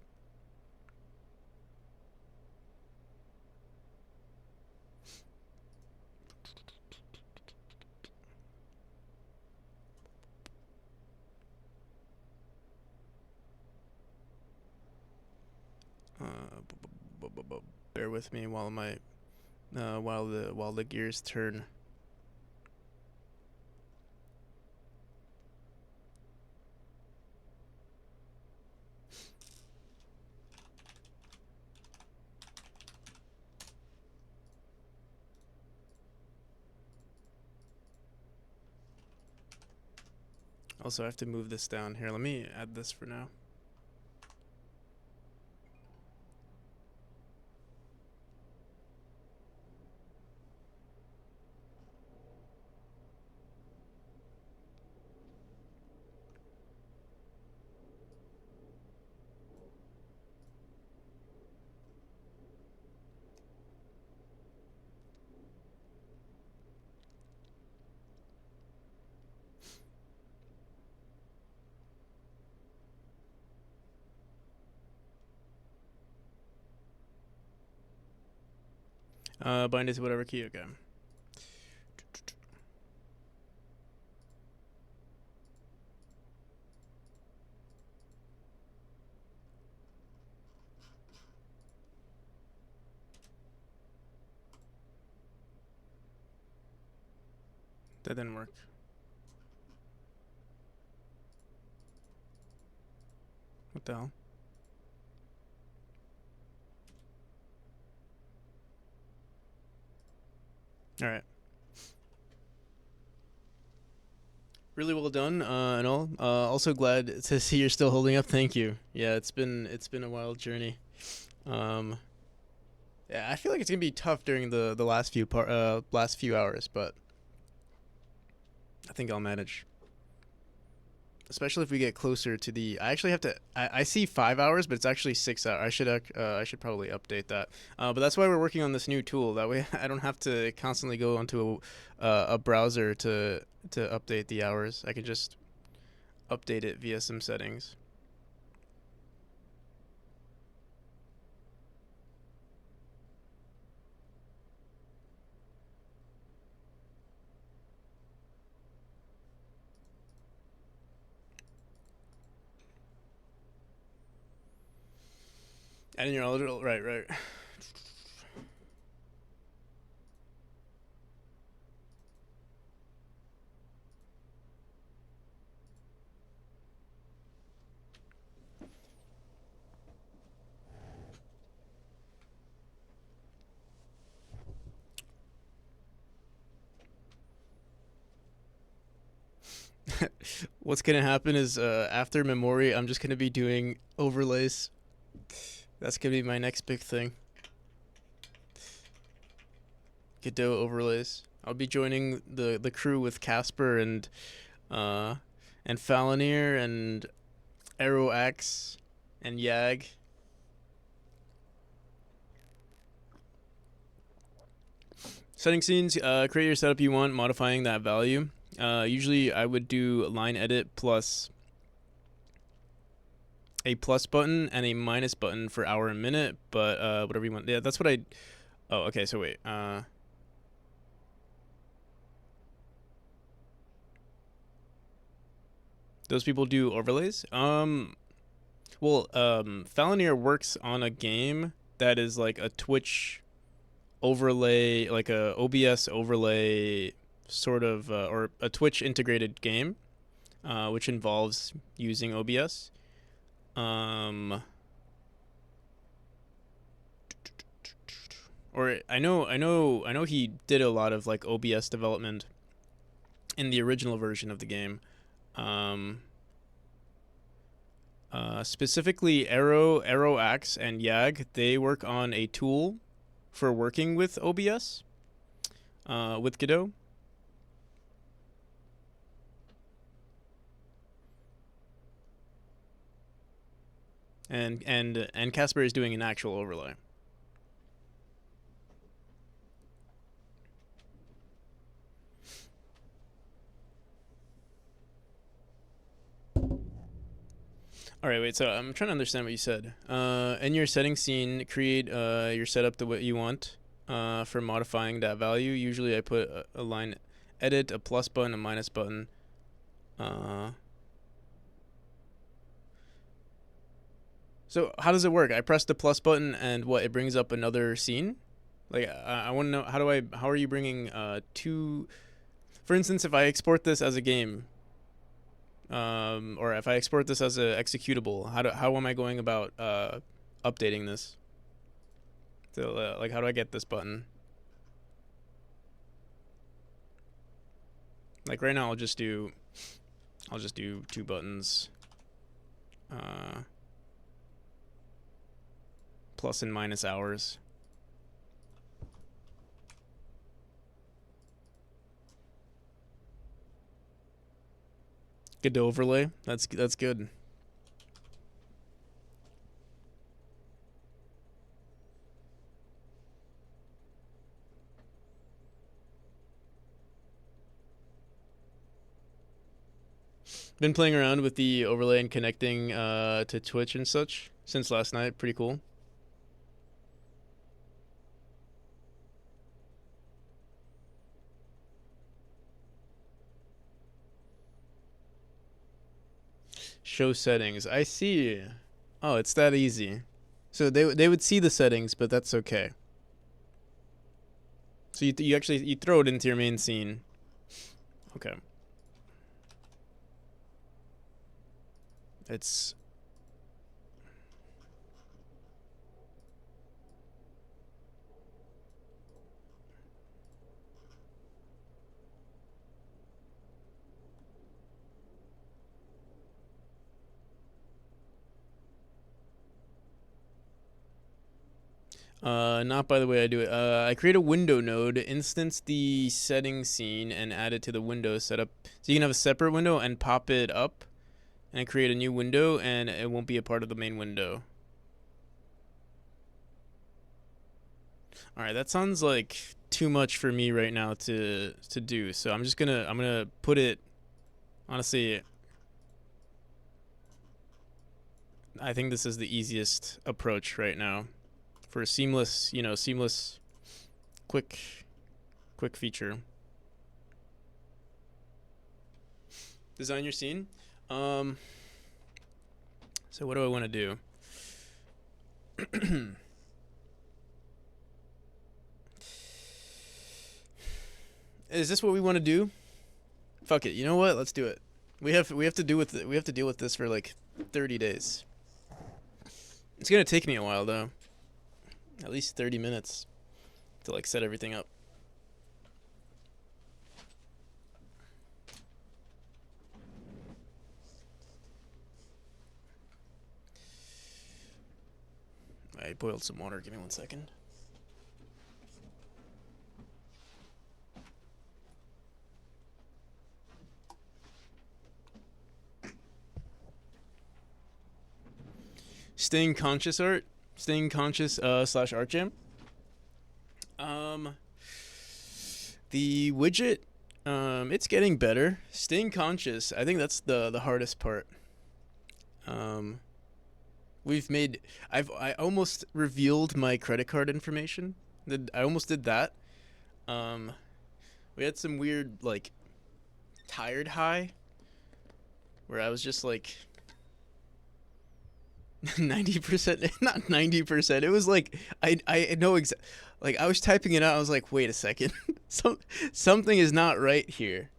Bear with me while the gears turn. Also, I have to move this down here. Let me add this for now. Bind it to whatever key. Okay. That didn't work. What the hell? All right. Really well done, and all. Also glad to see you're still holding up. Thank you. Yeah, it's been a wild journey. Um, yeah, I feel like it's gonna be tough during the last few hours, but I think I'll manage. Especially if we get closer to the. I actually have to. I see 5 hours, but it's actually 6 hours. I should probably update that. But that's why we're working on this new tool. That way, I don't have to constantly go onto a browser to update the hours. I can just update it via some settings. And you're eligible, right, right. What's gonna happen is after Memory, I'm just gonna be doing overlays. That's gonna be my next big thing. Godot overlays. I'll be joining the crew with Casper uh and Falonier and Aeroax and Yag. Setting scenes, create your setup you want, modifying that value. Usually I would do line edit plus a plus button and a minus button for hour and minute, but whatever you want. Yeah, that's what I. Oh, okay. So wait. Those people do overlays. Falonier works on a game that is like a Twitch overlay, like a OBS overlay sort of, or a Twitch integrated game, which involves using OBS. Or I know he did a lot of like OBS development in the original version of the game. Specifically Arrow Axe and Yag, they work on a tool for working with OBS, with Godot. And Casper is doing an actual overlay. All right, wait. So I'm trying to understand what you said. In your settings scene, create your setup the way you want for modifying that value. Usually, I put a line edit, a plus button, a minus button. So how does it work? I press the plus button, and what? It brings up another scene. Like I want to know how are you bringing two? For instance, if I export this as a game, or if I export this as a executable, how am I going about updating this? So like, how do I get this button? Like right now, I'll just do 2 buttons, plus and minus hours. Good to overlay. That's good. Been playing around with the overlay and connecting to Twitch and such since last night. Pretty cool. Show settings. I see. Oh, it's that easy. So they would see the settings, but that's okay. So you actually throw it into your main scene. Okay. It's not by the way I do it. I create a window node, instance the settings scene, and add it to the window setup. So you can have a separate window and pop it up, and create a new window, and it won't be a part of the main window. All right, that sounds like too much for me right now to do. So I'm gonna put it. Honestly, I think this is the easiest approach right now for a seamless, quick feature. Design your scene. So what do I want to do? Is this what we want to do? Fuck it. You know what? Let's do it. We have to deal with this for like 30 days. It's gonna take me a while though. At least 30 minutes to like set everything up. I boiled some water. Give me 1 second. Staying conscious slash art jam. The widget, it's getting better. Staying conscious, I think that's the hardest part. Um, we've made, I almost revealed my credit card information. I almost did that. Um, we had some weird like tired high where I was just like 90%, not 90%. It was like I know like I was typing it out. I was like, wait a second, something is not right here.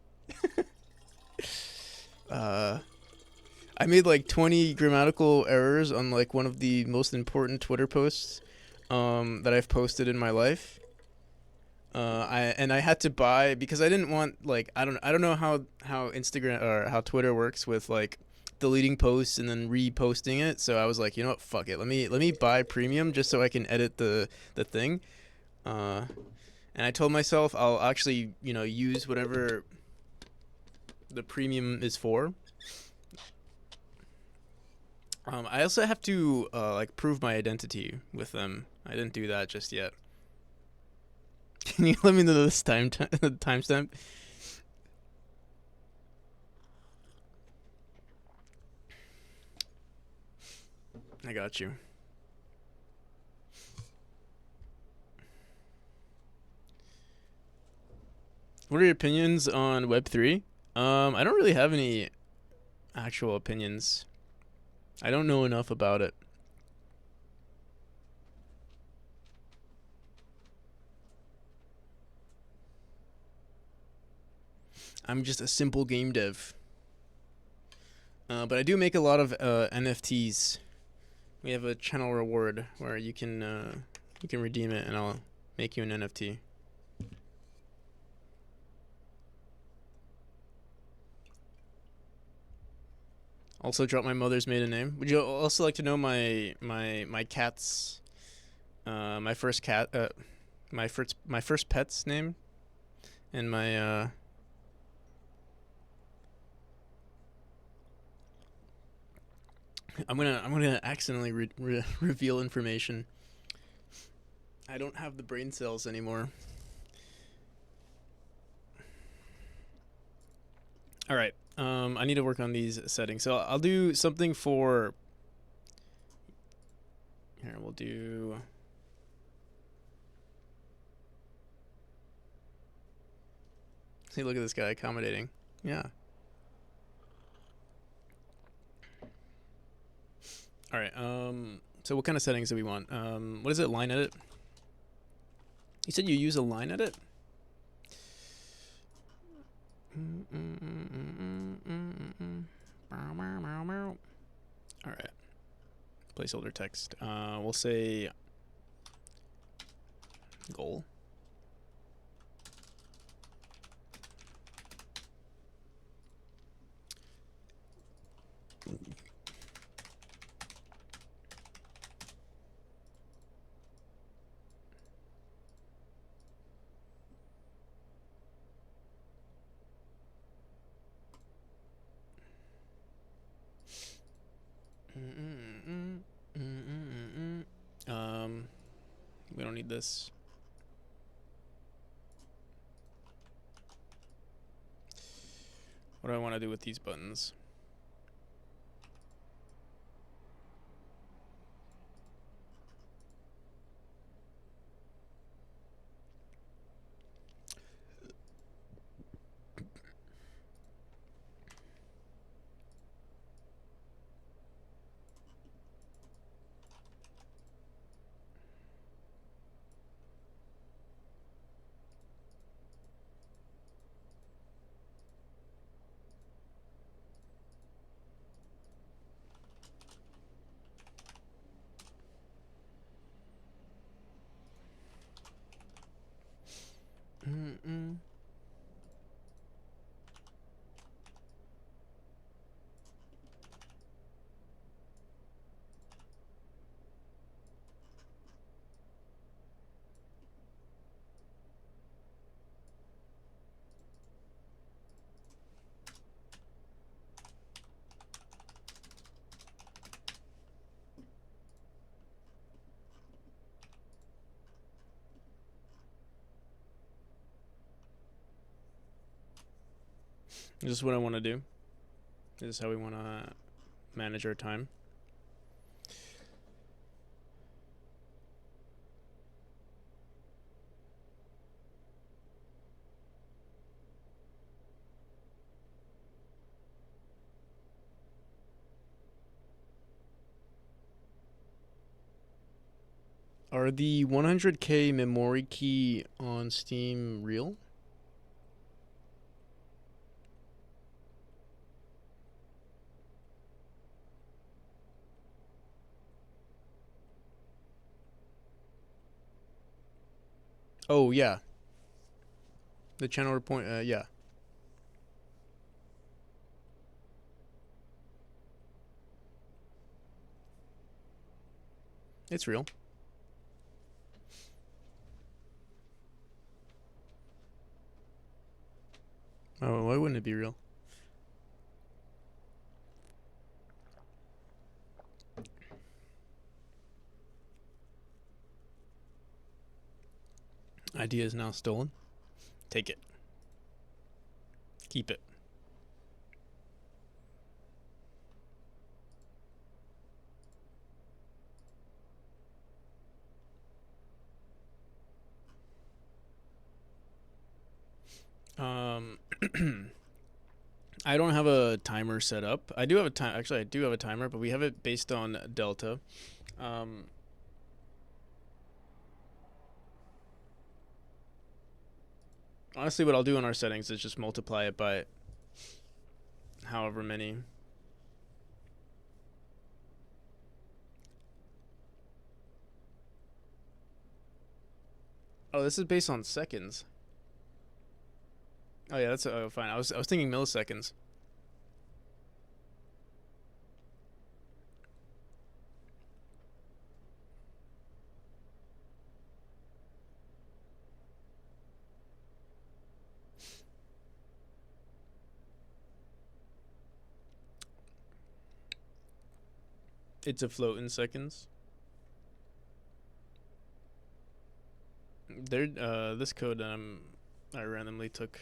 Uh, I made like 20 grammatical errors on like one of the most important Twitter posts that I've posted in my life. I had to buy because I didn't want like I don't know how Instagram or how Twitter works with like deleting posts and then reposting it. So I was like, you know what, fuck it. Let me buy premium just so I can edit the thing. Uh, and I told myself I'll actually use whatever the premium is for. I also have to like prove my identity with them. I didn't do that just yet. Can you let me know this timestamp? I got you. What are your opinions on Web3? I don't really have any actual opinions. I don't know enough about it. I'm just a simple game dev. But I do make a lot of NFTs. We have a channel reward where you can redeem it, and I'll make you an NFT. Also, drop my mother's maiden name. Would you also like to know my cat's my first cat my first pet's name and my I'm gonna accidentally reveal information. I don't have the brain cells anymore. All right. I need to work on these settings. So I'll do something for. Here we'll do. See, look at this guy accommodating. Yeah. All right. So what kind of settings do we want? What is it? Line edit. You said you use a line edit. All right. Placeholder text. We'll say goal. We don't need this. What do I want to do with these buttons? This is what I want to do. This is how we want to manage our time. Are the 100k memory key on Steam real? Oh yeah, the channel report. Yeah, it's real. Oh, why wouldn't it be real? Idea is now stolen. Take it. Keep it. Um, I don't have a timer set up. I do have a time. Actually, I do have a timer, but we have it based on delta. Um, Honestly, what I'll do in our settings is just multiply it by however many. Oh, this is based on seconds. Oh yeah, that's fine. I was thinking milliseconds. It's a float in seconds. There, this code I randomly took.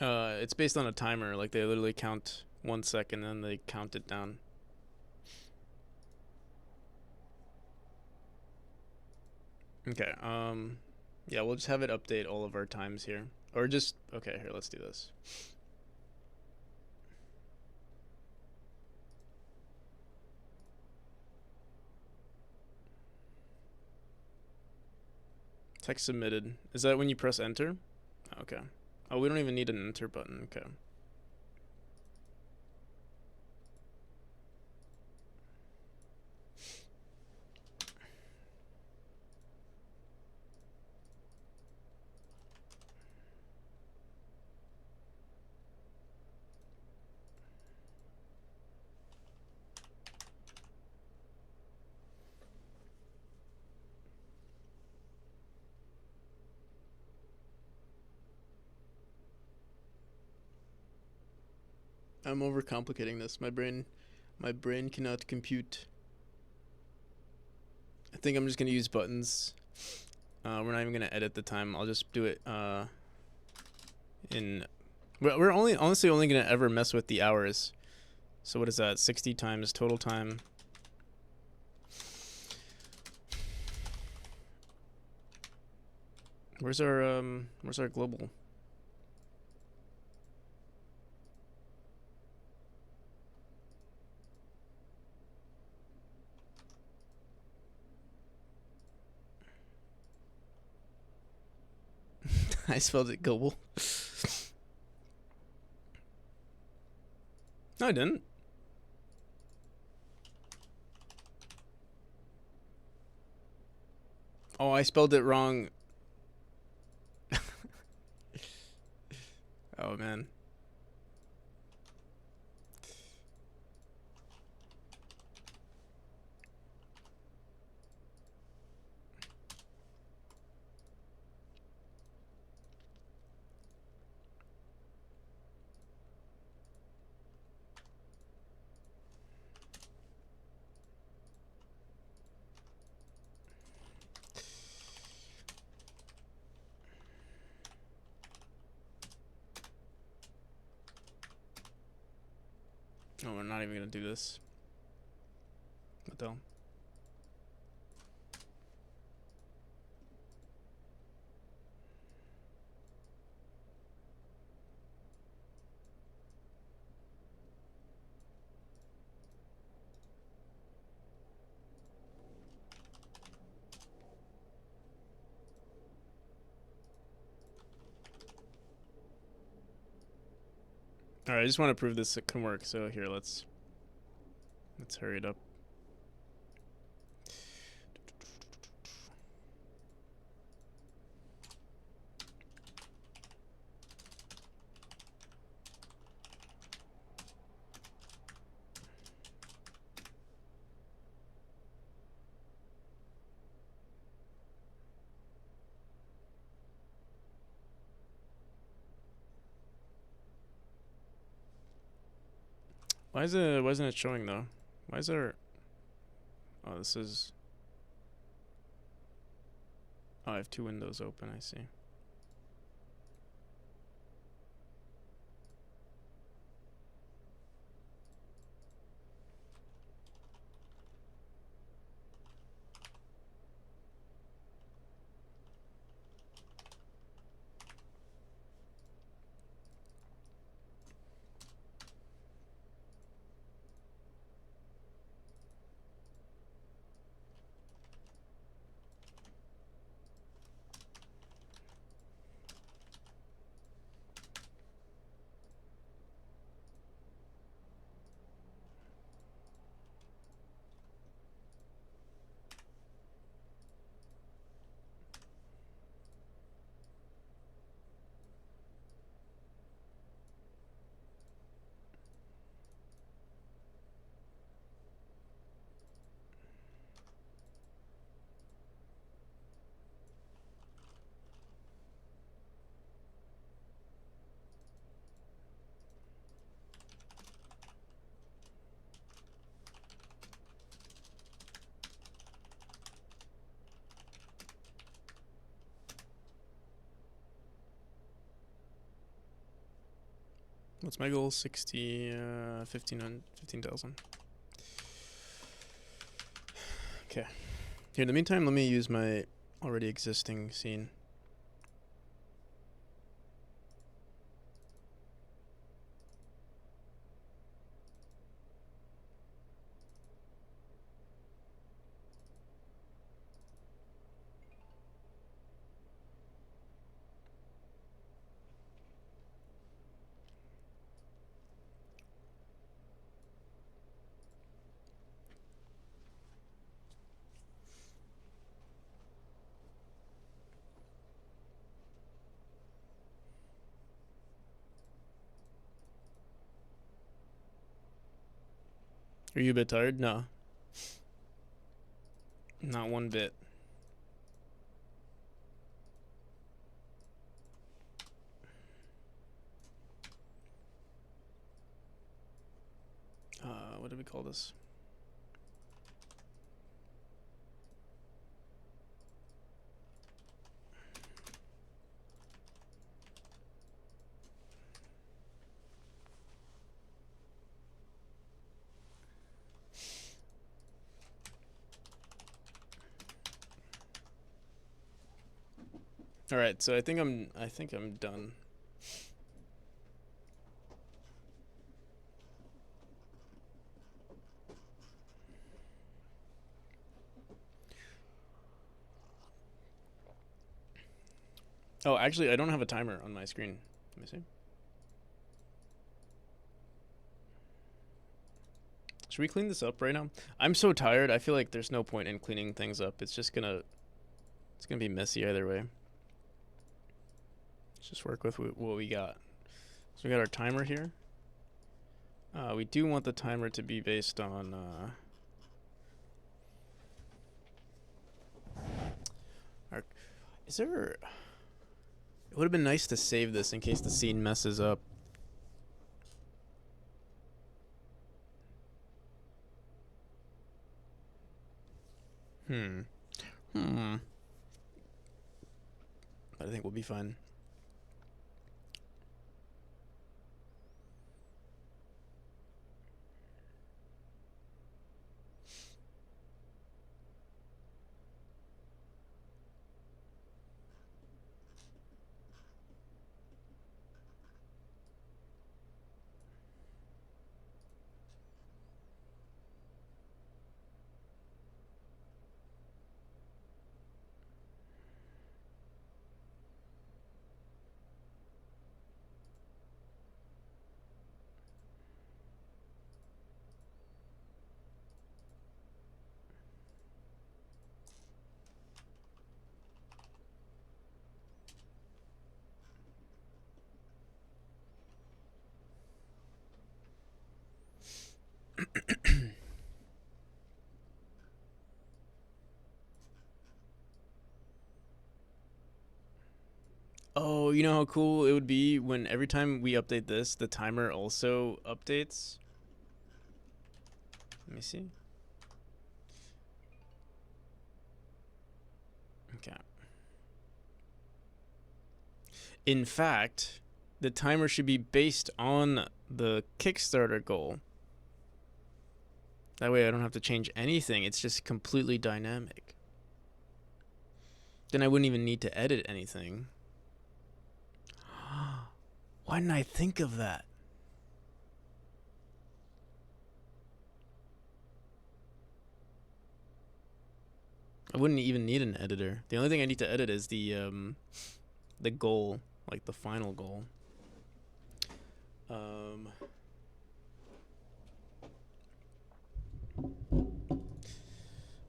It's based on a timer. Like they literally count 1 second and then they count it down. Okay. Yeah, we'll just have it update all of our times here, or just okay. Here, let's do this. Text submitted. Is that when you press enter? Okay. Oh, we don't even need an enter button. Okay. I'm overcomplicating this. My brain cannot compute. I think I'm just gonna use buttons. We're not even gonna edit the time. I'll just do it in. We're honestly only gonna ever mess with the hours. So what is that? 60 times total time. Where's our global? I spelled it global. No, I didn't. Oh, I spelled it wrong. Oh man. Oh, we're not even gonna do this. What the hell? All right, I just want to prove this can work. So here, let's hurry it up. Why isn't it showing though? Why is there? Oh, this is. Oh, I have two windows open. I see. What's my goal? 15,000. Okay. Here, in the meantime, let me use my already existing scene. Are you a bit tired? No. Not one bit. What do we call this? All right, so I think I'm done. Oh, actually, I don't have a timer on my screen. Let me see. Should we clean this up right now? I'm so tired. I feel like there's no point in cleaning things up. It's gonna be messy either way. Let's just work with what we got. So we got our timer here. We do want the timer to be based on. Is there? It would have been nice to save this in case the scene messes up. But I think we'll be fine. you know how cool it would be when every time we update this, the timer also updates. Let me see. Okay. In fact, the timer should be based on the Kickstarter goal. That way I don't have to change anything. It's just completely dynamic. Then I wouldn't even need to edit anything. Why didn't I think of that? I wouldn't even need an editor. The only thing I need to edit is the goal, like the final goal.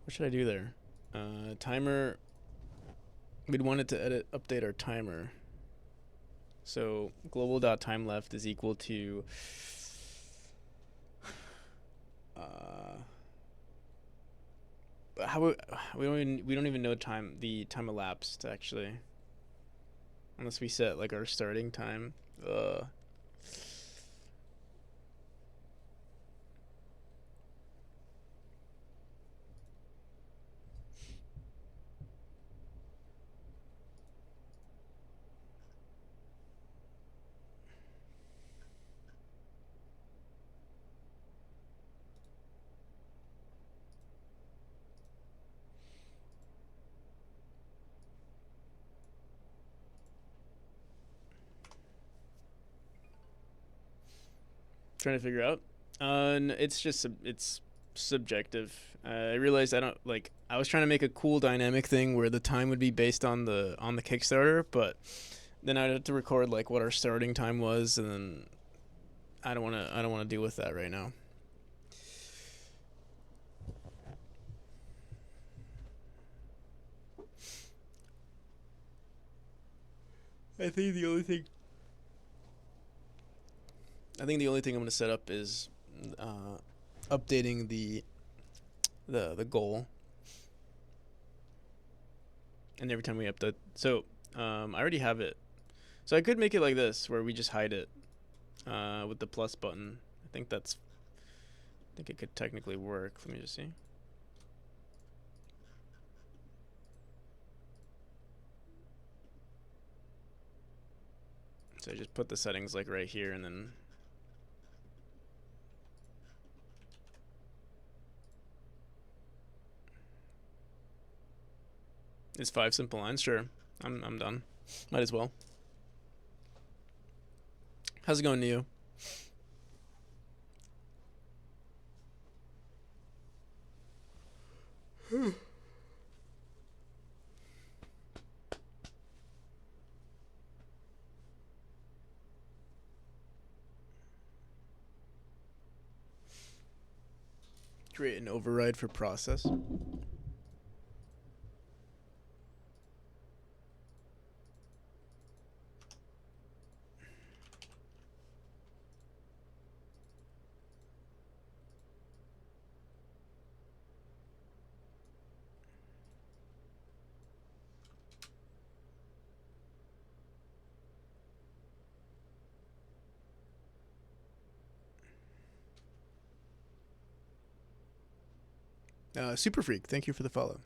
What should I do there? Timer. We'd want it to update our timer. So global.timeleft is equal to we don't even know the time elapsed actually, unless we set like our starting time. Trying to figure out. It's just it's subjective. I realized I don't like. I was trying to make a cool dynamic thing where the time would be based on the Kickstarter, but then I'd have to record like what our starting time was, and then I don't want to deal with that right now. I think the only thing I'm going to set up is updating the goal, and every time we update. So I already have it. So I could make it like this, where we just hide it with the plus button. I think it could technically work. Let me just see. So I just put the settings like right here, and then it's 5 simple lines. Sure, I'm done. Might as well. How's it going, Neo? Create an override for process. Super Freak, thank you for the follow.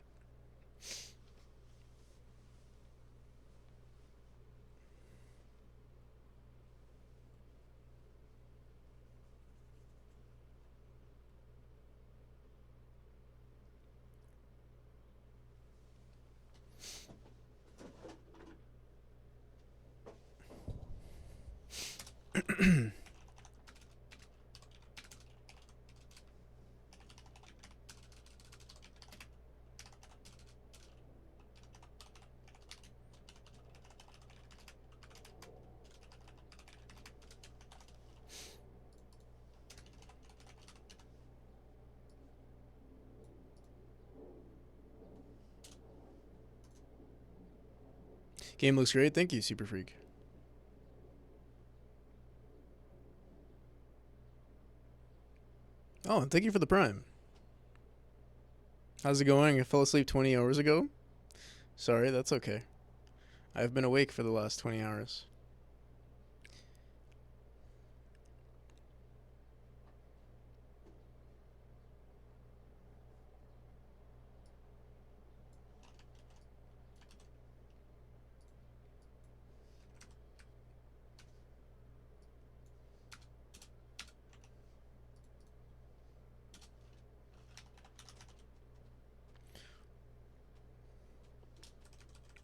Game looks great. Thank you, Super Freak. Oh, thank you for the Prime. How's it going? I fell asleep 20 hours ago. Sorry, that's okay. I've been awake for the last 20 hours.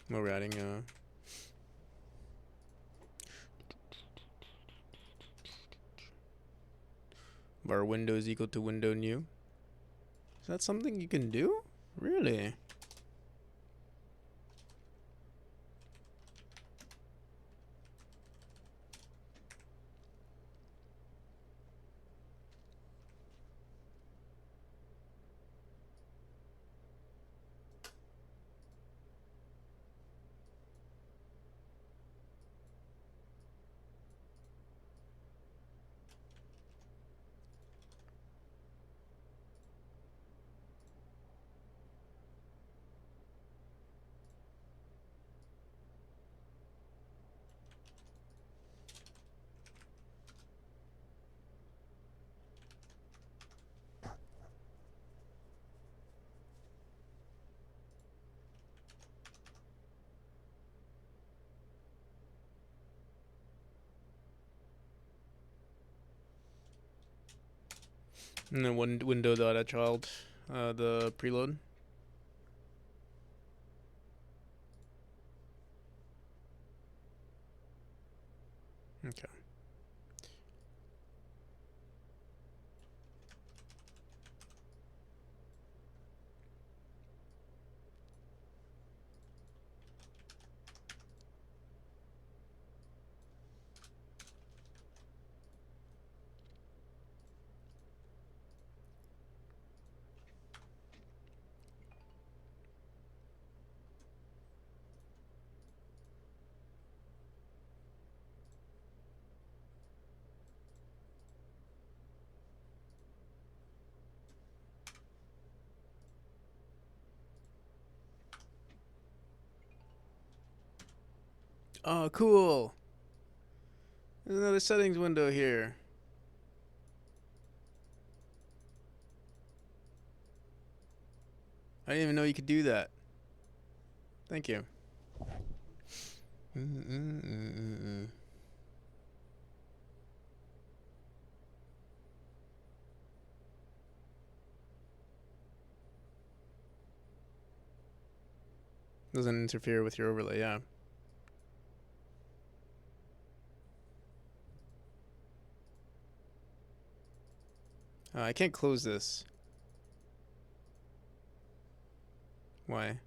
We're adding var window is equal to window new. Is that something you can do? Really? And then window dot at child, the preload. Okay. Oh, cool. There's another settings window here. I didn't even know you could do that. Thank you. Doesn't interfere with your overlay, yeah. I can't close this. Why?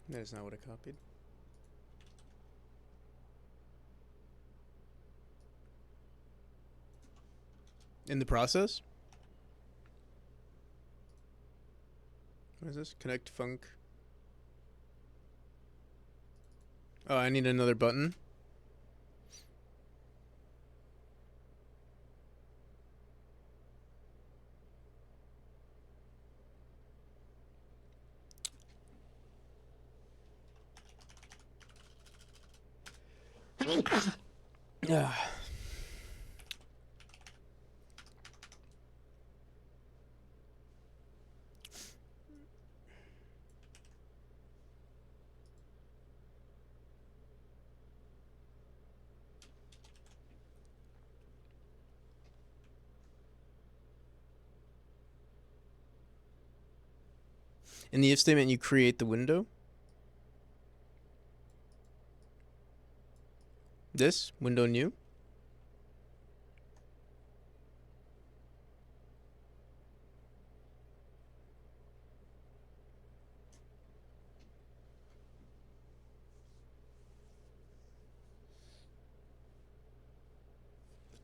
That is not what I copied. In the process? What is this? Connect func. Oh, I need another button. Yeah. In the if statement, you create the window. This window new.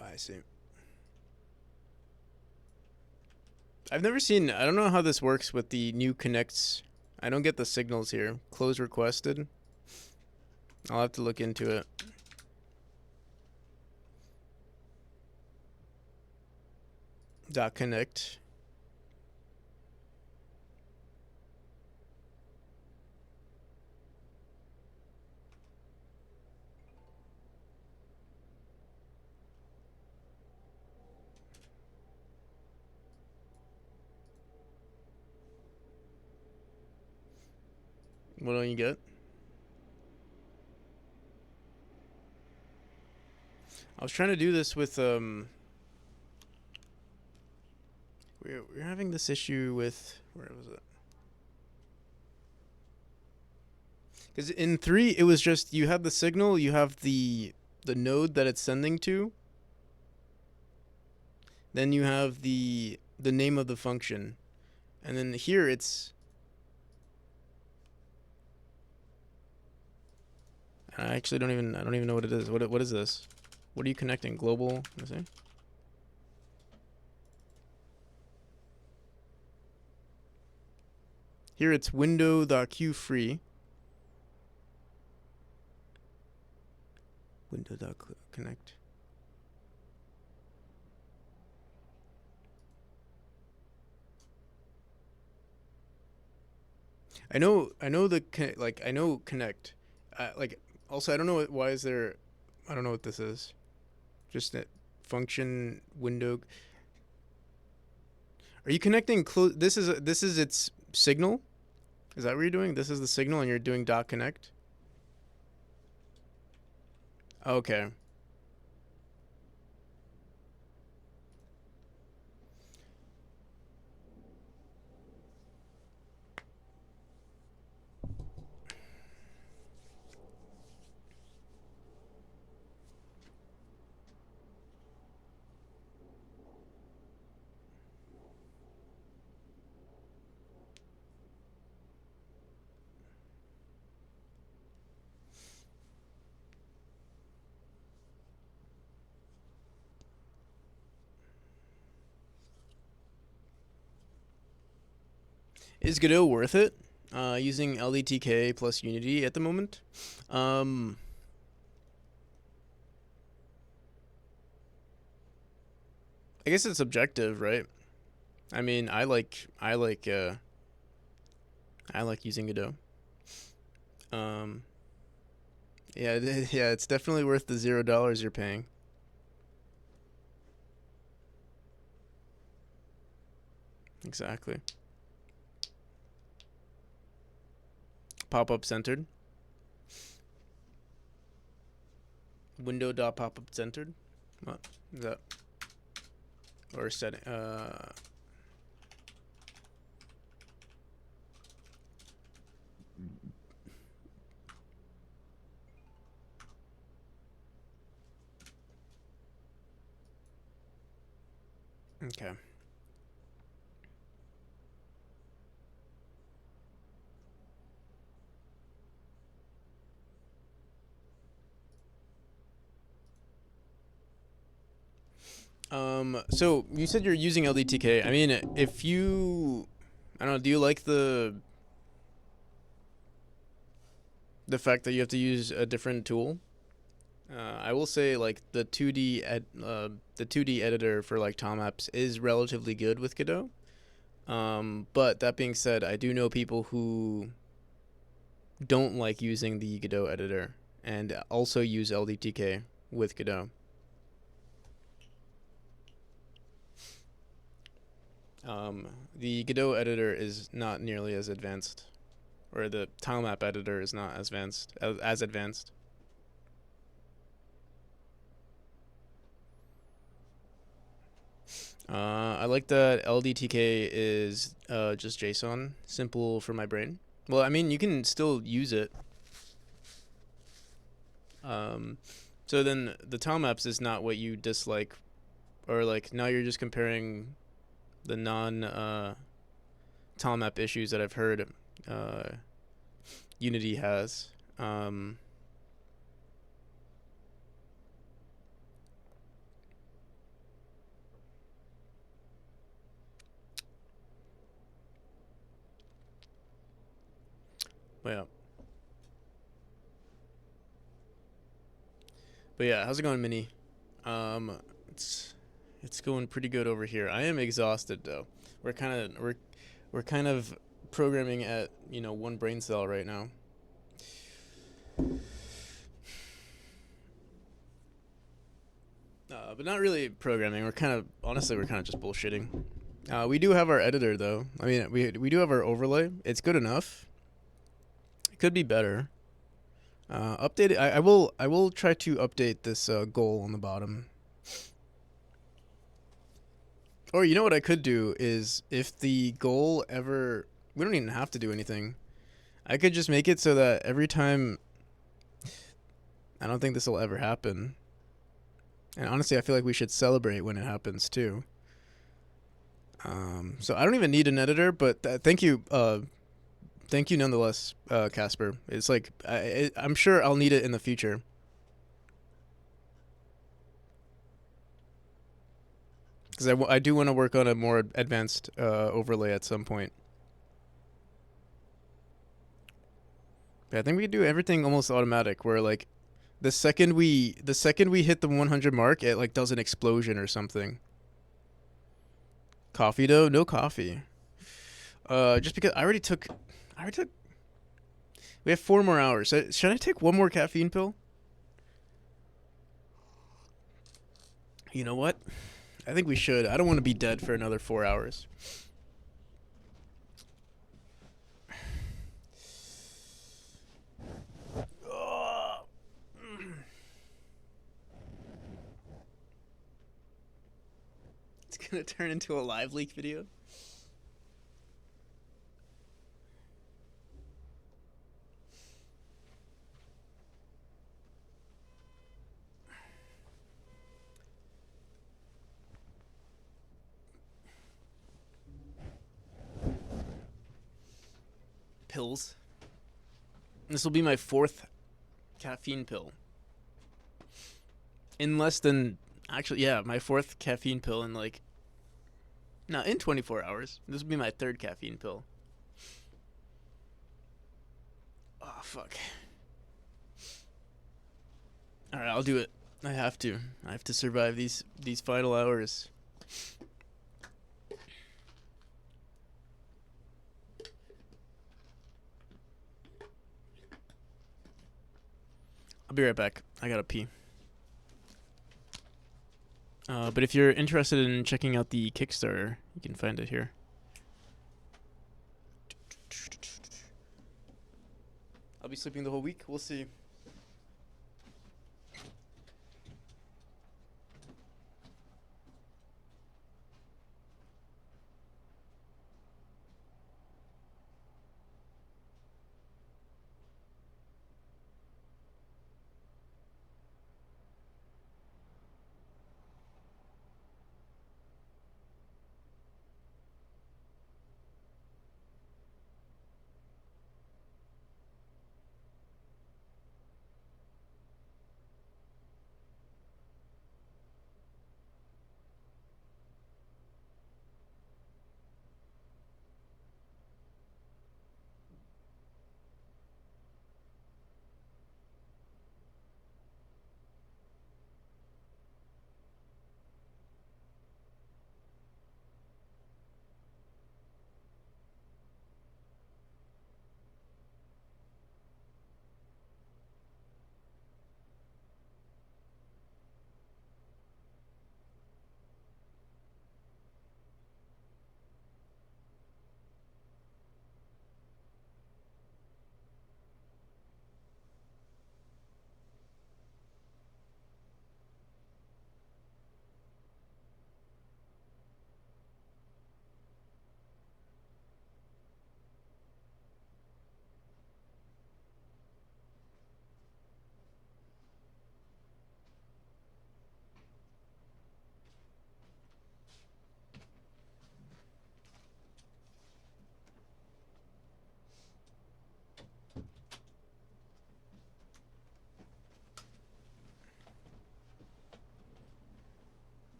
I see. I've never seen. I don't know how this works with the new connects. I don't get the signals here. Close requested. I'll have to look into it. Dot connect. What don't you get? I was trying to do this with we're having this issue with, where was it? Because in 3 it was just you have the signal, you have the node that it's sending to, then you have the name of the function, and then here it's, I actually don't even know what it is. What is this? What are you connecting? Global? Let me see. Here it's window.queueFree. Window.connect. I know the like I know connect. Like also I don't know why is there, I don't know what this is. Just that function window. Are you connecting close? This is its signal. Is that what you're doing? This is the signal, and you're doing dot connect. Okay. Is Godot worth it? Using LDTK plus Unity at the moment. I guess it's subjective, right? I mean, I like using Godot. Yeah, yeah, it's definitely worth the $0 you're paying. Exactly. Pop-up centered. Window.popup centered. What is that? Or setting? Okay. So you said you're using LDTK. I mean, if you, I don't know. Do you like the fact that you have to use a different tool? I will say like the 2D editor for like Tom apps is relatively good with Godot. But that being said, I do know people who don't like using the Godot editor and also use LDTK with Godot. The Godot editor is not nearly as advanced, or the tilemap editor is not as advanced. I like that LDTK is just JSON, simple for my brain. Well, I mean, you can still use it. Um, so then the tilemaps is not what you dislike, or like now you're just comparing the non telemap issues that I've heard uh, Unity has. Yeah, but yeah, how's it going, Mini? Um, it's it's going pretty good over here. I am exhausted though. We're kind of programming at one brain cell right now. But not really programming. We're kind of just bullshitting. We do have our editor though. I mean, we do have our overlay. It's good enough. It could be better. Update it. I will try to update this goal on the bottom. Or you know what I could do is if the goal ever, we don't even have to do anything. I could just make it so that every time, I don't think this will ever happen. And honestly, I feel like we should celebrate when it happens too. So I don't even need an editor, but thank you nonetheless, Casper. It's like I'm sure I'll need it in the future. Because I do want to work on a more advanced overlay at some point. But I think we could do everything almost automatic, where like the second we hit the 100 mark, it like does an explosion or something. Coffee though, no coffee. Just because I already took. We have 4 more hours. Should I take one more caffeine pill? You know what? I think we should. I don't want to be dead for another 4 hours. It's gonna turn into a live leak video. Pills. This will be my fourth caffeine pill in less than, actually, yeah, my fourth caffeine pill in like, no, in 24 hours. This will be my third caffeine pill. Oh fuck. All right, I'll do it. I have to. I have to survive these final hours. I'll be right back. I gotta pee. But if you're interested in checking out the Kickstarter, you can find it here. I'll be sleeping the whole week. We'll see.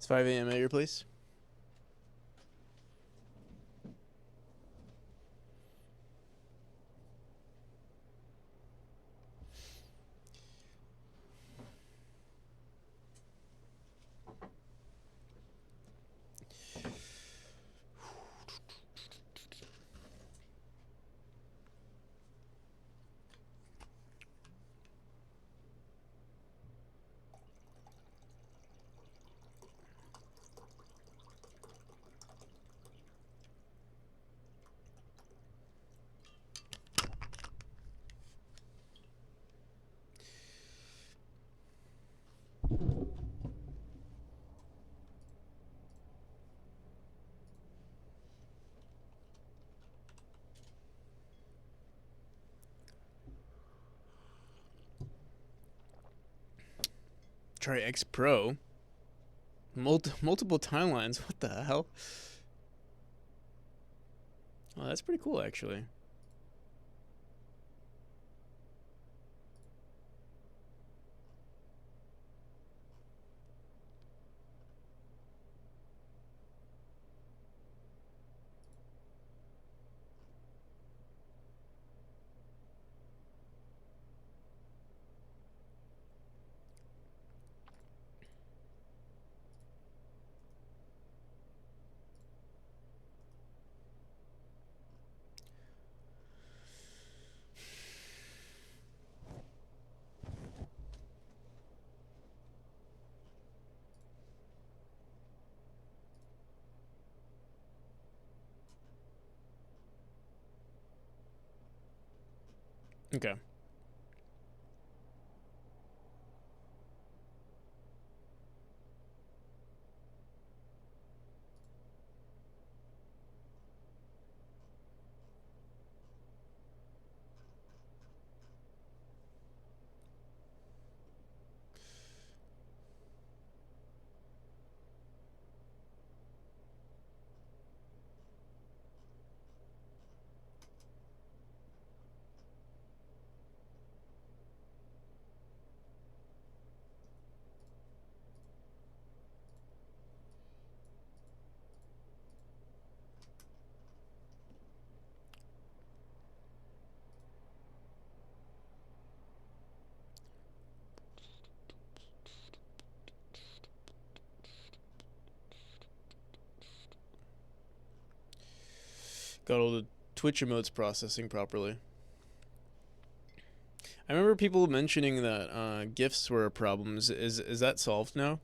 It's 5 a.m. at your place? Try X Pro. Multiple timelines. What the hell? Oh, that's pretty cool, actually. Okay. Got all the Twitch emotes processing properly. I remember people mentioning that GIFs were a problem. Is that solved now?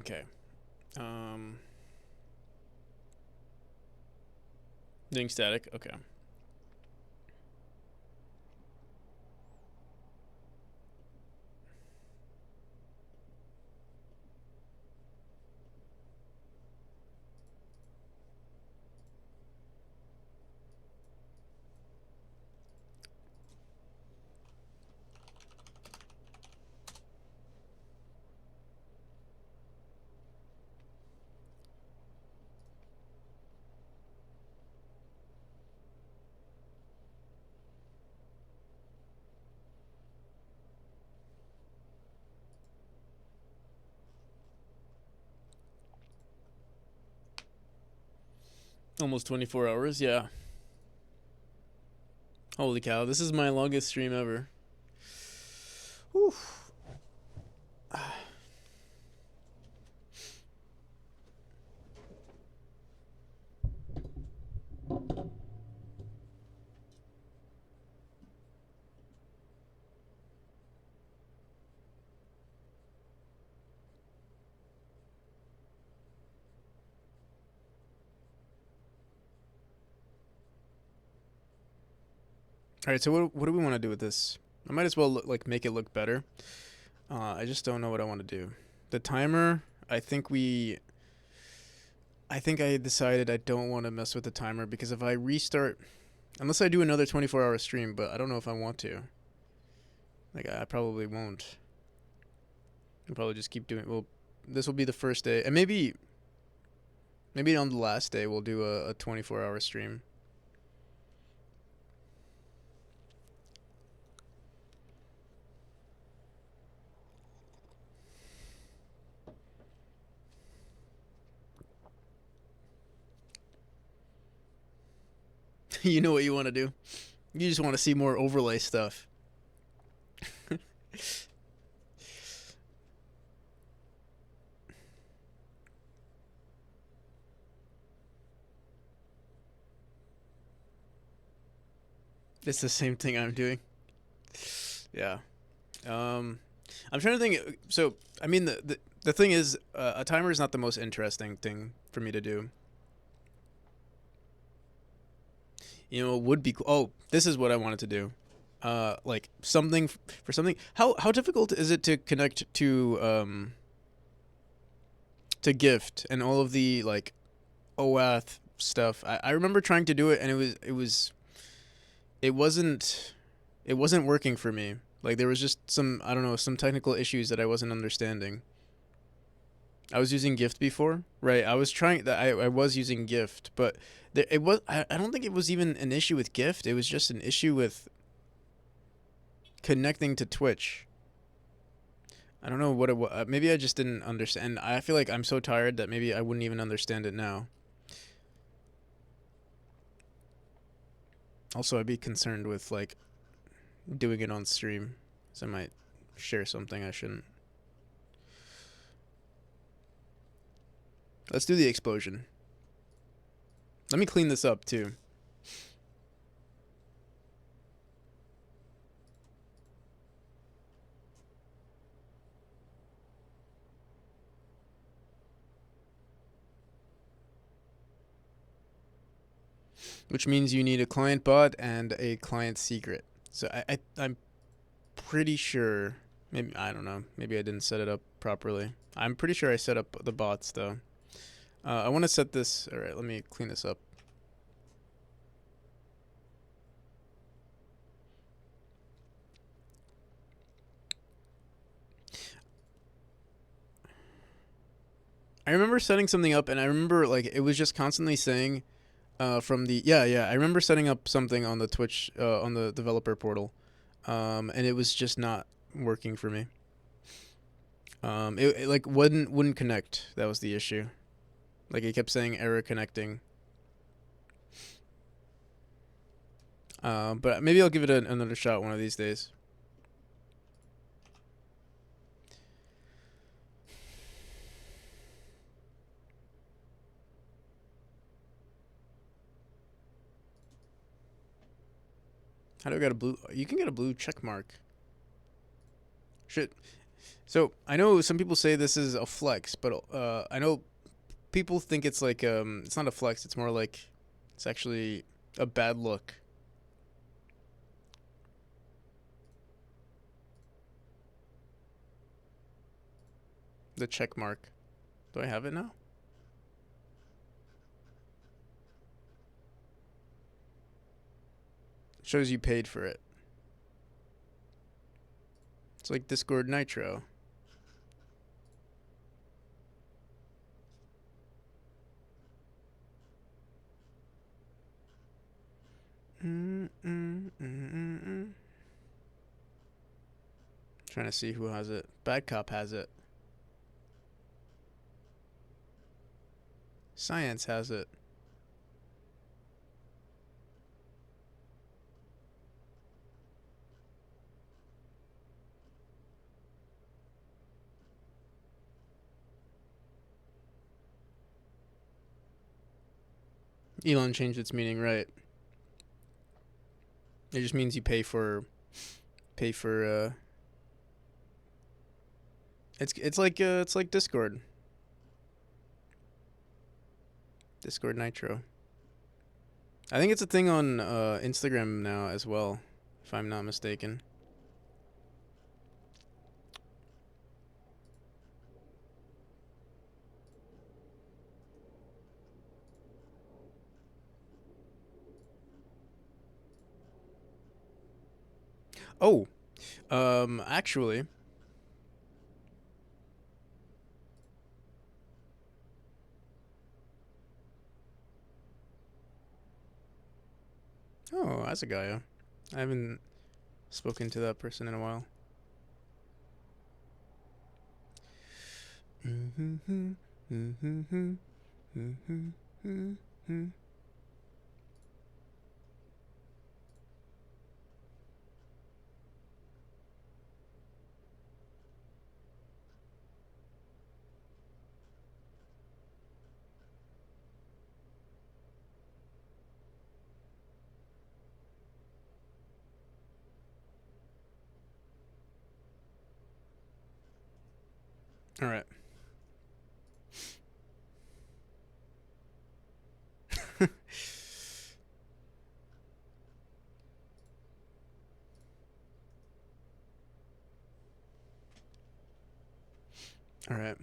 Okay. Um, Doing static. Okay. Almost 24 hours. Yeah. Holy cow! This is my longest stream ever. Whew. All right. So what do we want to do with this? I might as well make it look better. I just don't know what I want to do. The timer. I think I decided I don't want to mess with the timer because if I restart, unless I do another 24-hour stream, but I don't know if I want to. Like I probably won't. I'll probably just keep doing. Well, this will be the first day, and maybe Maybe on the last day we'll do a 24-hour stream. You know what you want to do. You just want to see more overlay stuff. It's the same thing I'm doing. Yeah. I'm trying to think. So, I mean, the thing is, a timer is not the most interesting thing for me to do. You know, it would be. Oh, this is what I wanted to do. Like something for something. How difficult is it to connect to Gift and all of the like OAuth stuff? I remember trying to do it and it wasn't working for me. Like there was just some, I don't know, some technical issues that I wasn't understanding. I was using Gift before, right? I was trying that. I was using Gift, but it was. I don't think it was even an issue with Gift. It was just an issue with connecting to Twitch. I don't know what it was. Maybe I just didn't understand. I feel like I'm so tired that maybe I wouldn't even understand it now. Also, I'd be concerned with like doing it on stream, so I might share something I shouldn't. Let's do the explosion. Let me clean this up too. Which means you need a client bot and a client secret. So I'm pretty sure. Maybe I don't know. Maybe I didn't set it up properly. I'm pretty sure I set up the bots though. I want to set this. All right, let me clean this up. I remember setting something up, and I remember like it was just constantly saying, from the yeah. I remember setting up something on the Twitch on the developer portal, and it was just not working for me. It like wouldn't connect. That was the issue. Like it kept saying error connecting. But maybe I'll give it another shot one of these days. How do I get a blue? You can get a blue check mark. Shit. So I know some people say this is a flex, but I know people think it's like it's not a flex. It's more like it's actually a bad look. The check mark. Do I have it now? It shows you paid for it. It's like Discord Nitro. Trying to see who has it. Bad Cop has it. Science has it. Elon changed its meaning, right? It just means you pay for it's like Discord. Discord Nitro. I think it's a thing on Instagram now as well, if I'm not mistaken. Oh, actually, Oh, that's a guy. I haven't spoken to that person in a while. All right. All right.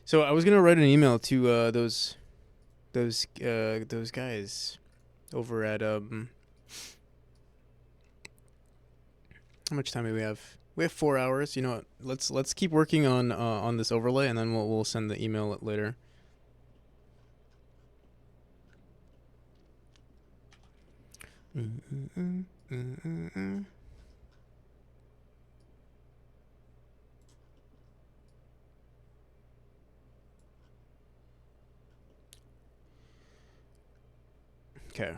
So I was gonna write an email to those guys over at How much time do we have? We have 4 hours. You know what? Let's keep working on this overlay, and then we'll send the email later. Okay.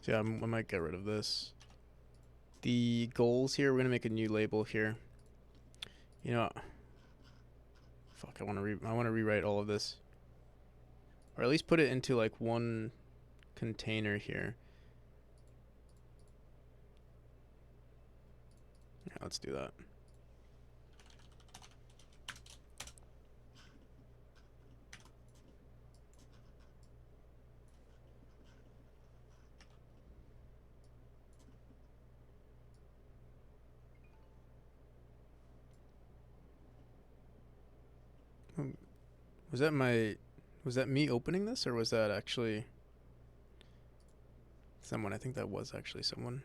So yeah, I might get rid of this. The goals here. We're gonna make a new label here. You know, fuck. I want to rewrite all of this, or at least put it into like one container here. Yeah, let's do that. Was that my? Was that me opening this, or was that actually someone? I think that was actually someone.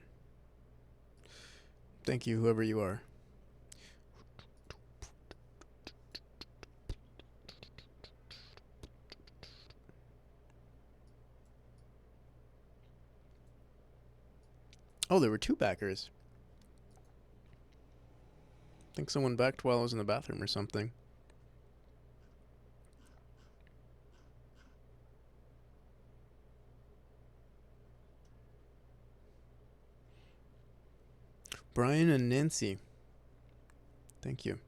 Thank you, whoever you are. Oh, there were two backers. I think someone backed while I was in the bathroom or something. Brian and Nancy. Thank you.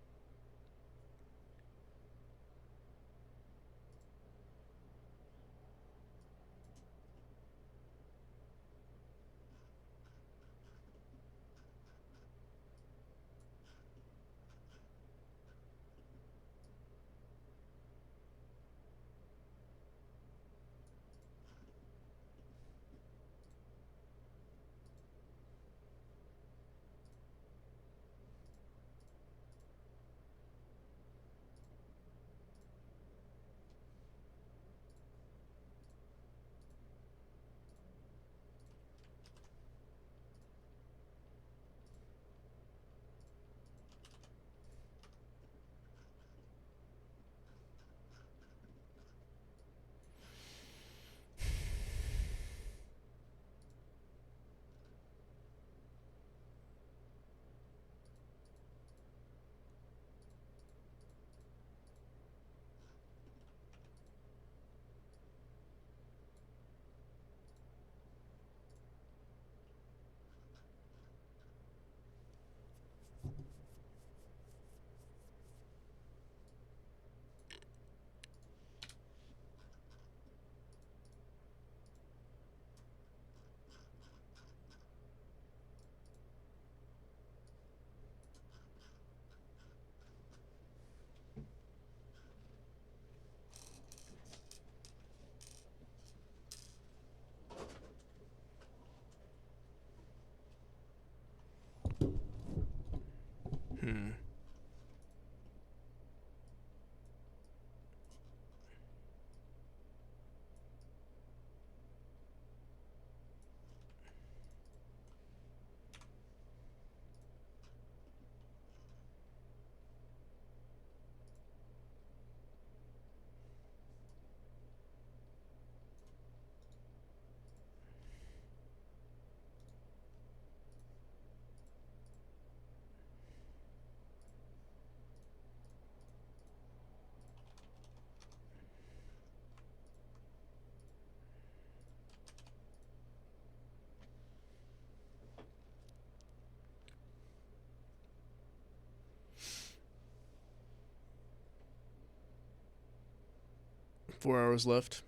4 hours left.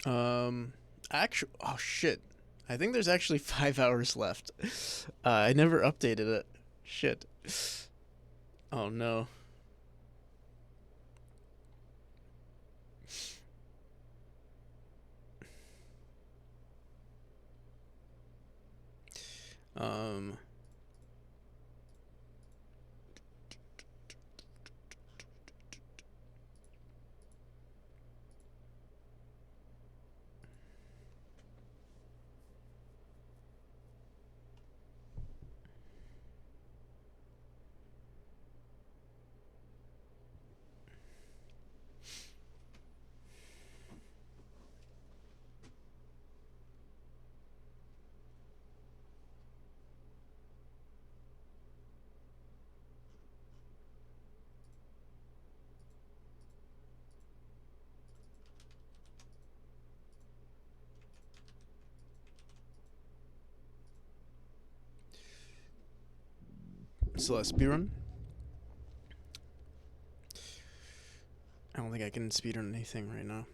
Actually, oh shit. I think there's actually 5 hours left. I never updated it. Shit. Oh no. Um. Celeste speedrun. I don't think I can speedrun anything right now.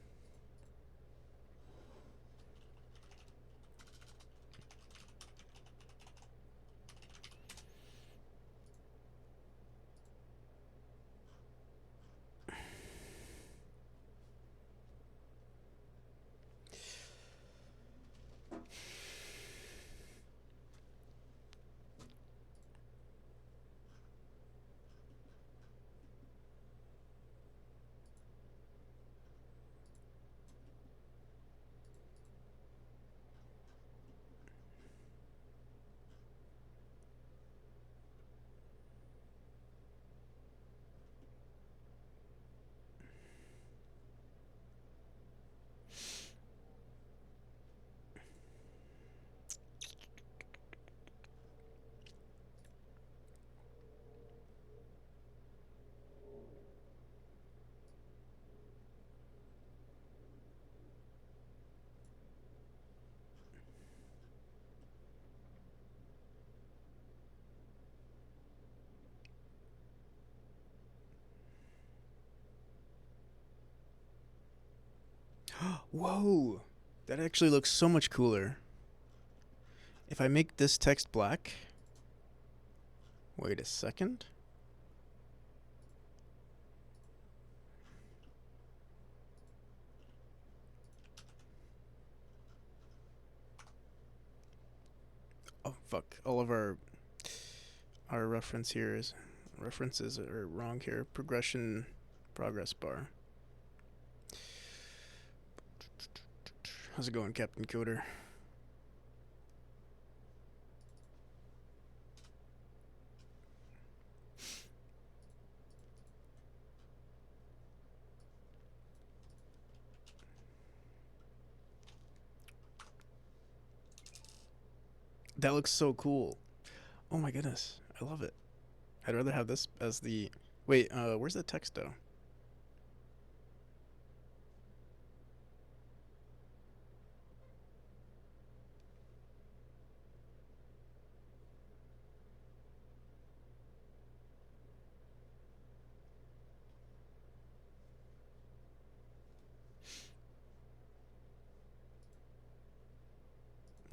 Whoa! That actually looks so much cooler. If I make this text black. Wait a second. Oh fuck! All of our references are wrong here. Progress bar. How's it going, Captain Coder? That looks so cool. Oh my goodness, I love it. I'd rather have this as the. Wait, where's the text though?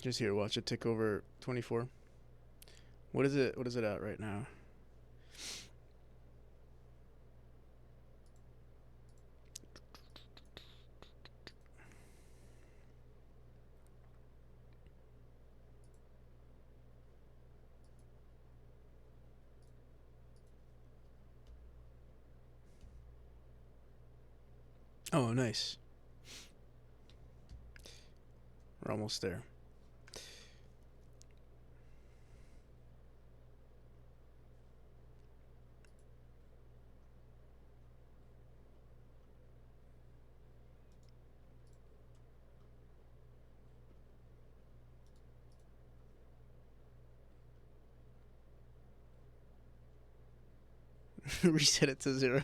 Just here, watch it tick over 24. What is it? What is it at right now? Oh, nice. We're almost there. Reset it to 0.